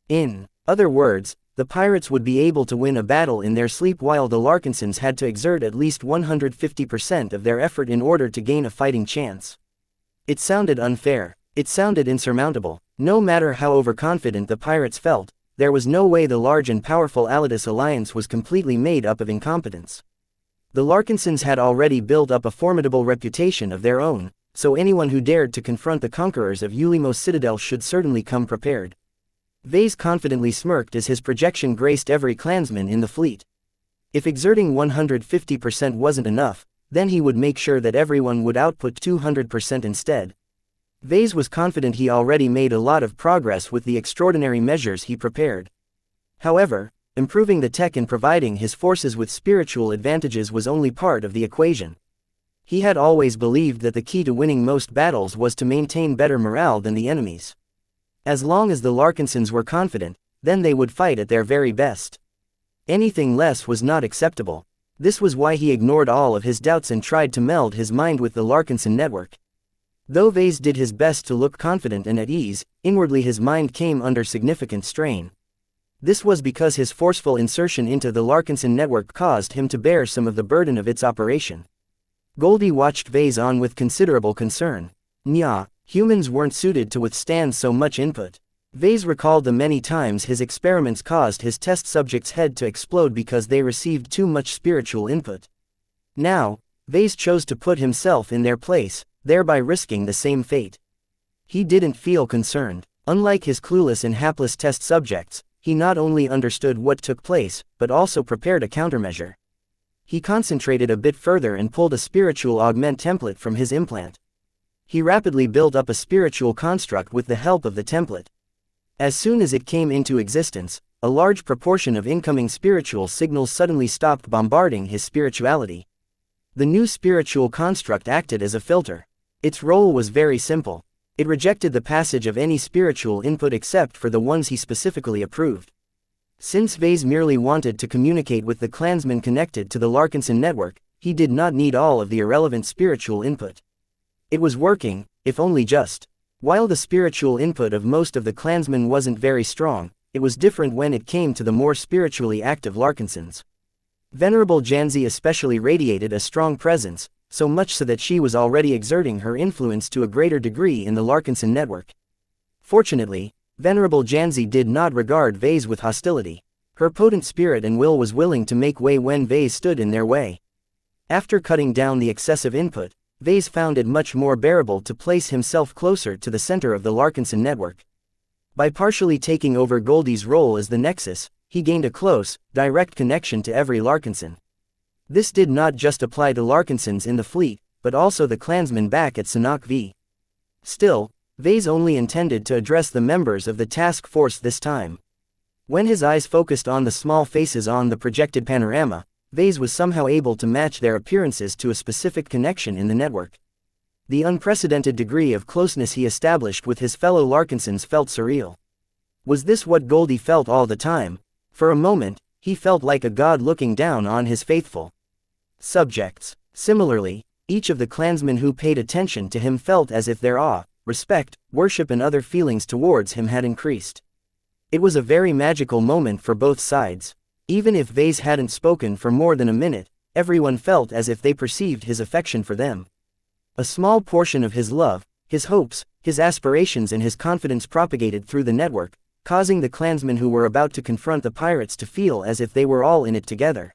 In other words, the pirates would be able to win a battle in their sleep while the Larkinsons had to exert at least 150% of their effort in order to gain a fighting chance. It sounded unfair. It sounded insurmountable. No matter how overconfident the pirates felt, there was no way the large and powerful Alidus Alliance was completely made up of incompetents. The Larkinsons had already built up a formidable reputation of their own, so anyone who dared to confront the conquerors of Ulimo's citadel should certainly come prepared. Vase confidently smirked as his projection graced every clansman in the fleet. If exerting 150% wasn't enough, then he would make sure that everyone would output 200% instead. Vase was confident he already made a lot of progress with the extraordinary measures he prepared. However, improving the tech and providing his forces with spiritual advantages was only part of the equation. He had always believed that the key to winning most battles was to maintain better morale than the enemies. As long as the Larkinsons were confident, then they would fight at their very best. Anything less was not acceptable. This was why he ignored all of his doubts and tried to meld his mind with the Larkinson network. Though Vase did his best to look confident and at ease, inwardly his mind came under significant strain. This was because his forceful insertion into the Larkinson network caused him to bear some of the burden of its operation. Goldie watched Vase on with considerable concern. Nya, humans weren't suited to withstand so much input. Vase recalled the many times his experiments caused his test subjects' head to explode because they received too much spiritual input. Now, Vase chose to put himself in their place, thereby risking the same fate. He didn't feel concerned. Unlike his clueless and hapless test subjects, he not only understood what took place, but also prepared a countermeasure. He concentrated a bit further and pulled a spiritual augment template from his implant. He rapidly built up a spiritual construct with the help of the template. As soon as it came into existence, a large proportion of incoming spiritual signals suddenly stopped bombarding his spirituality. The new spiritual construct acted as a filter. Its role was very simple. It rejected the passage of any spiritual input except for the ones he specifically approved. Since Vase merely wanted to communicate with the clansmen connected to the Larkinson network, he did not need all of the irrelevant spiritual input. It was working, if only just. While the spiritual input of most of the clansmen wasn't very strong, it was different when it came to the more spiritually active Larkinsons. Venerable Janzi especially radiated a strong presence, so much so that she was already exerting her influence to a greater degree in the Larkinson network. Fortunately, Venerable Janzi did not regard Vase with hostility. Her potent spirit and will was willing to make way when Vase stood in their way. After cutting down the excessive input, Vase found it much more bearable to place himself closer to the center of the Larkinson network. By partially taking over Goldie's role as the Nexus, he gained a close, direct connection to every Larkinson. This did not just apply to Larkinsons in the fleet, but also the clansmen back at Sanok V. Still, Vase only intended to address the members of the task force this time. When his eyes focused on the small faces on the projected panorama, Vase was somehow able to match their appearances to a specific connection in the network. The unprecedented degree of closeness he established with his fellow Larkinsons felt surreal. Was this what Goldie felt all the time? For a moment, he felt like a god looking down on his faithful subjects. Similarly, each of the clansmen who paid attention to him felt as if their awe, respect, worship and other feelings towards him had increased. It was a very magical moment for both sides. Even if Vase hadn't spoken for more than a minute, everyone felt as if they perceived his affection for them. A small portion of his love, his hopes, his aspirations and his confidence propagated through the network, causing the clansmen who were about to confront the pirates to feel as if they were all in it together.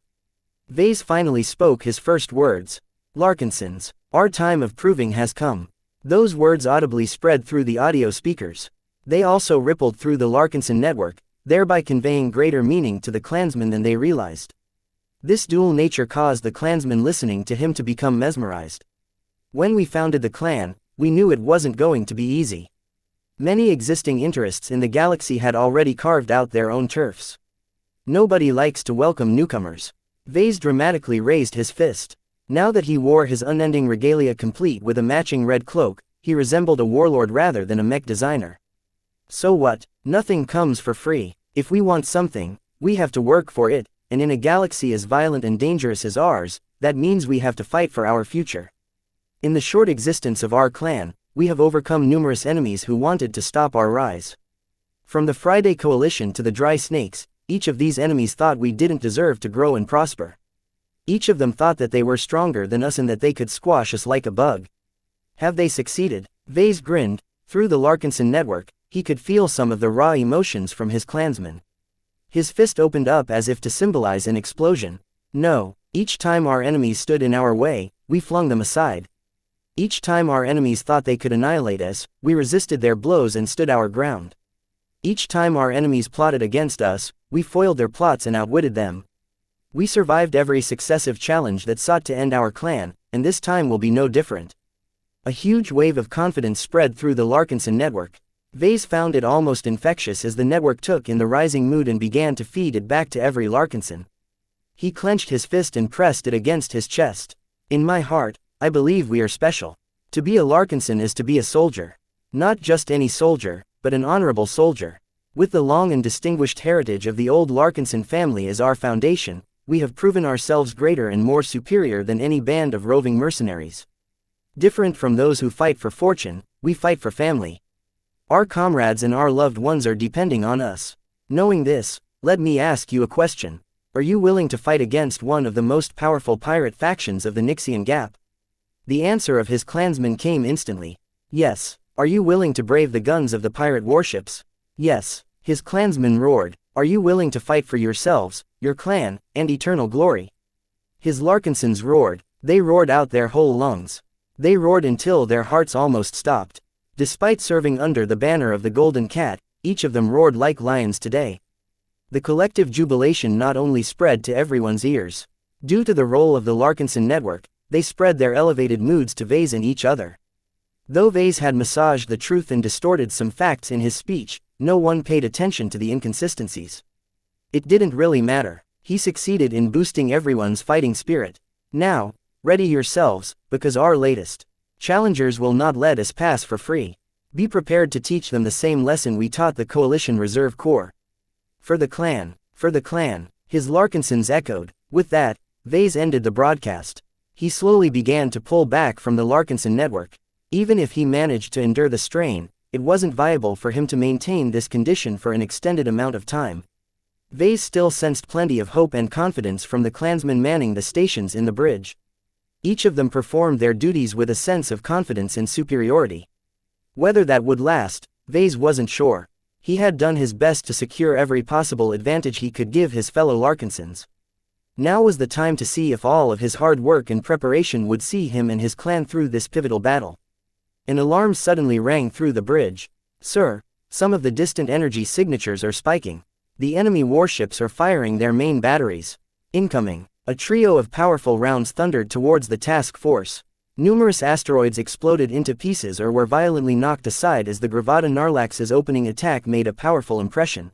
Vase finally spoke his first words. "Larkinsons, our time of proving has come." Those words audibly spread through the audio speakers. They also rippled through the Larkinson network, thereby conveying greater meaning to the clansmen than they realized. This dual nature caused the clansmen listening to him to become mesmerized. When we founded the clan, we knew it wasn't going to be easy. Many existing interests in the galaxy had already carved out their own turfs. Nobody likes to welcome newcomers. Vase dramatically raised his fist. Now that he wore his unending regalia complete with a matching red cloak, he resembled a warlord rather than a mech designer. So what? Nothing comes for free. If we want something, we have to work for it, and in a galaxy as violent and dangerous as ours, that means we have to fight for our future. In the short existence of our clan, we have overcome numerous enemies who wanted to stop our rise. From the Friday Coalition to the Dry Snakes, each of these enemies thought we didn't deserve to grow and prosper. Each of them thought that they were stronger than us and that they could squash us like a bug. Have they succeeded? Vase grinned. Through the Larkinson network, he could feel some of the raw emotions from his clansmen. His fist opened up as if to symbolize an explosion. No, each time our enemies stood in our way, we flung them aside. Each time our enemies thought they could annihilate us, we resisted their blows and stood our ground. Each time our enemies plotted against us, we foiled their plots and outwitted them. We survived every successive challenge that sought to end our clan, and this time will be no different. A huge wave of confidence spread through the Larkinson network. Vase found it almost infectious as the network took in the rising mood and began to feed it back to every Larkinson. He clenched his fist and pressed it against his chest. In my heart, I believe we are special. To be a Larkinson is to be a soldier. Not just any soldier, but an honorable soldier. With the long and distinguished heritage of the old Larkinson family as our foundation, we have proven ourselves greater and more superior than any band of roving mercenaries. Different from those who fight for fortune, we fight for family. Our comrades and our loved ones are depending on us. Knowing this, let me ask you a question. Are you willing to fight against one of the most powerful pirate factions of the Nixian Gap? The answer of his clansmen came instantly. Yes. Are you willing to brave the guns of the pirate warships? Yes. His clansmen roared. Are you willing to fight for yourselves, your clan, and eternal glory? His Larkinsons roared. They roared out their whole lungs. They roared until their hearts almost stopped. Despite serving under the banner of the Golden Cat, each of them roared like lions today. The collective jubilation not only spread to everyone's ears. Due to the role of the Larkinson network, they spread their elevated moods to Vase and each other. Though Vase had massaged the truth and distorted some facts in his speech, no one paid attention to the inconsistencies. It didn't really matter. He succeeded in boosting everyone's fighting spirit. Now, ready yourselves, because our latest challengers will not let us pass for free. Be prepared to teach them the same lesson we taught the Coalition Reserve Corps. For the clan, his Larkinsons echoed. With that, Vase ended the broadcast. He slowly began to pull back from the Larkinson network. Even if he managed to endure the strain, it wasn't viable for him to maintain this condition for an extended amount of time. Vase still sensed plenty of hope and confidence from the clansmen manning the stations in the bridge. Each of them performed their duties with a sense of confidence and superiority. Whether that would last, Vase wasn't sure. He had done his best to secure every possible advantage he could give his fellow Larkinsons. Now was the time to see if all of his hard work and preparation would see him and his clan through this pivotal battle. An alarm suddenly rang through the bridge. "Sir, some of the distant energy signatures are spiking. The enemy warships are firing their main batteries. Incoming." A trio of powerful rounds thundered towards the task force. Numerous asteroids exploded into pieces or were violently knocked aside as the Gravada Narlax's opening attack made a powerful impression.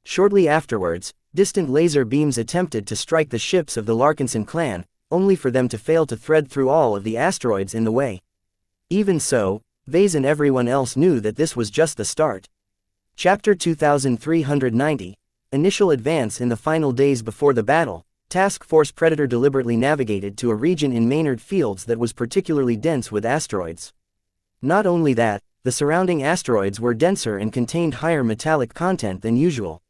Shortly afterwards, distant laser beams attempted to strike the ships of the Larkinson clan, only for them to fail to thread through all of the asteroids in the way. Even so, Vase and everyone else knew that this was just the start. Chapter 2390. Initial advance. In the final days before the battle, Task Force Predator deliberately navigated to a region in Maynard Fields that was particularly dense with asteroids. Not only that, the surrounding asteroids were denser and contained higher metallic content than usual.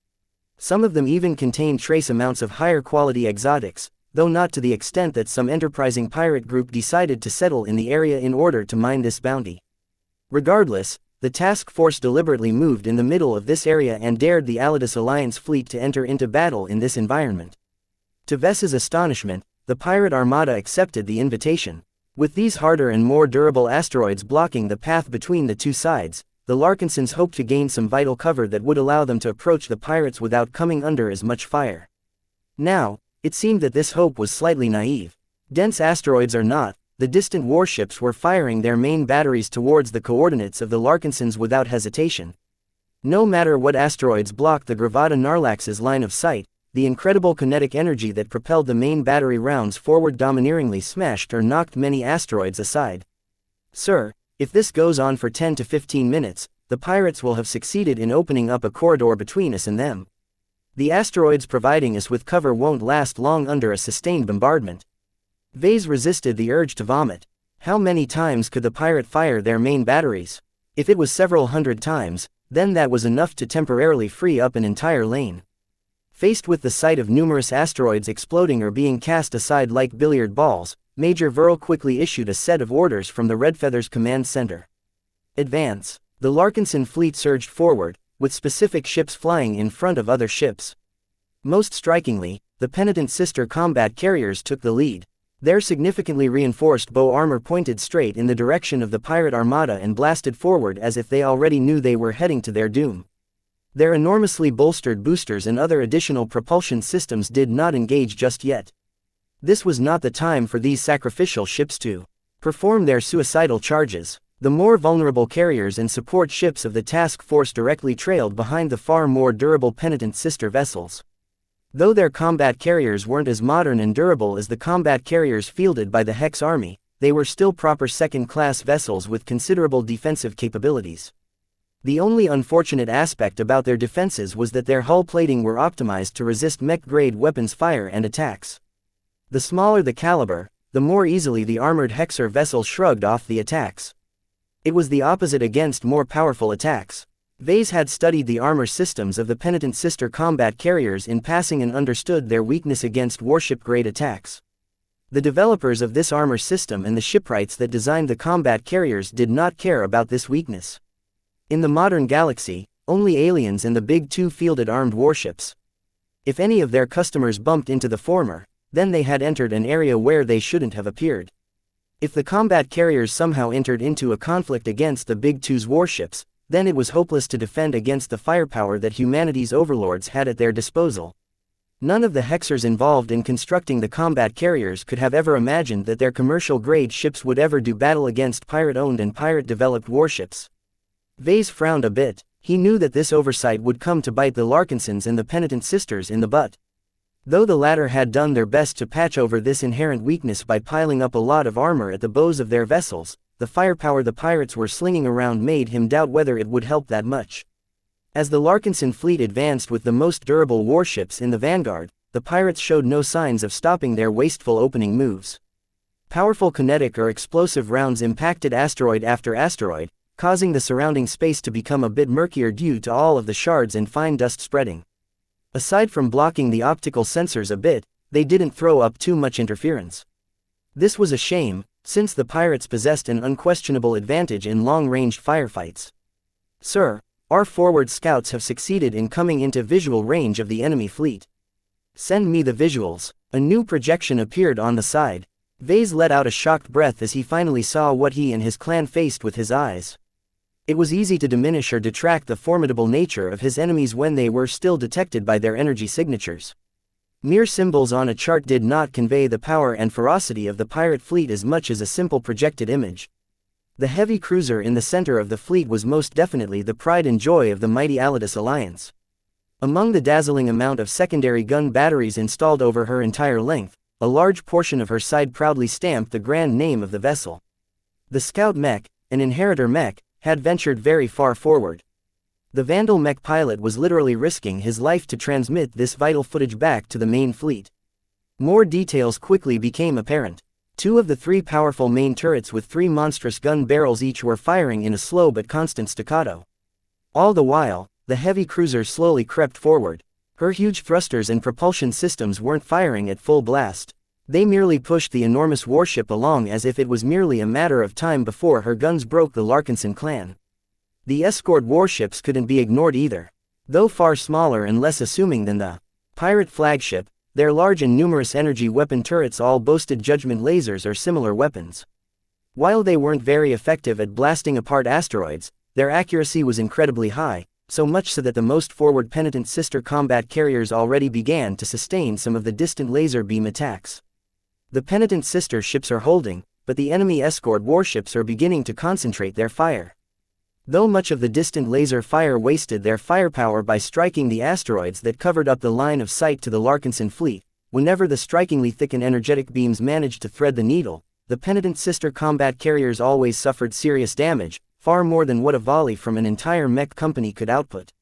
Some of them even contained trace amounts of higher quality exotics, though not to the extent that some enterprising pirate group decided to settle in the area in order to mine this bounty. Regardless, the task force deliberately moved in the middle of this area and dared the Alidus Alliance fleet to enter into battle in this environment. To Ves's astonishment, the pirate armada accepted the invitation. With these harder and more durable asteroids blocking the path between the two sides, the Larkinsons hoped to gain some vital cover that would allow them to approach the pirates without coming under as much fire. Now, it seemed that this hope was slightly naive. Dense asteroids or not, the distant warships were firing their main batteries towards the coordinates of the Larkinsons without hesitation. No matter what asteroids blocked the Gravada Narlax's line of sight, the incredible kinetic energy that propelled the main battery rounds forward domineeringly smashed or knocked many asteroids aside. "Sir, if this goes on for 10 to 15 minutes, the pirates will have succeeded in opening up a corridor between us and them. The asteroids providing us with cover won't last long under a sustained bombardment." Vase resisted the urge to vomit. How many times could the pirate fire their main batteries? If it was several hundred times, then that was enough to temporarily free up an entire lane. Faced with the sight of numerous asteroids exploding or being cast aside like billiard balls, Major Verl quickly issued a set of orders from the Red Feathers Command Center. "Advance." The Larkinson fleet surged forward, with specific ships flying in front of other ships. Most strikingly, the Penitent Sister combat carriers took the lead. Their significantly reinforced bow armor pointed straight in the direction of the pirate armada and blasted forward as if they already knew they were heading to their doom. Their enormously bolstered boosters and other additional propulsion systems did not engage just yet. This was not the time for these sacrificial ships to perform their suicidal charges. The more vulnerable carriers and support ships of the task force directly trailed behind the far more durable Penitent Sister vessels. Though their combat carriers weren't as modern and durable as the combat carriers fielded by the Hex army, they were still proper second-class vessels with considerable defensive capabilities. The only unfortunate aspect about their defenses was that their hull plating were optimized to resist mech-grade weapons fire and attacks. The smaller the caliber, the more easily the armored Hexer vessels shrugged off the attacks. It was the opposite against more powerful attacks. Vase had studied the armor systems of the Penitent Sister combat carriers in passing and understood their weakness against warship-grade attacks. The developers of this armor system and the shipwrights that designed the combat carriers did not care about this weakness. In the modern galaxy, only aliens and the Big Two fielded armed warships. If any of their customers bumped into the former, then they had entered an area where they shouldn't have appeared. If the combat carriers somehow entered into a conflict against the Big Two's warships, then it was hopeless to defend against the firepower that humanity's overlords had at their disposal. None of the Hexers involved in constructing the combat carriers could have ever imagined that their commercial-grade ships would ever do battle against pirate-owned and pirate-developed warships. Vase frowned a bit. He knew that this oversight would come to bite the Larkinsons and the Penitent Sisters in the butt. Though the latter had done their best to patch over this inherent weakness by piling up a lot of armor at the bows of their vessels, the firepower the pirates were slinging around made him doubt whether it would help that much. As the Larkinson fleet advanced with the most durable warships in the vanguard, the pirates showed no signs of stopping their wasteful opening moves. Powerful kinetic or explosive rounds impacted asteroid after asteroid, causing the surrounding space to become a bit murkier due to all of the shards and fine dust spreading. Aside from blocking the optical sensors a bit, they didn't throw up too much interference. This was a shame, since the pirates possessed an unquestionable advantage in long-ranged firefights. "Sir, our forward scouts have succeeded in coming into visual range of the enemy fleet. Send me the visuals." A new projection appeared on the side. Vase let out a shocked breath as he finally saw what he and his clan faced with his eyes. It was easy to diminish or detract the formidable nature of his enemies when they were still detected by their energy signatures. Mere symbols on a chart did not convey the power and ferocity of the pirate fleet as much as a simple projected image. The heavy cruiser in the center of the fleet was most definitely the pride and joy of the mighty Alidus alliance. Among the dazzling amount of secondary gun batteries installed over her entire length, a large portion of her side proudly stamped the grand name of the vessel. The scout Mech, an inheritor Mech, had ventured very far forward. The Vandal Mech pilot was literally risking his life to transmit this vital footage back to the main fleet. More details quickly became apparent. 2 of the 3 powerful main turrets with 3 monstrous gun barrels each were firing in a slow but constant staccato. All the while, the heavy cruiser slowly crept forward. Her huge thrusters and propulsion systems weren't firing at full blast. They merely pushed the enormous warship along as if it was merely a matter of time before her guns broke the Larkinson clan. The escort warships couldn't be ignored either. Though far smaller and less assuming than the pirate flagship, their large and numerous energy weapon turrets all boasted judgment lasers or similar weapons. While they weren't very effective at blasting apart asteroids, their accuracy was incredibly high, so much so that the most forward penitent sister combat carriers already began to sustain some of the distant laser beam attacks. The penitent sister ships are holding, but the enemy escort warships are beginning to concentrate their fire. Though much of the distant laser fire wasted their firepower by striking the asteroids that covered up the line of sight to the Larkinson fleet, whenever the strikingly thick and energetic beams managed to thread the needle, the penitent sister combat carriers always suffered serious damage, far more than what a volley from an entire mech company could output.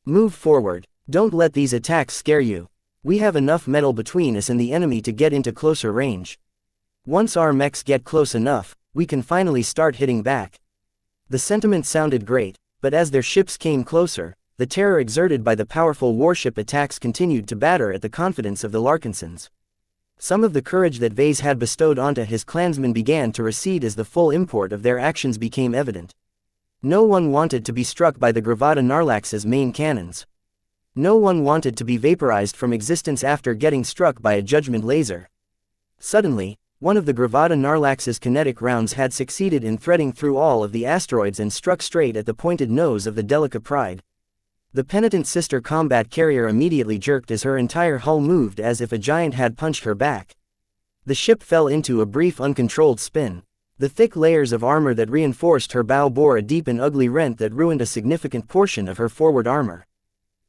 "Move forward. Don't let these attacks scare you. We have enough metal between us and the enemy to get into closer range. Once our mechs get close enough, we can finally start hitting back." The sentiment sounded great, but as their ships came closer, the terror exerted by the powerful warship attacks continued to batter at the confidence of the Larkinsons. Some of the courage that Vase had bestowed onto his clansmen began to recede as the full import of their actions became evident. No one wanted to be struck by the Gravada Narlax's main cannons. No one wanted to be vaporized from existence after getting struck by a judgment laser. Suddenly, one of the Gravada Narlax's kinetic rounds had succeeded in threading through all of the asteroids and struck straight at the pointed nose of the Delica Pride. The penitent sister combat carrier immediately jerked as her entire hull moved as if a giant had punched her back. The ship fell into a brief uncontrolled spin. The thick layers of armor that reinforced her bow bore a deep and ugly rent that ruined a significant portion of her forward armor.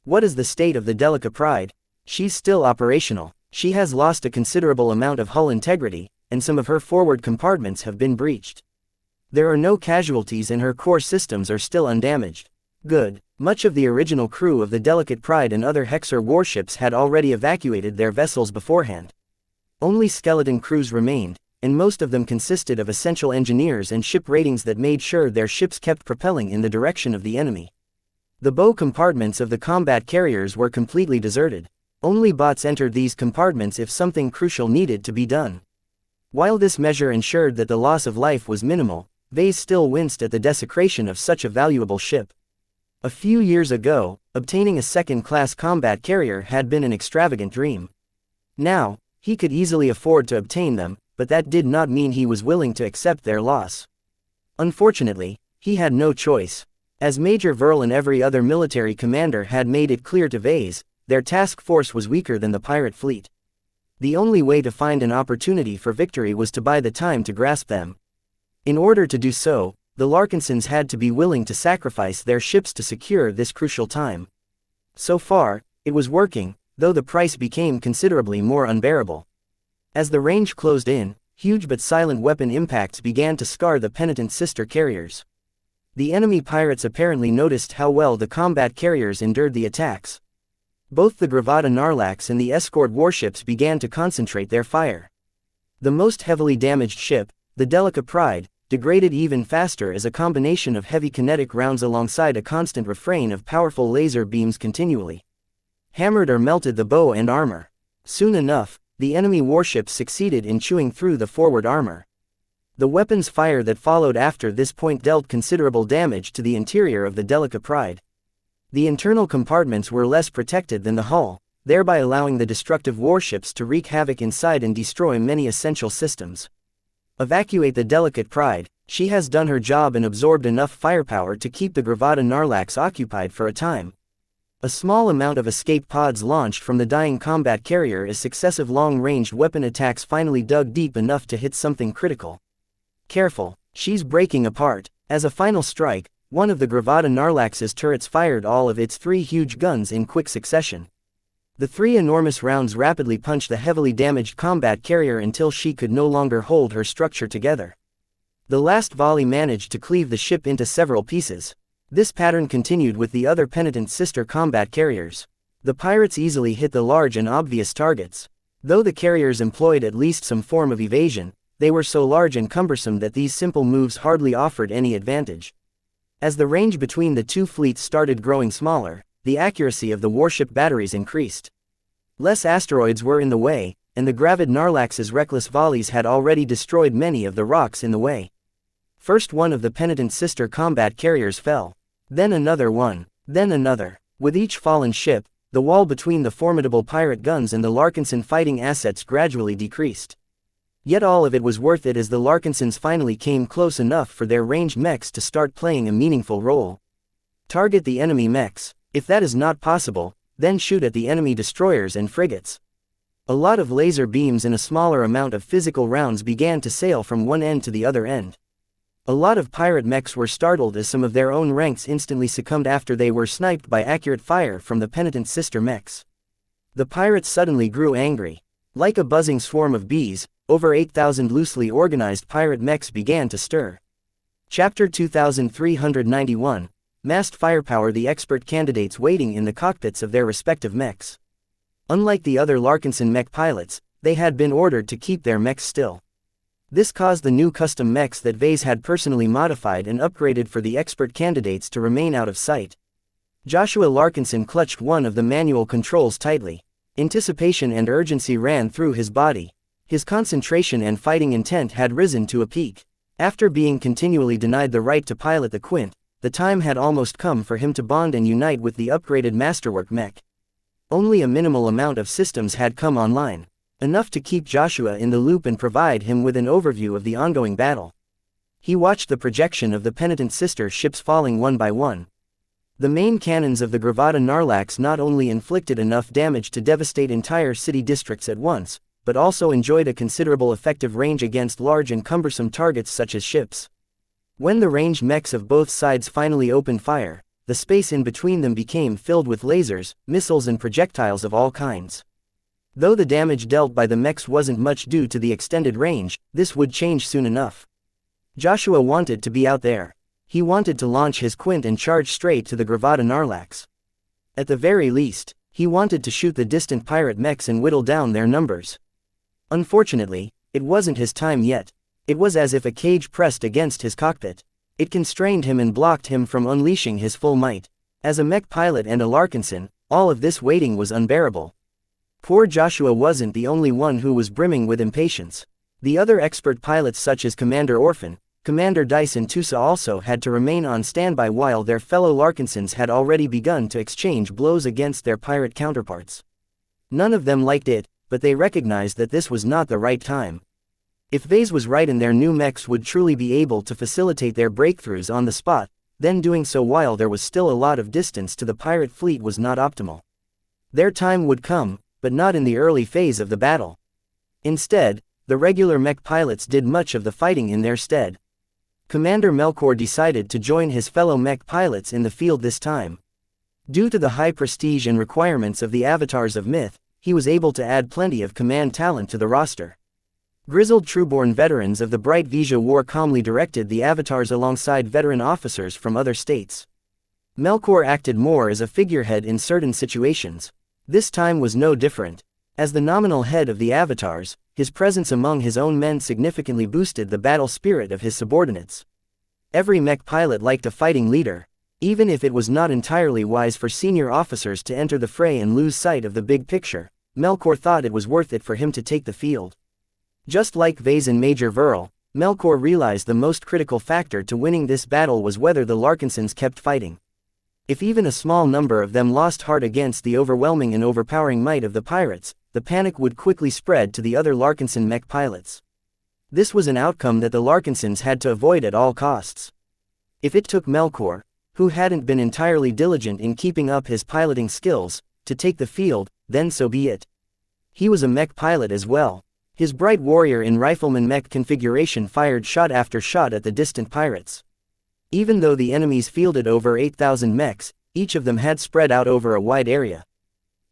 What is the state of the Delica Pride? She's still operational. She has lost a considerable amount of hull integrity, and some of her forward compartments have been breached. There are no casualties and her core systems are still undamaged. Good. Much of the original crew of the Delicate Pride and other Hexer warships had already evacuated their vessels beforehand. Only skeleton crews remained, and most of them consisted of essential engineers and ship ratings that made sure their ships kept propelling in the direction of the enemy. The bow compartments of the combat carriers were completely deserted. Only bots entered these compartments if something crucial needed to be done. While this measure ensured that the loss of life was minimal, Vase still winced at the desecration of such a valuable ship. A few years ago, obtaining a second-class combat carrier had been an extravagant dream. Now, he could easily afford to obtain them, but that did not mean he was willing to accept their loss. Unfortunately, he had no choice. As Major Verl and every other military commander had made it clear to Vase, their task force was weaker than the pirate fleet. The only way to find an opportunity for victory was to buy the time to grasp them. In order to do so, the Larkinsons had to be willing to sacrifice their ships to secure this crucial time. So far, it was working, though the price became considerably more unbearable. As the range closed in, huge but silent weapon impacts began to scar the penitent sister carriers. The enemy pirates apparently noticed how well the combat carriers endured the attacks. Both the Gravada Narlax and the escort warships began to concentrate their fire. The most heavily damaged ship, the Delica Pride, degraded even faster as a combination of heavy kinetic rounds alongside a constant refrain of powerful laser beams continually hammered or melted the bow and armor. Soon enough, the enemy warships succeeded in chewing through the forward armor. The weapons fire that followed after this point dealt considerable damage to the interior of the Delica Pride. The internal compartments were less protected than the hull, thereby allowing the destructive warships to wreak havoc inside and destroy many essential systems. Evacuate the delicate Pride. She has done her job and absorbed enough firepower to keep the Gravada Narlax occupied for a time. A small amount of escape pods launched from the dying combat carrier as successive long-ranged weapon attacks finally dug deep enough to hit something critical. Careful, she's breaking apart. As a final strike, one of the Gravada Narlax's turrets fired all of its 3 huge guns in quick succession. The 3 enormous rounds rapidly punched the heavily damaged combat carrier until she could no longer hold her structure together. The last volley managed to cleave the ship into several pieces. This pattern continued with the other penitent sister combat carriers. The pirates easily hit the large and obvious targets. Though the carriers employed at least some form of evasion, they were so large and cumbersome that these simple moves hardly offered any advantage. As the range between the 2 fleets started growing smaller, the accuracy of the warship batteries increased. Less asteroids were in the way, and the Gravid Narlax's reckless volleys had already destroyed many of the rocks in the way. First one of the penitent sister combat carriers fell. Then another one. Then another. With each fallen ship, the wall between the formidable pirate guns and the Larkinson fighting assets gradually decreased. Yet all of it was worth it as the Larkinsons finally came close enough for their ranged mechs to start playing a meaningful role. Target the enemy mechs. If that is not possible, then shoot at the enemy destroyers and frigates. A lot of laser beams and a smaller amount of physical rounds began to sail from one end to the other end. A lot of pirate mechs were startled as some of their own ranks instantly succumbed after they were sniped by accurate fire from the penitent sister mechs. The pirates suddenly grew angry. Like a buzzing swarm of bees, over 8,000 loosely organized pirate mechs began to stir. Chapter 2391. Massed firepower. The expert candidates waiting in the cockpits of their respective mechs. Unlike the other Larkinson mech pilots, they had been ordered to keep their mechs still. This caused the new custom mechs that Vase had personally modified and upgraded for the expert candidates to remain out of sight. Joshua Larkinson clutched one of the manual controls tightly. Anticipation and urgency ran through his body. His concentration and fighting intent had risen to a peak. After being continually denied the right to pilot the Quint, the time had almost come for him to bond and unite with the upgraded Masterwork mech. Only a minimal amount of systems had come online, enough to keep Joshua in the loop and provide him with an overview of the ongoing battle. He watched the projection of the penitent sister ships falling one by one. The main cannons of the Gravada Narlax not only inflicted enough damage to devastate entire city districts at once, but also enjoyed a considerable effective range against large and cumbersome targets such as ships. When the ranged mechs of both sides finally opened fire, the space in between them became filled with lasers, missiles and projectiles of all kinds. Though the damage dealt by the mechs wasn't much due to the extended range, this would change soon enough. Joshua wanted to be out there. He wanted to launch his Quint and charge straight to the Gravada Narlax. At the very least, he wanted to shoot the distant pirate mechs and whittle down their numbers. Unfortunately, it wasn't his time yet. It was as if a cage pressed against his cockpit. It constrained him and blocked him from unleashing his full might. As a mech pilot and a Larkinson, all of this waiting was unbearable. Poor Joshua wasn't the only one who was brimming with impatience. The other expert pilots such as Commander Orphan, Commander Dice and Tusa also had to remain on standby while their fellow Larkinsons had already begun to exchange blows against their pirate counterparts. None of them liked it, but they recognized that this was not the right time. If Vase was right and their new mechs would truly be able to facilitate their breakthroughs on the spot, then doing so while there was still a lot of distance to the pirate fleet was not optimal. Their time would come, but not in the early phase of the battle. Instead, the regular mech pilots did much of the fighting in their stead. Commander Melkor decided to join his fellow mech pilots in the field this time. Due to the high prestige and requirements of the avatars of myth, he was able to add plenty of command talent to the roster. Grizzled Trueborn veterans of the Bright Vija War calmly directed the avatars alongside veteran officers from other states. Melkor acted more as a figurehead in certain situations. This time was no different. As the nominal head of the avatars, his presence among his own men significantly boosted the battle spirit of his subordinates. Every mech pilot liked a fighting leader, even if it was not entirely wise for senior officers to enter the fray and lose sight of the big picture. Melkor thought it was worth it for him to take the field. Just like Vase and Major Verl, Melkor realized the most critical factor to winning this battle was whether the Larkinsons kept fighting. If even a small number of them lost heart against the overwhelming and overpowering might of the pirates, the panic would quickly spread to the other Larkinson mech pilots. This was an outcome that the Larkinsons had to avoid at all costs. If it took Melkor, who hadn't been entirely diligent in keeping up his piloting skills, to take the field, then so be it. He was a mech pilot as well. His bright warrior in rifleman mech configuration fired shot after shot at the distant pirates. Even though the enemies fielded over 8,000 mechs, each of them had spread out over a wide area.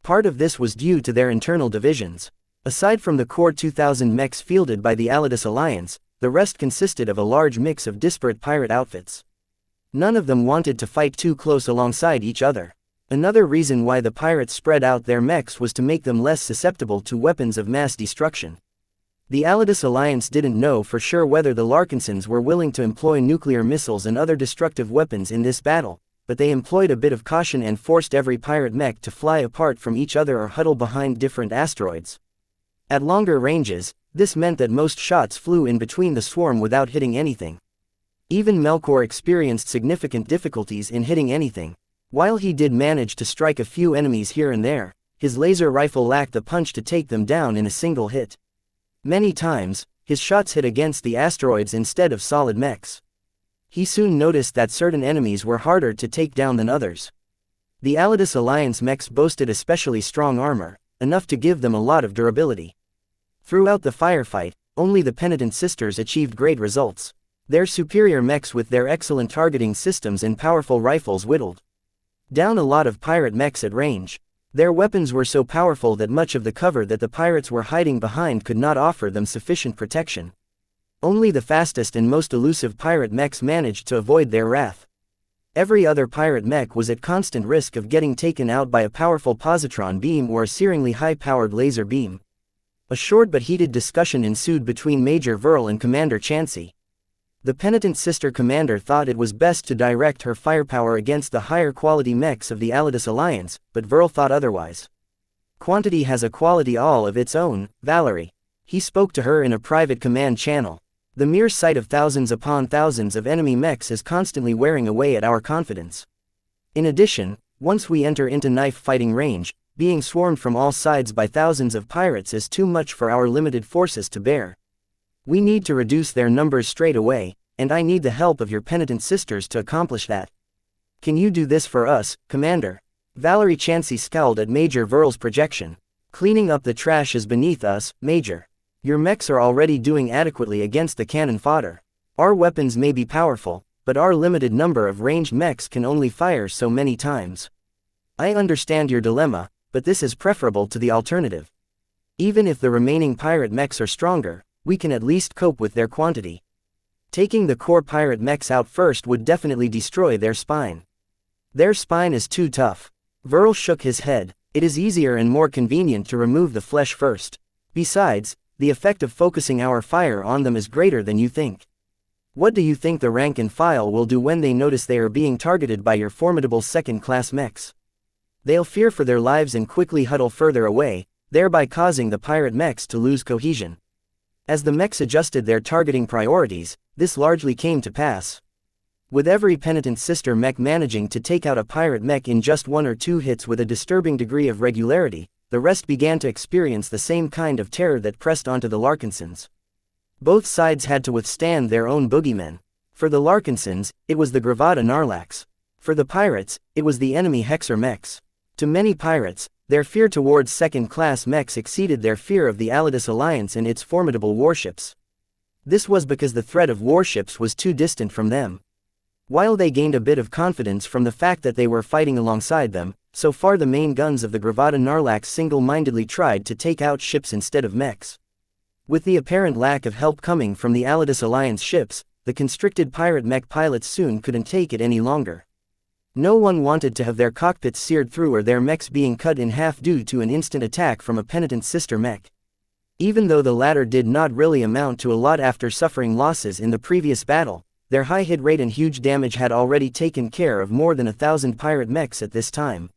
Part of this was due to their internal divisions. Aside from the core 2,000 mechs fielded by the Alidus Alliance, the rest consisted of a large mix of disparate pirate outfits. None of them wanted to fight too close alongside each other. Another reason why the pirates spread out their mechs was to make them less susceptible to weapons of mass destruction. The Alidus Alliance didn't know for sure whether the Larkinsons were willing to employ nuclear missiles and other destructive weapons in this battle, but they employed a bit of caution and forced every pirate mech to fly apart from each other or huddle behind different asteroids. At longer ranges, this meant that most shots flew in between the swarm without hitting anything. Even Melkor experienced significant difficulties in hitting anything. While he did manage to strike a few enemies here and there, his laser rifle lacked the punch to take them down in a single hit. Many times, his shots hit against the asteroids instead of solid mechs. He soon noticed that certain enemies were harder to take down than others. The Alidus Alliance mechs boasted especially strong armor, enough to give them a lot of durability. Throughout the firefight, only the Penitent Sisters achieved great results. Their superior mechs with their excellent targeting systems and powerful rifles whittled down a lot of pirate mechs at range. Their weapons were so powerful that much of the cover that the pirates were hiding behind could not offer them sufficient protection. Only the fastest and most elusive pirate mechs managed to avoid their wrath. Every other pirate mech was at constant risk of getting taken out by a powerful positron beam or a searingly high-powered laser beam. A short but heated discussion ensued between Major Verl and Commander Xianxia. The Penitent Sister Commander thought it was best to direct her firepower against the higher quality mechs of the Alidus Alliance, but Verl thought otherwise. Quantity has a quality all of its own, Valerie. He spoke to her in a private command channel. The mere sight of thousands upon thousands of enemy mechs is constantly wearing away at our confidence. In addition, once we enter into knife fighting range, being swarmed from all sides by thousands of pirates is too much for our limited forces to bear. We need to reduce their numbers straight away, and I need the help of your Penitent Sisters to accomplish that. Can you do this for us, Commander? Valerie Xianxia scowled at Major Verl's projection. Cleaning up the trash is beneath us, Major. Your mechs are already doing adequately against the cannon fodder. Our weapons may be powerful, but our limited number of ranged mechs can only fire so many times. I understand your dilemma, but this is preferable to the alternative. Even if the remaining pirate mechs are stronger, we can at least cope with their quantity. Taking the core pirate mechs out first would definitely destroy their spine. Their spine is too tough. Verl shook his head. It is easier and more convenient to remove the flesh first. Besides, the effect of focusing our fire on them is greater than you think. What do you think the rank and file will do when they notice they are being targeted by your formidable second-class mechs? They'll fear for their lives and quickly huddle further away, thereby causing the pirate mechs to lose cohesion. As the mechs adjusted their targeting priorities, this largely came to pass. With every Penitent Sister mech managing to take out a pirate mech in just 1 or 2 hits with a disturbing degree of regularity, the rest began to experience the same kind of terror that pressed onto the Larkinsons. Both sides had to withstand their own boogeymen. For the Larkinsons, it was the Gravada Narlax. For the pirates, it was the enemy Hexer mechs. To many pirates, their fear towards second-class mechs exceeded their fear of the Alidus Alliance and its formidable warships. This was because the threat of warships was too distant from them. While they gained a bit of confidence from the fact that they were fighting alongside them, so far the main guns of the Gravada Narlax single-mindedly tried to take out ships instead of mechs. With the apparent lack of help coming from the Alidus Alliance ships, the constricted pirate mech pilots soon couldn't take it any longer. No one wanted to have their cockpits seared through or their mechs being cut in half due to an instant attack from a Penitent Sister mech. Even though the latter did not really amount to a lot after suffering losses in the previous battle, their high hit rate and huge damage had already taken care of more than 1,000 pirate mechs at this time.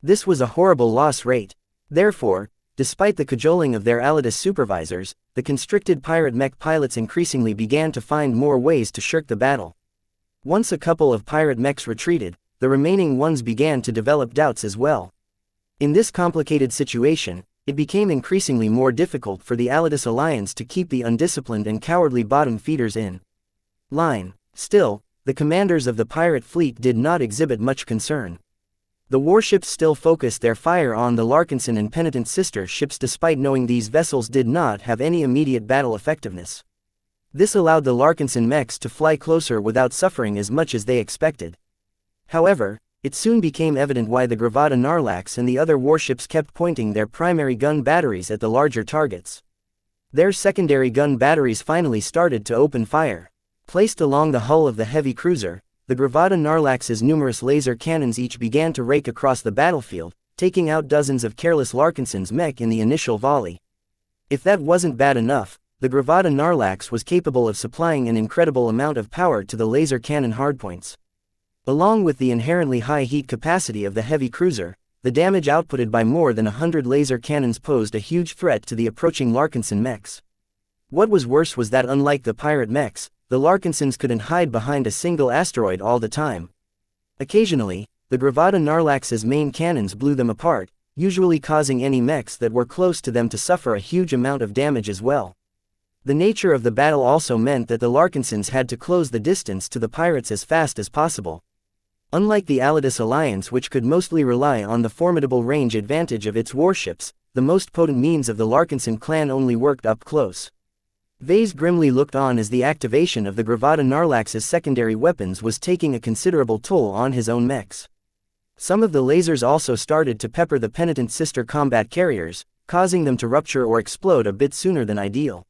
This was a horrible loss rate. Therefore, Despite the cajoling of their Alidus supervisors, the constricted pirate mech pilots increasingly began to find more ways to shirk the battle. Once a couple of pirate mechs retreated, the remaining ones began to develop doubts as well. In this complicated situation, it became increasingly more difficult for the Alidus alliance to keep the undisciplined and cowardly bottom feeders in line. Still, the commanders of the pirate fleet did not exhibit much concern. The warships still focused their fire on the Larkinson and Penitent Sister ships despite knowing these vessels did not have any immediate battle effectiveness. This allowed the Larkinson mechs to fly closer without suffering as much as they expected. However, it soon became evident why the Gravada Narlax and the other warships kept pointing their primary gun batteries at the larger targets. Their secondary gun batteries finally started to open fire. Placed along the hull of the heavy cruiser, the Gravada Narlax's numerous laser cannons each began to rake across the battlefield, taking out dozens of careless Larkinson's mech in the initial volley. If that wasn't bad enough, the Gravada Narlax was capable of supplying an incredible amount of power to the laser cannon hardpoints. Along with the inherently high heat capacity of the heavy cruiser, the damage outputted by more than 100 laser cannons posed a huge threat to the approaching Larkinson mechs. What was worse was that unlike the pirate mechs, the Larkinsons couldn't hide behind a single asteroid all the time. Occasionally, the Gravada Narlax's main cannons blew them apart, usually causing any mechs that were close to them to suffer a huge amount of damage as well. The nature of the battle also meant that the Larkinsons had to close the distance to the pirates as fast as possible. Unlike the Alidus alliance, which could mostly rely on the formidable range advantage of its warships, the most potent means of the Larkinson clan only worked up close. Vase grimly looked on as the activation of the Gravada Narlax's secondary weapons was taking a considerable toll on his own mechs. Some of the lasers also started to pepper the Penitent Sister combat carriers, causing them to rupture or explode a bit sooner than ideal.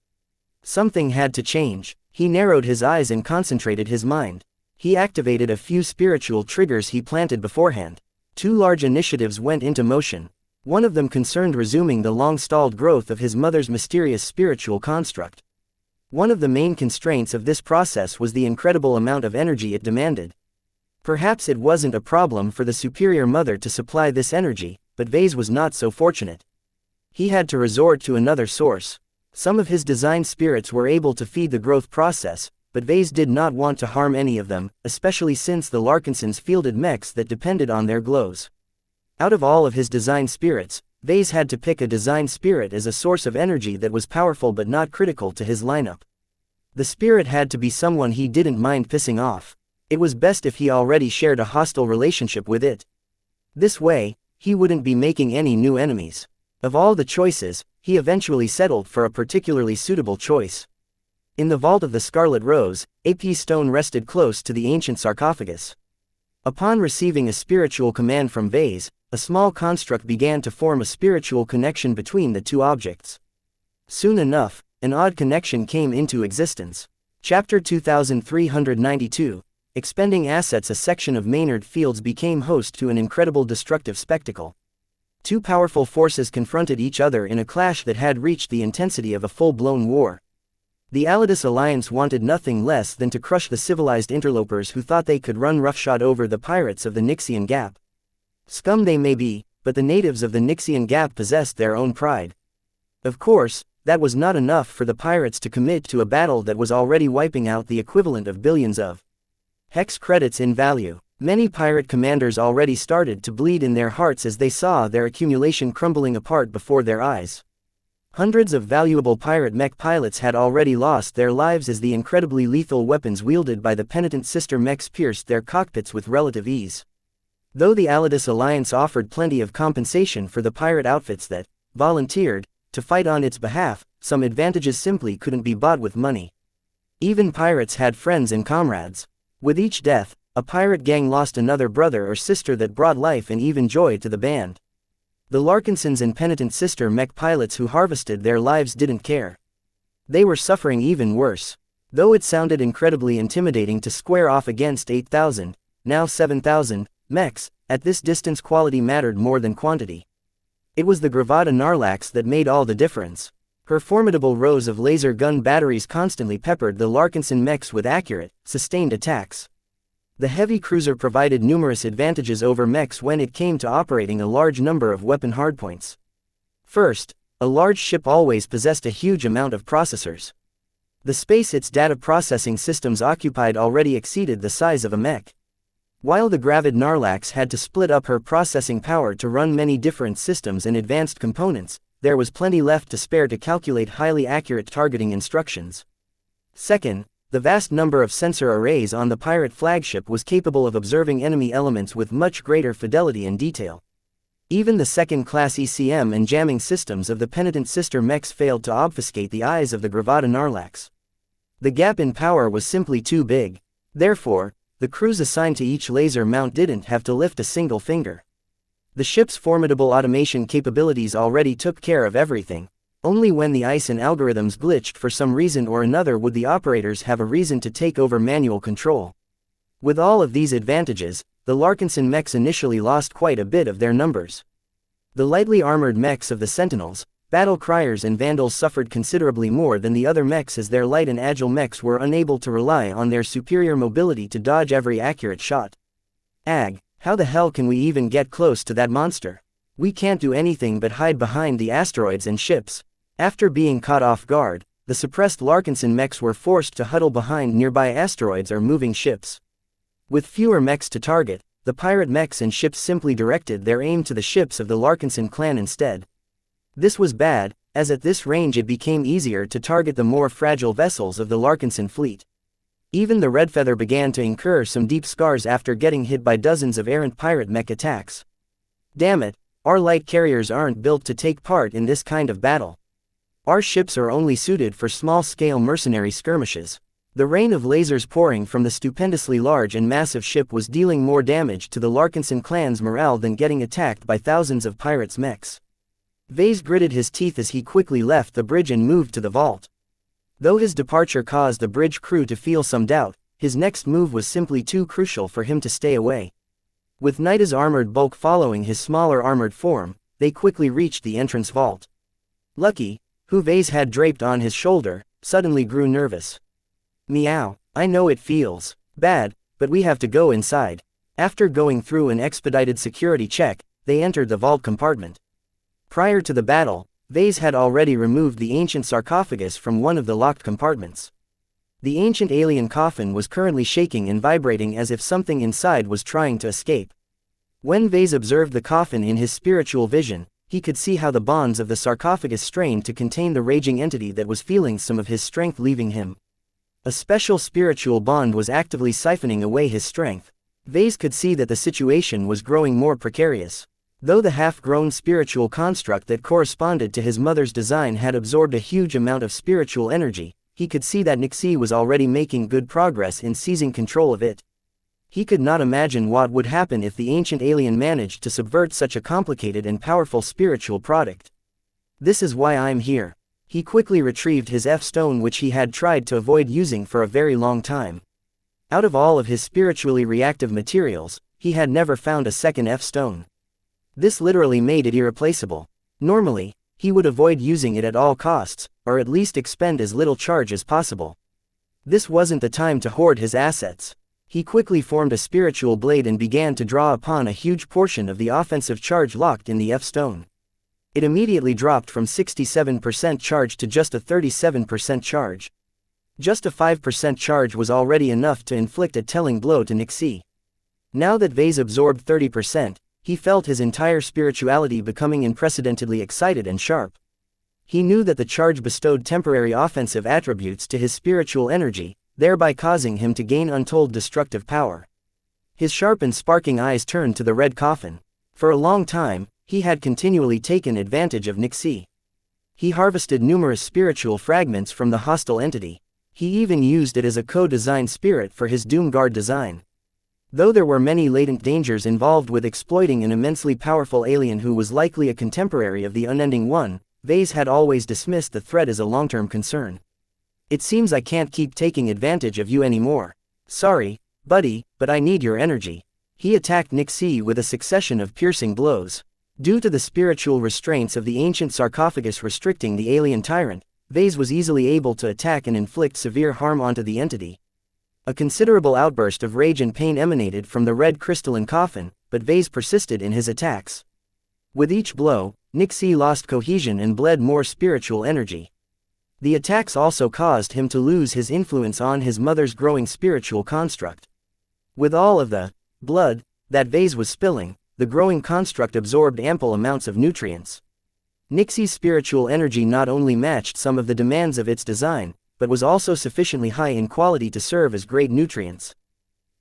Something had to change. He narrowed his eyes and concentrated his mind. He activated a few spiritual triggers he planted beforehand. 2 large initiatives went into motion. One of them concerned resuming the long-stalled growth of his mother's mysterious spiritual construct. One of the main constraints of this process was the incredible amount of energy it demanded. Perhaps it wasn't a problem for the superior mother to supply this energy, but Vase was not so fortunate. He had to resort to another source. Some of his design spirits were able to feed the growth process, but Vase did not want to harm any of them, especially since the Larkinsons fielded mechs that depended on their glows. Out of all of his design spirits, Vase had to pick a design spirit as a source of energy that was powerful but not critical to his lineup. The spirit had to be someone he didn't mind pissing off. It was best if he already shared a hostile relationship with it. This way, he wouldn't be making any new enemies. Of all the choices, he eventually settled for a particularly suitable choice. In the vault of the Scarlet Rose, AP Stone rested close to the ancient sarcophagus. Upon receiving a spiritual command from Vase, a small construct began to form a spiritual connection between the two objects. Soon enough, an odd connection came into existence. Chapter 2392, Expending Assets. A section of Maynard Fields became host to an incredible destructive spectacle. 2 powerful forces confronted each other in a clash that had reached the intensity of a full-blown war. The Alidus alliance wanted nothing less than to crush the civilized interlopers who thought they could run roughshod over the pirates of the Nixian Gap. Scum they may be, but the natives of the Nixian Gap possessed their own pride. Of course, that was not enough for the pirates to commit to a battle that was already wiping out the equivalent of billions of hex credits in value. Many pirate commanders already started to bleed in their hearts as they saw their accumulation crumbling apart before their eyes. Hundreds of valuable pirate mech pilots had already lost their lives as the incredibly lethal weapons wielded by the Penitent Sister mechs pierced their cockpits with relative ease. Though the Alidus alliance offered plenty of compensation for the pirate outfits that volunteered to fight on its behalf, some advantages simply couldn't be bought with money. Even pirates had friends and comrades. With each death, a pirate gang lost another brother or sister that brought life and even joy to the band. The Larkinsons and Penitent Sister mech pilots who harvested their lives didn't care. They were suffering even worse. Though it sounded incredibly intimidating to square off against 8,000, now 7,000, mechs, at this distance quality mattered more than quantity. It was the Gravada Narlax that made all the difference. Her formidable rows of laser gun batteries constantly peppered the Larkinson mechs with accurate, sustained attacks. The heavy cruiser provided numerous advantages over mechs when it came to operating a large number of weapon hardpoints. First, a large ship always possessed a huge amount of processors. The space its data processing systems occupied already exceeded the size of a mech. While the gravid Narlax had to split up her processing power to run many different systems and advanced components, there was plenty left to spare to calculate highly accurate targeting instructions. Second, the vast number of sensor arrays on the pirate flagship was capable of observing enemy elements with much greater fidelity and detail. Even the second-class ECM and jamming systems of the penitent sister mechs failed to obfuscate the eyes of the Gravada Narlax. The gap in power was simply too big. Therefore, the crews assigned to each laser mount didn't have to lift a single finger. The ship's formidable automation capabilities already took care of everything. Only when the ice and algorithms glitched for some reason or another would the operators have a reason to take over manual control. With all of these advantages, the Larkinson mechs initially lost quite a bit of their numbers. The lightly armored mechs of the Sentinels, Battle Criers and Vandals suffered considerably more than the other mechs, as their light and agile mechs were unable to rely on their superior mobility to dodge every accurate shot. Ag, how the hell can we even get close to that monster? We can't do anything but hide behind the asteroids and ships. After being caught off guard, the suppressed Larkinson mechs were forced to huddle behind nearby asteroids or moving ships. With fewer mechs to target, the pirate mechs and ships simply directed their aim to the ships of the Larkinson clan instead. This was bad, as at this range it became easier to target the more fragile vessels of the Larkinson fleet. Even the Redfeather began to incur some deep scars after getting hit by dozens of errant pirate mech attacks. Damn it, our light carriers aren't built to take part in this kind of battle. Our ships are only suited for small-scale mercenary skirmishes. The rain of lasers pouring from the stupendously large and massive ship was dealing more damage to the Larkinson clan's morale than getting attacked by thousands of pirates' mechs. Vase gritted his teeth as he quickly left the bridge and moved to the vault. Though his departure caused the bridge crew to feel some doubt, his next move was simply too crucial for him to stay away. With Nita's armored bulk following his smaller armored form, they quickly reached the entrance vault. Lucky, who Vase had draped on his shoulder, suddenly grew nervous. Meow, I know it feels bad, but we have to go inside. After going through an expedited security check, they entered the vault compartment. Prior to the battle, Vase had already removed the ancient sarcophagus from one of the locked compartments. The ancient alien coffin was currently shaking and vibrating as if something inside was trying to escape. When Vase observed the coffin in his spiritual vision, he could see how the bonds of the sarcophagus strained to contain the raging entity that was feeling some of his strength leaving him. A special spiritual bond was actively siphoning away his strength. Vase could see that the situation was growing more precarious. Though the half-grown spiritual construct that corresponded to his mother's design had absorbed a huge amount of spiritual energy, he could see that Nixie was already making good progress in seizing control of it. He could not imagine what would happen if the ancient alien managed to subvert such a complicated and powerful spiritual product. This is why I'm here. He quickly retrieved his F-stone, which he had tried to avoid using for a very long time. Out of all of his spiritually reactive materials, he had never found a second F-stone. This literally made it irreplaceable. Normally, he would avoid using it at all costs, or at least expend as little charge as possible. This wasn't the time to hoard his assets. He quickly formed a spiritual blade and began to draw upon a huge portion of the offensive charge locked in the F-stone. It immediately dropped from 67% charge to just a 37% charge. Just a 5% charge was already enough to inflict a telling blow to Nixie. Now that Vase absorbed 30%, he felt his entire spirituality becoming unprecedentedly excited and sharp. He knew that the charge bestowed temporary offensive attributes to his spiritual energy, thereby causing him to gain untold destructive power. His sharp and sparking eyes turned to the red coffin. For a long time, he had continually taken advantage of Nixie. He harvested numerous spiritual fragments from the hostile entity. He even used it as a co-designed spirit for his Doomguard design. Though there were many latent dangers involved with exploiting an immensely powerful alien who was likely a contemporary of the Unending One, Vase had always dismissed the threat as a long-term concern. It seems I can't keep taking advantage of you anymore. Sorry, buddy, but I need your energy. He attacked Nixie with a succession of piercing blows. Due to the spiritual restraints of the ancient sarcophagus restricting the alien tyrant, Vase was easily able to attack and inflict severe harm onto the entity. A considerable outburst of rage and pain emanated from the red crystalline coffin, but Vase persisted in his attacks. With each blow, Nixie lost cohesion and bled more spiritual energy. The attacks also caused him to lose his influence on his mother's growing spiritual construct. With all of the blood that vase was spilling, the growing construct absorbed ample amounts of nutrients. Nixie's spiritual energy not only matched some of the demands of its design, but was also sufficiently high in quality to serve as great nutrients.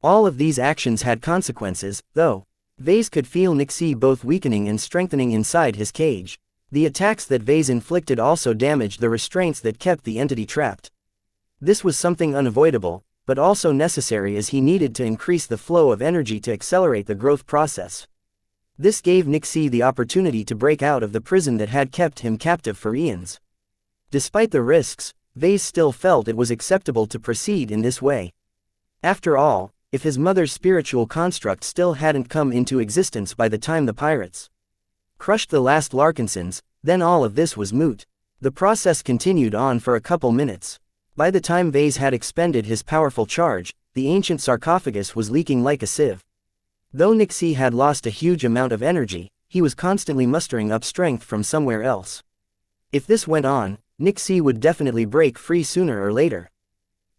All of these actions had consequences, though. Vase could feel Nixie both weakening and strengthening inside his cage. The attacks that Vase inflicted also damaged the restraints that kept the entity trapped. This was something unavoidable, but also necessary as he needed to increase the flow of energy to accelerate the growth process. This gave Nixie the opportunity to break out of the prison that had kept him captive for eons. Despite the risks, Vase still felt it was acceptable to proceed in this way. After all, if his mother's spiritual construct still hadn't come into existence by the time the pirates crushed the last Larkinsons, then all of this was moot. The process continued on for a couple minutes. By the time Vase had expended his powerful charge, the ancient sarcophagus was leaking like a sieve. Though Nixie had lost a huge amount of energy, he was constantly mustering up strength from somewhere else. If this went on, Nixie would definitely break free sooner or later.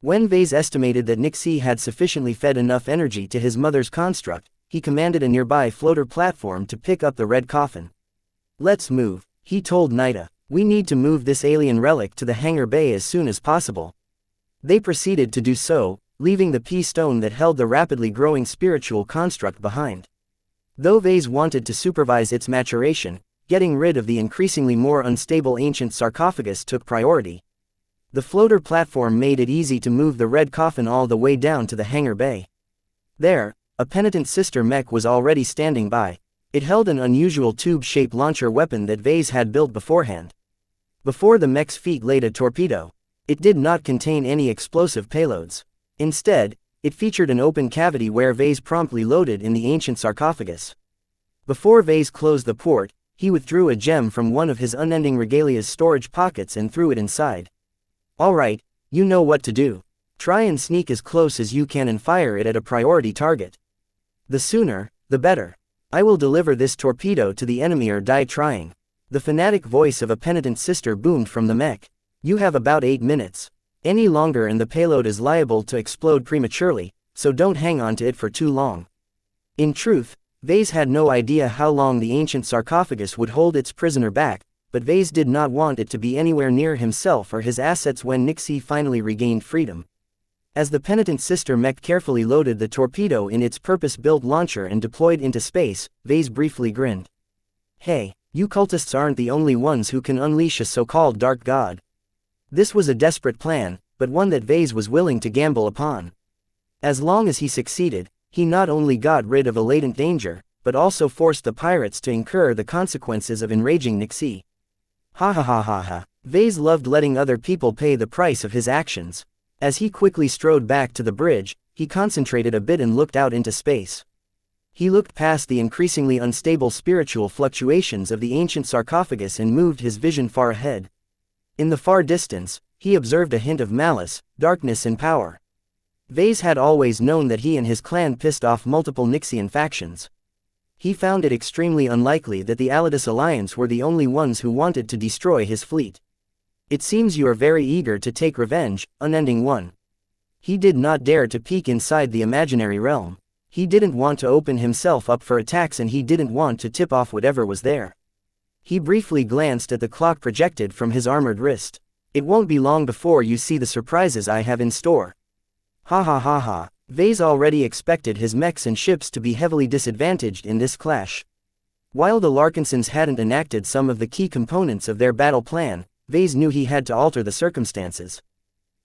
When Vase estimated that Nixie had sufficiently fed enough energy to his mother's construct, he commanded a nearby floater platform to pick up the red coffin. "Let's move," he told Nida. "We need to move this alien relic to the hangar bay as soon as possible." They proceeded to do so, leaving the P-stone that held the rapidly growing spiritual construct behind. Though Vase wanted to supervise its maturation, getting rid of the increasingly more unstable ancient sarcophagus took priority. The floater platform made it easy to move the red coffin all the way down to the hangar bay. There, a penitent sister Mech was already standing by. It held an unusual tube-shaped launcher weapon that Vase had built beforehand. Before the Mech's feet laid a torpedo. It did not contain any explosive payloads. Instead, it featured an open cavity where Vase promptly loaded in the ancient sarcophagus. Before Vase closed the port, he withdrew a gem from one of his unending regalia's storage pockets and threw it inside. "All right, you know what to do. Try and sneak as close as you can and fire it at a priority target. The sooner, the better. I will deliver this torpedo to the enemy or die trying." The fanatic voice of a penitent sister boomed from the Mech. "You have about 8 minutes. Any longer and the payload is liable to explode prematurely, so don't hang on to it for too long." In truth, Vase had no idea how long the ancient sarcophagus would hold its prisoner back, but Vase did not want it to be anywhere near himself or his assets when Nixie finally regained freedom. As the penitent sister Mech carefully loaded the torpedo in its purpose-built launcher and deployed into space, Vase briefly grinned. "Hey, you cultists aren't the only ones who can unleash a so-called dark god." This was a desperate plan, but one that Vase was willing to gamble upon. As long as he succeeded, he not only got rid of a latent danger, but also forced the pirates to incur the consequences of enraging Nixie. Ha ha ha ha ha. Vase loved letting other people pay the price of his actions. As he quickly strode back to the bridge, he concentrated a bit and looked out into space. He looked past the increasingly unstable spiritual fluctuations of the ancient sarcophagus and moved his vision far ahead. In the far distance, he observed a hint of malice, darkness and power. Vase had always known that he and his clan pissed off multiple Nixian factions. He found it extremely unlikely that the Alidus Alliance were the only ones who wanted to destroy his fleet. "It seems you are very eager to take revenge, Unending One." He did not dare to peek inside the imaginary realm. He didn't want to open himself up for attacks and he didn't want to tip off whatever was there. He briefly glanced at the clock projected from his armored wrist. "It won't be long before you see the surprises I have in store." Ha ha ha ha. Vase already expected his mechs and ships to be heavily disadvantaged in this clash. While the Larkinsons hadn't enacted some of the key components of their battle plan, Vase knew he had to alter the circumstances.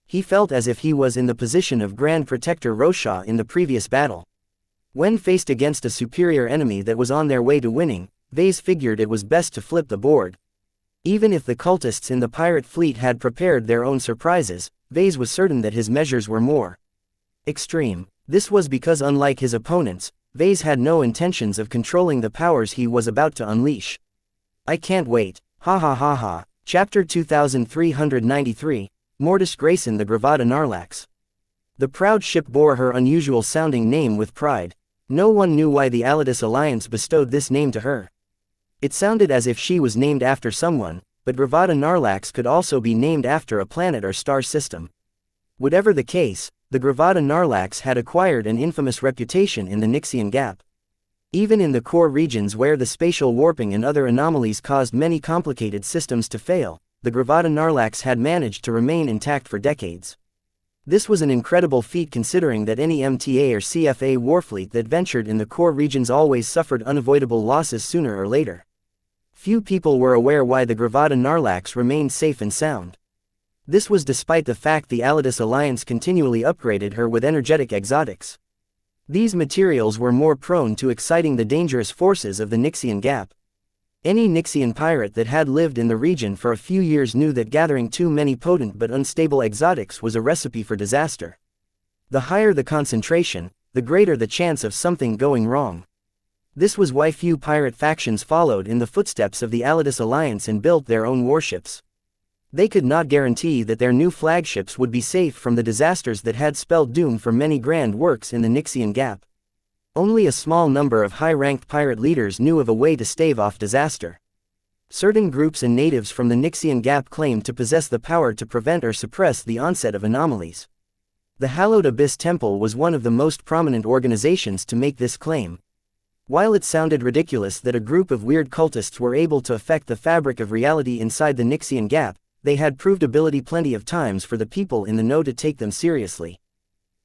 He felt as if he was in the position of Grand Protector Rosha in the previous battle. When faced against a superior enemy that was on their way to winning, Vase figured it was best to flip the board. Even if the cultists in the pirate fleet had prepared their own surprises, Vase was certain that his measures were more extreme. This was because unlike his opponents, Vase had no intentions of controlling the powers he was about to unleash. "I can't wait. Ha ha ha ha." Chapter 2393, Mortis Grayson the Gravada Narlax. The proud ship bore her unusual-sounding name with pride. No one knew why the Alidus Alliance bestowed this name to her. It sounded as if she was named after someone, but Gravada Narlax could also be named after a planet or star system. Whatever the case, the Gravada Narlax had acquired an infamous reputation in the Nixian Gap. Even in the core regions where the spatial warping and other anomalies caused many complicated systems to fail, the Gravada Narlax had managed to remain intact for decades. This was an incredible feat considering that any MTA or CFA warfleet that ventured in the core regions always suffered unavoidable losses sooner or later. Few people were aware why the Gravada Narlax remained safe and sound. This was despite the fact the Alidus Alliance continually upgraded her with energetic exotics. These materials were more prone to exciting the dangerous forces of the Nixian Gap. Any Nixian pirate that had lived in the region for a few years knew that gathering too many potent but unstable exotics was a recipe for disaster. The higher the concentration, the greater the chance of something going wrong. This was why few pirate factions followed in the footsteps of the Alidus Alliance and built their own warships. They could not guarantee that their new flagships would be safe from the disasters that had spelled doom for many grand works in the Nixian Gap. Only a small number of high-ranked pirate leaders knew of a way to stave off disaster. Certain groups and natives from the Nixian Gap claimed to possess the power to prevent or suppress the onset of anomalies. The Hallowed Abyss Temple was one of the most prominent organizations to make this claim. While it sounded ridiculous that a group of weird cultists were able to affect the fabric of reality inside the Nixian Gap, they had proved ability plenty of times for the people in the know to take them seriously.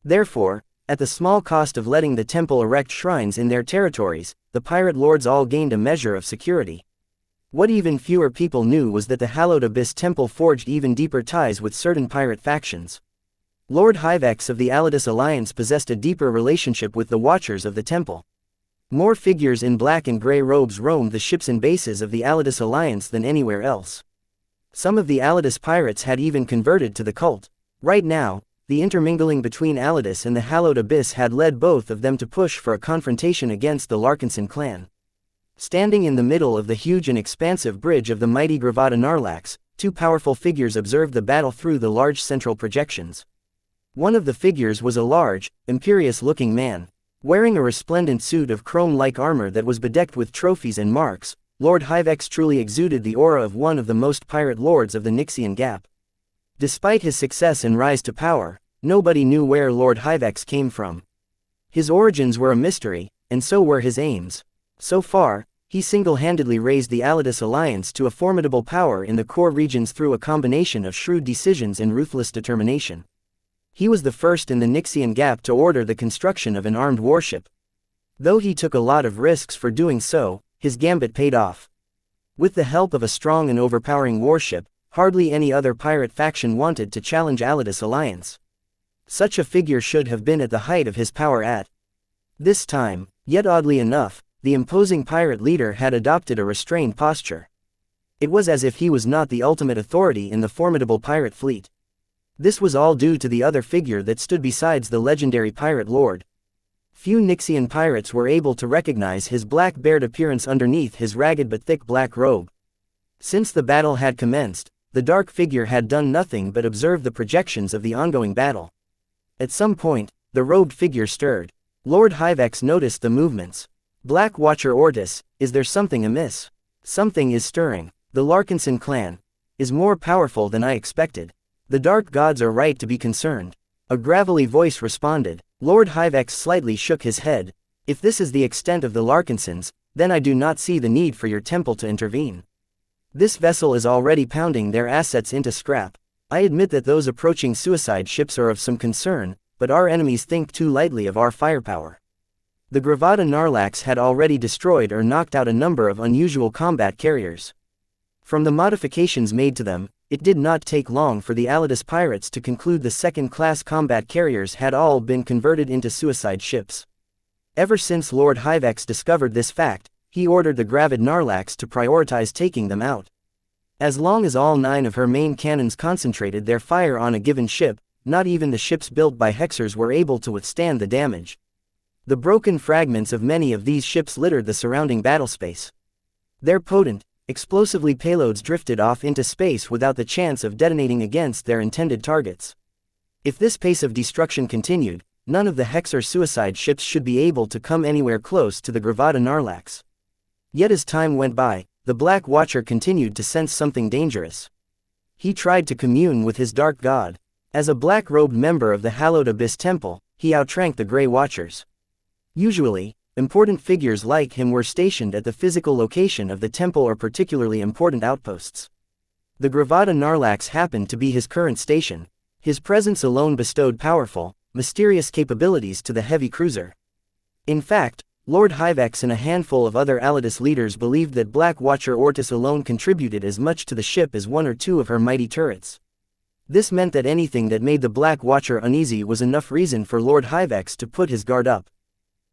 Therefore, at the small cost of letting the temple erect shrines in their territories, the pirate lords all gained a measure of security. What even fewer people knew was that the Hallowed Abyss Temple forged even deeper ties with certain pirate factions. Lord Hyvex of the Alidus Alliance possessed a deeper relationship with the Watchers of the Temple. More figures in black and gray robes roamed the ships and bases of the Alidus Alliance than anywhere else. Some of the Alidus pirates had even converted to the cult. Right now, the intermingling between Alidus and the Hallowed Abyss had led both of them to push for a confrontation against the Larkinson clan. Standing in the middle of the huge and expansive bridge of the mighty Gravada Narlax, two powerful figures observed the battle through the large central projections. One of the figures was a large, imperious-looking man. Wearing a resplendent suit of chrome-like armor that was bedecked with trophies and marks, Lord Hyvex truly exuded the aura of one of the most pirate lords of the Nixian Gap. Despite his success and rise to power, nobody knew where Lord Hyvex came from. His origins were a mystery, and so were his aims. So far, he single-handedly raised the Alidus Alliance to a formidable power in the core regions through a combination of shrewd decisions and ruthless determination. He was the first in the Nixian Gap to order the construction of an armed warship. Though he took a lot of risks for doing so, his gambit paid off. With the help of a strong and overpowering warship, hardly any other pirate faction wanted to challenge Alidus Alliance. Such a figure should have been at the height of his power at this time, yet oddly enough, the imposing pirate leader had adopted a restrained posture. It was as if he was not the ultimate authority in the formidable pirate fleet. This was all due to the other figure that stood besides the legendary pirate lord. Few Nixian pirates were able to recognize his black-bearded appearance underneath his ragged but thick black robe. Since the battle had commenced, the dark figure had done nothing but observe the projections of the ongoing battle. At some point, the robed figure stirred. Lord Hyvex noticed the movements. Black Watcher Ortis, is there something amiss? Something is stirring. The Larkinson clan is more powerful than I expected. The dark gods are right to be concerned. A gravelly voice responded. Lord Hyvex slightly shook his head. If this is the extent of the Larkinsons, then I do not see the need for your temple to intervene. This vessel is already pounding their assets into scrap. I admit that those approaching suicide ships are of some concern, but our enemies think too lightly of our firepower. The Gravada Narlax had already destroyed or knocked out a number of unusual combat carriers. From the modifications made to them, it did not take long for the Alidus pirates to conclude the second-class combat carriers had all been converted into suicide ships. Ever since Lord Hyvex discovered this fact, he ordered the Gravada Narlax to prioritize taking them out. As long as all 9 of her main cannons concentrated their fire on a given ship, not even the ships built by Hexers were able to withstand the damage. The broken fragments of many of these ships littered the surrounding battlespace. Their potent, explosively payloads drifted off into space without the chance of detonating against their intended targets. If this pace of destruction continued, none of the Hexer suicide ships should be able to come anywhere close to the Gravada Narlax. Yet as time went by, the Black Watcher continued to sense something dangerous. He tried to commune with his dark god. As a black-robed member of the Hallowed Abyss Temple, he outranked the Grey Watchers. Usually, important figures like him were stationed at the physical location of the temple or particularly important outposts. The Gravada Narlax happened to be his current station. His presence alone bestowed powerful, mysterious capabilities to the heavy cruiser. In fact, Lord Hyvex and a handful of other Alidus leaders believed that Black Watcher Ortis alone contributed as much to the ship as one or two of her mighty turrets. This meant that anything that made the Black Watcher uneasy was enough reason for Lord Hyvex to put his guard up.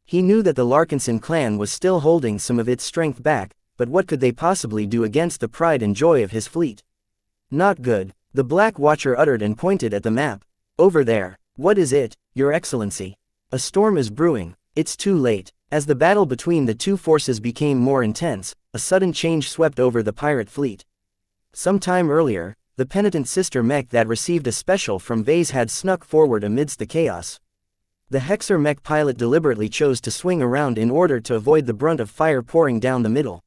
He knew that the Larkinson clan was still holding some of its strength back, but what could they possibly do against the pride and joy of his fleet? Not good, the Black Watcher uttered and pointed at the map. Over there. What is it, Your Excellency? A storm is brewing. It's too late. As the battle between the two forces became more intense, a sudden change swept over the pirate fleet. Some time earlier, the penitent sister Mech that received a special from Vase had snuck forward amidst the chaos. The Hexer Mech pilot deliberately chose to swing around in order to avoid the brunt of fire pouring down the middle.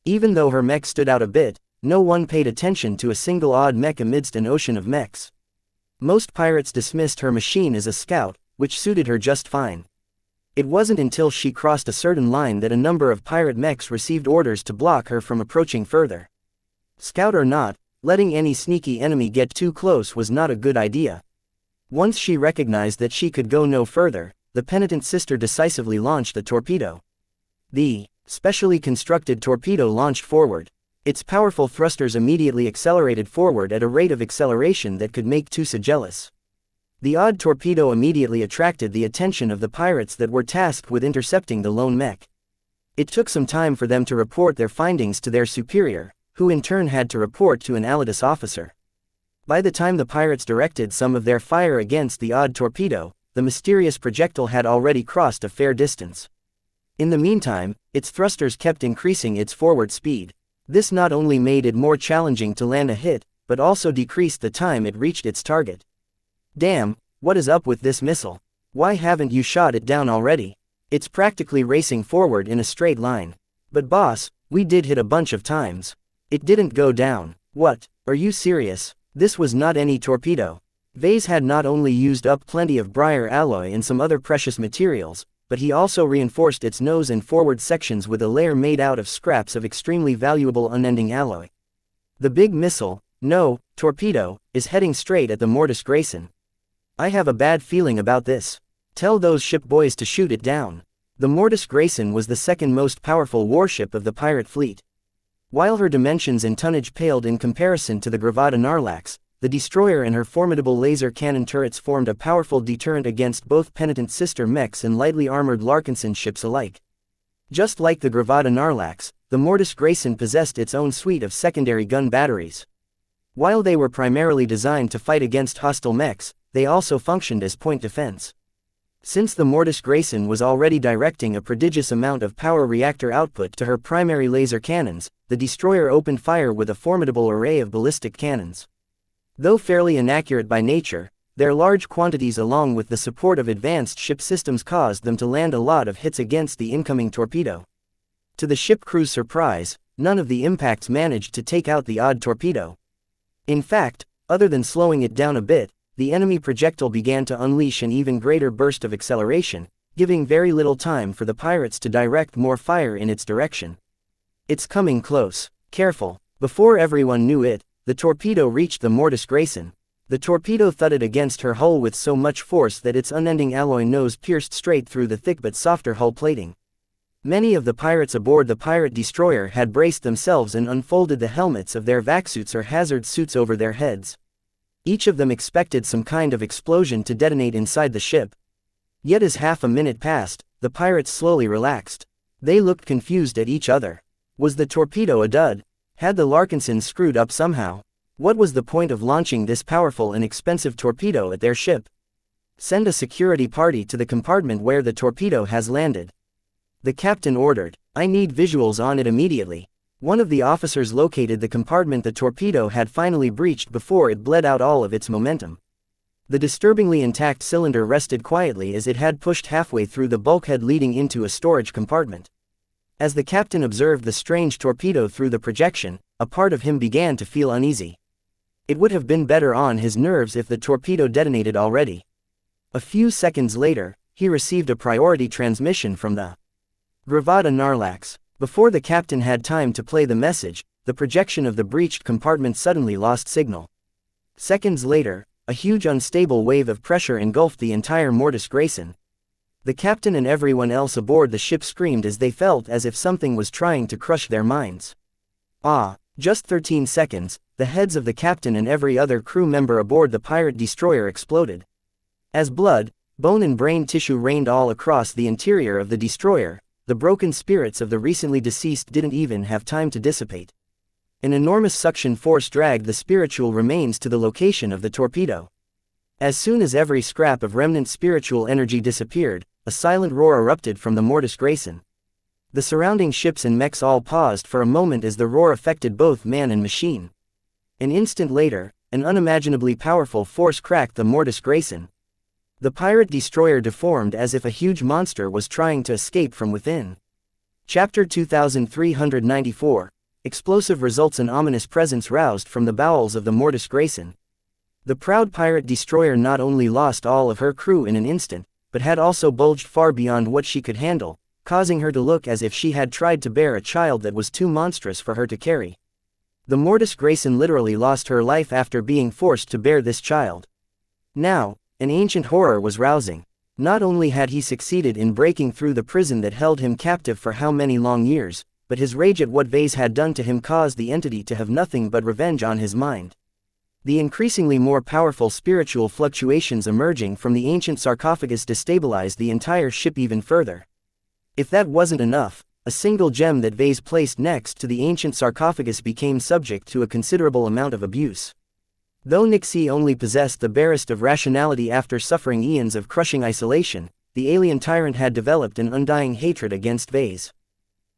Even though her mech stood out a bit, no one paid attention to a single odd mech amidst an ocean of mechs. Most pirates dismissed her machine as a scout, which suited her just fine. It wasn't until she crossed a certain line that a number of pirate mechs received orders to block her from approaching further. Scout or not, letting any sneaky enemy get too close was not a good idea. Once she recognized that she could go no further, the penitent sister decisively launched a torpedo. The specially constructed torpedo launched forward. Its powerful thrusters immediately accelerated forward at a rate of acceleration that could make Tusa jealous. The odd torpedo immediately attracted the attention of the pirates that were tasked with intercepting the lone mech. It took some time for them to report their findings to their superior, who in turn had to report to an Alidus officer. By the time the pirates directed some of their fire against the odd torpedo, the mysterious projectile had already crossed a fair distance. In the meantime, its thrusters kept increasing its forward speed. This not only made it more challenging to land a hit, but also decreased the time it reached its target. Damn, what is up with this missile? Why haven't you shot it down already? It's practically racing forward in a straight line. But boss, we did hit a bunch of times. It didn't go down. What, are you serious? This was not any torpedo. Vase had not only used up plenty of briar alloy and some other precious materials, but he also reinforced its nose and forward sections with a layer made out of scraps of extremely valuable unending alloy. The big missile, no, torpedo, is heading straight at the Mortis Grayson. I have a bad feeling about this. Tell those ship boys to shoot it down. The Mortis Grayson was the second most powerful warship of the pirate fleet. While her dimensions and tonnage paled in comparison to the Gravada Narlax, the destroyer and her formidable laser cannon turrets formed a powerful deterrent against both penitent sister mechs and lightly armored Larkinson ships alike. Just like the Gravada Narlax, the Mortis Grayson possessed its own suite of secondary gun batteries. While they were primarily designed to fight against hostile mechs, they also functioned as point defense. Since the Mortis Grayson was already directing a prodigious amount of power reactor output to her primary laser cannons, the destroyer opened fire with a formidable array of ballistic cannons. Though fairly inaccurate by nature, their large quantities along with the support of advanced ship systems caused them to land a lot of hits against the incoming torpedo. To the ship crew's surprise, none of the impacts managed to take out the odd torpedo. In fact, other than slowing it down a bit, the enemy projectile began to unleash an even greater burst of acceleration, giving very little time for the pirates to direct more fire in its direction. It's coming close. Careful. Before everyone knew it, the torpedo reached the Mortis Grayson. The torpedo thudded against her hull with so much force that its unending alloy nose pierced straight through the thick but softer hull plating. Many of the pirates aboard the pirate destroyer had braced themselves and unfolded the helmets of their vac-suits or hazard suits over their heads. Each of them expected some kind of explosion to detonate inside the ship. Yet as half a minute passed, the pirates slowly relaxed. They looked confused at each other. Was the torpedo a dud? Had the Larkinson screwed up somehow? What was the point of launching this powerful and expensive torpedo at their ship? Send a security party to the compartment where the torpedo has landed. The captain ordered. I need visuals on it immediately. One of the officers located the compartment the torpedo had finally breached before it bled out all of its momentum. The disturbingly intact cylinder rested quietly as it had pushed halfway through the bulkhead leading into a storage compartment. As the captain observed the strange torpedo through the projection, a part of him began to feel uneasy. It would have been better on his nerves if the torpedo detonated already. A few seconds later, he received a priority transmission from the Gravada Narlax. Before the captain had time to play the message, the projection of the breached compartment suddenly lost signal. Seconds later, a huge unstable wave of pressure engulfed the entire Mortis Grayson. The captain and everyone else aboard the ship screamed as they felt as if something was trying to crush their minds. Just 13 seconds, the heads of the captain and every other crew member aboard the pirate destroyer exploded. As blood, bone and brain tissue rained all across the interior of the destroyer, the broken spirits of the recently deceased didn't even have time to dissipate. An enormous suction force dragged the spiritual remains to the location of the torpedo. As soon as every scrap of remnant spiritual energy disappeared, a silent roar erupted from the Mortis Grayson. The surrounding ships and mechs all paused for a moment as the roar affected both man and machine. An instant later, an unimaginably powerful force cracked the Mortis Grayson. The pirate destroyer deformed as if a huge monster was trying to escape from within. Chapter 2394. Explosive results. An ominous presence roused from the bowels of the Mortis Grayson. The proud pirate destroyer not only lost all of her crew in an instant, but had also bulged far beyond what she could handle, causing her to look as if she had tried to bear a child that was too monstrous for her to carry. The Mortis Grayson literally lost her life after being forced to bear this child. Now, an ancient horror was rousing. Not only had he succeeded in breaking through the prison that held him captive for how many long years, but his rage at what Vase had done to him caused the entity to have nothing but revenge on his mind. The increasingly more powerful spiritual fluctuations emerging from the ancient sarcophagus destabilized the entire ship even further. If that wasn't enough, a single gem that Vase placed next to the ancient sarcophagus became subject to a considerable amount of abuse. Though Nixie only possessed the barest of rationality after suffering eons of crushing isolation, the alien tyrant had developed an undying hatred against Vase.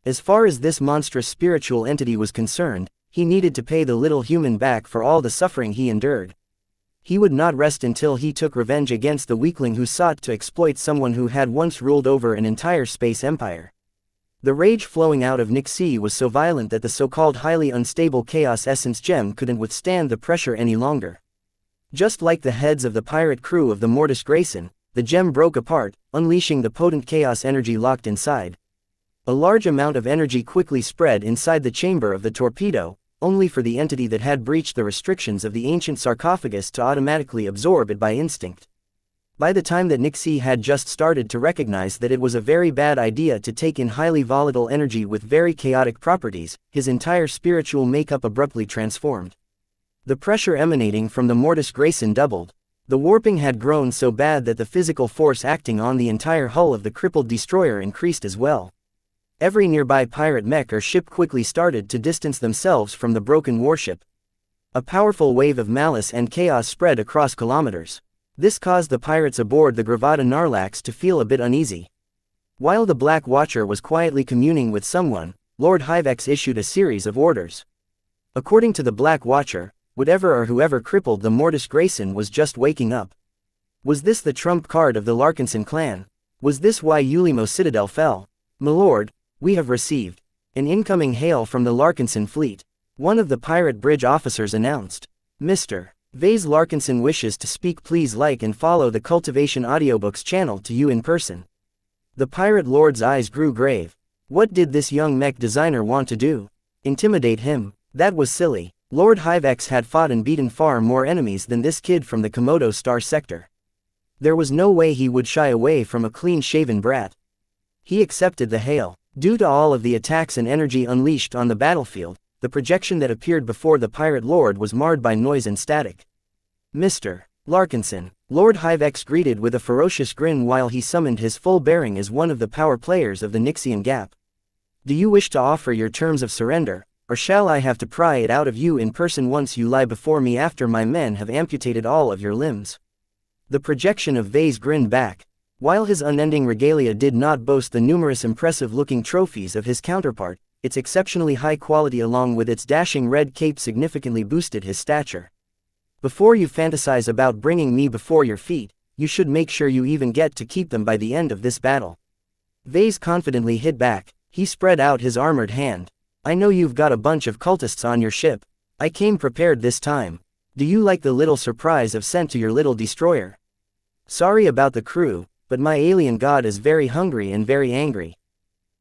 As far as this monstrous spiritual entity was concerned, he needed to pay the little human back for all the suffering he endured. He would not rest until he took revenge against the weakling who sought to exploit someone who had once ruled over an entire space empire. The rage flowing out of Nixie was so violent that the so-called highly unstable Chaos Essence gem couldn't withstand the pressure any longer. Just like the heads of the pirate crew of the Mortis Grayson, the gem broke apart, unleashing the potent chaos energy locked inside. A large amount of energy quickly spread inside the chamber of the torpedo, only for the entity that had breached the restrictions of the ancient sarcophagus to automatically absorb it by instinct. By the time that Nixie had just started to recognize that it was a very bad idea to take in highly volatile energy with very chaotic properties, his entire spiritual makeup abruptly transformed. The pressure emanating from the Mortis Grayson doubled. The warping had grown so bad that the physical force acting on the entire hull of the crippled destroyer increased as well. Every nearby pirate mech or ship quickly started to distance themselves from the broken warship. A powerful wave of malice and chaos spread across kilometers. This caused the pirates aboard the Gravada Narlax to feel a bit uneasy. While the Black Watcher was quietly communing with someone, Lord Hivex issued a series of orders. According to the Black Watcher, whatever or whoever crippled the Mortis Grayson was just waking up. Was this the trump card of the Larkinson clan? Was this why Ulimo Citadel fell? "Milord, we have received an incoming hail from the Larkinson fleet," one of the pirate bridge officers announced. "Mr. Vase Larkinson wishes to speak. Please like and follow the Cultivation Audiobooks channel to you in person." The pirate lord's eyes grew grave. What did this young mech designer want to do? Intimidate him? That was silly. Lord Hivex had fought and beaten far more enemies than this kid from the Komodo Star sector. There was no way he would shy away from a clean-shaven brat. He accepted the hail. Due to all of the attacks and energy unleashed on the battlefield, the projection that appeared before the pirate lord was marred by noise and static. "Mr. Larkinson," Lord Hivex greeted with a ferocious grin while he summoned his full bearing as one of the power players of the Nixian Gap. "Do you wish to offer your terms of surrender, or shall I have to pry it out of you in person once you lie before me after my men have amputated all of your limbs?" The projection of Vase grinned back. While his unending regalia did not boast the numerous impressive-looking trophies of his counterpart, its exceptionally high quality along with its dashing red cape significantly boosted his stature. "Before you fantasize about bringing me before your feet, you should make sure you even get to keep them by the end of this battle." Vase confidently hit back, He spread out his armored hand. I know you've got a bunch of cultists on your ship. I came prepared this time. Do you like the little surprise I've sent to your little destroyer? Sorry about the crew, but my alien god is very hungry and very angry.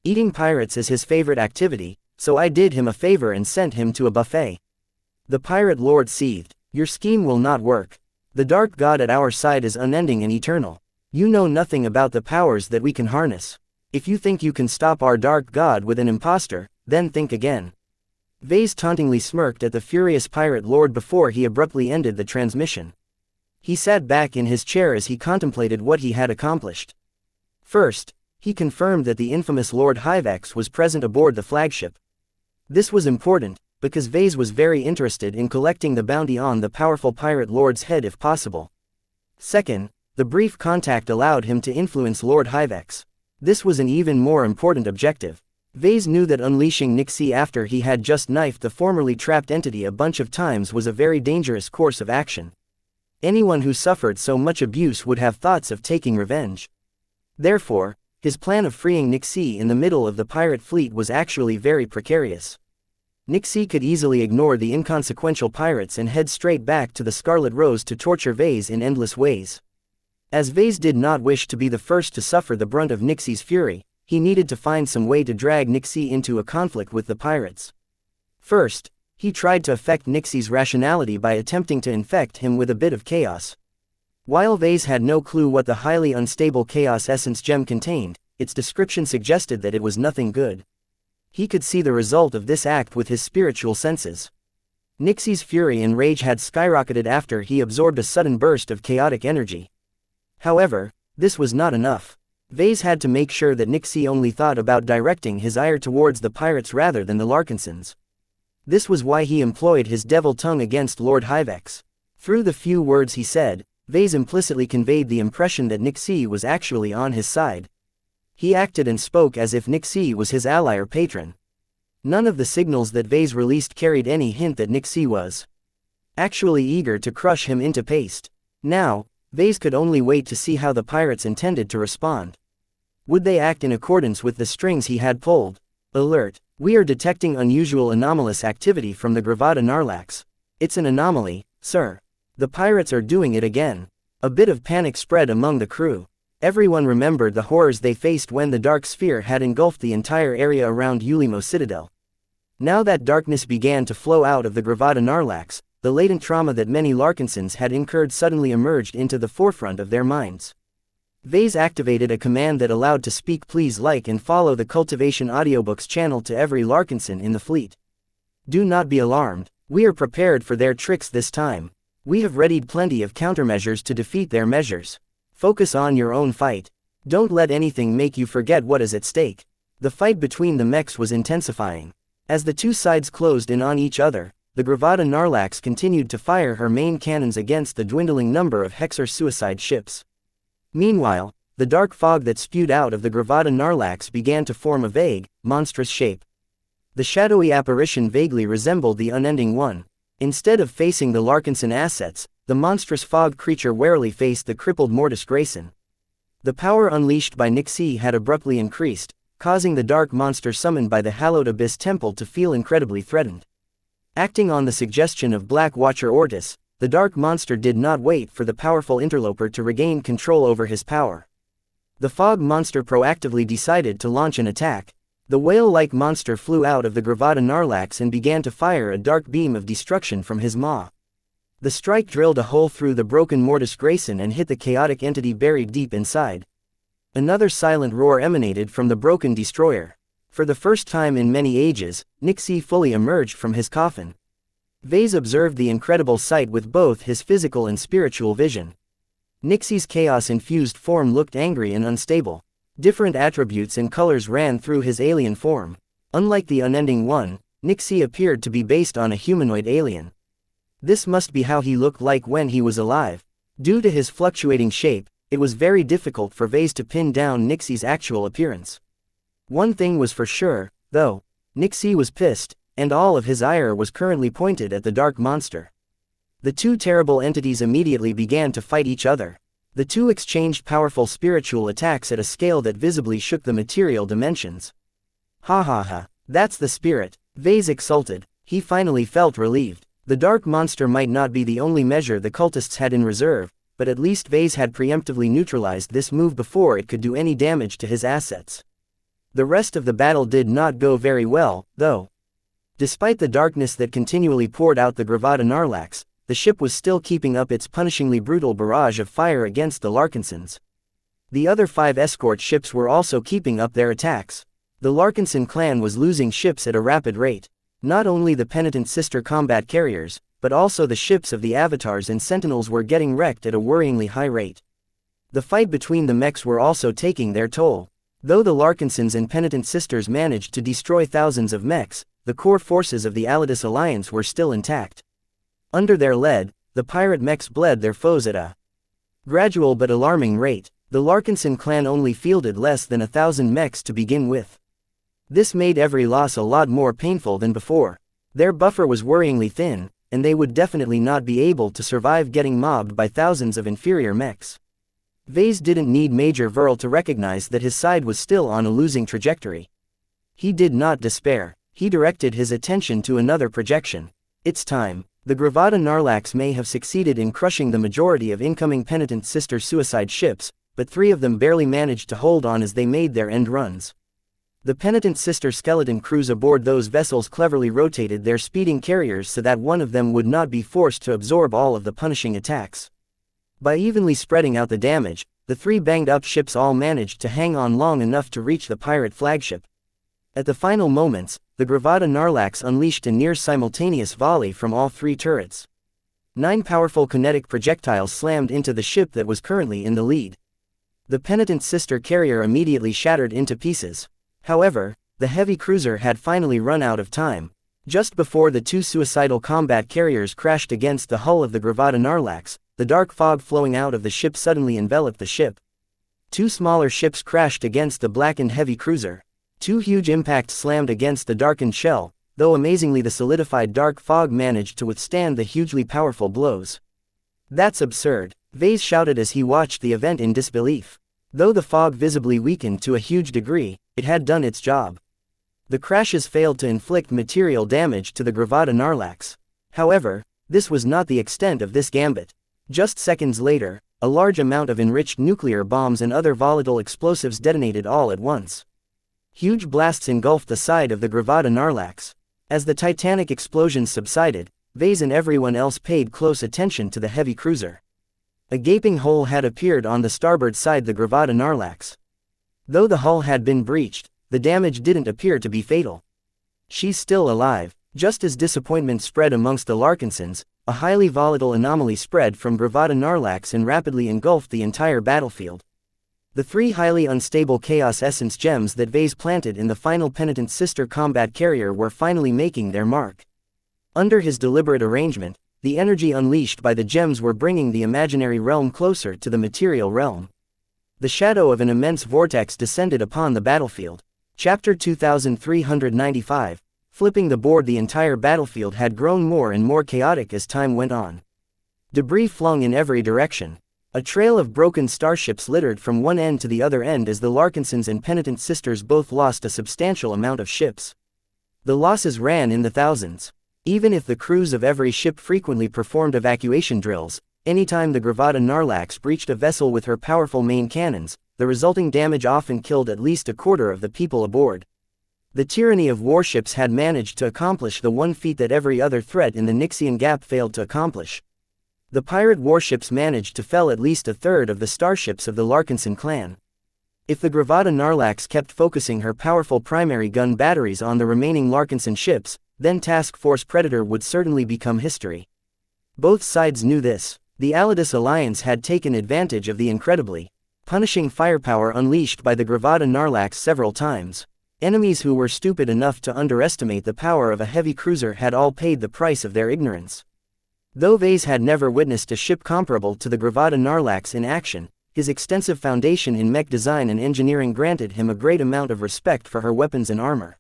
Eating pirates is his favorite activity, so I did him a favor and sent him to a buffet. The pirate lord seethed. Your scheme will not work. The dark god at our side is unending and eternal. You know nothing about the powers that we can harness. If you think you can stop our dark god with an impostor, then think again. Vase tauntingly smirked at the furious pirate lord before he abruptly ended the transmission. He sat back in his chair as he contemplated what he had accomplished. First, he confirmed that the infamous Lord Hivex was present aboard the flagship. This was important, because Vase was very interested in collecting the bounty on the powerful pirate lord's head if possible. Second, the brief contact allowed him to influence Lord Hivex. This was an even more important objective. Vase knew that unleashing xianxia after he had just knifed the formerly trapped entity a bunch of times was a very dangerous course of action. Anyone who suffered so much abuse would have thoughts of taking revenge. Therefore, his plan of freeing xianxia in the middle of the pirate fleet was actually very precarious. xianxia could easily ignore the inconsequential pirates and head straight back to the Scarlet Rose to torture Vase in endless ways. As Vase did not wish to be the first to suffer the brunt of xianxia's fury, he needed to find some way to drag xianxia into a conflict with the pirates. First, he tried to affect xianxia's rationality by attempting to infect him with a bit of chaos. While Vase had no clue what the highly unstable chaos essence gem contained, its description suggested that it was nothing good. He could see the result of this act with his spiritual senses. xianxia's fury and rage had skyrocketed after he absorbed a sudden burst of chaotic energy. However, this was not enough. Vase had to make sure that xianxia only thought about directing his ire towards the pirates rather than the Larkinsons. This was why he employed his devil tongue against Lord Hivex. Through the few words he said, Vase implicitly conveyed the impression that xianxia was actually on his side. He acted and spoke as if xianxia was his ally or patron. None of the signals that Vase released carried any hint that xianxia was actually eager to crush him into paste. Now, Vase could only wait to see how the pirates intended to respond. Would they act in accordance with the strings he had pulled? Alert! We are detecting unusual anomalous activity from the Gravada Narlax. It's an anomaly, sir. The pirates are doing it again. A bit of panic spread among the crew. Everyone remembered the horrors they faced when the dark sphere had engulfed the entire area around Ulimo Citadel. Now that darkness began to flow out of the Gravada Narlax, the latent trauma that many Larkinsons had incurred suddenly emerged into the forefront of their minds. Vase activated a command that allowed to speak please like and follow the Cultivation Audiobooks channel to every Larkinson in the fleet. Do not be alarmed. We are prepared for their tricks this time. We have readied plenty of countermeasures to defeat their measures. Focus on your own fight. Don't let anything make you forget what is at stake. The fight between the mechs was intensifying. As the two sides closed in on each other, the Gravada Narlax continued to fire her main cannons against the dwindling number of Hexer suicide ships. Meanwhile, the dark fog that spewed out of the Gravada Narlax began to form a vague, monstrous shape. The shadowy apparition vaguely resembled the Unending One. Instead of facing the Larkinson assets, the monstrous fog creature warily faced the crippled Mortis Grayson. The power unleashed by xianxia had abruptly increased, causing the dark monster summoned by the hallowed Abyss Temple to feel incredibly threatened. Acting on the suggestion of Black Watcher Ortis, the dark monster did not wait for the powerful interloper to regain control over his power. The fog monster proactively decided to launch an attack. The whale-like monster flew out of the Gravada Narlax and began to fire a dark beam of destruction from his maw. The strike drilled a hole through the broken Mortis Grayson and hit the chaotic entity buried deep inside. Another silent roar emanated from the broken destroyer. For the first time in many ages, xianxia fully emerged from his coffin. Vase observed the incredible sight with both his physical and spiritual vision. xianxia's chaos-infused form looked angry and unstable. Different attributes and colors ran through his alien form. Unlike the Unending One, xianxia appeared to be based on a humanoid alien. This must be how he looked like when he was alive. Due to his fluctuating shape, it was very difficult for Vase to pin down xianxia's actual appearance. One thing was for sure, though. xianxia was pissed, and all of his ire was currently pointed at the dark monster. The two terrible entities immediately began to fight each other. The two exchanged powerful spiritual attacks at a scale that visibly shook the material dimensions. Ha ha ha, that's the spirit, Vase exulted. He finally felt relieved. The dark monster might not be the only measure the cultists had in reserve, but at least Vase had preemptively neutralized this move before it could do any damage to his assets. The rest of the battle did not go very well, though. Despite the darkness that continually poured out the Gravada Narlax, the ship was still keeping up its punishingly brutal barrage of fire against the Larkinsons. The other 5 escort ships were also keeping up their attacks. The Larkinson clan was losing ships at a rapid rate. Not only the penitent sister combat carriers, but also the ships of the avatars and sentinels were getting wrecked at a worryingly high rate. The fight between the mechs were also taking their toll. Though the Larkinsons and penitent sisters managed to destroy thousands of mechs, the core forces of the Alidus alliance were still intact. Under their lead, the pirate mechs bled their foes at a gradual but alarming rate. The Larkinson clan only fielded less than 1,000 mechs to begin with. This made every loss a lot more painful than before. Their buffer was worryingly thin, and they would definitely not be able to survive getting mobbed by thousands of inferior mechs. Vase didn't need Major Verl to recognize that his side was still on a losing trajectory. He did not despair. He directed his attention to another projection. It's time. The Gravada Narlax may have succeeded in crushing the majority of incoming penitent sister suicide ships, but 3 of them barely managed to hold on as they made their end runs. The penitent sister skeleton crews aboard those vessels cleverly rotated their speeding carriers so that one of them would not be forced to absorb all of the punishing attacks. By evenly spreading out the damage, the 3 banged-up ships all managed to hang on long enough to reach the pirate flagship. At the final moments, the Gravada Narlax unleashed a near-simultaneous volley from all 3 turrets. 9 powerful kinetic projectiles slammed into the ship that was currently in the lead. The penitent sister carrier immediately shattered into pieces. However, the heavy cruiser had finally run out of time. Just before the 2 suicidal combat carriers crashed against the hull of the Gravada Narlax, the dark fog flowing out of the ship suddenly enveloped the ship. 2 smaller ships crashed against the blackened heavy cruiser. 2 huge impacts slammed against the darkened shell, though amazingly the solidified dark fog managed to withstand the hugely powerful blows. That's absurd, Vase shouted as he watched the event in disbelief. Though the fog visibly weakened to a huge degree, it had done its job. The crashes failed to inflict material damage to the Gravada Narlax. However, this was not the extent of this gambit. Just seconds later, a large amount of enriched nuclear bombs and other volatile explosives detonated all at once. Huge blasts engulfed the side of the Gravada Narlax. As the titanic explosions subsided, Vase and everyone else paid close attention to the heavy cruiser. A gaping hole had appeared on the starboard side the Gravada Narlax. Though the hull had been breached, the damage didn't appear to be fatal. She's still alive. Just as disappointment spread amongst the Larkinsons, a highly volatile anomaly spread from Gravada Narlax and rapidly engulfed the entire battlefield. The 3 highly unstable Chaos Essence gems that Vase planted in the final penitent sister combat carrier were finally making their mark. Under his deliberate arrangement, the energy unleashed by the gems were bringing the imaginary realm closer to the material realm. The shadow of an immense vortex descended upon the battlefield. Chapter 2395. Flipping the board. The entire battlefield had grown more and more chaotic as time went on. Debris flung in every direction. A trail of broken starships littered from one end to the other end as the Larkinsons and penitent sisters both lost a substantial amount of ships. The losses ran in the thousands. Even if the crews of every ship frequently performed evacuation drills, anytime the Gravada Narlax breached a vessel with her powerful main cannons, the resulting damage often killed at least a quarter of the people aboard. The tyranny of warships had managed to accomplish the one feat that every other threat in the Nixian Gap failed to accomplish. The pirate warships managed to fell at least a third of the starships of the Larkinson clan. If the Gravada Narlax kept focusing her powerful primary gun batteries on the remaining Larkinson ships, then Task Force Predator would certainly become history. Both sides knew this. The Alidus alliance had taken advantage of the incredibly punishing firepower unleashed by the Gravada Narlax several times. Enemies who were stupid enough to underestimate the power of a heavy cruiser had all paid the price of their ignorance. Though Vase had never witnessed a ship comparable to the Gravada Narlax in action, his extensive foundation in mech design and engineering granted him a great amount of respect for her weapons and armor.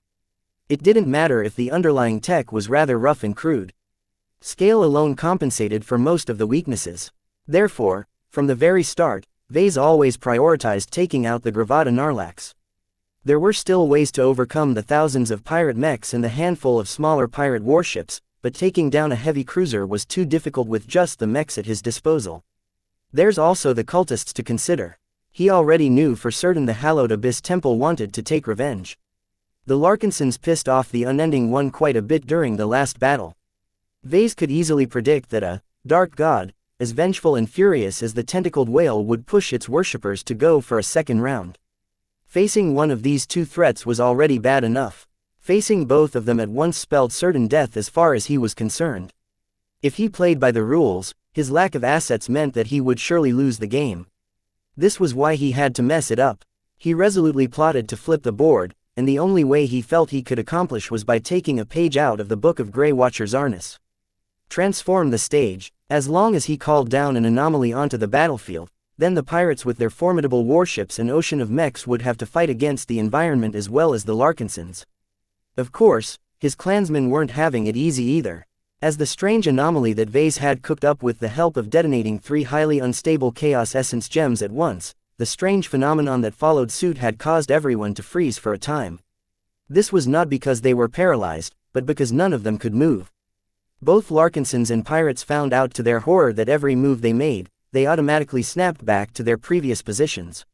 It didn't matter if the underlying tech was rather rough and crude. Scale alone compensated for most of the weaknesses. Therefore, from the very start, Vase always prioritized taking out the Gravada Narlax. There were still ways to overcome the thousands of pirate mechs and the handful of smaller pirate warships, but taking down a heavy cruiser was too difficult with just the mechs at his disposal. There's also the cultists to consider. He already knew for certain the Hallowed Abyss Temple wanted to take revenge. The Larkinsons pissed off the Unending One quite a bit during the last battle. Vase could easily predict that a dark god, as vengeful and furious as the tentacled whale, would push its worshippers to go for a second round. Facing one of these two threats was already bad enough. Facing both of them at once spelled certain death as far as he was concerned. If he played by the rules, his lack of assets meant that he would surely lose the game. This was why he had to mess it up. He resolutely plotted to flip the board, and the only way he felt he could accomplish was by taking a page out of the Book of Grey Watcher's Arnis. Transform the stage. As long as he called down an anomaly onto the battlefield, then the pirates with their formidable warships and ocean of mechs would have to fight against the environment as well as the Larkinsons. Of course, his clansmen weren't having it easy either. As the strange anomaly that Vase had cooked up with the help of detonating 3 highly unstable Chaos Essence gems at once, the strange phenomenon that followed suit had caused everyone to freeze for a time. This was not because they were paralyzed, but because none of them could move. Both Larkinsons and pirates found out to their horror that every move they made, they automatically snapped back to their previous positions.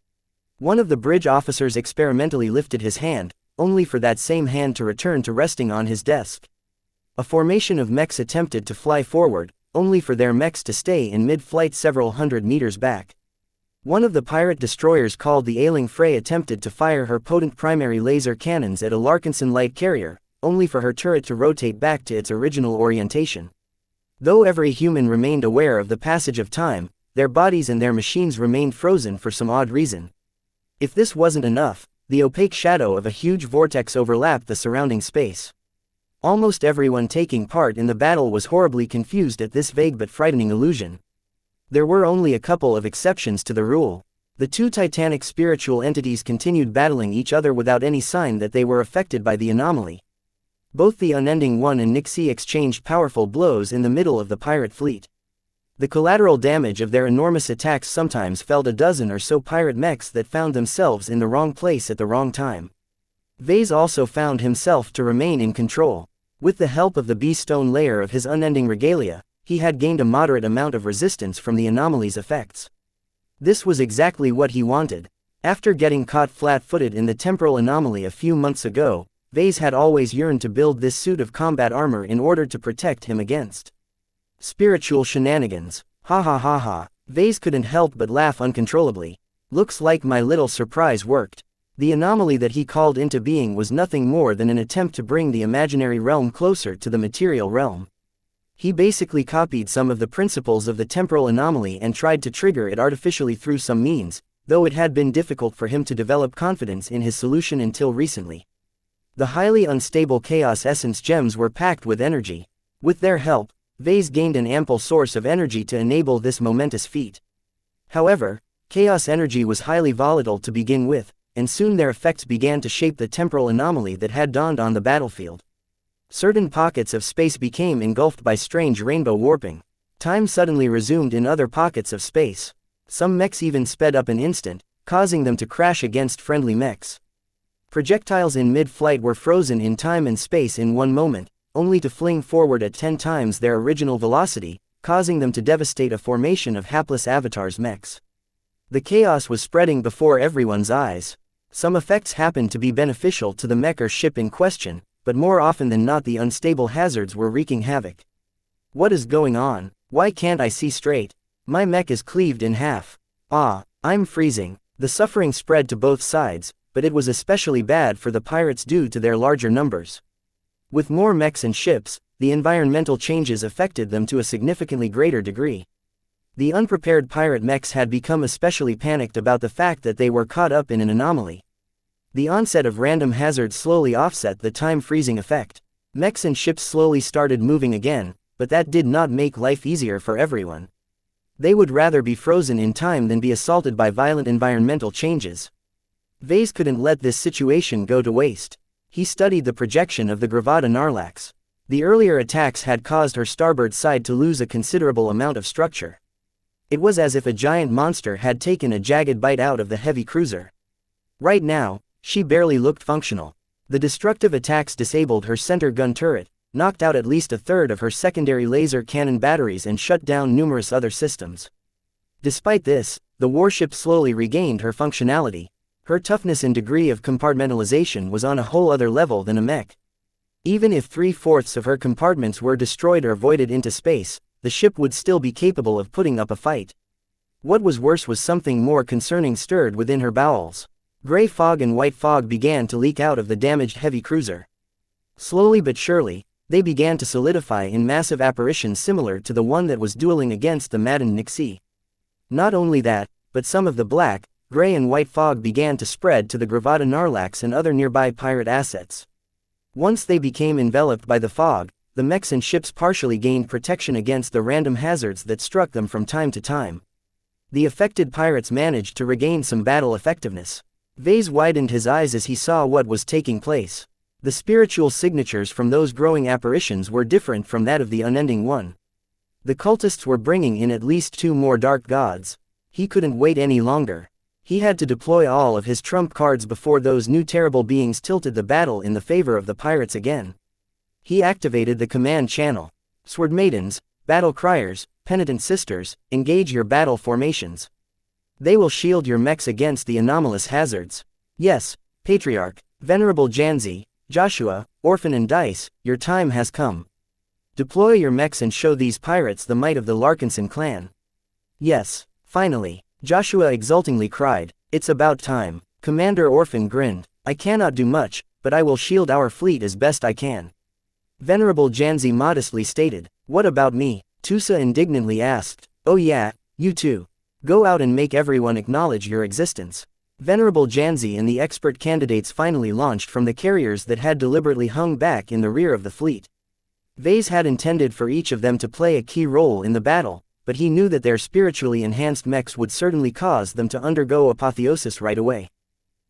One of the bridge officers experimentally lifted his hand, only for that same hand to return to resting on his desk. A formation of mechs attempted to fly forward, only for their mechs to stay in mid-flight several hundred meters back. One of the pirate destroyers called the Ailing Frey attempted to fire her potent primary laser cannons at a Larkinson light carrier, only for her turret to rotate back to its original orientation. Though every human remained aware of the passage of time, their bodies and their machines remained frozen for some odd reason. If this wasn't enough, the opaque shadow of a huge vortex overlapped the surrounding space. Almost everyone taking part in the battle was horribly confused at this vague but frightening illusion. There were only a couple of exceptions to the rule. The two titanic spiritual entities continued battling each other without any sign that they were affected by the anomaly. Both the Unending One and xianxia exchanged powerful blows in the middle of the pirate fleet. The collateral damage of their enormous attacks sometimes felled a dozen or so pirate mechs that found themselves in the wrong place at the wrong time. Vase also found himself to remain in control. With the help of the bee-stone layer of his unending regalia, he had gained a moderate amount of resistance from the anomaly's effects. This was exactly what he wanted. After getting caught flat-footed in the temporal anomaly a few months ago, Vase had always yearned to build this suit of combat armor in order to protect him against spiritual shenanigans. Ha ha ha ha. Vase couldn't help but laugh uncontrollably. Looks like my little surprise worked. The anomaly that he called into being was nothing more than an attempt to bring the imaginary realm closer to the material realm. He basically copied some of the principles of the temporal anomaly and tried to trigger it artificially through some means, though it had been difficult for him to develop confidence in his solution until recently. The highly unstable Chaos Essence gems were packed with energy. With their help, Vase gained an ample source of energy to enable this momentous feat. However, chaos energy was highly volatile to begin with, and soon their effects began to shape the temporal anomaly that had dawned on the battlefield. Certain pockets of space became engulfed by strange rainbow warping. Time suddenly resumed in other pockets of space. Some mechs even sped up an instant, causing them to crash against friendly mechs. Projectiles in mid-flight were frozen in time and space in one moment, only to fling forward at 10 times their original velocity, causing them to devastate a formation of hapless avatars' mechs. The chaos was spreading before everyone's eyes. Some effects happened to be beneficial to the mech or ship in question, but more often than not the unstable hazards were wreaking havoc. What is going on? Why can't I see straight? My mech is cleaved in half. Ah, I'm freezing. The suffering spread to both sides, but it was especially bad for the pirates due to their larger numbers. With more mechs and ships, the environmental changes affected them to a significantly greater degree. The unprepared pirate mechs had become especially panicked about the fact that they were caught up in an anomaly. The onset of random hazards slowly offset the time-freezing effect. Mechs and ships slowly started moving again, but that did not make life easier for everyone. They would rather be frozen in time than be assaulted by violent environmental changes. Vase couldn't let this situation go to waste. He studied the projection of the Gravada Narlax. The earlier attacks had caused her starboard side to lose a considerable amount of structure. It was as if a giant monster had taken a jagged bite out of the heavy cruiser. Right now, She barely looked functional. The destructive attacks disabled her center gun turret, knocked out at least a third of her secondary laser cannon batteries and shut down numerous other systems. Despite this, the warship slowly regained her functionality. Her toughness and degree of compartmentalization was on a whole other level than a mech. Even if 3/4 of her compartments were destroyed or voided into space, the ship would still be capable of putting up a fight. What was worse was something more concerning stirred within her bowels. Gray fog and white fog began to leak out of the damaged heavy cruiser. Slowly but surely, they began to solidify in massive apparitions similar to the one that was dueling against the maddened Nixie. Not only that, but some of the black, gray and white fog began to spread to the Gravata Narlax and other nearby pirate assets. Once they became enveloped by the fog, the mechs and ships partially gained protection against the random hazards that struck them from time to time. The affected pirates managed to regain some battle effectiveness. Vase widened his eyes as he saw what was taking place. The spiritual signatures from those growing apparitions were different from that of the unending one. The cultists were bringing in at least 2 more dark gods. He couldn't wait any longer. He had to deploy all of his trump cards before those new terrible beings tilted the battle in the favor of the pirates again. He activated the command channel. Sword Maidens, Battle Criers, Penitent Sisters, engage your battle formations. They will shield your mechs against the anomalous hazards. Yes, Patriarch, Venerable Janzi, Joshua, Orphan and Dice, your time has come. Deploy your mechs and show these pirates the might of the Larkinson clan. Yes, finally, Joshua exultingly cried, it's about time. Commander Orphan grinned, I cannot do much, but I will shield our fleet as best I can. Venerable Janzi modestly stated, what about me? Tusa indignantly asked, oh yeah, you too. Go out and make everyone acknowledge your existence. Venerable Janzi and the expert candidates finally launched from the carriers that had deliberately hung back in the rear of the fleet. Vase had intended for each of them to play a key role in the battle, but he knew that their spiritually enhanced mechs would certainly cause them to undergo apotheosis right away.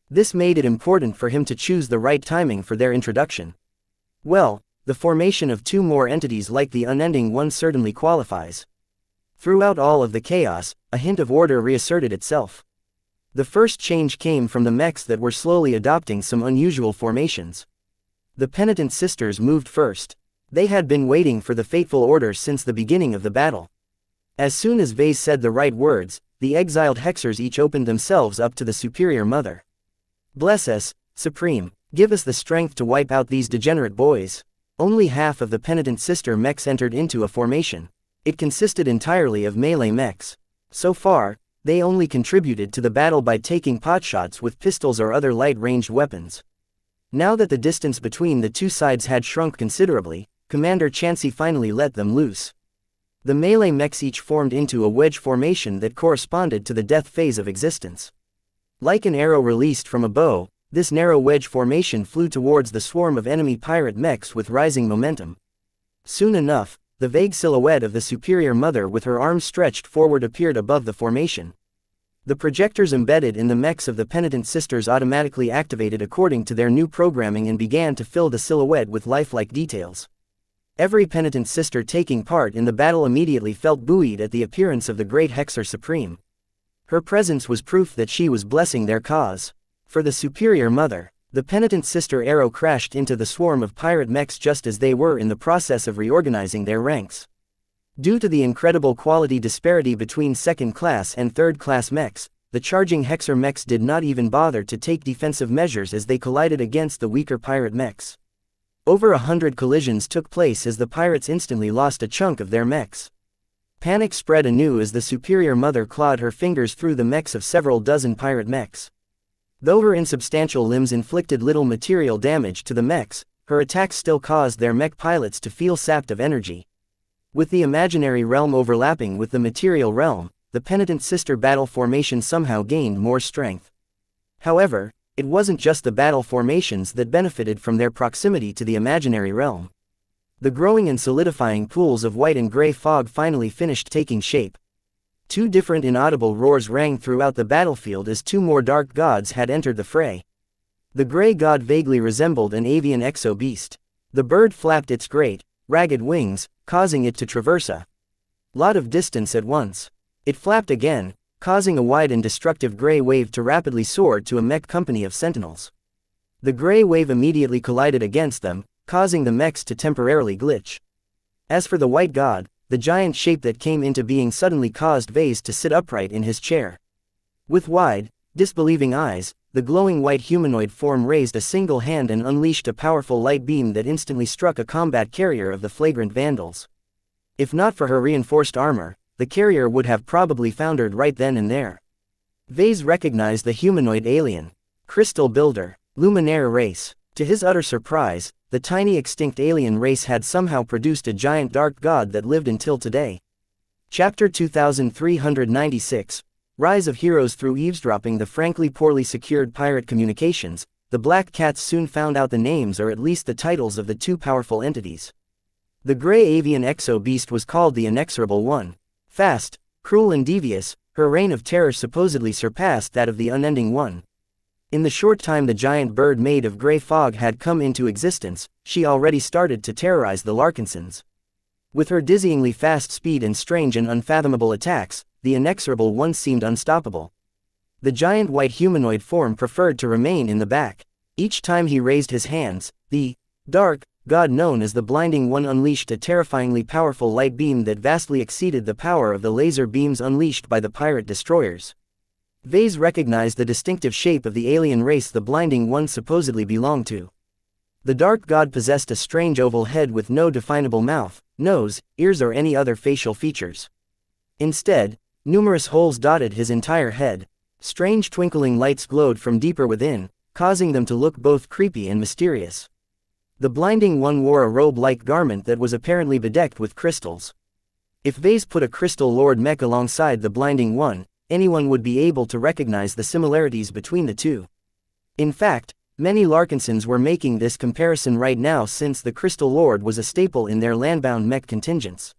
This made it important for him to choose the right timing for their introduction. Well, the formation of 2 more entities like the unending one certainly qualifies. Throughout all of the chaos, a hint of order reasserted itself. The first change came from the mechs that were slowly adopting some unusual formations. The Penitent Sisters moved first. They had been waiting for the fateful order since the beginning of the battle. As soon as Vase said the right words, the exiled hexers each opened themselves up to the Superior Mother. Bless us, Supreme, give us the strength to wipe out these degenerate boys. Only half of the Penitent Sister mechs entered into a formation. It consisted entirely of melee mechs. So far, they only contributed to the battle by taking potshots with pistols or other light-ranged weapons. Now that the distance between the two sides had shrunk considerably, Commander Chansey finally let them loose. The melee mechs each formed into a wedge formation that corresponded to the death phase of existence. Like an arrow released from a bow, this narrow wedge formation flew towards the swarm of enemy pirate mechs with rising momentum. Soon enough, the vague silhouette of the Superior Mother with her arms stretched forward appeared above the formation. The projectors embedded in the mechs of the Penitent Sisters automatically activated according to their new programming and began to fill the silhouette with lifelike details. Every Penitent Sister taking part in the battle immediately felt buoyed at the appearance of the Great Hexer Supreme. Her presence was proof that she was blessing their cause. For the Superior Mother, the Penitent Sister arrow crashed into the swarm of pirate mechs just as they were in the process of reorganizing their ranks. Due to the incredible quality disparity between second-class and third-class mechs, the charging Hexer mechs did not even bother to take defensive measures as they collided against the weaker pirate mechs. Over 100 collisions took place as the pirates instantly lost a chunk of their mechs. Panic spread anew as the Superior Mother clawed her fingers through the mechs of several dozen pirate mechs. Though her insubstantial limbs inflicted little material damage to the mechs, her attacks still caused their mech pilots to feel sapped of energy. With the imaginary realm overlapping with the material realm, the Penitent Sister battle formation somehow gained more strength. However, it wasn't just the battle formations that benefited from their proximity to the imaginary realm. The growing and solidifying pools of white and gray fog finally finished taking shape. 2 different inaudible roars rang throughout the battlefield as 2 more dark gods had entered the fray. The gray god vaguely resembled an avian exo-beast. The bird flapped its great, ragged wings, causing it to traverse a lot of distance at once. It flapped again, causing a wide and destructive gray wave to rapidly soar to a mech company of sentinels. The gray wave immediately collided against them, causing the mechs to temporarily glitch. As for the white god, the giant shape that came into being suddenly caused Vase to sit upright in his chair. With wide, disbelieving eyes, the glowing white humanoid form raised a single hand and unleashed a powerful light beam that instantly struck a combat carrier of the flagrant vandals. If not for her reinforced armor, the carrier would have probably foundered right then and there. Vase recognized the humanoid alien. Crystal Builder, Luminaire race. To his utter surprise, the tiny extinct alien race had somehow produced a giant dark god that lived until today. Chapter 2396, Rise of Heroes. Through eavesdropping the frankly poorly secured pirate communications, the Black Cats soon found out the names or at least the titles of the two powerful entities. The gray avian exo-beast was called the Inexorable One. Fast, cruel and devious, her reign of terror supposedly surpassed that of the Unending One. In the short time the giant bird made of gray fog had come into existence, she already started to terrorize the Larkinsons. With her dizzyingly fast speed and strange and unfathomable attacks, the Inexorable One seemed unstoppable. The giant white humanoid form preferred to remain in the back. Each time he raised his hands, the dark god known as the Blinding One unleashed a terrifyingly powerful light beam that vastly exceeded the power of the laser beams unleashed by the pirate destroyers. Vase recognized the distinctive shape of the alien race the Blinding One supposedly belonged to. The dark god possessed a strange oval head with no definable mouth, nose, ears or any other facial features. Instead, numerous holes dotted his entire head. Strange twinkling lights glowed from deeper within, causing them to look both creepy and mysterious. The Blinding One wore a robe-like garment that was apparently bedecked with crystals. If Vase put a Crystal Lord Mech alongside the Blinding One, anyone would be able to recognize the similarities between the two. In fact, many Larkinsons were making this comparison right now since the Crystal Lord was a staple in their landbound mech contingents.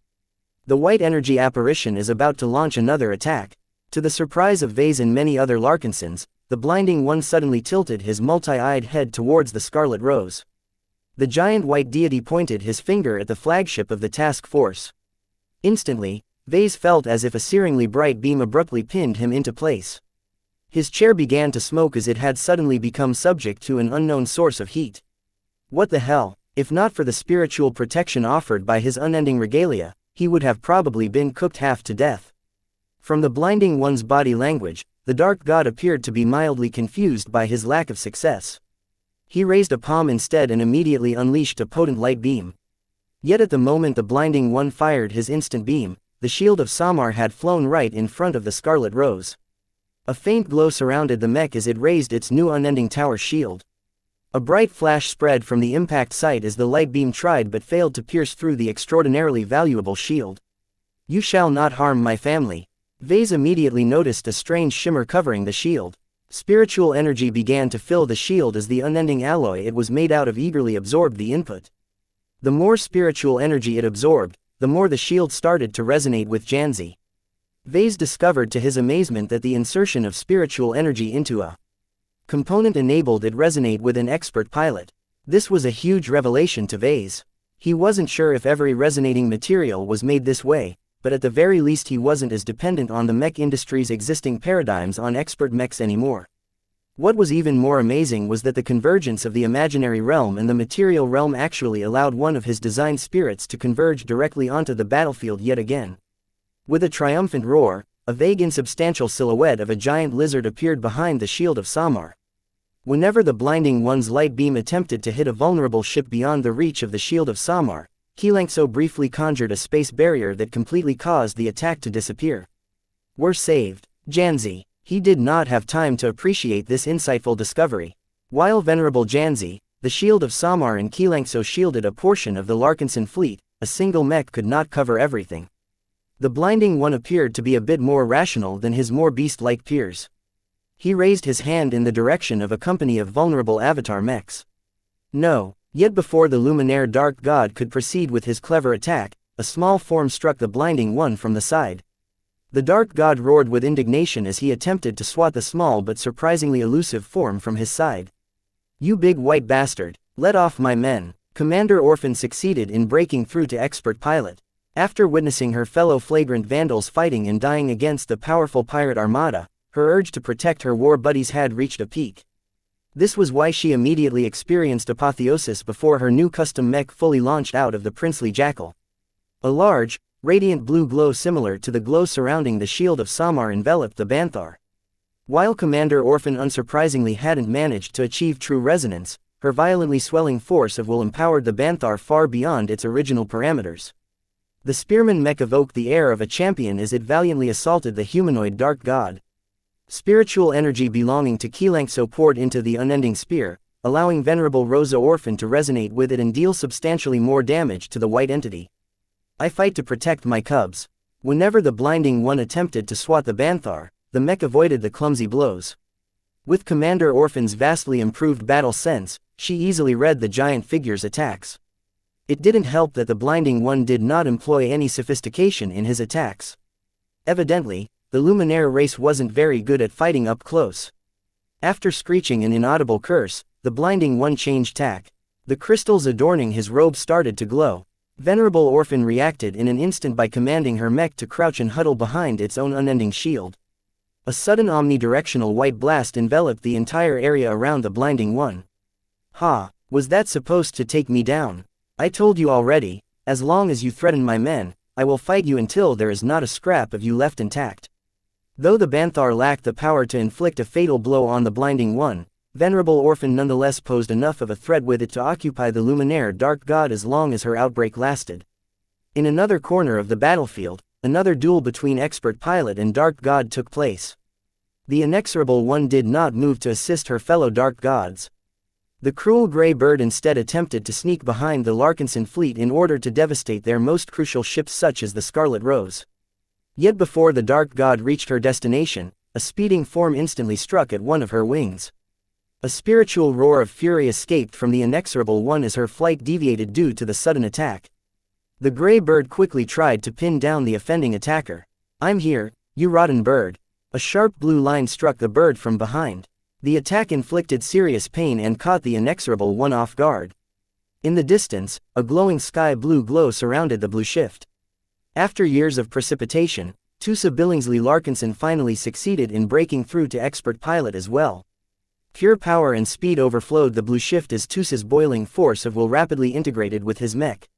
The white energy apparition is about to launch another attack. To the surprise of Vase and many other Larkinsons, the Blinding One suddenly tilted his multi-eyed head towards the Scarlet Rose. The giant white deity pointed his finger at the flagship of the task force. Instantly, Vase felt as if a searingly bright beam abruptly pinned him into place. His chair began to smoke as it had suddenly become subject to an unknown source of heat. What the hell? If not for the spiritual protection offered by his unending regalia, he would have probably been cooked half to death. From the Blinding One's body language, the dark god appeared to be mildly confused by his lack of success. He raised a palm instead and immediately unleashed a potent light beam. Yet at the moment the Blinding One fired his instant beam, the shield of Samar had flown right in front of the Scarlet Rose. A faint glow surrounded the mech as it raised its new unending tower shield. A bright flash spread from the impact site as the light beam tried but failed to pierce through the extraordinarily valuable shield. You shall not harm my family. Vase immediately noticed a strange shimmer covering the shield. Spiritual energy began to fill the shield as the unending alloy it was made out of eagerly absorbed the input. The more spiritual energy it absorbed, the more the shield started to resonate with xianxia. Vase discovered to his amazement that the insertion of spiritual energy into a component enabled it resonate with an expert pilot. This was a huge revelation to Vase. He wasn't sure if every resonating material was made this way, but at the very least he wasn't as dependent on the mech industry's existing paradigms on expert mechs anymore. What was even more amazing was that the convergence of the imaginary realm and the material realm actually allowed one of his design spirits to converge directly onto the battlefield yet again. With a triumphant roar, a vague insubstantial silhouette of a giant lizard appeared behind the shield of Samar. Whenever the Blinding One's light beam attempted to hit a vulnerable ship beyond the reach of the shield of Samar, xianxia briefly conjured a space barrier that completely caused the attack to disappear. We're saved. xianxia. He did not have time to appreciate this insightful discovery. While Venerable xianxia, the shield of Samar and xianxia shielded a portion of the Larkinson fleet, a single mech could not cover everything. The Blinding One appeared to be a bit more rational than his more beast-like peers. He raised his hand in the direction of a company of vulnerable avatar mechs. No. Yet before the Luminaire Dark God could proceed with his clever attack, a small form struck the Blinding One from the side. The Dark God roared with indignation as he attempted to swat the small but surprisingly elusive form from his side. You big white bastard, let off my men. Commander Orphan succeeded in breaking through to expert pilot. After witnessing her fellow flagrant vandals fighting and dying against the powerful pirate armada, her urge to protect her war buddies had reached a peak. This was why she immediately experienced apotheosis before her new custom mech fully launched out of the princely jackal. A large, radiant blue glow similar to the glow surrounding the shield of Samar enveloped the Banthar. While Commander Orphan unsurprisingly hadn't managed to achieve true resonance, her violently swelling force of will empowered the Banthar far beyond its original parameters. The spearman mech evoked the air of a champion as it valiantly assaulted the humanoid dark god. Spiritual energy belonging to xianxia poured into the unending spear, allowing Venerable Rosa Orphan to resonate with it and deal substantially more damage to the white entity. I fight to protect my cubs. Whenever the blinding one attempted to swat the Banthar, the mech avoided the clumsy blows. With Commander Orphan's vastly improved battle sense, she easily read the giant figure's attacks. It didn't help that the blinding one did not employ any sophistication in his attacks. Evidently, the Luminaire race wasn't very good at fighting up close. After screeching an inaudible curse, the blinding one changed tack. The crystals adorning his robe started to glow. Venerable Orphan reacted in an instant by commanding her mech to crouch and huddle behind its own unending shield. A sudden omnidirectional white blast enveloped the entire area around the blinding one. Ha, was that supposed to take me down? I told you already, as long as you threaten my men, I will fight you until there is not a scrap of you left intact. Though the Banthar lacked the power to inflict a fatal blow on the blinding one, Venerable Orphan nonetheless posed enough of a threat with it to occupy the Luminaire dark god as long as her outbreak lasted. In another corner of the battlefield, another duel between expert pilot and dark god took place. The inexorable one did not move to assist her fellow dark gods. The cruel grey bird instead attempted to sneak behind the Larkinson fleet in order to devastate their most crucial ships such as the Scarlet Rose. Yet before the dark god reached her destination, a speeding form instantly struck at one of her wings. A spiritual roar of fury escaped from the inexorable one as her flight deviated due to the sudden attack. The grey bird quickly tried to pin down the offending attacker. "I'm here, you rotten bird." A sharp blue line struck the bird from behind. The attack inflicted serious pain and caught the inexorable one off guard. In the distance, a glowing sky blue glow surrounded the blue shift. After years of precipitation, Tusa Billingsley Larkinson finally succeeded in breaking through to expert pilot as well. Pure power and speed overflowed the blue shift as Tusa's boiling force of will rapidly integrated with his mech.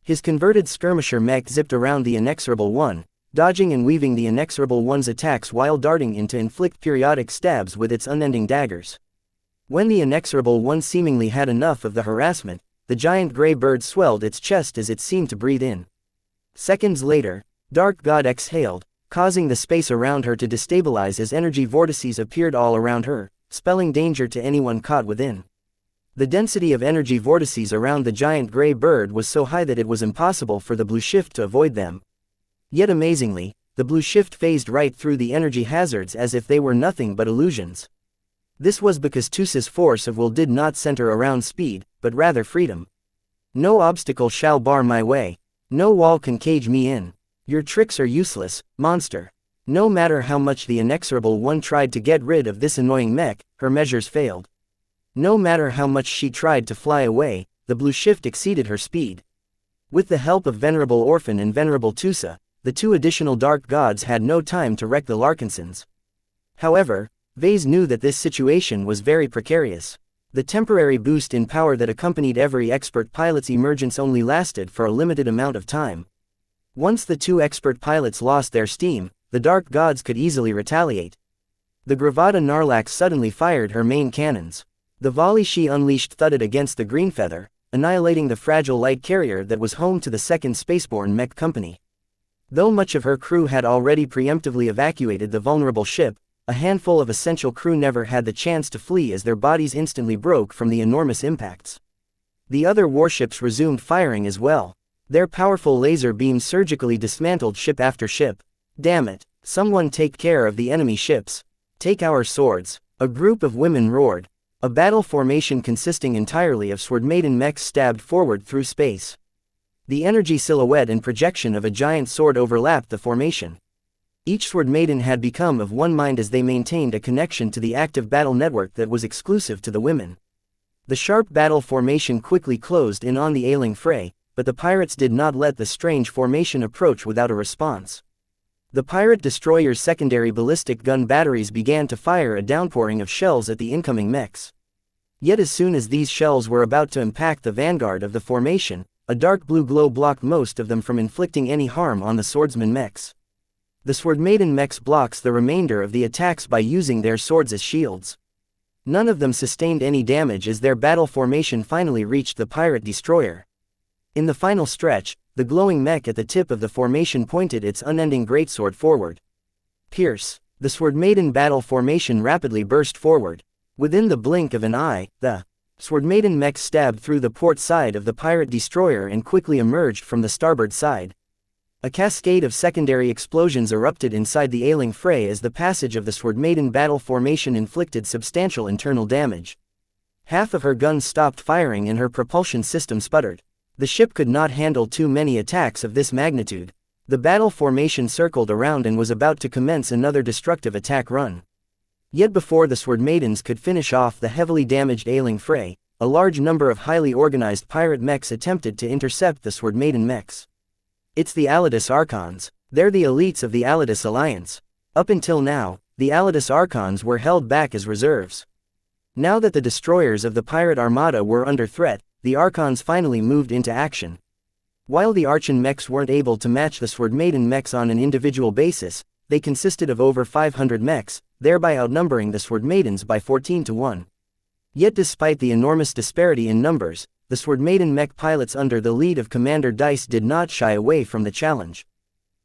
His converted skirmisher mech zipped around the inexorable one, dodging and weaving the inexorable one's attacks while darting in to inflict periodic stabs with its unending daggers. When the inexorable one seemingly had enough of the harassment, the giant grey bird swelled its chest as it seemed to breathe in. Seconds later, Dark God exhaled, causing the space around her to destabilize as energy vortices appeared all around her, spelling danger to anyone caught within. The density of energy vortices around the giant grey bird was so high that it was impossible for the blue shift to avoid them. Yet amazingly, the blue shift phased right through the energy hazards as if they were nothing but illusions. This was because Tusa's force of will did not center around speed, but rather freedom. "No obstacle shall bar my way. No wall can cage me in. Your tricks are useless, monster." No matter how much the inexorable one tried to get rid of this annoying mech, her measures failed. No matter how much she tried to fly away, the blue shift exceeded her speed. With the help of Venerable Orphan and Venerable Tusa, the two additional dark gods had no time to wreck the Larkinsons. However, Vase knew that this situation was very precarious. The temporary boost in power that accompanied every expert pilot's emergence only lasted for a limited amount of time. Once the two expert pilots lost their steam, the dark gods could easily retaliate. The Gravata Narlax suddenly fired her main cannons. The volley she unleashed thudded against the Green Feather, annihilating the fragile light carrier that was home to the second spaceborne mech company. Though much of her crew had already preemptively evacuated the vulnerable ship, a handful of essential crew never had the chance to flee as their bodies instantly broke from the enormous impacts. The other warships resumed firing as well. Their powerful laser beams surgically dismantled ship after ship. "Damn it, someone take care of the enemy ships. Take our swords," a group of women roared. A battle formation consisting entirely of Sword Maiden mechs stabbed forward through space. The energy silhouette and projection of a giant sword overlapped the formation. Each Sword Maiden had become of one mind as they maintained a connection to the active battle network that was exclusive to the women. The sharp battle formation quickly closed in on the ailing fray, but the pirates did not let the strange formation approach without a response. The pirate destroyer's secondary ballistic gun batteries began to fire a downpouring of shells at the incoming mechs. Yet as soon as these shells were about to impact the vanguard of the formation, a dark blue glow blocked most of them from inflicting any harm on the swordsman mechs. The sword maiden mechs blocks the remainder of the attacks by using their swords as shields. None of them sustained any damage as their battle formation finally reached the pirate destroyer. In the final stretch, the glowing mech at the tip of the formation pointed its unending greatsword forward. Pierce! The sword maiden battle formation rapidly burst forward. Within the blink of an eye, the sword maiden mech stabbed through the port side of the pirate destroyer and quickly emerged from the starboard side. A cascade of secondary explosions erupted inside the ailing fray as the passage of the sword maiden battle formation inflicted substantial internal damage. Half of her guns stopped firing and her propulsion system sputtered. The ship could not handle too many attacks of this magnitude. The battle formation circled around and was about to commence another destructive attack run. Yet before the sword maidens could finish off the heavily damaged ailing fray, a large number of highly organized pirate mechs attempted to intercept the sword maiden mechs. It's the Alidus Archons. They're the elites of the Alidus Alliance. Up until now, the Alidus Archons were held back as reserves. Now that the destroyers of the pirate armada were under threat, the Archons finally moved into action. While the Archon mechs weren't able to match the sword maiden mechs on an individual basis, they consisted of over 500 mechs, thereby outnumbering the sword maidens by 14 to 1. Yet despite the enormous disparity in numbers, the sword maiden mech pilots under the lead of Commander Dice did not shy away from the challenge.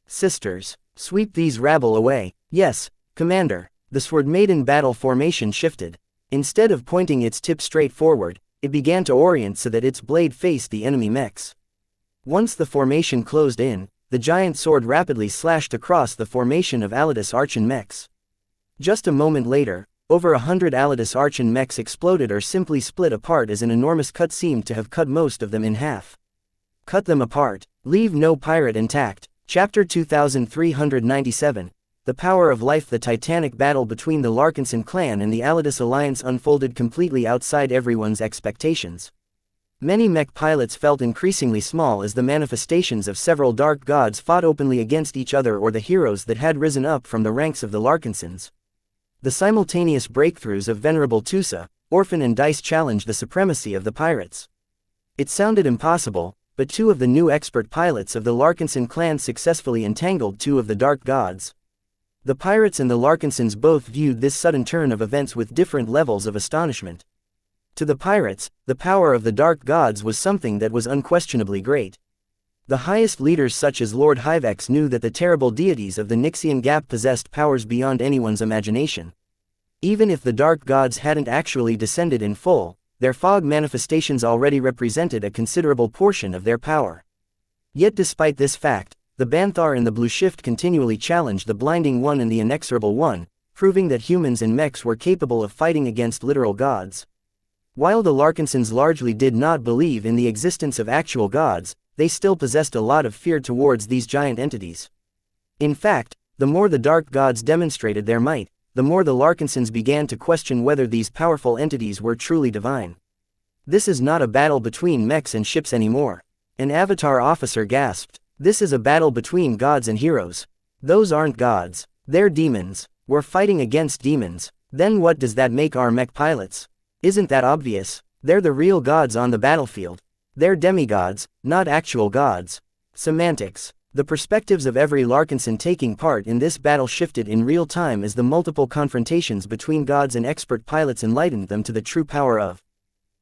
Sisters, sweep these rabble away. Yes, Commander. The sword maiden battle formation shifted. Instead of pointing its tip straight forward, it began to orient so that its blade faced the enemy mechs. Once the formation closed in, the giant sword rapidly slashed across the formation of Alidus Archon mechs. Just a moment later, over 100 Alidus Archon mechs exploded or simply split apart as an enormous cut seemed to have cut most of them in half. Cut them apart. Leave no pirate intact. Chapter 2397. The Power of Life. The titanic battle between the Larkinson clan and the Alidus Alliance unfolded completely outside everyone's expectations. Many mech pilots felt increasingly small as the manifestations of several dark gods fought openly against each other or the heroes that had risen up from the ranks of the Larkinsons. The simultaneous breakthroughs of Venerable Tusa, Orphan and Dice challenged the supremacy of the pirates. It sounded impossible, but two of the new expert pilots of the Larkinson clan successfully entangled two of the dark gods. The pirates and the Larkinsons both viewed this sudden turn of events with different levels of astonishment. To the pirates, the power of the dark gods was something that was unquestionably great. The highest leaders such as Lord Hyvex knew that the terrible deities of the Nixian Gap possessed powers beyond anyone's imagination. Even if the dark gods hadn't actually descended in full, their fog manifestations already represented a considerable portion of their power. Yet despite this fact, the Banthar and the Blue Shift continually challenged the Blinding One and the Inexorable One, proving that humans and mechs were capable of fighting against literal gods. While the Larkinsons largely did not believe in the existence of actual gods, they still possessed a lot of fear towards these giant entities. In fact, the more the dark gods demonstrated their might, the more the Larkinsons began to question whether these powerful entities were truly divine. This is not a battle between mechs and ships anymore. An Avatar officer gasped. This is a battle between gods and heroes. Those aren't gods. They're demons. We're fighting against demons. Then what does that make our mech pilots? Isn't that obvious? They're the real gods on the battlefield. They're demigods, not actual gods. Semantics. The perspectives of every Larkinson taking part in this battle shifted in real time as the multiple confrontations between gods and expert pilots enlightened them to the true power of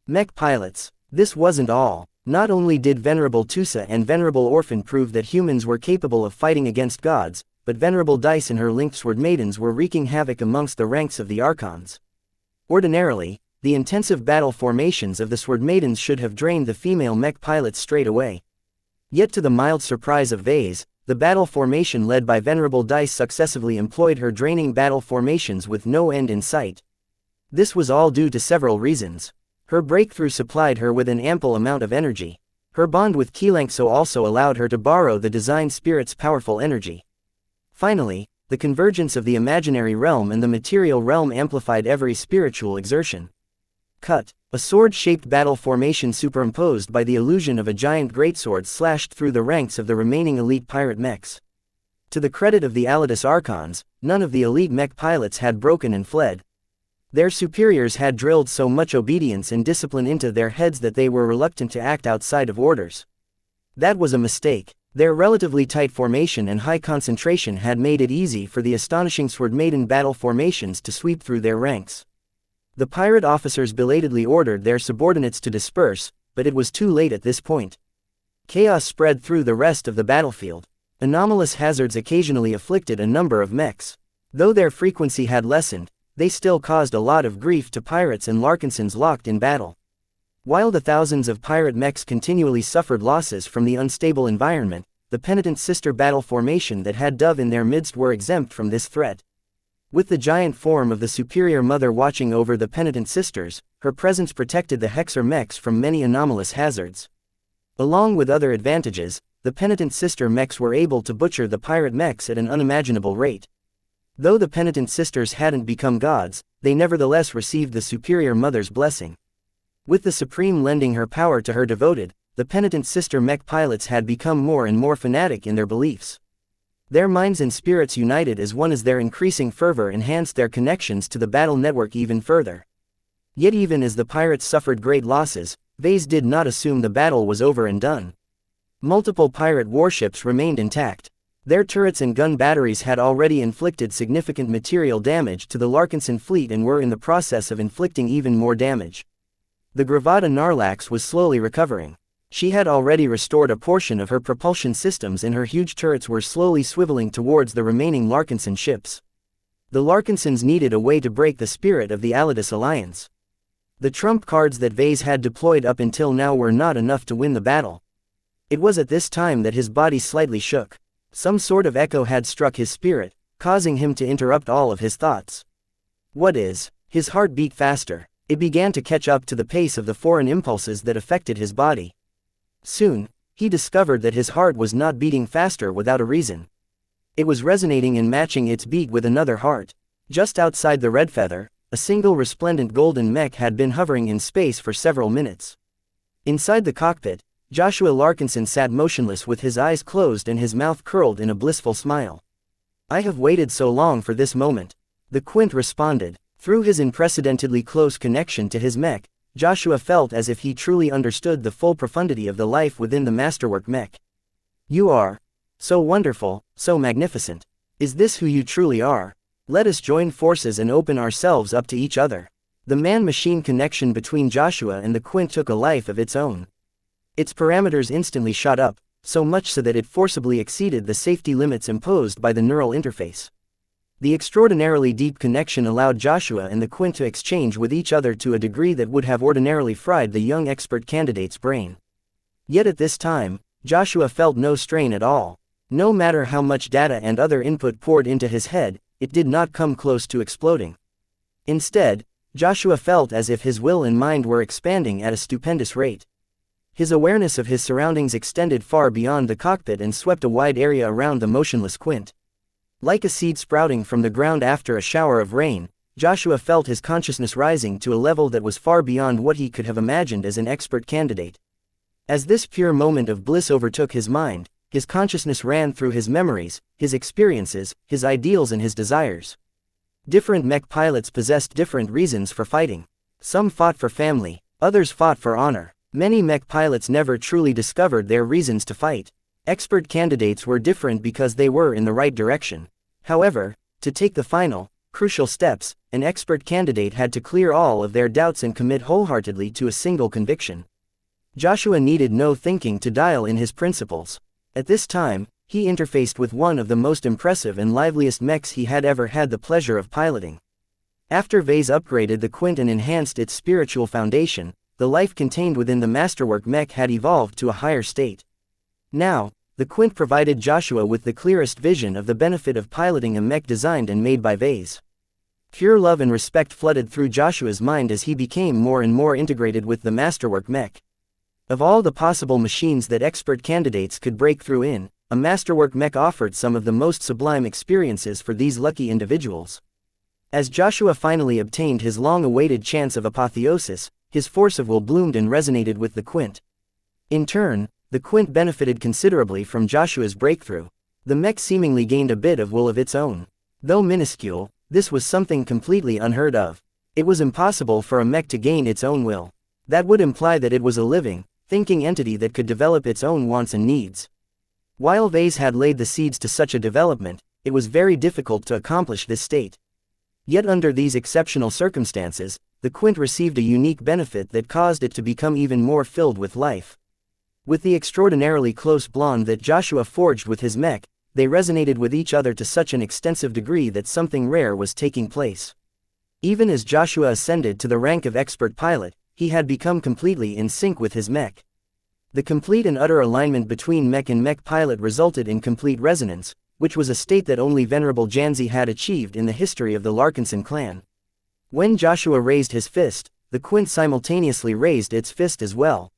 mech pilots. This wasn't all. Not only did Venerable Tusa and Venerable Orphan prove that humans were capable of fighting against gods, but Venerable Dice and her linked sword maidens were wreaking havoc amongst the ranks of the Archons. Ordinarily, the intensive battle formations of the sword maidens should have drained the female mech pilots straight away. Yet to the mild surprise of Vase, the battle formation led by Venerable Dice successively employed her draining battle formations with no end in sight. This was all due to several reasons. Her breakthrough supplied her with an ample amount of energy. Her bond with xianxia also allowed her to borrow the design spirit's powerful energy. Finally, the convergence of the imaginary realm and the material realm amplified every spiritual exertion. Cut. A sword-shaped battle formation superimposed by the illusion of a giant greatsword slashed through the ranks of the remaining elite pirate mechs. To the credit of the Alidus Archons, none of the elite mech pilots had broken and fled. Their superiors had drilled so much obedience and discipline into their heads that they were reluctant to act outside of orders. That was a mistake. Their relatively tight formation and high concentration had made it easy for the astonishing sword-maiden battle formations to sweep through their ranks. The pirate officers belatedly ordered their subordinates to disperse, but it was too late at this point. Chaos spread through the rest of the battlefield. Anomalous hazards occasionally afflicted a number of mechs. Though their frequency had lessened, they still caused a lot of grief to pirates and Larkinsons locked in battle. While the thousands of pirate mechs continually suffered losses from the unstable environment, the penitent sister battle formation that had Dove in their midst were exempt from this threat. With the giant form of the superior mother watching over the penitent sisters, her presence protected the Hexer mechs from many anomalous hazards. Along with other advantages, the penitent sister mechs were able to butcher the pirate mechs at an unimaginable rate. Though the penitent sisters hadn't become gods, they nevertheless received the superior mother's blessing. With the Supreme lending her power to her devoted, the penitent sister mech pilots had become more and more fanatic in their beliefs. Their minds and spirits united as one as their increasing fervor enhanced their connections to the battle network even further. Yet even as the pirates suffered great losses, Vase did not assume the battle was over and done. Multiple pirate warships remained intact. Their turrets and gun batteries had already inflicted significant material damage to the Larkinson fleet and were in the process of inflicting even more damage. The Gravata Narlax was slowly recovering. She had already restored a portion of her propulsion systems and her huge turrets were slowly swiveling towards the remaining Larkinson ships. The Larkinsons needed a way to break the spirit of the Alidus alliance. The trump cards that Vase had deployed up until now were not enough to win the battle. It was at this time that his body slightly shook. Some sort of echo had struck his spirit, causing him to interrupt all of his thoughts. What is? His heart beat faster. It began to catch up to the pace of the foreign impulses that affected his body. Soon, he discovered that his heart was not beating faster without a reason. It was resonating and matching its beat with another heart. Just outside the Red Feather, a single resplendent golden mech had been hovering in space for several minutes. Inside the cockpit, Joshua Larkinson sat motionless with his eyes closed and his mouth curled in a blissful smile. "I have waited so long for this moment," the Quint responded. Through his unprecedentedly close connection to his mech, Joshua felt as if he truly understood the full profundity of the life within the masterwork mech. "You are so wonderful, so magnificent. Is this who you truly are? Let us join forces and open ourselves up to each other." The man-machine connection between Joshua and the Quint took a life of its own. Its parameters instantly shot up, so much so that it forcibly exceeded the safety limits imposed by the neural interface. The extraordinarily deep connection allowed Joshua and the Quint to exchange with each other to a degree that would have ordinarily fried the young expert candidate's brain. Yet at this time, Joshua felt no strain at all. No matter how much data and other input poured into his head, it did not come close to exploding. Instead, Joshua felt as if his will and mind were expanding at a stupendous rate. His awareness of his surroundings extended far beyond the cockpit and swept a wide area around the motionless Quint. Like a seed sprouting from the ground after a shower of rain, Joshua felt his consciousness rising to a level that was far beyond what he could have imagined as an expert candidate. As this pure moment of bliss overtook his mind, his consciousness ran through his memories, his experiences, his ideals and his desires. Different mech pilots possessed different reasons for fighting. Some fought for family, others fought for honor. Many mech pilots never truly discovered their reasons to fight. Expert candidates were different because they were in the right direction. However, to take the final, crucial steps, an expert candidate had to clear all of their doubts and commit wholeheartedly to a single conviction. Joshua needed no thinking to dial in his principles. At this time, he interfaced with one of the most impressive and liveliest mechs he had ever had the pleasure of piloting. After Vase upgraded the Quint and enhanced its spiritual foundation, the life contained within the masterwork mech had evolved to a higher state. Now, the Quint provided Joshua with the clearest vision of the benefit of piloting a mech designed and made by Vase. Pure love and respect flooded through Joshua's mind as he became more and more integrated with the masterwork mech. Of all the possible machines that expert candidates could break through in, a masterwork mech offered some of the most sublime experiences for these lucky individuals. As Joshua finally obtained his long-awaited chance of apotheosis, his force of will bloomed and resonated with the Quint. In turn, the Quint benefited considerably from Joshua's breakthrough. The mech seemingly gained a bit of will of its own. Though minuscule, this was something completely unheard of. It was impossible for a mech to gain its own will. That would imply that it was a living, thinking entity that could develop its own wants and needs. While Vase had laid the seeds to such a development, it was very difficult to accomplish this state. Yet under these exceptional circumstances, the Quint received a unique benefit that caused it to become even more filled with life. With the extraordinarily close bond that Joshua forged with his mech, they resonated with each other to such an extensive degree that something rare was taking place. Even as Joshua ascended to the rank of expert pilot, he had become completely in sync with his mech. The complete and utter alignment between mech and mech pilot resulted in complete resonance, which was a state that only Venerable Janzi had achieved in the history of the Larkinson clan. When Joshua raised his fist, the Quint simultaneously raised its fist as well.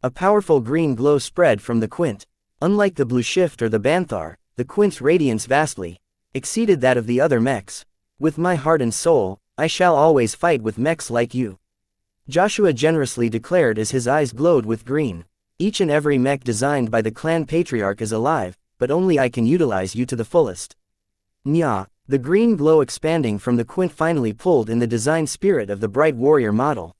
A powerful green glow spread from the Quint. Unlike the Blue Shift or the Banthar, the Quint's radiance vastly exceeded that of the other mechs. With my heart and soul, I shall always fight with mechs like you, Joshua generously declared as his eyes glowed with green. Each and every mech designed by the clan patriarch is alive, but only I can utilize you to the fullest. Nya, the green glow expanding from the Quint finally pulled in the design spirit of the bright warrior model.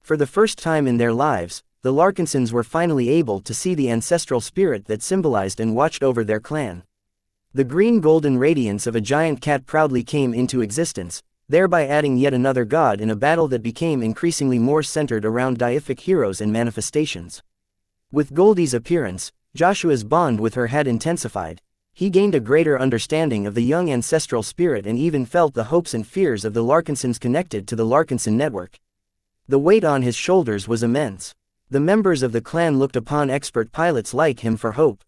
For the first time in their lives, the Larkinsons were finally able to see the ancestral spirit that symbolized and watched over their clan. The green golden radiance of a giant cat proudly came into existence, thereby adding yet another god in a battle that became increasingly more centered around deific heroes and manifestations. With Goldie's appearance, Joshua's bond with her had intensified. He gained a greater understanding of the young ancestral spirit and even felt the hopes and fears of the Larkinsons connected to the Larkinson network. The weight on his shoulders was immense. The members of the clan looked upon expert pilots like him for hope.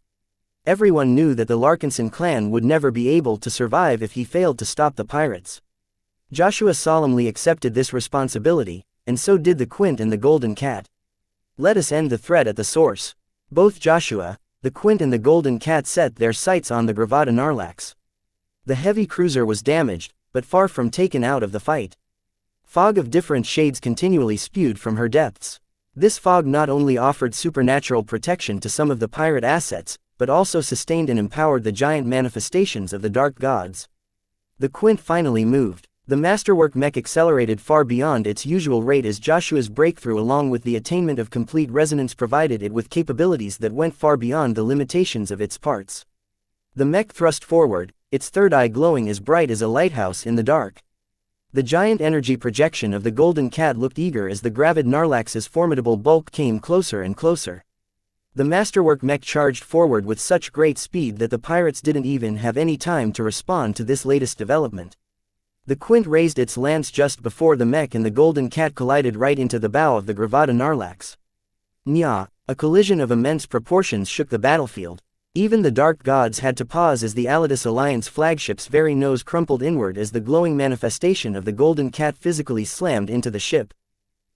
Everyone knew that the Larkinson clan would never be able to survive if he failed to stop the pirates. Joshua solemnly accepted this responsibility, and so did the Quint and the Golden Cat. Let us end the threat at the source. Both Joshua, the Quint and the Golden Cat set their sights on the Gravada Narlax. The heavy cruiser was damaged, but far from taken out of the fight. Fog of different shades continually spewed from her depths. This fog not only offered supernatural protection to some of the pirate assets, but also sustained and empowered the giant manifestations of the dark gods. The Quint finally moved. The masterwork mech accelerated far beyond its usual rate as Joshua's breakthrough along with the attainment of complete resonance provided it with capabilities that went far beyond the limitations of its parts. The mech thrust forward, its third eye glowing as bright as a lighthouse in the dark. The giant energy projection of the Golden Cat looked eager as the gravid Narlax's formidable bulk came closer and closer. The masterwork mech charged forward with such great speed that the pirates didn't even have any time to respond to this latest development. The Quint raised its lance just before the mech and the Golden Cat collided right into the bow of the Gravada Narlax. Nya, a collision of immense proportions shook the battlefield. Even the dark gods had to pause as the Alidus Alliance flagship's very nose crumpled inward as the glowing manifestation of the Golden Cat physically slammed into the ship.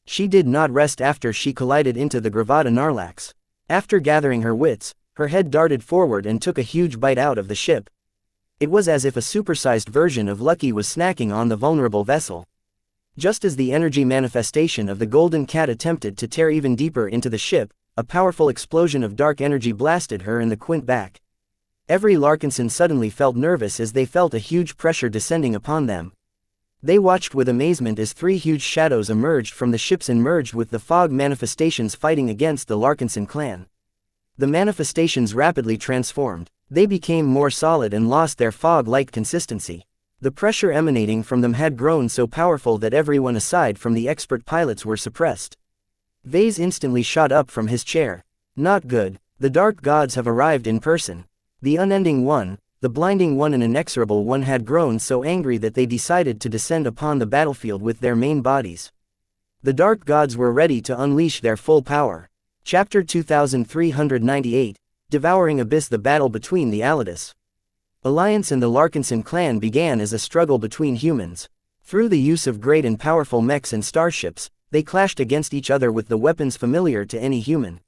She did not rest after she collided into the Gravada Narlax. After gathering her wits, her head darted forward and took a huge bite out of the ship. It was as if a supersized version of Lucky was snacking on the vulnerable vessel. Just as the energy manifestation of the Golden Cat attempted to tear even deeper into the ship, a powerful explosion of dark energy blasted her and the Quint back. Every Larkinson suddenly felt nervous as they felt a huge pressure descending upon them. They watched with amazement as three huge shadows emerged from the ships and merged with the fog manifestations fighting against the Larkinson clan. The manifestations rapidly transformed. They became more solid and lost their fog-like consistency. The pressure emanating from them had grown so powerful that everyone aside from the expert pilots were suppressed. Vase instantly shot up from his chair. Not good. The dark gods have arrived in person. The unending one, the blinding one and inexorable one had grown so angry that they decided to descend upon the battlefield with their main bodies. The dark gods were ready to unleash their full power. Chapter 2398. Devouring Abyss. The battle between the Alidus Alliance and the Larkinson clan began as a struggle between humans. Through the use of great and powerful mechs and starships, they clashed against each other with the weapons familiar to any human.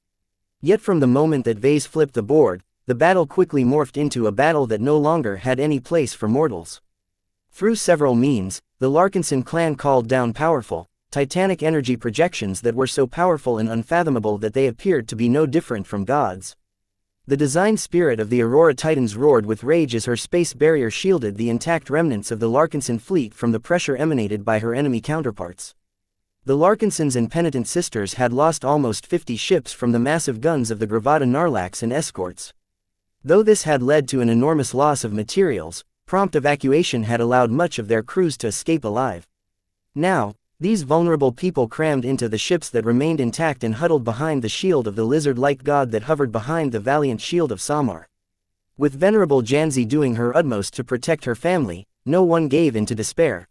Yet from the moment that Vase flipped the board, the battle quickly morphed into a battle that no longer had any place for mortals. Through several means, the Larkinson clan called down powerful, titanic energy projections that were so powerful and unfathomable that they appeared to be no different from gods. The design spirit of the Aurora Titans roared with rage as her space barrier shielded the intact remnants of the Larkinson fleet from the pressure emanated by her enemy counterparts. The Larkinsons and Penitent Sisters had lost almost 50 ships from the massive guns of the Gravada Narlax and escorts. Though this had led to an enormous loss of materials, prompt evacuation had allowed much of their crews to escape alive. Now, these vulnerable people crammed into the ships that remained intact and huddled behind the shield of the lizard-like god that hovered behind the valiant shield of Samar. With venerable Janzi doing her utmost to protect her family, no one gave in to despair.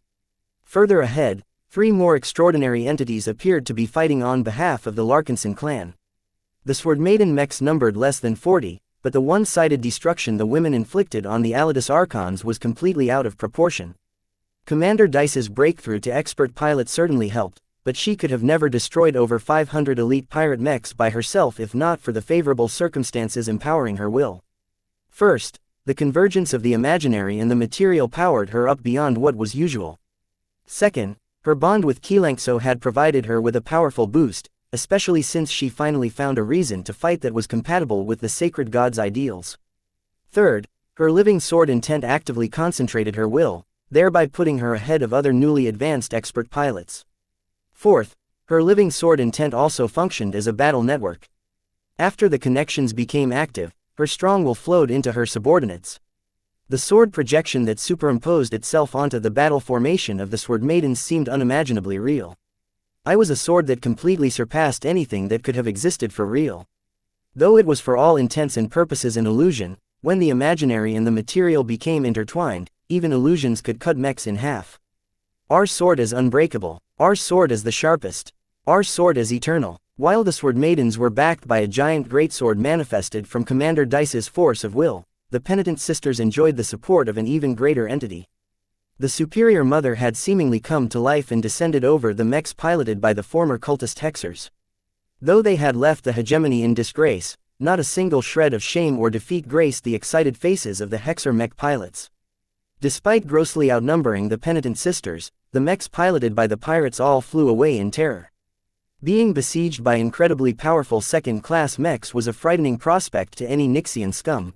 Further ahead, 3 more extraordinary entities appeared to be fighting on behalf of the Larkinson clan. The Sword Maiden mechs numbered less than 40, but the one-sided destruction the women inflicted on the Alidus Archons was completely out of proportion. Commander Dice's breakthrough to expert pilot certainly helped, but she could have never destroyed over 500 elite pirate mechs by herself if not for the favorable circumstances empowering her will. First, the convergence of the imaginary and the material powered her up beyond what was usual. Second, her bond with xianxia had provided her with a powerful boost, especially since she finally found a reason to fight that was compatible with the sacred god's ideals. Third, her living sword intent actively concentrated her will, thereby putting her ahead of other newly advanced expert pilots. Fourth, her living sword intent also functioned as a battle network. After the connections became active, her strong will flowed into her subordinates. The sword projection that superimposed itself onto the battle formation of the Sword Maidens seemed unimaginably real. I was a sword that completely surpassed anything that could have existed for real. Though it was for all intents and purposes an illusion, when the imaginary and the material became intertwined, even illusions could cut mechs in half. Our sword is unbreakable. Our sword is the sharpest. Our sword is eternal. While the Sword Maidens were backed by a giant greatsword manifested from Commander Dice's force of will, the Penitent Sisters enjoyed the support of an even greater entity. The Superior Mother had seemingly come to life and descended over the mechs piloted by the former cultist Hexers. Though they had left the hegemony in disgrace, not a single shred of shame or defeat graced the excited faces of the Hexer mech pilots. Despite grossly outnumbering the Penitent Sisters, the mechs piloted by the pirates all flew away in terror. Being besieged by incredibly powerful second-class mechs was a frightening prospect to any Nixian scum.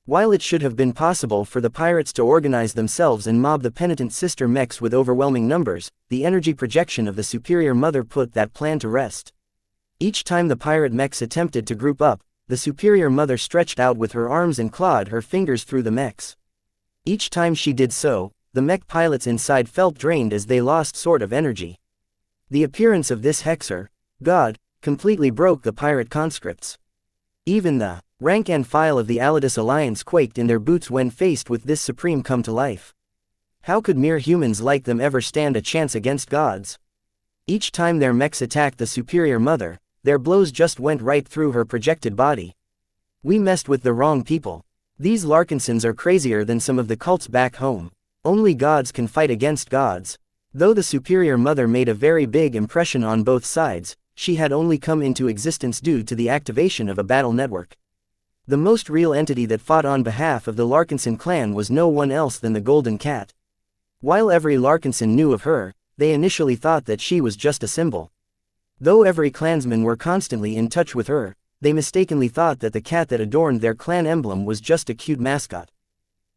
While it should have been possible for the pirates to organize themselves and mob the Penitent Sister mechs with overwhelming numbers, the energy projection of the Superior Mother put that plan to rest. Each time the pirate mechs attempted to group up, the Superior Mother stretched out with her arms and clawed her fingers through the mechs. Each time she did so, the mech pilots inside felt drained as they lost sort of energy. The appearance of this Hexer, god, completely broke the pirate conscripts. Even the rank and file of the Alidus Alliance quaked in their boots when faced with this supreme come to life. How could mere humans like them ever stand a chance against gods? Each time their mechs attacked the Superior Mother, their blows just went right through her projected body. We messed with the wrong people. These Larkinsons are crazier than some of the cults back home. Only gods can fight against gods. Though the Superior Mother made a very big impression on both sides, she had only come into existence due to the activation of a battle network. The most real entity that fought on behalf of the Larkinson clan was no one else than the Golden Cat. While every Larkinson knew of her, they initially thought that she was just a symbol. Though every clansman were constantly in touch with her, they mistakenly thought that the cat that adorned their clan emblem was just a cute mascot.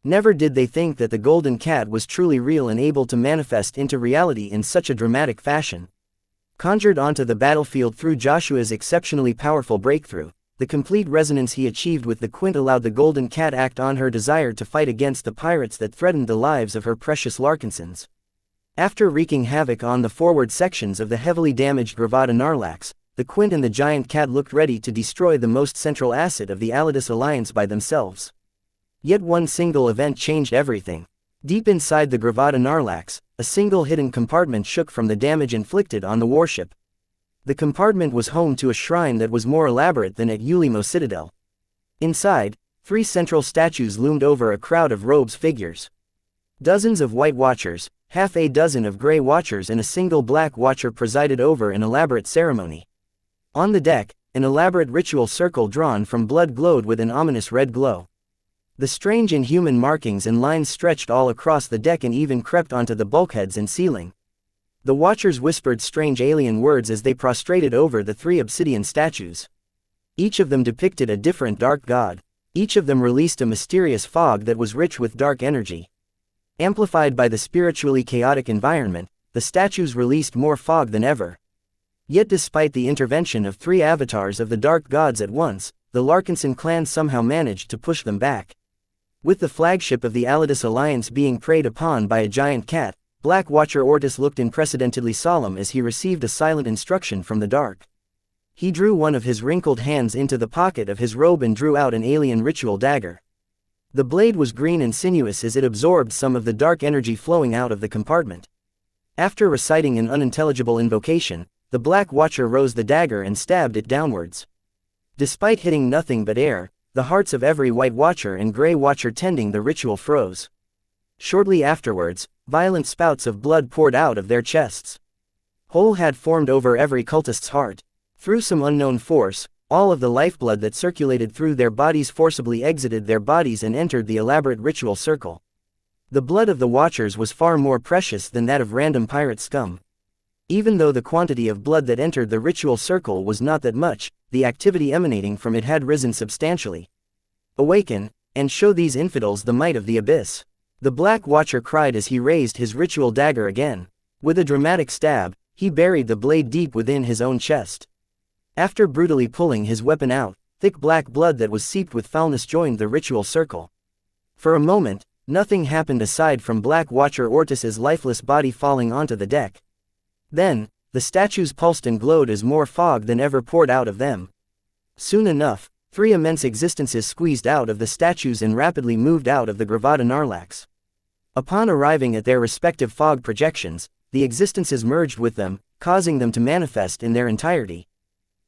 Never did they think that the Golden Cat was truly real and able to manifest into reality in such a dramatic fashion. Conjured onto the battlefield through Joshua's exceptionally powerful breakthrough, the complete resonance he achieved with the Quint allowed the Golden Cat act on her desire to fight against the pirates that threatened the lives of her precious Larkinsons. After wreaking havoc on the forward sections of the heavily damaged Gravada Narlax, the Quint and the giant cat looked ready to destroy the most central asset of the Alidus Alliance by themselves. Yet one single event changed everything. Deep inside the Gravada Narlax, a single hidden compartment shook from the damage inflicted on the warship. The compartment was home to a shrine that was more elaborate than at Ulimo Citadel. Inside, 3 central statues loomed over a crowd of robes figures. Dozens of white watchers, half a dozen of gray watchers and a single black watcher presided over an elaborate ceremony. On the deck, an elaborate ritual circle drawn from blood glowed with an ominous red glow. The strange inhuman markings and lines stretched all across the deck and even crept onto the bulkheads and ceiling. The watchers whispered strange alien words as they prostrated over the 3 obsidian statues. Each of them depicted a different dark god. Each of them released a mysterious fog that was rich with dark energy. Amplified by the spiritually chaotic environment, the statues released more fog than ever. Yet despite the intervention of 3 avatars of the dark gods at once, the Larkinson clan somehow managed to push them back. With the flagship of the Alidus alliance being preyed upon by a giant cat, Black Watcher Ortis looked unprecedentedly solemn as he received a silent instruction from the dark. He drew one of his wrinkled hands into the pocket of his robe and drew out an alien ritual dagger. The blade was green and sinuous as it absorbed some of the dark energy flowing out of the compartment. After reciting an unintelligible invocation, the Black Watcher rose the dagger and stabbed it downwards. Despite hitting nothing but air, the hearts of every White Watcher and Grey Watcher tending the ritual froze. Shortly afterwards, violent spouts of blood poured out of their chests. Hole had formed over every cultist's heart. Through some unknown force, all of the lifeblood that circulated through their bodies forcibly exited their bodies and entered the elaborate ritual circle. The blood of the Watchers was far more precious than that of random pirate scum. Even though the quantity of blood that entered the ritual circle was not that much, the activity emanating from it had risen substantially. Awaken, and show these infidels the might of the abyss. The Black Watcher cried as he raised his ritual dagger again. With a dramatic stab, he buried the blade deep within his own chest. After brutally pulling his weapon out, thick black blood that was seeped with foulness joined the ritual circle. For a moment, nothing happened aside from Black Watcher Ortis's lifeless body falling onto the deck. Then, the statues pulsed and glowed as more fog than ever poured out of them. Soon enough, 3 immense existences squeezed out of the statues and rapidly moved out of the Gravada Narlax. Upon arriving at their respective fog projections, the existences merged with them, causing them to manifest in their entirety.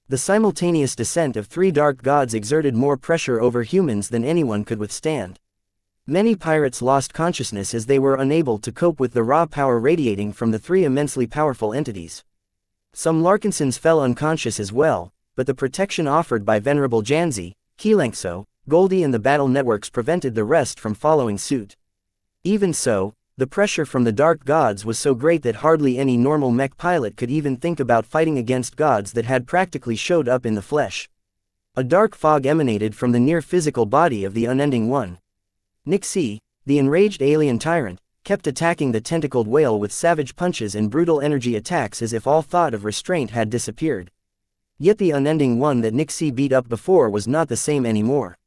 The simultaneous descent of 3 dark gods exerted more pressure over humans than anyone could withstand. Many pirates lost consciousness as they were unable to cope with the raw power radiating from the 3 immensely powerful entities. Some Larkinsons fell unconscious as well, but the protection offered by Venerable Janzi, xianxia, Goldie and the battle networks prevented the rest from following suit. Even so, the pressure from the dark gods was so great that hardly any normal mech pilot could even think about fighting against gods that had practically showed up in the flesh. A dark fog emanated from the near-physical body of the Unending One. Nixie, the enraged alien tyrant, kept attacking the tentacled whale with savage punches and brutal energy attacks as if all thought of restraint had disappeared. Yet the Unending One that Nixie beat up before was not the same anymore.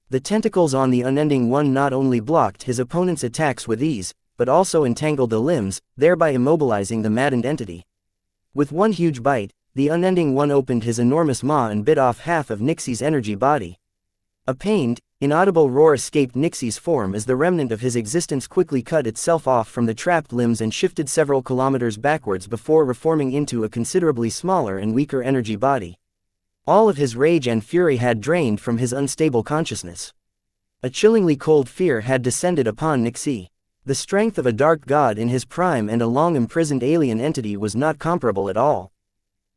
The tentacles on the Unending One not only blocked his opponent's attacks with ease, but also entangled the limbs, thereby immobilizing the maddened entity. With one huge bite, the Unending One opened his enormous maw and bit off half of Nixie's energy body. A pained, inaudible roar escaped Nixie's form as the remnant of his existence quickly cut itself off from the trapped limbs and shifted several kilometers backwards before reforming into a considerably smaller and weaker energy body. All of his rage and fury had drained from his unstable consciousness. A chillingly cold fear had descended upon Nixie. The strength of a dark god in his prime and a long-imprisoned alien entity was not comparable at all.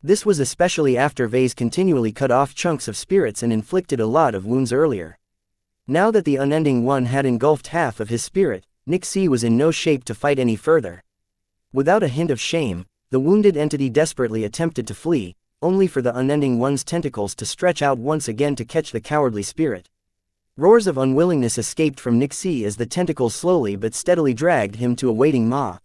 This was especially after Vase continually cut off chunks of spirits and inflicted a lot of wounds earlier. Now that the Unending One had engulfed half of his spirit, Nixie was in no shape to fight any further. Without a hint of shame, the wounded entity desperately attempted to flee, only for the Unending One's tentacles to stretch out once again to catch the cowardly spirit. Roars of unwillingness escaped from Nixie as the tentacles slowly but steadily dragged him to a waiting maw.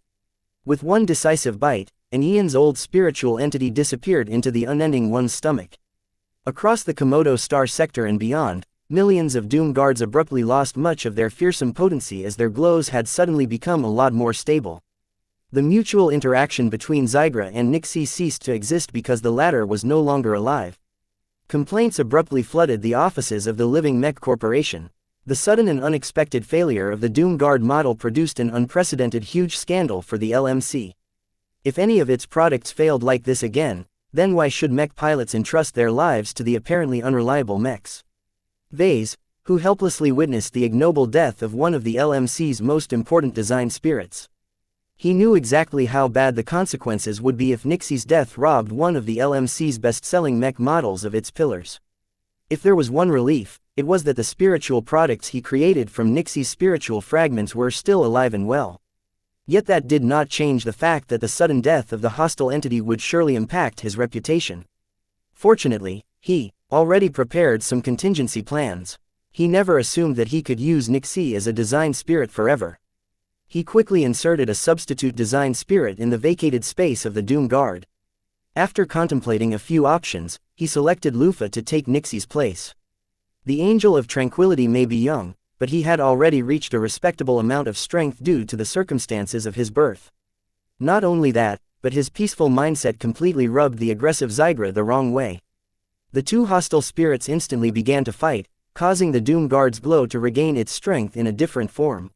With one decisive bite, an eon's old spiritual entity disappeared into the Unending One's stomach. Across the Komodo star sector and beyond, millions of Doom Guards abruptly lost much of their fearsome potency as their glows had suddenly become a lot more stable. The mutual interaction between Zygra and Nixie ceased to exist because the latter was no longer alive. Complaints abruptly flooded the offices of the living Mech Corporation. The sudden and unexpected failure of the Doom Guard model produced an unprecedented huge scandal for the LMC. If any of its products failed like this again, then why should mech pilots entrust their lives to the apparently unreliable mechs? Vase, who helplessly witnessed the ignoble death of one of the LMC's most important design spirits. He knew exactly how bad the consequences would be if Nixie's death robbed one of the LMC's best-selling mech models of its pillars. If there was one relief, it was that the spiritual products he created from Nixie's spiritual fragments were still alive and well. Yet that did not change the fact that the sudden death of the hostile entity would surely impact his reputation. Fortunately, he, already prepared some contingency plans. He never assumed that he could use Nixie as a design spirit forever. He quickly inserted a substitute design spirit in the vacated space of the Doom Guard. After contemplating a few options, he selected Lufa to take Nixie's place. The Angel of Tranquility may be young, but he had already reached a respectable amount of strength due to the circumstances of his birth. Not only that, but his peaceful mindset completely rubbed the aggressive Zygra the wrong way. The two hostile spirits instantly began to fight, causing the Doom Guard's glow to regain its strength in a different form.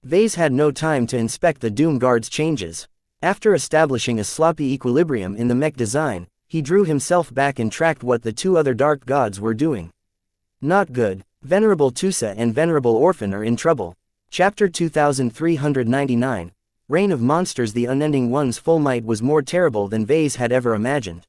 Vase had no time to inspect the Doom Guard's changes. After establishing a sloppy equilibrium in the mech design, he drew himself back and tracked what the two other dark gods were doing. Not good. Venerable Tusa and Venerable Orphan are in trouble. Chapter 2399. Reign of Monsters. The Unending One's full might was more terrible than Vase had ever imagined.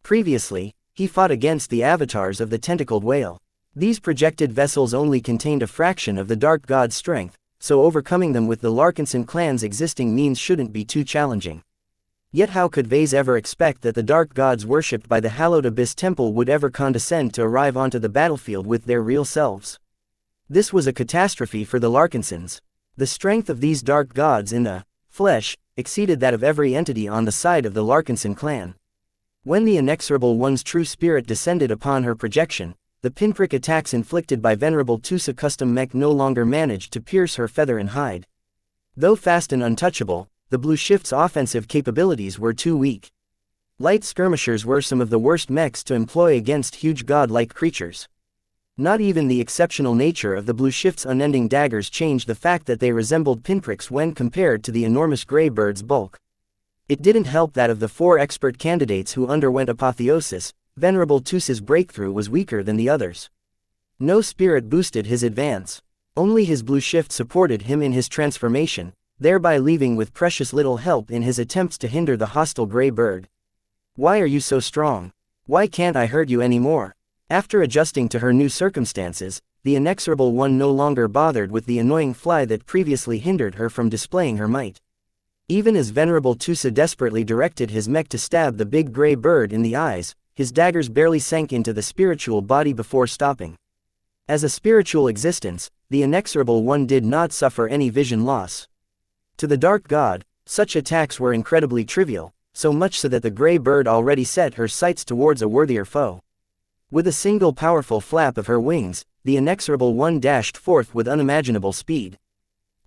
Previously, he fought against the avatars of the tentacled whale. These projected vessels only contained a fraction of the dark god's strength, so overcoming them with the Larkinson clan's existing means shouldn't be too challenging. Yet how could Vase ever expect that the dark gods worshipped by the hallowed Abyss Temple would ever condescend to arrive onto the battlefield with their real selves? This was a catastrophe for the Larkinsons. The strength of these dark gods in the flesh exceeded that of every entity on the side of the Larkinson clan. When the Inexorable One's true spirit descended upon her projection, the pinprick attacks inflicted by Venerable Tusa custom mech no longer managed to pierce her feather and hide. Though fast and untouchable, the Blue Shift's offensive capabilities were too weak. Light skirmishers were some of the worst mechs to employ against huge god-like creatures. Not even the exceptional nature of the Blue Shift's unending daggers changed the fact that they resembled pinpricks when compared to the enormous gray bird's bulk. It didn't help that of the 4 expert candidates who underwent apotheosis, Venerable Tusa's breakthrough was weaker than the others. No spirit boosted his advance. Only his Blue Shift supported him in his transformation, thereby leaving with precious little help in his attempts to hinder the hostile gray bird. Why are you so strong? Why can't I hurt you anymore? After adjusting to her new circumstances, the Inexorable One no longer bothered with the annoying fly that previously hindered her from displaying her might. Even as Venerable Tusa desperately directed his mech to stab the big gray bird in the eyes, his daggers barely sank into the spiritual body before stopping. As a spiritual existence, the Inexorable One did not suffer any vision loss. To the Dark God, such attacks were incredibly trivial, so much so that the gray bird already set her sights towards a worthier foe. With a single powerful flap of her wings, the Inexorable One dashed forth with unimaginable speed.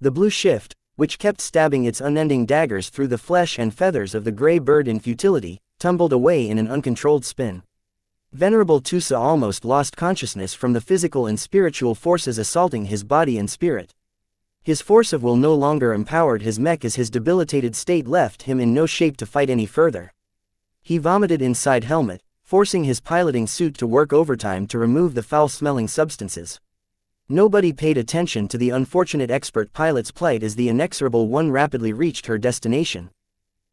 The Blue Shift, which kept stabbing its unending daggers through the flesh and feathers of the gray bird in futility, tumbled away in an uncontrolled spin. Venerable Tusa almost lost consciousness from the physical and spiritual forces assaulting his body and spirit. His force of will no longer empowered his mech as his debilitated state left him in no shape to fight any further. He vomited inside helmet, forcing his piloting suit to work overtime to remove the foul-smelling substances. Nobody paid attention to the unfortunate expert pilot's plight as the Inexorable One rapidly reached her destination.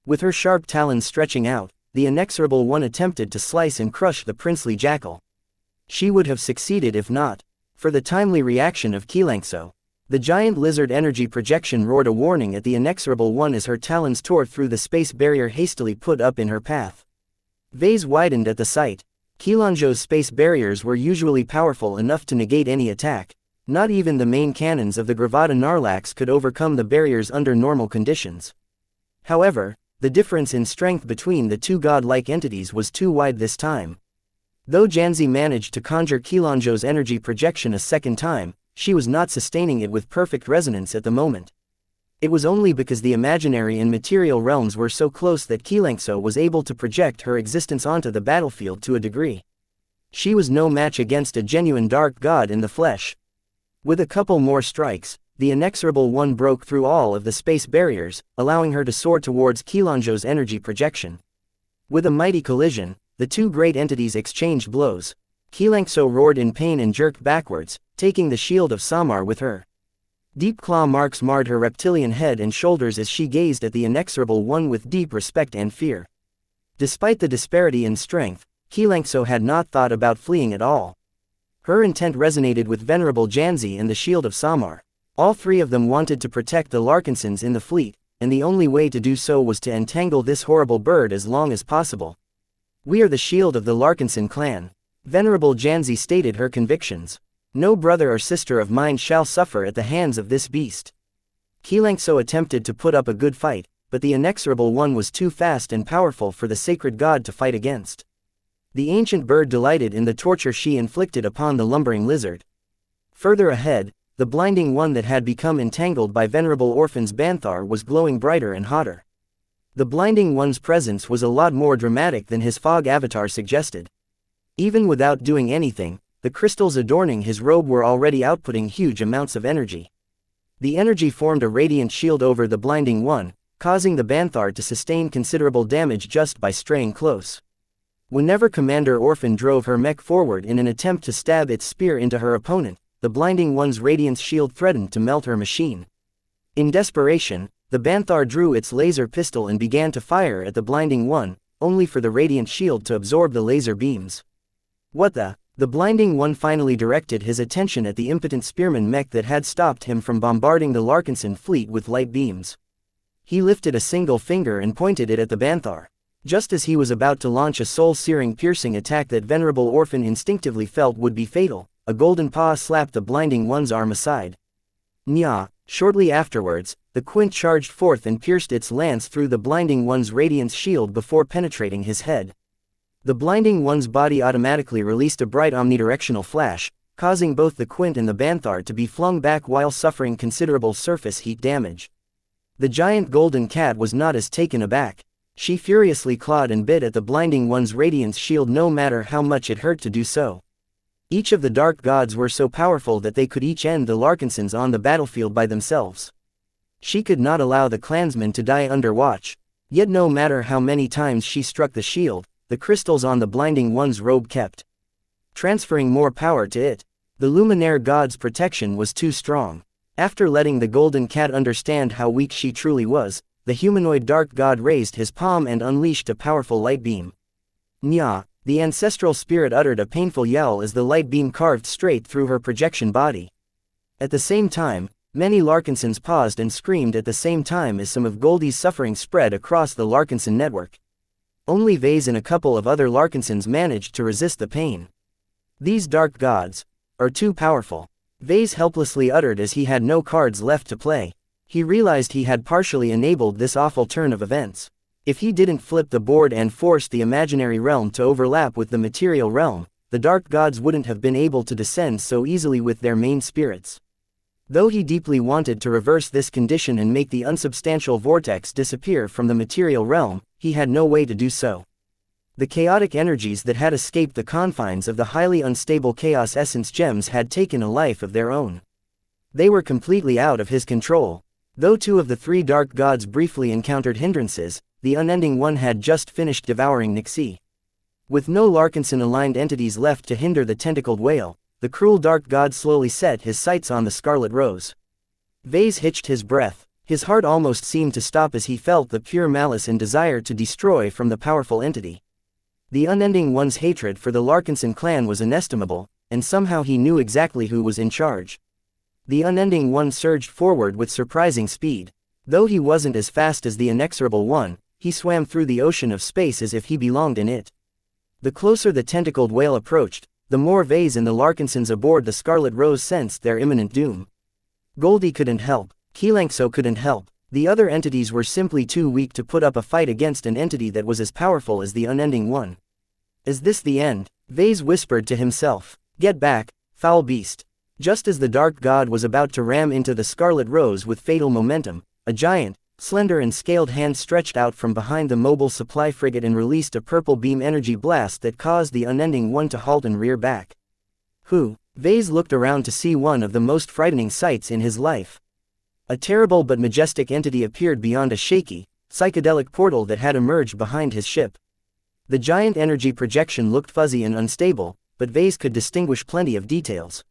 With her sharp talons stretching out, the Inexorable One attempted to slice and crush the princely jackal. She would have succeeded if not for the timely reaction of xianxia. The giant lizard energy projection roared a warning at the Inexorable One as her talons tore through the space barrier hastily put up in her path. Vase widened at the sight. Xianxia's space barriers were usually powerful enough to negate any attack. Not even the main cannons of the Gravata Narlax could overcome the barriers under normal conditions. However, the difference in strength between the two godlike entities was too wide this time. Though Janzi managed to conjure Xianxia's energy projection a second time, she was not sustaining it with perfect resonance at the moment. It was only because the imaginary and material realms were so close that xianxia was able to project her existence onto the battlefield to a degree. She was no match against a genuine dark god in the flesh. With a couple more strikes, the Inexorable One broke through all of the space barriers, allowing her to soar towards xianxia's energy projection. With a mighty collision, the two great entities exchanged blows. Xianxia roared in pain and jerked backwards, taking the shield of Samar with her. Deep claw marks marred her reptilian head and shoulders as she gazed at the Inexorable One with deep respect and fear. Despite the disparity in strength, xianxia had not thought about fleeing at all. Her intent resonated with Venerable Janzi and the shield of Samar. All three of them wanted to protect the Larkinsons in the fleet, and the only way to do so was to entangle this horrible bird as long as possible. We are the shield of the Larkinson clan. Venerable Janzi stated her convictions. No brother or sister of mine shall suffer at the hands of this beast. Xianxia attempted to put up a good fight, but the inexorable one was too fast and powerful for the sacred god to fight against. The ancient bird delighted in the torture she inflicted upon the lumbering lizard. Further ahead, the blinding one that had become entangled by venerable orphan's Banthar was glowing brighter and hotter. The blinding one's presence was a lot more dramatic than his fog avatar suggested. Even without doing anything, the crystals adorning his robe were already outputting huge amounts of energy. The energy formed a radiant shield over the blinding one, causing the Banthar to sustain considerable damage just by straying close. Whenever Commander Orphan drove her mech forward in an attempt to stab its spear into her opponent, the blinding one's radiance shield threatened to melt her machine. In desperation, the Banthar drew its laser pistol and began to fire at the blinding one, only for the radiant shield to absorb the laser beams. What the? The blinding one finally directed his attention at the impotent spearman mech that had stopped him from bombarding the Larkinson fleet with light beams. He lifted a single finger and pointed it at the Banthar. Just as he was about to launch a soul-searing piercing attack that venerable orphan instinctively felt would be fatal, a golden paw slapped the blinding one's arm aside. Nya! Shortly afterwards, the quint charged forth and pierced its lance through the blinding one's radiance shield before penetrating his head. The blinding one's body automatically released a bright omnidirectional flash, causing both the quint and the Banthar to be flung back while suffering considerable surface heat damage. The giant golden cat was not as taken aback. She furiously clawed and bit at the blinding one's radiance shield no matter how much it hurt to do so. Each of the dark gods were so powerful that they could each end the Larkinsons on the battlefield by themselves. She could not allow the clansmen to die under watch, yet no matter how many times she struck the shield, the crystals on the blinding one's robe kept transferring more power to it. The luminaire god's protection was too strong. After letting the golden cat understand how weak she truly was, the humanoid dark god raised his palm and unleashed a powerful light beam. Nya! The ancestral spirit uttered a painful yell as the light beam carved straight through her projection body. At the same time, many Larkinsons paused and screamed at the same time as some of Goldie's suffering spread across the Larkinson network. Only Vase and a couple of other Larkinsons managed to resist the pain. These dark gods are too powerful. Vase helplessly uttered as he had no cards left to play. He realized he had partially enabled this awful turn of events. If he didn't flip the board and force the imaginary realm to overlap with the material realm, the dark gods wouldn't have been able to descend so easily with their main spirits. Though he deeply wanted to reverse this condition and make the unsubstantial vortex disappear from the material realm, he had no way to do so. The chaotic energies that had escaped the confines of the highly unstable Chaos Essence gems had taken a life of their own. They were completely out of his control. Though two of the three dark gods briefly encountered hindrances, the unending one had just finished devouring Nixie. With no Larkinson-aligned entities left to hinder the tentacled whale, the cruel dark god slowly set his sights on the Scarlet Rose. Vase hitched his breath. His heart almost seemed to stop as he felt the pure malice and desire to destroy from the powerful entity. The unending one's hatred for the Larkinson clan was inestimable, and somehow he knew exactly who was in charge. The unending one surged forward with surprising speed. Though he wasn't as fast as the inexorable one, he swam through the ocean of space as if he belonged in it. The closer the tentacled whale approached, the more Vase and the Larkinsons aboard the Scarlet Rose sensed their imminent doom. Goldie couldn't help. Xianxia couldn't help. The other entities were simply too weak to put up a fight against an entity that was as powerful as the unending one. Is this the end? Vase whispered to himself. Get back, foul beast. Just as the dark god was about to ram into the Scarlet Rose with fatal momentum, a giant, slender and scaled hand stretched out from behind the mobile supply frigate and released a purple beam energy blast that caused the unending one to halt and rear back. Who? Vase looked around to see one of the most frightening sights in his life. A terrible but majestic entity appeared beyond a shaky, psychedelic portal that had emerged behind his ship. The giant energy projection looked fuzzy and unstable, but Vase could distinguish plenty of details.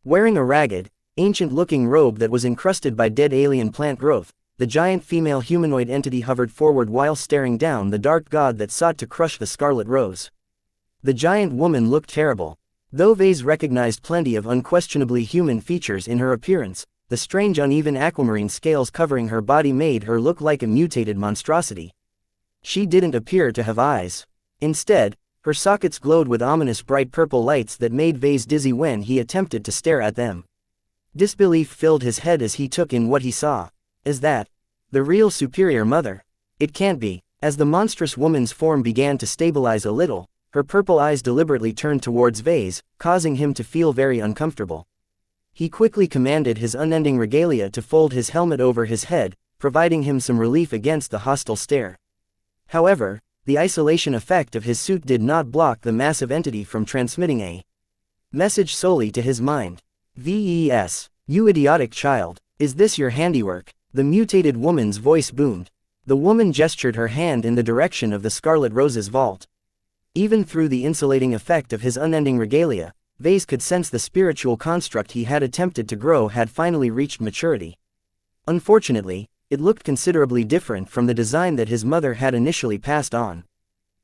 Wearing a ragged, ancient-looking robe that was encrusted by dead alien plant growth, the giant female humanoid entity hovered forward while staring down the dark god that sought to crush the Scarlet Rose. The giant woman looked terrible. Though Vase recognized plenty of unquestionably human features in her appearance, the strange uneven aquamarine scales covering her body made her look like a mutated monstrosity. She didn't appear to have eyes. Instead, Her sockets glowed with ominous bright purple lights that made Vase dizzy when he attempted to stare at them. Disbelief filled his head as he took in what he saw. Is that the real superior mother? It can't be. As the monstrous woman's form began to stabilize a little, her purple eyes deliberately turned towards Vase, causing him to feel very uncomfortable. He quickly commanded his unending regalia to fold his helmet over his head, providing him some relief against the hostile stare. However, the isolation effect of his suit did not block the massive entity from transmitting a message solely to his mind. "VES, you idiotic child, is this your handiwork?" the mutated woman's voice boomed. The woman gestured her hand in the direction of the Scarlet Rose's vault. Even through the insulating effect of his unending regalia, Vase could sense the spiritual construct he had attempted to grow had finally reached maturity. Unfortunately, it looked considerably different from the design that his mother had initially passed on.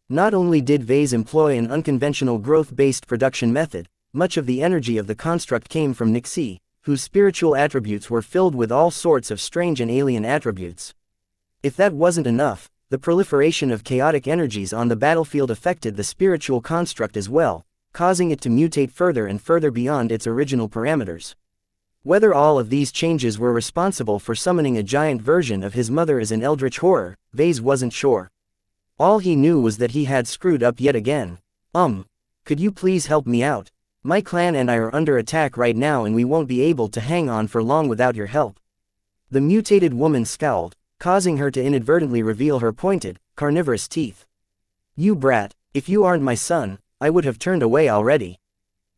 Not only did Vase employ an unconventional growth-based production method, much of the energy of the construct came from Nixie, whose spiritual attributes were filled with all sorts of strange and alien attributes. If that wasn't enough, the proliferation of chaotic energies on the battlefield affected the spiritual construct as well, causing it to mutate further and further beyond its original parameters. Whether all of these changes were responsible for summoning a giant version of his mother as an eldritch horror, Vase wasn't sure. All he knew was that he had screwed up yet again. Could you please help me out? My clan and I are under attack right now and we won't be able to hang on for long without your help." The mutated woman scowled, causing her to inadvertently reveal her pointed, carnivorous teeth. "You brat, if you aren't my son, I would have turned away already."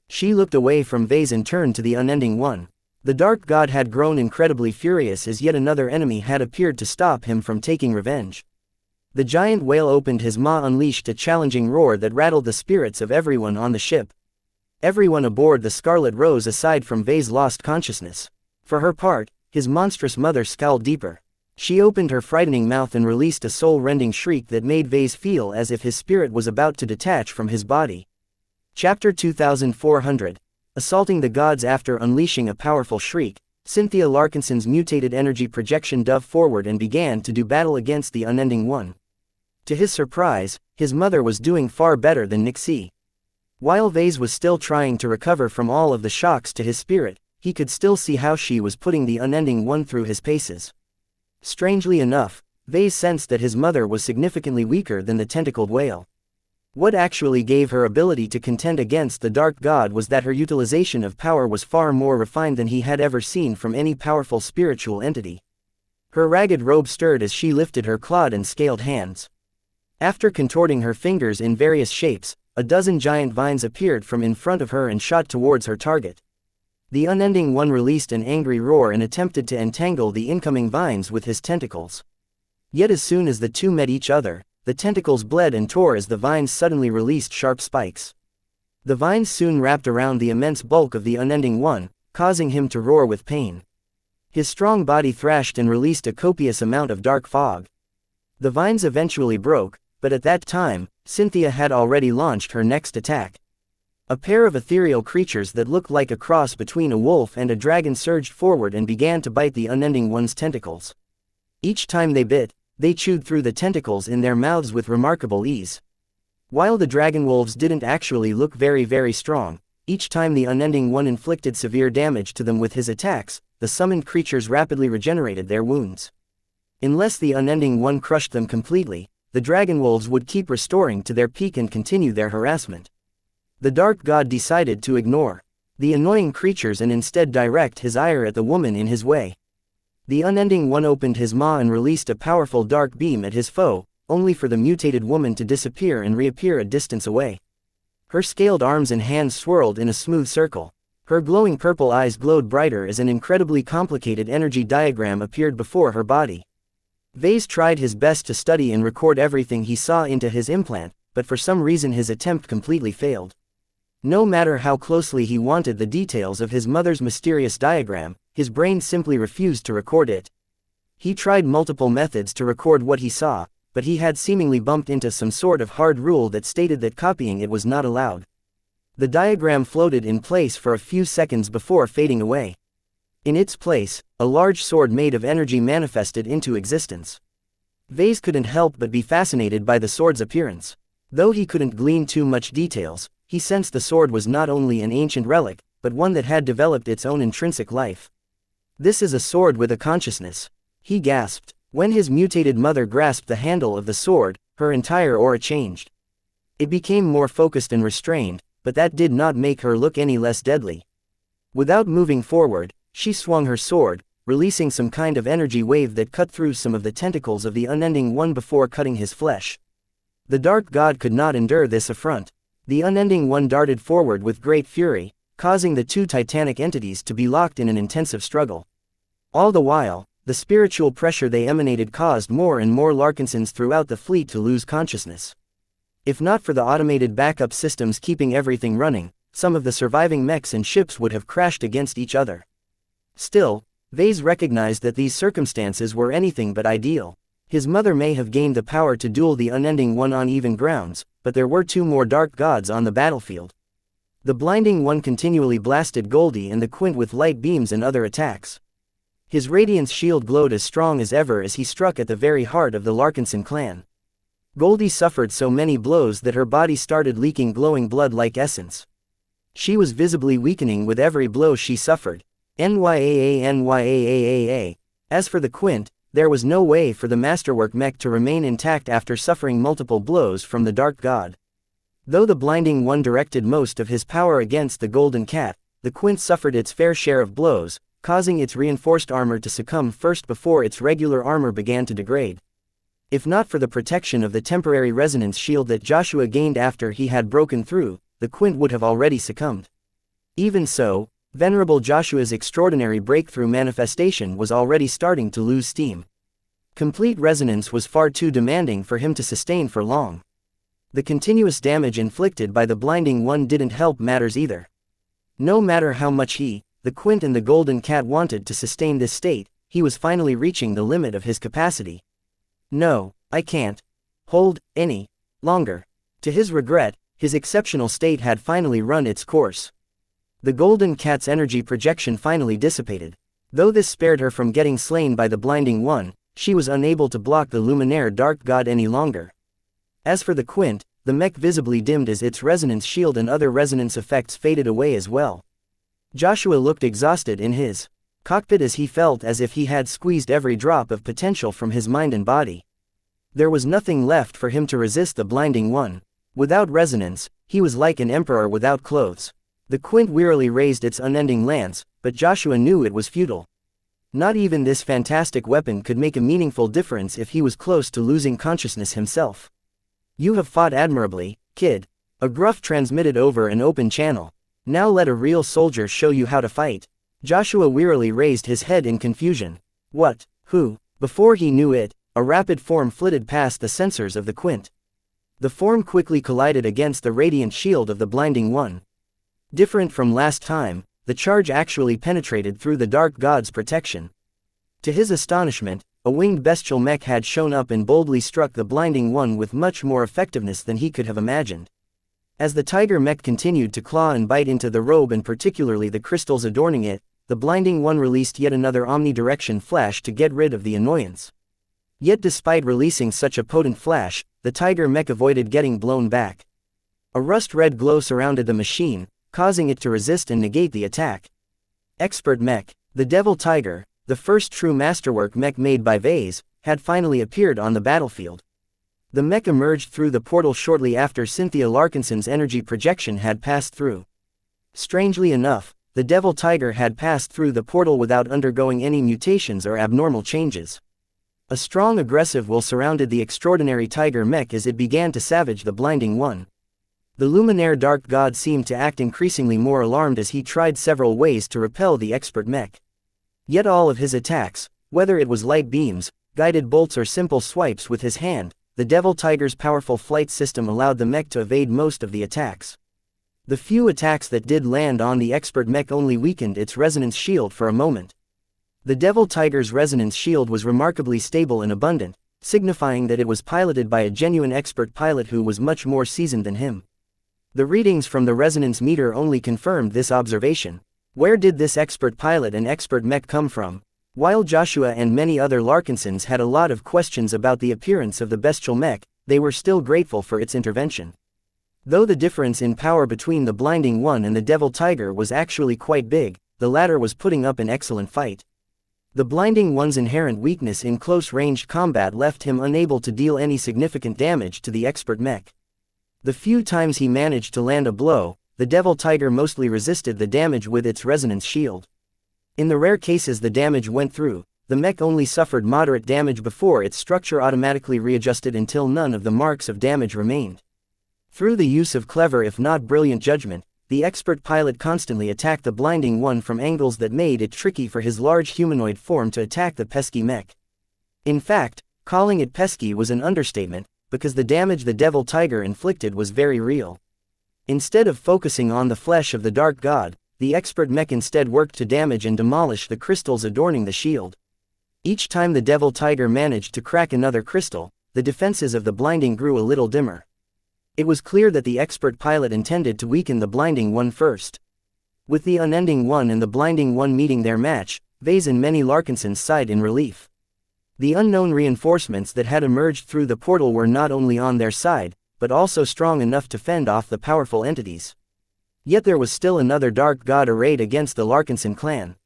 She looked away from Vase and turned to the Unending One. The Dark God had grown incredibly furious as yet another enemy had appeared to stop him from taking revenge. The giant whale opened his maw, unleashed a challenging roar that rattled the spirits of everyone on the ship. Everyone aboard the Scarlet Rose aside from Vase lost consciousness. For her part, his monstrous mother scowled deeper. She opened her frightening mouth and released a soul-rending shriek that made Vase feel as if his spirit was about to detach from his body. Chapter 2400. Assaulting the Gods. After unleashing a powerful shriek, Cynthia Larkinson's mutated energy projection dove forward and began to do battle against the Unending One. To his surprise, his mother was doing far better than Nixie. While Vase was still trying to recover from all of the shocks to his spirit, he could still see how she was putting the Unending One through his paces. Strangely enough, Vase sensed that his mother was significantly weaker than the tentacled whale. What actually gave her ability to contend against the Dark God was that her utilization of power was far more refined than he had ever seen from any powerful spiritual entity. Her ragged robe stirred as she lifted her clawed and scaled hands. After contorting her fingers in various shapes, a dozen giant vines appeared from in front of her and shot towards her target. The Unending One released an angry roar and attempted to entangle the incoming vines with his tentacles. Yet as soon as the two met each other, the tentacles bled and tore as the vines suddenly released sharp spikes. The vines soon wrapped around the immense bulk of the Unending One, causing him to roar with pain. His strong body thrashed and released a copious amount of dark fog. The vines eventually broke, but at that time, Cynthia had already launched her next attack. A pair of ethereal creatures that looked like a cross between a wolf and a dragon surged forward and began to bite the Unending One's tentacles. Each time they bit, they chewed through the tentacles in their mouths with remarkable ease. While the dragon wolves didn't actually look very strong, each time the Unending One inflicted severe damage to them with his attacks, the summoned creatures rapidly regenerated their wounds. Unless the Unending One crushed them completely, the dragon wolves would keep restoring to their peak and continue their harassment. The Dark God decided to ignore the annoying creatures and instead direct his ire at the woman in his way. The Unending One opened his maw and released a powerful dark beam at his foe, only for the mutated woman to disappear and reappear a distance away. Her scaled arms and hands swirled in a smooth circle. Her glowing purple eyes glowed brighter as an incredibly complicated energy diagram appeared before her body. Vase tried his best to study and record everything he saw into his implant, but for some reason his attempt completely failed. No matter how closely he wanted the details of his mother's mysterious diagram, his brain simply refused to record it. He tried multiple methods to record what he saw, but he had seemingly bumped into some sort of hard rule that stated that copying it was not allowed. The diagram floated in place for a few seconds before fading away. In its place, a large sword made of energy manifested into existence. Vase couldn't help but be fascinated by the sword's appearance. Though he couldn't glean too much details, he sensed the sword was not only an ancient relic, but one that had developed its own intrinsic life. This is a sword with a consciousness, he gasped. When his mutated mother grasped the handle of the sword, her entire aura changed. It became more focused and restrained, but that did not make her look any less deadly. Without moving forward, she swung her sword, releasing some kind of energy wave that cut through some of the tentacles of the Unending One before cutting his flesh. The Dark God could not endure this affront. The Unending One darted forward with great fury, causing the two titanic entities to be locked in an intensive struggle. All the while, the spiritual pressure they emanated caused more and more Larkinsons throughout the fleet to lose consciousness. If not for the automated backup systems keeping everything running, some of the surviving mechs and ships would have crashed against each other. Still, Vase recognized that these circumstances were anything but ideal. His mother may have gained the power to duel the Unending One on even grounds, but there were two more dark gods on the battlefield. The Blinding One continually blasted Goldie and the Quint with light beams and other attacks. His Radiance shield glowed as strong as ever as he struck at the very heart of the Larkinson clan. Goldie suffered so many blows that her body started leaking glowing blood-like essence. She was visibly weakening with every blow she suffered. Nyaa. As for the Quint, there was no way for the Masterwork mech to remain intact after suffering multiple blows from the Dark God. Though the Blinding One directed most of his power against the Golden Cat, the Quint suffered its fair share of blows, causing its reinforced armor to succumb first before its regular armor began to degrade. If not for the protection of the temporary resonance shield that Joshua gained after he had broken through, the Quint would have already succumbed. Even so, Venerable Joshua's extraordinary breakthrough manifestation was already starting to lose steam. Complete resonance was far too demanding for him to sustain for long. The continuous damage inflicted by the Blinding One didn't help matters either. No matter how much he, the Quint and the Golden Cat wanted to sustain this state, he was finally reaching the limit of his capacity. No, I can't hold any longer. To his regret, his exceptional state had finally run its course. The Golden Cat's energy projection finally dissipated. Though this spared her from getting slain by the Blinding One, she was unable to block the Luminaire Dark God any longer. As for the Quint, the mech visibly dimmed as its resonance shield and other resonance effects faded away as well. Joshua looked exhausted in his cockpit as he felt as if he had squeezed every drop of potential from his mind and body. There was nothing left for him to resist the Blinding One. Without resonance, he was like an emperor without clothes. The Quint wearily raised its unending lance, but Joshua knew it was futile. Not even this fantastic weapon could make a meaningful difference if he was close to losing consciousness himself. You have fought admirably, kid. A gruff transmitted over an open channel. Now let a real soldier show you how to fight. Joshua wearily raised his head in confusion. What? Who? Before he knew it, a rapid form flitted past the sensors of the Quint. The form quickly collided against the radiant shield of the Blinding One. Different from last time, the charge actually penetrated through the Dark God's protection. To his astonishment, a winged bestial mech had shown up and boldly struck the Blinding One with much more effectiveness than he could have imagined. As the tiger mech continued to claw and bite into the robe and particularly the crystals adorning it, the Blinding One released yet another omnidirection flash to get rid of the annoyance. Yet despite releasing such a potent flash, the tiger mech avoided getting blown back. A rust-red glow surrounded the machine, causing it to resist and negate the attack. Expert Mech, the Devil Tiger, the first true masterwork mech made by Vase, had finally appeared on the battlefield. The mech emerged through the portal shortly after Cynthia Larkinson's energy projection had passed through. Strangely enough, the Devil Tiger had passed through the portal without undergoing any mutations or abnormal changes. A strong aggressive will surrounded the extraordinary tiger mech as it began to savage the Blinding One. The Luminaire Dark God seemed to act increasingly more alarmed as he tried several ways to repel the expert mech. Yet all of his attacks, whether it was light beams, guided bolts or simple swipes with his hand, the Devil Tiger's powerful flight system allowed the mech to evade most of the attacks. The few attacks that did land on the expert mech only weakened its resonance shield for a moment. The Devil Tiger's resonance shield was remarkably stable and abundant, signifying that it was piloted by a genuine expert pilot who was much more seasoned than him. The readings from the resonance meter only confirmed this observation. Where did this expert pilot and expert mech come from? While Joshua and many other Larkinsons had a lot of questions about the appearance of the bestial mech, they were still grateful for its intervention. Though the difference in power between the Blinding One and the Devil Tiger was actually quite big, the latter was putting up an excellent fight. The Blinding One's inherent weakness in close-ranged combat left him unable to deal any significant damage to the expert mech. The few times he managed to land a blow, the Devil Tiger mostly resisted the damage with its resonance shield. In the rare cases the damage went through, the mech only suffered moderate damage before its structure automatically readjusted until none of the marks of damage remained. Through the use of clever if not brilliant judgment, the expert pilot constantly attacked the Blinding One from angles that made it tricky for his large humanoid form to attack the pesky mech. In fact, calling it pesky was an understatement, because the damage the Devil Tiger inflicted was very real. Instead of focusing on the flesh of the Dark God, the expert mech instead worked to damage and demolish the crystals adorning the shield. Each time the Devil Tiger managed to crack another crystal, the defenses of the Blinding grew a little dimmer. It was clear that the expert pilot intended to weaken the Blinding One first. With the Unending One and the Blinding One meeting their match, Vase and many Larkinsons sighed in relief. The unknown reinforcements that had emerged through the portal were not only on their side, but also strong enough to fend off the powerful entities. Yet there was still another Dark God arrayed against the Larkinson clan.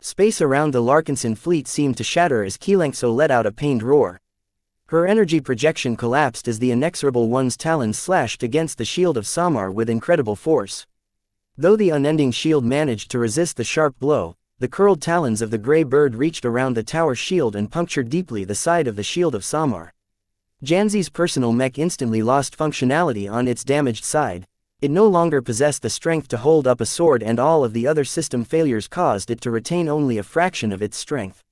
Space around the Larkinson fleet seemed to shatter as xianxia let out a pained roar. Her energy projection collapsed as the Inexorable One's talons slashed against the shield of Samar with incredible force. Though the unending shield managed to resist the sharp blow, the curled talons of the gray bird reached around the tower's shield and punctured deeply the side of the shield of Samar. Janzi's personal mech instantly lost functionality on its damaged side. It no longer possessed the strength to hold up a sword, and all of the other system failures caused it to retain only a fraction of its strength.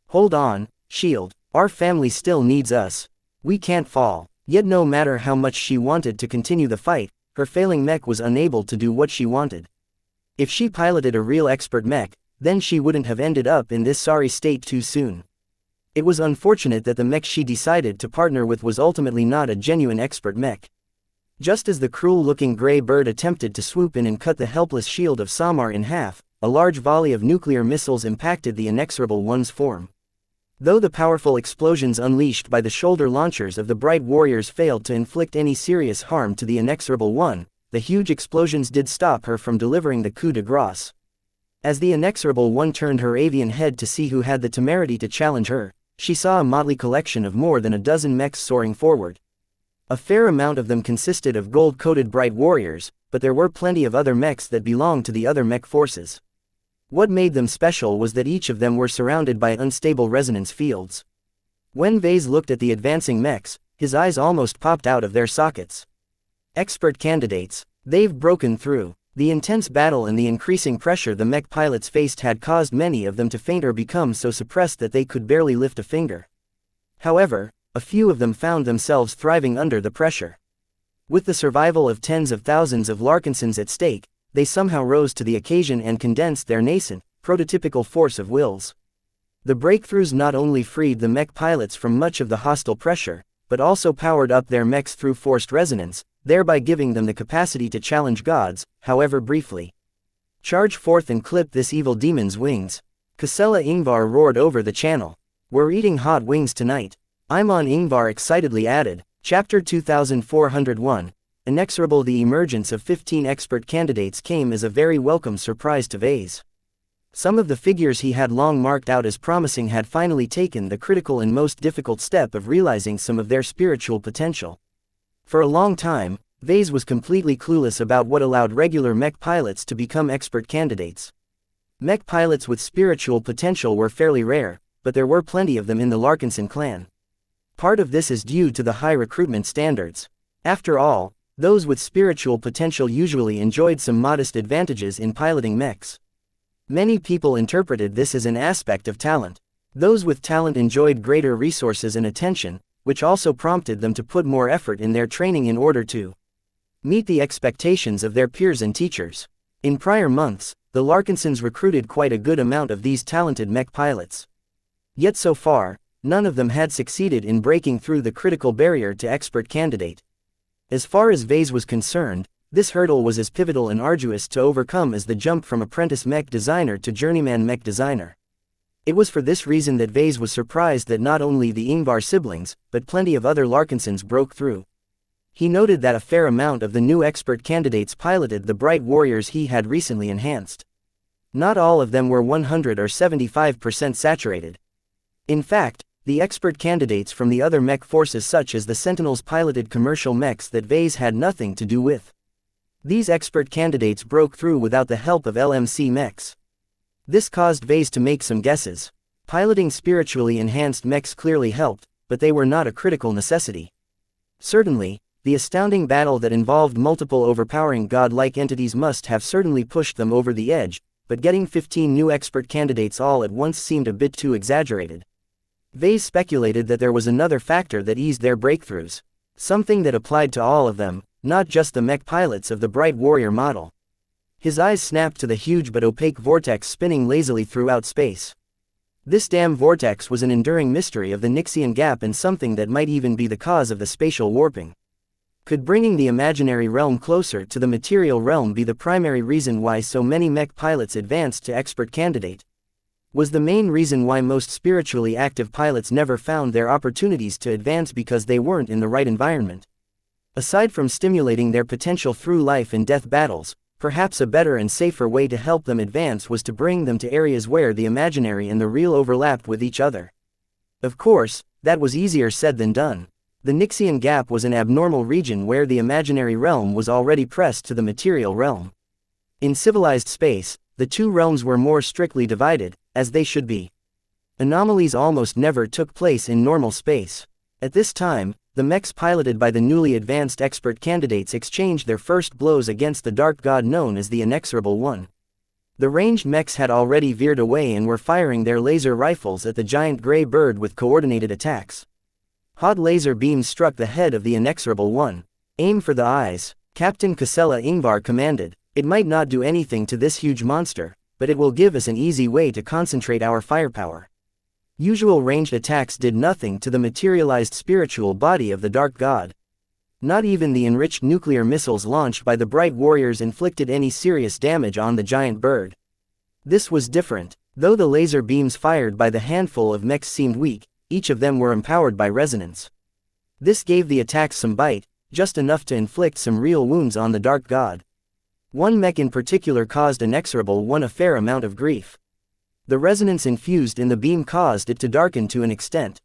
"Hold on, shield. Our family still needs us. We can't fall." Yet no matter how much she wanted to continue the fight, her failing mech was unable to do what she wanted. If she piloted a real expert mech, then she wouldn't have ended up in this sorry state too soon. It was unfortunate that the mech she decided to partner with was ultimately not a genuine expert mech. Just as the cruel-looking gray bird attempted to swoop in and cut the helpless shield of Samar in half, a large volley of nuclear missiles impacted the Inexorable One's form. Though the powerful explosions unleashed by the shoulder launchers of the Bright Warriors failed to inflict any serious harm to the Inexorable One, the huge explosions did stop her from delivering the coup de grace. As the Inexorable One turned her avian head to see who had the temerity to challenge her, she saw a motley collection of more than a dozen mechs soaring forward. A fair amount of them consisted of gold-coated Bright Warriors, but there were plenty of other mechs that belonged to the other mech forces. What made them special was that each of them were surrounded by unstable resonance fields. When Vase looked at the advancing mechs, his eyes almost popped out of their sockets. Expert candidates. They've broken through. The intense battle and the increasing pressure the mech pilots faced had caused many of them to faint or become so suppressed that they could barely lift a finger. However, a few of them found themselves thriving under the pressure. With the survival of tens of thousands of Larkinsons at stake, they somehow rose to the occasion and condensed their nascent, prototypical force of wills. The breakthroughs not only freed the mech pilots from much of the hostile pressure, but also powered up their mechs through forced resonance, thereby giving them the capacity to challenge gods, however briefly. "Charge forth and clip this evil demon's wings." Casella Ingvar roared over the channel. "We're eating hot wings tonight." Imon Ingvar excitedly added. Chapter 2401. Inexorable. The emergence of 15 expert candidates came as a very welcome surprise to Vase. Some of the figures he had long marked out as promising had finally taken the critical and most difficult step of realizing some of their spiritual potential. For a long time, Vase was completely clueless about what allowed regular mech pilots to become expert candidates. Mech pilots with spiritual potential were fairly rare, but there were plenty of them in the Larkinson clan. Part of this is due to the high recruitment standards. After all, those with spiritual potential usually enjoyed some modest advantages in piloting mechs. Many people interpreted this as an aspect of talent. Those with talent enjoyed greater resources and attention, which also prompted them to put more effort in their training in order to meet the expectations of their peers and teachers. In prior months, the Larkinsons recruited quite a good amount of these talented mech pilots. Yet so far, none of them had succeeded in breaking through the critical barrier to expert candidate. As far as Vase was concerned, this hurdle was as pivotal and arduous to overcome as the jump from apprentice mech designer to journeyman mech designer. It was for this reason that Vase was surprised that not only the Ingvar siblings, but plenty of other Larkinsons broke through. He noted that a fair amount of the new expert candidates piloted the bright warriors he had recently enhanced. Not all of them were 100 or 75% saturated. In fact, the expert candidates from the other mech forces such as the Sentinels piloted commercial mechs that Vase had nothing to do with. These expert candidates broke through without the help of LMC mechs. This caused Vase to make some guesses. Piloting spiritually enhanced mechs clearly helped, but they were not a critical necessity. Certainly, the astounding battle that involved multiple overpowering godlike entities must have certainly pushed them over the edge, but getting 15 new expert candidates all at once seemed a bit too exaggerated. Vase speculated that there was another factor that eased their breakthroughs. Something that applied to all of them, not just the mech pilots of the Bright Warrior model. His eyes snapped to the huge but opaque vortex spinning lazily throughout space. This damn vortex was an enduring mystery of the Xianxia gap and something that might even be the cause of the spatial warping. Could bringing the imaginary realm closer to the material realm be the primary reason why so many mech pilots advanced to expert candidate? Was the main reason why most spiritually active pilots never found their opportunities to advance because they weren't in the right environment? Aside from stimulating their potential through life and death battles, perhaps a better and safer way to help them advance was to bring them to areas where the imaginary and the real overlapped with each other. Of course, that was easier said than done. The Xianxia gap was an abnormal region where the imaginary realm was already pressed to the material realm. In civilized space, the two realms were more strictly divided, as they should be. Anomalies almost never took place in normal space. At this time, the mechs piloted by the newly advanced expert candidates exchanged their first blows against the dark god known as the Inexorable One. The ranged mechs had already veered away and were firing their laser rifles at the giant gray bird with coordinated attacks. Hot laser beams struck the head of the Inexorable One. "Aim for the eyes," Captain Casella Ingvar commanded. "It might not do anything to this huge monster, but it will give us an easy way to concentrate our firepower." Usual ranged attacks did nothing to the materialized spiritual body of the Dark God. Not even the enriched nuclear missiles launched by the Bright Warriors inflicted any serious damage on the giant bird. This was different. Though the laser beams fired by the handful of mechs seemed weak, each of them were empowered by resonance. This gave the attacks some bite, just enough to inflict some real wounds on the Dark God. One mech in particular caused Inexorable One a fair amount of grief. The resonance infused in the beam caused it to darken to an extent.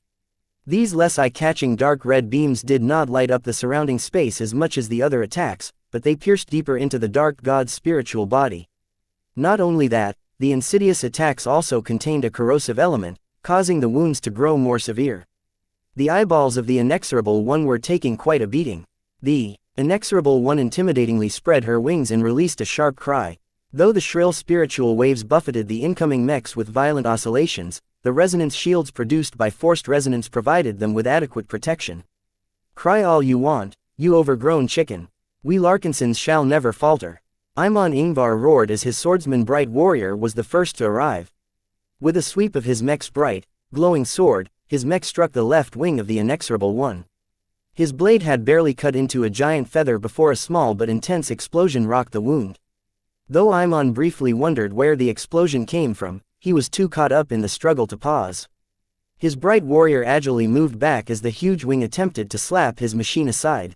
These less eye-catching dark red beams did not light up the surrounding space as much as the other attacks, but they pierced deeper into the Dark God's spiritual body. Not only that, the insidious attacks also contained a corrosive element, causing the wounds to grow more severe. The eyeballs of the Inexorable One were taking quite a beating. The Inexorable One intimidatingly spread her wings and released a sharp cry. Though the shrill spiritual waves buffeted the incoming mechs with violent oscillations, the resonance shields produced by forced resonance provided them with adequate protection. "Cry all you want, you overgrown chicken. We Larkinsons shall never falter." Imon Ingvar roared as his swordsman Bright Warrior was the first to arrive. With a sweep of his mech's bright, glowing sword, his mech struck the left wing of the Inexorable One. His blade had barely cut into a giant feather before a small but intense explosion rocked the wound. Though Imon briefly wondered where the explosion came from, he was too caught up in the struggle to pause. His Bright Warrior agilely moved back as the huge wing attempted to slap his machine aside.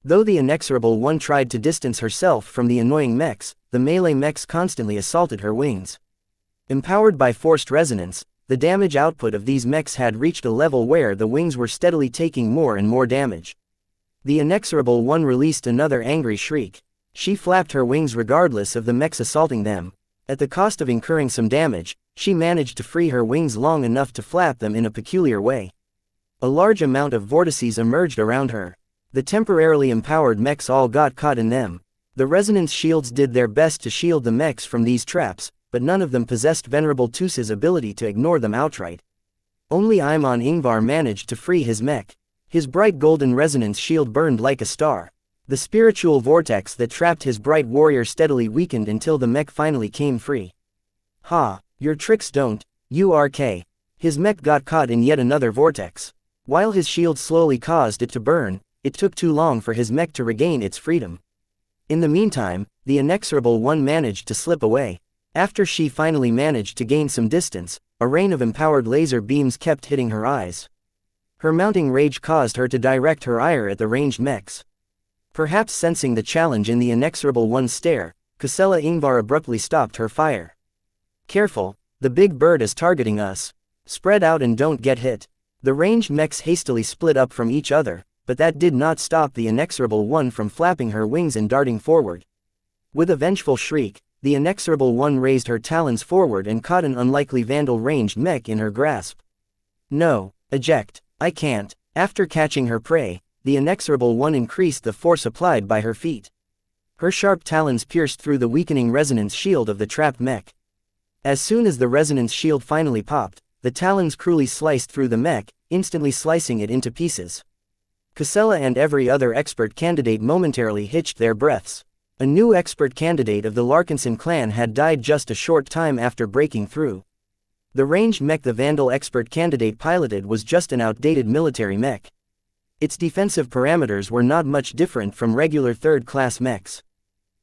Though the Inexorable One tried to distance herself from the annoying mechs, the melee mechs constantly assaulted her wings. Empowered by forced resonance, the damage output of these mechs had reached a level where the wings were steadily taking more and more damage. The Inexorable One released another angry shriek. She flapped her wings regardless of the mechs assaulting them. At the cost of incurring some damage, she managed to free her wings long enough to flap them in a peculiar way. A large amount of vortices emerged around her. The temporarily empowered mechs all got caught in them. The resonance shields did their best to shield the mechs from these traps, but none of them possessed Venerable Tus's ability to ignore them outright. Only Imon Ingvar managed to free his mech. His bright golden resonance shield burned like a star. The spiritual vortex that trapped his Bright Warrior steadily weakened until the mech finally came free. "Ha, your tricks don't, URK. His mech got caught in yet another vortex. While his shield slowly caused it to burn, it took too long for his mech to regain its freedom. In the meantime, the Inexorable One managed to slip away. After she finally managed to gain some distance, a rain of empowered laser beams kept hitting her eyes. Her mounting rage caused her to direct her ire at the ranged mechs. Perhaps sensing the challenge in the inexorable one's stare, Kusela Ingvar abruptly stopped her fire. "Careful, the big bird is targeting us. Spread out and don't get hit." The ranged mechs hastily split up from each other, but that did not stop the inexorable one from flapping her wings and darting forward. With a vengeful shriek, the inexorable one raised her talons forward and caught an unlikely vandal ranged mech in her grasp. "No, eject, I can't." After catching her prey, the inexorable one increased the force applied by her feet. Her sharp talons pierced through the weakening resonance shield of the trapped mech. As soon as the resonance shield finally popped, the talons cruelly sliced through the mech, instantly slicing it into pieces. Kusela and every other expert candidate momentarily hitched their breaths. A new expert candidate of the Larkinson clan had died just a short time after breaking through. The ranged mech the Vandal expert candidate piloted was just an outdated military mech. Its defensive parameters were not much different from regular third-class mechs.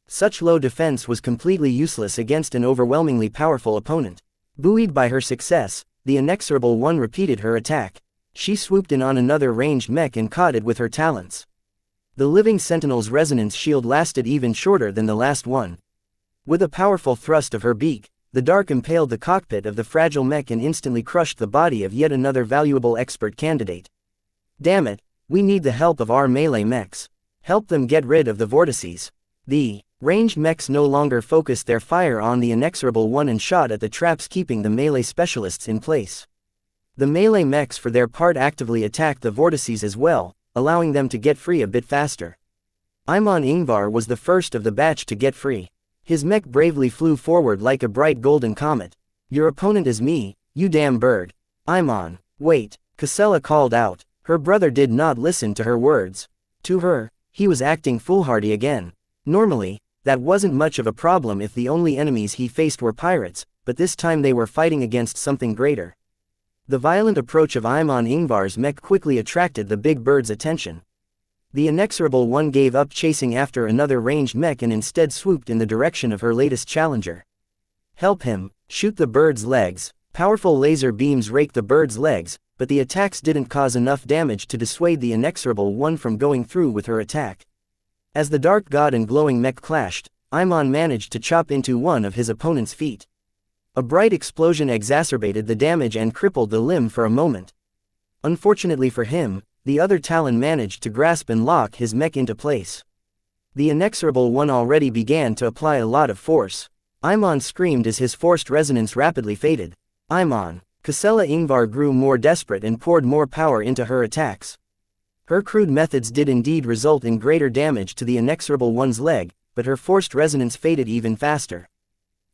Such low defense was completely useless against an overwhelmingly powerful opponent. Buoyed by her success, the inexorable one repeated her attack. She swooped in on another ranged mech and caught it with her talons. The living sentinel's resonance shield lasted even shorter than the last one. With a powerful thrust of her beak, the Dark impaled the cockpit of the fragile mech and instantly crushed the body of yet another valuable expert candidate. "Damn it, we need the help of our melee mechs. Help them get rid of the vortices." The ranged mechs no longer focused their fire on the inexorable one and shot at the traps, keeping the melee specialists in place. The melee mechs for their part actively attacked the vortices as well, allowing them to get free a bit faster. Imon Ingvar was the first of the batch to get free. His mech bravely flew forward like a bright golden comet. "Your opponent is me, you damn bird." "Imon, wait," Kusela called out. Her brother did not listen to her words. To her, he was acting foolhardy again. Normally, that wasn't much of a problem if the only enemies he faced were pirates, but this time they were fighting against something greater. The violent approach of Imon Ingvar's mech quickly attracted the big bird's attention. The inexorable one gave up chasing after another ranged mech and instead swooped in the direction of her latest challenger. "Help him, shoot the bird's legs." Powerful laser beams raked the bird's legs, but the attacks didn't cause enough damage to dissuade the inexorable one from going through with her attack. As the dark god and glowing mech clashed, Imon managed to chop into one of his opponent's feet. A bright explosion exacerbated the damage and crippled the limb for a moment. Unfortunately for him, the other talon managed to grasp and lock his mech into place. The inexorable one already began to apply a lot of force. Imon screamed as his forced resonance rapidly faded. "Imon." Kusela Ingvar grew more desperate and poured more power into her attacks. Her crude methods did indeed result in greater damage to the inexorable one's leg, but her forced resonance faded even faster.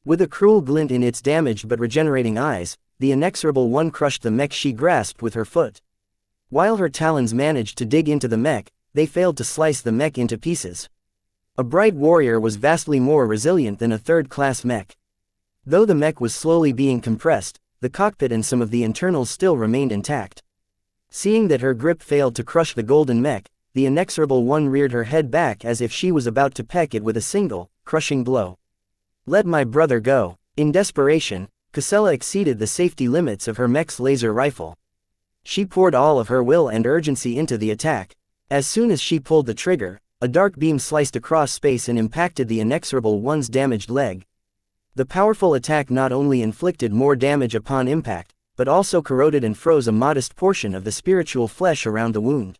With a cruel glint in its damaged but regenerating eyes, the inexorable one crushed the mech she grasped with her foot. While her talons managed to dig into the mech, they failed to slice the mech into pieces. A bright warrior was vastly more resilient than a third-class mech. Though the mech was slowly being compressed, the cockpit and some of the internals still remained intact. Seeing that her grip failed to crush the golden mech, the inexorable one reared her head back as if she was about to peck it with a single, crushing blow. "Let my brother go." In desperation, Kusela exceeded the safety limits of her mech's laser rifle. She poured all of her will and urgency into the attack. As soon as she pulled the trigger, a dark beam sliced across space and impacted the inexorable one's damaged leg. The powerful attack not only inflicted more damage upon impact, but also corroded and froze a modest portion of the spiritual flesh around the wound.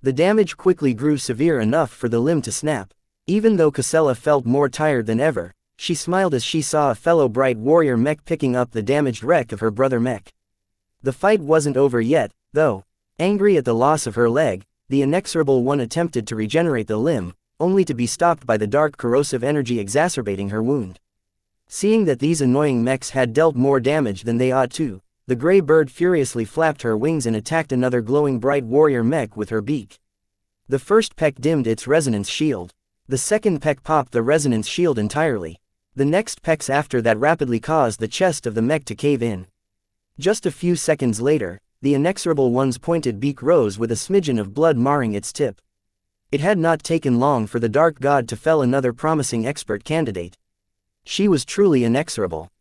The damage quickly grew severe enough for the limb to snap. Even though Kusela felt more tired than ever, she smiled as she saw a fellow bright warrior mech picking up the damaged wreck of her brother mech. The fight wasn't over yet, though. Angry at the loss of her leg, the inexorable one attempted to regenerate the limb, only to be stopped by the dark corrosive energy exacerbating her wound. Seeing that these annoying mechs had dealt more damage than they ought to, the gray bird furiously flapped her wings and attacked another glowing bright warrior mech with her beak. The first peck dimmed its resonance shield. The second peck popped the resonance shield entirely. The next pecks after that rapidly caused the chest of the mech to cave in. Just a few seconds later, the inexorable one's pointed beak rose with a smidgen of blood marring its tip. It had not taken long for the dark god to fell another promising expert candidate. She was truly inexorable.